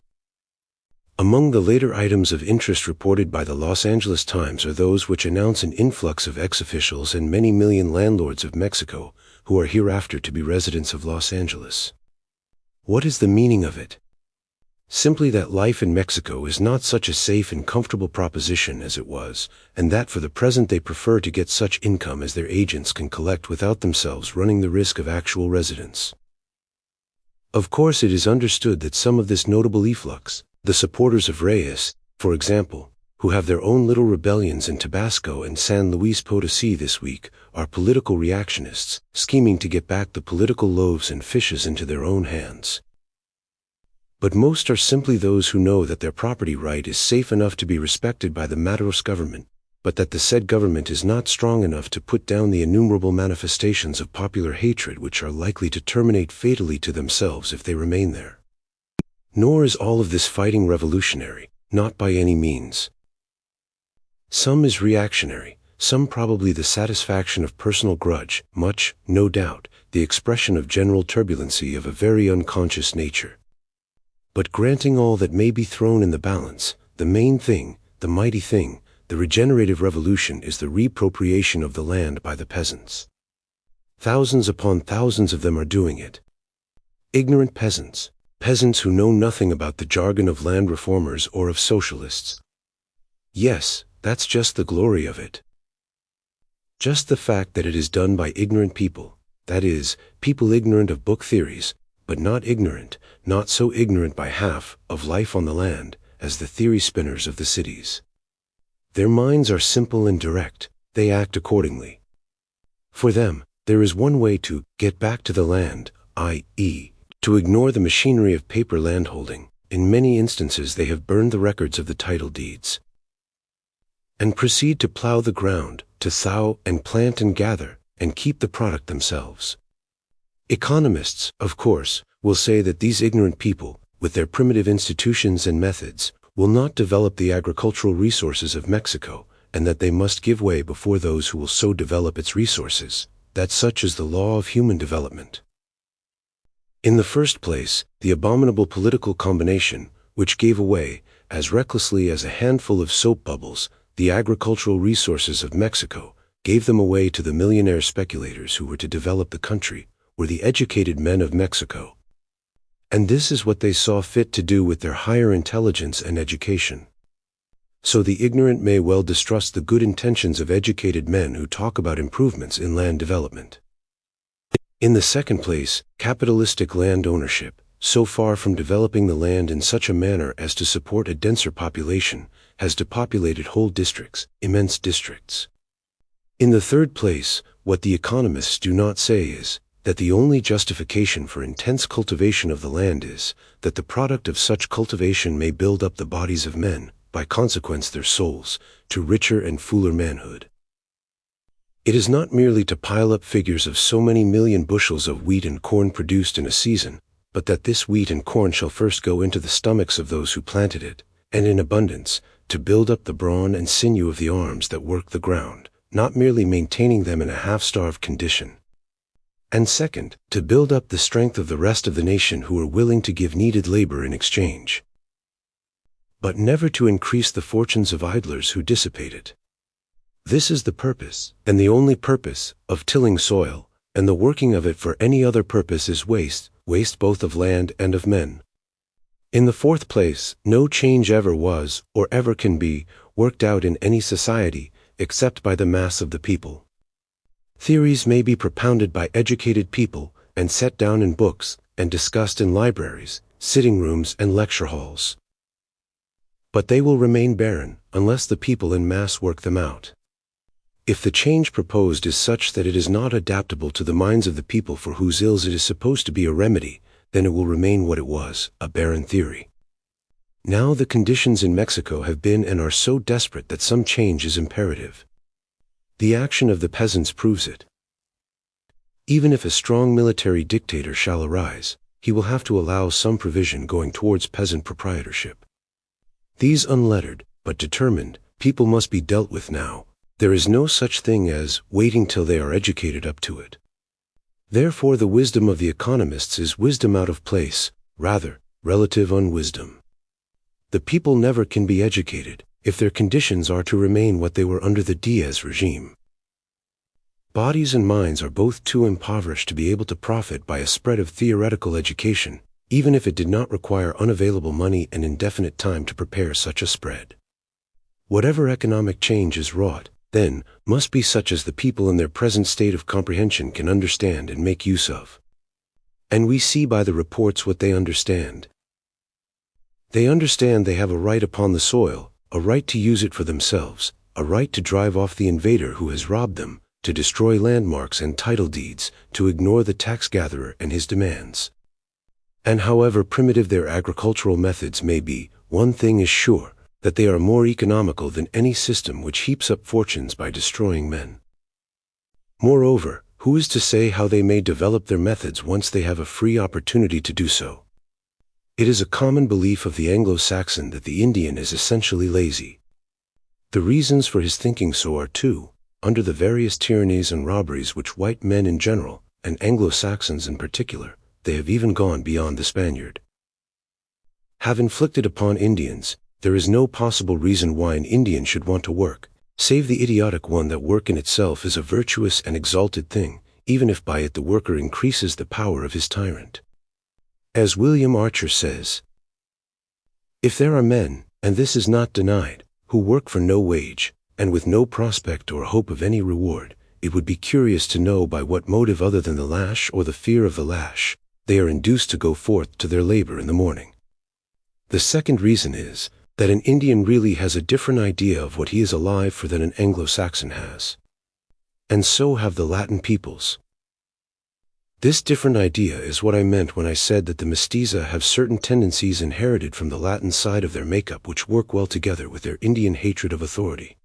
Among the later items of interest reported by the Los Angeles Times are those which announce an influx of ex-officials and many million landlords of Mexico who are hereafter to be residents of Los Angeles. What is the meaning of it? Simply that life in Mexico is not such a safe and comfortable proposition as it was, and that for the present they prefer to get such income as their agents can collect without themselves running the risk of actual residence. Of course it is understood that some of this notable efflux, the supporters of Reyes, for example, who have their own little rebellions in Tabasco and San Luis Potosí this week, are political reactionists, scheming to get back the political loaves and fishes into their own hands. But most are simply those who know that their property right is safe enough to be respected by the Maderos government, but that the said government is not strong enough to put down the innumerable manifestations of popular hatred which are likely to terminate fatally to themselves if they remain there. Nor is all of this fighting revolutionary, not by any means. Some is reactionary, some probably the satisfaction of personal grudge, much, no doubt, the expression of general turbulency of a very unconscious nature. But granting all that may be thrown in the balance, the main thing, the mighty thing, the regenerative revolution is the reappropriation of the land by the peasants. Thousands upon thousands of them are doing it. Ignorant peasants, peasants who know nothing about the jargon of land reformers or of socialists. Yes, that's just the glory of it. Just the fact that it is done by ignorant people, that is, people ignorant of book theories, but not ignorant, not so ignorant by half, of life on the land, as the theory spinners of the cities. Their minds are simple and direct, they act accordingly. For them, there is one way to get back to the land, i.e., to ignore the machinery of paper landholding. In many instances they have burned the records of the title deeds, and proceed to plow the ground, to sow and plant and gather and keep the product themselves. Economists, of course, will say that these ignorant people, with their primitive institutions and methods, will not develop the agricultural resources of Mexico, and that they must give way before those who will so develop its resources, that such is the law of human development. In the first place, the abominable political combination, which gave away, as recklessly as a handful of soap bubbles, the agricultural resources of Mexico, gave them away to the millionaire speculators who were to develop the country, were the educated men of Mexico. And this is what they saw fit to do with their higher intelligence and education. So the ignorant may well distrust the good intentions of educated men who talk about improvements in land development. In the second place, capitalistic land ownership, so far from developing the land in such a manner as to support a denser population, has depopulated whole districts, immense districts. In the third place, what the economists do not say is that the only justification for intense cultivation of the land is that the product of such cultivation may build up the bodies of men, by consequence their souls, to richer and fuller manhood. It is not merely to pile up figures of so many million bushels of wheat and corn produced in a season, but that this wheat and corn shall first go into the stomachs of those who planted it, and in abundance, to build up the brawn and sinew of the arms that work the ground, not merely maintaining them in a half-starved condition. And second, to build up the strength of the rest of the nation who are willing to give needed labor in exchange. But never to increase the fortunes of idlers who dissipate it. This is the purpose, and the only purpose, of tilling soil, and the working of it for any other purpose is waste both of land and of men. In the fourth place, no change ever was, or ever can be, worked out in any society, except by the mass of the people. Theories may be propounded by educated people, and set down in books, and discussed in libraries, sitting rooms and lecture halls. But they will remain barren, unless the people in mass work them out. If the change proposed is such that it is not adaptable to the minds of the people for whose ills it is supposed to be a remedy, then it will remain what it was, a barren theory. Now the conditions in Mexico have been and are so desperate that some change is imperative. The action of the peasants proves it. Even if a strong military dictator shall arise, he will have to allow some provision going towards peasant proprietorship. These unlettered, but determined, people must be dealt with now. There is no such thing as waiting till they are educated up to it. Therefore the wisdom of the economists is wisdom out of place, rather, relative unwisdom. The people never can be educated, if their conditions are to remain what they were under the Diaz regime. Bodies and minds are both too impoverished to be able to profit by a spread of theoretical education, even if it did not require unavailable money and indefinite time to prepare such a spread. Whatever economic change is wrought, then, must be such as the people in their present state of comprehension can understand and make use of. And we see by the reports what they understand. They understand they have a right upon the soil, a right to use it for themselves, a right to drive off the invader who has robbed them, to destroy landmarks and title deeds, to ignore the tax gatherer and his demands. And however primitive their agricultural methods may be, one thing is sure, that they are more economical than any system which heaps up fortunes by destroying men. Moreover, who is to say how they may develop their methods once they have a free opportunity to do so? It is a common belief of the Anglo-Saxon that the Indian is essentially lazy. The reasons for his thinking so are two: under the various tyrannies and robberies which white men in general, and Anglo-Saxons in particular, they have even gone beyond the Spaniard, have inflicted upon Indians, there is no possible reason why an Indian should want to work, save the idiotic one that work in itself is a virtuous and exalted thing, even if by it the worker increases the power of his tyrant. As William Archer says, "If there are men, and this is not denied, who work for no wage, and with no prospect or hope of any reward, it would be curious to know by what motive other than the lash or the fear of the lash, they are induced to go forth to their labor in the morning." The second reason is, that an Indian really has a different idea of what he is alive for than an Anglo-Saxon has. And so have the Latin peoples. This different idea is what I meant when I said that the mestiza have certain tendencies inherited from the Latin side of their makeup which work well together with their Indian hatred of authority.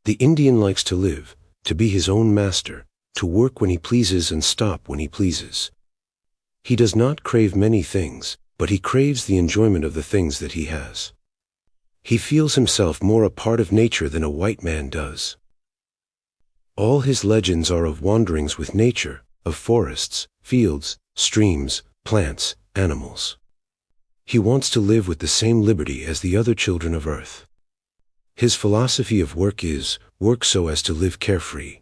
The Indian likes to live, to be his own master, to work when he pleases and stop when he pleases. He does not crave many things, but he craves the enjoyment of the things that he has. He feels himself more a part of nature than a white man does. All his legends are of wanderings with nature, of forests, fields, streams, plants, animals. He wants to live with the same liberty as the other children of earth. His philosophy of work is, work so as to live carefree.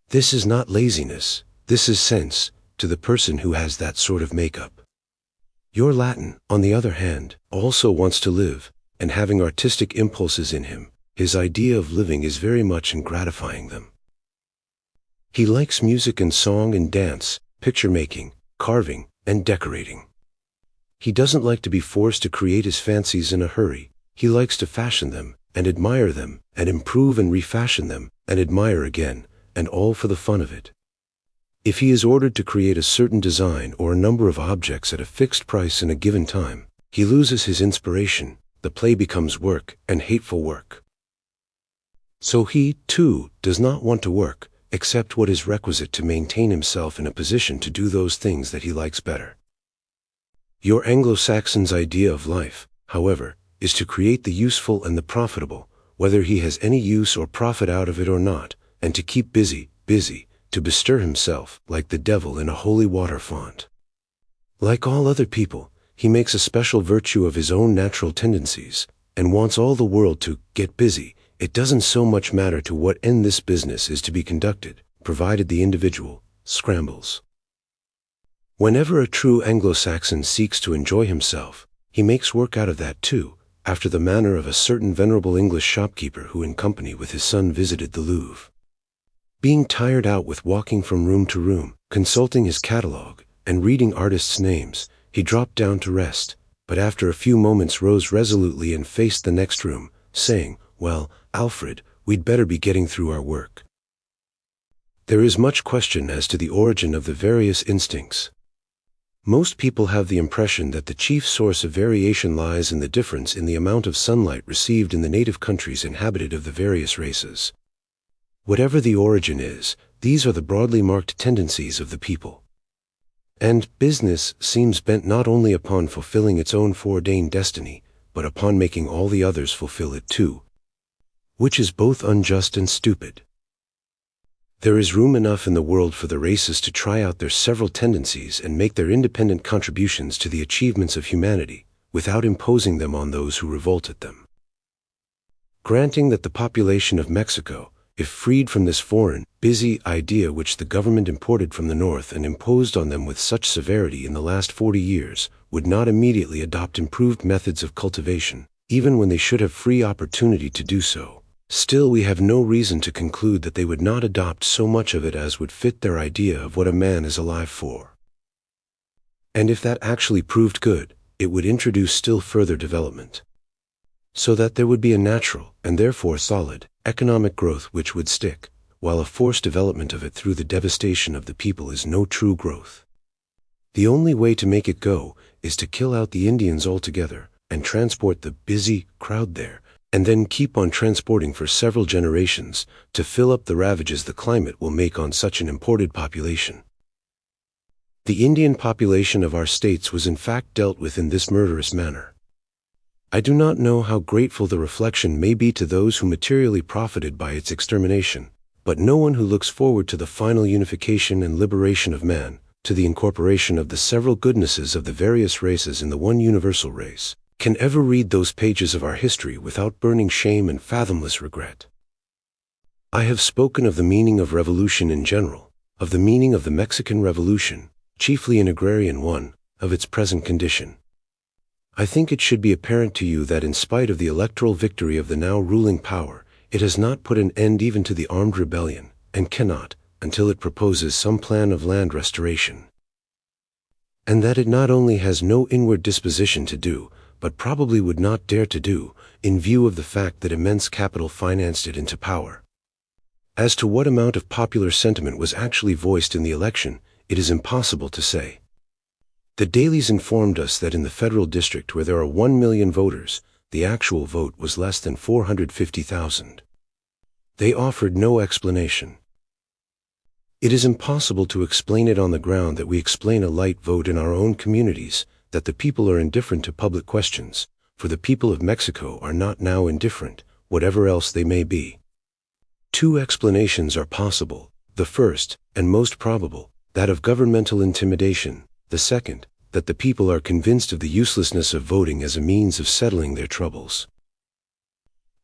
This is not laziness, this is sense, to the person who has that sort of makeup. Your Latin, on the other hand, also wants to live, and having artistic impulses in him, his idea of living is very much in gratifying them. He likes music and song and dance, picture-making, carving, and decorating. He doesn't like to be forced to create his fancies in a hurry. He likes to fashion them, and admire them, and improve and refashion them, and admire again, and all for the fun of it. If he is ordered to create a certain design or a number of objects at a fixed price in a given time, he loses his inspiration, the play becomes work, and hateful work. So he, too, does not want to work, except what is requisite to maintain himself in a position to do those things that he likes better. Your Anglo-Saxon's idea of life, however, is to create the useful and the profitable, whether he has any use or profit out of it or not, and to keep busy, to bestir himself, like the devil in a holy water font. Like all other people, he makes a special virtue of his own natural tendencies, and wants all the world to get busy. It doesn't so much matter to what end this business is to be conducted, provided the individual scrambles. Whenever a true Anglo-Saxon seeks to enjoy himself, he makes work out of that too, after the manner of a certain venerable English shopkeeper who in company with his son visited the Louvre. Being tired out with walking from room to room, consulting his catalogue, and reading artists' names, he dropped down to rest, but after a few moments rose resolutely and faced the next room, saying, "Well, Alfred, we'd better be getting through our work." There is much question as to the origin of the various instincts. Most people have the impression that the chief source of variation lies in the difference in the amount of sunlight received in the native countries inhabited of the various races. Whatever the origin is, these are the broadly marked tendencies of the people. And business seems bent not only upon fulfilling its own foreordained destiny, but upon making all the others fulfill it too, which is both unjust and stupid. There is room enough in the world for the races to try out their several tendencies and make their independent contributions to the achievements of humanity, without imposing them on those who revolt at them. Granting that the population of Mexico, if freed from this foreign, busy idea which the government imported from the north and imposed on them with such severity in the last 40 years, would not immediately adopt improved methods of cultivation, even when they should have free opportunity to do so, still we have no reason to conclude that they would not adopt so much of it as would fit their idea of what a man is alive for. And if that actually proved good, it would introduce still further development, so that there would be a natural, and therefore solid, economic growth which would stick, while a forced development of it through the devastation of the people is no true growth. The only way to make it go is to kill out the Indians altogether, and transport the busy crowd there, and then keep on transporting for several generations, to fill up the ravages the climate will make on such an imported population. The Indian population of our states was in fact dealt with in this murderous manner. I do not know how grateful the reflection may be to those who materially profited by its extermination, but no one who looks forward to the final unification and liberation of man, to the incorporation of the several goodnesses of the various races in the one universal race, can ever read those pages of our history without burning shame and fathomless regret. I have spoken of the meaning of revolution in general, of the meaning of the Mexican Revolution, chiefly an agrarian one, of its present condition. I think it should be apparent to you that in spite of the electoral victory of the now ruling power, it has not put an end even to the armed rebellion, and cannot, until it proposes some plan of land restoration. And that it not only has no inward disposition to do, but probably would not dare to do, in view of the fact that immense capital financed it into power. As to what amount of popular sentiment was actually voiced in the election, it is impossible to say. The dailies informed us that in the federal district where there are 1 million voters, the actual vote was less than 450,000. They offered no explanation. It is impossible to explain it on the ground that we explain a light vote in our own communities, that the people are indifferent to public questions, for the people of Mexico are not now indifferent, whatever else they may be. Two explanations are possible, the first, and most probable, that of governmental intimidation, the second, that the people are convinced of the uselessness of voting as a means of settling their troubles.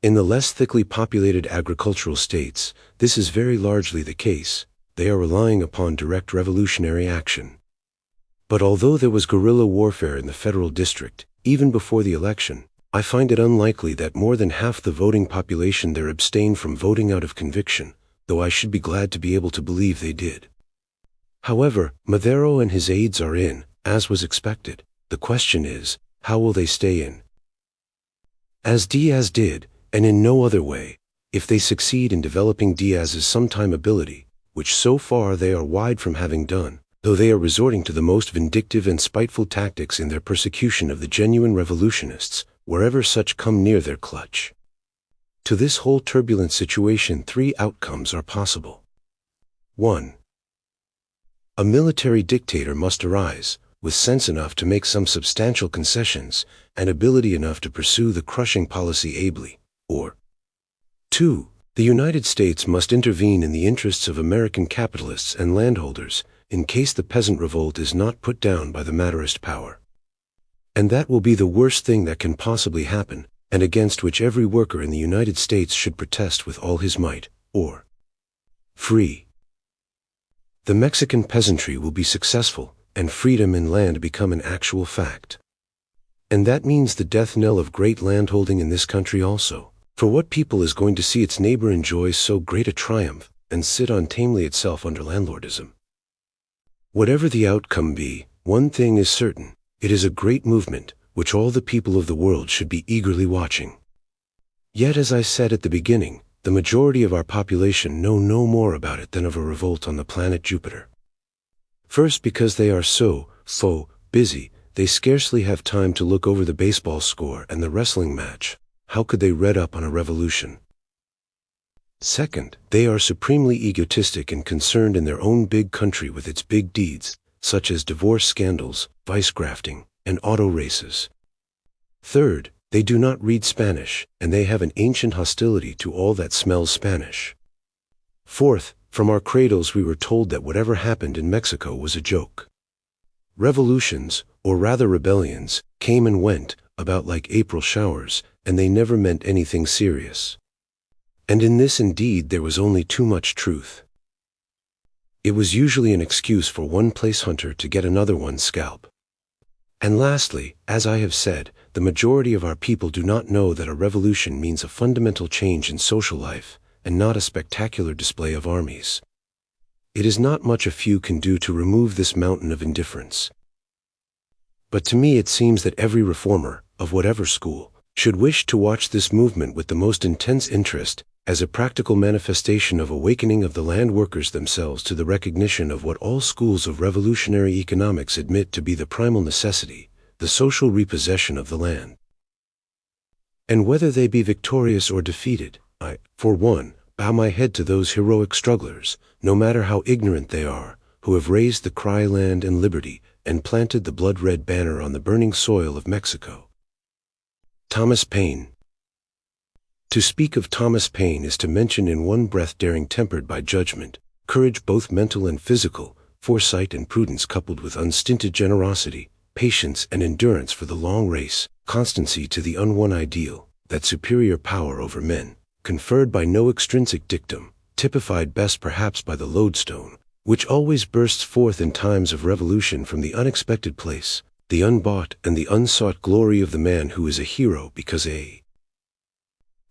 In the less thickly populated agricultural states, this is very largely the case. They are relying upon direct revolutionary action. But although there was guerrilla warfare in the federal district, even before the election, I find it unlikely that more than half the voting population there abstained from voting out of conviction, though I should be glad to be able to believe they did. However, Madero and his aides are in, as was expected. The question is, how will they stay in? As Diaz did, and in no other way, if they succeed in developing Diaz's sometime ability, which so far they are wide from having done, though they are resorting to the most vindictive and spiteful tactics in their persecution of the genuine revolutionists, wherever such come near their clutch. To this whole turbulent situation, three outcomes are possible. 1. A military dictator must arise, with sense enough to make some substantial concessions, and ability enough to pursue the crushing policy ably, or 2. The United States must intervene in the interests of American capitalists and landholders, in case the peasant revolt is not put down by the Maderist power. And that will be the worst thing that can possibly happen, and against which every worker in the United States should protest with all his might, or free. The Mexican peasantry will be successful, and freedom in land become an actual fact. And that means the death knell of great landholding in this country also. For what people is going to see its neighbor enjoy so great a triumph, and sit on tamely itself under landlordism? Whatever the outcome be, one thing is certain, it is a great movement, which all the people of the world should be eagerly watching. Yet as I said at the beginning, the majority of our population know no more about it than of a revolt on the planet Jupiter. First, because they are so busy, they scarcely have time to look over the baseball score and the wrestling match. How could they read up on a revolution? Second, they are supremely egotistic and concerned in their own big country with its big deeds, such as divorce scandals, vice-grafting, and auto races. Third, they do not read Spanish, and they have an ancient hostility to all that smells Spanish. Fourth, from our cradles we were told that whatever happened in Mexico was a joke. Revolutions, or rather rebellions, came and went, about like April showers, and they never meant anything serious. And in this indeed there was only too much truth. It was usually an excuse for one place hunter to get another one's scalp. And lastly, as I have said, the majority of our people do not know that a revolution means a fundamental change in social life, and not a spectacular display of armies. It is not much a few can do to remove this mountain of indifference. But to me it seems that every reformer, of whatever school, should wish to watch this movement with the most intense interest, as a practical manifestation of awakening of the land workers themselves to the recognition of what all schools of revolutionary economics admit to be the primal necessity, the social repossession of the land. And whether they be victorious or defeated, I, for one, bow my head to those heroic strugglers, no matter how ignorant they are, who have raised the cry land and liberty, and planted the blood-red banner on the burning soil of Mexico. Thomas Paine. To speak of Thomas Paine is to mention in one breath daring tempered by judgment, courage both mental and physical, foresight and prudence coupled with unstinted generosity, patience and endurance for the long race, constancy to the unwon ideal, that superior power over men, conferred by no extrinsic dictum, typified best perhaps by the lodestone, which always bursts forth in times of revolution from the unexpected place, the unbought and the unsought glory of the man who is a hero because a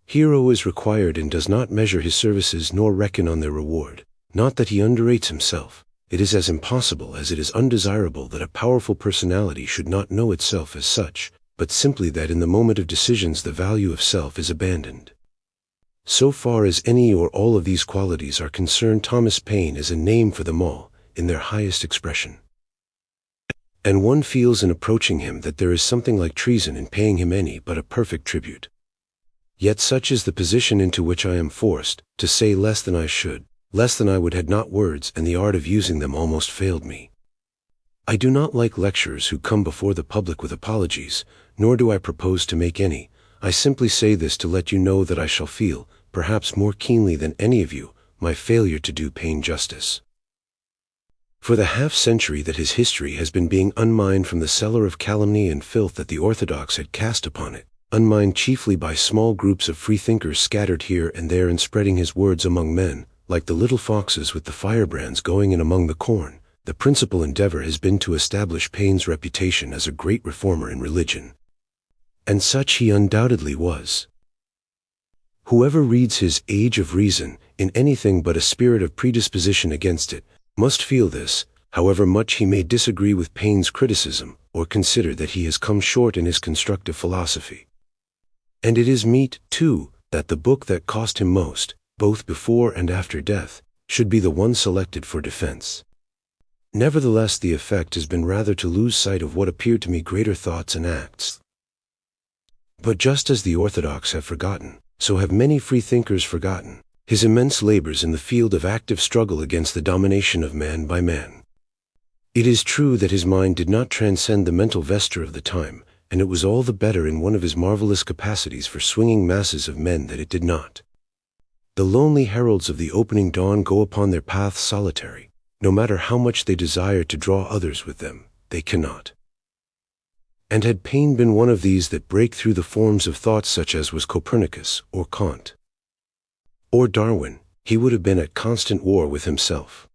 hero is required and does not measure his services nor reckon on their reward. Not that he underrates himself. It is as impossible as it is undesirable that a powerful personality should not know itself as such, but simply that in the moment of decisions the value of self is abandoned. So far as any or all of these qualities are concerned, Thomas Paine is a name for them all, in their highest expression. And one feels in approaching him that there is something like treason in paying him any but a perfect tribute. Yet such is the position into which I am forced, to say less than I should, less than I would had not words, and the art of using them almost failed me. I do not like lecturers who come before the public with apologies, nor do I propose to make any. I simply say this to let you know that I shall feel, perhaps more keenly than any of you, my failure to do Paine justice. For the half-century that his history has been being unmined from the cellar of calumny and filth that the orthodox had cast upon it, unmined chiefly by small groups of freethinkers scattered here and there and spreading his words among men, like the little foxes with the firebrands going in among the corn, the principal endeavor has been to establish Paine's reputation as a great reformer in religion. And such he undoubtedly was. Whoever reads his Age of Reason in anything but a spirit of predisposition against it, must feel this, however much he may disagree with Paine's criticism, or consider that he has come short in his constructive philosophy. And it is meet, too, that the book that cost him most, both before and after death, should be the one selected for defense. Nevertheless, the effect has been rather to lose sight of what appeared to me greater thoughts and acts. But just as the orthodox have forgotten, so have many freethinkers forgotten, his immense labors in the field of active struggle against the domination of man by man. It is true that his mind did not transcend the mental vesture of the time, and it was all the better in one of his marvelous capacities for swinging masses of men that it did not. The lonely heralds of the opening dawn go upon their paths solitary. No matter how much they desire to draw others with them, they cannot. And had Paine been one of these that break through the forms of thought such as was Copernicus, or Kant, or Darwin, he would have been at constant war with himself.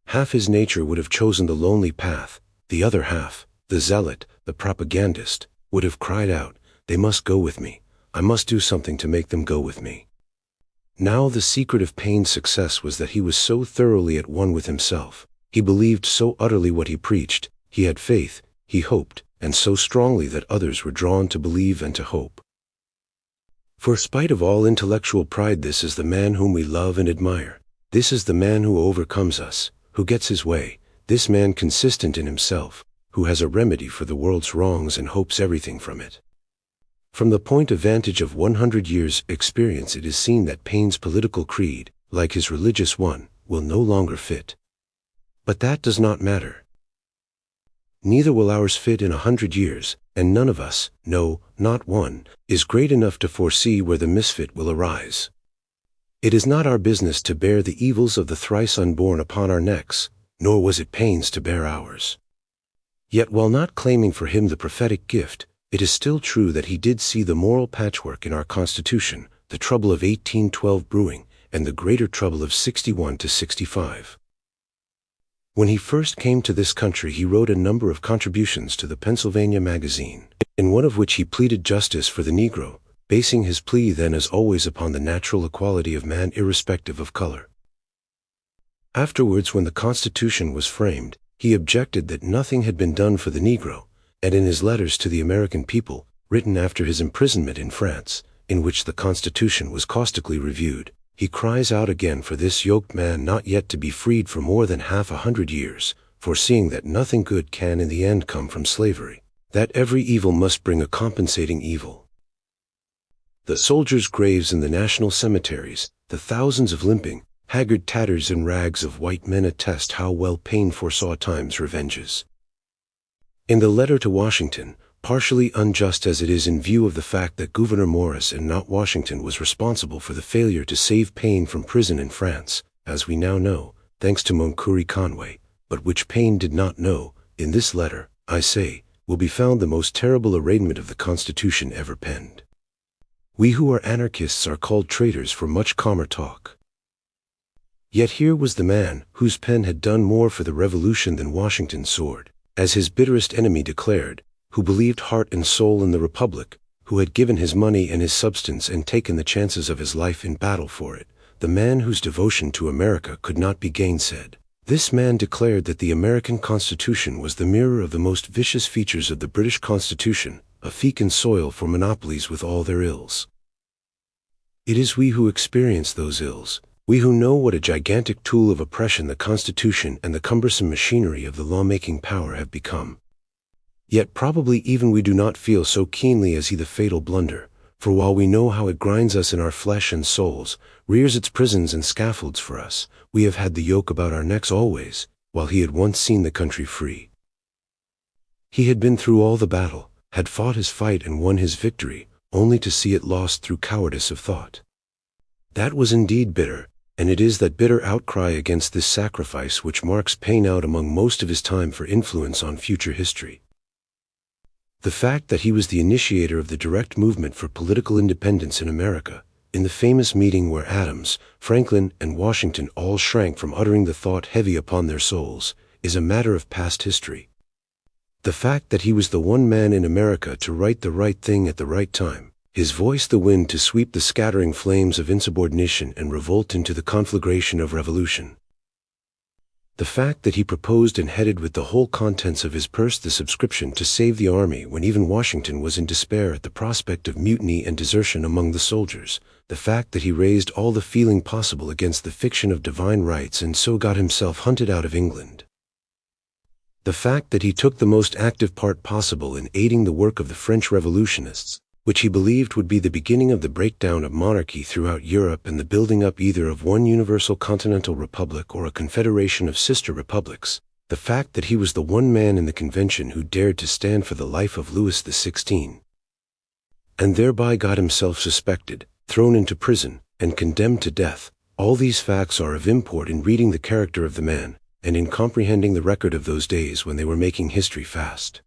Half his nature would have chosen the lonely path, the other half, the zealot, the propagandist, would have cried out, "They must go with me, I must do something to make them go with me." Now the secret of Paine's success was that he was so thoroughly at one with himself, he believed so utterly what he preached, he had faith, he hoped, and so strongly that others were drawn to believe and to hope. For spite of all intellectual pride, this is the man whom we love and admire. This is the man who overcomes us, who gets his way, this man consistent in himself, who has a remedy for the world's wrongs and hopes everything from it. From the point of vantage of 100 years' experience, it is seen that Paine's political creed, like his religious one, will no longer fit. But that does not matter. Neither will ours fit in 100 years, and none of us, no, not one, is great enough to foresee where the misfit will arise. It is not our business to bear the evils of the thrice unborn upon our necks, nor was it Paine's to bear ours. Yet while not claiming for him the prophetic gift, it is still true that he did see the moral patchwork in our Constitution, the trouble of 1812 brewing, and the greater trouble of 61 to 65. When he first came to this country, he wrote a number of contributions to the Pennsylvania Magazine, in one of which he pleaded justice for the Negro, basing his plea then as always upon the natural equality of man irrespective of color. Afterwards, when the Constitution was framed, he objected that nothing had been done for the Negro, and in his letters to the American people, written after his imprisonment in France, in which the Constitution was caustically reviewed, he cries out again for this yoked man not yet to be freed for more than 100 years, foreseeing that nothing good can in the end come from slavery, that every evil must bring a compensating evil. The soldiers' graves in the national cemeteries, the thousands of limping, haggard tatters and rags of white men attest how well Paine foresaw time's revenges. In the letter to Washington, partially unjust as it is in view of the fact that Gouverneur Morris and not Washington was responsible for the failure to save Paine from prison in France, as we now know, thanks to Montgomery Conway, but which Paine did not know, in this letter, I say, will be found the most terrible arraignment of the Constitution ever penned. We who are anarchists are called traitors for much calmer talk. Yet here was the man whose pen had done more for the revolution than Washington's sword, as his bitterest enemy declared, who believed heart and soul in the Republic, who had given his money and his substance and taken the chances of his life in battle for it, the man whose devotion to America could not be gainsaid. This man declared that the American Constitution was the mirror of the most vicious features of the British Constitution, a fecund soil for monopolies with all their ills. It is we who experience those ills, we who know what a gigantic tool of oppression the Constitution and the cumbersome machinery of the lawmaking power have become. Yet probably even we do not feel so keenly as he the fatal blunder, For while we know how it grinds us in our flesh and souls, rears its prisons and scaffolds for us, we have had the yoke about our necks always, while he had once seen the country free. He had been through all the battle, had fought his fight and won his victory, only to see it lost through cowardice of thought. That was indeed bitter, and it is that bitter outcry against this sacrifice which marks Paine out among most of his time for influence on future history. The fact that he was the initiator of the direct movement for political independence in America, in the famous meeting where Adams, Franklin, and Washington all shrank from uttering the thought heavy upon their souls, is a matter of past history. The fact that he was the one man in America to write the right thing at the right time, his voice the wind to sweep the scattering flames of insubordination and revolt into the conflagration of revolution. The fact that he proposed and headed with the whole contents of his purse the subscription to save the army when even Washington was in despair at the prospect of mutiny and desertion among the soldiers, the fact that he raised all the feeling possible against the fiction of divine rights and so got himself hunted out of England. The fact that he took the most active part possible in aiding the work of the French revolutionists, which he believed would be the beginning of the breakdown of monarchy throughout Europe and the building up either of one universal continental republic or a confederation of sister republics, the fact that he was the one man in the convention who dared to stand for the life of Louis XVI, and thereby got himself suspected, thrown into prison, and condemned to death, all these facts are of import in reading the character of the man, and in comprehending the record of those days when they were making history fast.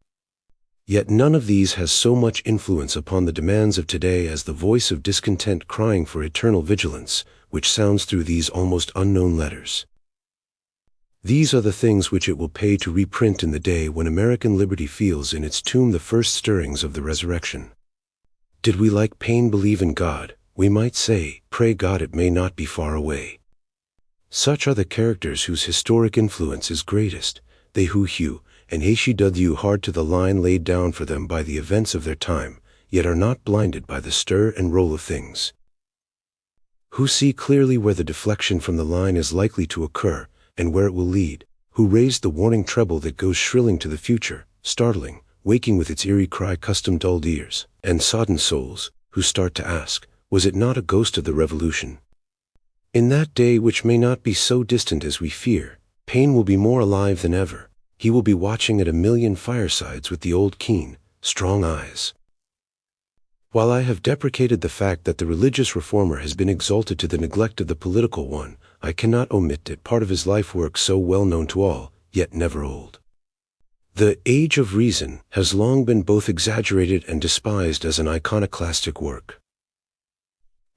Yet none of these has so much influence upon the demands of today as the voice of discontent crying for eternal vigilance, which sounds through these almost unknown letters. These are the things which it will pay to reprint in the day when American liberty feels in its tomb the first stirrings of the resurrection. Did we like Paine believe in God, we might say, pray God it may not be far away. Such are the characters whose historic influence is greatest, they who hew and hw hard to the line laid down for them by the events of their time, yet are not blinded by the stir and roll of things. Who see clearly where the deflection from the line is likely to occur, and where it will lead, who raise the warning treble that goes shrilling to the future, startling, waking with its eerie cry custom-dulled ears, and sodden souls, who start to ask, was it not a ghost of the Revolution? In that day which may not be so distant as we fear, Paine will be more alive than ever. He will be watching at a million firesides with the old keen, strong eyes. While I have deprecated the fact that the religious reformer has been exalted to the neglect of the political one, I cannot omit that part of his life work so well known to all, yet never old. The Age of Reason has long been both exaggerated and despised as an iconoclastic work.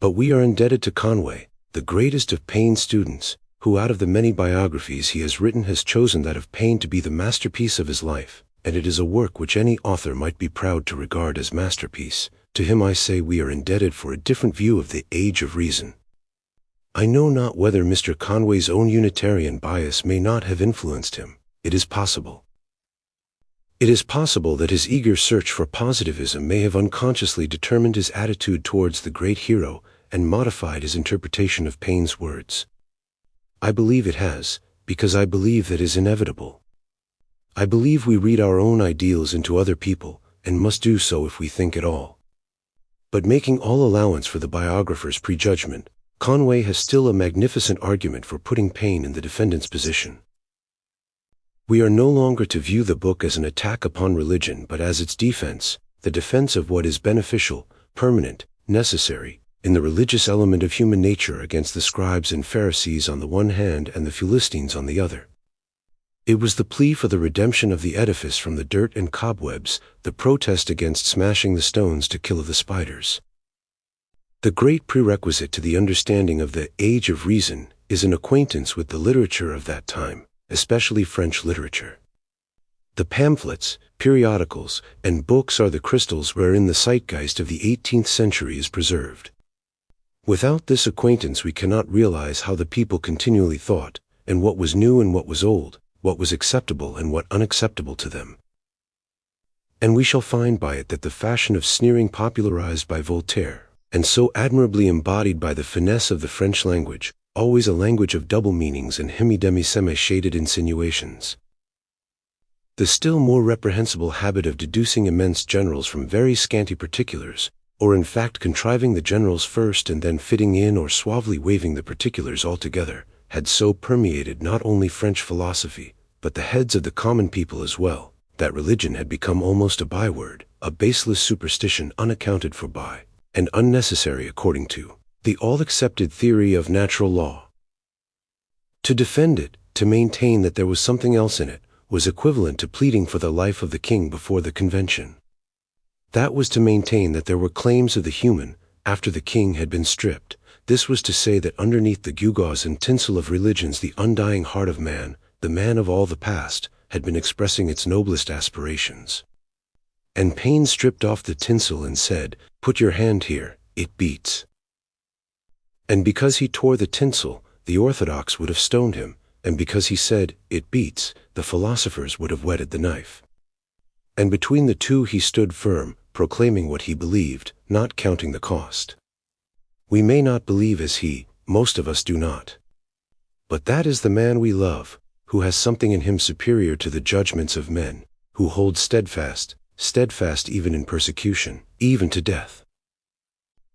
But we are indebted to Conway, the greatest of Paine's students, who out of the many biographies he has written has chosen that of Paine to be the masterpiece of his life, and it is a work which any author might be proud to regard as masterpiece. To him I say we are indebted for a different view of the Age of Reason. I know not whether Mr. Conway's own Unitarian bias may not have influenced him. It is possible. It is possible that his eager search for positivism may have unconsciously determined his attitude towards the great hero and modified his interpretation of Paine's words. I believe it has, because I believe that is inevitable. I believe we read our own ideals into other people, and must do so if we think at all. But making all allowance for the biographer's prejudgment, Conway has still a magnificent argument for putting Paine in the defendant's position. We are no longer to view the book as an attack upon religion but as its defense, the defense of what is beneficial, permanent, necessary, in the religious element of human nature against the scribes and Pharisees on the one hand and the Philistines on the other. It was the plea for the redemption of the edifice from the dirt and cobwebs, the protest against smashing the stones to kill the spiders. The great prerequisite to the understanding of the Age of Reason is an acquaintance with the literature of that time, especially French literature. The pamphlets, periodicals, and books are the crystals wherein the zeitgeist of the 18th century is preserved. Without this acquaintance we cannot realize how the people continually thought, and what was new and what was old, what was acceptable and what unacceptable to them. And we shall find by it that the fashion of sneering popularized by Voltaire, and so admirably embodied by the finesse of the French language, always a language of double meanings and hemi-demi-semi-shaded insinuations. The still more reprehensible habit of deducing immense generals from very scanty particulars, or in fact contriving the generals first and then fitting in or suavely waiving the particulars altogether, had so permeated not only French philosophy, but the heads of the common people as well, that religion had become almost a byword, a baseless superstition unaccounted for by, and unnecessary according to, the all-accepted theory of natural law. To defend it, to maintain that there was something else in it, was equivalent to pleading for the life of the king before the convention. That was to maintain that there were claims of the human, after the king had been stripped. This was to say that underneath the gewgaws and tinsel of religions the undying heart of man, the man of all the past, had been expressing its noblest aspirations. And Paine stripped off the tinsel and said, "Put your hand here, it beats." And because he tore the tinsel, the orthodox would have stoned him, and because he said, "It beats," the philosophers would have whetted the knife. And between the two he stood firm, proclaiming what he believed, not counting the cost. We may not believe as he, most of us do not. But that is the man we love, who has something in him superior to the judgments of men, who holds steadfast even in persecution, even to death.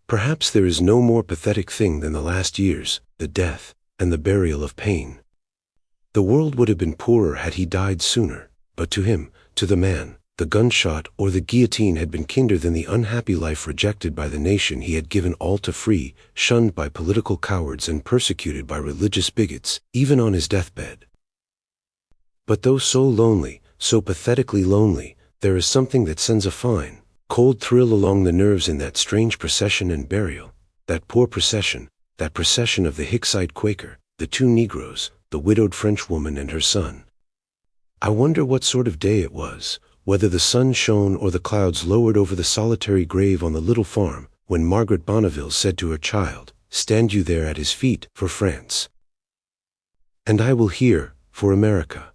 Perhaps there is no more pathetic thing than the last years, the death, and the burial of Paine. The world would have been poorer had he died sooner, but to him, to the man, the gunshot or the guillotine had been kinder than the unhappy life rejected by the nation he had given all to free, shunned by political cowards and persecuted by religious bigots, even on his deathbed. But though so lonely, so pathetically lonely, there is something that sends a fine, cold thrill along the nerves in that strange procession and burial, that poor procession, that procession of the Hicksite Quaker, the two Negroes, the widowed Frenchwoman and her son. I wonder what sort of day it was, whether the sun shone or the clouds lowered over the solitary grave on the little farm, when Margaret Bonneville said to her child, "Stand you there at his feet, for France. And I will here, for America."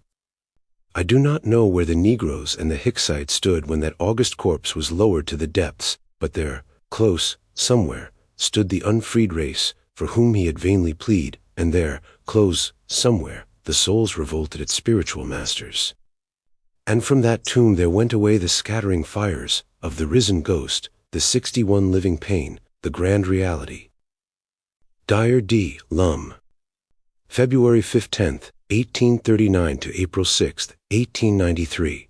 I do not know where the Negroes and the Hicksites stood when that august corpse was lowered to the depths, but there, close, somewhere, stood the unfreed race, for whom he had vainly plead, and there, close, somewhere, the soul's revolted its spiritual masters. And from that tomb there went away the scattering fires of the risen ghost, the 61 living Paine, the grand reality. Dyer D. Lum. February 15th, 1839 to April 6th, 1893.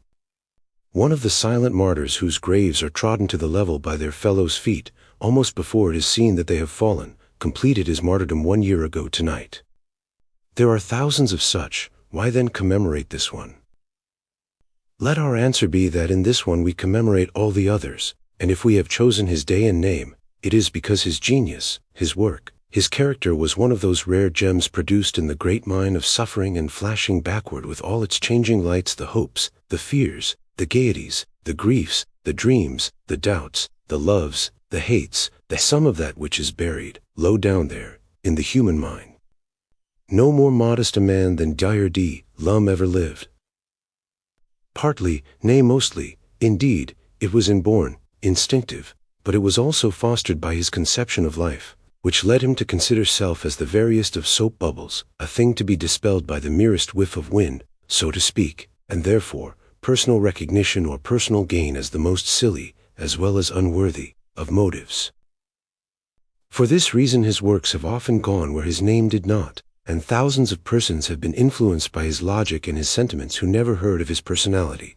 One of the silent martyrs whose graves are trodden to the level by their fellows' feet, almost before it is seen that they have fallen, completed his martyrdom 1 year ago tonight. There are thousands of such, why then commemorate this one? Let our answer be that in this one we commemorate all the others, and if we have chosen his day and name, it is because his genius, his work, his character was one of those rare gems produced in the great mine of suffering and flashing backward with all its changing lights, the hopes, the fears, the gaieties, the griefs, the dreams, the doubts, the loves, the hates, the sum of that which is buried, low down there, in the human mind. No more modest a man than Dyer D. Lum ever lived. Partly, nay mostly, indeed, it was inborn, instinctive, but it was also fostered by his conception of life, which led him to consider self as the veriest of soap bubbles, a thing to be dispelled by the merest whiff of wind, so to speak, and therefore, personal recognition or personal gain as the most silly, as well as unworthy, of motives. For this reason his works have often gone where his name did not, and thousands of persons have been influenced by his logic and his sentiments who never heard of his personality.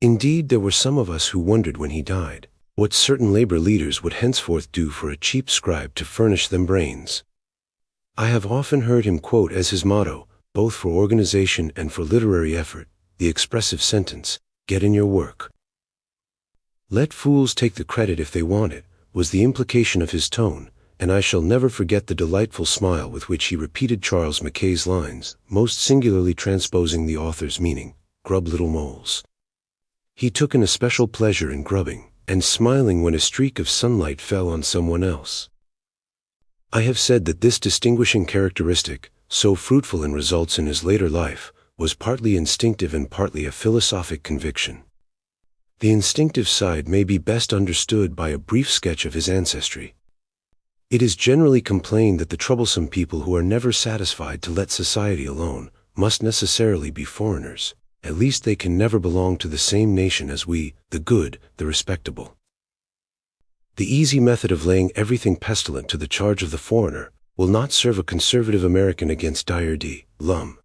Indeed, there were some of us who wondered when he died, what certain labor leaders would henceforth do for a cheap scribe to furnish them brains. I have often heard him quote as his motto, both for organization and for literary effort, the expressive sentence, "Get in your work." "Let fools take the credit if they want it," was the implication of his tone, and I shall never forget the delightful smile with which he repeated Charles Mackay's lines, most singularly transposing the author's meaning, "Grub little moles." He took an especial pleasure in grubbing, and smiling when a streak of sunlight fell on someone else. I have said that this distinguishing characteristic, so fruitful in results in his later life, was partly instinctive and partly a philosophic conviction. The instinctive side may be best understood by a brief sketch of his ancestry. It is generally complained that the troublesome people who are never satisfied to let society alone must necessarily be foreigners. At least they can never belong to the same nation as we, the good, the respectable. The easy method of laying everything pestilent to the charge of the foreigner will not serve a conservative American against Dyer D. Lum.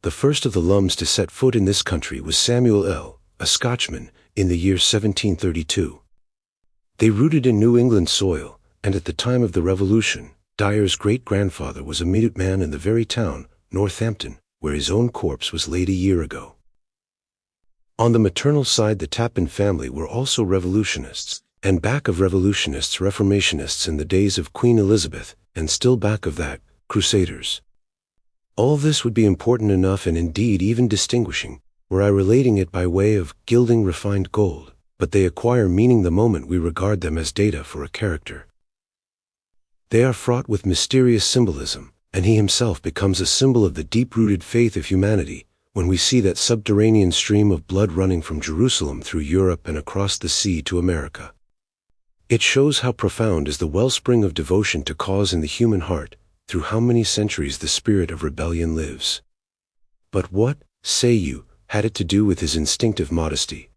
The first of the Lums to set foot in this country was Samuel L., a Scotchman, in the year 1732. They rooted in New England soil, and at the time of the Revolution, Dyer's great-grandfather was a minuteman in the very town, Northampton, where his own corpse was laid a year ago. On the maternal side, the Tappan family were also revolutionists, and back of revolutionists, reformationists in the days of Queen Elizabeth, and still back of that, crusaders. All this would be important enough and indeed even distinguishing, were I relating it by way of gilding refined gold, but they acquire meaning the moment we regard them as data for a character. They are fraught with mysterious symbolism, and he himself becomes a symbol of the deep-rooted faith of humanity when we see that subterranean stream of blood running from Jerusalem through Europe and across the sea to America. It shows how profound is the wellspring of devotion to cause in the human heart, through how many centuries the spirit of rebellion lives. But what, say you, had it to do with his instinctive modesty?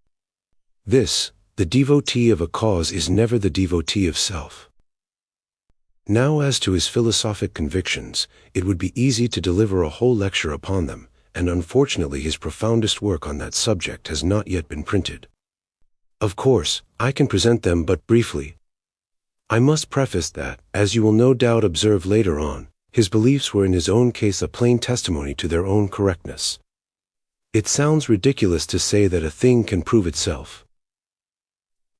This, the devotee of a cause is never the devotee of self. Now as to his philosophic convictions, it would be easy to deliver a whole lecture upon them, and unfortunately his profoundest work on that subject has not yet been printed. Of course, I can present them but briefly. I must preface that, as you will no doubt observe later on, his beliefs were in his own case a plain testimony to their own correctness. It sounds ridiculous to say that a thing can prove itself.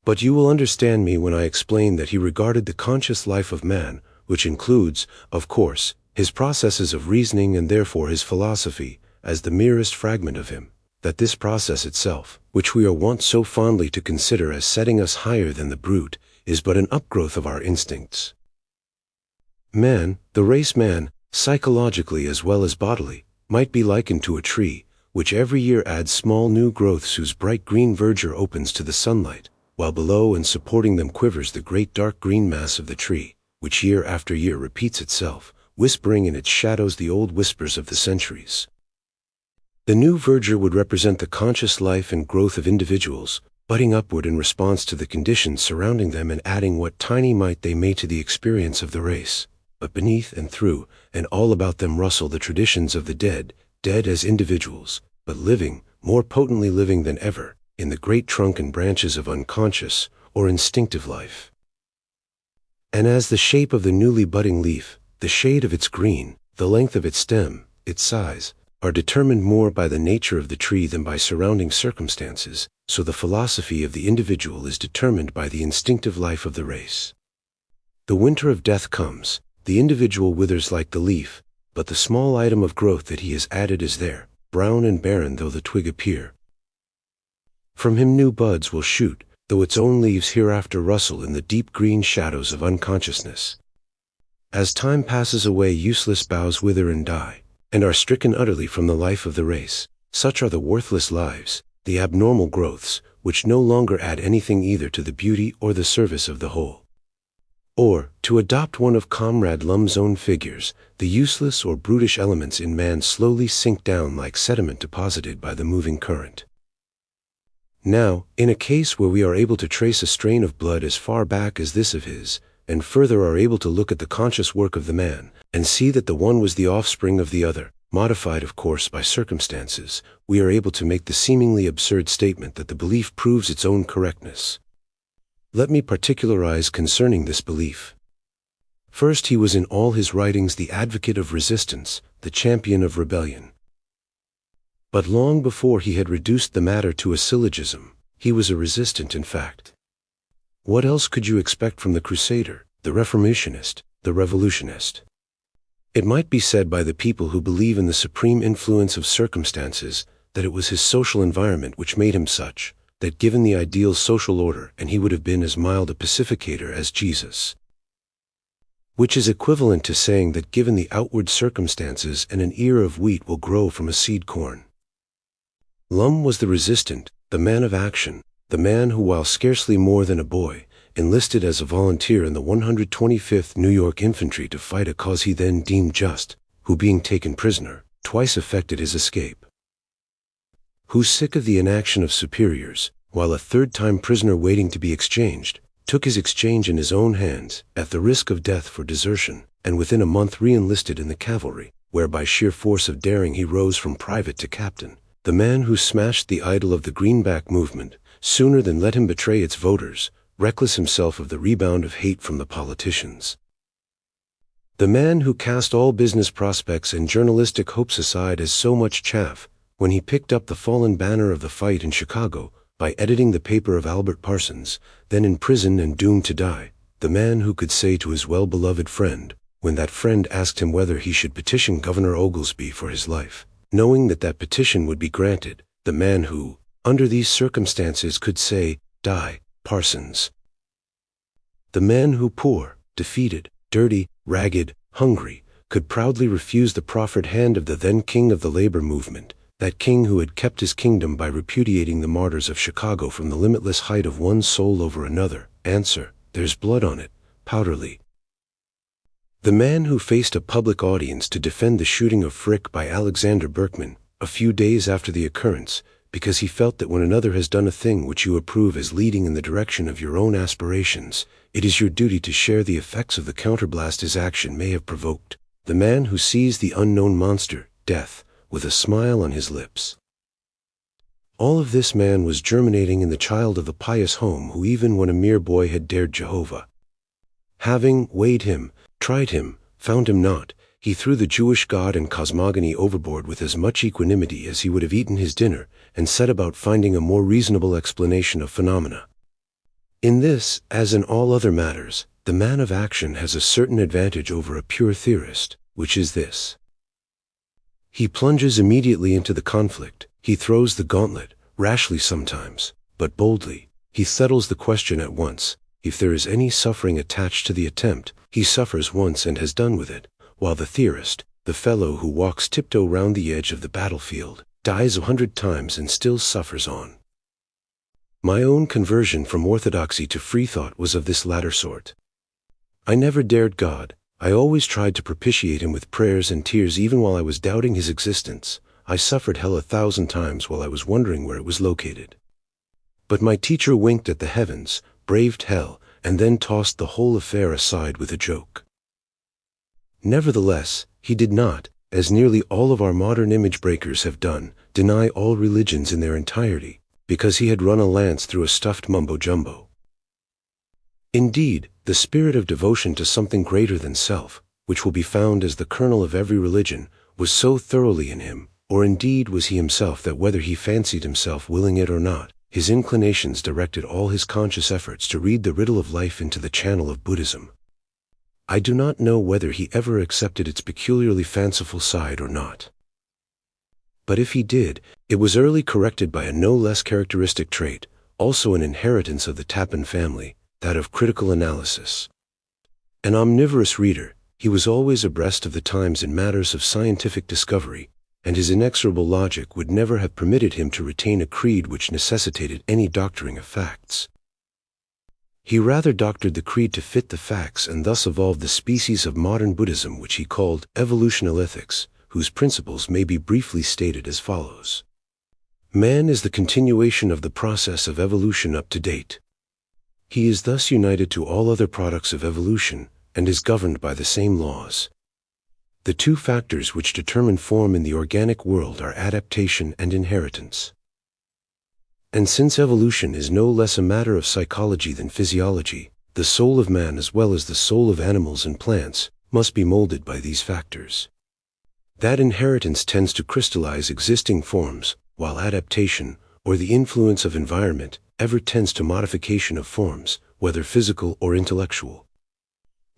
But you will understand me when I explain that he regarded the conscious life of man, which includes, of course, his processes of reasoning and therefore his philosophy, as the merest fragment of him, that this process itself, which we are wont so fondly to consider as setting us higher than the brute, is but an upgrowth of our instincts. Man, the race man, psychologically as well as bodily, might be likened to a tree, which every year adds small new growths whose bright green verdure opens to the sunlight, while below and supporting them quivers the great dark green mass of the tree, which year after year repeats itself, whispering in its shadows the old whispers of the centuries. The new verdure would represent the conscious life and growth of individuals, budding upward in response to the conditions surrounding them and adding what tiny might they may to the experience of the race. But beneath and through and all about them rustle the traditions of the dead, dead as individuals, but living, more potently living than ever, in the great trunk and branches of unconscious or instinctive life. And as the shape of the newly budding leaf, the shade of its green, the length of its stem, its size, are determined more by the nature of the tree than by surrounding circumstances, so the philosophy of the individual is determined by the instinctive life of the race. The winter of death comes, the individual withers like the leaf, but the small item of growth that he has added is there, brown and barren though the twig appear. From him new buds will shoot, though its own leaves hereafter rustle in the deep green shadows of unconsciousness. As time passes away, useless boughs wither and die, and are stricken utterly from the life of the race. Such are the worthless lives, the abnormal growths, which no longer add anything either to the beauty or the service of the whole. Or, to adopt one of Comrade Lum's own figures, the useless or brutish elements in man slowly sink down like sediment deposited by the moving current. Now, in a case where we are able to trace a strain of blood as far back as this of his, and further are able to look at the conscious work of the man, and see that the one was the offspring of the other, modified of course by circumstances, we are able to make the seemingly absurd statement that the belief proves its own correctness. Let me particularize concerning this belief. First, he was in all his writings the advocate of resistance, the champion of rebellion. But long before he had reduced the matter to a syllogism, he was a resistant in fact. What else could you expect from the crusader, the reformationist, the revolutionist? It might be said by the people who believe in the supreme influence of circumstances that it was his social environment which made him such, that given the ideal social order and he would have been as mild a pacificator as Jesus. Which is equivalent to saying that given the outward circumstances an ear of wheat will grow from a seed corn. Lum was the resistant, the man of action, the man who, while scarcely more than a boy, enlisted as a volunteer in the 125th New York Infantry to fight a cause he then deemed just, who being taken prisoner, twice effected his escape. Who, sick of the inaction of superiors, while a third time prisoner waiting to be exchanged, took his exchange in his own hands, at the risk of death for desertion, and within a month re-enlisted in the cavalry, where by sheer force of daring he rose from private to captain. The man who smashed the idol of the greenback movement, sooner than let him betray its voters, reckless himself of the rebound of hate from the politicians. The man who cast all business prospects and journalistic hopes aside as so much chaff, when he picked up the fallen banner of the fight in Chicago, by editing the paper of Albert Parsons, then in prison and doomed to die. The man who could say to his well-beloved friend, when that friend asked him whether he should petition Governor Oglesby for his life, knowing that that petition would be granted. The man who, under these circumstances, could say, "Die, Parsons." The man who, poor, defeated, dirty, ragged, hungry, could proudly refuse the proffered hand of the then king of the labor movement, that king who had kept his kingdom by repudiating the martyrs of Chicago from the limitless height of one soul over another. Answer: there's blood on it, Powderly. The man who faced a public audience to defend the shooting of Frick by Alexander Berkman, a few days after the occurrence, because he felt that when another has done a thing which you approve as leading in the direction of your own aspirations, it is your duty to share the effects of the counterblast his action may have provoked. The man who sees the unknown monster, death, with a smile on his lips. All of this man was germinating in the child of the pious home who, even when a mere boy, had dared Jehovah. Having weighed him, tried him, found him not, he threw the Jewish God and cosmogony overboard with as much equanimity as he would have eaten his dinner, and set about finding a more reasonable explanation of phenomena. In this, as in all other matters, the man of action has a certain advantage over a pure theorist, which is this: he plunges immediately into the conflict, he throws the gauntlet, rashly sometimes, but boldly. He settles the question at once. If there is any suffering attached to the attempt, he suffers once and has done with it, while the theorist, the fellow who walks tiptoe round the edge of the battlefield, dies 100 times and still suffers on. My own conversion from orthodoxy to freethought was of this latter sort. I never dared God. I always tried to propitiate him with prayers and tears even while I was doubting his existence. I suffered hell 1,000 times while I was wondering where it was located. But my teacher winked at the heavens, braved hell, and then tossed the whole affair aside with a joke. Nevertheless, he did not, as nearly all of our modern image breakers have done, deny all religions in their entirety, because he had run a lance through a stuffed mumbo-jumbo. Indeed, the spirit of devotion to something greater than self, which will be found as the kernel of every religion, was so thoroughly in him, or indeed was he himself, that whether he fancied himself willing it or not, his inclinations directed all his conscious efforts to read the riddle of life into the channel of Buddhism. I do not know whether he ever accepted its peculiarly fanciful side or not. But if he did, it was early corrected by a no less characteristic trait, also an inheritance of the Tappan family, that of critical analysis. An omnivorous reader, he was always abreast of the times in matters of scientific discovery, and his inexorable logic would never have permitted him to retain a creed which necessitated any doctoring of facts. He rather doctored the creed to fit the facts, and thus evolved the species of modern Buddhism which he called evolutional ethics, whose principles may be briefly stated as follows. Man is the continuation of the process of evolution up to date. He is thus united to all other products of evolution, and is governed by the same laws. The two factors which determine form in the organic world are adaptation and inheritance. And since evolution is no less a matter of psychology than physiology, the soul of man as well as the soul of animals and plants must be molded by these factors. That inheritance tends to crystallize existing forms, while adaptation, or the influence of environment, ever tends to modification of forms, whether physical or intellectual.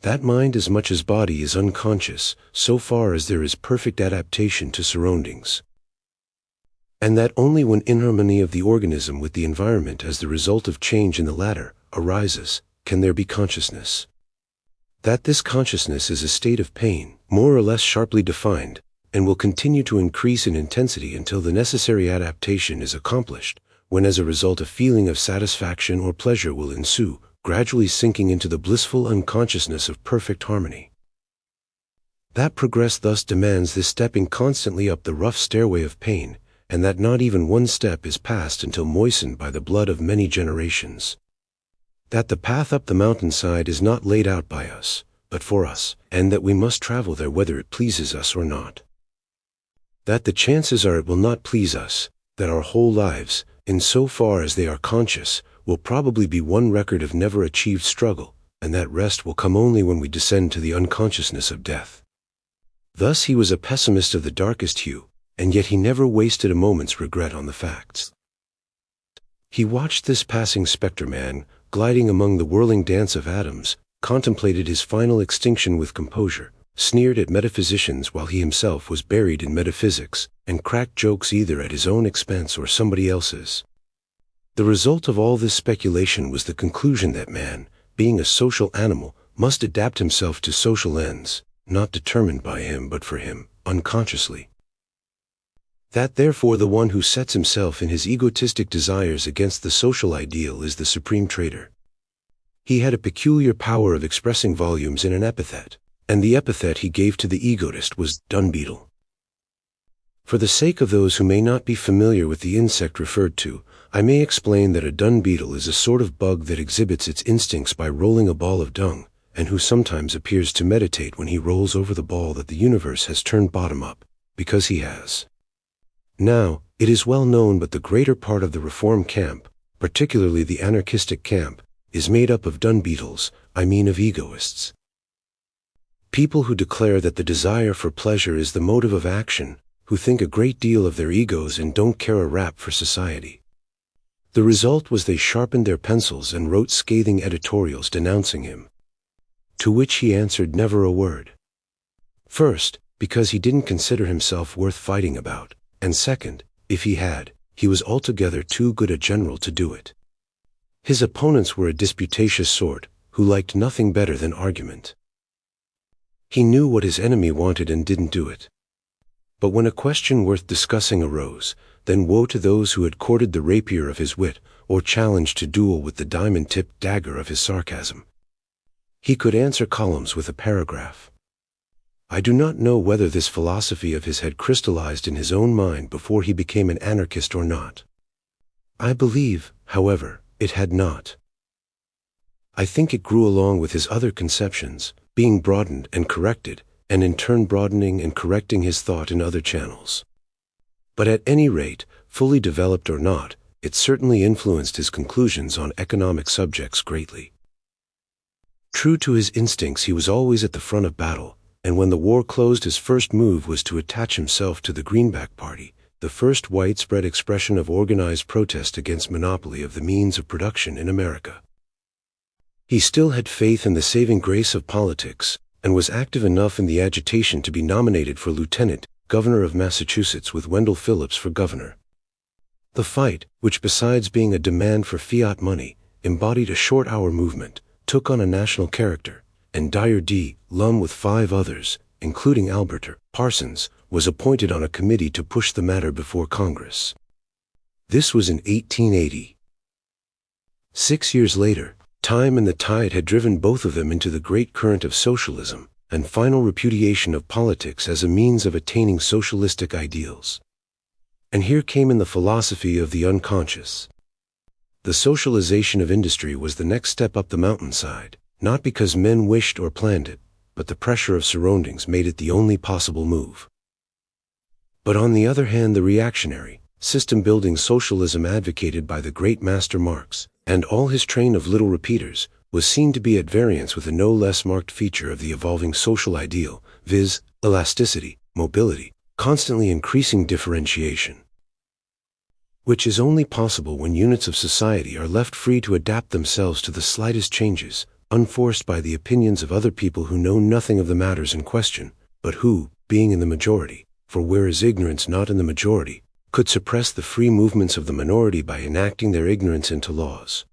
That mind as much as body is unconscious, so far as there is perfect adaptation to surroundings. And that only when inharmony of the organism with the environment as the result of change in the latter arises, can there be consciousness. That this consciousness is a state of pain, more or less sharply defined, and will continue to increase in intensity until the necessary adaptation is accomplished, when as a result a feeling of satisfaction or pleasure will ensue, gradually sinking into the blissful unconsciousness of perfect harmony. That progress thus demands this stepping constantly up the rough stairway of pain, and that not even one step is passed until moistened by the blood of many generations. that the path up the mountainside is not laid out by us, but for us, and that we must travel there whether it pleases us or not. That the chances are it will not please us, that our whole lives, in so far as they are conscious, will probably be one record of never achieved struggle, and that rest will come only when we descend to the unconsciousness of death. Thus he was a pessimist of the darkest hue, and yet he never wasted a moment's regret on the facts. He watched this passing spectre man, gliding among the whirling dance of atoms, contemplated his final extinction with composure, sneered at metaphysicians while he himself was buried in metaphysics, and cracked jokes either at his own expense or somebody else's. The result of all this speculation was the conclusion that man, being a social animal, must adapt himself to social ends, not determined by him but for him, unconsciously. That therefore the one who sets himself in his egotistic desires against the social ideal is the supreme traitor. He had a peculiar power of expressing volumes in an epithet, and the epithet he gave to the egotist was dung-beetle. For the sake of those who may not be familiar with the insect referred to, I may explain that a dung-beetle is a sort of bug that exhibits its instincts by rolling a ball of dung, and who sometimes appears to meditate when he rolls over the ball that the universe has turned bottom up, because he has. Now, it is well known but the greater part of the reform camp, particularly the anarchistic camp, is made up of dung-beetles, I mean of egoists. People who declare that the desire for pleasure is the motive of action, who think a great deal of their egos and don't care a rap for society. The result was they sharpened their pencils and wrote scathing editorials denouncing him. To which he answered never a word. First, because he didn't consider himself worth fighting about, and second, if he had, he was altogether too good a general to do it. His opponents were a disputatious sort, who liked nothing better than argument. He knew what his enemy wanted and didn't do it. But when a question worth discussing arose, then woe to those who had courted the rapier of his wit, or challenged to duel with the diamond-tipped dagger of his sarcasm. He could answer columns with a paragraph. I do not know whether this philosophy of his had crystallized in his own mind before he became an anarchist or not. I believe, however, it had not. I think it grew along with his other conceptions, being broadened and corrected, and in turn broadening and correcting his thought in other channels. But at any rate, fully developed or not, it certainly influenced his conclusions on economic subjects greatly. True to his instincts, he was always at the front of battle, and when the war closed his first move was to attach himself to the Greenback Party, the first widespread expression of organized protest against monopoly of the means of production in America. He still had faith in the saving grace of politics, and was active enough in the agitation to be nominated for lieutenant governor of Massachusetts with Wendell Phillips for governor. The fight, which besides being a demand for fiat money, embodied a short-hour movement, took on a national character, and Dyer D. Lum with 5 others, including Albert Parsons, was appointed on a committee to push the matter before Congress. This was in 1880. 6 years later, time and the tide had driven both of them into the great current of socialism, and final repudiation of politics as a means of attaining socialistic ideals. And here came in the philosophy of the unconscious. The socialization of industry was the next step up the mountainside, not because men wished or planned it, but the pressure of surroundings made it the only possible move. But on the other hand, the reactionary, system-building socialism advocated by the great master Marx, and all his train of little repeaters, was seen to be at variance with a no less marked feature of the evolving social ideal, viz., elasticity, mobility, constantly increasing differentiation, which is only possible when units of society are left free to adapt themselves to the slightest changes, unforced by the opinions of other people who know nothing of the matters in question, but who, being in the majority, for where is ignorance not in the majority, could suppress the free movements of the minority by enacting their ignorance into laws.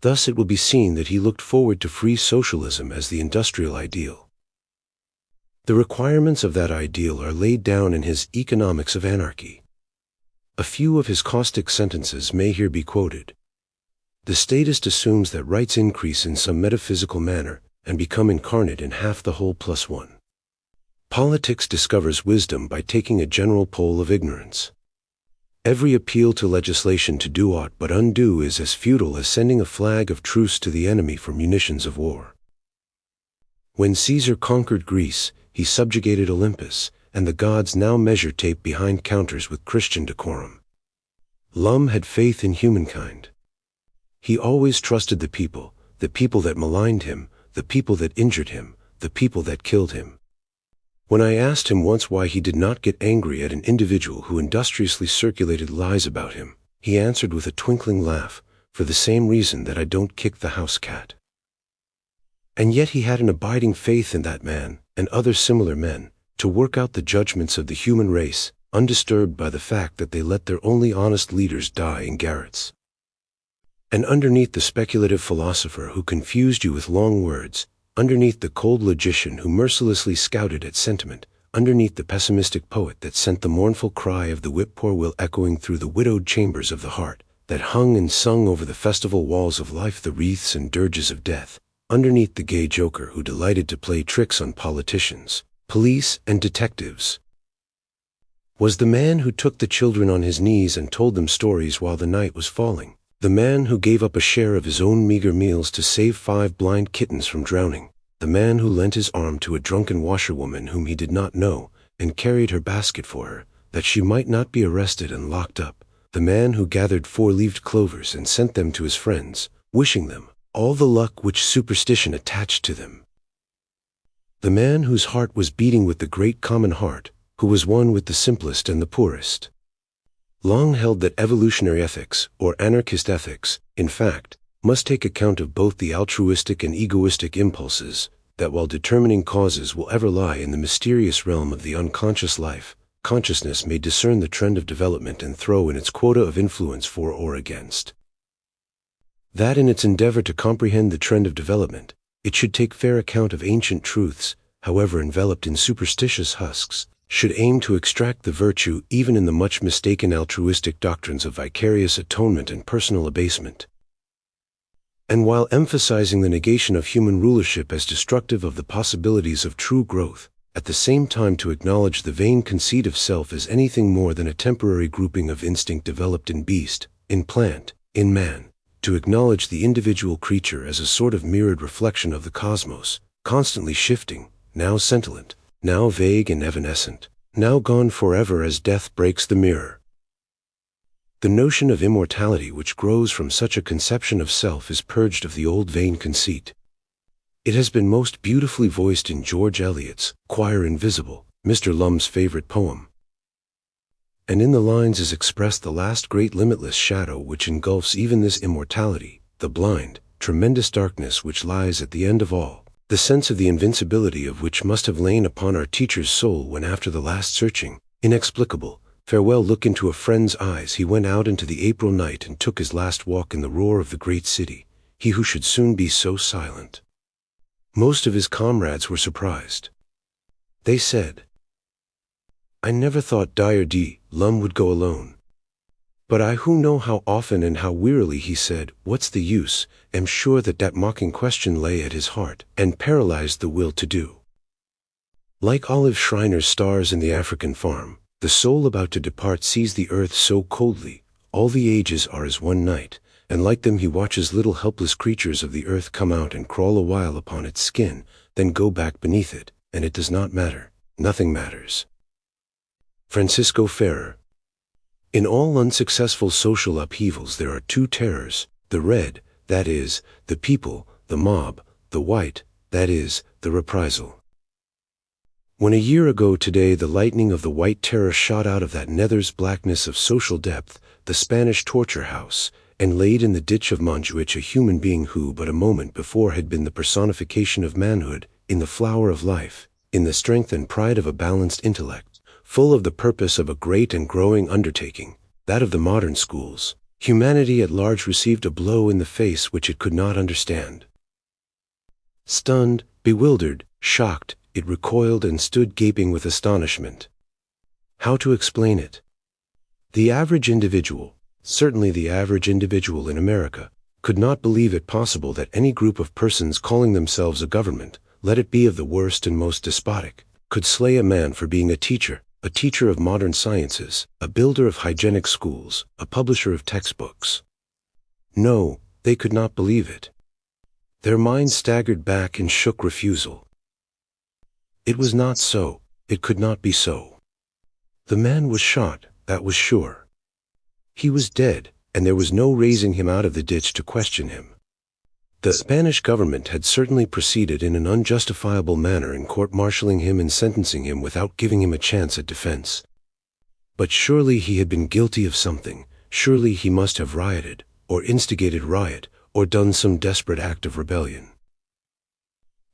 Thus it will be seen that he looked forward to free socialism as the industrial ideal. The requirements of that ideal are laid down in his Economics of Anarchy. A few of his caustic sentences may here be quoted. The statist assumes that rights increase in some metaphysical manner, and become incarnate in half the whole plus one. Politics discovers wisdom by taking a general poll of ignorance. Every appeal to legislation to do aught but undo is as futile as sending a flag of truce to the enemy for munitions of war. When Caesar conquered Greece, he subjugated Olympus, and the gods now measure tape behind counters with Christian decorum. Lum had faith in humankind. He always trusted the people that maligned him, the people that injured him, the people that killed him. When I asked him once why he did not get angry at an individual who industriously circulated lies about him, he answered with a twinkling laugh, for the same reason that I don't kick the house cat. And yet he had an abiding faith in that man, and other similar men, to work out the judgments of the human race, undisturbed by the fact that they let their only honest leaders die in garrets. And underneath the speculative philosopher who confused you with long words, underneath the cold logician who mercilessly scouted at sentiment, underneath the pessimistic poet that sent the mournful cry of the whippoorwill echoing through the widowed chambers of the heart, that hung and sung over the festival walls of life the wreaths and dirges of death, underneath the gay joker who delighted to play tricks on politicians, police, and detectives, was the man who took the children on his knees and told them stories while the night was falling, the man who gave up a share of his own meager meals to save 5 blind kittens from drowning, the man who lent his arm to a drunken washerwoman whom he did not know, and carried her basket for her, that she might not be arrested and locked up, the man who gathered 4-leaved clovers and sent them to his friends, wishing them all the luck which superstition attached to them. The man whose heart was beating with the great common heart, who was one with the simplest and the poorest. Long held that evolutionary ethics, or anarchist ethics, in fact, must take account of both the altruistic and egoistic impulses, that while determining causes will ever lie in the mysterious realm of the unconscious life, consciousness may discern the trend of development and throw in its quota of influence for or against. That in its endeavor to comprehend the trend of development, it should take fair account of ancient truths, however enveloped in superstitious husks, should aim to extract the virtue even in the much mistaken altruistic doctrines of vicarious atonement and personal abasement. And while emphasizing the negation of human rulership as destructive of the possibilities of true growth, at the same time to acknowledge the vain conceit of self as anything more than a temporary grouping of instinct developed in beast, in plant, in man, to acknowledge the individual creature as a sort of mirrored reflection of the cosmos, constantly shifting, now scintillant, now vague and evanescent, now gone forever as death breaks the mirror. The notion of immortality which grows from such a conception of self is purged of the old vain conceit. It has been most beautifully voiced in George Eliot's Choir Invisible, Mr. Lum's favorite poem. And in the lines is expressed the last great limitless shadow which engulfs even this immortality, the blind, tremendous darkness which lies at the end of all, the sense of the invincibility of which must have lain upon our teacher's soul when after the last searching, inexplicable, farewell look into a friend's eyes he went out into the April night and took his last walk in the roar of the great city, he who should soon be so silent. Most of his comrades were surprised. They said, "I never thought Dyer D. Lum would go alone. But I who know how often and how wearily he said, 'What's the use?' am sure that mocking question lay at his heart, and paralyzed the will to do." Like Olive Schreiner's stars in the African farm, the soul about to depart sees the earth so coldly, all the ages are as one night, and like them he watches little helpless creatures of the earth come out and crawl a while upon its skin, then go back beneath it, and it does not matter, nothing matters. Francisco Ferrer. In all unsuccessful social upheavals there are 2 terrors, the red, that is, the people, the mob, the white, that is, the reprisal. When a year ago today the lightning of the white terror shot out of that nether's blackness of social depth, the Spanish torture house, and laid in the ditch of Montjuich a human being who but a moment before had been the personification of manhood, in the flower of life, in the strength and pride of a balanced intellect, full of the purpose of a great and growing undertaking, that of the modern schools, humanity at large received a blow in the face which it could not understand. Stunned, bewildered, shocked, it recoiled and stood gaping with astonishment. How to explain it? The average individual, certainly the average individual in America, could not believe it possible that any group of persons calling themselves a government, let it be of the worst and most despotic, could slay a man for being a teacher, a teacher of modern sciences, a builder of hygienic schools, a publisher of textbooks. No, they could not believe it. Their minds staggered back in shook refusal. It was not so. It could not be so. The man was shot, that was sure. He was dead, and there was no raising him out of the ditch to question him. The Spanish government had certainly proceeded in an unjustifiable manner in court-martialing him and sentencing him without giving him a chance at defense. But surely he had been guilty of something. Surely he must have rioted, or instigated riot, or done some desperate act of rebellion.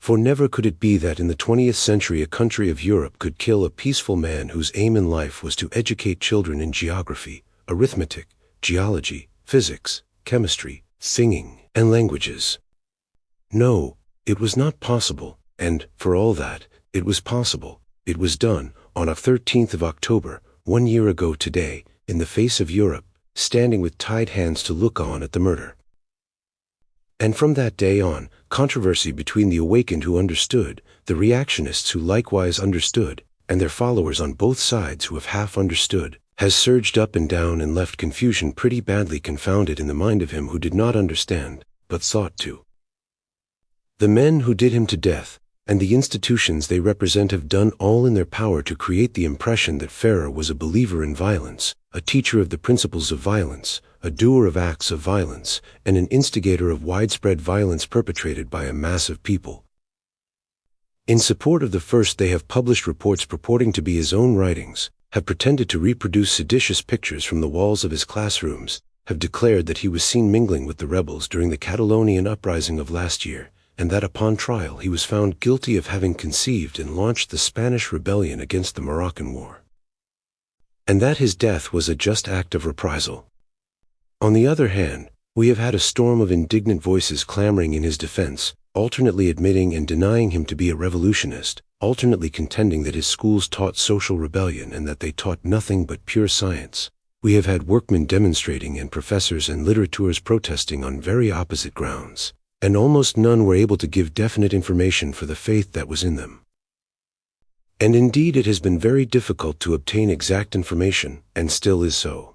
For never could it be that in the 20th century a country of Europe could kill a peaceful man whose aim in life was to educate children in geography, arithmetic, geology, physics, chemistry, singing, and languages. No, it was not possible, and, for all that, it was possible. It was done, on a 13th of October, 1 year ago today, in the face of Europe, standing with tied hands to look on at the murder. And from that day on, controversy between the awakened who understood, the reactionists who likewise understood, and their followers on both sides who have half understood, has surged up and down and left confusion pretty badly confounded in the mind of him who did not understand, but thought to. The men who did him to death, and the institutions they represent have done all in their power to create the impression that Ferrer was a believer in violence, a teacher of the principles of violence, a doer of acts of violence, and an instigator of widespread violence perpetrated by a mass of people. In support of the first they have published reports purporting to be his own writings, have pretended to reproduce seditious pictures from the walls of his classrooms, have declared that he was seen mingling with the rebels during the Catalonian uprising of last year, and that upon trial he was found guilty of having conceived and launched the Spanish rebellion against the Moroccan War, and that his death was a just act of reprisal. On the other hand, we have had a storm of indignant voices clamoring in his defense, alternately admitting and denying him to be a revolutionist, alternately contending that his schools taught social rebellion and that they taught nothing but pure science. We have had workmen demonstrating and professors and litterateurs protesting on very opposite grounds, and almost none were able to give definite information for the faith that was in them. And indeed it has been very difficult to obtain exact information, and still is so.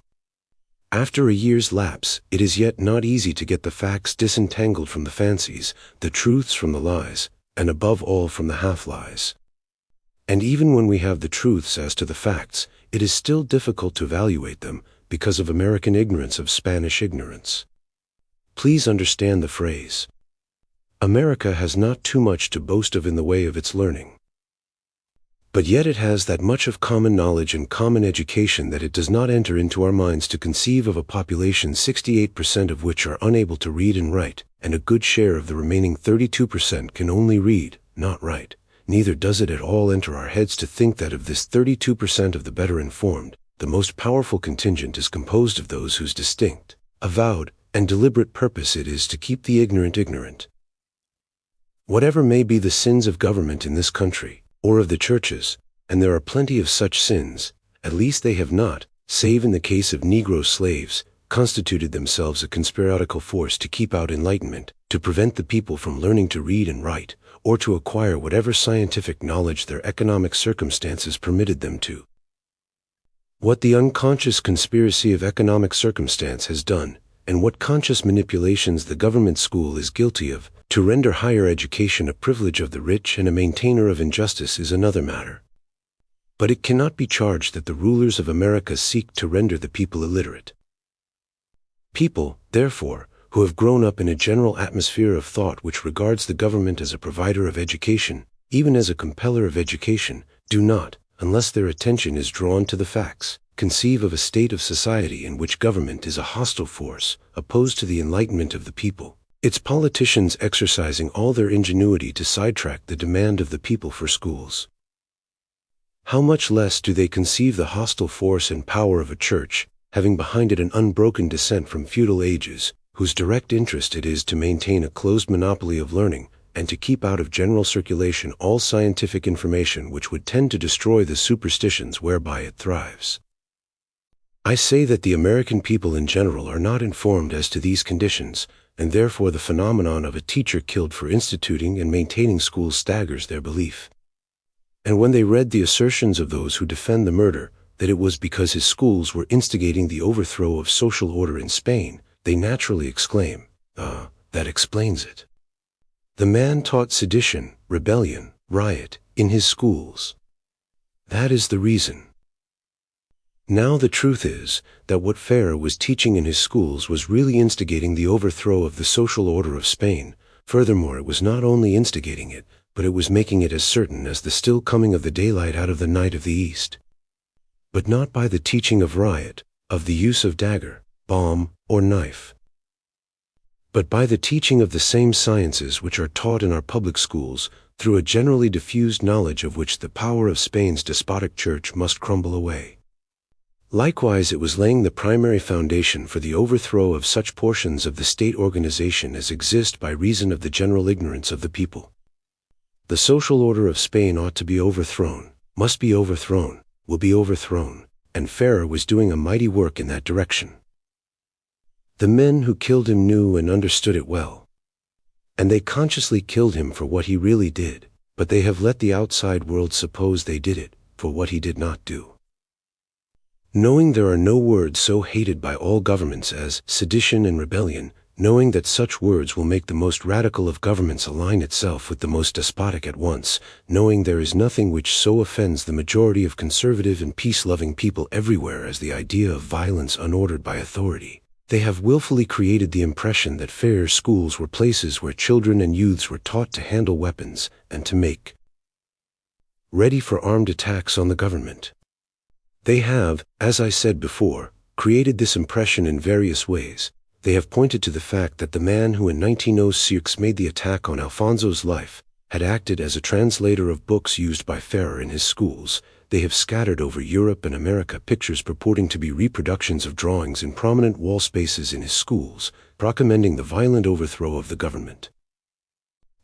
After a year's lapse, it is yet not easy to get the facts disentangled from the fancies, the truths from the lies, and above all from the half-lies. And even when we have the truths as to the facts, it is still difficult to evaluate them because of American ignorance of Spanish ignorance. Please understand the phrase. America has not too much to boast of in the way of its learning. But yet it has that much of common knowledge and common education that it does not enter into our minds to conceive of a population 68% of which are unable to read and write, and a good share of the remaining 32% can only read, not write. Neither does it at all enter our heads to think that of this 32% of the better informed, the most powerful contingent is composed of those whose distinct, avowed, and deliberate purpose it is to keep the ignorant ignorant. Whatever may be the sins of government in this country, or of the churches, and there are plenty of such sins, at least they have not, save in the case of Negro slaves, constituted themselves a conspiratical force to keep out enlightenment, to prevent the people from learning to read and write, or to acquire whatever scientific knowledge their economic circumstances permitted them to. What the unconscious conspiracy of economic circumstance has done, and what conscious manipulations the government school is guilty of, to render higher education a privilege of the rich and a maintainer of injustice is another matter. But it cannot be charged that the rulers of America seek to render the people illiterate. People, therefore, who have grown up in a general atmosphere of thought which regards the government as a provider of education, even as a compeller of education, do not, unless their attention is drawn to the facts, conceive of a state of society in which government is a hostile force, opposed to the enlightenment of the people, its politicians exercising all their ingenuity to sidetrack the demand of the people for schools. How much less do they conceive the hostile force and power of a church, having behind it an unbroken descent from feudal ages, whose direct interest it is to maintain a closed monopoly of learning, and to keep out of general circulation all scientific information which would tend to destroy the superstitions whereby it thrives. I say that the American people in general are not informed as to these conditions, and therefore the phenomenon of a teacher killed for instituting and maintaining schools staggers their belief. And when they read the assertions of those who defend the murder, that it was because his schools were instigating the overthrow of social order in Spain, they naturally exclaim, that explains it. The man taught sedition, rebellion, riot, in his schools. That is the reason. Now the truth is that what Ferrer was teaching in his schools was really instigating the overthrow of the social order of Spain. Furthermore, it was not only instigating it, but it was making it as certain as the still coming of the daylight out of the night of the East. But not by the teaching of riot, of the use of dagger, bomb, or knife, but by the teaching of the same sciences which are taught in our public schools, through a generally diffused knowledge of which the power of Spain's despotic church must crumble away. Likewise, it was laying the primary foundation for the overthrow of such portions of the state organization as exist by reason of the general ignorance of the people. The social order of Spain ought to be overthrown, must be overthrown, will be overthrown, and Ferrer was doing a mighty work in that direction. The men who killed him knew and understood it well. And they consciously killed him for what he really did, but they have let the outside world suppose they did it for what he did not do. Knowing there are no words so hated by all governments as sedition and rebellion, knowing that such words will make the most radical of governments align itself with the most despotic at once, knowing there is nothing which so offends the majority of conservative and peace-loving people everywhere as the idea of violence unordered by authority, they have willfully created the impression that Ferrer's schools were places where children and youths were taught to handle weapons and to make ready for armed attacks on the government. They have, as I said before, created this impression in various ways. They have pointed to the fact that the man who in 1906 made the attack on Alfonso's life had acted as a translator of books used by Ferrer in his schools. They have scattered over Europe and America pictures purporting to be reproductions of drawings in prominent wall spaces in his schools, recommending the violent overthrow of the government.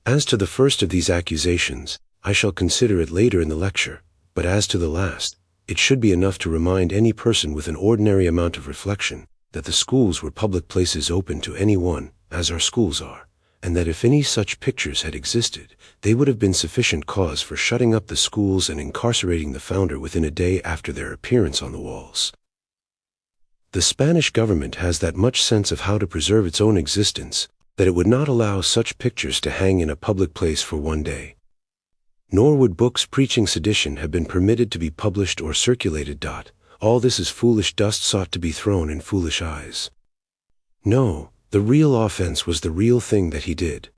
As to the first of these accusations, I shall consider it later in the lecture, but as to the last, it should be enough to remind any person with an ordinary amount of reflection that the schools were public places open to anyone, as our schools are, and that if any such pictures had existed, they would have been sufficient cause for shutting up the schools and incarcerating the founder within a day after their appearance on the walls. The Spanish government has that much sense of how to preserve its own existence, that it would not allow such pictures to hang in a public place for one day. Nor would books preaching sedition have been permitted to be published or circulated. All this is foolish dust sought to be thrown in foolish eyes. No, the real offense was the real thing that he did.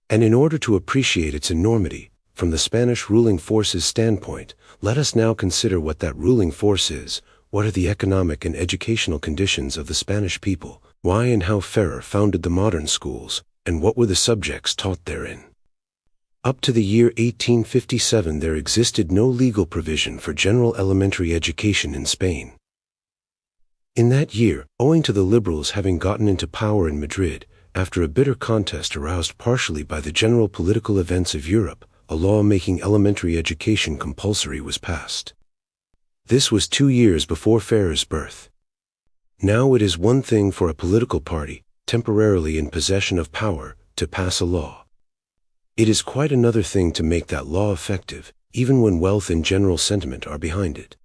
And in order to appreciate its enormity, from the Spanish ruling force's standpoint, let us now consider what that ruling force is, what are the economic and educational conditions of the Spanish people, why and how Ferrer founded the modern schools, and what were the subjects taught therein. Up to the year 1857 there existed no legal provision for general elementary education in Spain. In that year, owing to the liberals having gotten into power in Madrid, after a bitter contest aroused partially by the general political events of Europe, a law making elementary education compulsory was passed. This was 2 years before Ferrer's birth. Now it is one thing for a political party, temporarily in possession of power, to pass a law. It is quite another thing to make that law effective, even when wealth and general sentiment are behind it.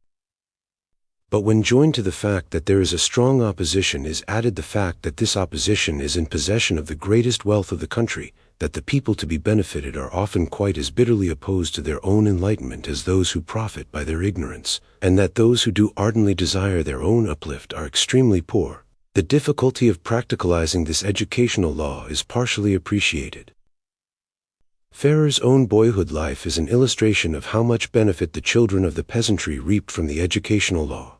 But when joined to the fact that there is a strong opposition is added the fact that this opposition is in possession of the greatest wealth of the country, that the people to be benefited are often quite as bitterly opposed to their own enlightenment as those who profit by their ignorance, and that those who do ardently desire their own uplift are extremely poor, the difficulty of practicalizing this educational law is partially appreciated. Ferrer's own boyhood life is an illustration of how much benefit the children of the peasantry reaped from the educational law.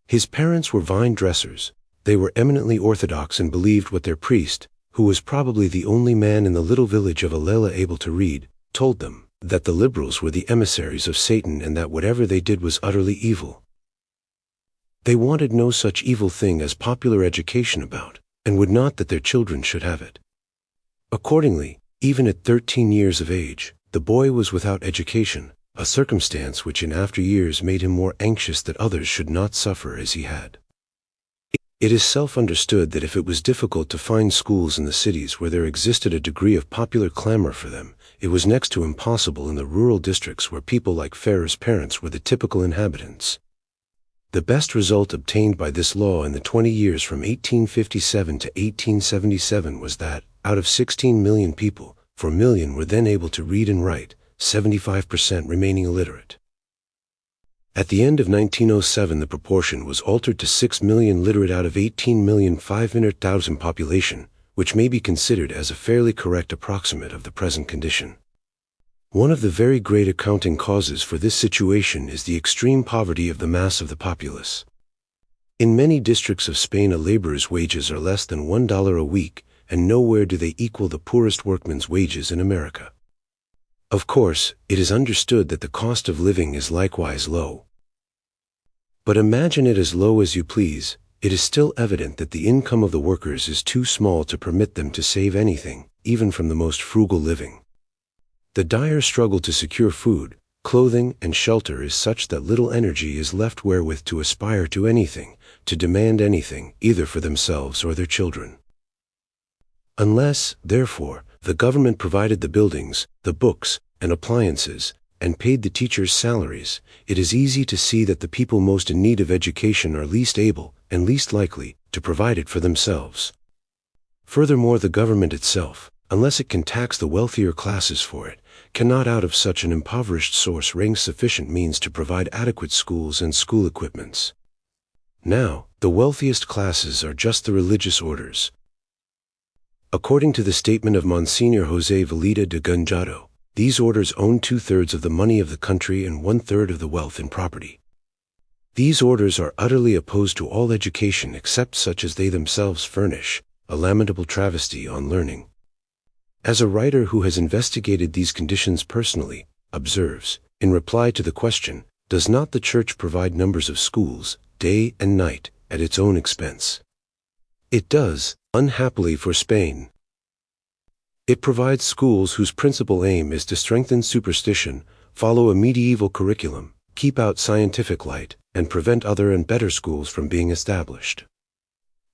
His parents were vine dressers. They were eminently orthodox and believed what their priest, who was probably the only man in the little village of Alela able to read, told them, that the liberals were the emissaries of Satan and that whatever they did was utterly evil. They wanted no such evil thing as popular education about, and would not that their children should have it. Accordingly, even at 13 years of age, the boy was without education, a circumstance which in after years made him more anxious that others should not suffer as he had. It is self-understood that if it was difficult to find schools in the cities where there existed a degree of popular clamor for them, it was next to impossible in the rural districts where people like Ferrer's parents were the typical inhabitants. The best result obtained by this law in the 20 years from 1857 to 1877 was that, out of 16 million people, 4 million were then able to read and write, 75% remaining illiterate. At the end of 1907, the proportion was altered to 6 million literate out of 18,500,000 population, which may be considered as a fairly correct approximate of the present condition. One of the very great accounting causes for this situation is the extreme poverty of the mass of the populace. In many districts of Spain, a laborer's wages are less than $1 a week, and nowhere do they equal the poorest workman's wages in America. Of course, it is understood that the cost of living is likewise low. But imagine it as low as you please, it is still evident that the income of the workers is too small to permit them to save anything, even from the most frugal living. The dire struggle to secure food, clothing, and shelter is such that little energy is left wherewith to aspire to anything, to demand anything, either for themselves or their children. Unless, therefore, the government provided the buildings, the books, and appliances, and paid the teachers' salaries, it is easy to see that the people most in need of education are least able, and least likely, to provide it for themselves. Furthermore, the government itself, unless it can tax the wealthier classes for it, cannot out of such an impoverished source wring sufficient means to provide adequate schools and school equipments. Now, the wealthiest classes are just the religious orders. According to the statement of Monsignor José Velita de Gunjado, these orders own 2/3 of the money of the country and 1/3 of the wealth and property. These orders are utterly opposed to all education except such as they themselves furnish, a lamentable travesty on learning. As a writer who has investigated these conditions personally, observes, in reply to the question, does not the Church provide numbers of schools, day and night, at its own expense? It does, unhappily for Spain. It provides schools whose principal aim is to strengthen superstition, follow a medieval curriculum, keep out scientific light, and prevent other and better schools from being established.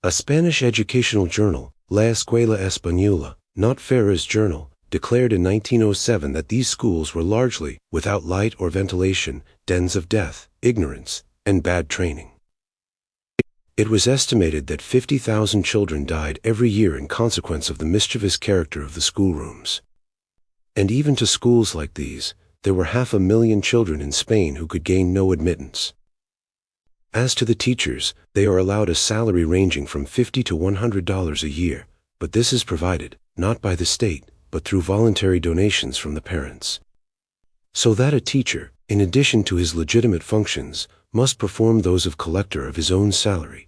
A Spanish educational journal, La Escuela Española, not Ferrer's journal, declared in 1907 that these schools were largely, without light or ventilation, dens of death, ignorance, and bad training. It was estimated that 50,000 children died every year in consequence of the mischievous character of the schoolrooms. And even to schools like these, there were 500,000 children in Spain who could gain no admittance. As to the teachers, they are allowed a salary ranging from $50 to $100 a year, but this is provided, not by the state, but through voluntary donations from the parents. So that a teacher, in addition to his legitimate functions, must perform those of collector of his own salary.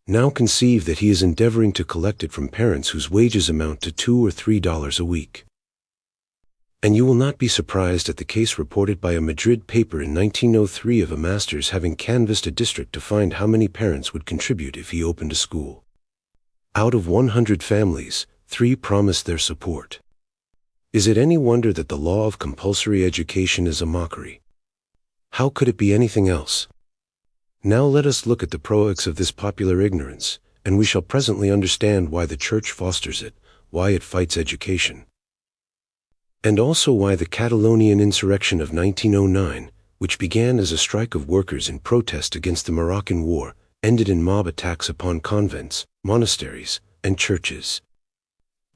Now conceive that he is endeavoring to collect it from parents whose wages amount to $2 or $3 a week. And you will not be surprised at the case reported by a Madrid paper in 1903 of a master's having canvassed a district to find how many parents would contribute if he opened a school. Out of 100 families, 3 promised their support. Is it any wonder that the law of compulsory education is a mockery? How could it be anything else? Now let us look at the proex of this popular ignorance, and we shall presently understand why the Church fosters it, why it fights education. And also why the Catalonian insurrection of 1909, which began as a strike of workers in protest against the Moroccan War, ended in mob attacks upon convents, monasteries, and churches.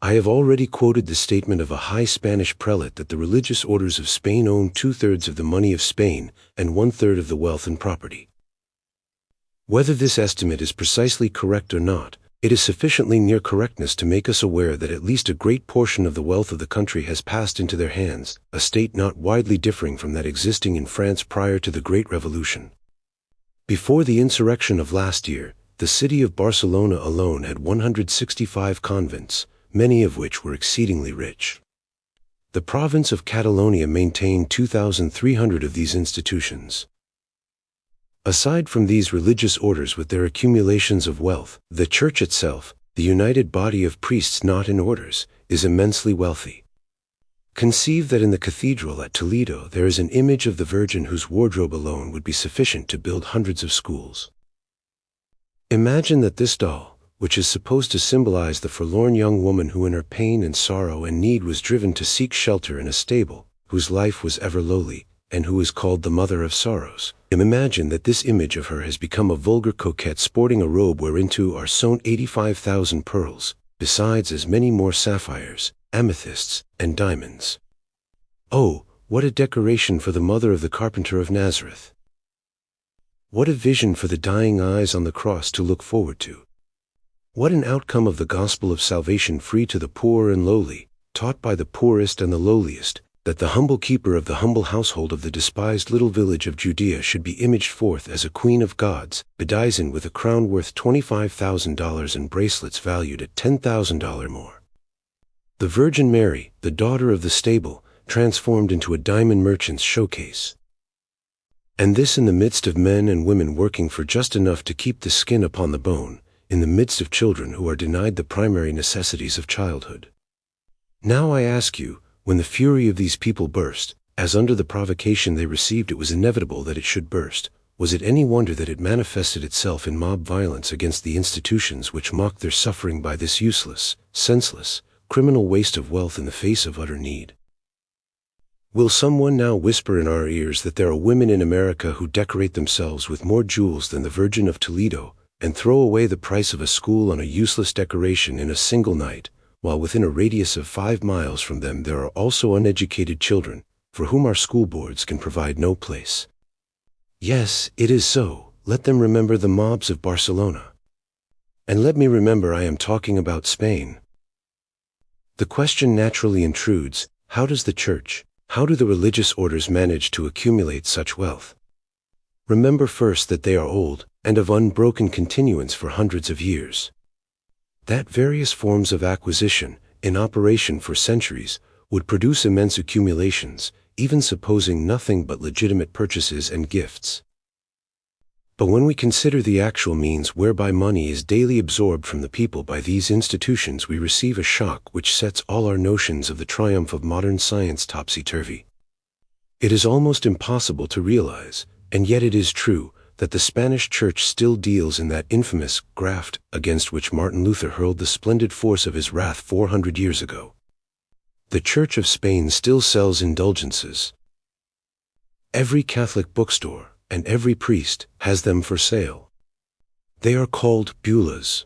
I have already quoted the statement of a high Spanish prelate that the religious orders of Spain own 2/3 of the money of Spain and 1/3 of the wealth and property. Whether this estimate is precisely correct or not, it is sufficiently near correctness to make us aware that at least a great portion of the wealth of the country has passed into their hands, a state not widely differing from that existing in France prior to the Great Revolution. Before the insurrection of last year, the city of Barcelona alone had 165 convents, many of which were exceedingly rich. The province of Catalonia maintained 2,300 of these institutions. Aside from these religious orders with their accumulations of wealth, the Church itself, the united body of priests not in orders, is immensely wealthy. Conceive that in the cathedral at Toledo there is an image of the Virgin whose wardrobe alone would be sufficient to build hundreds of schools. Imagine that this doll, which is supposed to symbolize the forlorn young woman who in her pain and sorrow and need was driven to seek shelter in a stable, whose life was ever lowly, and who is called the Mother of Sorrows. Imagine that this image of her has become a vulgar coquette sporting a robe whereinto are sewn 85,000 pearls, besides as many more sapphires, amethysts, and diamonds. Oh, what a decoration for the mother of the carpenter of Nazareth! What a vision for the dying eyes on the cross to look forward to! What an outcome of the gospel of salvation free to the poor and lowly, taught by the poorest and the lowliest, that the humble keeper of the humble household of the despised little village of Judea should be imaged forth as a queen of gods, bedizened with a crown worth $25,000 and bracelets valued at $10,000 more. The Virgin Mary, the daughter of the stable, transformed into a diamond merchant's showcase. And this in the midst of men and women working for just enough to keep the skin upon the bone, in the midst of children who are denied the primary necessities of childhood. Now I ask you, when the fury of these people burst, as under the provocation they received it was inevitable that it should burst, was it any wonder that it manifested itself in mob violence against the institutions which mocked their suffering by this useless, senseless, criminal waste of wealth in the face of utter need? Will someone now whisper in our ears that there are women in America who decorate themselves with more jewels than the Virgin of Toledo, and throw away the price of a school on a useless decoration in a single night, while within a radius of 5 miles from them there are also uneducated children, for whom our school boards can provide no place? Yes, it is so. Let them remember the mobs of Barcelona. And let me remember I am talking about Spain. The question naturally intrudes, how does the Church, how do the religious orders manage to accumulate such wealth? Remember first that they are old, and of unbroken continuance for hundreds of years. That various forms of acquisition, in operation for centuries, would produce immense accumulations, even supposing nothing but legitimate purchases and gifts. But when we consider the actual means whereby money is daily absorbed from the people by these institutions, we receive a shock which sets all our notions of the triumph of modern science topsy-turvy. It is almost impossible to realize, and yet it is true, that the Spanish Church still deals in that infamous graft against which Martin Luther hurled the splendid force of his wrath 400 years ago. The Church of Spain still sells indulgences. Every Catholic bookstore and every priest has them for sale. They are called bulas.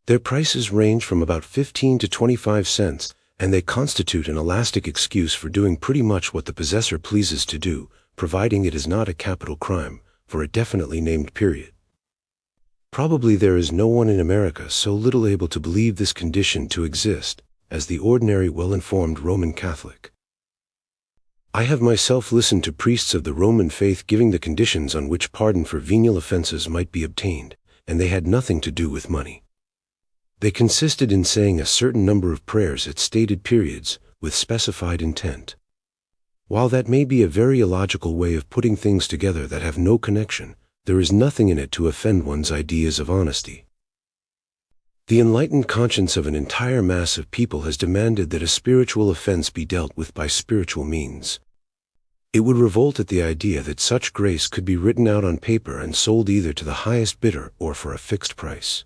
Their prices range from about 15 to 25 cents, and they constitute an elastic excuse for doing pretty much what the possessor pleases to do, providing it is not a capital crime, for a definitely named period. Probably there is no one in America so little able to believe this condition to exist as the ordinary well-informed Roman Catholic. I have myself listened to priests of the Roman faith giving the conditions on which pardon for venial offenses might be obtained, and they had nothing to do with money. They consisted in saying a certain number of prayers at stated periods, with specified intent. While that may be a very illogical way of putting things together that have no connection, there is nothing in it to offend one's ideas of honesty. The enlightened conscience of an entire mass of people has demanded that a spiritual offense be dealt with by spiritual means. It would revolt at the idea that such grace could be written out on paper and sold either to the highest bidder or for a fixed price.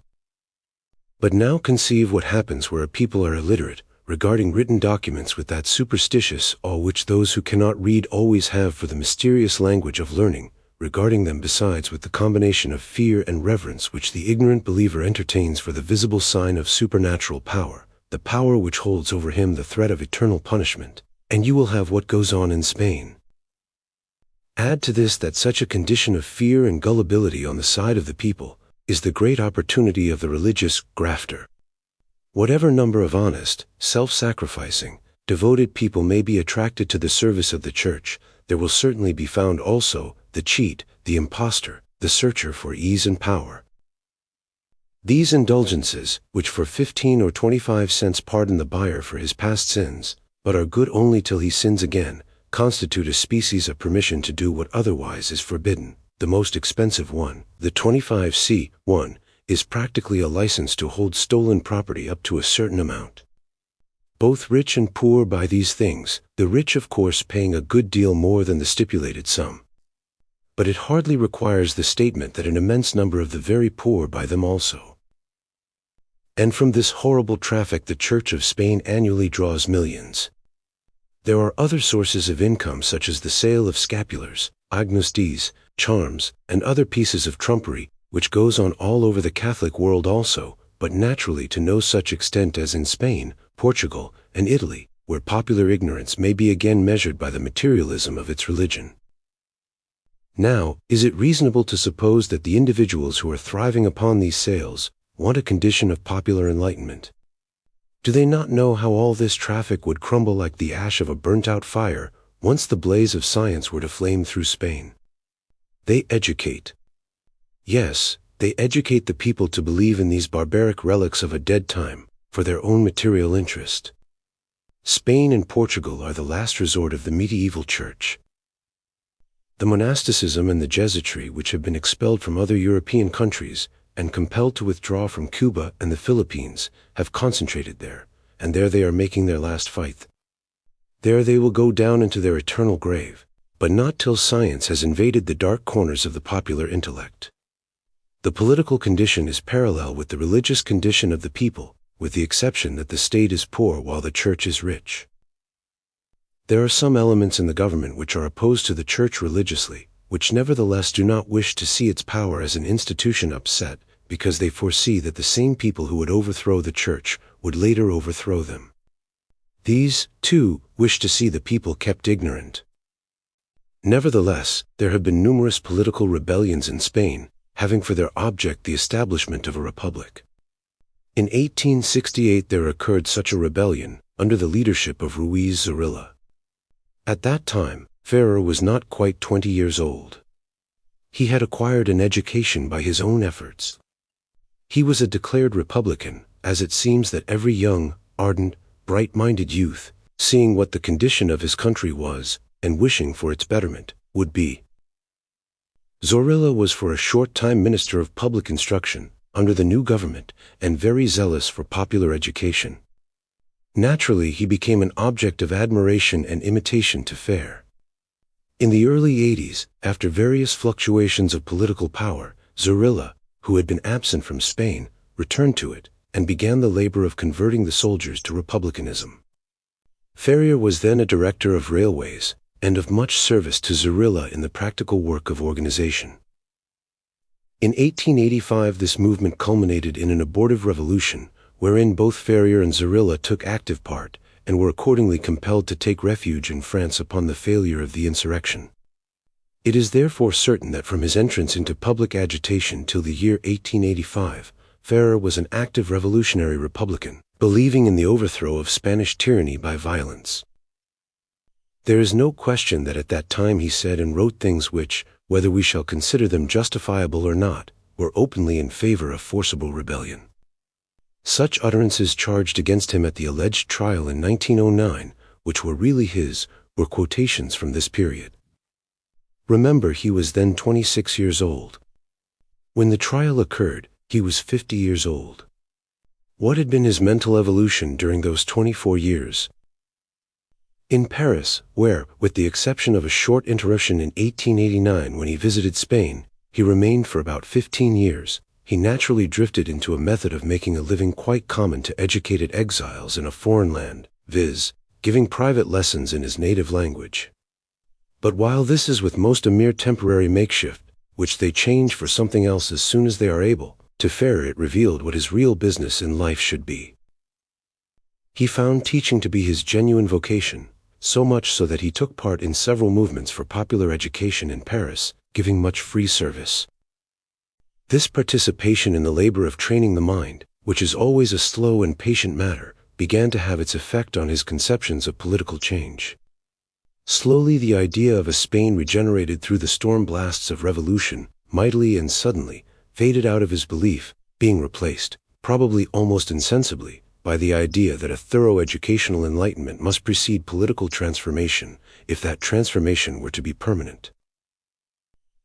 But now conceive what happens where a people are illiterate, regarding written documents with that superstitious awe which those who cannot read always have for the mysterious language of learning, regarding them besides with the combination of fear and reverence which the ignorant believer entertains for the visible sign of supernatural power, the power which holds over him the threat of eternal punishment, and you will have what goes on in Spain. Add to this that such a condition of fear and gullibility on the side of the people is the great opportunity of the religious grafter. Whatever number of honest, self-sacrificing, devoted people may be attracted to the service of the Church, there will certainly be found also the cheat, the impostor, the searcher for ease and power. These indulgences, which for 15 or 25 cents pardon the buyer for his past sins, but are good only till he sins again, constitute a species of permission to do what otherwise is forbidden. The most expensive one, the 25c1, is practically a license to hold stolen property up to a certain amount. Both rich and poor buy these things, the rich of course paying a good deal more than the stipulated sum. but it hardly requires the statement that an immense number of the very poor buy them also. And from this horrible traffic the Church of Spain annually draws millions. There are other sources of income such as the sale of scapulars, agnus Deis, charms, and other pieces of trumpery, which goes on all over the Catholic world also, but naturally to no such extent as in Spain, Portugal, and Italy, where popular ignorance may be again measured by the materialism of its religion. Now, is it reasonable to suppose that the individuals who are thriving upon these sales want a condition of popular enlightenment? Do they not know how all this traffic would crumble like the ash of a burnt-out fire once the blaze of science were to flame through Spain? They educate. Yes, they educate the people to believe in these barbaric relics of a dead time, for their own material interest. Spain and Portugal are the last resort of the medieval church. The monasticism and the Jesuitry, which have been expelled from other European countries and compelled to withdraw from Cuba and the Philippines, have concentrated there, and there they are making their last fight. There they will go down into their eternal grave, but not till science has invaded the dark corners of the popular intellect. The political condition is parallel with the religious condition of the people, with the exception that the state is poor while the church is rich. There are some elements in the government which are opposed to the church religiously, which nevertheless do not wish to see its power as an institution upset, because they foresee that the same people who would overthrow the church would later overthrow them. These, too, wish to see the people kept ignorant. Nevertheless, there have been numerous political rebellions in Spain, having for their object the establishment of a republic. In 1868 there occurred such a rebellion, under the leadership of Ruiz Zorrilla. At that time, Ferrer was not quite 20 years old. He had acquired an education by his own efforts. He was a declared Republican, as it seems that every young, ardent, bright-minded youth, seeing what the condition of his country was, and wishing for its betterment, would be. Zorrilla was for a short time Minister of Public Instruction, under the new government, and very zealous for popular education. Naturally, he became an object of admiration and imitation to Ferrer. In the early 80s, after various fluctuations of political power, Zorrilla, who had been absent from Spain, returned to it, and began the labor of converting the soldiers to republicanism. Ferrer was then a director of railways, and of much service to Zorrilla in the practical work of organization. In 1885 this movement culminated in an abortive revolution, wherein both Ferrer and Zorrilla took active part, and were accordingly compelled to take refuge in France upon the failure of the insurrection. It is therefore certain that from his entrance into public agitation till the year 1885, Ferrer was an active revolutionary Republican, believing in the overthrow of Spanish tyranny by violence. There is no question that at that time he said and wrote things which, whether we shall consider them justifiable or not, were openly in favor of forcible rebellion. Such utterances charged against him at the alleged trial in 1909, which were really his, were quotations from this period. Remember, he was then 26 years old. When the trial occurred, he was 50 years old. What had been his mental evolution during those 24 years? In Paris, where, with the exception of a short interruption in 1889 when he visited Spain, he remained for about 15 years, he naturally drifted into a method of making a living quite common to educated exiles in a foreign land, viz., giving private lessons in his native language. But while this is with most a mere temporary makeshift, which they change for something else as soon as they are able, to Ferrer it revealed what his real business in life should be. He found teaching to be his genuine vocation, so much so that he took part in several movements for popular education in Paris, giving much free service. This participation in the labor of training the mind, which is always a slow and patient matter, began to have its effect on his conceptions of political change. Slowly the idea of a Spain regenerated through the storm blasts of revolution, mightily and suddenly, faded out of his belief, being replaced, probably almost insensibly, by the idea that a thorough educational enlightenment must precede political transformation, if that transformation were to be permanent.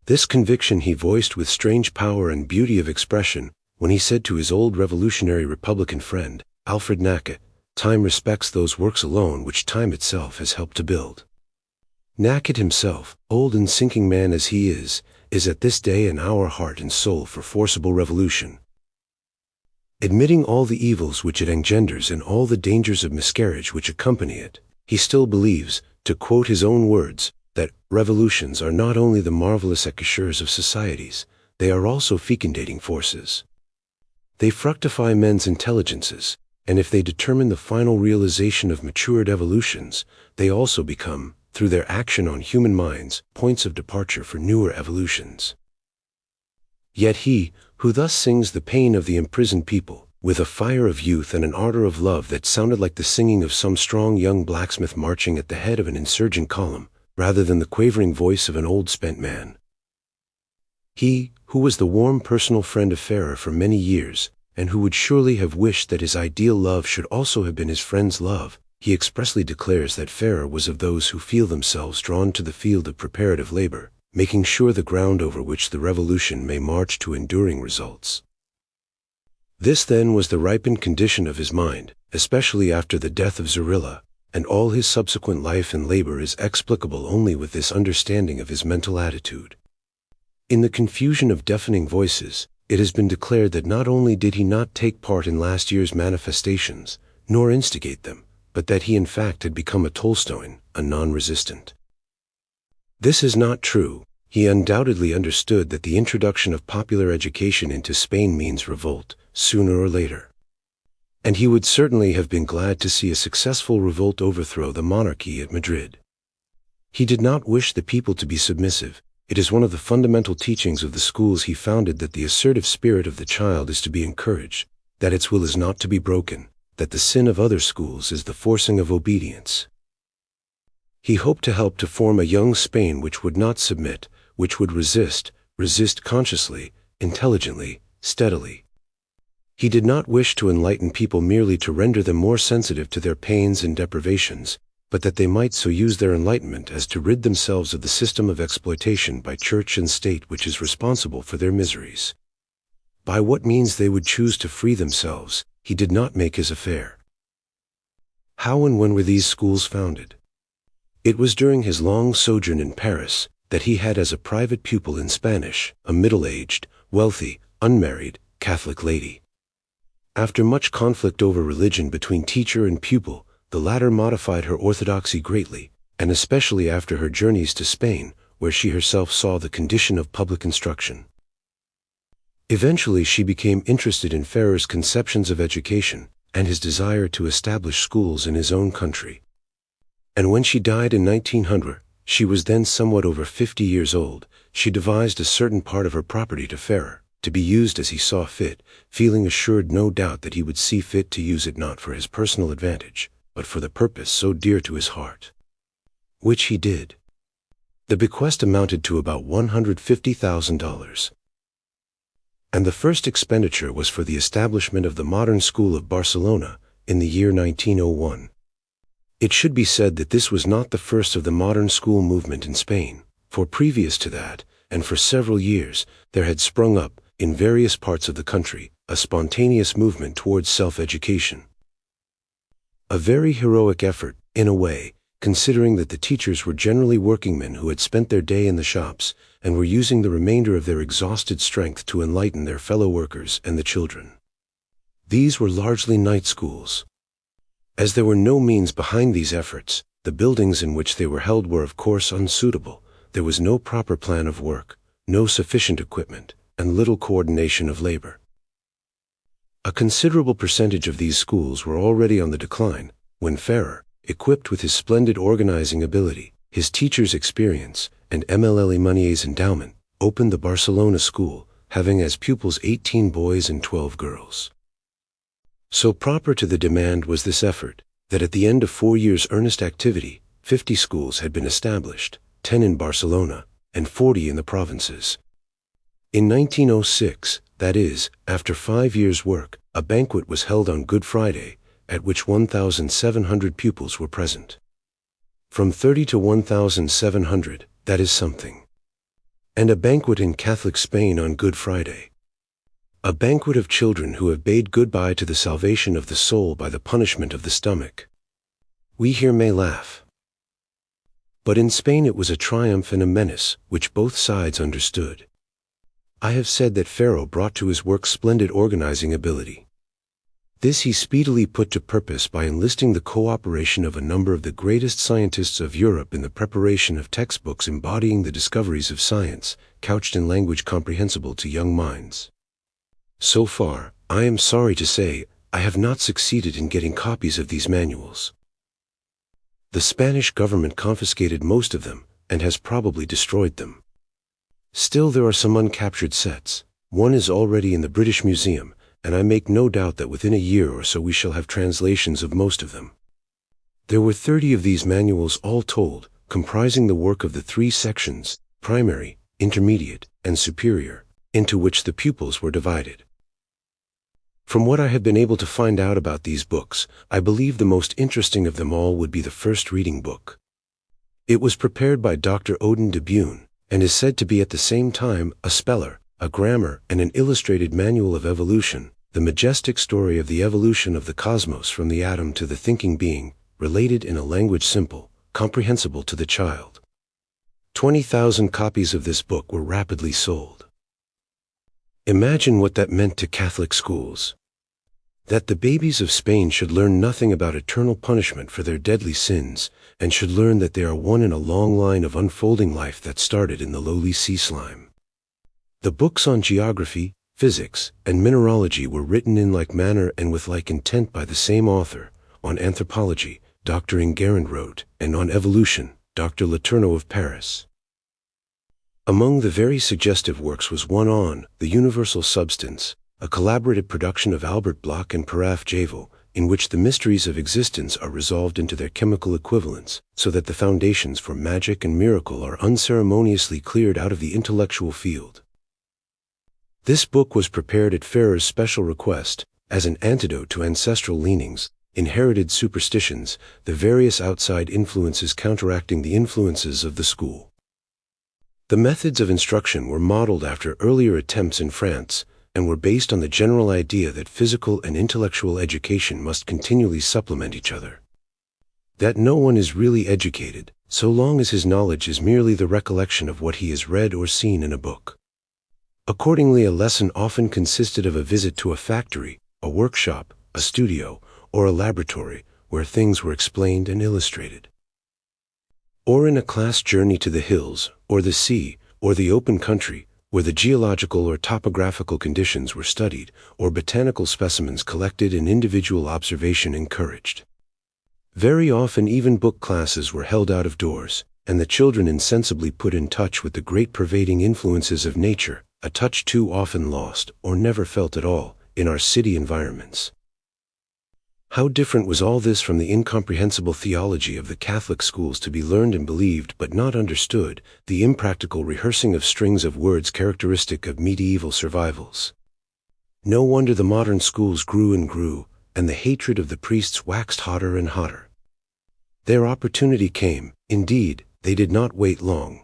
This conviction he voiced with strange power and beauty of expression when he said to his old revolutionary Republican friend, Alfred Nacket, "Time respects those works alone which time itself has helped to build." Naked himself, old and sinking man as he is at this day in our heart and soul for forcible revolution. Admitting all the evils which it engenders and all the dangers of miscarriage which accompany it, he still believes, to quote his own words, that revolutions are not only the marvelous accoucheurs of societies, they are also fecundating forces. They fructify men's intelligences, and if they determine the final realization of matured evolutions, they also become, through their action on human minds, points of departure for newer evolutions. Yet he, who thus sings the pain of the imprisoned people, with a fire of youth and an ardor of love that sounded like the singing of some strong young blacksmith marching at the head of an insurgent column, rather than the quavering voice of an old spent man. He, who was the warm personal friend of Ferrer for many years, and who would surely have wished that his ideal love should also have been his friend's love, he expressly declares that Ferrer was of those who feel themselves drawn to the field of preparative labor, making sure the ground over which the revolution may march to enduring results. This then was the ripened condition of his mind, especially after the death of Zorilla, and all his subsequent life and labor is explicable only with this understanding of his mental attitude. In the confusion of deafening voices, it has been declared that not only did he not take part in last year's manifestations, nor instigate them, but that he in fact had become a Tolstoyan, a non-resistant. This is not true. He undoubtedly understood that the introduction of popular education into Spain means revolt, sooner or later. And he would certainly have been glad to see a successful revolt overthrow the monarchy at Madrid. He did not wish the people to be submissive. It is one of the fundamental teachings of the schools he founded that the assertive spirit of the child is to be encouraged, that its will is not to be broken, that the sin of other schools is the forcing of obedience. He hoped to help to form a young Spain which would not submit, which would resist consciously, intelligently, steadily. He did not wish to enlighten people merely to render them more sensitive to their pains and deprivations, but that they might so use their enlightenment as to rid themselves of the system of exploitation by church and state which is responsible for their miseries. By what means they would choose to free themselves, he did not make his affair. How and when were these schools founded? It was during his long sojourn in Paris that he had as a private pupil in Spanish a middle-aged, wealthy, unmarried, Catholic lady. After much conflict over religion between teacher and pupil, the latter modified her orthodoxy greatly, and especially after her journeys to Spain, where she herself saw the condition of public instruction. Eventually she became interested in Ferrer's conceptions of education, and his desire to establish schools in his own country. And when she died in 1900, she was then somewhat over 50 years old, she devised a certain part of her property to Ferrer, to be used as he saw fit, feeling assured no doubt that he would see fit to use it not for his personal advantage, but for the purpose so dear to his heart. Which he did. The bequest amounted to about $150,000. And the first expenditure was for the establishment of the Modern School of Barcelona in the year 1901. It should be said that this was not the first of the modern school movement in Spain, for previous to that, and for several years, there had sprung up, in various parts of the country, a spontaneous movement towards self-education. A very heroic effort, in a way, considering that the teachers were generally workingmen who had spent their day in the shops, and were using the remainder of their exhausted strength to enlighten their fellow workers and the children. These were largely night schools. As there were no means behind these efforts, the buildings in which they were held were of course unsuitable, there was no proper plan of work, no sufficient equipment, and little coordination of labor. A considerable percentage of these schools were already on the decline, when Ferrer, equipped with his splendid organizing ability, his teacher's experience, and MLL Monier's endowment, opened the Barcelona school, having as pupils 18 boys and 12 girls. So proper to the demand was this effort, that at the end of 4 years' earnest activity, 50 schools had been established, 10 in Barcelona, and 40 in the provinces. In 1906, that is, after 5 years' work, a banquet was held on Good Friday, at which 1,700 pupils were present. From 30 to 1,700, that is something. And a banquet in Catholic Spain on Good Friday. A banquet of children who have bade goodbye to the salvation of the soul by the punishment of the stomach. We here may laugh. But in Spain it was a triumph and a menace, which both sides understood. I have said that Ferrer brought to his work splendid organizing ability. This he speedily put to purpose by enlisting the cooperation of a number of the greatest scientists of Europe in the preparation of textbooks embodying the discoveries of science, couched in language comprehensible to young minds. So far, I am sorry to say, I have not succeeded in getting copies of these manuals. The Spanish government confiscated most of them, and has probably destroyed them. Still there are some uncaptured sets. One is already in the British Museum, and I make no doubt that within a year or so we shall have translations of most of them. There were 30 of these manuals all told, comprising the work of the 3 sections, primary, intermediate, and superior, into which the pupils were divided. From what I have been able to find out about these books, I believe the most interesting of them all would be the first reading book. It was prepared by Dr. Odin de Bune, and is said to be at the same time a speller, a grammar, and an illustrated manual of evolution, the majestic story of the evolution of the cosmos from the atom to the thinking being, related in a language simple, comprehensible to the child. 20,000 copies of this book were rapidly sold. Imagine what that meant to Catholic schools. That the babies of Spain should learn nothing about eternal punishment for their deadly sins, and should learn that they are one in a long line of unfolding life that started in the lowly sea slime. The books on geography, physics, and mineralogy were written in like manner and with like intent by the same author. On anthropology, Dr. Enguerrand wrote, and on evolution, Dr. Letourneau of Paris. Among the very suggestive works was one on The Universal Substance, a collaborative production of Albert Bloch and Paraf Javel, in which the mysteries of existence are resolved into their chemical equivalents, so that the foundations for magic and miracle are unceremoniously cleared out of the intellectual field. This book was prepared at Ferrer's special request, as an antidote to ancestral leanings, inherited superstitions, the various outside influences counteracting the influences of the school. The methods of instruction were modeled after earlier attempts in France, and were based on the general idea that physical and intellectual education must continually supplement each other. That no one is really educated, so long as his knowledge is merely the recollection of what he has read or seen in a book. Accordingly, a lesson often consisted of a visit to a factory, a workshop, a studio, or a laboratory, where things were explained and illustrated. Or in a class journey to the hills, or the sea, or the open country, where the geological or topographical conditions were studied, or botanical specimens collected and individual observation encouraged. Very often even book classes were held out of doors, and the children insensibly put in touch with the great pervading influences of nature, a touch too often lost, or never felt at all, in our city environments. How different was all this from the incomprehensible theology of the Catholic schools to be learned and believed but not understood, the impractical rehearsing of strings of words characteristic of medieval survivals. No wonder the modern schools grew and grew, and the hatred of the priests waxed hotter and hotter. Their opportunity came, indeed, they did not wait long.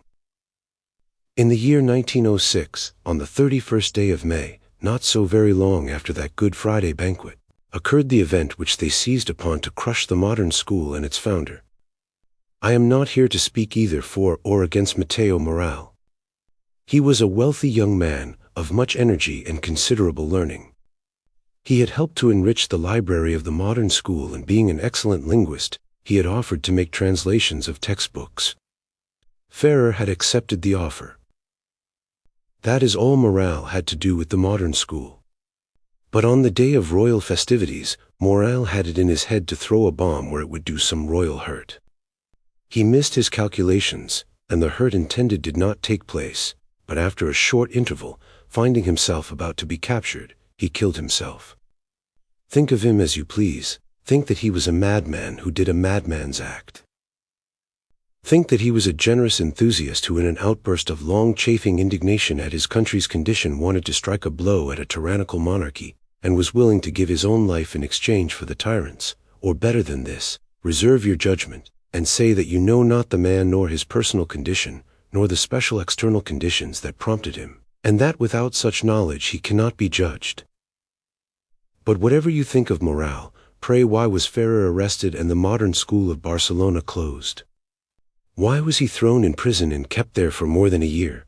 In the year 1906, on the 31st day of May, not so very long after that Good Friday banquet, occurred the event which they seized upon to crush the modern school and its founder. I am not here to speak either for or against Matteo Morale. He was a wealthy young man, of much energy and considerable learning. He had helped to enrich the library of the modern school, and being an excellent linguist, he had offered to make translations of textbooks. Ferrer had accepted the offer. That is all Morale had to do with the modern school. But on the day of royal festivities, Morale had it in his head to throw a bomb where it would do some royal hurt. He missed his calculations, and the hurt intended did not take place, but after a short interval, finding himself about to be captured, he killed himself. Think of him as you please. Think that he was a madman who did a madman's act. Think that he was a generous enthusiast who in an outburst of long chafing indignation at his country's condition wanted to strike a blow at a tyrannical monarchy, and was willing to give his own life in exchange for the tyrant's, or better than this, reserve your judgment, and say that you know not the man nor his personal condition, nor the special external conditions that prompted him, and that without such knowledge he cannot be judged. But whatever you think of Morale, pray why was Ferrer arrested and the modern school of Barcelona closed? Why was he thrown in prison and kept there for more than a year?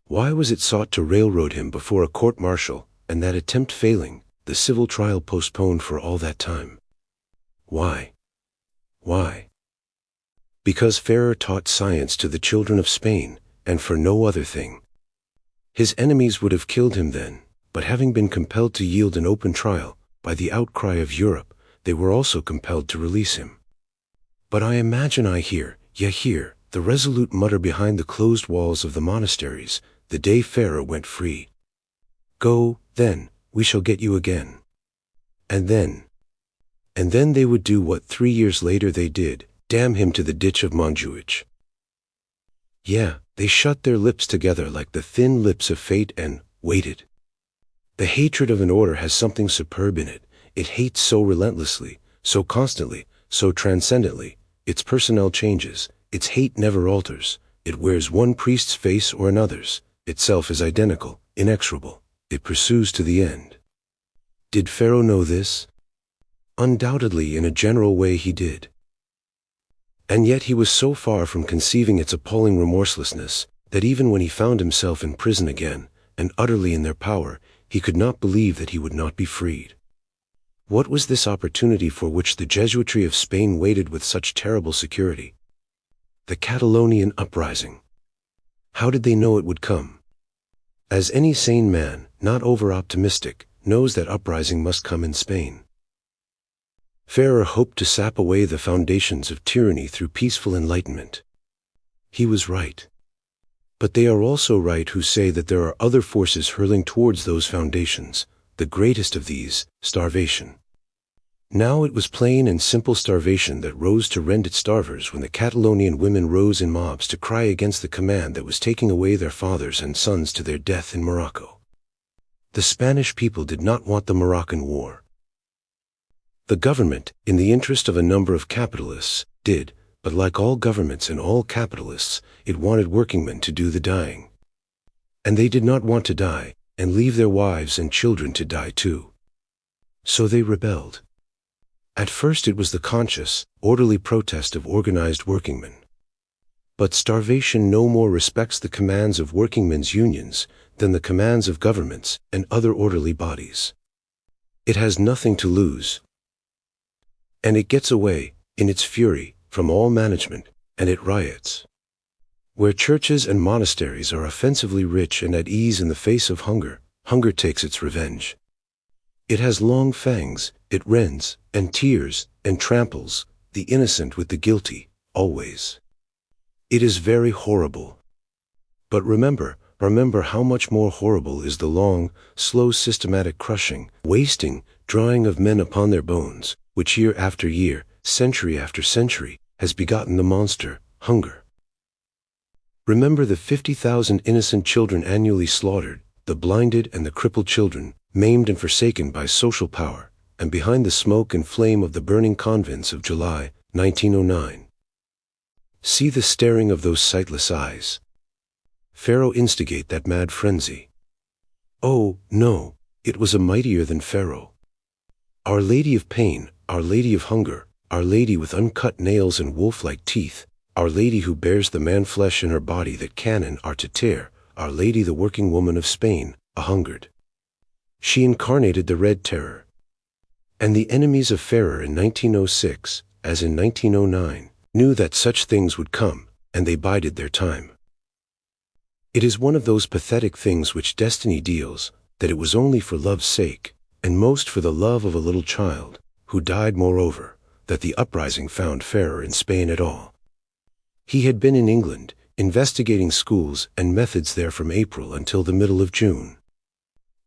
Why was it sought to railroad him before a court-martial, and that attempt failing, the civil trial postponed for all that time? Why? Why? Because Ferrer taught science to the children of Spain, and for no other thing. His enemies would have killed him then, but having been compelled to yield an open trial, by the outcry of Europe, they were also compelled to release him. But I imagine I hear, the resolute mutter behind the closed walls of the monasteries, the day Ferrer went free. Go, then, we shall get you again. And then they would do what 3 years later they did, damn him to the ditch of Montjuich. Yeah, they shut their lips together like the thin lips of fate and waited. The hatred of an order has something superb in it. It hates so relentlessly, so constantly, so transcendently. Its personnel changes, its hate never alters. It wears one priest's face or another's. Itself is identical, inexorable. It pursues to the end. Did Ferrer know this? Undoubtedly, in a general way he did. And yet he was so far from conceiving its appalling remorselessness, that even when he found himself in prison again, and utterly in their power, he could not believe that he would not be freed. What was this opportunity for which the Jesuitry of Spain waited with such terrible security? The Catalonian uprising. How did they know it would come? As any sane man, not over-optimistic, knows that uprising must come in Spain. Ferrer hoped to sap away the foundations of tyranny through peaceful enlightenment. He was right. But they are also right who say that there are other forces hurling towards those foundations, the greatest of these, starvation. Now it was plain and simple starvation that rose to rend its starvers when the Catalonian women rose in mobs to cry against the command that was taking away their fathers and sons to their death in Morocco. The Spanish people did not want the Moroccan war. The government, in the interest of a number of capitalists, did, but like all governments and all capitalists, it wanted workingmen to do the dying. And they did not want to die, and leave their wives and children to die too. So they rebelled. At first it was the conscious, orderly protest of organized workingmen. But starvation no more respects the commands of workingmen's unions than the commands of governments and other orderly bodies. It has nothing to lose. And it gets away, in its fury, from all management, and it riots. Where churches and monasteries are offensively rich and at ease in the face of hunger, hunger takes its revenge. It has long fangs, it rends, and tears, and tramples, the innocent with the guilty, always. It is very horrible. But remember how much more horrible is the long, slow systematic crushing, wasting, drawing of men upon their bones, which year after year, century after century, has begotten the monster, hunger. Remember the 50,000 innocent children annually slaughtered, the blinded and the crippled children, maimed and forsaken by social power, and behind the smoke and flame of the burning convents of July, 1909. See the staring of those sightless eyes. Ferrer instigate that mad frenzy. Oh, no, it was a mightier than Ferrer. Our Lady of Pain, Our Lady of Hunger, Our Lady with uncut nails and wolf-like teeth, Our Lady who bears the man-flesh in her body that cannon are to tear, Our Lady the working woman of Spain, a-hungered. She incarnated the Red Terror. And the enemies of Ferrer in 1906, as in 1909, knew that such things would come, and they bided their time. It is one of those pathetic things which destiny deals, that it was only for love's sake, and most for the love of a little child, who died moreover, that the uprising found Ferrer in Spain at all. He had been in England, investigating schools and methods there from April until the middle of June.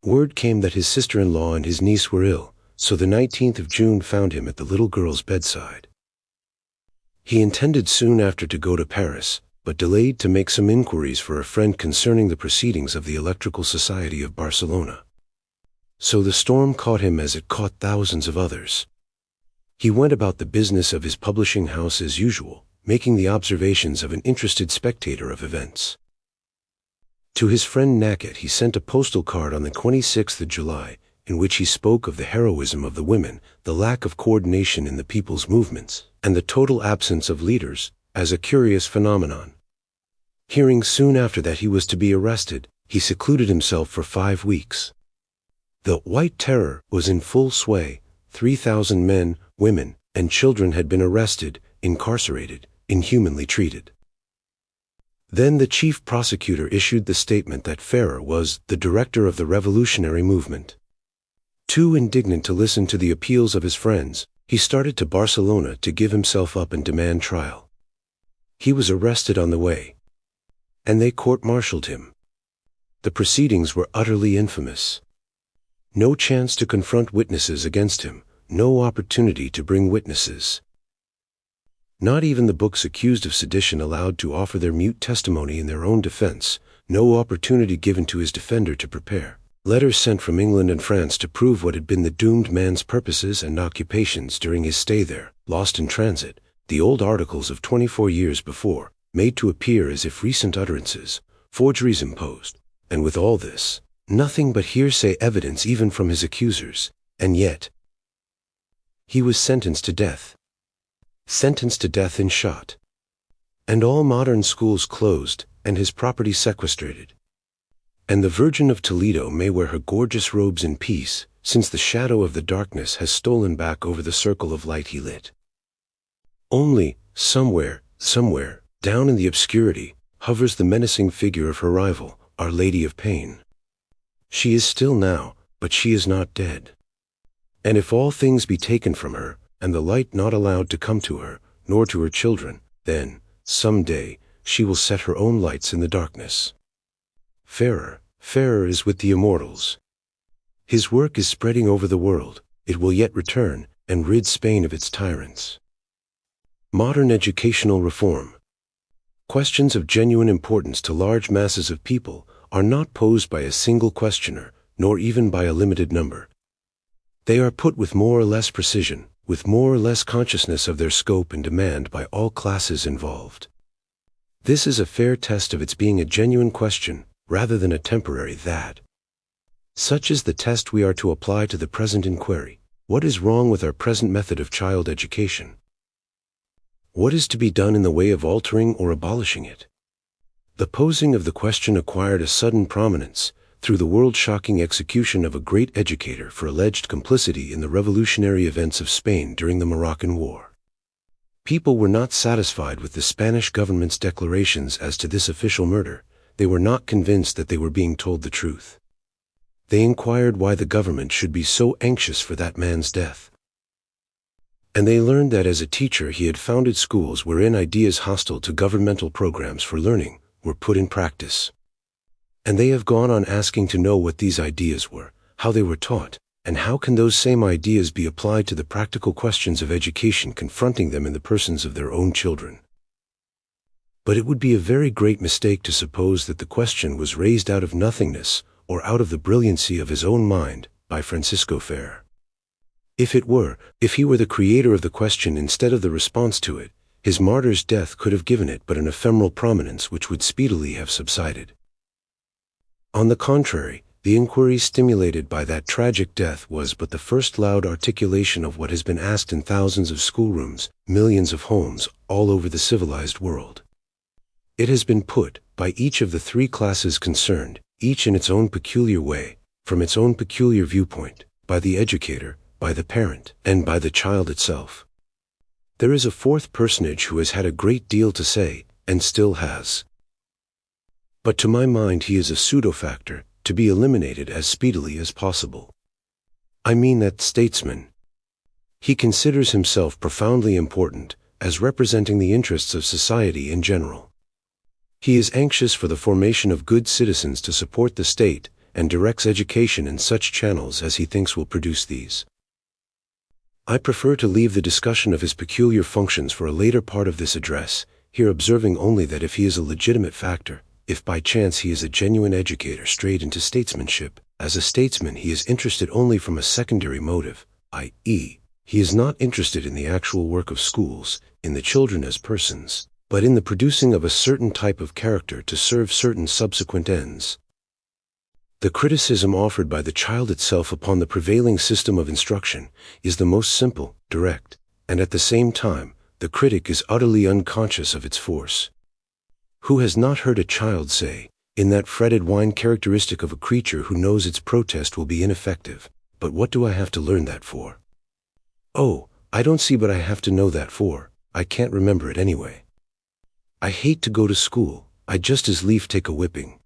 Word came that his sister-in-law and his niece were ill, so the 19th of June found him at the little girl's bedside. He intended soon after to go to Paris, but delayed to make some inquiries for a friend concerning the proceedings of the Electrical Society of Barcelona. So the storm caught him as it caught thousands of others. He went about the business of his publishing house as usual, making the observations of an interested spectator of events. To his friend Nacket he sent a postal card on the 26th of July, in which he spoke of the heroism of the women, the lack of coordination in the people's movements, and the total absence of leaders, as a curious phenomenon. Hearing soon after that he was to be arrested, he secluded himself for 5 weeks. The White Terror was in full sway. 3,000 men, women, and children had been arrested, incarcerated, inhumanly treated. Then the chief prosecutor issued the statement that Ferrer was the director of the revolutionary movement. Too indignant to listen to the appeals of his friends, he started to Barcelona to give himself up and demand trial. He was arrested on the way, and they court-martialed him. The proceedings were utterly infamous. No chance to confront witnesses against him, no opportunity to bring witnesses. Not even the books accused of sedition allowed to offer their mute testimony in their own defense, no opportunity given to his defender to prepare. Letters sent from England and France to prove what had been the doomed man's purposes and occupations during his stay there, lost in transit, the old articles of 24 years before, made to appear as if recent utterances, forgeries imposed, and with all this, nothing but hearsay evidence even from his accusers, and yet he was sentenced to death. Sentenced to death in shot. And all modern schools closed, and his property sequestrated. And the Virgin of Toledo may wear her gorgeous robes in peace, since the shadow of the darkness has stolen back over the circle of light he lit. Only, somewhere, down in the obscurity, hovers the menacing figure of her rival, Our Lady of Paine. She is still now, but she is not dead. And if all things be taken from her, and the light not allowed to come to her, nor to her children, then, some day, she will set her own lights in the darkness. Ferrer is with the immortals. His work is spreading over the world. It will yet return, and rid Spain of its tyrants. Modern educational reform. Questions of genuine importance to large masses of people are not posed by a single questioner, nor even by a limited number. They are put with more or less precision, with more or less consciousness of their scope and demand by all classes involved. This is a fair test of its being a genuine question, rather than a temporary that. Such is the test we are to apply to the present inquiry. What is wrong with our present method of child education? What is to be done in the way of altering or abolishing it? The posing of the question acquired a sudden prominence through the world-shocking execution of a great educator for alleged complicity in the revolutionary events of Spain during the Moroccan War. People were not satisfied with the Spanish government's declarations as to this official murder. They were not convinced that they were being told the truth. They inquired why the government should be so anxious for that man's death. And they learned that as a teacher he had founded schools wherein ideas hostile to governmental programs for learning were put in practice. And they have gone on asking to know what these ideas were, how they were taught, and how can those same ideas be applied to the practical questions of education confronting them in the persons of their own children. But it would be a very great mistake to suppose that the question was raised out of nothingness, or out of the brilliancy of his own mind, by Francisco Ferrer. If he were the creator of the question instead of the response to it, his martyr's death could have given it but an ephemeral prominence which would speedily have subsided. On the contrary, the inquiry stimulated by that tragic death was but the first loud articulation of what has been asked in thousands of schoolrooms, millions of homes, all over the civilized world. It has been put, by each of the 3 classes concerned, each in its own peculiar way, from its own peculiar viewpoint, by the educator, by the parent, and by the child itself. There is a 4th personage who has had a great deal to say, and still has. But to my mind he is a pseudo-factor, to be eliminated as speedily as possible. I mean that statesman. He considers himself profoundly important, as representing the interests of society in general. He is anxious for the formation of good citizens to support the state, and directs education in such channels as he thinks will produce these. I prefer to leave the discussion of his peculiar functions for a later part of this address, here observing only that if he is a legitimate factor, if by chance he is a genuine educator strayed into statesmanship, as a statesman he is interested only from a secondary motive, i.e., he is not interested in the actual work of schools, in the children as persons, but in the producing of a certain type of character to serve certain subsequent ends. The criticism offered by the child itself upon the prevailing system of instruction is the most simple, direct, and at the same time, the critic is utterly unconscious of its force. Who has not heard a child say, in that fretted whine characteristic of a creature who knows its protest will be ineffective, "But what do I have to learn that for? Oh, I don't see what I have to know that for, I can't remember it anyway. I hate to go to school, I'd just as lief take a whipping.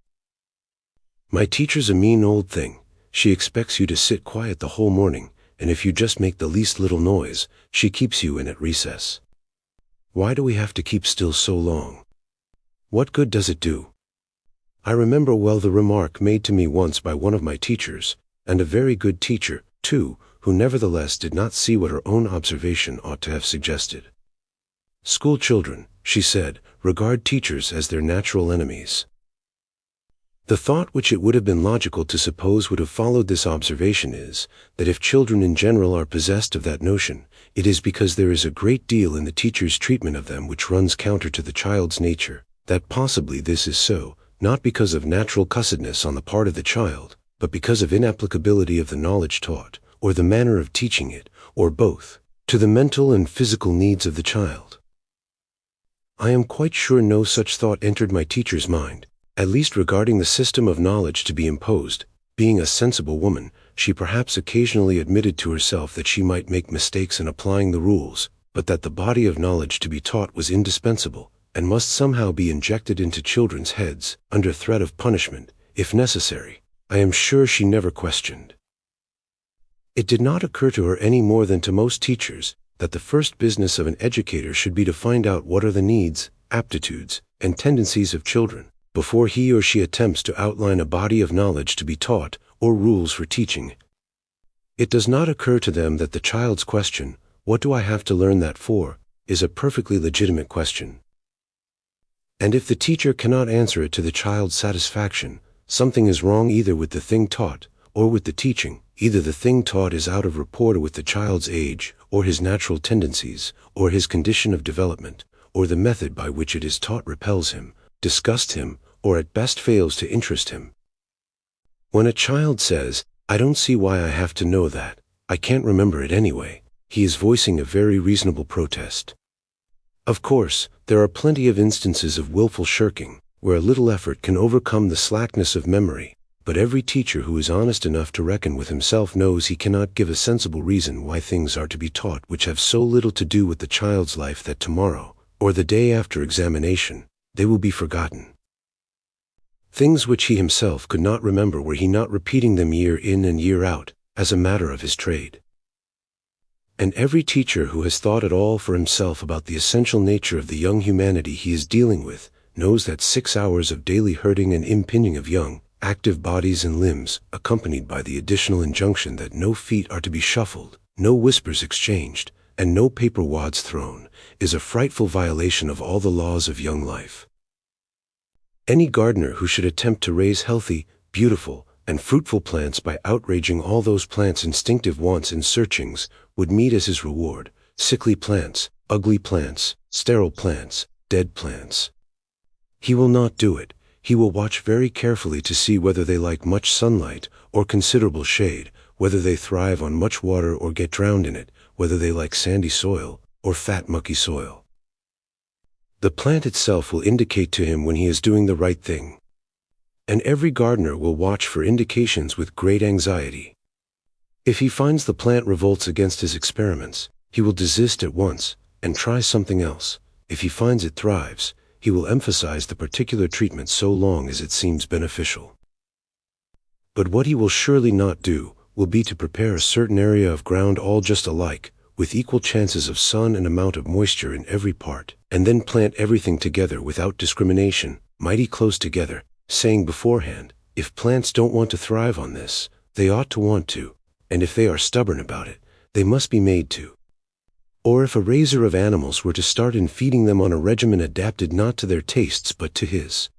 My teacher's a mean old thing, she expects you to sit quiet the whole morning, and if you just make the least little noise, she keeps you in at recess. Why do we have to keep still so long? What good does it do?" I remember well the remark made to me once by one of my teachers, and a very good teacher, too, who nevertheless did not see what her own observation ought to have suggested. "School children," she said, "regard teachers as their natural enemies." The thought which it would have been logical to suppose would have followed this observation is, that if children in general are possessed of that notion, it is because there is a great deal in the teacher's treatment of them which runs counter to the child's nature, that possibly this is so, not because of natural cussedness on the part of the child, but because of inapplicability of the knowledge taught, or the manner of teaching it, or both, to the mental and physical needs of the child. I am quite sure no such thought entered my teacher's mind, at least regarding the system of knowledge to be imposed. Being a sensible woman, she perhaps occasionally admitted to herself that she might make mistakes in applying the rules, but that the body of knowledge to be taught was indispensable, and must somehow be injected into children's heads, under threat of punishment, if necessary, I am sure she never questioned. It did not occur to her any more than to most teachers, that the first business of an educator should be to find out what are the needs, aptitudes, and tendencies of children, before he or she attempts to outline a body of knowledge to be taught, or rules for teaching. It does not occur to them that the child's question, "What do I have to learn that for?" is a perfectly legitimate question. And if the teacher cannot answer it to the child's satisfaction, something is wrong either with the thing taught, or with the teaching. Either the thing taught is out of rapport with the child's age, or his natural tendencies, or his condition of development, or the method by which it is taught repels him, disgusts him, or at best fails to interest him. When a child says, "I don't see why I have to know that, I can't remember it anyway," he is voicing a very reasonable protest. Of course, there are plenty of instances of willful shirking, where a little effort can overcome the slackness of memory, but every teacher who is honest enough to reckon with himself knows he cannot give a sensible reason why things are to be taught which have so little to do with the child's life that tomorrow, or the day after examination, they will be forgotten. Things which he himself could not remember were he not repeating them year in and year out, as a matter of his trade. And every teacher who has thought at all for himself about the essential nature of the young humanity he is dealing with, knows that 6 hours of daily herding and impinging of young, active bodies and limbs, accompanied by the additional injunction that no feet are to be shuffled, no whispers exchanged, and no paper wads thrown, is a frightful violation of all the laws of young life. Any gardener who should attempt to raise healthy, beautiful, and fruitful plants by outraging all those plants' instinctive wants and searchings would meet as his reward sickly plants, ugly plants, sterile plants, dead plants. He will not do it. He will watch very carefully to see whether they like much sunlight or considerable shade, whether they thrive on much water or get drowned in it, whether they like sandy soil or fat mucky soil. The plant itself will indicate to him when he is doing the right thing. And every gardener will watch for indications with great anxiety. If he finds the plant revolts against his experiments, he will desist at once and try something else. If he finds it thrives, he will emphasize the particular treatment so long as it seems beneficial. But what he will surely not do will be to prepare a certain area of ground all just alike, with equal chances of sun and amount of moisture in every part, and then plant everything together without discrimination, mighty close together, saying beforehand, if plants don't want to thrive on this, they ought to want to, and if they are stubborn about it, they must be made to. Or if a raiser of animals were to start in feeding them on a regimen adapted not to their tastes but to his.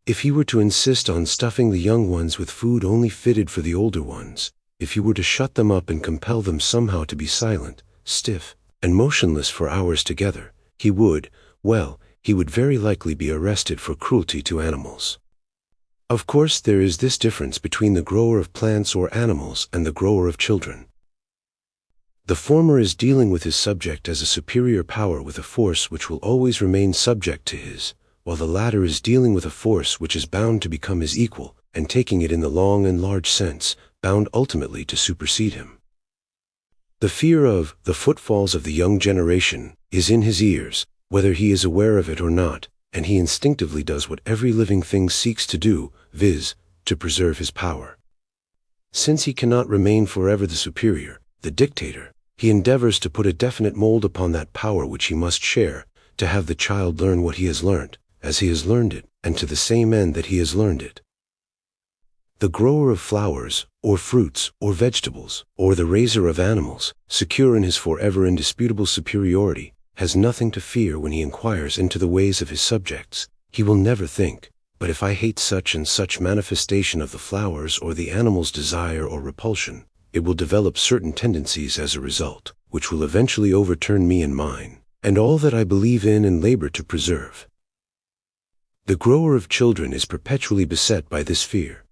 If he were to insist on stuffing the young ones with food only fitted for the older ones, if he were to shut them up and compel them somehow to be silent, stiff, and motionless for hours together, he would very likely be arrested for cruelty to animals. Of course, there is this difference between the grower of plants or animals and the grower of children. The former is dealing with his subject as a superior power with a force which will always remain subject to his, while the latter is dealing with a force which is bound to become his equal, and taking it in the long and large sense, bound ultimately to supersede him. The fear of the footfalls of the young generation is in his ears, whether he is aware of it or not, and he instinctively does what every living thing seeks to do, viz., to preserve his power. Since he cannot remain forever the superior, the dictator, he endeavors to put a definite mold upon that power which he must share, to have the child learn what he has learnt, as he has learned it, and to the same end that he has learned it. The grower of flowers, or fruits, or vegetables, or the raiser of animals, secure in his forever indisputable superiority, has nothing to fear when he inquires into the ways of his subjects. He will never think, but if I hate such and such manifestation of the flowers or the animal's desire or repulsion, it will develop certain tendencies as a result, which will eventually overturn me and mine, and all that I believe in and labor to preserve. The grower of children is perpetually beset by this fear.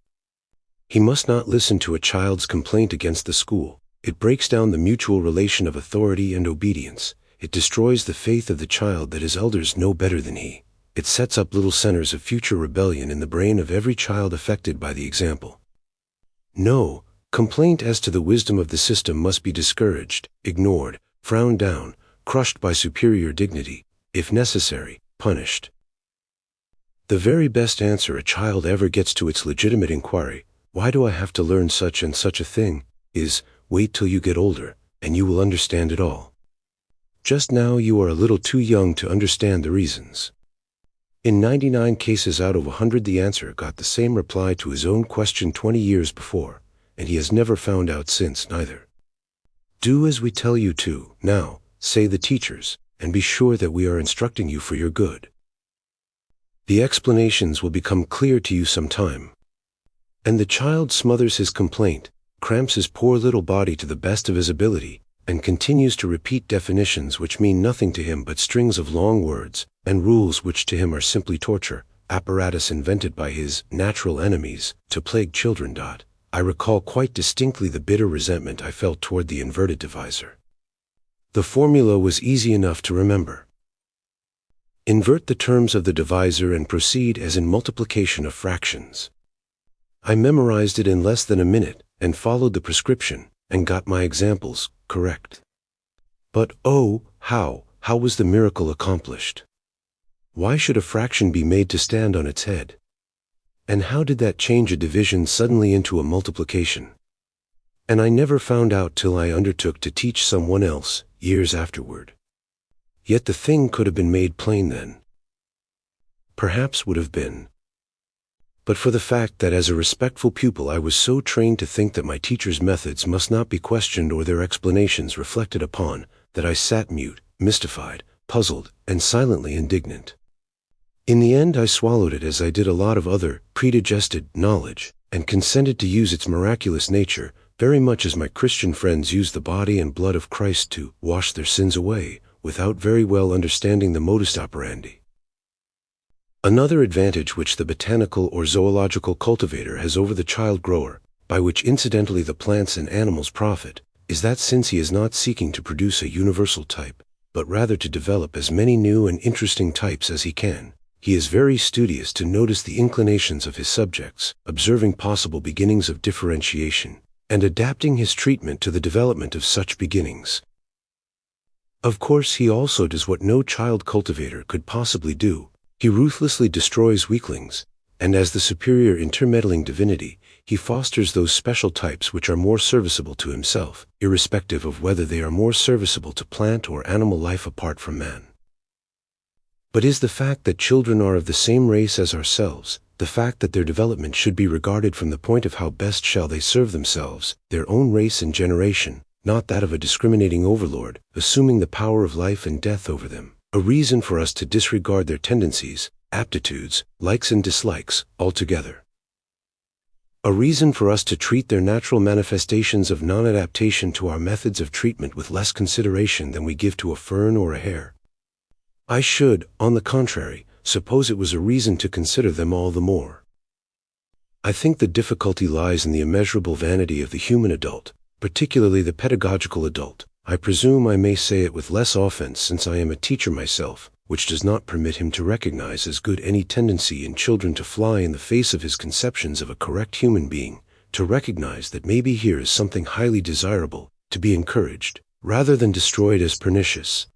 He must not listen to a child's complaint against the school. It breaks down the mutual relation of authority and obedience. It destroys the faith of the child that his elders know better than he. It sets up little centers of future rebellion in the brain of every child affected by the example. No, complaint as to the wisdom of the system must be discouraged, ignored, frowned down, crushed by superior dignity, if necessary, punished. The very best answer a child ever gets to its legitimate inquiry, "Why do I have to learn such and such a thing?" is, "Wait till you get older, and you will understand it all. Just now you are a little too young to understand the reasons." In 99 cases out of 100 the answer got the same reply to his own question 20 years before, and he has never found out since neither. Do as we tell you to, now, say the teachers, and be sure that we are instructing you for your good. The explanations will become clear to you sometime. And the child smothers his complaint, cramps his poor little body to the best of his ability, and continues to repeat definitions which mean nothing to him but strings of long words, and rules which to him are simply torture, apparatus invented by his natural enemies to plague children. I recall quite distinctly the bitter resentment I felt toward the inverted divisor. The formula was easy enough to remember. Invert the terms of the divisor and proceed as in multiplication of fractions. I memorized it in less than a minute, and followed the prescription, and got my examples correct. But oh, how was the miracle accomplished? Why should a fraction be made to stand on its head? And how did that change a division suddenly into a multiplication? And I never found out till I undertook to teach someone else, years afterward. Yet the thing could have been made plain then. Perhaps would have been. But for the fact that as a respectful pupil I was so trained to think that my teacher's methods must not be questioned or their explanations reflected upon, that I sat mute, mystified, puzzled, and silently indignant. In the end I swallowed it as I did a lot of other, predigested knowledge, and consented to use its miraculous nature, very much as my Christian friends use the body and blood of Christ to wash their sins away, without very well understanding the modus operandi. Another advantage which the botanical or zoological cultivator has over the child grower, by which incidentally the plants and animals profit, is that since he is not seeking to produce a universal type, but rather to develop as many new and interesting types as he can, he is very studious to notice the inclinations of his subjects, observing possible beginnings of differentiation, and adapting his treatment to the development of such beginnings. Of course he also does what no child cultivator could possibly do. He ruthlessly destroys weaklings, and as the superior intermeddling divinity, he fosters those special types which are more serviceable to himself, irrespective of whether they are more serviceable to plant or animal life apart from man. But is the fact that children are of the same race as ourselves, the fact that their development should be regarded from the point of how best shall they serve themselves, their own race and generation, not that of a discriminating overlord, assuming the power of life and death over them, a reason for us to disregard their tendencies, aptitudes, likes and dislikes, altogether? A reason for us to treat their natural manifestations of non-adaptation to our methods of treatment with less consideration than we give to a fern or a hare? I should, on the contrary, suppose it was a reason to consider them all the more. I think the difficulty lies in the immeasurable vanity of the human adult, particularly the pedagogical adult, I presume I may say it with less offense since I am a teacher myself, which does not permit him to recognize as good any tendency in children to fly in the face of his conceptions of a correct human being, to recognize that maybe here is something highly desirable, to be encouraged, rather than destroyed as pernicious.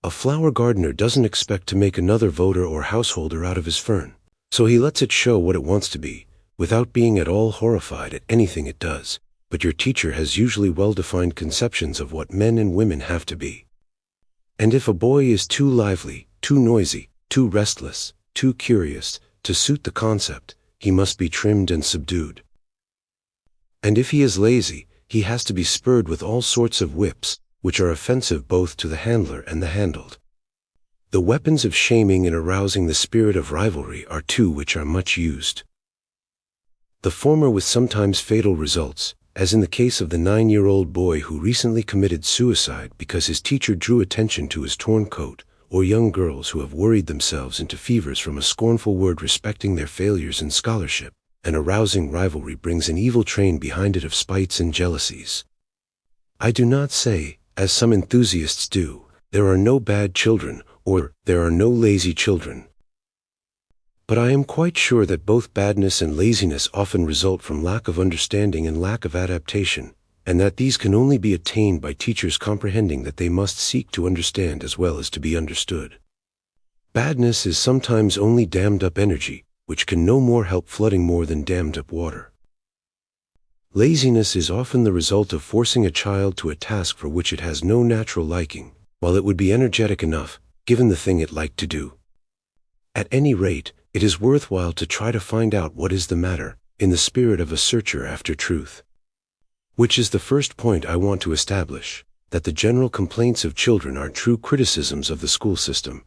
A flower gardener doesn't expect to make another voter or householder out of his fern, so he lets it show what it wants to be, without being at all horrified at anything it does. But your teacher has usually well-defined conceptions of what men and women have to be. And if a boy is too lively, too noisy, too restless, too curious, to suit the concept, he must be trimmed and subdued. And if he is lazy, he has to be spurred with all sorts of whips, which are offensive both to the handler and the handled. The weapons of shaming and arousing the spirit of rivalry are two which are much used. The former with sometimes fatal results, as in the case of the 9-year-old boy who recently committed suicide because his teacher drew attention to his torn coat, or young girls who have worried themselves into fevers from a scornful word respecting their failures in scholarship. An arousing rivalry brings an evil train behind it of spites and jealousies. I do not say, as some enthusiasts do, there are no bad children, or there are no lazy children. But I am quite sure that both badness and laziness often result from lack of understanding and lack of adaptation, and that these can only be attained by teachers comprehending that they must seek to understand as well as to be understood. Badness is sometimes only dammed-up energy, which can no more help flooding more than dammed-up water. Laziness is often the result of forcing a child to a task for which it has no natural liking, while it would be energetic enough, given the thing it liked to do. At any rate, it is worthwhile to try to find out what is the matter, in the spirit of a searcher after truth. Which is the first point I want to establish, that the general complaints of children are true criticisms of the school system.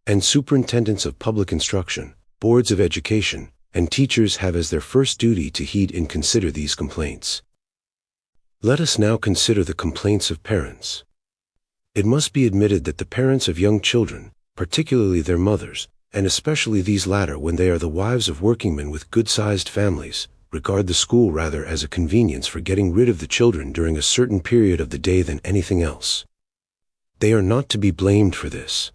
And superintendents of public instruction, boards of education, and teachers have as their first duty to heed and consider these complaints. Let us now consider the complaints of parents. It must be admitted that the parents of young children, particularly their mothers, and especially these latter when they are the wives of workingmen with good-sized families, regard the school rather as a convenience for getting rid of the children during a certain period of the day than anything else. They are not to be blamed for this.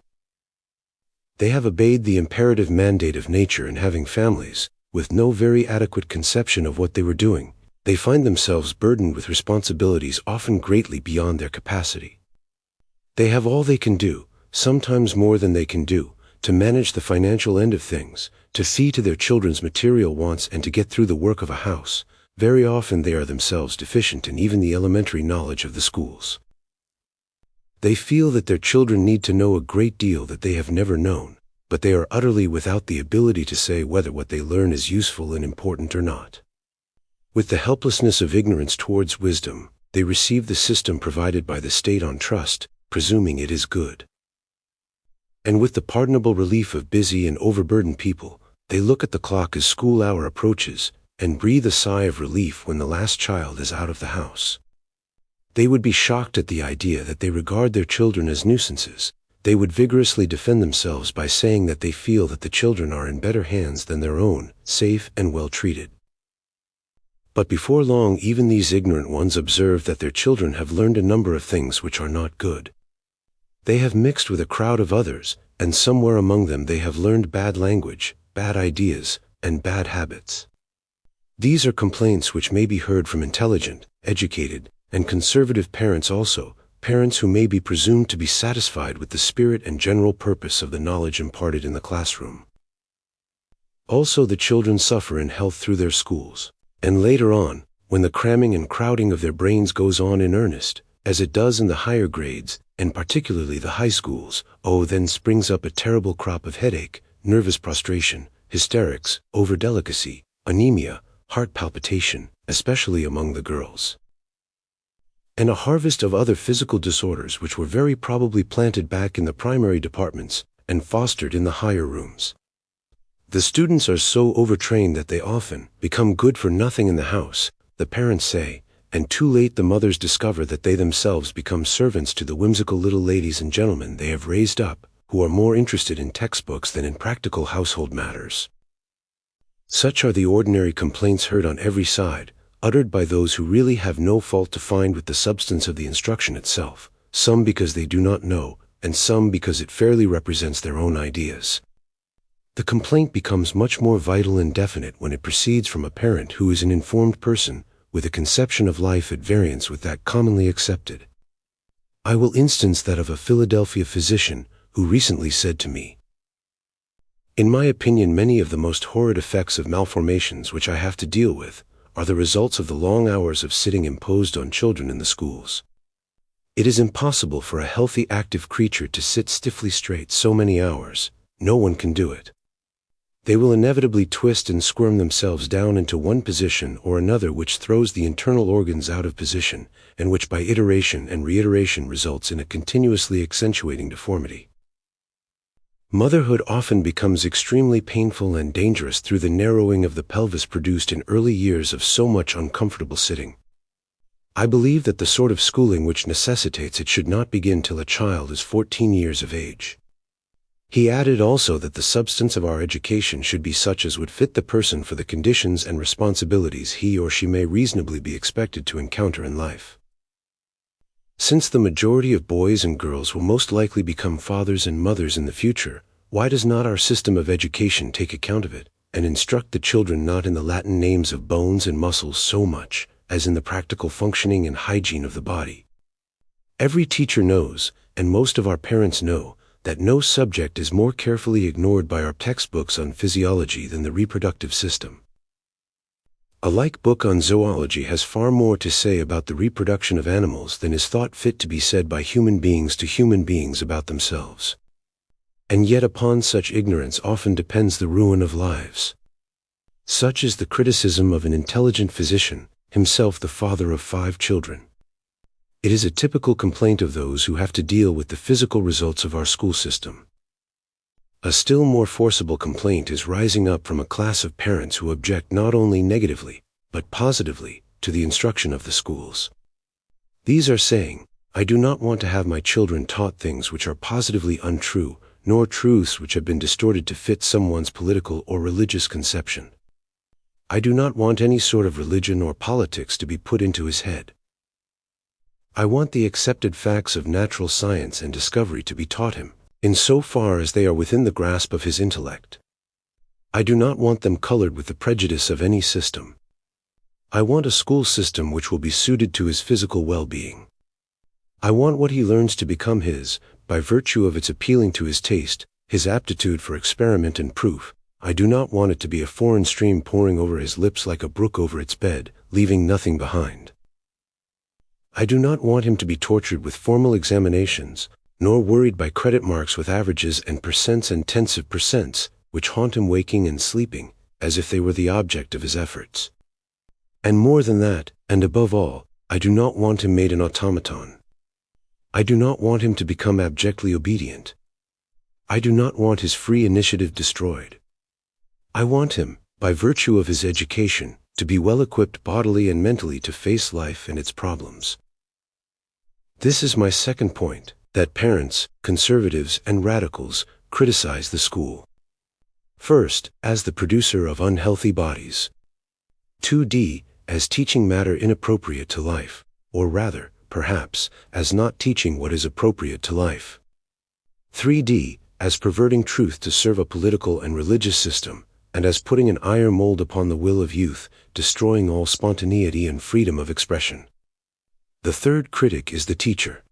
They have obeyed the imperative mandate of nature in having families, with no very adequate conception of what they were doing. They find themselves burdened with responsibilities often greatly beyond their capacity. They have all they can do, sometimes more than they can do, to manage the financial end of things, to see to their children's material wants and to get through the work of a house. Very often they are themselves deficient in even the elementary knowledge of the schools. They feel that their children need to know a great deal that they have never known, but they are utterly without the ability to say whether what they learn is useful and important or not. With the helplessness of ignorance towards wisdom, they receive the system provided by the state on trust, presuming it is good. And with the pardonable relief of busy and overburdened people, they look at the clock as school hour approaches, and breathe a sigh of relief when the last child is out of the house. They would be shocked at the idea that they regard their children as nuisances. They would vigorously defend themselves by saying that they feel that the children are in better hands than their own, safe and well treated. But before long even these ignorant ones observe that their children have learned a number of things which are not good. They have mixed with a crowd of others, and somewhere among them they have learned bad language, bad ideas, and bad habits. These are complaints which may be heard from intelligent, educated, and conservative parents also, parents who may be presumed to be satisfied with the spirit and general purpose of the knowledge imparted in the classroom. Also the children suffer in health through their schools, and later on, when the cramming and crowding of their brains goes on in earnest, as it does in the higher grades, and particularly the high schools, then springs up a terrible crop of headache, nervous prostration, hysterics, overdelicacy, anemia, heart palpitation, especially among the girls, and a harvest of other physical disorders which were very probably planted back in the primary departments and fostered in the higher rooms. The students are so overtrained that they often become good for nothing in the house, the parents say, and too late the mothers discover that they themselves become servants to the whimsical little ladies and gentlemen they have raised up, who are more interested in textbooks than in practical household matters. Such are the ordinary complaints heard on every side, uttered by those who really have no fault to find with the substance of the instruction itself, some because they do not know, and some because it fairly represents their own ideas. The complaint becomes much more vital and definite when it proceeds from a parent who is an informed person, with a conception of life at variance with that commonly accepted. I will instance that of a Philadelphia physician who recently said to me, "In my opinion, many of the most horrid effects of malformations which I have to deal with are the results of the long hours of sitting imposed on children in the schools. It is impossible for a healthy, active creature to sit stiffly straight so many hours. No one can do it. They will inevitably twist and squirm themselves down into one position or another, which throws the internal organs out of position, and which by iteration and reiteration results in a continuously accentuating deformity. Motherhood often becomes extremely painful and dangerous through the narrowing of the pelvis produced in early years of so much uncomfortable sitting. I believe that the sort of schooling which necessitates it should not begin till a child is 14 years of age." He added also that the substance of our education should be such as would fit the person for the conditions and responsibilities he or she may reasonably be expected to encounter in life. Since the majority of boys and girls will most likely become fathers and mothers in the future, why does not our system of education take account of it, and instruct the children not in the Latin names of bones and muscles so much, as in the practical functioning and hygiene of the body? Every teacher knows, and most of our parents know, that no subject is more carefully ignored by our textbooks on physiology than the reproductive system. A like book on zoology has far more to say about the reproduction of animals than is thought fit to be said by human beings to human beings about themselves. And yet upon such ignorance often depends the ruin of lives. Such is the criticism of an intelligent physician, himself the father of 5 children. It is a typical complaint of those who have to deal with the physical results of our school system. A still more forcible complaint is rising up from a class of parents who object not only negatively, but positively, to the instruction of the schools. These are saying, "I do not want to have my children taught things which are positively untrue, nor truths which have been distorted to fit someone's political or religious conception. I do not want any sort of religion or politics to be put into his head. I want the accepted facts of natural science and discovery to be taught him, in so far as they are within the grasp of his intellect. I do not want them colored with the prejudice of any system. I want a school system which will be suited to his physical well-being. I want what he learns to become his, by virtue of its appealing to his taste, his aptitude for experiment and proof. I do not want it to be a foreign stream pouring over his lips like a brook over its bed, leaving nothing behind. I do not want him to be tortured with formal examinations, nor worried by credit marks with averages and percents and tenths of percents, which haunt him waking and sleeping, as if they were the object of his efforts. And more than that, and above all, I do not want him made an automaton. I do not want him to become abjectly obedient. I do not want his free initiative destroyed. I want him, by virtue of his education, to be well equipped bodily and mentally to face life and its problems." This is my second point, that parents, conservatives, and radicals criticize the school. First, as the producer of unhealthy bodies. 2d, as teaching matter inappropriate to life, or rather, perhaps, as not teaching what is appropriate to life. 3d, as perverting truth to serve a political and religious system, and as putting an iron mold upon the will of youth, destroying all spontaneity and freedom of expression. The third critic is the teacher.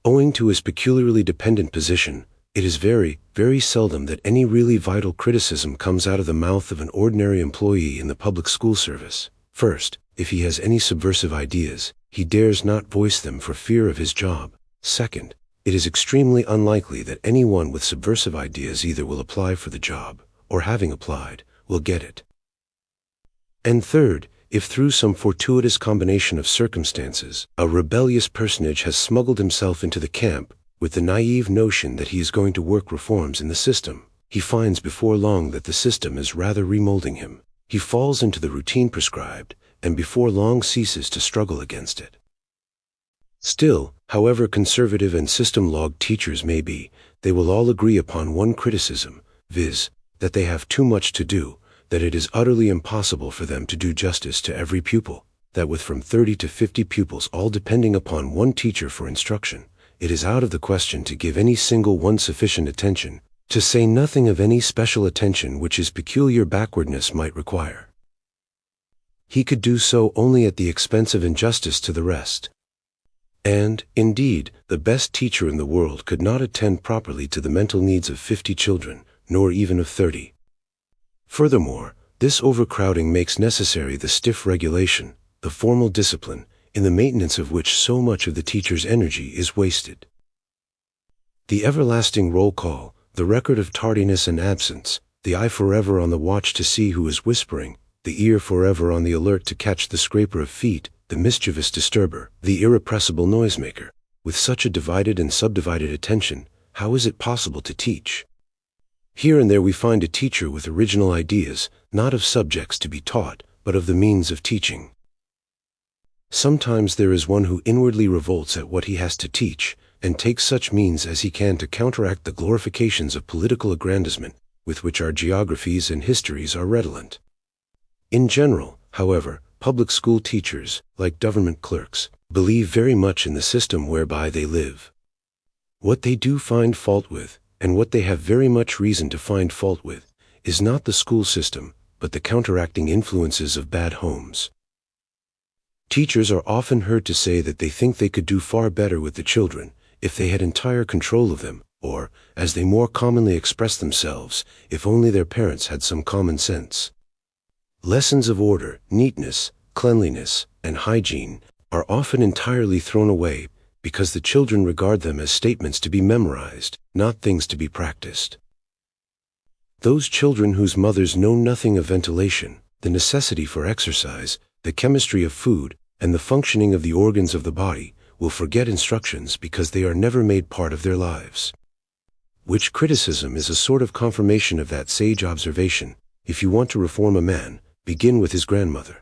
Owing to his peculiarly dependent position, it is very, very seldom that any really vital criticism comes out of the mouth of an ordinary employee in the public school service. First, if he has any subversive ideas, he dares not voice them for fear of his job. Second, it is extremely unlikely that anyone with subversive ideas either will apply for the job, or having applied, will get it. And third, if through some fortuitous combination of circumstances, a rebellious personage has smuggled himself into the camp, with the naive notion that he is going to work reforms in the system, he finds before long that the system is rather remolding him. He falls into the routine prescribed, and before long ceases to struggle against it. Still, however conservative and system-logged teachers may be, they will all agree upon one criticism, viz., that they have too much to do, that it is utterly impossible for them to do justice to every pupil, that with from 30 to 50 pupils all depending upon one teacher for instruction, it is out of the question to give any single one sufficient attention, to say nothing of any special attention which his peculiar backwardness might require. He could do so only at the expense of injustice to the rest. And, indeed, the best teacher in the world could not attend properly to the mental needs of 50 children, nor even of 30. Furthermore, this overcrowding makes necessary the stiff regulation, the formal discipline, in the maintenance of which so much of the teacher's energy is wasted. The everlasting roll call, the record of tardiness and absence, the eye forever on the watch to see who is whispering, the ear forever on the alert to catch the scraper of feet, the mischievous disturber, the irrepressible noisemaker. With such a divided and subdivided attention, how is it possible to teach? Here and there we find a teacher with original ideas, not of subjects to be taught, but of the means of teaching. Sometimes there is one who inwardly revolts at what he has to teach, and takes such means as he can to counteract the glorifications of political aggrandizement, with which our geographies and histories are redolent. In general, however, public school teachers, like government clerks, believe very much in the system whereby they live. What they do find fault with, and what they have very much reason to find fault with, is not the school system, but the counteracting influences of bad homes. Teachers are often heard to say that they think they could do far better with the children if they had entire control of them, or, as they more commonly express themselves, if only their parents had some common sense. Lessons of order, neatness, cleanliness, and hygiene are often entirely thrown away because the children regard them as statements to be memorized, not things to be practiced. Those children whose mothers know nothing of ventilation, the necessity for exercise, the chemistry of food, and the functioning of the organs of the body, will forget instructions because they are never made part of their lives. Which criticism is a sort of confirmation of that sage observation: if you want to reform a man, begin with his grandmother.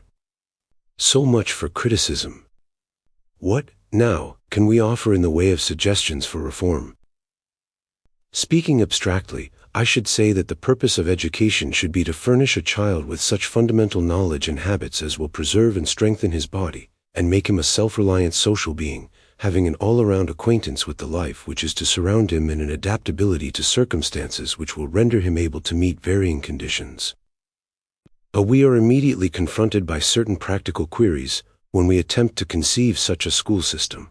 So much for criticism. What, now, can we offer in the way of suggestions for reform? Speaking abstractly, I should say that the purpose of education should be to furnish a child with such fundamental knowledge and habits as will preserve and strengthen his body, and make him a self-reliant social being, having an all-around acquaintance with the life which is to surround him and an adaptability to circumstances which will render him able to meet varying conditions. But we are immediately confronted by certain practical queries when we attempt to conceive such a school system.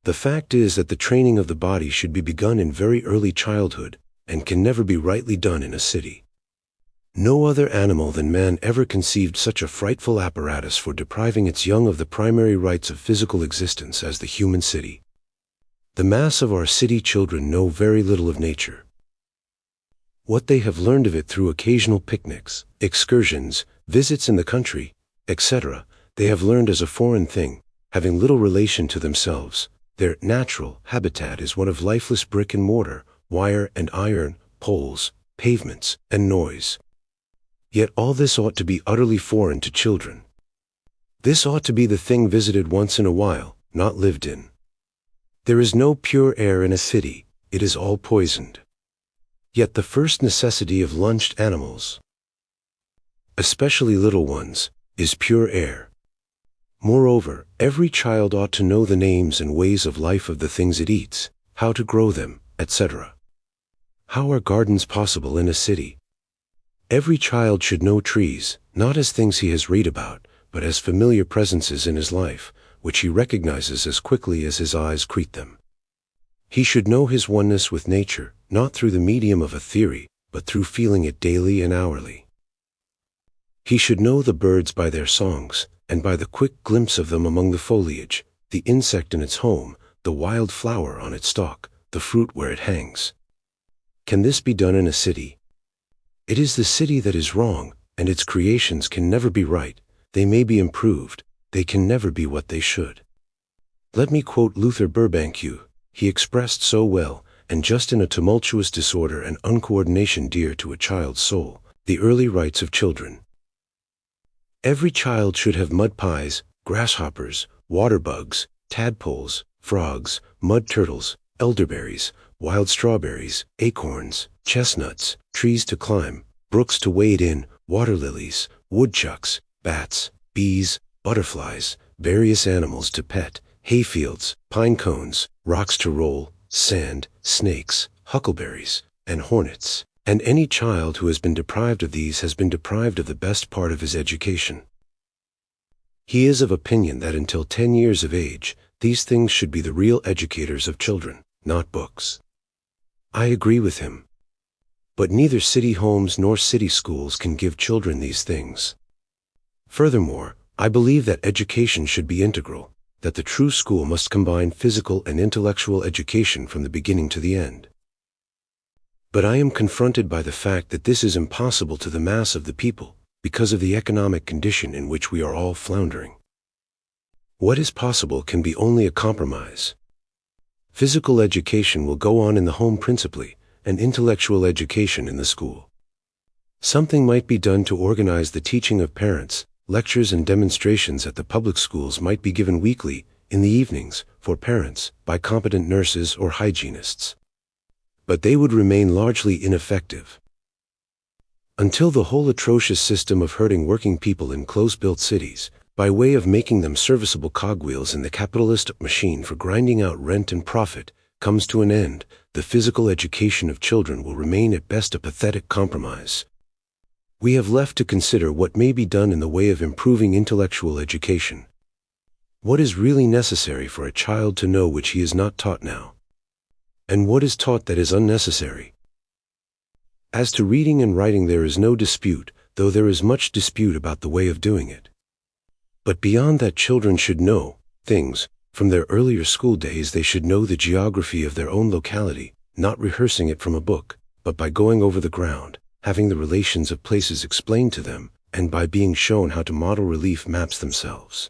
The fact is that the training of the body should be begun in very early childhood, and can never be rightly done in a city. No other animal than man ever conceived such a frightful apparatus for depriving its young of the primary rights of physical existence as the human city. The mass of our city children know very little of nature. What they have learned of it through occasional picnics, excursions, visits in the country, etc., they have learned as a foreign thing, having little relation to themselves. Their natural habitat is one of lifeless brick and mortar, wire and iron, poles, pavements, and noise. Yet all this ought to be utterly foreign to children. This ought to be the thing visited once in a while, not lived in. There is no pure air in a city, it is all poisoned. Yet the first necessity of lunched animals, especially little ones, is pure air. Moreover, every child ought to know the names and ways of life of the things it eats, how to grow them, etc. How are gardens possible in a city? Every child should know trees, not as things he has read about, but as familiar presences in his life, which he recognizes as quickly as his eyes greet them. He should know his oneness with nature, not through the medium of a theory, but through feeling it daily and hourly. He should know the birds by their songs, and by the quick glimpse of them among the foliage, the insect in its home, the wild flower on its stalk, the fruit where it hangs. Can this be done in a city? It is the city that is wrong, and its creations can never be right. They may be improved, they can never be what they should. Let me quote Luther Burbank. He expressed so well, and just in a tumultuous disorder and uncoordination dear to a child's soul, the early rights of children. Every child should have mud pies, grasshoppers, water bugs, tadpoles, frogs, mud turtles, elderberries, wild strawberries, acorns, chestnuts, trees to climb, brooks to wade in, water lilies, woodchucks, bats, bees, butterflies, various animals to pet, hayfields, pine cones, rocks to roll, sand, snakes, huckleberries, and hornets. And any child who has been deprived of these has been deprived of the best part of his education. He is of opinion that until 10 years of age, these things should be the real educators of children, not books. I agree with him. But neither city homes nor city schools can give children these things. Furthermore, I believe that education should be integral, that the true school must combine physical and intellectual education from the beginning to the end. But I am confronted by the fact that this is impossible to the mass of the people, because of the economic condition in which we are all floundering. What is possible can be only a compromise. Physical education will go on in the home principally, and intellectual education in the school. Something might be done to organize the teaching of parents. Lectures and demonstrations at the public schools might be given weekly, in the evenings, for parents, by competent nurses or hygienists. But they would remain largely ineffective. Until the whole atrocious system of herding working people in close-built cities, by way of making them serviceable cogwheels in the capitalist machine for grinding out rent and profit, comes to an end, the physical education of children will remain at best a pathetic compromise. We have left to consider what may be done in the way of improving intellectual education. What is really necessary for a child to know which he is not taught now? And what is taught that is unnecessary? As to reading and writing there is no dispute, though there is much dispute about the way of doing it. But beyond that, children should know things. From their earlier school days they should know the geography of their own locality, not rehearsing it from a book, but by going over the ground, having the relations of places explained to them, and by being shown how to model relief maps themselves.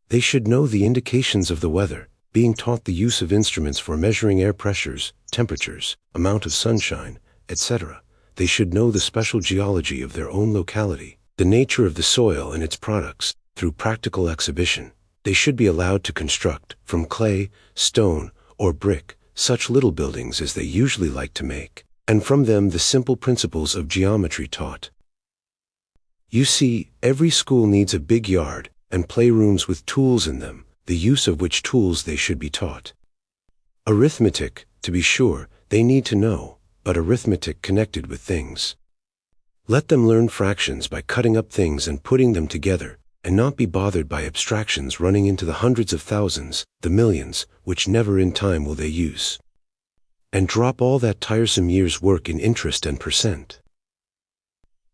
They should know the indications of the weather, being taught the use of instruments for measuring air pressures, temperatures, amount of sunshine, etc. They should know the special geology of their own locality, the nature of the soil and its products. Through practical exhibition, they should be allowed to construct, from clay, stone, or brick, such little buildings as they usually like to make, and from them the simple principles of geometry taught. You see, every school needs a big yard, and playrooms with tools in them, the use of which tools they should be taught. Arithmetic, to be sure, they need to know, but arithmetic connected with things. Let them learn fractions by cutting up things and putting them together, and not be bothered by abstractions running into the hundreds of thousands, the millions, which never in time will they use. And drop all that tiresome year's work in interest and percent.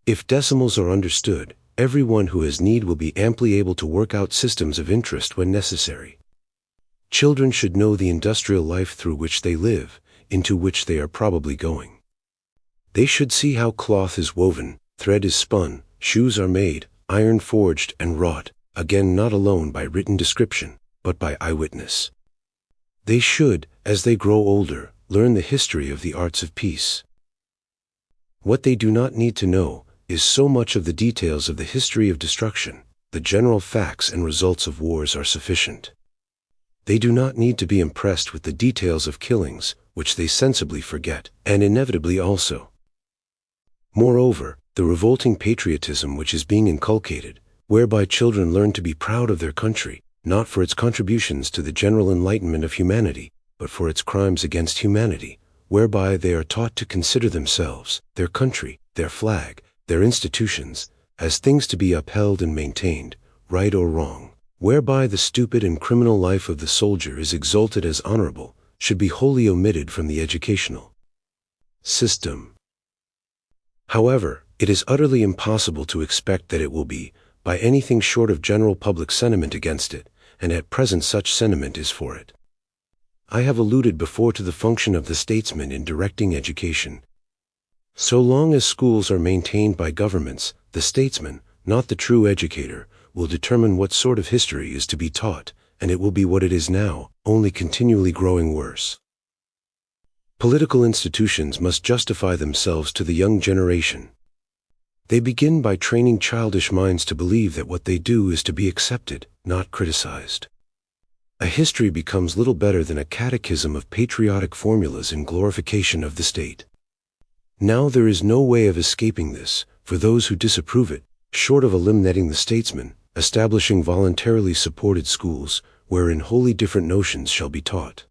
If decimals are understood, everyone who has need will be amply able to work out systems of interest when necessary. Children should know the industrial life through which they live, into which they are probably going. They should see how cloth is woven, thread is spun, shoes are made, iron forged and wrought, again not alone by written description, but by eyewitness. They should, as they grow older, learn the history of the arts of peace. What they do not need to know is so much of the details of the history of destruction. The general facts and results of wars are sufficient. They do not need to be impressed with the details of killings, which they sensibly forget, and inevitably also. Moreover, the revolting patriotism which is being inculcated, whereby children learn to be proud of their country, not for its contributions to the general enlightenment of humanity, but for its crimes against humanity, whereby they are taught to consider themselves, their country, their flag, their institutions, as things to be upheld and maintained, right or wrong, whereby the stupid and criminal life of the soldier is exalted as honorable, should be wholly omitted from the educational system. However, it is utterly impossible to expect that it will be, by anything short of general public sentiment against it, and at present such sentiment is for it. I have alluded before to the function of the statesman in directing education. So long as schools are maintained by governments, the statesman, not the true educator, will determine what sort of history is to be taught, and it will be what it is now, only continually growing worse. Political institutions must justify themselves to the young generation. They begin by training childish minds to believe that what they do is to be accepted, not criticized. A history becomes little better than a catechism of patriotic formulas in glorification of the state. Now there is no way of escaping this, for those who disapprove it, short of eliminating the statesman, establishing voluntarily supported schools, wherein wholly different notions shall be taught,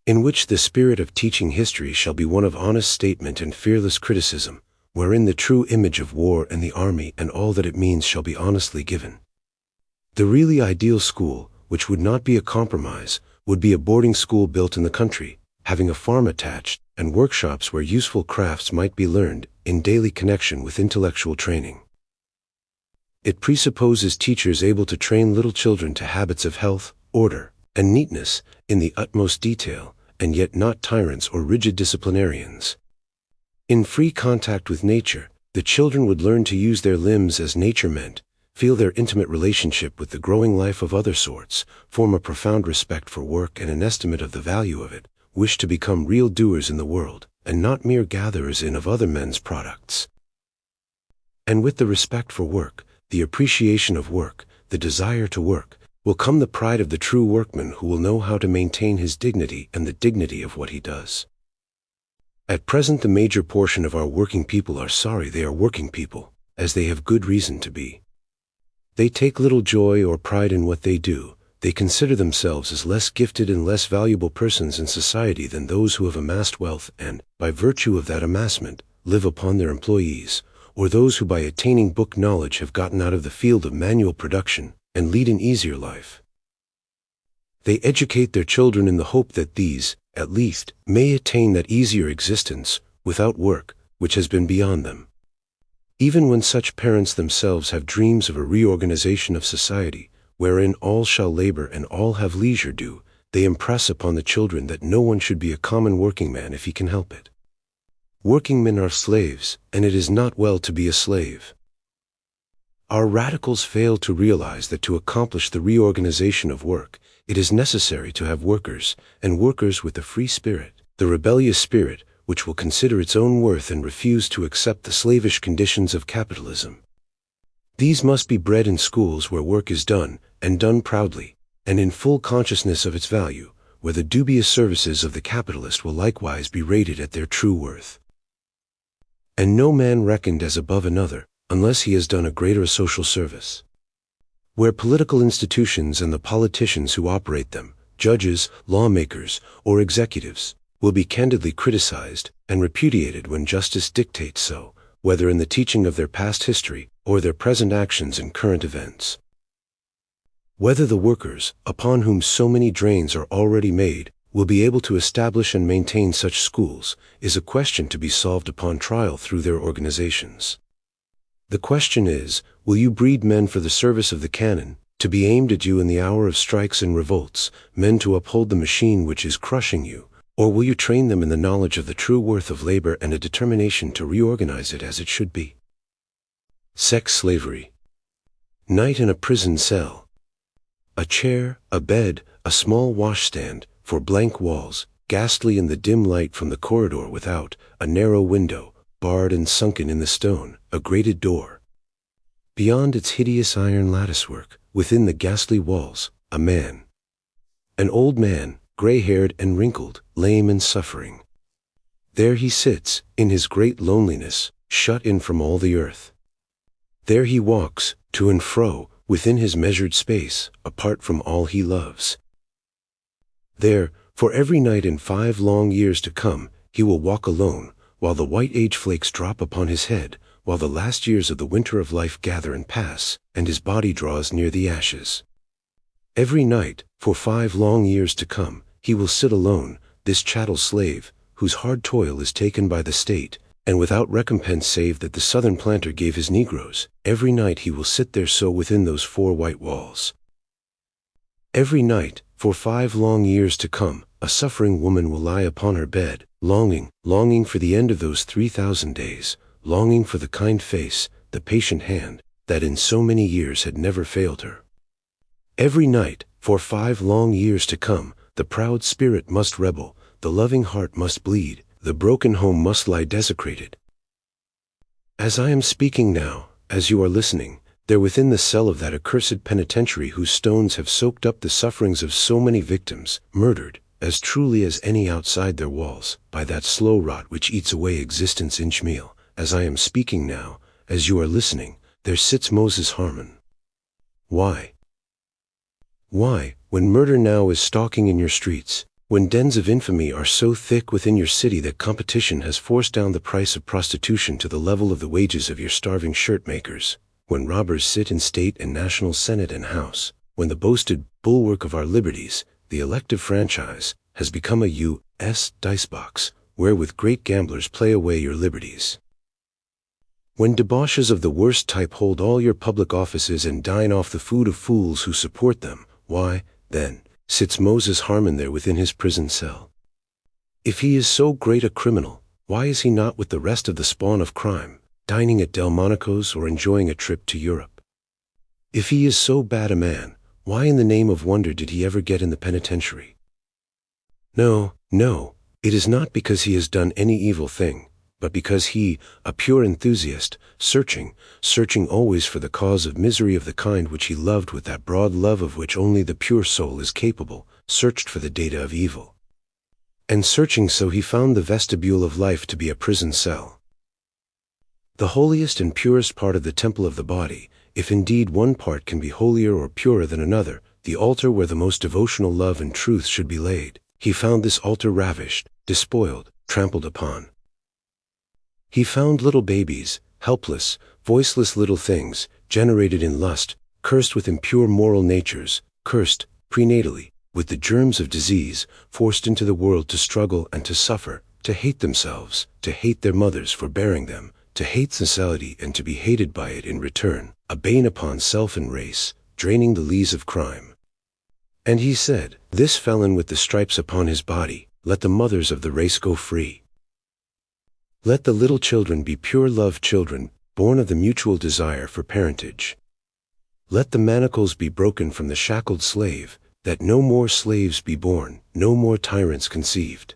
in which the spirit of teaching history shall be one of honest statement and fearless criticism, wherein the true image of war and the army and all that it means shall be honestly given. The really ideal school, which would not be a compromise, would be a boarding school built in the country, having a farm attached, and workshops where useful crafts might be learned, in daily connection with intellectual training. It presupposes teachers able to train little children to habits of health, order, and neatness, in the utmost detail, and yet not tyrants or rigid disciplinarians. In free contact with nature, the children would learn to use their limbs as nature meant, feel their intimate relationship with the growing life of other sorts, form a profound respect for work and an estimate of the value of it, wish to become real doers in the world, and not mere gatherers in of other men's products. And with the respect for work, the appreciation of work, the desire to work, will come the pride of the true workman who will know how to maintain his dignity and the dignity of what he does. At present the major portion of our working people are sorry they are working people, as they have good reason to be. They take little joy or pride in what they do. They consider themselves as less gifted and less valuable persons in society than those who have amassed wealth and, by virtue of that amassment, live upon their employees, or those who by attaining book knowledge have gotten out of the field of manual production and lead an easier life. They educate their children in the hope that these, at least, may attain that easier existence, without work, which has been beyond them. Even when such parents themselves have dreams of a reorganization of society, wherein all shall labor and all have leisure do, they impress upon the children that no one should be a common working man if he can help it. Working men are slaves, and it is not well to be a slave. Our radicals fail to realize that to accomplish the reorganization of work, it is necessary to have workers, and workers with the free spirit, the rebellious spirit, which will consider its own worth and refuse to accept the slavish conditions of capitalism. These must be bred in schools where work is done, and done proudly, and in full consciousness of its value, where the dubious services of the capitalist will likewise be rated at their true worth. And no man reckoned as above another, unless he has done a greater social service. Where political institutions and the politicians who operate them, judges, lawmakers, or executives, will be candidly criticized and repudiated when justice dictates so, whether in the teaching of their past history or their present actions in current events. Whether the workers, upon whom so many drains are already made, will be able to establish and maintain such schools, is a question to be solved upon trial through their organizations. The question is, will you breed men for the service of the cannon, to be aimed at you in the hour of strikes and revolts, men to uphold the machine which is crushing you, or will you train them in the knowledge of the true worth of labor and a determination to reorganize it as it should be? Sex slavery. Night in a prison cell. A chair, a bed, a small washstand, for blank walls, ghastly in the dim light from the corridor without, a narrow window, barred and sunken in the stone, a grated door. Beyond its hideous iron latticework, within the ghastly walls, a man. An old man, gray-haired and wrinkled, lame and suffering. There he sits, in his great loneliness, shut in from all the earth. There he walks, to and fro, within his measured space, apart from all he loves. There, for every night in 5 long years to come, he will walk alone, while the white age flakes drop upon his head, while the last years of the winter of life gather and pass, and his body draws near the ashes. Every night, for 5 long years to come, he will sit alone, this chattel slave, whose hard toil is taken by the state, and without recompense save that the southern planter gave his Negroes. Every night he will sit there so within those 4 white walls. Every night, for 5 long years to come, a suffering woman will lie upon her bed, longing for the end of those 3,000 days, longing for the kind face, the patient hand, that in so many years had never failed her. Every night, for 5 long years to come, the proud spirit must rebel, the loving heart must bleed, the broken home must lie desecrated. As I am speaking now, as you are listening, there within the cell of that accursed penitentiary whose stones have soaked up the sufferings of so many victims, murdered, as truly as any outside their walls, by that slow rot which eats away existence inch meal, as I am speaking now, as you are listening, there sits Moses Harman. Why? Why, when murder now is stalking in your streets, when dens of infamy are so thick within your city that competition has forced down the price of prostitution to the level of the wages of your starving shirt makers, when robbers sit in state and national senate and house, when the boasted bulwark of our liberties, the elective franchise, has become a U.S. dicebox, wherewith great gamblers play away your liberties. When debauches of the worst type hold all your public offices and dine off the food of fools who support them, why, then, sits Moses Harman there within his prison cell? If he is so great a criminal, why is he not with the rest of the spawn of crime, dining at Delmonico's or enjoying a trip to Europe? If he is so bad a man, why in the name of wonder did he ever get in the penitentiary? No, no, it is not because he has done any evil thing, but because he, a pure enthusiast, searching always for the cause of misery of the kind which he loved with that broad love of which only the pure soul is capable, searched for the data of evil. And searching so he found the vestibule of life to be a prison cell. The holiest and purest part of the temple of the body, if indeed one part can be holier or purer than another, the altar where the most devotional love and truth should be laid, he found this altar ravished, despoiled, trampled upon. He found little babies, helpless, voiceless little things, generated in lust, cursed with impure moral natures, cursed, prenatally, with the germs of disease, forced into the world to struggle and to suffer, to hate themselves, to hate their mothers for bearing them, to hate society and to be hated by it in return, a bane upon self and race, draining the lees of crime. And he said, this felon with the stripes upon his body, let the mothers of the race go free. Let the little children be pure love children, born of the mutual desire for parentage. Let the manacles be broken from the shackled slave, that no more slaves be born, no more tyrants conceived.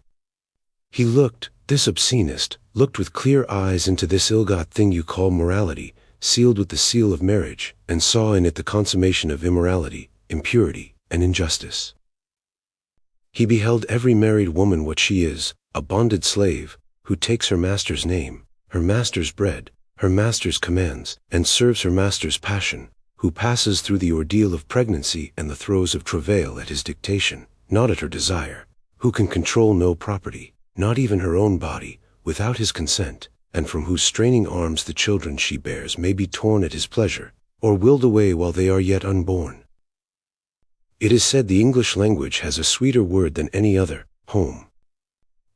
He looked, this obscenist, looked with clear eyes into this ill-got thing you call morality, sealed with the seal of marriage, and saw in it the consummation of immorality, impurity, and injustice. He beheld every married woman what she is, a bonded slave, who takes her master's name, her master's bread, her master's commands, and serves her master's passion, who passes through the ordeal of pregnancy and the throes of travail at his dictation, not at her desire, who can control no property, not even her own body, without his consent, and from whose straining arms the children she bears may be torn at his pleasure, or willed away while they are yet unborn. It is said the English language has a sweeter word than any other, home.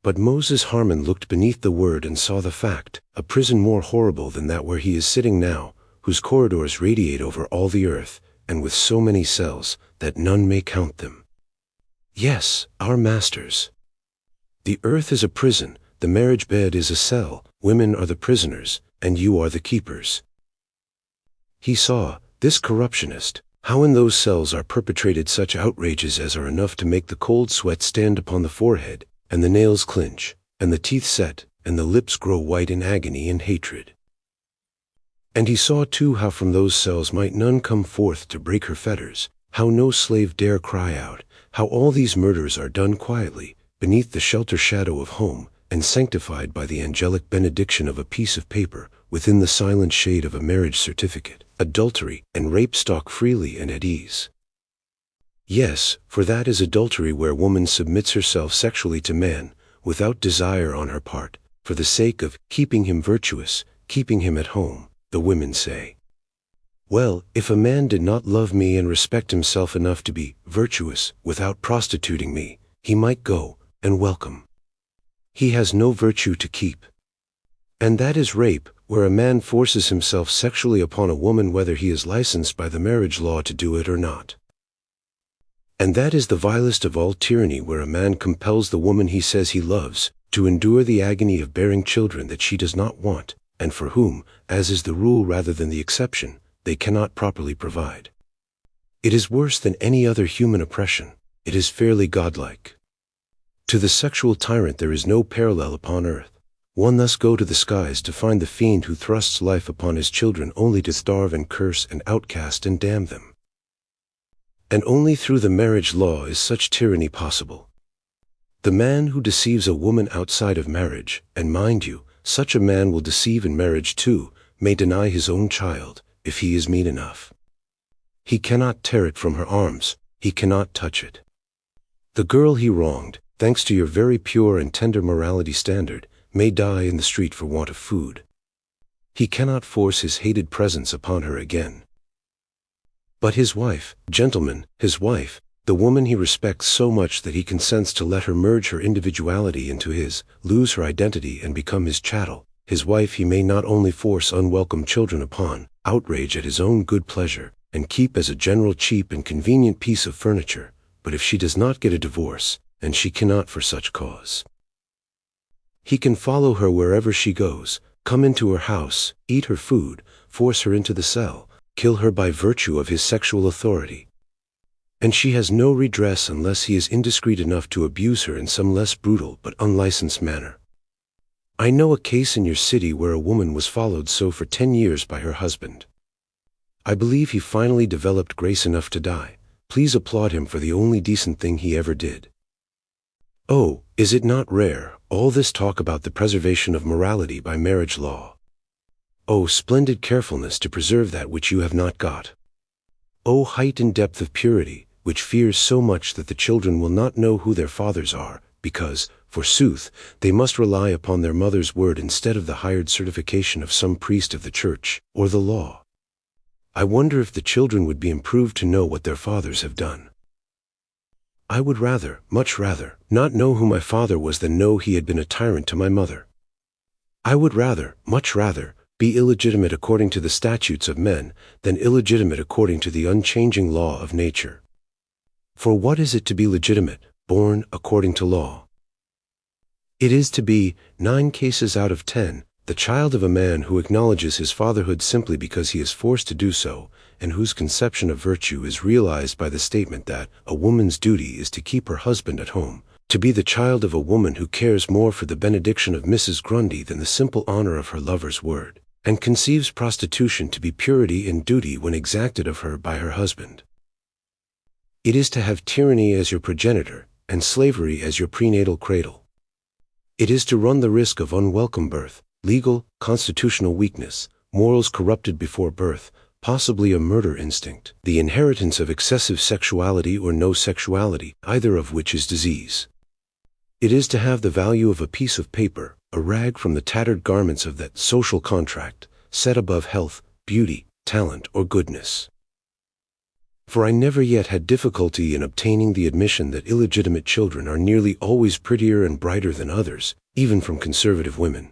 But Moses Harman looked beneath the word and saw the fact, a prison more horrible than that where he is sitting now, whose corridors radiate over all the earth, and with so many cells, that none may count them. Yes, our masters. The earth is a prison, the marriage bed is a cell, women are the prisoners, and you are the keepers. He saw, this corruptionist, how in those cells are perpetrated such outrages as are enough to make the cold sweat stand upon the forehead, and the nails clinch, and the teeth set, and the lips grow white in agony and hatred. And he saw too how from those cells might none come forth to break her fetters, how no slave dare cry out, how all these murders are done quietly, beneath the shelter shadow of home, and sanctified by the angelic benediction of a piece of paper, within the silent shade of a marriage certificate, adultery and rape stalk freely and at ease. Yes, for that is adultery where woman submits herself sexually to man, without desire on her part, for the sake of keeping him virtuous, keeping him at home, the women say. Well, if a man did not love me and respect himself enough to be virtuous without prostituting me, he might go, and welcome. He has no virtue to keep. And that is rape, where a man forces himself sexually upon a woman whether he is licensed by the marriage law to do it or not. And that is the vilest of all tyranny where a man compels the woman he says he loves to endure the agony of bearing children that she does not want, and for whom, as is the rule rather than the exception, they cannot properly provide. It is worse than any other human oppression. It is fairly godlike. To the sexual tyrant there is no parallel upon earth. One thus go to the skies to find the fiend who thrusts life upon his children only to starve and curse and outcast and damn them. And only through the marriage law is such tyranny possible. The man who deceives a woman outside of marriage, and mind you, such a man will deceive in marriage too, may deny his own child, if he is mean enough. He cannot tear it from her arms, he cannot touch it. The girl he wronged, thanks to your very pure and tender morality standard, may die in the street for want of food. He cannot force his hated presence upon her again. But his wife, gentlemen, his wife, the woman he respects so much that he consents to let her merge her individuality into his, lose her identity and become his chattel, his wife he may not only force unwelcome children upon, outrage at his own good pleasure, and keep as a general cheap and convenient piece of furniture, but if she does not get a divorce, and she cannot for such cause, he can follow her wherever she goes, come into her house, eat her food, force her into the cell, kill her by virtue of his sexual authority. And she has no redress unless he is indiscreet enough to abuse her in some less brutal but unlicensed manner. I know a case in your city where a woman was followed so for 10 years by her husband. I believe he finally developed grace enough to die. Please applaud him for the only decent thing he ever did. Oh, is it not rare, all this talk about the preservation of morality by marriage law? Oh, splendid carefulness to preserve that which you have not got. Oh, height and depth of purity, which fears so much that the children will not know who their fathers are, because, forsooth, they must rely upon their mother's word instead of the hired certification of some priest of the church, or the law. I wonder if the children would be improved to know what their fathers have done. I would rather, much rather, not know who my father was than know he had been a tyrant to my mother. I would rather, much rather, be illegitimate according to the statutes of men, than illegitimate according to the unchanging law of nature. For what is it to be legitimate, born according to law? It is to be, 9 cases out of 10, the child of a man who acknowledges his fatherhood simply because he is forced to do so, and whose conception of virtue is realized by the statement that a woman's duty is to keep her husband at home, to be the child of a woman who cares more for the benediction of Mrs. Grundy than the simple honor of her lover's word, and conceives prostitution to be purity and duty when exacted of her by her husband. It is to have tyranny as your progenitor, and slavery as your prenatal cradle. It is to run the risk of unwelcome birth, legal, constitutional weakness, morals corrupted before birth, possibly a murder instinct, the inheritance of excessive sexuality or no sexuality, either of which is disease. It is to have the value of a piece of paper, a rag from the tattered garments of that social contract, set above health, beauty, talent, or goodness. For I never yet had difficulty in obtaining the admission that illegitimate children are nearly always prettier and brighter than others, even from conservative women.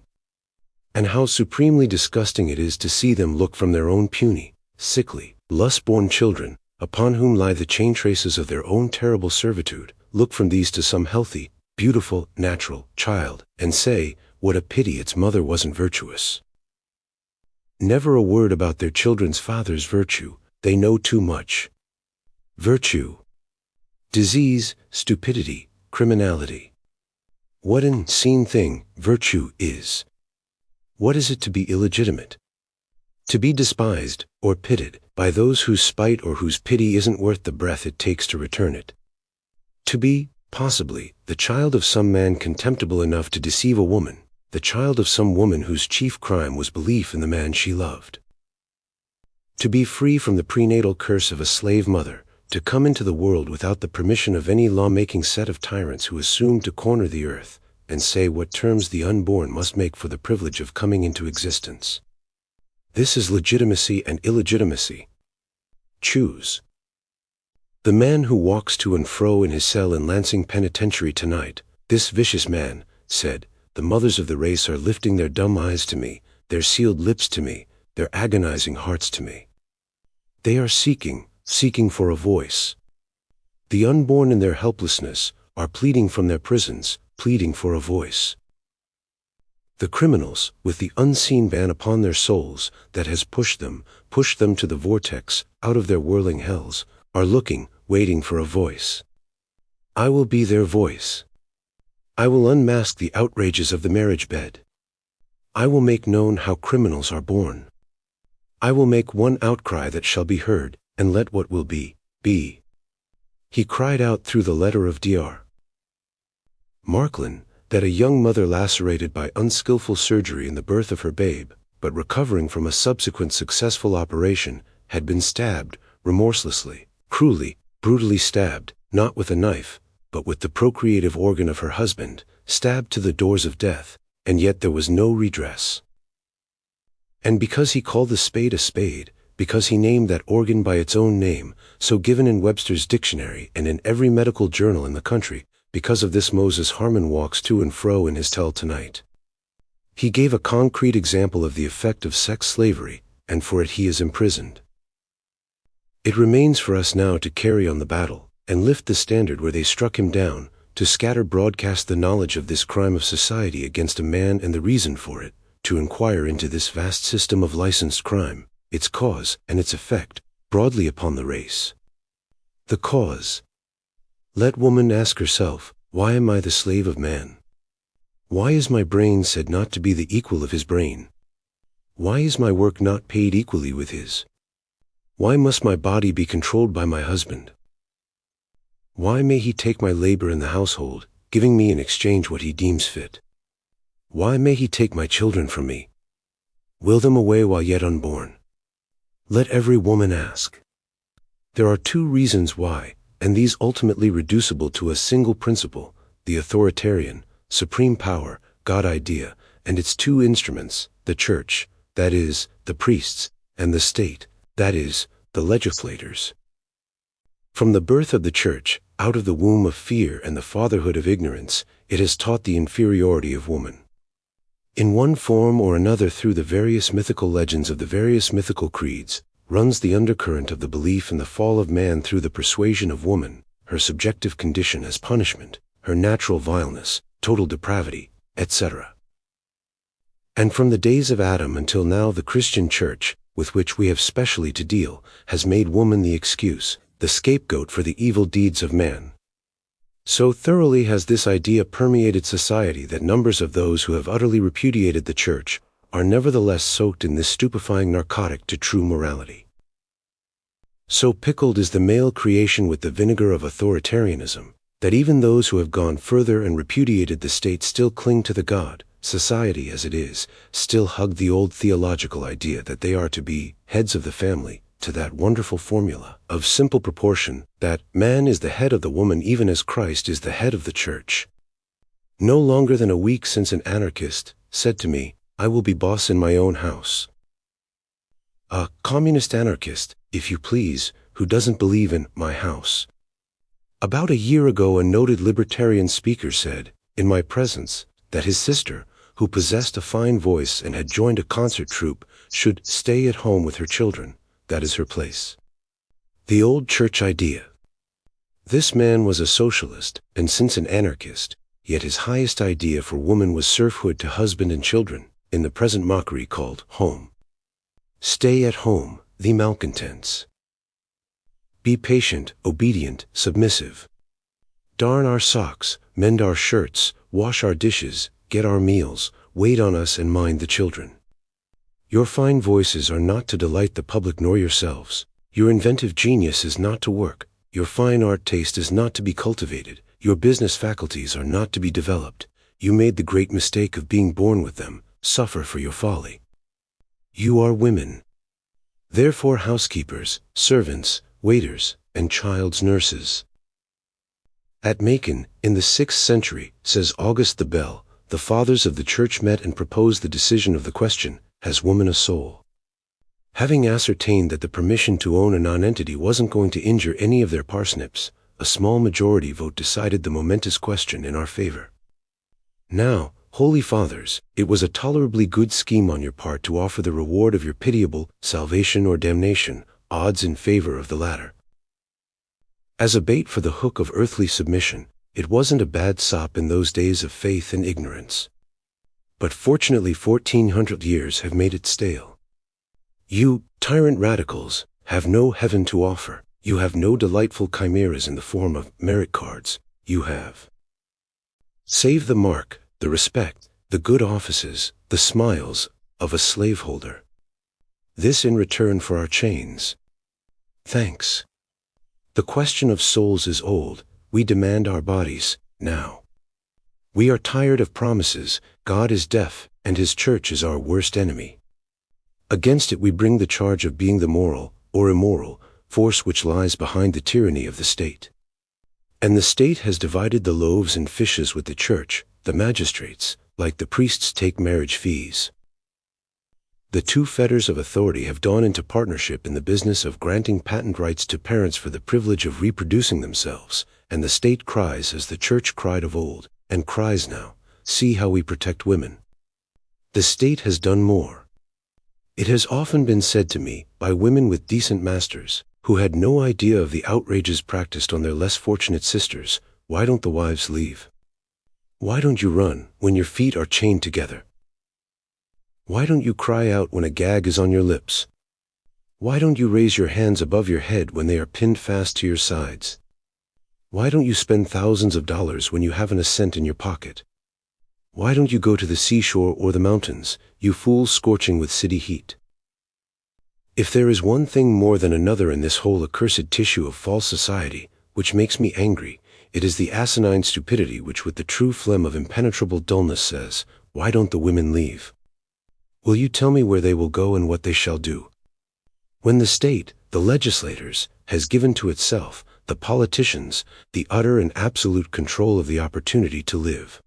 And how supremely disgusting it is to see them look from their own puny, sickly, lust-born children, upon whom lie the chain traces of their own terrible servitude, look from these to some healthy, beautiful, natural child, and say, what a pity its mother wasn't virtuous. Never a word about their children's father's virtue, they know too much. Virtue. Disease, stupidity, criminality. What an insane thing virtue is. What is it to be illegitimate? To be despised, or pitied, by those whose spite or whose pity isn't worth the breath it takes to return it. To be, possibly, the child of some man contemptible enough to deceive a woman, the child of some woman whose chief crime was belief in the man she loved. To be free from the prenatal curse of a slave mother, to come into the world without the permission of any law-making set of tyrants who assume to corner the earth, and say what terms the unborn must make for the privilege of coming into existence. This is legitimacy and illegitimacy. Choose. The man who walks to and fro in his cell in Lansing Penitentiary tonight, this vicious man, said, the mothers of the race are lifting their dumb eyes to me, their sealed lips to me, their agonizing hearts to me. They are seeking for a voice. The unborn in their helplessness are pleading from their prisons, pleading for a voice. The criminals, with the unseen ban upon their souls that has pushed them to the vortex, out of their whirling hells, are looking, waiting for a voice. I will be their voice. I will unmask the outrages of the marriage bed. I will make known how criminals are born. I will make one outcry that shall be heard, and let what will be, be. He cried out through the letter of Dr. Markland, that a young mother lacerated by unskillful surgery in the birth of her babe, but recovering from a subsequent successful operation, had been stabbed, remorselessly, cruelly, brutally stabbed, not with a knife, but with the procreative organ of her husband, stabbed to the doors of death, and yet there was no redress. And because he called the spade a spade, because he named that organ by its own name, so given in Webster's dictionary and in every medical journal in the country, because of this Moses Harman walks to and fro in his Tell tonight. He gave a concrete example of the effect of sex slavery, and for it he is imprisoned. It remains for us now to carry on the battle, and lift the standard where they struck him down, to scatter broadcast the knowledge of this crime of society against a man and the reason for it, to inquire into this vast system of licensed crime, its cause and its effect, broadly upon the race. The cause. Let woman ask herself, why am I the slave of man? Why is my brain said not to be the equal of his brain? Why is my work not paid equally with his? Why must my body be controlled by my husband? Why may he take my labor in the household, giving me in exchange what he deems fit? Why may he take my children from me? Will them away while yet unborn? Let every woman ask. There are two reasons why, and these ultimately reducible to a single principle, the authoritarian, supreme power, God idea, and its two instruments, the church, that is, the priests, and the state, that is, the legislators. From the birth of the church, out of the womb of fear and the fatherhood of ignorance, it has taught the inferiority of woman. In one form or another through the various mythical legends of the various mythical creeds, runs the undercurrent of the belief in the fall of man through the persuasion of woman, her subjective condition as punishment, her natural vileness, total depravity, etc. And from the days of Adam until now the Christian Church, with which we have specially to deal, has made woman the excuse, the scapegoat for the evil deeds of man. So thoroughly has this idea permeated society that numbers of those who have utterly repudiated the Church are nevertheless soaked in this stupefying narcotic to true morality. So pickled is the male creation with the vinegar of authoritarianism, that even those who have gone further and repudiated the state still cling to the God, society as it is, still hug the old theological idea that they are to be heads of the family, to that wonderful formula of simple proportion, that man is the head of the woman even as Christ is the head of the church. No longer than a week since an anarchist said to me, I will be boss in my own house. A communist anarchist, if you please, who doesn't believe in my house. About a year ago a noted libertarian speaker said, in my presence, that his sister, who possessed a fine voice and had joined a concert troupe, should stay at home with her children. That is her place. The old church idea. This man was a socialist, and since an anarchist, yet his highest idea for woman was serfhood to husband and children, in the present mockery called home. Stay at home, the malcontents. Be patient, obedient, submissive. Darn our socks, mend our shirts, wash our dishes, get our meals, wait on us and mind the children. Your fine voices are not to delight the public nor yourselves. Your inventive genius is not to work. Your fine art taste is not to be cultivated. Your business faculties are not to be developed. You made the great mistake of being born with them. Suffer for your folly. You are women. Therefore housekeepers, servants, waiters, and child's nurses. At Macon, in the 6th century, says August the Bell, the fathers of the church met and proposed the decision of the question, has woman a soul? Having ascertained that the permission to own a nonentity wasn't going to injure any of their parsnips, a small majority vote decided the momentous question in our favor. Now, Holy Fathers, it was a tolerably good scheme on your part to offer the reward of your pitiable salvation or damnation, odds in favor of the latter. As a bait for the hook of earthly submission, it wasn't a bad sop in those days of faith and ignorance. But fortunately 1400 years have made it stale. You, tyrant radicals, have no heaven to offer. You have no delightful chimeras in the form of merit cards. You have save the mark, the respect, the good offices, the smiles of a slaveholder. This in return for our chains. Thanks. The question of souls is old. We demand our bodies, now. We are tired of promises. God is deaf, and his church is our worst enemy. Against it we bring the charge of being the moral, or immoral, force which lies behind the tyranny of the state. And the state has divided the loaves and fishes with the church. The magistrates, like the priests, take marriage fees. The two fetters of authority have gone into partnership in the business of granting patent rights to parents for the privilege of reproducing themselves, and the state cries as the church cried of old, and cries now, "See how we protect women." The state has done more. It has often been said to me, by women with decent masters, who had no idea of the outrages practiced on their less fortunate sisters, "Why don't the wives leave? Why don't you run when your feet are chained together? Why don't you cry out when a gag is on your lips? Why don't you raise your hands above your head when they are pinned fast to your sides? Why don't you spend thousands of dollars when you haven't a cent in your pocket? Why don't you go to the seashore or the mountains, you fools scorching with city heat?" If there is one thing more than another in this whole accursed tissue of false society, which makes me angry, it is the asinine stupidity which with the true phlegm of impenetrable dullness says, "Why don't the women leave? Will you tell me where they will go and what they shall do?" When the state, the legislators, has given to itself, the politicians, the utter and absolute control of the opportunity to live.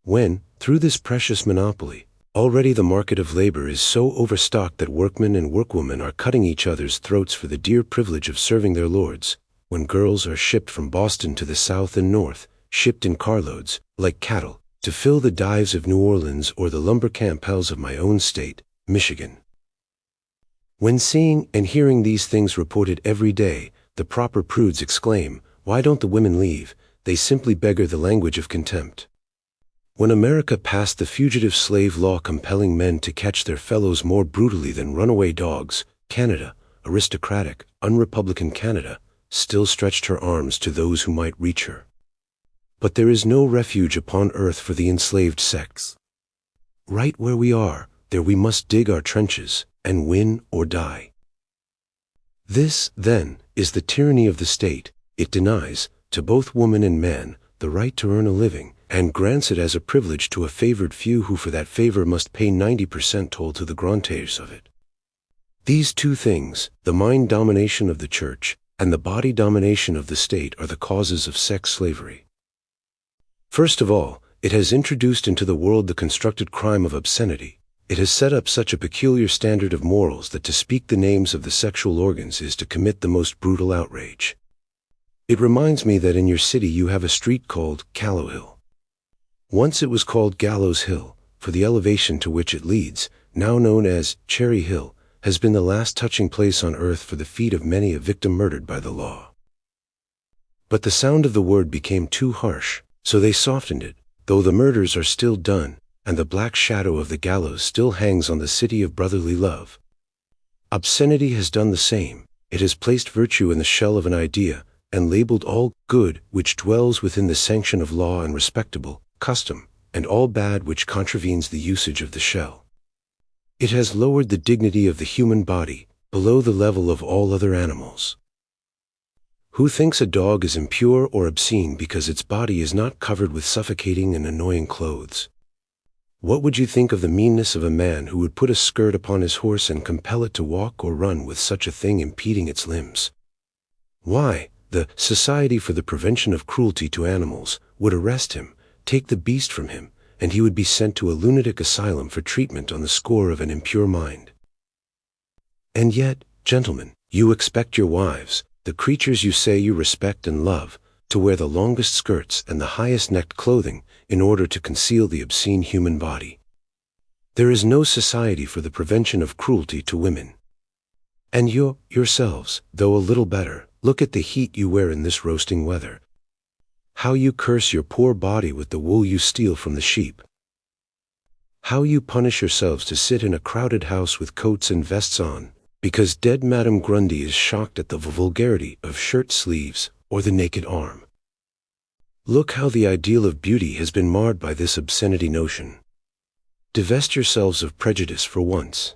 When, through this precious monopoly, already the market of labor is so overstocked that workmen and workwomen are cutting each other's throats for the dear privilege of serving their lords, when girls are shipped from Boston to the South and North, shipped in carloads, like cattle, to fill the dives of New Orleans or the lumber camp hells of my own state, Michigan. When seeing and hearing these things reported every day, the proper prudes exclaim, "Why don't the women leave?" They simply beggar the language of contempt. When America passed the fugitive slave law compelling men to catch their fellows more brutally than runaway dogs, Canada, aristocratic, unrepublican Canada, still stretched her arms to those who might reach her. But there is no refuge upon earth for the enslaved sex. Right where we are, there we must dig our trenches, and win or die. This, then, is the tyranny of the state. It denies, to both woman and man, the right to earn a living, and grants it as a privilege to a favored few who for that favor must pay 90% toll to the grantees of it. These two things, the mind domination of the church, and the body domination of the state, are the causes of sex slavery. First of all, it has introduced into the world the constructed crime of obscenity. It has set up such a peculiar standard of morals that to speak the names of the sexual organs is to commit the most brutal outrage. It reminds me that in your city you have a street called Callow Hill. Once it was called Gallows Hill, for the elevation to which it leads, now known as Cherry Hill, has been the last touching place on earth for the feet of many a victim murdered by the law. But the sound of the word became too harsh, so they softened it, though the murders are still done, and the black shadow of the gallows still hangs on the city of brotherly love. Obscenity has done the same. It has placed virtue in the shell of an idea, and labeled all good which dwells within the sanction of law and respectable custom, and all bad which contravenes the usage of the shell. It has lowered the dignity of the human body below the level of all other animals. Who thinks a dog is impure or obscene because its body is not covered with suffocating and annoying clothes? What would you think of the meanness of a man who would put a skirt upon his horse and compel it to walk or run with such a thing impeding its limbs? Why, the Society for the Prevention of Cruelty to Animals would arrest him, take the beast from him, and he would be sent to a lunatic asylum for treatment on the score of an impure mind. And yet, gentlemen, you expect your wives, the creatures you say you respect and love, to wear the longest skirts and the highest necked clothing in order to conceal the obscene human body. There is no society for the prevention of cruelty to women. And you, yourselves, though a little better, look at the heat you wear in this roasting weather. How you curse your poor body with the wool you steal from the sheep. How you punish yourselves to sit in a crowded house with coats and vests on, because dead Madame Grundy is shocked at the vulgarity of shirt sleeves or the naked arm. Look how the ideal of beauty has been marred by this obscenity notion. Divest yourselves of prejudice for once.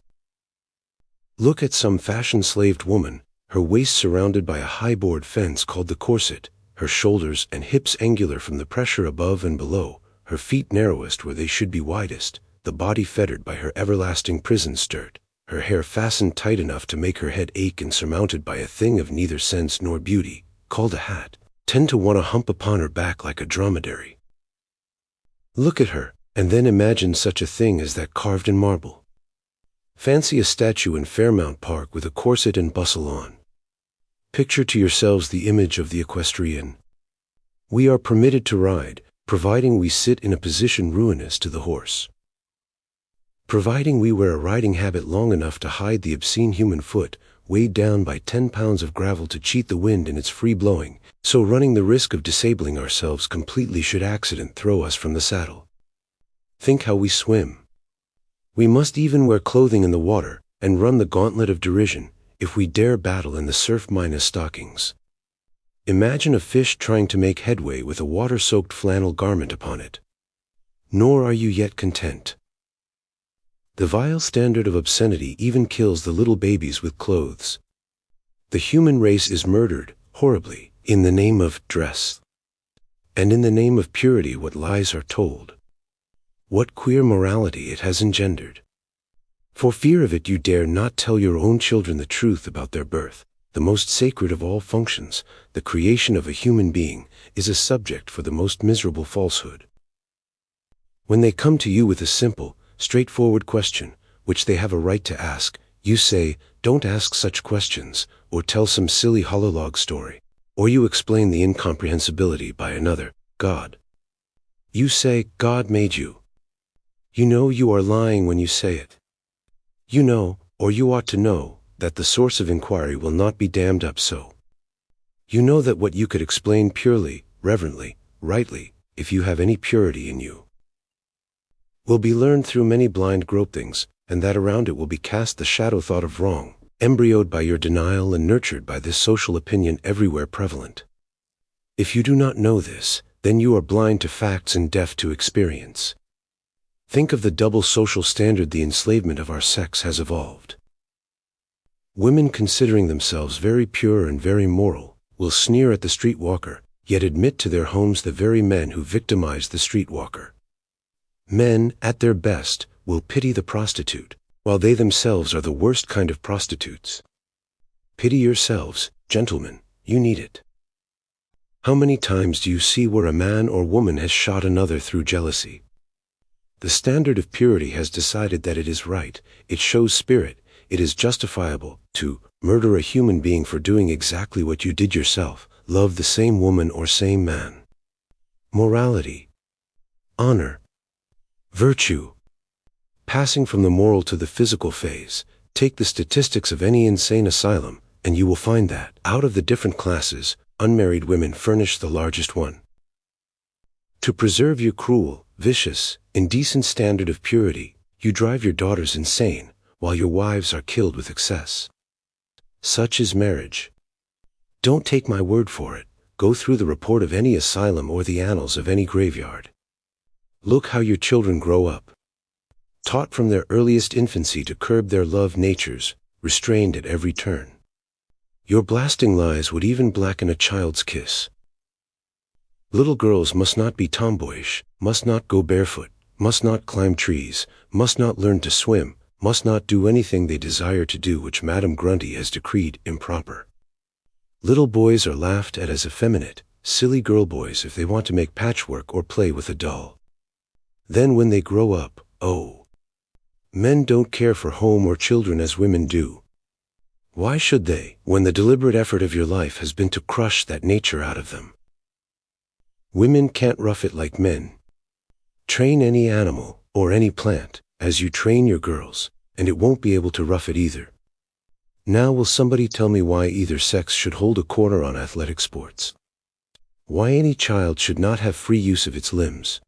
Look at some fashion-slaved woman, her waist surrounded by a high board fence called the corset, her shoulders and hips angular from the pressure above and below, her feet narrowest where they should be widest, the body fettered by her everlasting prison skirt, her hair fastened tight enough to make her head ache and surmounted by a thing of neither sense nor beauty, called a hat, tend to want to hump upon her back like a dromedary. Look at her, and then imagine such a thing as that carved in marble. Fancy a statue in Fairmount Park with a corset and bustle on. Picture to yourselves the image of the equestrian. We are permitted to ride, providing we sit in a position ruinous to the horse. Providing we wear a riding habit long enough to hide the obscene human foot, weighed down by 10 pounds of gravel to cheat the wind in its free blowing, so running the risk of disabling ourselves completely should accident throw us from the saddle. Think how we swim. We must even wear clothing in the water, and run the gauntlet of derision, if we dare battle in the surf minus stockings. Imagine a fish trying to make headway with a water-soaked flannel garment upon it. Nor are you yet content. The vile standard of obscenity even kills the little babies with clothes. The human race is murdered, horribly, in the name of dress. And in the name of purity what lies are told. What queer morality it has engendered. For fear of it you dare not tell your own children the truth about their birth. The most sacred of all functions, the creation of a human being, is a subject for the most miserable falsehood. When they come to you with a simple, straightforward question, which they have a right to ask, you say, "Don't ask such questions," or tell some silly hololog story, or you explain the incomprehensibility by another, God. You say, God made you. You know you are lying when you say it. You know, or you ought to know, that the source of inquiry will not be dammed up so. You know that what you could explain purely, reverently, rightly, if you have any purity in you, will be learned through many blind gropings, and that around it will be cast the shadow thought of wrong, embryoed by your denial and nurtured by this social opinion everywhere prevalent. If you do not know this, then you are blind to facts and deaf to experience. Think of the double social standard the enslavement of our sex has evolved. Women considering themselves very pure and very moral, will sneer at the streetwalker, yet admit to their homes the very men who victimize the streetwalker. Men, at their best, will pity the prostitute, while they themselves are the worst kind of prostitutes. Pity yourselves, gentlemen, you need it. How many times do you see where a man or woman has shot another through jealousy? The standard of purity has decided that it is right, it shows spirit, it is justifiable, to murder a human being for doing exactly what you did yourself, love the same woman or same man. Morality. Honor. Virtue. Passing from the moral to the physical phase, take the statistics of any insane asylum, and you will find that, out of the different classes, unmarried women furnish the largest one. To preserve your cruel, vicious, indecent standard of purity, you drive your daughters insane, while your wives are killed with excess. Such is marriage. Don't take my word for it, go through the report of any asylum or the annals of any graveyard. Look how your children grow up. Taught from their earliest infancy to curb their love natures, restrained at every turn. Your blasting lies would even blacken a child's kiss. Little girls must not be tomboyish, must not go barefoot, must not climb trees, must not learn to swim, must not do anything they desire to do which Madame Grundy has decreed improper. Little boys are laughed at as effeminate, silly girl boys if they want to make patchwork or play with a doll. Then when they grow up, oh! Men don't care for home or children as women do. Why should they, when the deliberate effort of your life has been to crush that nature out of them? Women can't rough it like men. Train any animal, or any plant, as you train your girls, and it won't be able to rough it either. Now will somebody tell me why either sex should hold a corner on athletic sports? Why any child should not have free use of its limbs?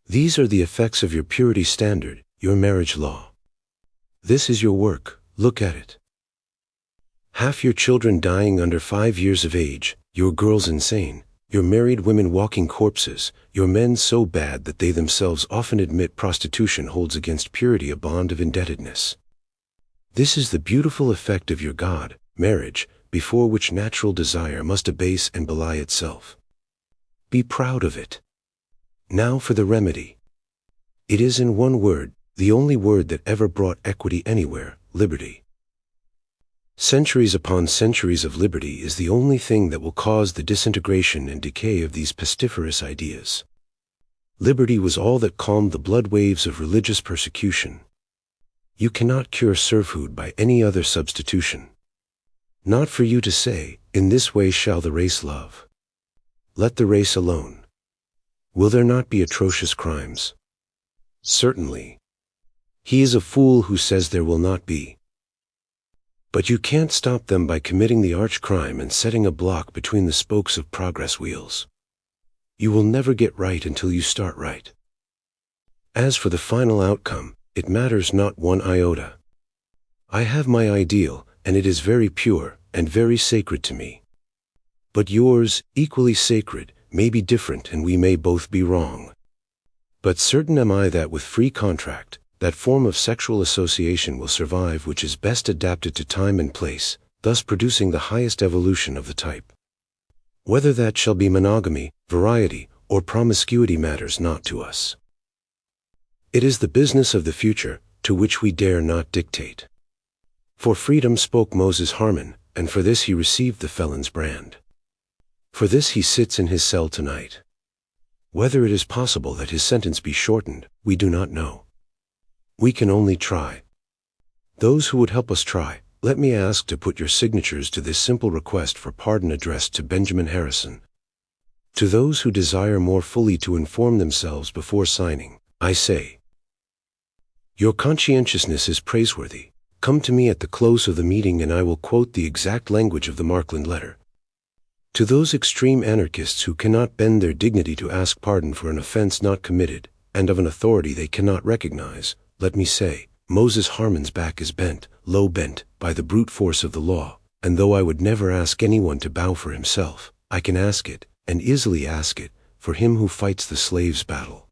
These are the effects of your purity standard, your marriage law. This is your work, look at it. Half your children dying under 5 years of age, your girls insane, your married women walking corpses, your men so bad that they themselves often admit prostitution holds against purity a bond of indebtedness. This is the beautiful effect of your God, marriage, before which natural desire must abase and belie itself. Be proud of it. Now for the remedy. It is in one word, the only word that ever brought equity anywhere: liberty. Centuries upon centuries of liberty is the only thing that will cause the disintegration and decay of these pestiferous ideas. Liberty was all that calmed the blood waves of religious persecution. You cannot cure serfhood by any other substitution. Not for you to say, in this way shall the race love. Let the race alone. Will there not be atrocious crimes? Certainly. He is a fool who says there will not be. But you can't stop them by committing the arch-crime and setting a block between the spokes of progress wheels. You will never get right until you start right. As for the final outcome, it matters not one iota. I have my ideal, and it is very pure and very sacred to me. But yours, equally sacred, may be different, and we may both be wrong. But certain am I that with free contract, that form of sexual association will survive which is best adapted to time and place, thus producing the highest evolution of the type. Whether that shall be monogamy, variety, or promiscuity matters not to us. It is the business of the future, to which we dare not dictate. For freedom spoke Moses Harman, and for this he received the felon's brand. For this he sits in his cell tonight. Whether it is possible that his sentence be shortened, we do not know. We can only try. Those who would help us try, let me ask to put your signatures to this simple request for pardon addressed to Benjamin Harrison. To those who desire more fully to inform themselves before signing, I say, your conscientiousness is praiseworthy. Come to me at the close of the meeting and I will quote the exact language of the Markland letter. To those extreme anarchists who cannot bend their dignity to ask pardon for an offense not committed, and of an authority they cannot recognize, let me say, Moses Harman's back is bent, low bent, by the brute force of the law, and though I would never ask anyone to bow for himself, I can ask it, and easily ask it, for him who fights the slave's battle.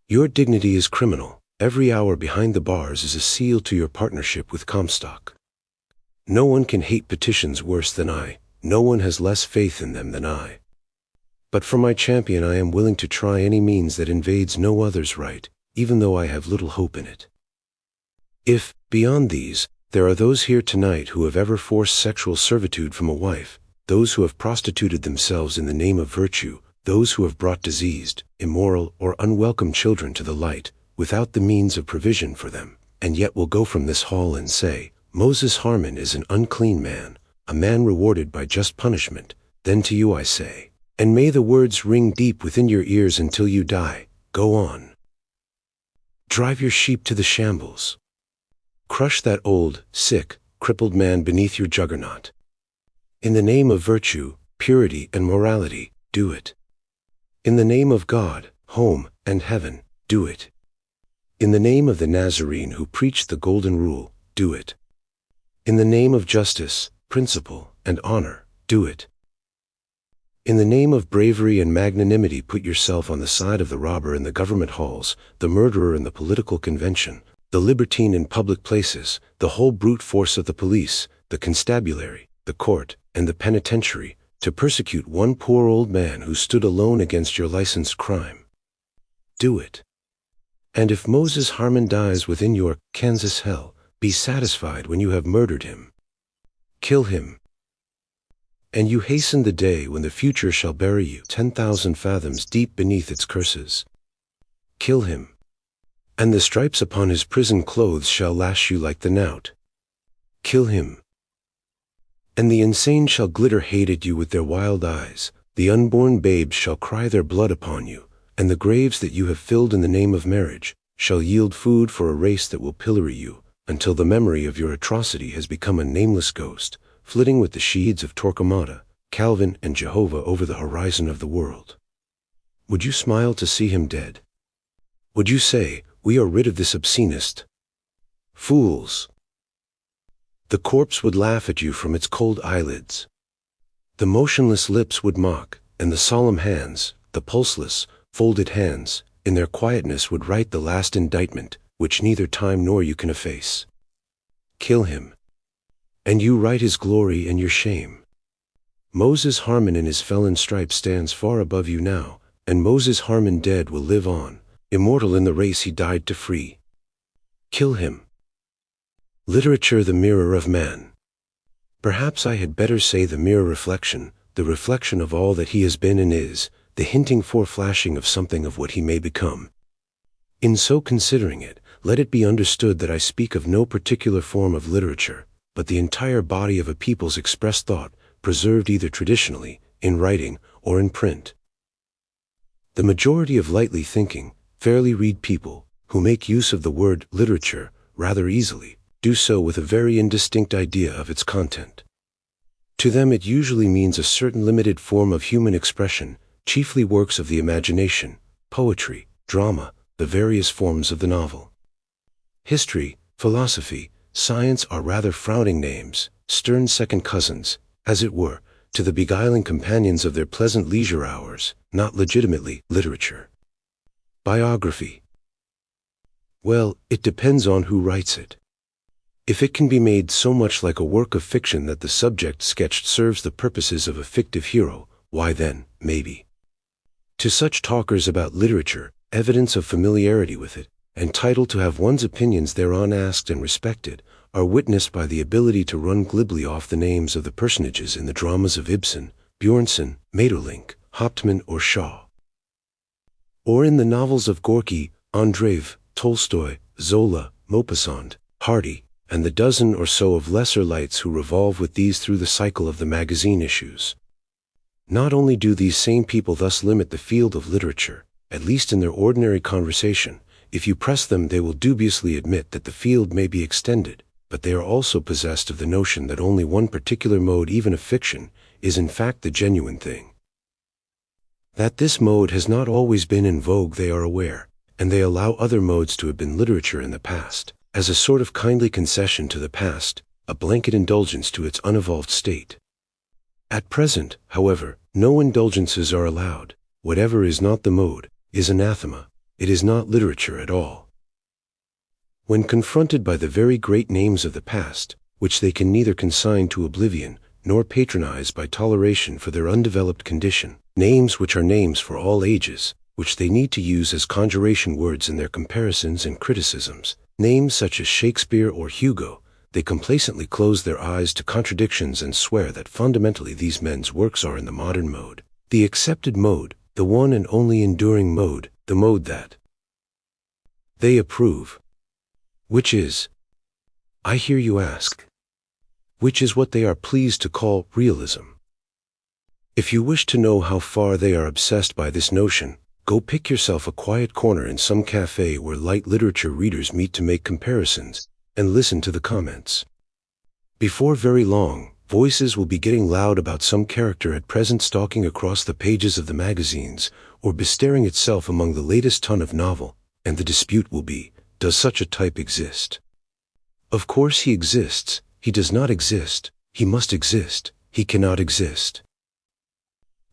Your dignity is criminal. Every hour behind the bars is a seal to your partnership with Comstock. No one can hate petitions worse than I. No one has less faith in them than I. But for my champion I am willing to try any means that invades no other's right, even though I have little hope in it. If, beyond these, there are those here tonight who have ever forced sexual servitude from a wife, those who have prostituted themselves in the name of virtue, those who have brought diseased, immoral, or unwelcome children to the light, without the means of provision for them, and yet will go from this hall and say, Moses Harman is an unclean man, a man rewarded by just punishment, then to you I say, and may the words ring deep within your ears until you die, go on. Drive your sheep to the shambles. Crush that old, sick, crippled man beneath your juggernaut. In the name of virtue, purity, and morality, do it. In the name of God, home, and heaven, do it. In the name of the Nazarene who preached the golden rule, do it. In the name of justice, principle, and honor, do it. In the name of bravery and magnanimity put yourself on the side of the robber in the government halls, the murderer in the political convention, the libertine in public places, the whole brute force of the police, the constabulary, the court, and the penitentiary, to persecute one poor old man who stood alone against your licensed crime. Do it. And if Moses Harman dies within your Kansas hell, be satisfied when you have murdered him. Kill him. And you hasten the day when the future shall bury you 10,000 fathoms deep beneath its curses. Kill him. And the stripes upon his prison clothes shall lash you like the knout. Kill him. And the insane shall glitter hate at you with their wild eyes, the unborn babes shall cry their blood upon you, and the graves that you have filled in the name of marriage shall yield food for a race that will pillory you, until the memory of your atrocity has become a nameless ghost, flitting with the shades of Torquemada, Calvin, and Jehovah over the horizon of the world. Would you smile to see him dead? Would you say, we are rid of this obscenist? Fools! The corpse would laugh at you from its cold eyelids. The motionless lips would mock, and the solemn hands, the pulseless, folded hands, in their quietness would write the last indictment, which neither time nor you can efface. Kill him. And you write his glory and your shame. Moses Harman in his felon stripe stands far above you now, and Moses Harman dead will live on, immortal in the race he died to free. Kill him. Literature, the mirror of man. Perhaps I had better say the mirror reflection, the reflection of all that he has been and is, the hinting foreflashing of something of what he may become. In so considering it, let it be understood that I speak of no particular form of literature, but the entire body of a people's expressed thought, preserved either traditionally, in writing, or in print. The majority of lightly thinking, fairly read people, who make use of the word literature rather easily, do so with a very indistinct idea of its content. To them it usually means a certain limited form of human expression, chiefly works of the imagination, poetry, drama, the various forms of the novel. History, philosophy, science are rather frowning names, stern second cousins, as it were, to the beguiling companions of their pleasant leisure hours, not legitimately literature. Biography. Well, it depends on who writes it. If it can be made so much like a work of fiction that the subject sketched serves the purposes of a fictive hero, why then, maybe. To such talkers about literature, evidence of familiarity with it, entitled to have one's opinions thereon asked and respected, are witnessed by the ability to run glibly off the names of the personages in the dramas of Ibsen, Björnson, Maeterlinck, Hauptmann or Shaw. Or in the novels of Gorky, Andreev, Tolstoy, Zola, Maupassant, Hardy, and the dozen or so of lesser lights who revolve with these through the cycle of the magazine issues. Not only do these same people thus limit the field of literature, at least in their ordinary conversation, if you press them they will dubiously admit that the field may be extended, but they are also possessed of the notion that only one particular mode, even of fiction, is in fact the genuine thing. That this mode has not always been in vogue they are aware, and they allow other modes to have been literature in the past, as a sort of kindly concession to the past, a blanket indulgence to its unevolved state. At present, however, no indulgences are allowed. Whatever is not the mode is anathema. It is not literature at all. When confronted by the very great names of the past, which they can neither consign to oblivion, nor patronize by toleration for their undeveloped condition, names which are names for all ages, which they need to use as conjuration words in their comparisons and criticisms, names such as Shakespeare or Hugo, they complacently close their eyes to contradictions and swear that fundamentally these men's works are in the modern mode, the accepted mode, the one and only enduring mode, the mode that they approve. Which is, I hear you ask, which is what they are pleased to call realism. If you wish to know how far they are obsessed by this notion, go pick yourself a quiet corner in some cafe where light literature readers meet to make comparisons, and listen to the comments. Before very long, voices will be getting loud about some character at present stalking across the pages of the magazines, or bestirring itself among the latest ton of novel, and the dispute will be, does such a type exist? Of course he exists. He does not exist. He must exist. He cannot exist.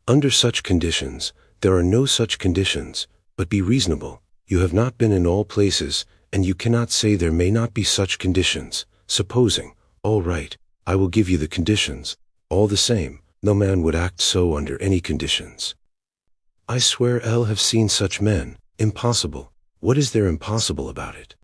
Under such conditions, there are no such conditions, but be reasonable. You have not been in all places, and you cannot say there may not be such conditions. Supposing, all right, I will give you the conditions. All the same, no man would act so under any conditions. I swear I'll have seen such men. Impossible. What is there impossible about it?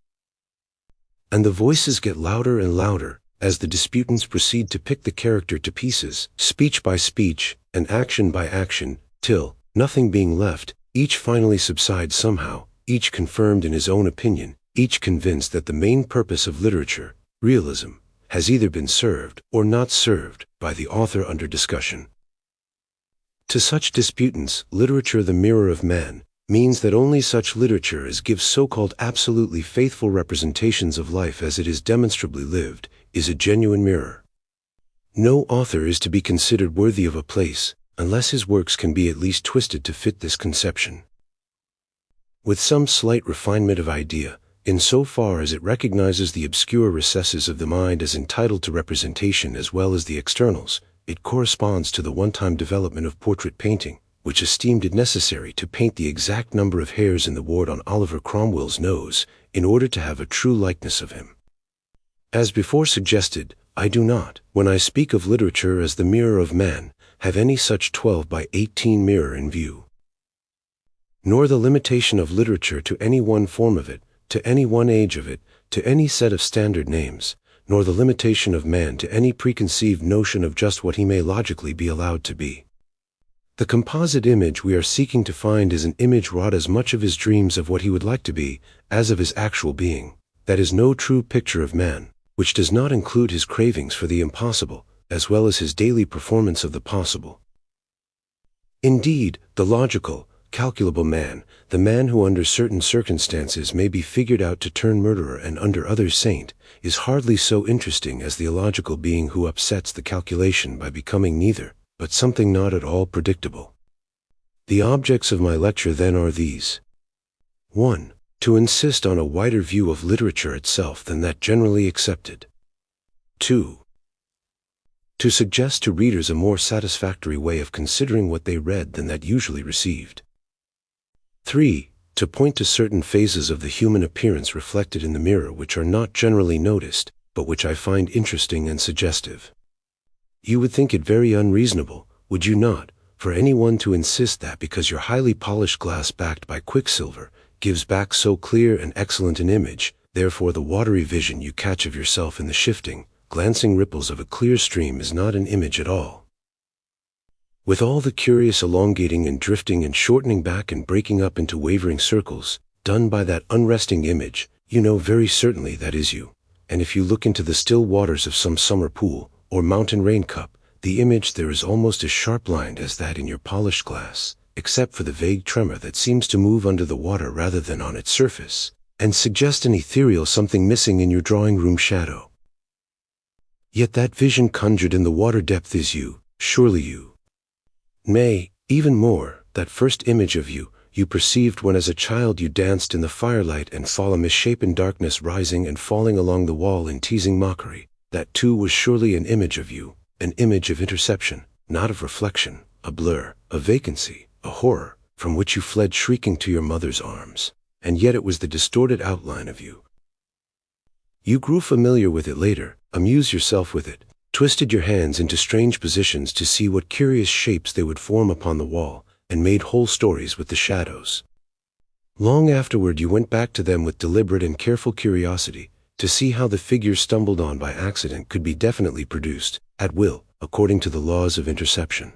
And the voices get louder and louder, as the disputants proceed to pick the character to pieces, speech by speech, and action by action, till, nothing being left, each finally subsides somehow, each confirmed in his own opinion, each convinced that the main purpose of literature, realism, has either been served or not served by the author under discussion. To such disputants, literature, the mirror of man, means that only such literature as gives so-called absolutely faithful representations of life as it is demonstrably lived, is a genuine mirror. No author is to be considered worthy of a place, unless his works can be at least twisted to fit this conception. With some slight refinement of idea, in so far as it recognizes the obscure recesses of the mind as entitled to representation as well as the externals, it corresponds to the one-time development of portrait painting, which esteemed it necessary to paint the exact number of hairs in the wart on Oliver Cromwell's nose, in order to have a true likeness of him. As before suggested, I do not, when I speak of literature as the mirror of man, have any such 12 by 18 mirror in view. Nor the limitation of literature to any one form of it, to any one age of it, to any set of standard names, nor the limitation of man to any preconceived notion of just what he may logically be allowed to be. The composite image we are seeking to find is an image wrought as much of his dreams of what he would like to be, as of his actual being. That is no true picture of man, which does not include his cravings for the impossible, as well as his daily performance of the possible. Indeed, the logical, calculable man, the man who under certain circumstances may be figured out to turn murderer and under others saint, is hardly so interesting as the illogical being who upsets the calculation by becoming neither, but something not at all predictable. The objects of my lecture then are these. 1. To insist on a wider view of literature itself than that generally accepted. 2. To suggest to readers a more satisfactory way of considering what they read than that usually received. 3. To point to certain phases of the human appearance reflected in the mirror which are not generally noticed, but which I find interesting and suggestive. You would think it very unreasonable, would you not, for anyone to insist that because your highly polished glass backed by quicksilver gives back so clear and excellent an image, therefore the watery vision you catch of yourself in the shifting, glancing ripples of a clear stream is not an image at all. With all the curious elongating and drifting and shortening back and breaking up into wavering circles, done by that unresting image, you know very certainly that is you, and if you look into the still waters of some summer pool, or mountain rain cup, the image there is almost as sharp-lined as that in your polished glass, except for the vague tremor that seems to move under the water rather than on its surface, and suggest an ethereal something missing in your drawing-room shadow. Yet that vision conjured in the water depth is you, surely you. Nay, even more, that first image of you, you perceived when as a child you danced in the firelight and saw a misshapen darkness rising and falling along the wall in teasing mockery, that too was surely an image of you, an image of interception, not of reflection, a blur, a vacancy, a horror, from which you fled shrieking to your mother's arms, and yet it was the distorted outline of you. You grew familiar with it later, amused yourself with it, twisted your hands into strange positions to see what curious shapes they would form upon the wall, and made whole stories with the shadows. Long afterward you went back to them with deliberate and careful curiosity, to see how the figures stumbled on by accident could be definitely produced, at will, according to the laws of interception.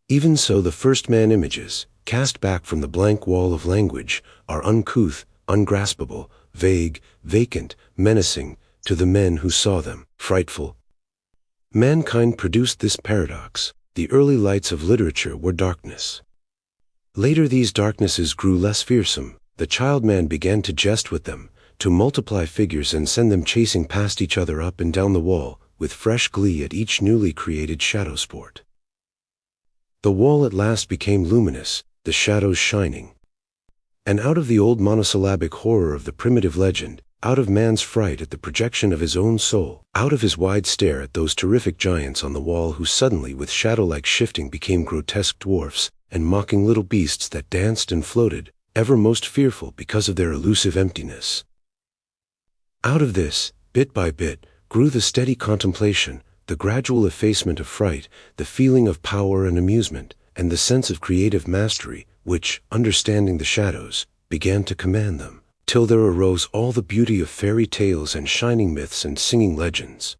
Even so the first man images, cast back from the blank wall of language, are uncouth, ungraspable, vague, vacant, menacing, to the men who saw them, frightful. Mankind produced this paradox. The early lights of literature were darkness. Later these darknesses grew less fearsome, the child man began to jest with them, to multiply figures and send them chasing past each other up and down the wall, with fresh glee at each newly created shadow sport. The wall at last became luminous, the shadows shining. And out of the old monosyllabic horror of the primitive legend, out of man's fright at the projection of his own soul, out of his wide stare at those terrific giants on the wall who suddenly with shadow-like shifting became grotesque dwarfs, and mocking little beasts that danced and floated, ever most fearful because of their elusive emptiness. Out of this, bit by bit, grew the steady contemplation, the gradual effacement of fright, the feeling of power and amusement, and the sense of creative mastery, which, understanding the shadows, began to command them, till there arose all the beauty of fairy tales and shining myths and singing legends.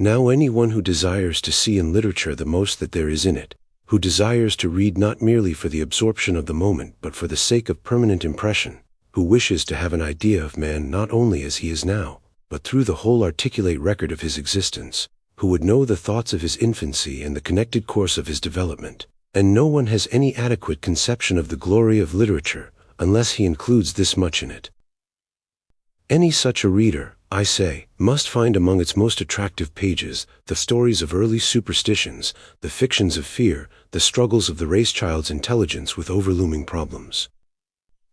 Now anyone who desires to see in literature the most that there is in it, who desires to read not merely for the absorption of the moment but for the sake of permanent impression, who wishes to have an idea of man not only as he is now, but through the whole articulate record of his existence, who would know the thoughts of his infancy and the connected course of his development, and no one has any adequate conception of the glory of literature, unless he includes this much in it. Any such a reader, I say, must find among its most attractive pages the stories of early superstitions, the fictions of fear, the struggles of the race child's intelligence with overlooming problems.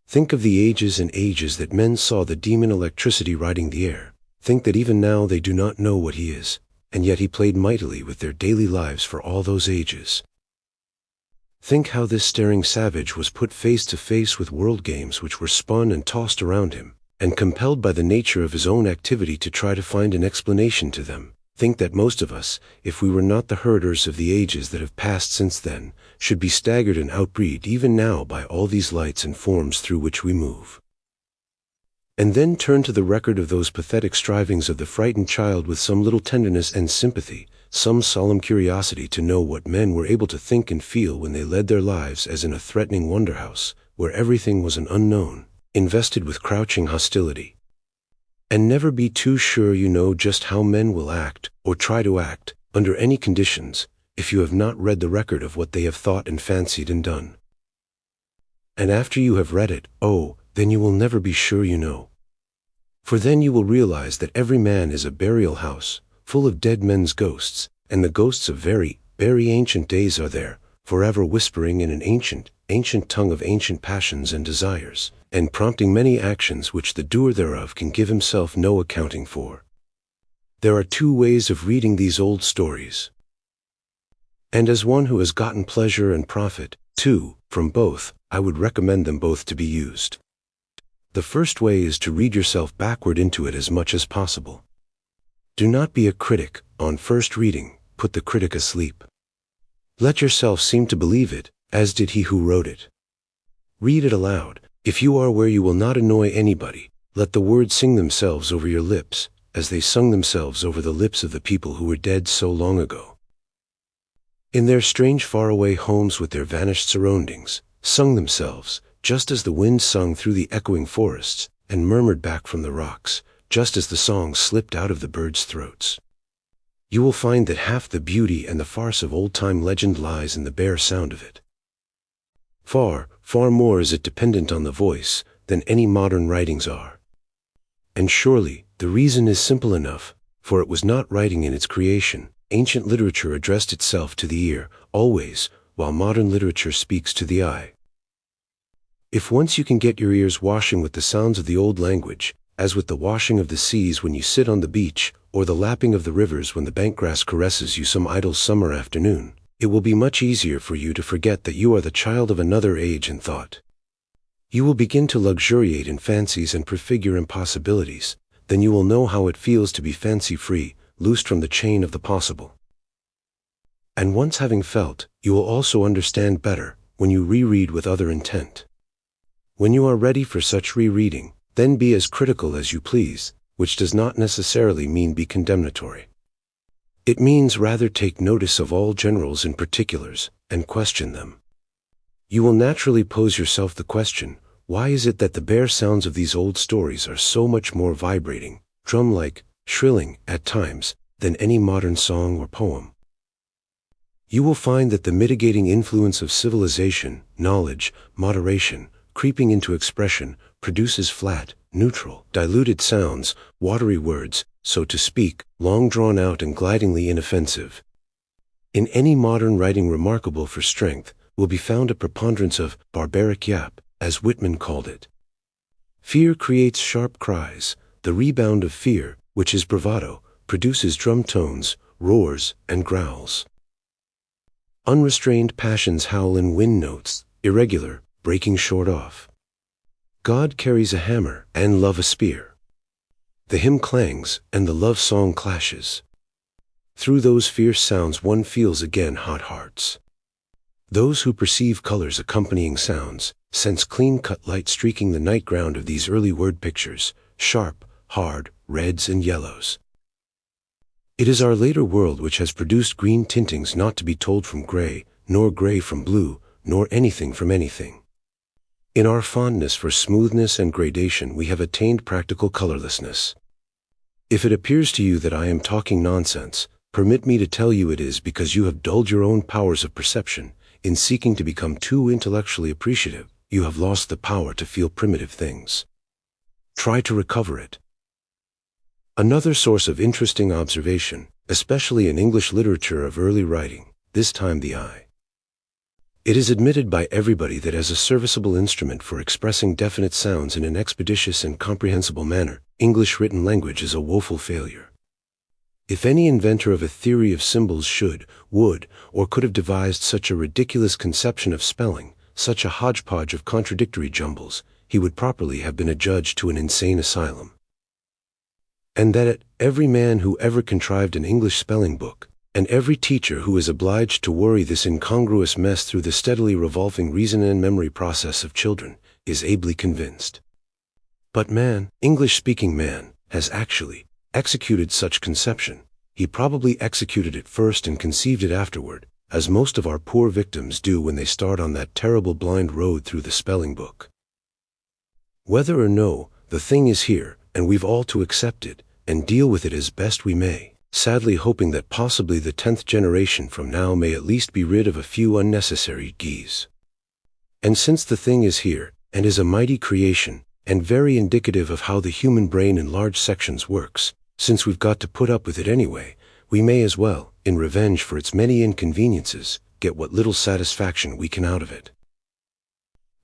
Think of the ages and ages that men saw the demon electricity riding the air. Think that even now they do not know what he is, and yet he played mightily with their daily lives for all those ages. Think how this staring savage was put face to face with world games which were spun and tossed around him, and compelled by the nature of his own activity to try to find an explanation to them, think that most of us, if we were not the herders of the ages that have passed since then, should be staggered and outbreathed even now by all these lights and forms through which we move. And then turn to the record of those pathetic strivings of the frightened child with some little tenderness and sympathy, some solemn curiosity to know what men were able to think and feel when they led their lives as in a threatening wonder-house, where everything was an unknown, invested with crouching hostility. And never be too sure you know just how men will act, or try to act, under any conditions, if you have not read the record of what they have thought and fancied and done. And after you have read it, oh, then you will never be sure you know. For then you will realize that every man is a burial house, full of dead men's ghosts, and the ghosts of very, very ancient days are there, forever whispering in an ancient, ancient tongue of ancient passions and desires, and prompting many actions which the doer thereof can give himself no accounting for. There are two ways of reading these old stories. And as one who has gotten pleasure and profit, too, from both, I would recommend them both to be used. The first way is to read yourself backward into it as much as possible. Do not be a critic. On first reading, put the critic asleep. Let yourself seem to believe it, as did he who wrote it. Read it aloud. If you are where you will not annoy anybody, let the words sing themselves over your lips, as they sung themselves over the lips of the people who were dead so long ago. In their strange faraway homes with their vanished surroundings, sung themselves, just as the wind sung through the echoing forests, and murmured back from the rocks, just as the song slipped out of the birds' throats. You will find that half the beauty and the farce of old-time legend lies in the bare sound of it. Far, far more is it dependent on the voice than any modern writings are. And surely, the reason is simple enough, for it was not writing in its creation. Ancient literature addressed itself to the ear, always, while modern literature speaks to the eye. If once you can get your ears washing with the sounds of the old language, as with the washing of the seas when you sit on the beach, or the lapping of the rivers when the bankgrass caresses you some idle summer afternoon, it will be much easier for you to forget that you are the child of another age and thought. You will begin to luxuriate in fancies and prefigure impossibilities, then you will know how it feels to be fancy-free, loosed from the chain of the possible. And once having felt, you will also understand better, when you reread with other intent. When you are ready for such rereading, then be as critical as you please, which does not necessarily mean be condemnatory. It means rather take notice of all generals and particulars, and question them. You will naturally pose yourself the question, why is it that the bare sounds of these old stories are so much more vibrating, drum-like, shrilling, at times, than any modern song or poem? You will find that the mitigating influence of civilization, knowledge, moderation, creeping into expression, produces flat, neutral, diluted sounds, watery words, so to speak, long drawn out and glidingly inoffensive. In any modern writing remarkable for strength, will be found a preponderance of barbaric yap, as Whitman called it. Fear creates sharp cries. The rebound of fear, which is bravado, produces drum tones, roars, and growls. Unrestrained passions howl in wind notes, irregular, breaking short off. God carries a hammer, and love a spear. The hymn clangs, and the love song clashes. Through those fierce sounds one feels again hot hearts. Those who perceive colors accompanying sounds, sense clean-cut light streaking the night ground of these early word pictures, sharp, hard, reds and yellows. It is our later world which has produced green tintings not to be told from gray, nor gray from blue, nor anything from anything. In our fondness for smoothness and gradation we have attained practical colorlessness. If it appears to you that I am talking nonsense, permit me to tell you it is because you have dulled your own powers of perception. In seeking to become too intellectually appreciative, you have lost the power to feel primitive things. Try to recover it. Another source of interesting observation, especially in English literature of early writing, this time the eye. It is admitted by everybody that as a serviceable instrument for expressing definite sounds in an expeditious and comprehensible manner, English written language is a woeful failure. If any inventor of a theory of symbols should, would, or could have devised such a ridiculous conception of spelling, such a hodgepodge of contradictory jumbles, he would properly have been adjudged to an insane asylum. And that every man who ever contrived an English spelling book, and every teacher who is obliged to worry this incongruous mess through the steadily revolving reason and memory process of children, is ably convinced. But man, English-speaking man, has actually executed such conception. He probably executed it first and conceived it afterward, as most of our poor victims do when they start on that terrible blind road through the spelling book. Whether or no, the thing is here, and we've all to accept it, and deal with it as best we may, sadly hoping that possibly the 10th generation from now may at least be rid of a few unnecessary geese. And since the thing is here, and is a mighty creation, and very indicative of how the human brain in large sections works, since we've got to put up with it anyway, we may as well, in revenge for its many inconveniences, get what little satisfaction we can out of it.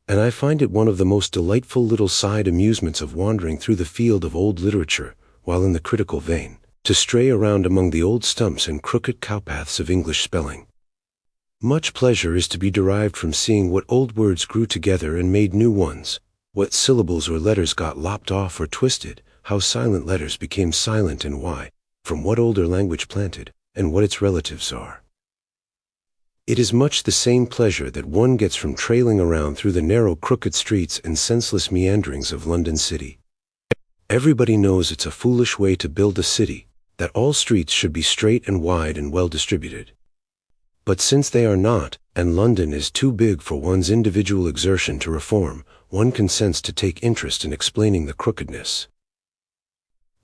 And I find it one of the most delightful little side amusements of wandering through the field of old literature, while in the critical vein, to stray around among the old stumps and crooked cowpaths of English spelling. Much pleasure is to be derived from seeing what old words grew together and made new ones, what syllables or letters got lopped off or twisted, how silent letters became silent and why, from what older language planted, and what its relatives are. It is much the same pleasure that one gets from trailing around through the narrow crooked streets and senseless meanderings of London City. Everybody knows it's a foolish way to build a city, that all streets should be straight and wide and well distributed. But since they are not, and London is too big for one's individual exertion to reform, one consents to take interest in explaining the crookedness.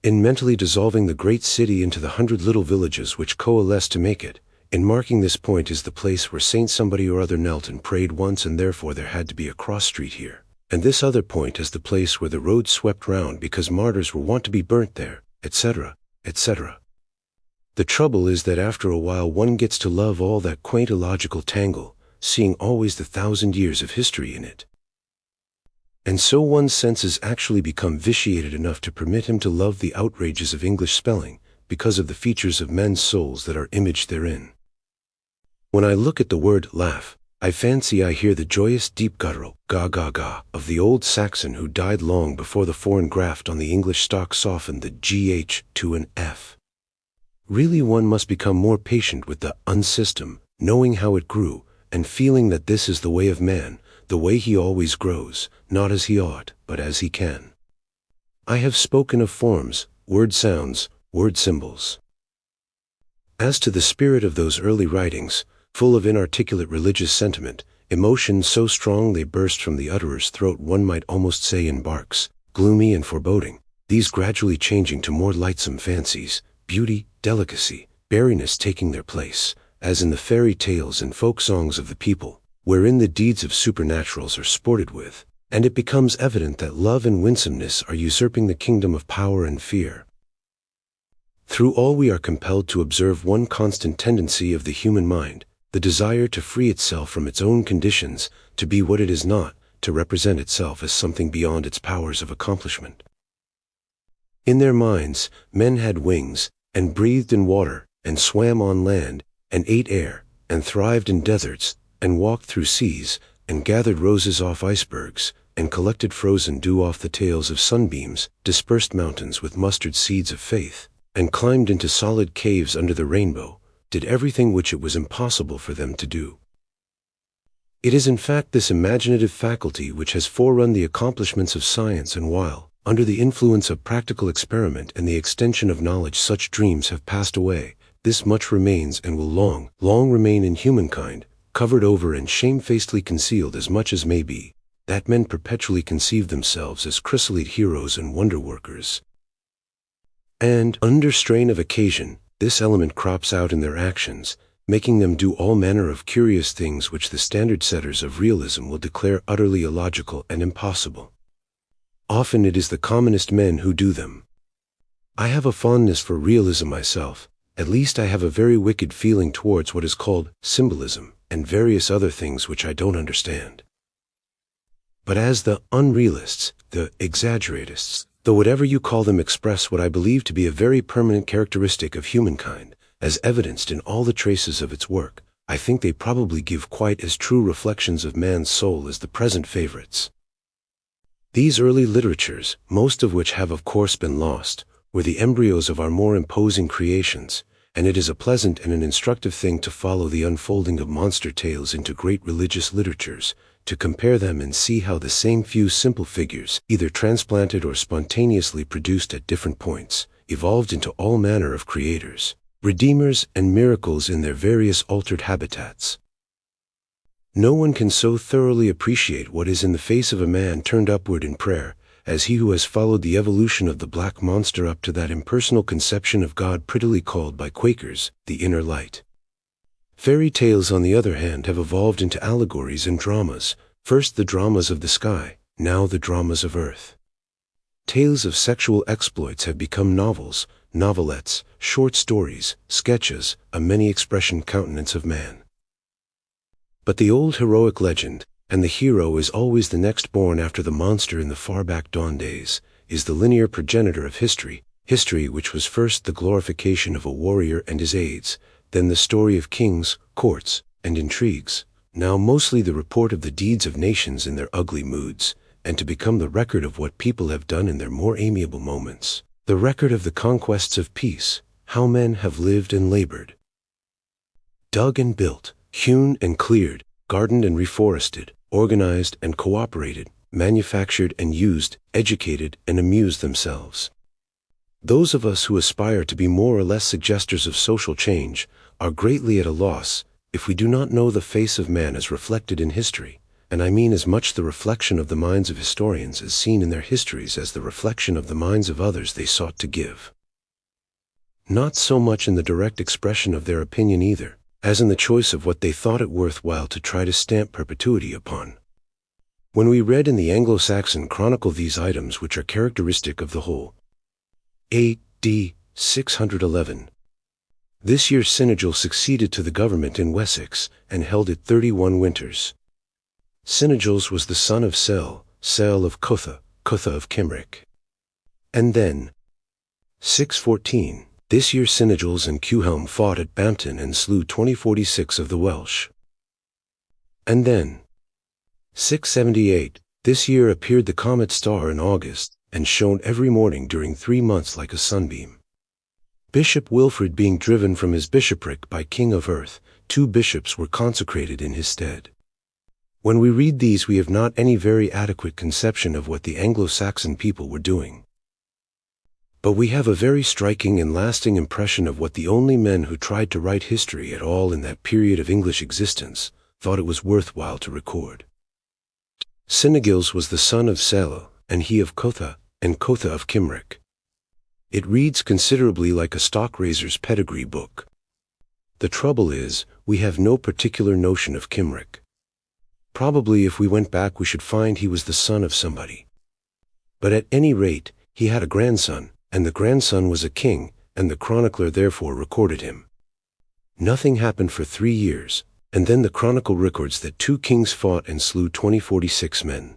In mentally dissolving the great city into the 100 little villages which coalesce to make it, in marking this point is the place where Saint somebody or other knelt and prayed once, and therefore there had to be a cross street here, and this other point is the place where the road swept round because martyrs were wont to be burnt there, etc., etc. The trouble is that after a while one gets to love all that quaint illogical tangle, seeing always the 1,000 years of history in it. And so one's senses actually become vitiated enough to permit him to love the outrages of English spelling, because of the features of men's souls that are imaged therein. When I look at the word laugh, I fancy I hear the joyous deep guttural ga-ga-ga of the old Saxon who died long before the foreign graft on the English stock softened the GH to an F. Really one must become more patient with the unsystem, knowing how it grew, and feeling that this is the way of man, the way he always grows, not as he ought, but as he can. I have spoken of forms, word sounds, word symbols. As to the spirit of those early writings, full of inarticulate religious sentiment, emotions so strong they burst from the utterer's throat, one might almost say in barks, gloomy and foreboding, these gradually changing to more lightsome fancies, beauty, delicacy, berryness taking their place, as in the fairy tales and folk songs of the people, wherein the deeds of supernaturals are sported with, and it becomes evident that love and winsomeness are usurping the kingdom of power and fear. Through all we are compelled to observe one constant tendency of the human mind, the desire to free itself from its own conditions, to be what it is not, to represent itself as something beyond its powers of accomplishment. In their minds, men had wings, and breathed in water, and swam on land, and ate air, and thrived in deserts, and walked through seas, and gathered roses off icebergs, and collected frozen dew off the tails of sunbeams, dispersed mountains with mustard seeds of faith, and climbed into solid caves under the rainbow, did everything which it was impossible for them to do. It is in fact this imaginative faculty which has forerun the accomplishments of science, and while, under the influence of practical experiment and the extension of knowledge, such dreams have passed away, this much remains and will long, long remain in humankind, covered over and shamefacedly concealed as much as may be, that men perpetually conceive themselves as chrysolite heroes and wonder-workers. And, under strain of occasion, this element crops out in their actions, making them do all manner of curious things which the standard-setters of realism will declare utterly illogical and impossible. Often it is the commonest men who do them. I have a fondness for realism myself, at least I have a very wicked feeling towards what is called symbolism, and various other things which I don't understand. But as the unrealists, the exaggeratists, though whatever you call them, express what I believe to be a very permanent characteristic of humankind, as evidenced in all the traces of its work, I think they probably give quite as true reflections of man's soul as the present favorites. These early literatures, most of which have of course been lost, were the embryos of our more imposing creations, and it is a pleasant and an instructive thing to follow the unfolding of monster tales into great religious literatures, to compare them and see how the same few simple figures, either transplanted or spontaneously produced at different points, evolved into all manner of creators, redeemers, and miracles in their various altered habitats. No one can so thoroughly appreciate what is in the face of a man turned upward in prayer, as he who has followed the evolution of the black monster up to that impersonal conception of God prettily called by Quakers, the inner light. Fairy tales, on the other hand, have evolved into allegories and dramas, first the dramas of the sky, now the dramas of earth. Tales of sexual exploits have become novels, novelettes, short stories, sketches, a many-expression countenance of man. But the old heroic legend, and the hero is always the next born after the monster in the far-back dawn days, is the linear progenitor of history, history which was first the glorification of a warrior and his aides, then the story of kings, courts, and intrigues, now mostly the report of the deeds of nations in their ugly moods, and to become the record of what people have done in their more amiable moments, the record of the conquests of peace, how men have lived and labored, dug and built, hewn and cleared, gardened and reforested, organized and cooperated, manufactured and used, educated and amused themselves. Those of us who aspire to be more or less suggesters of social change are greatly at a loss if we do not know the face of man as reflected in history, and I mean as much the reflection of the minds of historians as seen in their histories as the reflection of the minds of others they sought to give. Not so much in the direct expression of their opinion either, as in the choice of what they thought it worthwhile to try to stamp perpetuity upon. When we read in the Anglo-Saxon Chronicle these items which are characteristic of the whole, A.D. 611. This year Sinigil succeeded to the government in Wessex, and held it 31 winters. Sinigils was the son of Sel, Sel of Cotha, Cotha of Cymric. And then, 614. This year Sinigils and Cuhelm fought at Bampton and slew 2046 of the Welsh. And then, 678, this year appeared the comet star in August, and shone every morning during 3 months like a sunbeam. Bishop Wilfrid being driven from his bishopric by King of Earth, 2 bishops were consecrated in his stead. When we read these we have not any very adequate conception of what the Anglo-Saxon people were doing. But we have a very striking and lasting impression of what the only men who tried to write history at all in that period of English existence thought it was worthwhile to record. Sinigils was the son of Sel, and he of Cotha, and Cotha of Cymric. It reads considerably like a stock raiser's pedigree book. The trouble is, we have no particular notion of Cymric. Probably if we went back we should find he was the son of somebody. But at any rate, he had a grandson, and the grandson was a king, and the chronicler therefore recorded him. Nothing happened for 3 years, and then the chronicle records that 2 kings fought and slew 2046 men.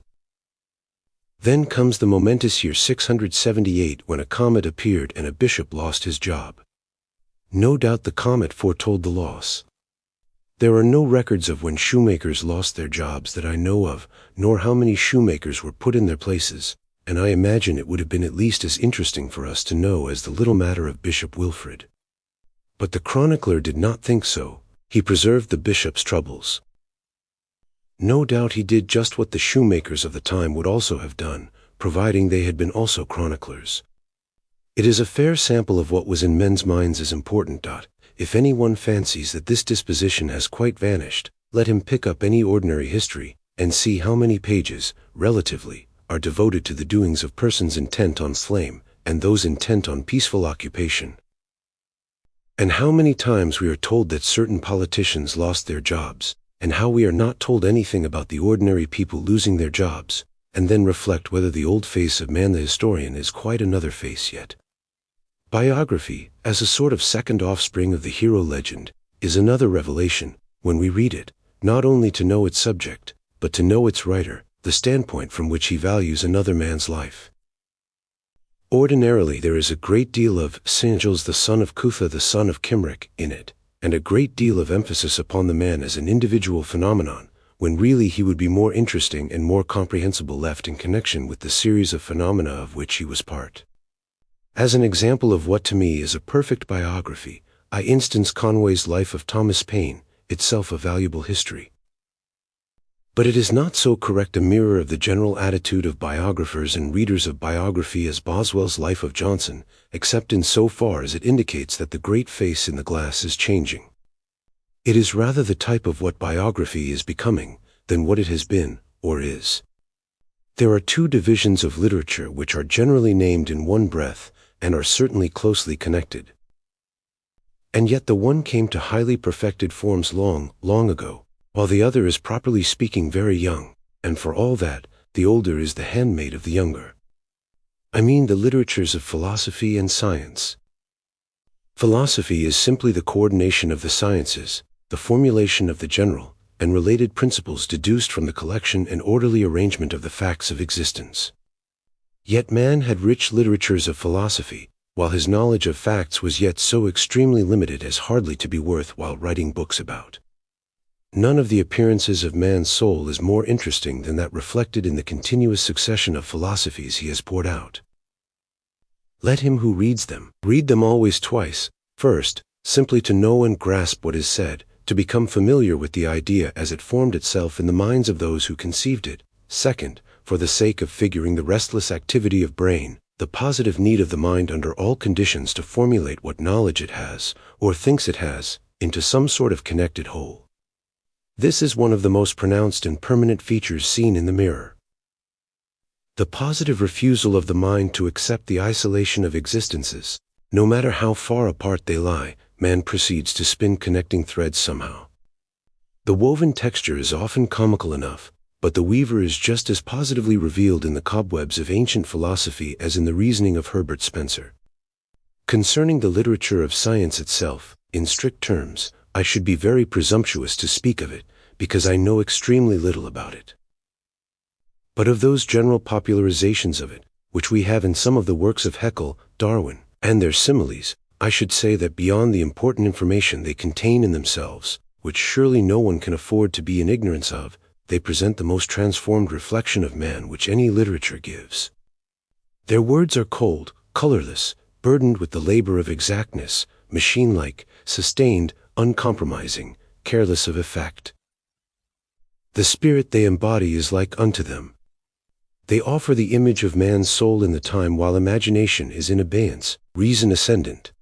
Then comes the momentous year 678 when a comet appeared and a bishop lost his job. No doubt the comet foretold the loss. There are no records of when shoemakers lost their jobs that I know of, nor how many shoemakers were put in their places, and I imagine it would have been at least as interesting for us to know as the little matter of Bishop Wilfrid. But the chronicler did not think so. He preserved the bishop's troubles. No doubt he did just what the shoemakers of the time would also have done, providing they had been also chroniclers. It is a fair sample of what was in men's minds as important. If anyone fancies that this disposition has quite vanished, let him pick up any ordinary history, and see how many pages, relatively, are devoted to the doings of persons intent on flame, and those intent on peaceful occupation. And how many times we are told that certain politicians lost their jobs, and how we are not told anything about the ordinary people losing their jobs, and then reflect whether the old face of man the historian is quite another face yet. Biography, as a sort of second offspring of the hero legend, is another revelation, when we read it, not only to know its subject, but to know its writer, the standpoint from which he values another man's life. Ordinarily there is a great deal of Sinigils the son of Cutha the son of Cymric in it, and a great deal of emphasis upon the man as an individual phenomenon, when really he would be more interesting and more comprehensible left in connection with the series of phenomena of which he was part. As an example of what to me is a perfect biography, I instance Conway's Life of Thomas Paine, itself a valuable history. But it is not so correct a mirror of the general attitude of biographers and readers of biography as Boswell's Life of Johnson, except in so far as it indicates that the great face in the glass is changing. It is rather the type of what biography is becoming than what it has been or is. There are two divisions of literature which are generally named in one breath and are certainly closely connected. And yet the one came to highly perfected forms long, long ago, while the other is properly speaking very young, and for all that, the older is the handmaid of the younger. I mean the literatures of philosophy and science. Philosophy is simply the coordination of the sciences, the formulation of the general and related principles deduced from the collection and orderly arrangement of the facts of existence. Yet man had rich literatures of philosophy, while his knowledge of facts was yet so extremely limited as hardly to be worth while writing books about. None of the appearances of man's soul is more interesting than that reflected in the continuous succession of philosophies he has poured out. Let him who reads them, read them always twice, first, simply to know and grasp what is said, to become familiar with the idea as it formed itself in the minds of those who conceived it, second, for the sake of figuring the restless activity of brain, the positive need of the mind under all conditions to formulate what knowledge it has, or thinks it has, into some sort of connected whole. This is one of the most pronounced and permanent features seen in the mirror. The positive refusal of the mind to accept the isolation of existences. No matter how far apart they lie, man proceeds to spin connecting threads somehow. The woven texture is often comical enough, but the weaver is just as positively revealed in the cobwebs of ancient philosophy as in the reasoning of Herbert Spencer. Concerning the literature of science itself, in strict terms, I should be very presumptuous to speak of it, because I know extremely little about it. But of those general popularizations of it, which we have in some of the works of Haeckel, Darwin, and their similes, I should say that beyond the important information they contain in themselves, which surely no one can afford to be in ignorance of, they present the most transformed reflection of man which any literature gives. Their words are cold, colorless, burdened with the labor of exactness, machine-like, sustained, uncompromising, careless of effect. The spirit they embody is like unto them. They offer the image of man's soul in the time while imagination is in abeyance, reason ascendant.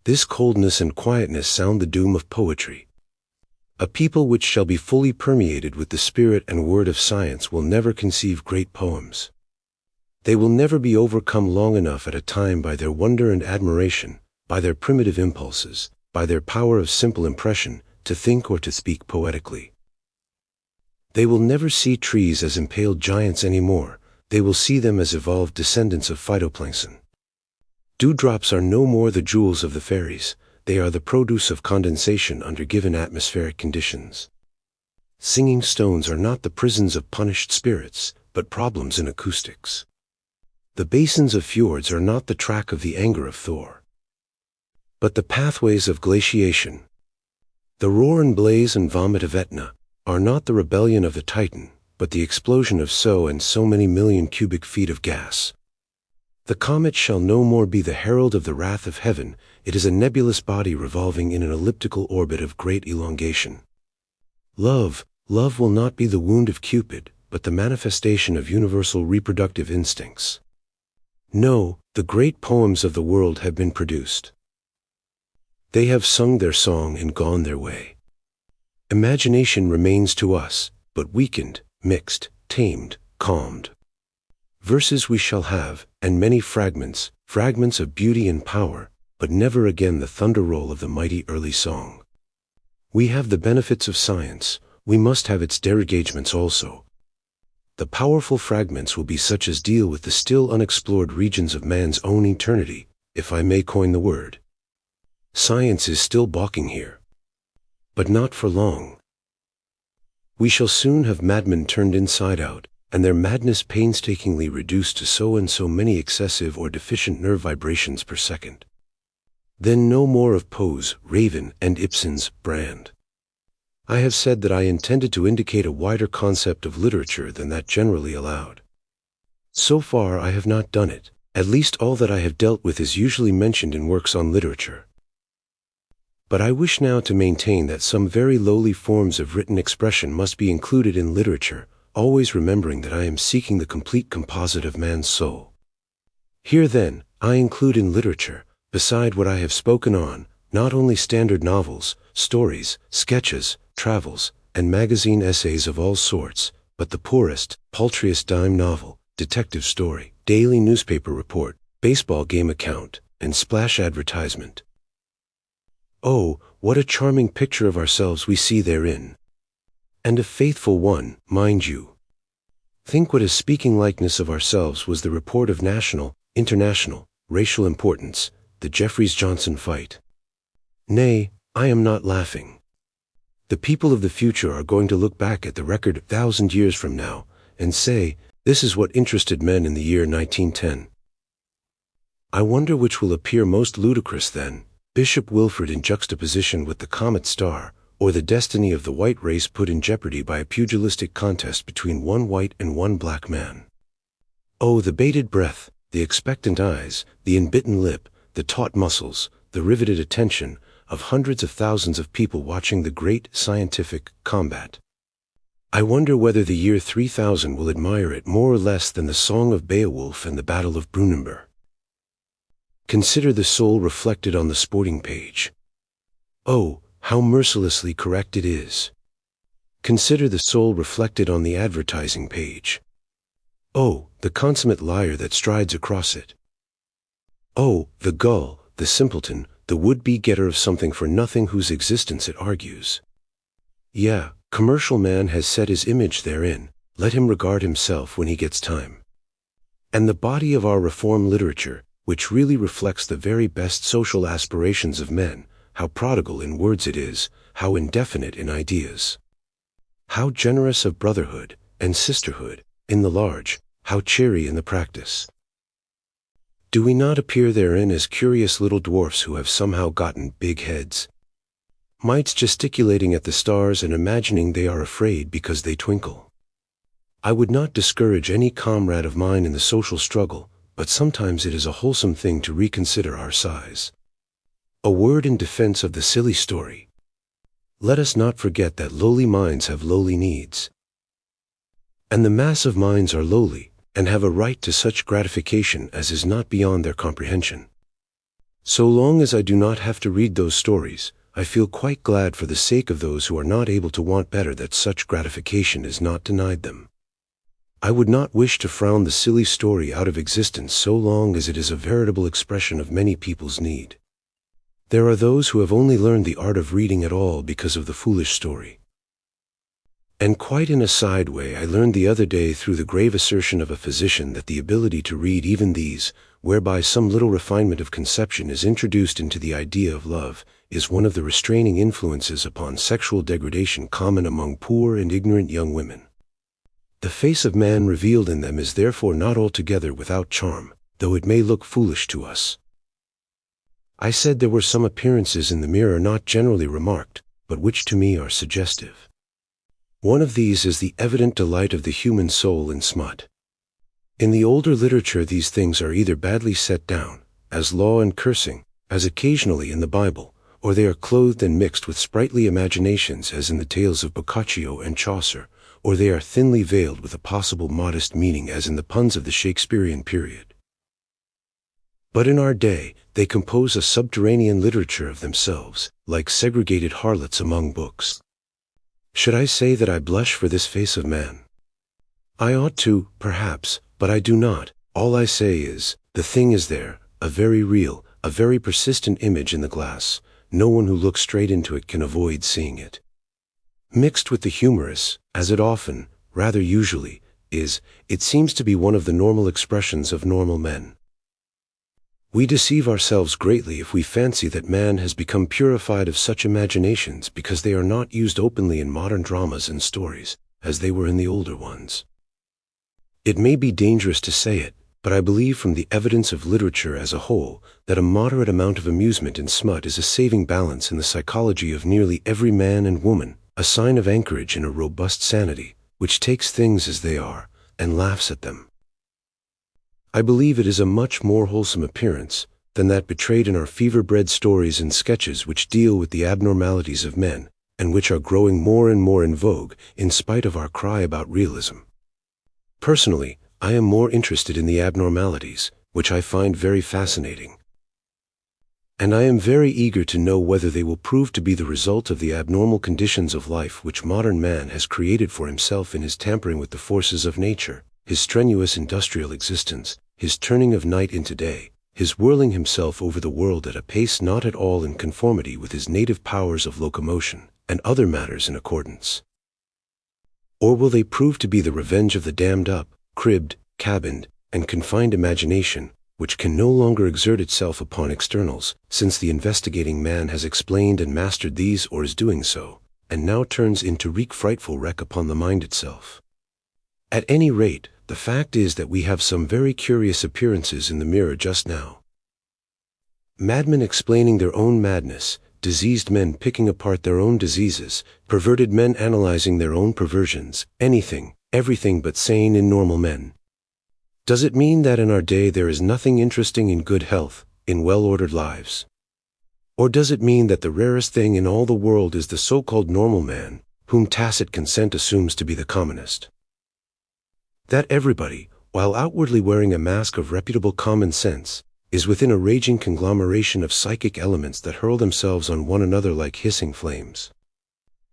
This coldness and quietness sound the doom of poetry. A people which shall be fully permeated with the spirit and word of science will never conceive great poems. They will never be overcome long enough at a time by their wonder and admiration, by their primitive impulses, by their power of simple impression, to think or to speak poetically. They will never see trees as impaled giants any more, they will see them as evolved descendants of phytoplankton. Dewdrops are no more the jewels of the fairies, they are the produce of condensation under given atmospheric conditions. Singing stones are not the prisons of punished spirits, but problems in acoustics. The basins of fjords are not the track of the anger of Thor, but the pathways of glaciation. The roar and blaze and vomit of Etna are not the rebellion of the Titan, but the explosion of so and so many million cubic feet of gas. The comet shall no more be the herald of the wrath of heaven, it is a nebulous body revolving in an elliptical orbit of great elongation. Love will not be the wound of Cupid, but the manifestation of universal reproductive instincts. No, the great poems of the world have been produced. They have sung their song and gone their way. Imagination remains to us, but weakened, mixed, tamed, calmed. Verses we shall have, and many fragments of beauty and power, but never again the thunder roll of the mighty early song. We have the benefits of science, we must have its derogatements also. The powerful fragments will be such as deal with the still unexplored regions of man's own eternity, if I may coin the word. Science is still balking here. But not for long. We shall soon have madmen turned inside out, and their madness painstakingly reduced to so and so many excessive or deficient nerve vibrations per second. Then no more of Poe's, Raven, and Ibsen's Brand. I have said that I intended to indicate a wider concept of literature than that generally allowed. So far I have not done it. At least all that I have dealt with is usually mentioned in works on literature. But I wish now to maintain that some very lowly forms of written expression must be included in literature, always remembering that I am seeking the complete composite of man's soul. Here then, I include in literature, beside what I have spoken on, not only standard novels, stories, sketches, travels, and magazine essays of all sorts, but the poorest, paltriest dime novel, detective story, daily newspaper report, baseball game account, and splash advertisement. Oh, what a charming picture of ourselves we see therein. And a faithful one, mind you. Think what a speaking likeness of ourselves was the report of national, international, racial importance, the Jeffreys-Johnson fight. Nay, I am not laughing. The people of the future are going to look back at the record 1,000 years from now, and say, this is what interested men in the year 1910. I wonder which will appear most ludicrous then, Bishop Wilfred in juxtaposition with the comet star, or the destiny of the white race put in jeopardy by a pugilistic contest between one white and one black man. Oh, the bated breath, the expectant eyes, the unbitten lip, the taut muscles, the riveted attention of hundreds of thousands of people watching the great scientific combat. I wonder whether the year 3000 will admire it more or less than the Song of Beowulf and the Battle of Brunanburh. Consider the soul reflected on the sporting page. Oh, how mercilessly correct it is. Consider the soul reflected on the advertising page. Oh, the consummate liar that strides across it. Oh, the gull, the simpleton, the would-be getter of something for nothing whose existence it argues. Yeah, commercial man has set his image therein, let him regard himself when he gets time. And the body of our reform literature, which really reflects the very best social aspirations of men, how prodigal in words it is, how indefinite in ideas. How generous of brotherhood and sisterhood, in the large, how cheery in the practice. Do we not appear therein as curious little dwarfs who have somehow gotten big heads? Mites gesticulating at the stars and imagining they are afraid because they twinkle. I would not discourage any comrade of mine in the social struggle, but sometimes it is a wholesome thing to reconsider our size. A word in defense of the silly story. Let us not forget that lowly minds have lowly needs. And the mass of minds are lowly, and have a right to such gratification as is not beyond their comprehension. So long as I do not have to read those stories, I feel quite glad for the sake of those who are not able to want better that such gratification is not denied them. I would not wish to frown the silly story out of existence so long as it is a veritable expression of many people's need. There are those who have only learned the art of reading at all because of the foolish story. And quite in a side way, I learned the other day through the grave assertion of a physician that the ability to read even these, whereby some little refinement of conception is introduced into the idea of love, is one of the restraining influences upon sexual degradation common among poor and ignorant young women. The face of man revealed in them is therefore not altogether without charm, though it may look foolish to us. I said there were some appearances in the mirror not generally remarked, but which to me are suggestive. One of these is the evident delight of the human soul in smut. In the older literature these things are either badly set down, as law and cursing, as occasionally in the Bible, or they are clothed and mixed with sprightly imaginations as in the tales of Boccaccio and Chaucer, or they are thinly veiled with a possible modest meaning as in the puns of the Shakespearean period. But in our day, they compose a subterranean literature of themselves, like segregated harlots among books. Should I say that I blush for this face of man? I ought to, perhaps, but I do not. All I say is, the thing is there, a very real, a very persistent image in the glass. No one who looks straight into it can avoid seeing it. Mixed with the humorous, as it often, rather usually, is, it seems to be one of the normal expressions of normal men. We deceive ourselves greatly if we fancy that man has become purified of such imaginations because they are not used openly in modern dramas and stories, as they were in the older ones. It may be dangerous to say it, but I believe from the evidence of literature as a whole that a moderate amount of amusement in smut is a saving balance in the psychology of nearly every man and woman, a sign of anchorage in a robust sanity, which takes things as they are, and laughs at them. I believe it is a much more wholesome appearance than that betrayed in our fever-bred stories and sketches which deal with the abnormalities of men, and which are growing more and more in vogue in spite of our cry about realism. Personally, I am more interested in the abnormalities, which I find very fascinating. And I am very eager to know whether they will prove to be the result of the abnormal conditions of life which modern man has created for himself in his tampering with the forces of nature, his strenuous industrial existence, his turning of night into day, his whirling himself over the world at a pace not at all in conformity with his native powers of locomotion, and other matters in accordance. Or will they prove to be the revenge of the dammed up, cribbed, cabined, and confined imagination, which can no longer exert itself upon externals, since the investigating man has explained and mastered these or is doing so, and now turns in to wreak frightful wreck upon the mind itself? At any rate, the fact is that we have some very curious appearances in the mirror just now. Madmen explaining their own madness, diseased men picking apart their own diseases, perverted men analyzing their own perversions, anything, everything but sane and normal men. Does it mean that in our day there is nothing interesting in good health, in well-ordered lives? Or does it mean that the rarest thing in all the world is the so-called normal man, whom tacit consent assumes to be the commonest? That everybody, while outwardly wearing a mask of reputable common sense, is within a raging conglomeration of psychic elements that hurl themselves on one another like hissing flames?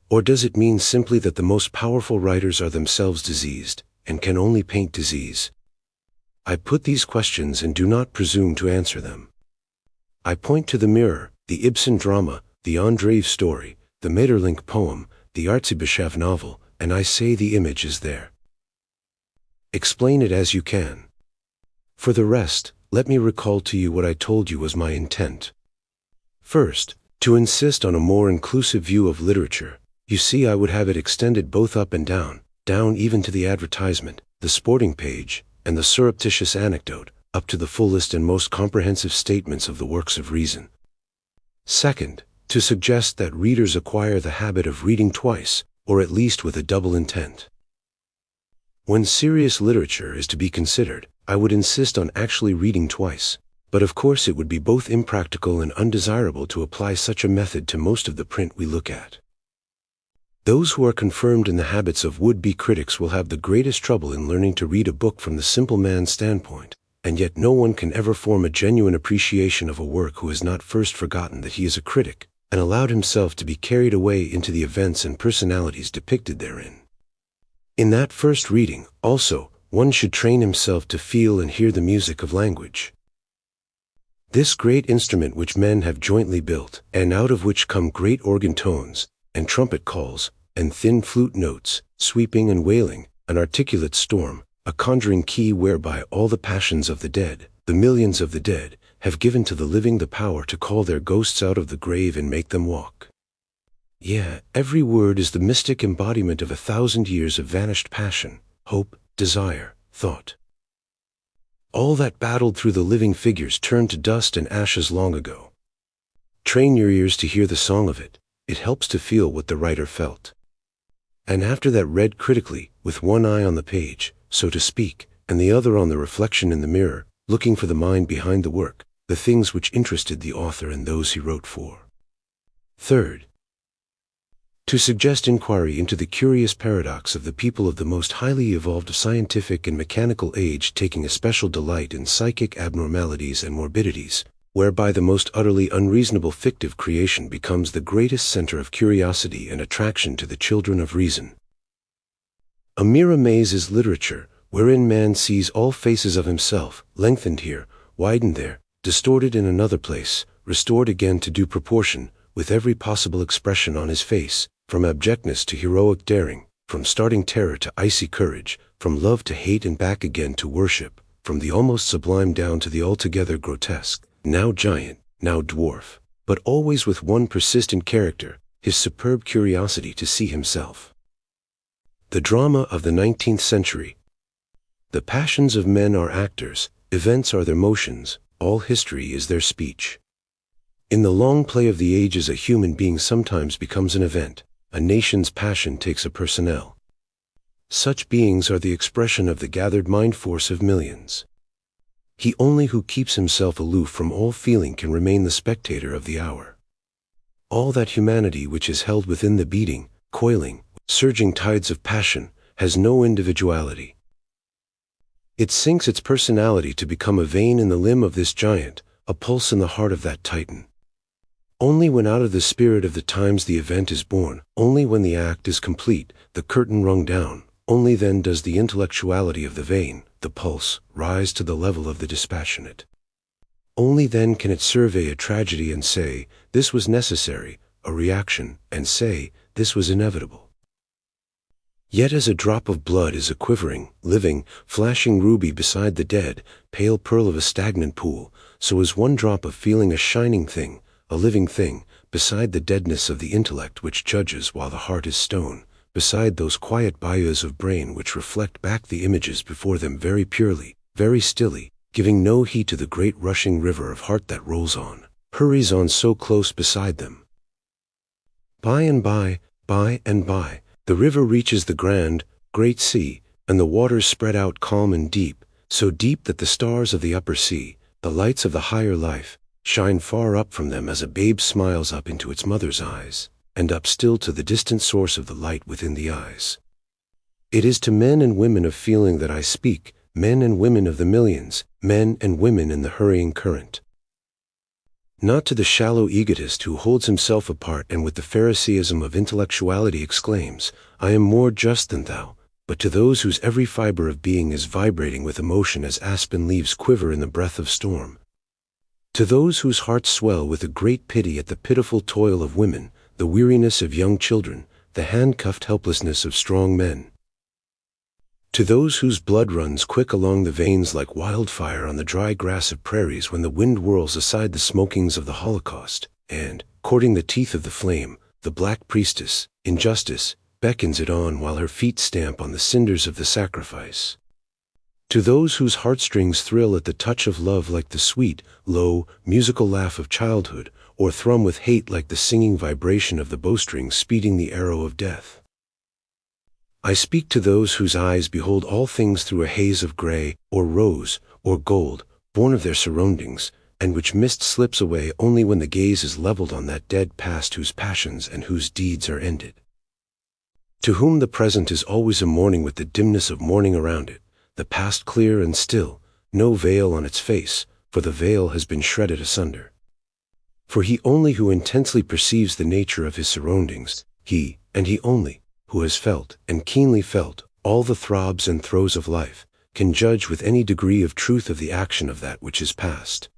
Or does it mean simply that the most powerful writers are themselves diseased, and can only paint disease? I put these questions and do not presume to answer them. I point to the mirror, the Ibsen drama, the Andreev story, the Maeterlinck poem, the Artzibichev novel, and I say the image is there. Explain it as you can. For the rest, let me recall to you what I told you was my intent. First, to insist on a more inclusive view of literature. You see, I would have it extended both up and down even to the advertisement, the sporting page, and the surreptitious anecdote, up to the fullest and most comprehensive statements of the works of reason. Second, to suggest that readers acquire the habit of reading twice, or at least with a double intent. When serious literature is to be considered, I would insist on actually reading twice, but of course it would be both impractical and undesirable to apply such a method to most of the print we look at. Those who are confirmed in the habits of would-be critics will have the greatest trouble in learning to read a book from the simple man's standpoint, and yet no one can ever form a genuine appreciation of a work who has not first forgotten that he is a critic, and allowed himself to be carried away into the events and personalities depicted therein. In that first reading, also, one should train himself to feel and hear the music of language. This great instrument which men have jointly built, and out of which come great organ tones, and trumpet calls, and thin flute notes, sweeping and wailing, an articulate storm, a conjuring key whereby all the passions of the dead, the millions of the dead, have given to the living the power to call their ghosts out of the grave and make them walk. Yeah, every word is the mystic embodiment of 1,000 years of vanished passion, hope, desire, thought. All that battled through the living figures turned to dust and ashes long ago. Train your ears to hear the song of it. It helps to feel what the writer felt. And after that, read critically, with one eye on the page, so to speak, and the other on the reflection in the mirror, looking for the mind behind the work, the things which interested the author and those he wrote for. Third, to suggest inquiry into the curious paradox of the people of the most highly evolved scientific and mechanical age taking a special delight in psychic abnormalities and morbidities, whereby the most utterly unreasonable fictive creation becomes the greatest center of curiosity and attraction to the children of reason. A mere maze is literature, wherein man sees all faces of himself, lengthened here, widened there, distorted in another place, restored again to due proportion, with every possible expression on his face, from abjectness to heroic daring, from starting terror to icy courage, from love to hate and back again to worship, from the almost sublime down to the altogether grotesque, now giant, now dwarf, but always with one persistent character, his superb curiosity to see himself. The drama of the 19th century. The passions of men are actors, events are their motions, all history is their speech. In the long play of the ages a human being sometimes becomes an event, a nation's passion takes a personnel. Such beings are the expression of the gathered mind force of millions. He only who keeps himself aloof from all feeling can remain the spectator of the hour. All that humanity which is held within the beating, coiling, surging tides of passion has no individuality. It sinks its personality to become a vein in the limb of this giant, a pulse in the heart of that Titan. Only when out of the spirit of the times the event is born, only when the act is complete, the curtain rung down, only then does the intellectuality of the vein, the pulse, rise to the level of the dispassionate. Only then can it survey a tragedy and say, this was necessary, a reaction, and say, this was inevitable. Yet as a drop of blood is a quivering, living, flashing ruby beside the dead, pale pearl of a stagnant pool, so is one drop of feeling a shining thing, a living thing, beside the deadness of the intellect which judges while the heart is stone, beside those quiet bayous of brain which reflect back the images before them very purely, very stilly, giving no heed to the great rushing river of heart that rolls on, hurries on so close beside them. By and by, the river reaches the grand, great sea, and the waters spread out calm and deep, so deep that the stars of the upper sea, the lights of the higher life, shine far up from them as a babe smiles up into its mother's eyes, and up still to the distant source of the light within the eyes. It is to men and women of feeling that I speak, men and women of the millions, men and women in the hurrying current. Not to the shallow egotist who holds himself apart and with the Phariseeism of intellectuality exclaims, I am more just than thou, but to those whose every fiber of being is vibrating with emotion as aspen leaves quiver in the breath of storm. To those whose hearts swell with a great pity at the pitiful toil of women, the weariness of young children, the handcuffed helplessness of strong men. To those whose blood runs quick along the veins like wildfire on the dry grass of prairies when the wind whirls aside the smokings of the Holocaust, and, courting the teeth of the flame, the black priestess, injustice, beckons it on while her feet stamp on the cinders of the sacrifice. To those whose heartstrings thrill at the touch of love like the sweet, low, musical laugh of childhood, or thrum with hate like the singing vibration of the bowstring speeding the arrow of death. I speak to those whose eyes behold all things through a haze of gray, or rose, or gold, born of their surroundings, and which mist slips away only when the gaze is leveled on that dead past whose passions and whose deeds are ended. To whom the present is always a morning with the dimness of morning around it, the past clear and still, no veil on its face, for the veil has been shredded asunder. For he only who intensely perceives the nature of his surroundings, he, and he only, who has felt, and keenly felt, all the throbs and throes of life, can judge with any degree of truth of the action of that which is past.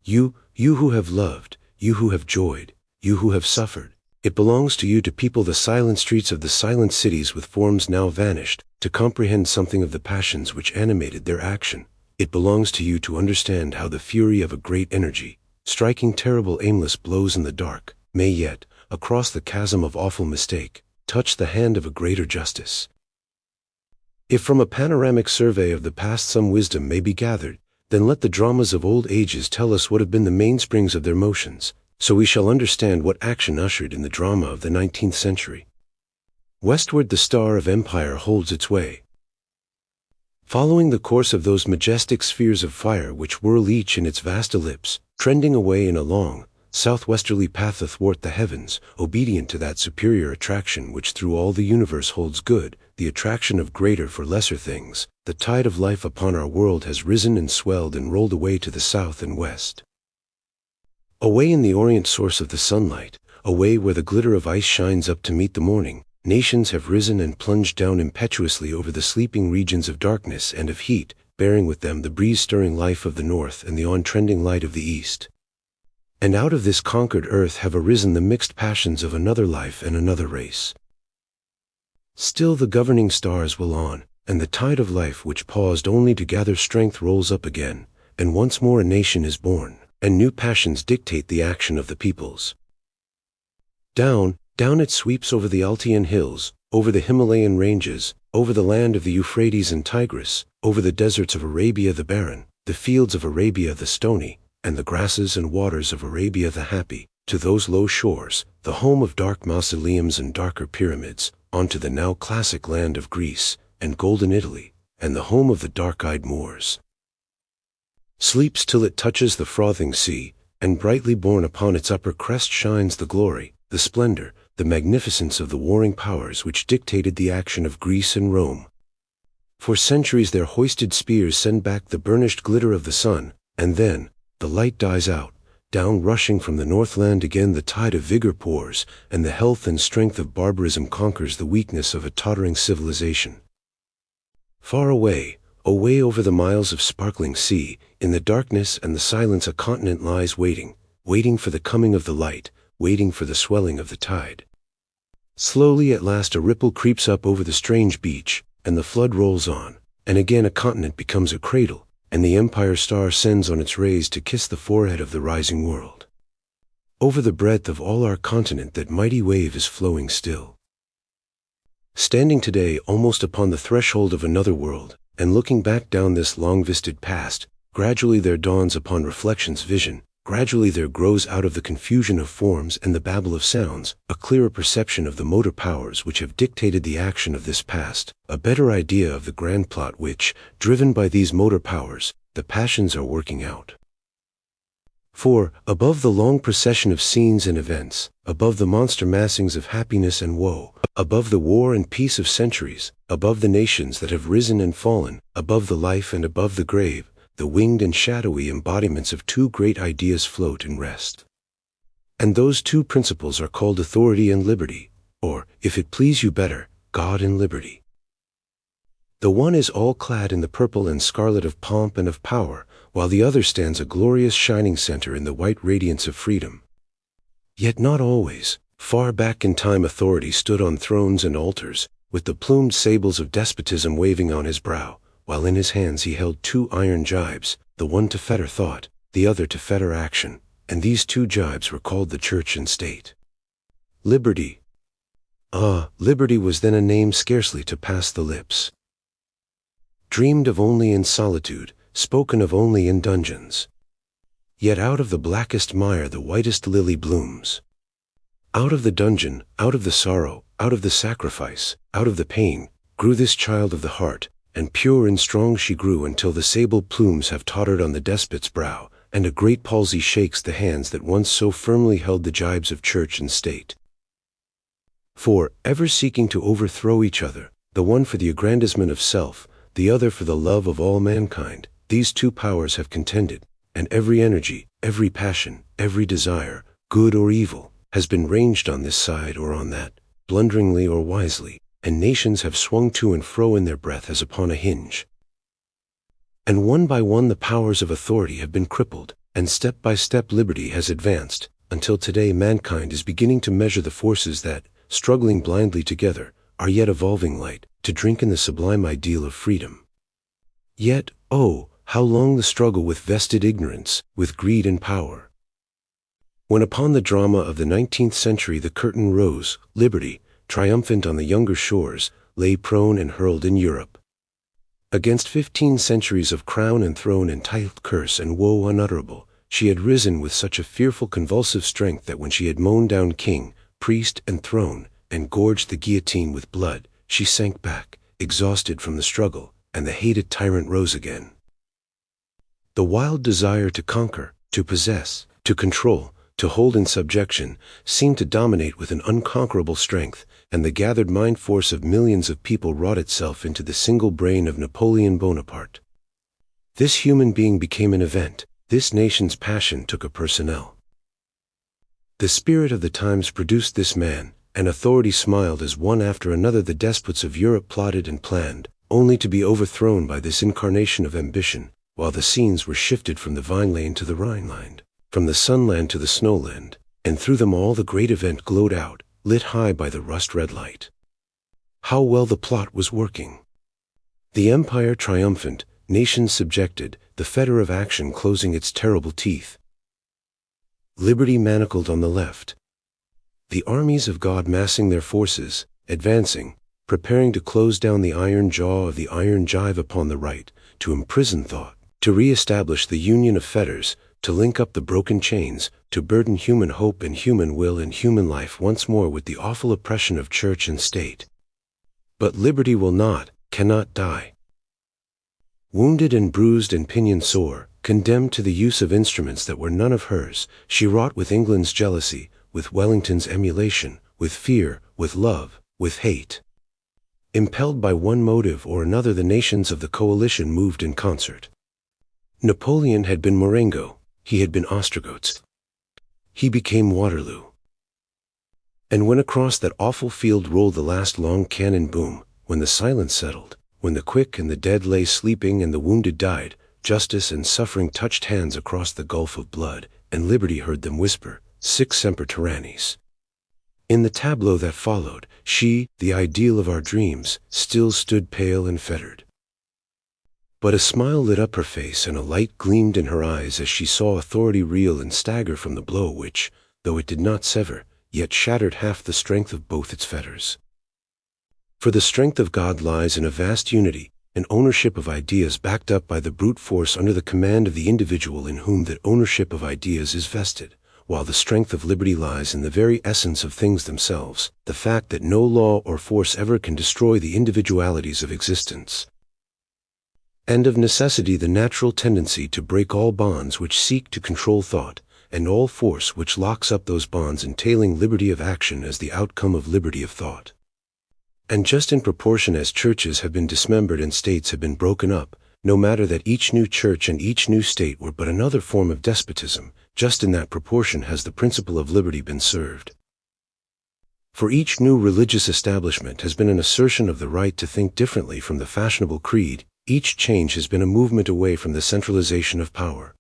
You who have loved, you who have joyed, you who have suffered, it belongs to you to people the silent streets of the silent cities with forms now vanished, to comprehend something of the passions which animated their action. It belongs to you to understand how the fury of a great energy, striking terrible aimless blows in the dark, may yet, across the chasm of awful mistake, touch the hand of a greater justice. If from a panoramic survey of the past some wisdom may be gathered, then let the dramas of old ages tell us what have been the mainsprings of their motions, so we shall understand what action ushered in the drama of the 19th century. Westward the star of empire holds its way, following the course of those majestic spheres of fire which whirl each in its vast ellipse, trending away in a long, southwesterly path athwart the heavens, obedient to that superior attraction which through all the universe holds good, the attraction of greater for lesser things. The tide of life upon our world has risen and swelled and rolled away to the south and west. Away in the orient source of the sunlight, away where the glitter of ice shines up to meet the morning, nations have risen and plunged down impetuously over the sleeping regions of darkness and of heat, bearing with them the breeze-stirring life of the north and the on-trending light of the east. And out of this conquered earth have arisen the mixed passions of another life and another race. Still the governing stars will on, and the tide of life which paused only to gather strength rolls up again, and once more a nation is born, and new passions dictate the action of the peoples. Down it sweeps over the Altian hills, over the Himalayan ranges, over the land of the Euphrates and Tigris, over the deserts of Arabia the barren, the fields of Arabia the stony, and the grasses and waters of Arabia the happy, to those low shores, the home of dark mausoleums and darker pyramids, onto the now classic land of Greece and golden Italy, and the home of the dark-eyed Moors. Sleeps till it touches the frothing sea, and brightly borne upon its upper crest shines the glory, the splendor, the magnificence of the warring powers which dictated the action of Greece and Rome. For centuries their hoisted spears send back the burnished glitter of the sun, and then, the light dies out, down rushing from the northland again the tide of vigor pours, and the health and strength of barbarism conquers the weakness of a tottering civilization. Far away, away over the miles of sparkling sea, in the darkness and the silence a continent lies waiting, waiting for the coming of the light, waiting for the swelling of the tide. Slowly at last a ripple creeps up over the strange beach, and the flood rolls on, and again a continent becomes a cradle, and the empire star sends on its rays to kiss the forehead of the rising world. Over the breadth of all our continent that mighty wave is flowing still. Standing today almost upon the threshold of another world, and looking back down this long-visted past, gradually there dawns upon reflection's vision, gradually there grows out of the confusion of forms and the babble of sounds, a clearer perception of the motor powers which have dictated the action of this past, a better idea of the grand plot which, driven by these motor powers, the passions are working out. For, above the long procession of scenes and events, above the monster massings of happiness and woe, above the war and peace of centuries, above the nations that have risen and fallen, above the life and above the grave, the winged and shadowy embodiments of two great ideas float and rest. And those two principles are called authority and liberty, or, if it please you better, God and liberty. The one is all clad in the purple and scarlet of pomp and of power, while the other stands a glorious shining center in the white radiance of freedom. Yet not always. Far back in time authority stood on thrones and altars, with the plumed sables of despotism waving on his brow, while in his hands he held two iron jibes, the one to fetter thought, the other to fetter action, and these two jibes were called the church and state. Liberty. Ah, liberty was then a name scarcely to pass the lips. Dreamed of only in solitude, spoken of only in dungeons. Yet out of the blackest mire the whitest lily blooms. Out of the dungeon, out of the sorrow, out of the sacrifice, out of the pain, grew this child of the heart, and pure and strong she grew until the sable plumes have tottered on the despot's brow, and a great palsy shakes the hands that once so firmly held the jibes of church and state. For, ever seeking to overthrow each other, the one for the aggrandizement of self, the other for the love of all mankind, these two powers have contended, and every energy, every passion, every desire, good or evil, has been ranged on this side or on that, blunderingly or wisely, and nations have swung to and fro in their breath as upon a hinge. And one by one the powers of authority have been crippled, and step by step liberty has advanced, until today mankind is beginning to measure the forces that, struggling blindly together, are yet evolving light, to drink in the sublime ideal of freedom. Yet, oh, how long the struggle with vested ignorance, with greed and power. When upon the drama of the 19th century the curtain rose, liberty, triumphant on the younger shores, lay prone and hurled in Europe. Against 15 centuries of crown and throne entitled curse and woe unutterable, she had risen with such a fearful convulsive strength that when she had mown down king, priest, and throne, and gorged the guillotine with blood, she sank back, exhausted from the struggle, and the hated tyrant rose again. The wild desire to conquer, to possess, to control, to hold in subjection, seemed to dominate with an unconquerable strength, and the gathered mind force of millions of people wrought itself into the single brain of Napoleon Bonaparte. This human being became an event, this nation's passion took a personnel. The spirit of the times produced this man, and authority smiled as one after another the despots of Europe plotted and planned, only to be overthrown by this incarnation of ambition, while the scenes were shifted from the Vineland to the Rhineland, from the Sunland to the Snowland, and through them all the great event glowed out, lit high by the rust-red light. How well the plot was working! The empire triumphant, nations subjected, the fetter of action closing its terrible teeth. Liberty manacled on the left. The armies of God massing their forces, advancing, preparing to close down the iron jaw of the iron jive upon the right, to imprison thought, to re-establish the union of fetters, to link up the broken chains, to burden human hope and human will and human life once more with the awful oppression of church and state. But liberty will not, cannot die. Wounded and bruised and pinioned sore, condemned to the use of instruments that were none of hers, she wrought with England's jealousy, with Wellington's emulation, with fear, with love, with hate. Impelled by one motive or another, the nations of the coalition moved in concert. Napoleon had been Marengo, he had been Ostrogoths. He became Waterloo. And when across that awful field rolled the last long cannon boom, when the silence settled, when the quick and the dead lay sleeping and the wounded died, justice and suffering touched hands across the gulf of blood, and liberty heard them whisper, Sic semper tyrannis. In the tableau that followed, she, the ideal of our dreams, still stood pale and fettered. But a smile lit up her face and a light gleamed in her eyes as she saw authority reel and stagger from the blow which, though it did not sever, yet shattered half the strength of both its fetters. For the strength of God lies in a vast unity, an ownership of ideas backed up by the brute force under the command of the individual in whom that ownership of ideas is vested, while the strength of liberty lies in the very essence of things themselves, the fact that no law or force ever can destroy the individualities of existence. And of necessity the natural tendency to break all bonds which seek to control thought, and all force which locks up those bonds, entailing liberty of action as the outcome of liberty of thought. And just in proportion as churches have been dismembered and states have been broken up, no matter that each new church and each new state were but another form of despotism, just in that proportion has the principle of liberty been served. For each new religious establishment has been an assertion of the right to think differently from the fashionable creed, each change has been a movement away from the centralization of power.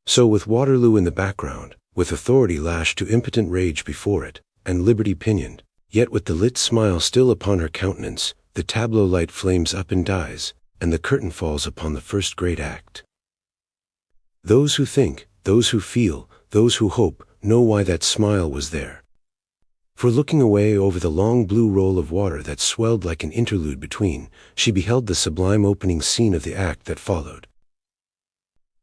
So with Waterloo in the background, with authority lashed to impotent rage before it, and liberty pinioned, yet with the lit smile still upon her countenance, the tableau light flames up and dies, and the curtain falls upon the first great act. Those who think, those who feel, those who hope, know why that smile was there. For looking away over the long blue roll of water that swelled like an interlude between, she beheld the sublime opening scene of the act that followed.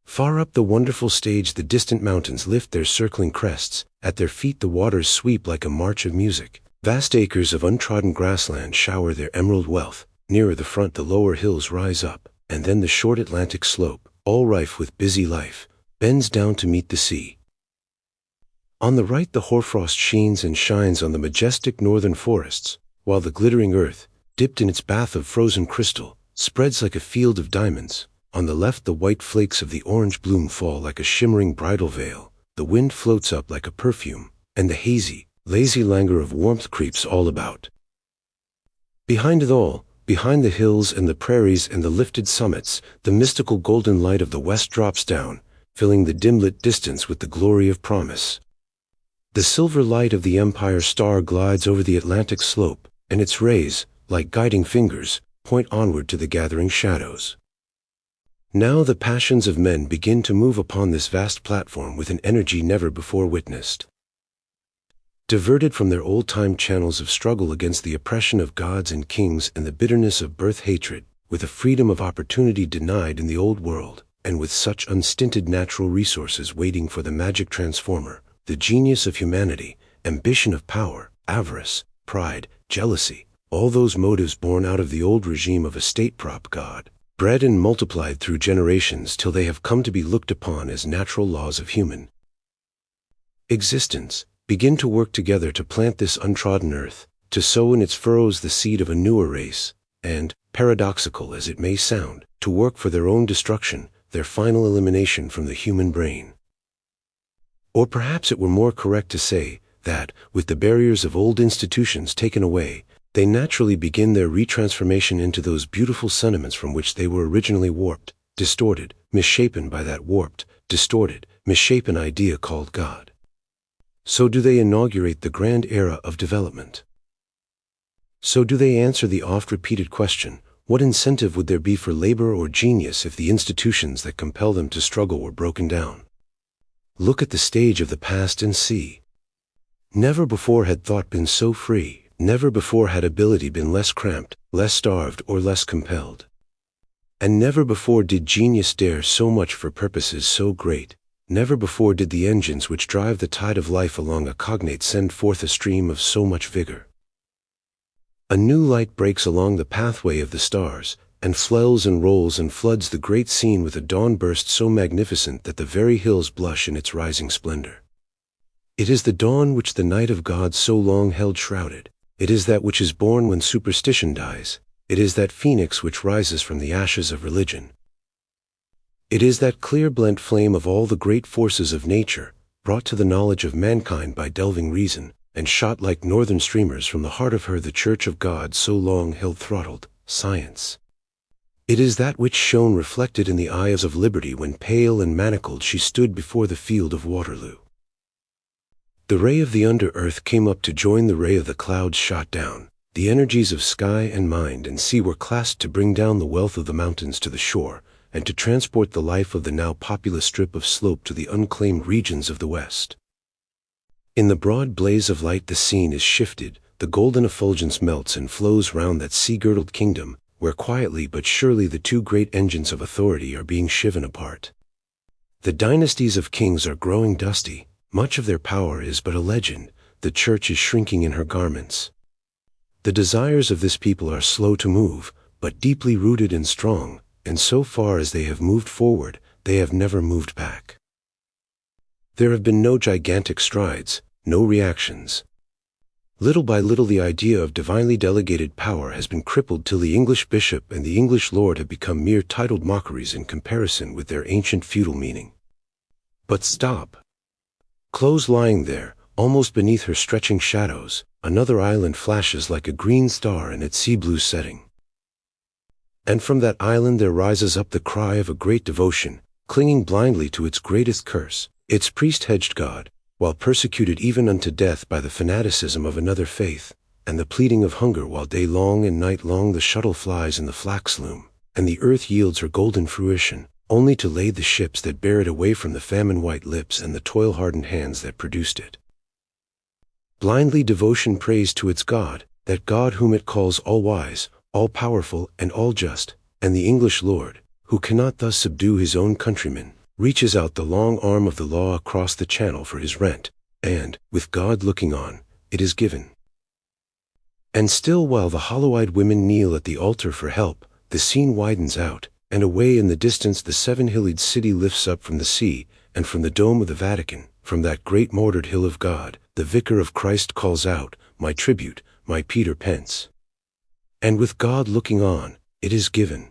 Far up the wonderful stage the distant mountains lift their circling crests, at their feet the waters sweep like a march of music, vast acres of untrodden grassland shower their emerald wealth, nearer the front the lower hills rise up, and then the short Atlantic slope, all rife with busy life, bends down to meet the sea. On the right the hoarfrost sheens and shines on the majestic northern forests, while the glittering earth, dipped in its bath of frozen crystal, spreads like a field of diamonds. On the left the white flakes of the orange bloom fall like a shimmering bridal veil, the wind floats up like a perfume, and the hazy, lazy languor of warmth creeps all about. Behind it all, behind the hills and the prairies and the lifted summits, the mystical golden light of the west drops down, filling the dim-lit distance with the glory of promise. The silver light of the Empire Star glides over the Atlantic slope, and its rays, like guiding fingers, point onward to the gathering shadows. Now the passions of men begin to move upon this vast platform with an energy never before witnessed. Diverted from their old-time channels of struggle against the oppression of gods and kings and the bitterness of birth hatred, with a freedom of opportunity denied in the old world, and with such unstinted natural resources waiting for the magic transformer, the genius of humanity, ambition of power, avarice, pride, jealousy, all those motives born out of the old regime of a state-prop god, bred and multiplied through generations till they have come to be looked upon as natural laws of human existence, begin to work together to plant this untrodden earth, to sow in its furrows the seed of a newer race, and, paradoxical as it may sound, to work for their own destruction, their final elimination from the human brain. Or perhaps it were more correct to say that, with the barriers of old institutions taken away, they naturally begin their retransformation into those beautiful sentiments from which they were originally warped, distorted, misshapen by that warped, distorted, misshapen idea called God. So do they inaugurate the grand era of development. So do they answer the oft-repeated question, what incentive would there be for labor or genius if the institutions that compel them to struggle were broken down? Look at the stage of the past and see. Never before had thought been so free, never before had ability been less cramped, less starved, or less compelled. And never before did genius dare so much for purposes so great, Never before did the engines which drive the tide of life along a cognate send forth a stream of so much vigor. A new light breaks along the pathway of the stars, and swells and rolls and floods the great scene with a dawn burst so magnificent that the very hills blush in its rising splendor. It is the dawn which the night of God so long held shrouded. It is that which is born when superstition dies. It is that phoenix which rises from the ashes of religion. It is that clear blent flame of all the great forces of nature, brought to the knowledge of mankind by delving reason, and shot like northern streamers from the heart of her the Church of God so long held throttled, science. It is that which shone reflected in the eyes of liberty when pale and manacled she stood before the field of Waterloo. The ray of the under-earth came up to join the ray of the clouds shot down. The energies of sky and mind and sea were clasped to bring down the wealth of the mountains to the shore, and to transport the life of the now populous strip of slope to the unclaimed regions of the west. In the broad blaze of light the scene is shifted, the golden effulgence melts and flows round that sea-girdled kingdom, where quietly but surely the two great engines of authority are being shiven apart. The dynasties of kings are growing dusty, much of their power is but a legend, the church is shrinking in her garments. The desires of this people are slow to move, but deeply rooted and strong, and so far as they have moved forward, they have never moved back. There have been no gigantic strides, no reactions. Little by little the idea of divinely delegated power has been crippled till the English bishop and the English lord have become mere titled mockeries in comparison with their ancient feudal meaning. But stop. Close lying there, almost beneath her stretching shadows, another island flashes like a green star in its sea-blue setting. And from that island there rises up the cry of a great devotion, clinging blindly to its greatest curse, its priest-hedged God, while persecuted even unto death by the fanaticism of another faith, and the pleading of hunger while day long and night long the shuttle flies in the flax loom, and the earth yields her golden fruition, only to lade the ships that bear it away from the famine-white lips and the toil-hardened hands that produced it. Blindly devotion prays to its God, that God whom it calls all-wise, all-powerful, and all-just, and the English Lord, who cannot thus subdue his own countrymen, reaches out the long arm of the law across the channel for his rent, and, with God looking on, it is given. And still while the hollow-eyed women kneel at the altar for help, the scene widens out, and away in the distance the seven-hilled city lifts up from the sea, and from the dome of the Vatican, from that great mortared hill of God, the vicar of Christ calls out, "My tribute, my Peter pence." And with God looking on, it is given.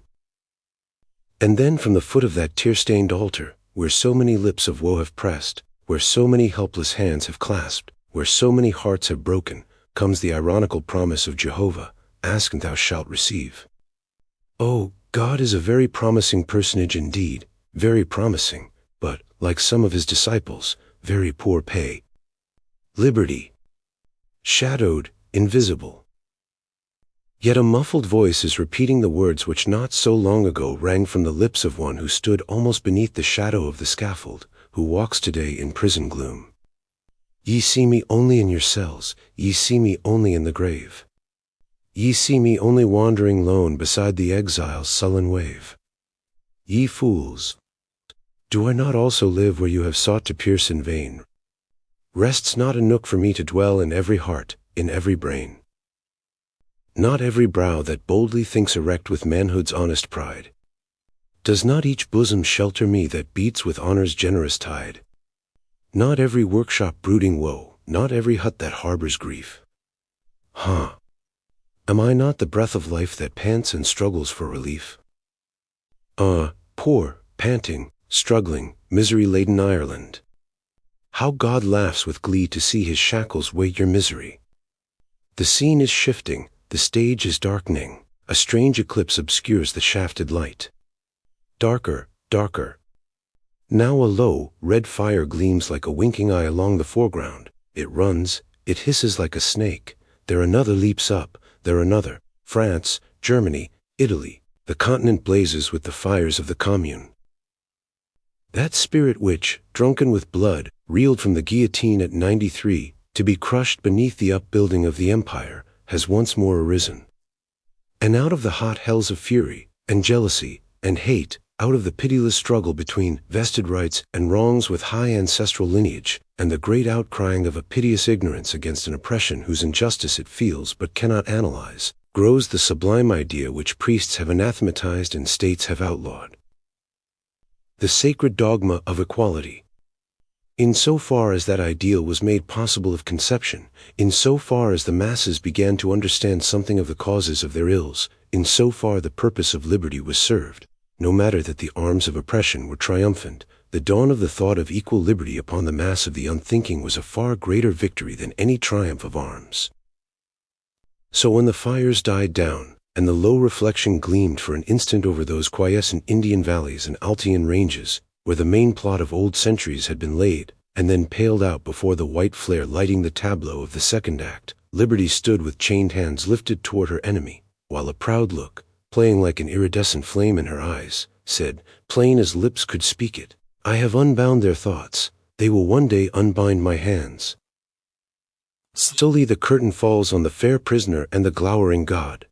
And then from the foot of that tear-stained altar, where so many lips of woe have pressed, where so many helpless hands have clasped, where so many hearts have broken, comes the ironical promise of Jehovah, "Ask and thou shalt receive." Oh, God is a very promising personage indeed, very promising, but, like some of his disciples, very poor pay. Liberty. Shadowed, invisible. Yet a muffled voice is repeating the words which not so long ago rang from the lips of one who stood almost beneath the shadow of the scaffold, who walks today in prison gloom. Ye see me only in your cells, ye see me only in the grave. Ye see me only wandering lone beside the exile's sullen wave. Ye fools! Do I not also live where you have sought to pierce in vain? Rests not a nook for me to dwell in every heart, in every brain? Not every brow that boldly thinks erect with manhood's honest pride? Does not each bosom shelter me that beats with honor's generous tide? Not every workshop brooding woe, not every hut that harbors grief? Huh! Am I not the breath of life that pants and struggles for relief? Poor, panting, struggling, misery-laden Ireland! How God laughs with glee to see his shackles weight your misery! The scene is shifting, the stage is darkening, a strange eclipse obscures the shafted light. Darker, darker. Now a low, red fire gleams like a winking eye along the foreground. It runs, it hisses like a snake. There another leaps up, there another. France, Germany, Italy. The continent blazes with the fires of the Commune. That spirit which, drunken with blood, reeled from the guillotine at 93, to be crushed beneath the upbuilding of the empire, has once more arisen. And out of the hot hells of fury, and jealousy, and hate, out of the pitiless struggle between vested rights and wrongs with high ancestral lineage, and the great outcrying of a piteous ignorance against an oppression whose injustice it feels but cannot analyze, grows the sublime idea which priests have anathematized and states have outlawed. The sacred dogma of equality. In so far as that ideal was made possible of conception, in so far as the masses began to understand something of the causes of their ills, in so far the purpose of liberty was served, no matter that the arms of oppression were triumphant. The dawn of the thought of equal liberty upon the mass of the unthinking was a far greater victory than any triumph of arms. So when the fires died down, and the low reflection gleamed for an instant over those quiescent Indian valleys and Altian ranges, where the main plot of old centuries had been laid, and then paled out before the white flare lighting the tableau of the second act, Liberty stood with chained hands lifted toward her enemy, while a proud look, playing like an iridescent flame in her eyes, said, plain as lips could speak it, I have unbound their thoughts, they will one day unbind my hands. Slowly the curtain falls on the fair prisoner and the glowering god.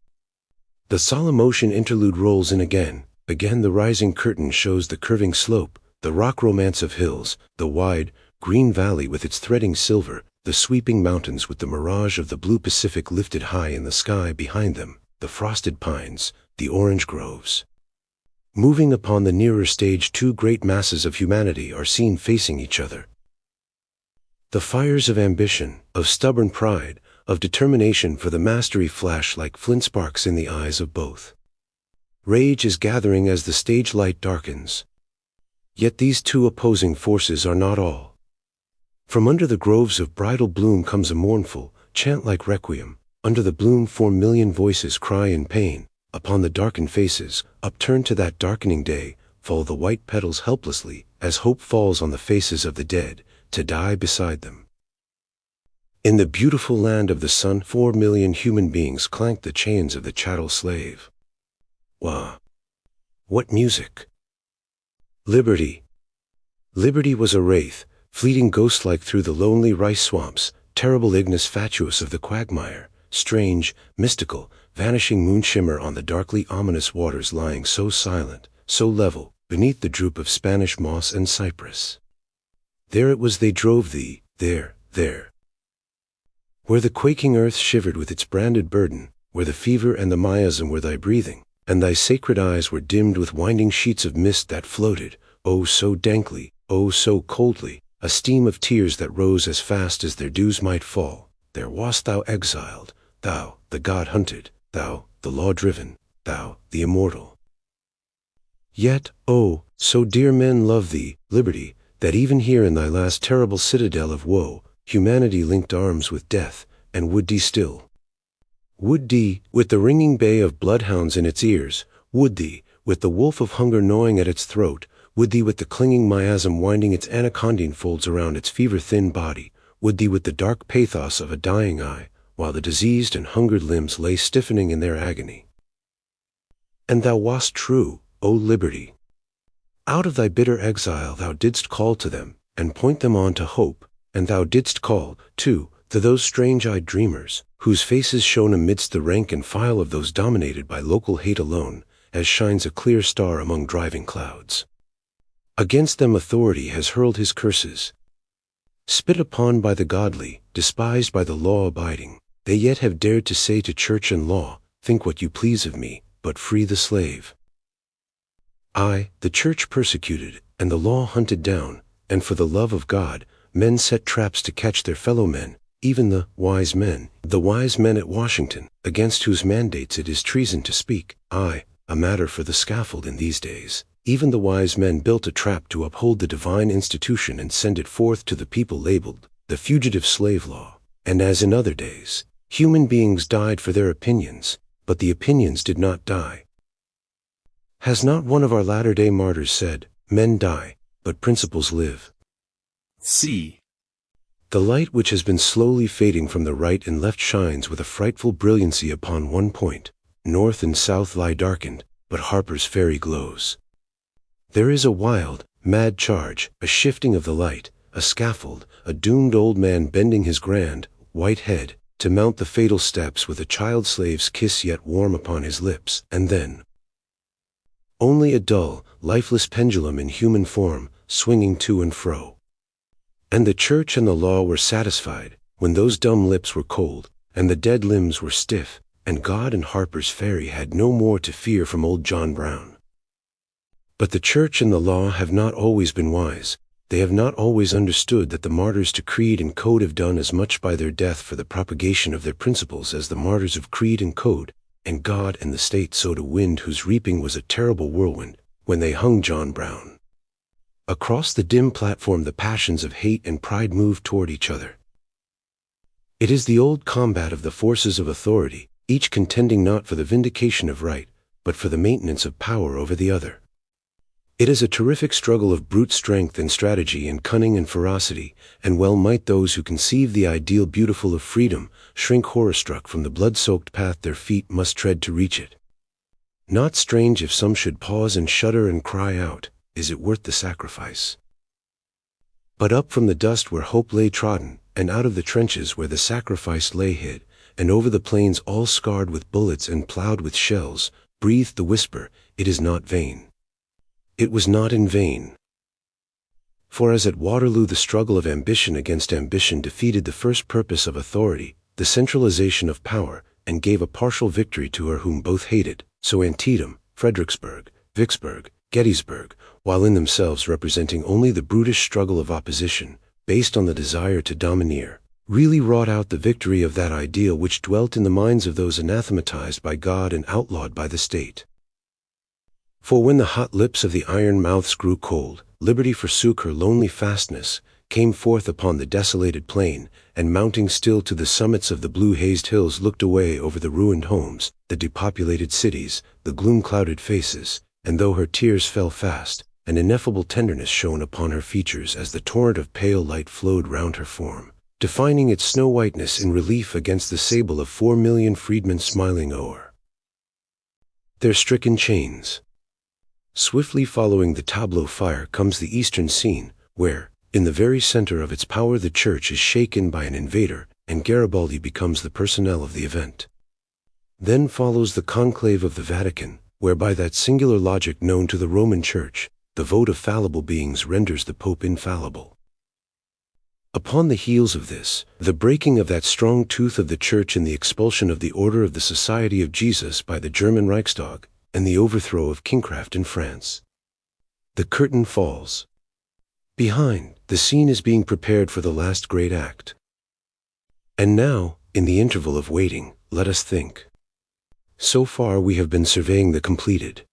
The solemn ocean interlude rolls in again, again the rising curtain shows the curving slope, the rock romance of hills, the wide, green valley with its threading silver, the sweeping mountains with the mirage of the blue Pacific lifted high in the sky behind them, the frosted pines, the orange groves. Moving upon the nearer stage, two great masses of humanity are seen facing each other. The fires of ambition, of stubborn pride, of determination for the mastery flash like flint sparks in the eyes of both. Rage is gathering as the stage light darkens. Yet these two opposing forces are not all. From under the groves of bridal bloom comes a mournful, chant-like requiem. Under the bloom 4,000,000 voices cry in pain. Upon the darkened faces, upturned to that darkening day, fall the white petals helplessly, as hope falls on the faces of the dead, to die beside them. In the beautiful land of the sun, 4,000,000 human beings clank the chains of the chattel slave. Wah! What music! Liberty! Liberty was a wraith, fleeting ghost-like through the lonely rice swamps, terrible ignis fatuus of the quagmire, strange, mystical, vanishing moonshimmer on the darkly ominous waters lying so silent, so level, beneath the droop of Spanish moss and cypress. There it was they drove thee, there. Where the quaking earth shivered with its branded burden, where the fever and the miasm were thy breathing, and thy sacred eyes were dimmed with winding sheets of mist that floated, oh so dankly, oh so coldly, a steam of tears that rose as fast as their dews might fall, there wast thou exiled, thou, the God-hunted, thou, the law-driven, thou, the immortal. Yet, oh, so dear men love thee, liberty, that even here in thy last terrible citadel of woe, humanity linked arms with death, and would thee still. Would thee, with the ringing bay of bloodhounds in its ears, would thee, with the wolf of hunger gnawing at its throat, would thee with the clinging miasm winding its anacondine folds around its fever-thin body, would thee with the dark pathos of a dying eye, while the diseased and hungered limbs lay stiffening in their agony. And thou wast true, O Liberty. Out of thy bitter exile thou didst call to them, and point them on to hope, and thou didst call, too, to those strange-eyed dreamers, whose faces shone amidst the rank and file of those dominated by local hate alone, as shines a clear star among driving clouds. Against them authority has hurled his curses. Spit upon by the godly, despised by the law-abiding, they yet have dared to say to church and law, think what you please of me, but free the slave. I, the church persecuted, and the law hunted down, and for the love of God, men set traps to catch their fellow men, even the wise men at Washington, against whose mandates it is treason to speak, aye, a matter for the scaffold in these days. Even the wise men built a trap to uphold the divine institution and send it forth to the people labeled, the fugitive slave law. And as in other days, human beings died for their opinions, but the opinions did not die. Has not one of our latter-day martyrs said, men die, but principles live? C. The light which has been slowly fading from the right and left shines with a frightful brilliancy upon one point. North and south lie darkened, but Harper's Ferry glows. There is a wild, mad charge, a shifting of the light, a scaffold, a doomed old man bending his grand, white head, to mount the fatal steps with a child slave's kiss yet warm upon his lips, and then, only a dull, lifeless pendulum in human form, swinging to and fro. And the church and the law were satisfied, when those dumb lips were cold, and the dead limbs were stiff, and God and Harper's Ferry had no more to fear from old John Brown. But the church and the law have not always been wise. They have not always understood that the martyrs to creed and code have done as much by their death for the propagation of their principles as the martyrs of creed and code, and God and the state sowed a wind whose reaping was a terrible whirlwind, when they hung John Brown. Across the dim platform the passions of hate and pride moved toward each other. It is the old combat of the forces of authority, each contending not for the vindication of right, but for the maintenance of power over the other. It is a terrific struggle of brute strength and strategy and cunning and ferocity, and well might those who conceive the ideal beautiful of freedom shrink horror-struck from the blood-soaked path their feet must tread to reach it. Not strange if some should pause and shudder and cry out, "Is it worth the sacrifice?" But up from the dust where hope lay trodden, and out of the trenches where the sacrifice lay hid, and over the plains all scarred with bullets and plowed with shells, breathed the whisper, "It is not vain." It was not in vain. For as at Waterloo the struggle of ambition against ambition defeated the first purpose of authority, the centralization of power, and gave a partial victory to her whom both hated, so Antietam, Fredericksburg, Vicksburg, Gettysburg, while in themselves representing only the brutish struggle of opposition, based on the desire to domineer, really wrought out the victory of that ideal which dwelt in the minds of those anathematized by God and outlawed by the state. For when the hot lips of the iron mouths grew cold, liberty forsook her lonely fastness, came forth upon the desolated plain, and mounting still to the summits of the blue-hazed hills looked away over the ruined homes, the depopulated cities, the gloom-clouded faces, and though her tears fell fast, an ineffable tenderness shone upon her features as the torrent of pale light flowed round her form, defining its snow-whiteness in relief against the sable of 4,000,000 freedmen smiling o'er their stricken chains. Swiftly following the tableau fire comes the eastern scene, where, in the very center of its power the church is shaken by an invader, and Garibaldi becomes the personnel of the event. Then follows the conclave of the Vatican, whereby that singular logic known to the Roman Church, the vote of fallible beings renders the Pope infallible. Upon the heels of this, the breaking of that strong tooth of the Church in the expulsion of the Order of the Society of Jesus by the German Reichstag, and the overthrow of kingcraft in France. The curtain falls. Behind, the scene is being prepared for the last great act. And now, in the interval of waiting, let us think. So far we have been surveying the completed.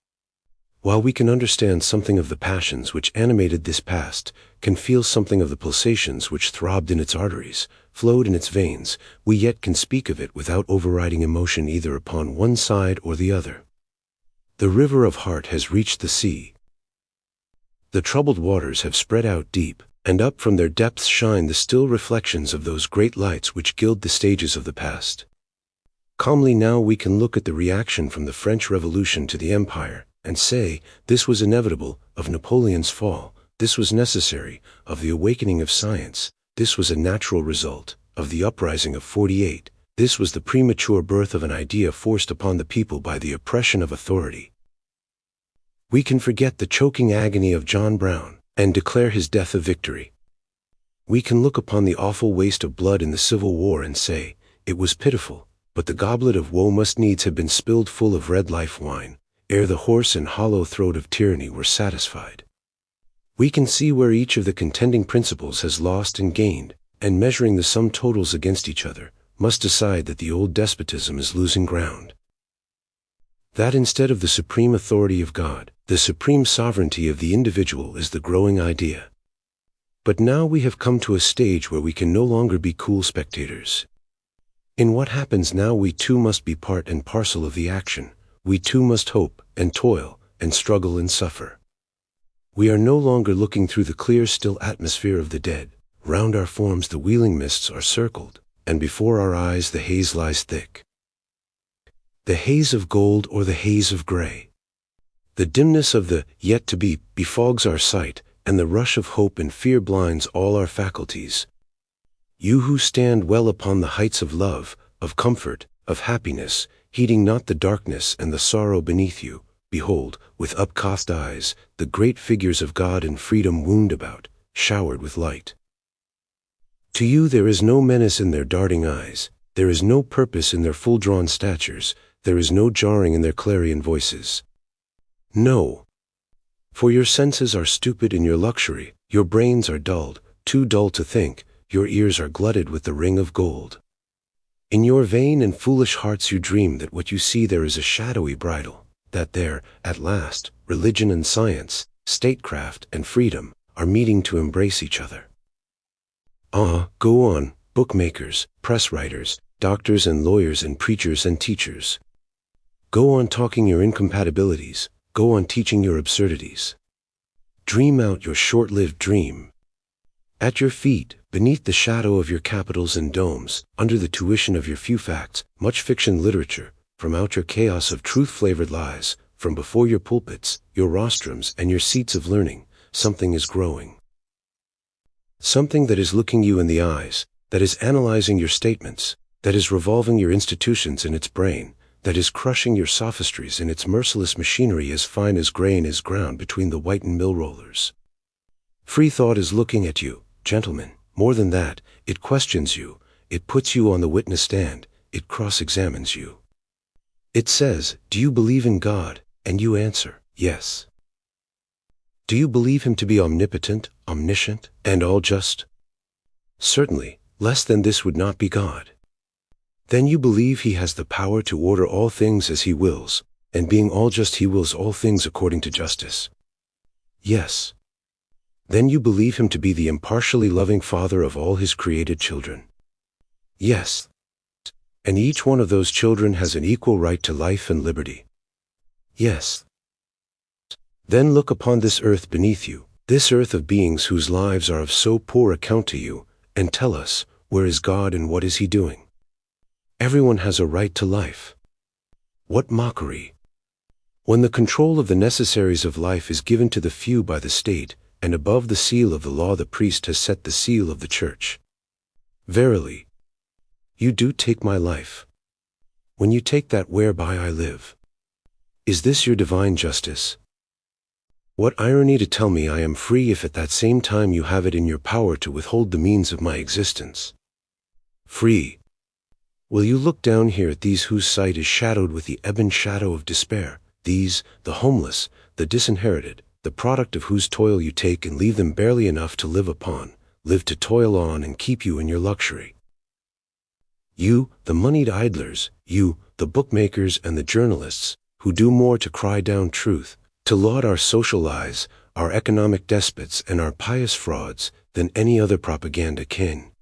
While we can understand something of the passions which animated this past, can feel something of the pulsations which throbbed in its arteries, flowed in its veins, we yet can speak of it without overriding emotion either upon one side or the other. The river of heart has reached the sea. The troubled waters have spread out deep, and up from their depths shine the still reflections of those great lights which gild the stages of the past. Calmly now we can look at the reaction from the French Revolution to the Empire, and say, this was inevitable, of Napoleon's fall, this was necessary, of the awakening of science, this was a natural result, of the uprising of '48, this was the premature birth of an idea forced upon the people by the oppression of authority. We can forget the choking agony of John Brown, and declare his death a victory. We can look upon the awful waste of blood in the Civil War and say, it was pitiful, but the goblet of woe must needs have been spilled full of red life wine, ere the hoarse and hollow throat of tyranny were satisfied. We can see where each of the contending principles has lost and gained, and measuring the sum totals against each other, must decide that the old despotism is losing ground. That instead of the supreme authority of God, the supreme sovereignty of the individual is the growing idea. But now we have come to a stage where we can no longer be cool spectators. In what happens now we too must be part and parcel of the action, we too must hope, and toil, and struggle and suffer. We are no longer looking through the clear still atmosphere of the dead, round our forms the wheeling mists are circled, and before our eyes the haze lies thick. The haze of gold or the haze of gray. The dimness of the yet-to-be befogs our sight, and the rush of hope and fear blinds all our faculties. You who stand well upon the heights of love, of comfort, of happiness, heeding not the darkness and the sorrow beneath you, behold, with upcast eyes, the great figures of God and freedom wound about, showered with light. To you there is no menace in their darting eyes, there is no purpose in their full-drawn statures, there is no jarring in their clarion voices. No. For your senses are stupid in your luxury, your brains are dulled, too dull to think, your ears are glutted with the ring of gold. In your vain and foolish hearts you dream that what you see there is a shadowy bridal, that there, at last, religion and science, statecraft and freedom, are meeting to embrace each other. Ah, go on, bookmakers, press writers, doctors and lawyers and preachers and teachers. Go on talking your incompatibilities, go on teaching your absurdities. Dream out your short-lived dream. At your feet, beneath the shadow of your capitals and domes, under the tuition of your few facts, much fiction literature, from out your chaos of truth-flavored lies, from before your pulpits, your rostrums, and your seats of learning, something is growing. Something that is looking you in the eyes, that is analyzing your statements, that is revolving your institutions in its brain, that is crushing your sophistries in its merciless machinery as fine as grain is ground between the whitened mill rollers. Free thought is looking at you, gentlemen. More than that, it questions you, it puts you on the witness stand, it cross-examines you. It says, do you believe in God? And you answer, yes. Do you believe him to be omnipotent, omniscient, and all-just? Certainly, less than this would not be God. Then you believe he has the power to order all things as he wills, and being all-just he wills all things according to justice. Yes. Then you believe him to be the impartially loving Father of all his created children. Yes. And each one of those children has an equal right to life and liberty. Yes. Then look upon this earth beneath you, this earth of beings whose lives are of so poor account to you, and tell us, where is God and what is he doing? Everyone has a right to life. What mockery! When the control of the necessaries of life is given to the few by the state, and above the seal of the law the priest has set the seal of the church. Verily, you do take my life. When you take that whereby I live. Is this your divine justice? What irony to tell me I am free if at that same time you have it in your power to withhold the means of my existence. Free. Will you look down here at these whose sight is shadowed with the ebon shadow of despair, these, the homeless, the disinherited, the product of whose toil you take and leave them barely enough to live upon, live to toil on and keep you in your luxury. You, the moneyed idlers, you, the bookmakers and the journalists, who do more to cry down truth, to laud our social lies, our economic despots and our pious frauds, than any other propaganda can.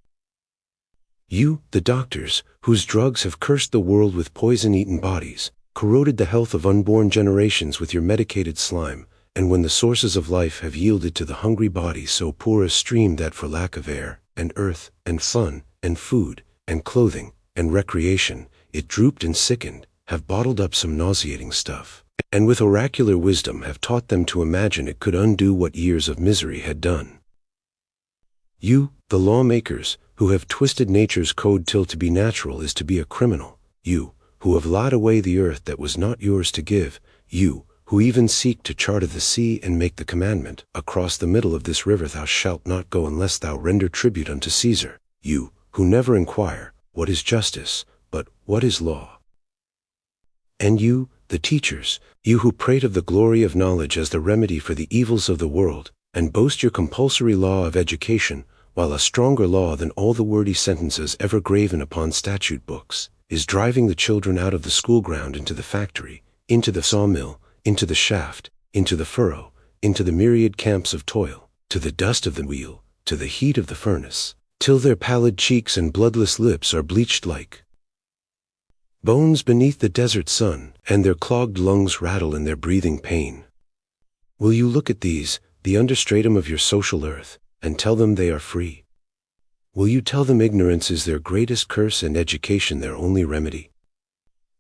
You, the doctors, whose drugs have cursed the world with poison-eaten bodies, corroded the health of unborn generations with your medicated slime, and when the sources of life have yielded to the hungry body so poor a stream that for lack of air, and earth, and fun, and food, and clothing, and recreation, it drooped and sickened, have bottled up some nauseating stuff, and with oracular wisdom have taught them to imagine it could undo what years of misery had done. You, the lawmakers, who have twisted nature's code till to be natural is to be a criminal, you, who have lied away the earth that was not yours to give, you, who even seek to charter the sea and make the commandment, across the middle of this river thou shalt not go unless thou render tribute unto Caesar, you, who never inquire, what is justice, but what is law? And you, the teachers, you who prate of the glory of knowledge as the remedy for the evils of the world, and boast your compulsory law of education, while a stronger law than all the wordy sentences ever graven upon statute books, is driving the children out of the school ground into the factory, into the sawmill, into the shaft, into the furrow, into the myriad camps of toil, to the dust of the wheel, to the heat of the furnace, till their pallid cheeks and bloodless lips are bleached like bones beneath the desert sun, and their clogged lungs rattle in their breathing pain. Will you look at these, the understratum of your social earth, and tell them they are free? Will you tell them ignorance is their greatest curse and education their only remedy?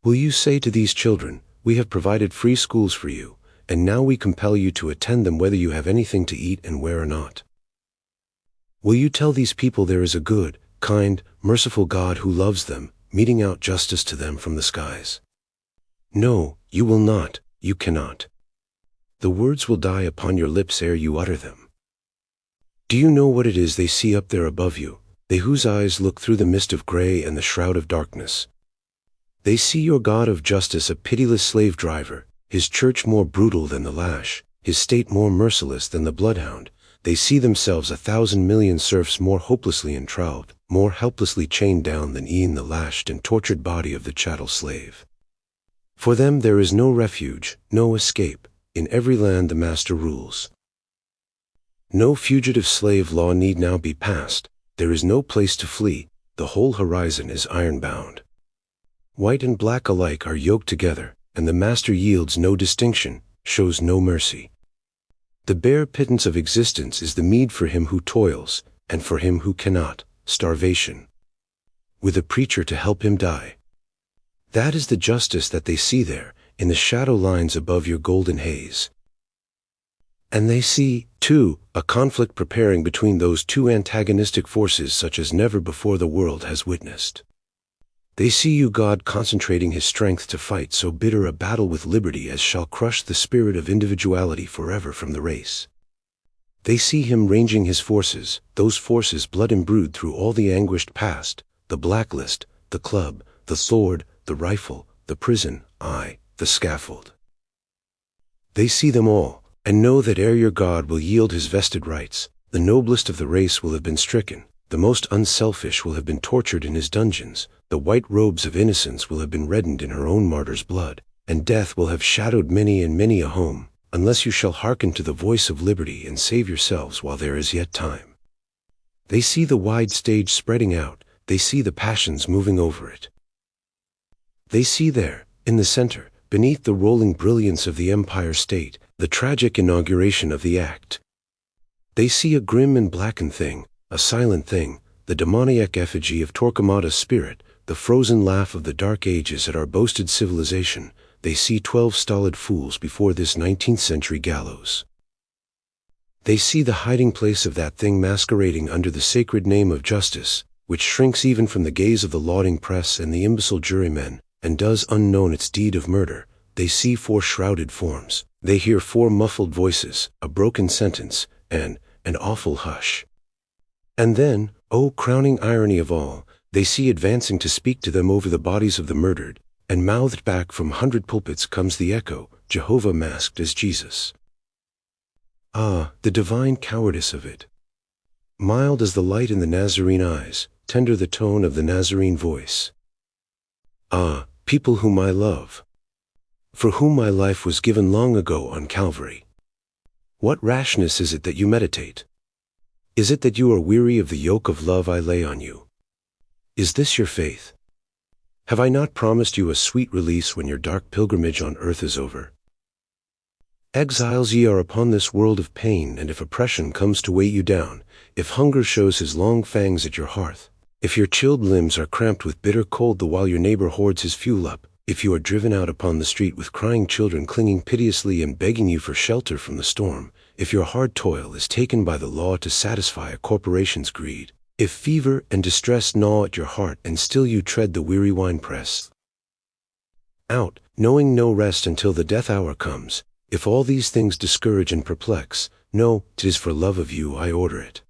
Will you say to these children, we have provided free schools for you, and now we compel you to attend them whether you have anything to eat and wear or not? Will you tell these people there is a good, kind, merciful God who loves them, meting out justice to them from the skies? No, you will not. you cannot. The words will die upon your lips ere you utter them. Do you know what it is they see up there above you, they whose eyes look through the mist of gray and the shroud of darkness? They see your God of justice a pitiless slave driver, his church more brutal than the lash, his state more merciless than the bloodhound. They see themselves 1,000,000,000 serfs more hopelessly enthralled, more helplessly chained down than e'en the lashed and tortured body of the chattel slave. For them there is no refuge, no escape. In every land the master rules. No fugitive slave law need now be passed. There is no place to flee. The whole horizon is iron-bound. White and black alike are yoked together, and the master yields no distinction, shows no mercy. The bare pittance of existence is the meed for him who toils, and for him who cannot, starvation. With a preacher to help him die. That is the justice that they see there, in the shadow lines above your golden haze. And they see, too, a conflict preparing between those two antagonistic forces such as never before the world has witnessed. They see you God concentrating his strength to fight so bitter a battle with liberty as shall crush the spirit of individuality forever from the race. They see him ranging his forces, those forces blood-imbrued through all the anguished past, the blacklist, the club, the sword, the rifle, the prison, aye, the scaffold. They see them all, and know that ere your God will yield his vested rights, the noblest of the race will have been stricken, the most unselfish will have been tortured in his dungeons, the white robes of innocence will have been reddened in her own martyr's blood, and death will have shadowed many and many a home, unless you shall hearken to the voice of liberty and save yourselves while there is yet time. They see the wide stage spreading out, they see the passions moving over it. They see there, in the center, beneath the rolling brilliance of the Empire State, the tragic inauguration of the act. They see a grim and blackened thing, a silent thing, the demoniac effigy of Torquemada's spirit, the frozen laugh of the dark ages at our boasted civilization. They see 12 stolid fools before this 19th century gallows. They see the hiding place of that thing masquerading under the sacred name of justice, which shrinks even from the gaze of the lauding press and the imbecile jurymen, and does unknown its deed of murder. They see 4 shrouded forms, they hear 4 muffled voices, a broken sentence, and an awful hush. And then, oh crowning irony of all, they see advancing to speak to them over the bodies of the murdered, and mouthed back from 100 pulpits comes the echo, Jehovah masked as Jesus. Ah, the divine cowardice of it! Mild as the light in the Nazarene eyes, tender the tone of the Nazarene voice. Ah, people whom I love, for whom my life was given long ago on Calvary. What rashness is it that you meditate? Is it that you are weary of the yoke of love I lay on you? Is this your faith? Have I not promised you a sweet release when your dark pilgrimage on earth is over? Exiles ye are upon this world of pain, and if oppression comes to weigh you down, if hunger shows his long fangs at your hearth, if your chilled limbs are cramped with bitter cold the while your neighbor hoards his fuel up, if you are driven out upon the street with crying children clinging piteously and begging you for shelter from the storm, if your hard toil is taken by the law to satisfy a corporation's greed, if fever and distress gnaw at your heart and still you tread the weary winepress out, knowing no rest until the death hour comes, if all these things discourage and perplex, know 'tis for love of you I order it.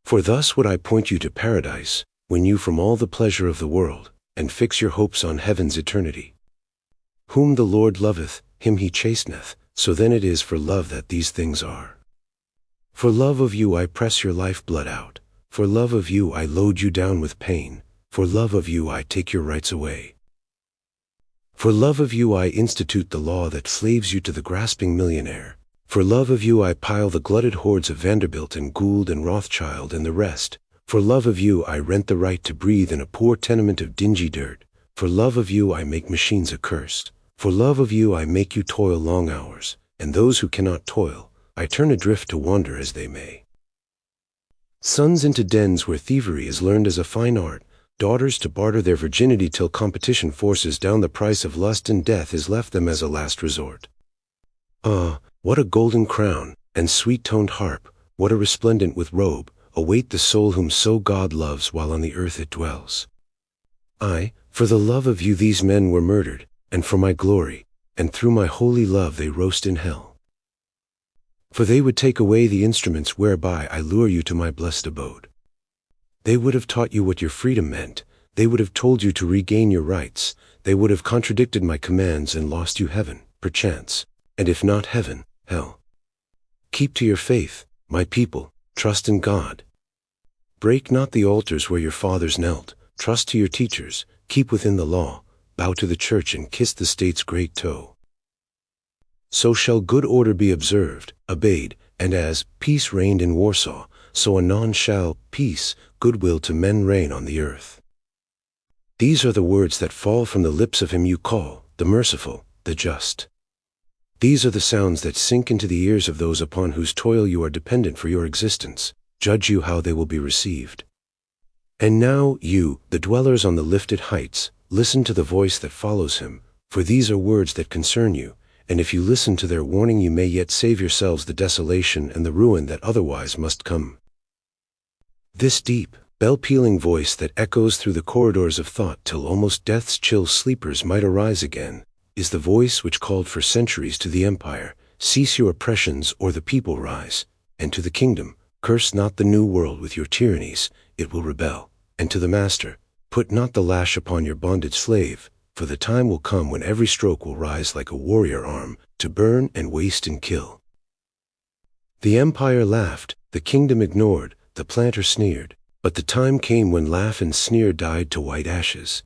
For thus would I point you to paradise, win you from all the pleasure of the world, and fix your hopes on heaven's eternity. Whom the Lord loveth, him he chasteneth, so then it is for love that these things are. For love of you I press your life blood out, for love of you I load you down with pain, for love of you I take your rights away. For love of you I institute the law that slaves you to the grasping millionaire, for love of you I pile the glutted hordes of Vanderbilt and Gould and Rothschild and the rest, for love of you I rent the right to breathe in a poor tenement of dingy dirt, for love of you I make machines accursed, for love of you I make you toil long hours, and those who cannot toil, I turn adrift to wander as they may. Sons into dens where thievery is learned as a fine art, daughters to barter their virginity till competition forces down the price of lust and death is left them as a last resort. Ah, what a golden crown, and sweet-toned harp, what a resplendent with robe, await the soul whom so God loves while on the earth it dwells. Aye, for the love of you these men were murdered, and for my glory, and through my holy love they roast in hell. For they would take away the instruments whereby I lure you to my blessed abode. They would have taught you what your freedom meant, they would have told you to regain your rights, they would have contradicted my commands and lost you heaven, perchance, and if not heaven, hell. Keep to your faith, my people, trust in God. Break not the altars where your fathers knelt, trust to your teachers, keep within the law, bow to the church and kiss the state's great toe. So shall good order be observed, obeyed, and as peace reigned in Warsaw, so anon shall peace, goodwill to men reign on the earth. These are the words that fall from the lips of him you call, the merciful, the just. These are the sounds that sink into the ears of those upon whose toil you are dependent for your existence. Judge you how they will be received. And now you, the dwellers on the lifted heights, listen to the voice that follows him, for these are words that concern you, and if you listen to their warning you may yet save yourselves the desolation and the ruin that otherwise must come. This deep, bell-pealing voice that echoes through the corridors of thought till almost death's chill sleepers might arise again, is the voice which called for centuries to the empire, cease your oppressions or the people rise, and to the kingdom, curse not the new world with your tyrannies, it will rebel, and to the master, put not the lash upon your bonded slave, for the time will come when every stroke will rise like a warrior arm, to burn and waste and kill. The empire laughed, the kingdom ignored, the planter sneered, but the time came when laugh and sneer died to white ashes.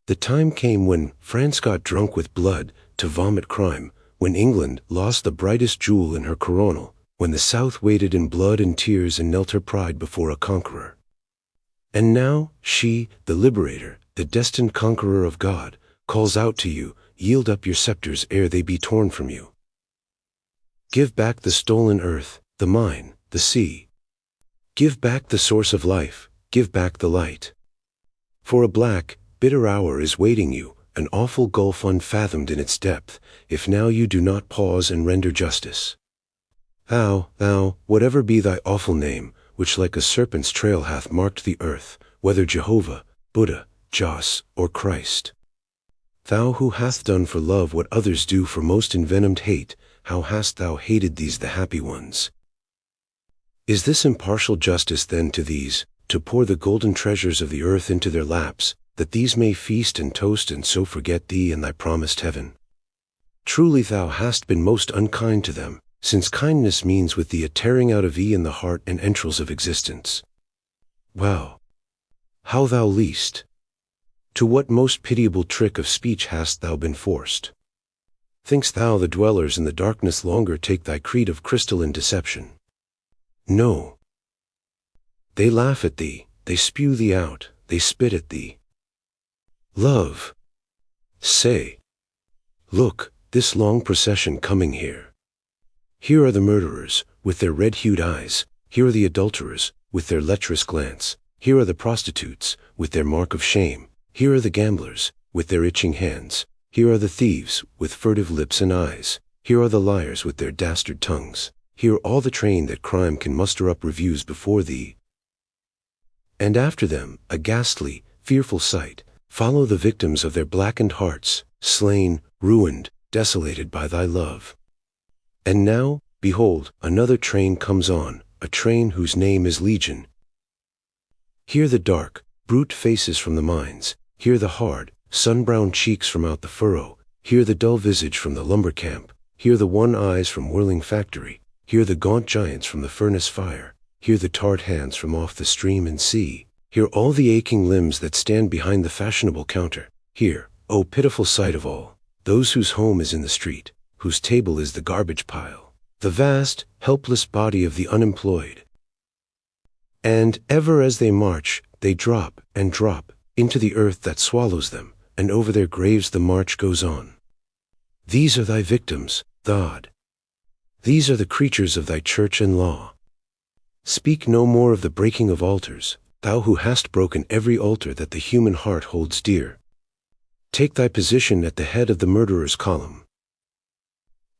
The time came when France got drunk with blood, to vomit crime, when England lost the brightest jewel in her coronal, when the South waded in blood and tears and knelt her pride before a conqueror. And now, she, the liberator, the destined conqueror of God, calls out to you, yield up your scepters ere they be torn from you. Give back the stolen earth, the mine, the sea. Give back the source of life, give back the light. For a black, bitter hour is waiting you, an awful gulf unfathomed in its depth, if now you do not pause and render justice. Thou, whatever be thy awful name, which like a serpent's trail hath marked the earth, whether Jehovah, Buddha, Jos, or Christ. Thou who hast done for love what others do for most envenomed hate, how hast thou hated these the happy ones? Is this impartial justice then to these, to pour the golden treasures of the earth into their laps, that these may feast and toast and so forget thee and thy promised heaven? Truly thou hast been most unkind to them, since kindness means with thee a tearing out of thee in the heart and entrails of existence. Wow! How thou least! To what most pitiable trick of speech hast thou been forced? Think'st thou the dwellers in the darkness longer take thy creed of crystalline deception? No. They laugh at thee, they spew thee out, they spit at thee. Love. Say. Look, this long procession coming here. Here are the murderers, with their red-hued eyes, here are the adulterers, with their lecherous glance, here are the prostitutes, with their mark of shame, here are the gamblers, with their itching hands, here are the thieves, with furtive lips and eyes, here are the liars with their dastard tongues, here all the train that crime can muster up reviews before thee. And after them, a ghastly, fearful sight, follow the victims of their blackened hearts, slain, ruined, desolated by thy love. And now, behold, another train comes on, a train whose name is Legion. Here the dark, brute faces from the mines, here the hard, sun-browned cheeks from out the furrow, here the dull visage from the lumber camp, here the one eyes from whirling factory, here the gaunt giants from the furnace fire, here the tarred hands from off the stream and sea, here all the aching limbs that stand behind the fashionable counter, here, O pitiful sight of all, those whose home is in the street, whose table is the garbage pile, the vast, helpless body of the unemployed. And ever as they march, they drop and drop into the earth that swallows them, and over their graves the march goes on. These are thy victims, God. These are the creatures of thy church and law. Speak no more of the breaking of altars, thou who hast broken every altar that the human heart holds dear. Take thy position at the head of the murderer's column.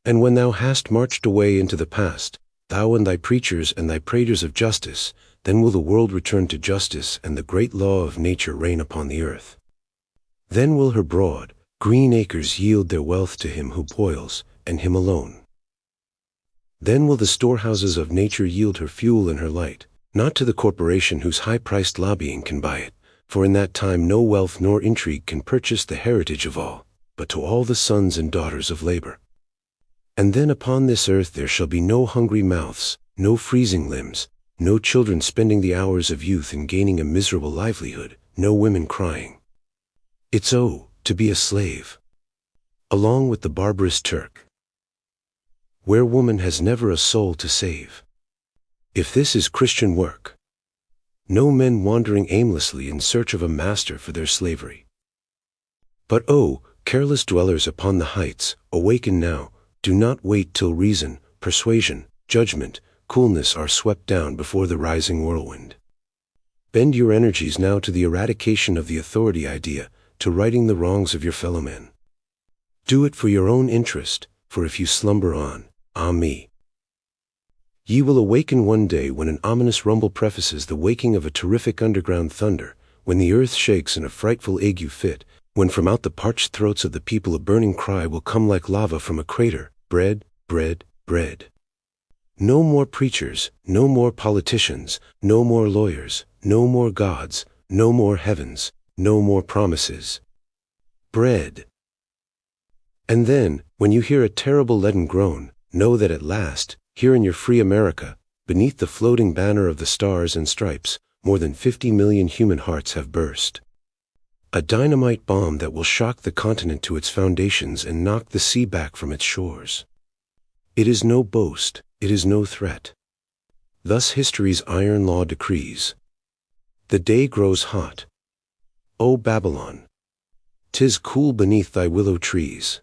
And when thou hast marched away into the past, thou and thy preachers and thy praters of justice, then will the world return to justice and the great law of nature reign upon the earth. Then will her broad, Green acres yield their wealth to him who toils, and him alone. Then will the storehouses of nature yield her fuel and her light, not to the corporation whose high-priced lobbying can buy it, for in that time no wealth nor intrigue can purchase the heritage of all, but to all the sons and daughters of labor. And then upon this earth there shall be no hungry mouths, no freezing limbs, no children spending the hours of youth in gaining a miserable livelihood, no women crying, "It's to be a slave," along with the barbarous Turk, where woman has never a soul to save. If this is Christian work, no men wandering aimlessly in search of a master for their slavery. But careless dwellers upon the heights, awaken now, do not wait till reason, persuasion, judgment, coolness are swept down before the rising whirlwind. Bend your energies now to the eradication of the authority idea, to righting the wrongs of your fellow men. Do it for your own interest, for if you slumber on, me, ye will awaken one day when an ominous rumble prefaces the waking of a terrific underground thunder, when the earth shakes in a frightful ague fit, when from out the parched throats of the people a burning cry will come like lava from a crater, bread, bread, bread. No more preachers, no more politicians, no more lawyers, no more gods, no more heavens, no more promises. Bread. And then, when you hear a terrible leaden groan, know that at last, here in your free America, beneath the floating banner of the stars and stripes, more than 50 million human hearts have burst. A dynamite bomb that will shock the continent to its foundations and knock the sea back from its shores. It is no boast, it is no threat. Thus history's iron law decrees. The day grows hot. O Babylon! 'Tis cool beneath thy willow trees.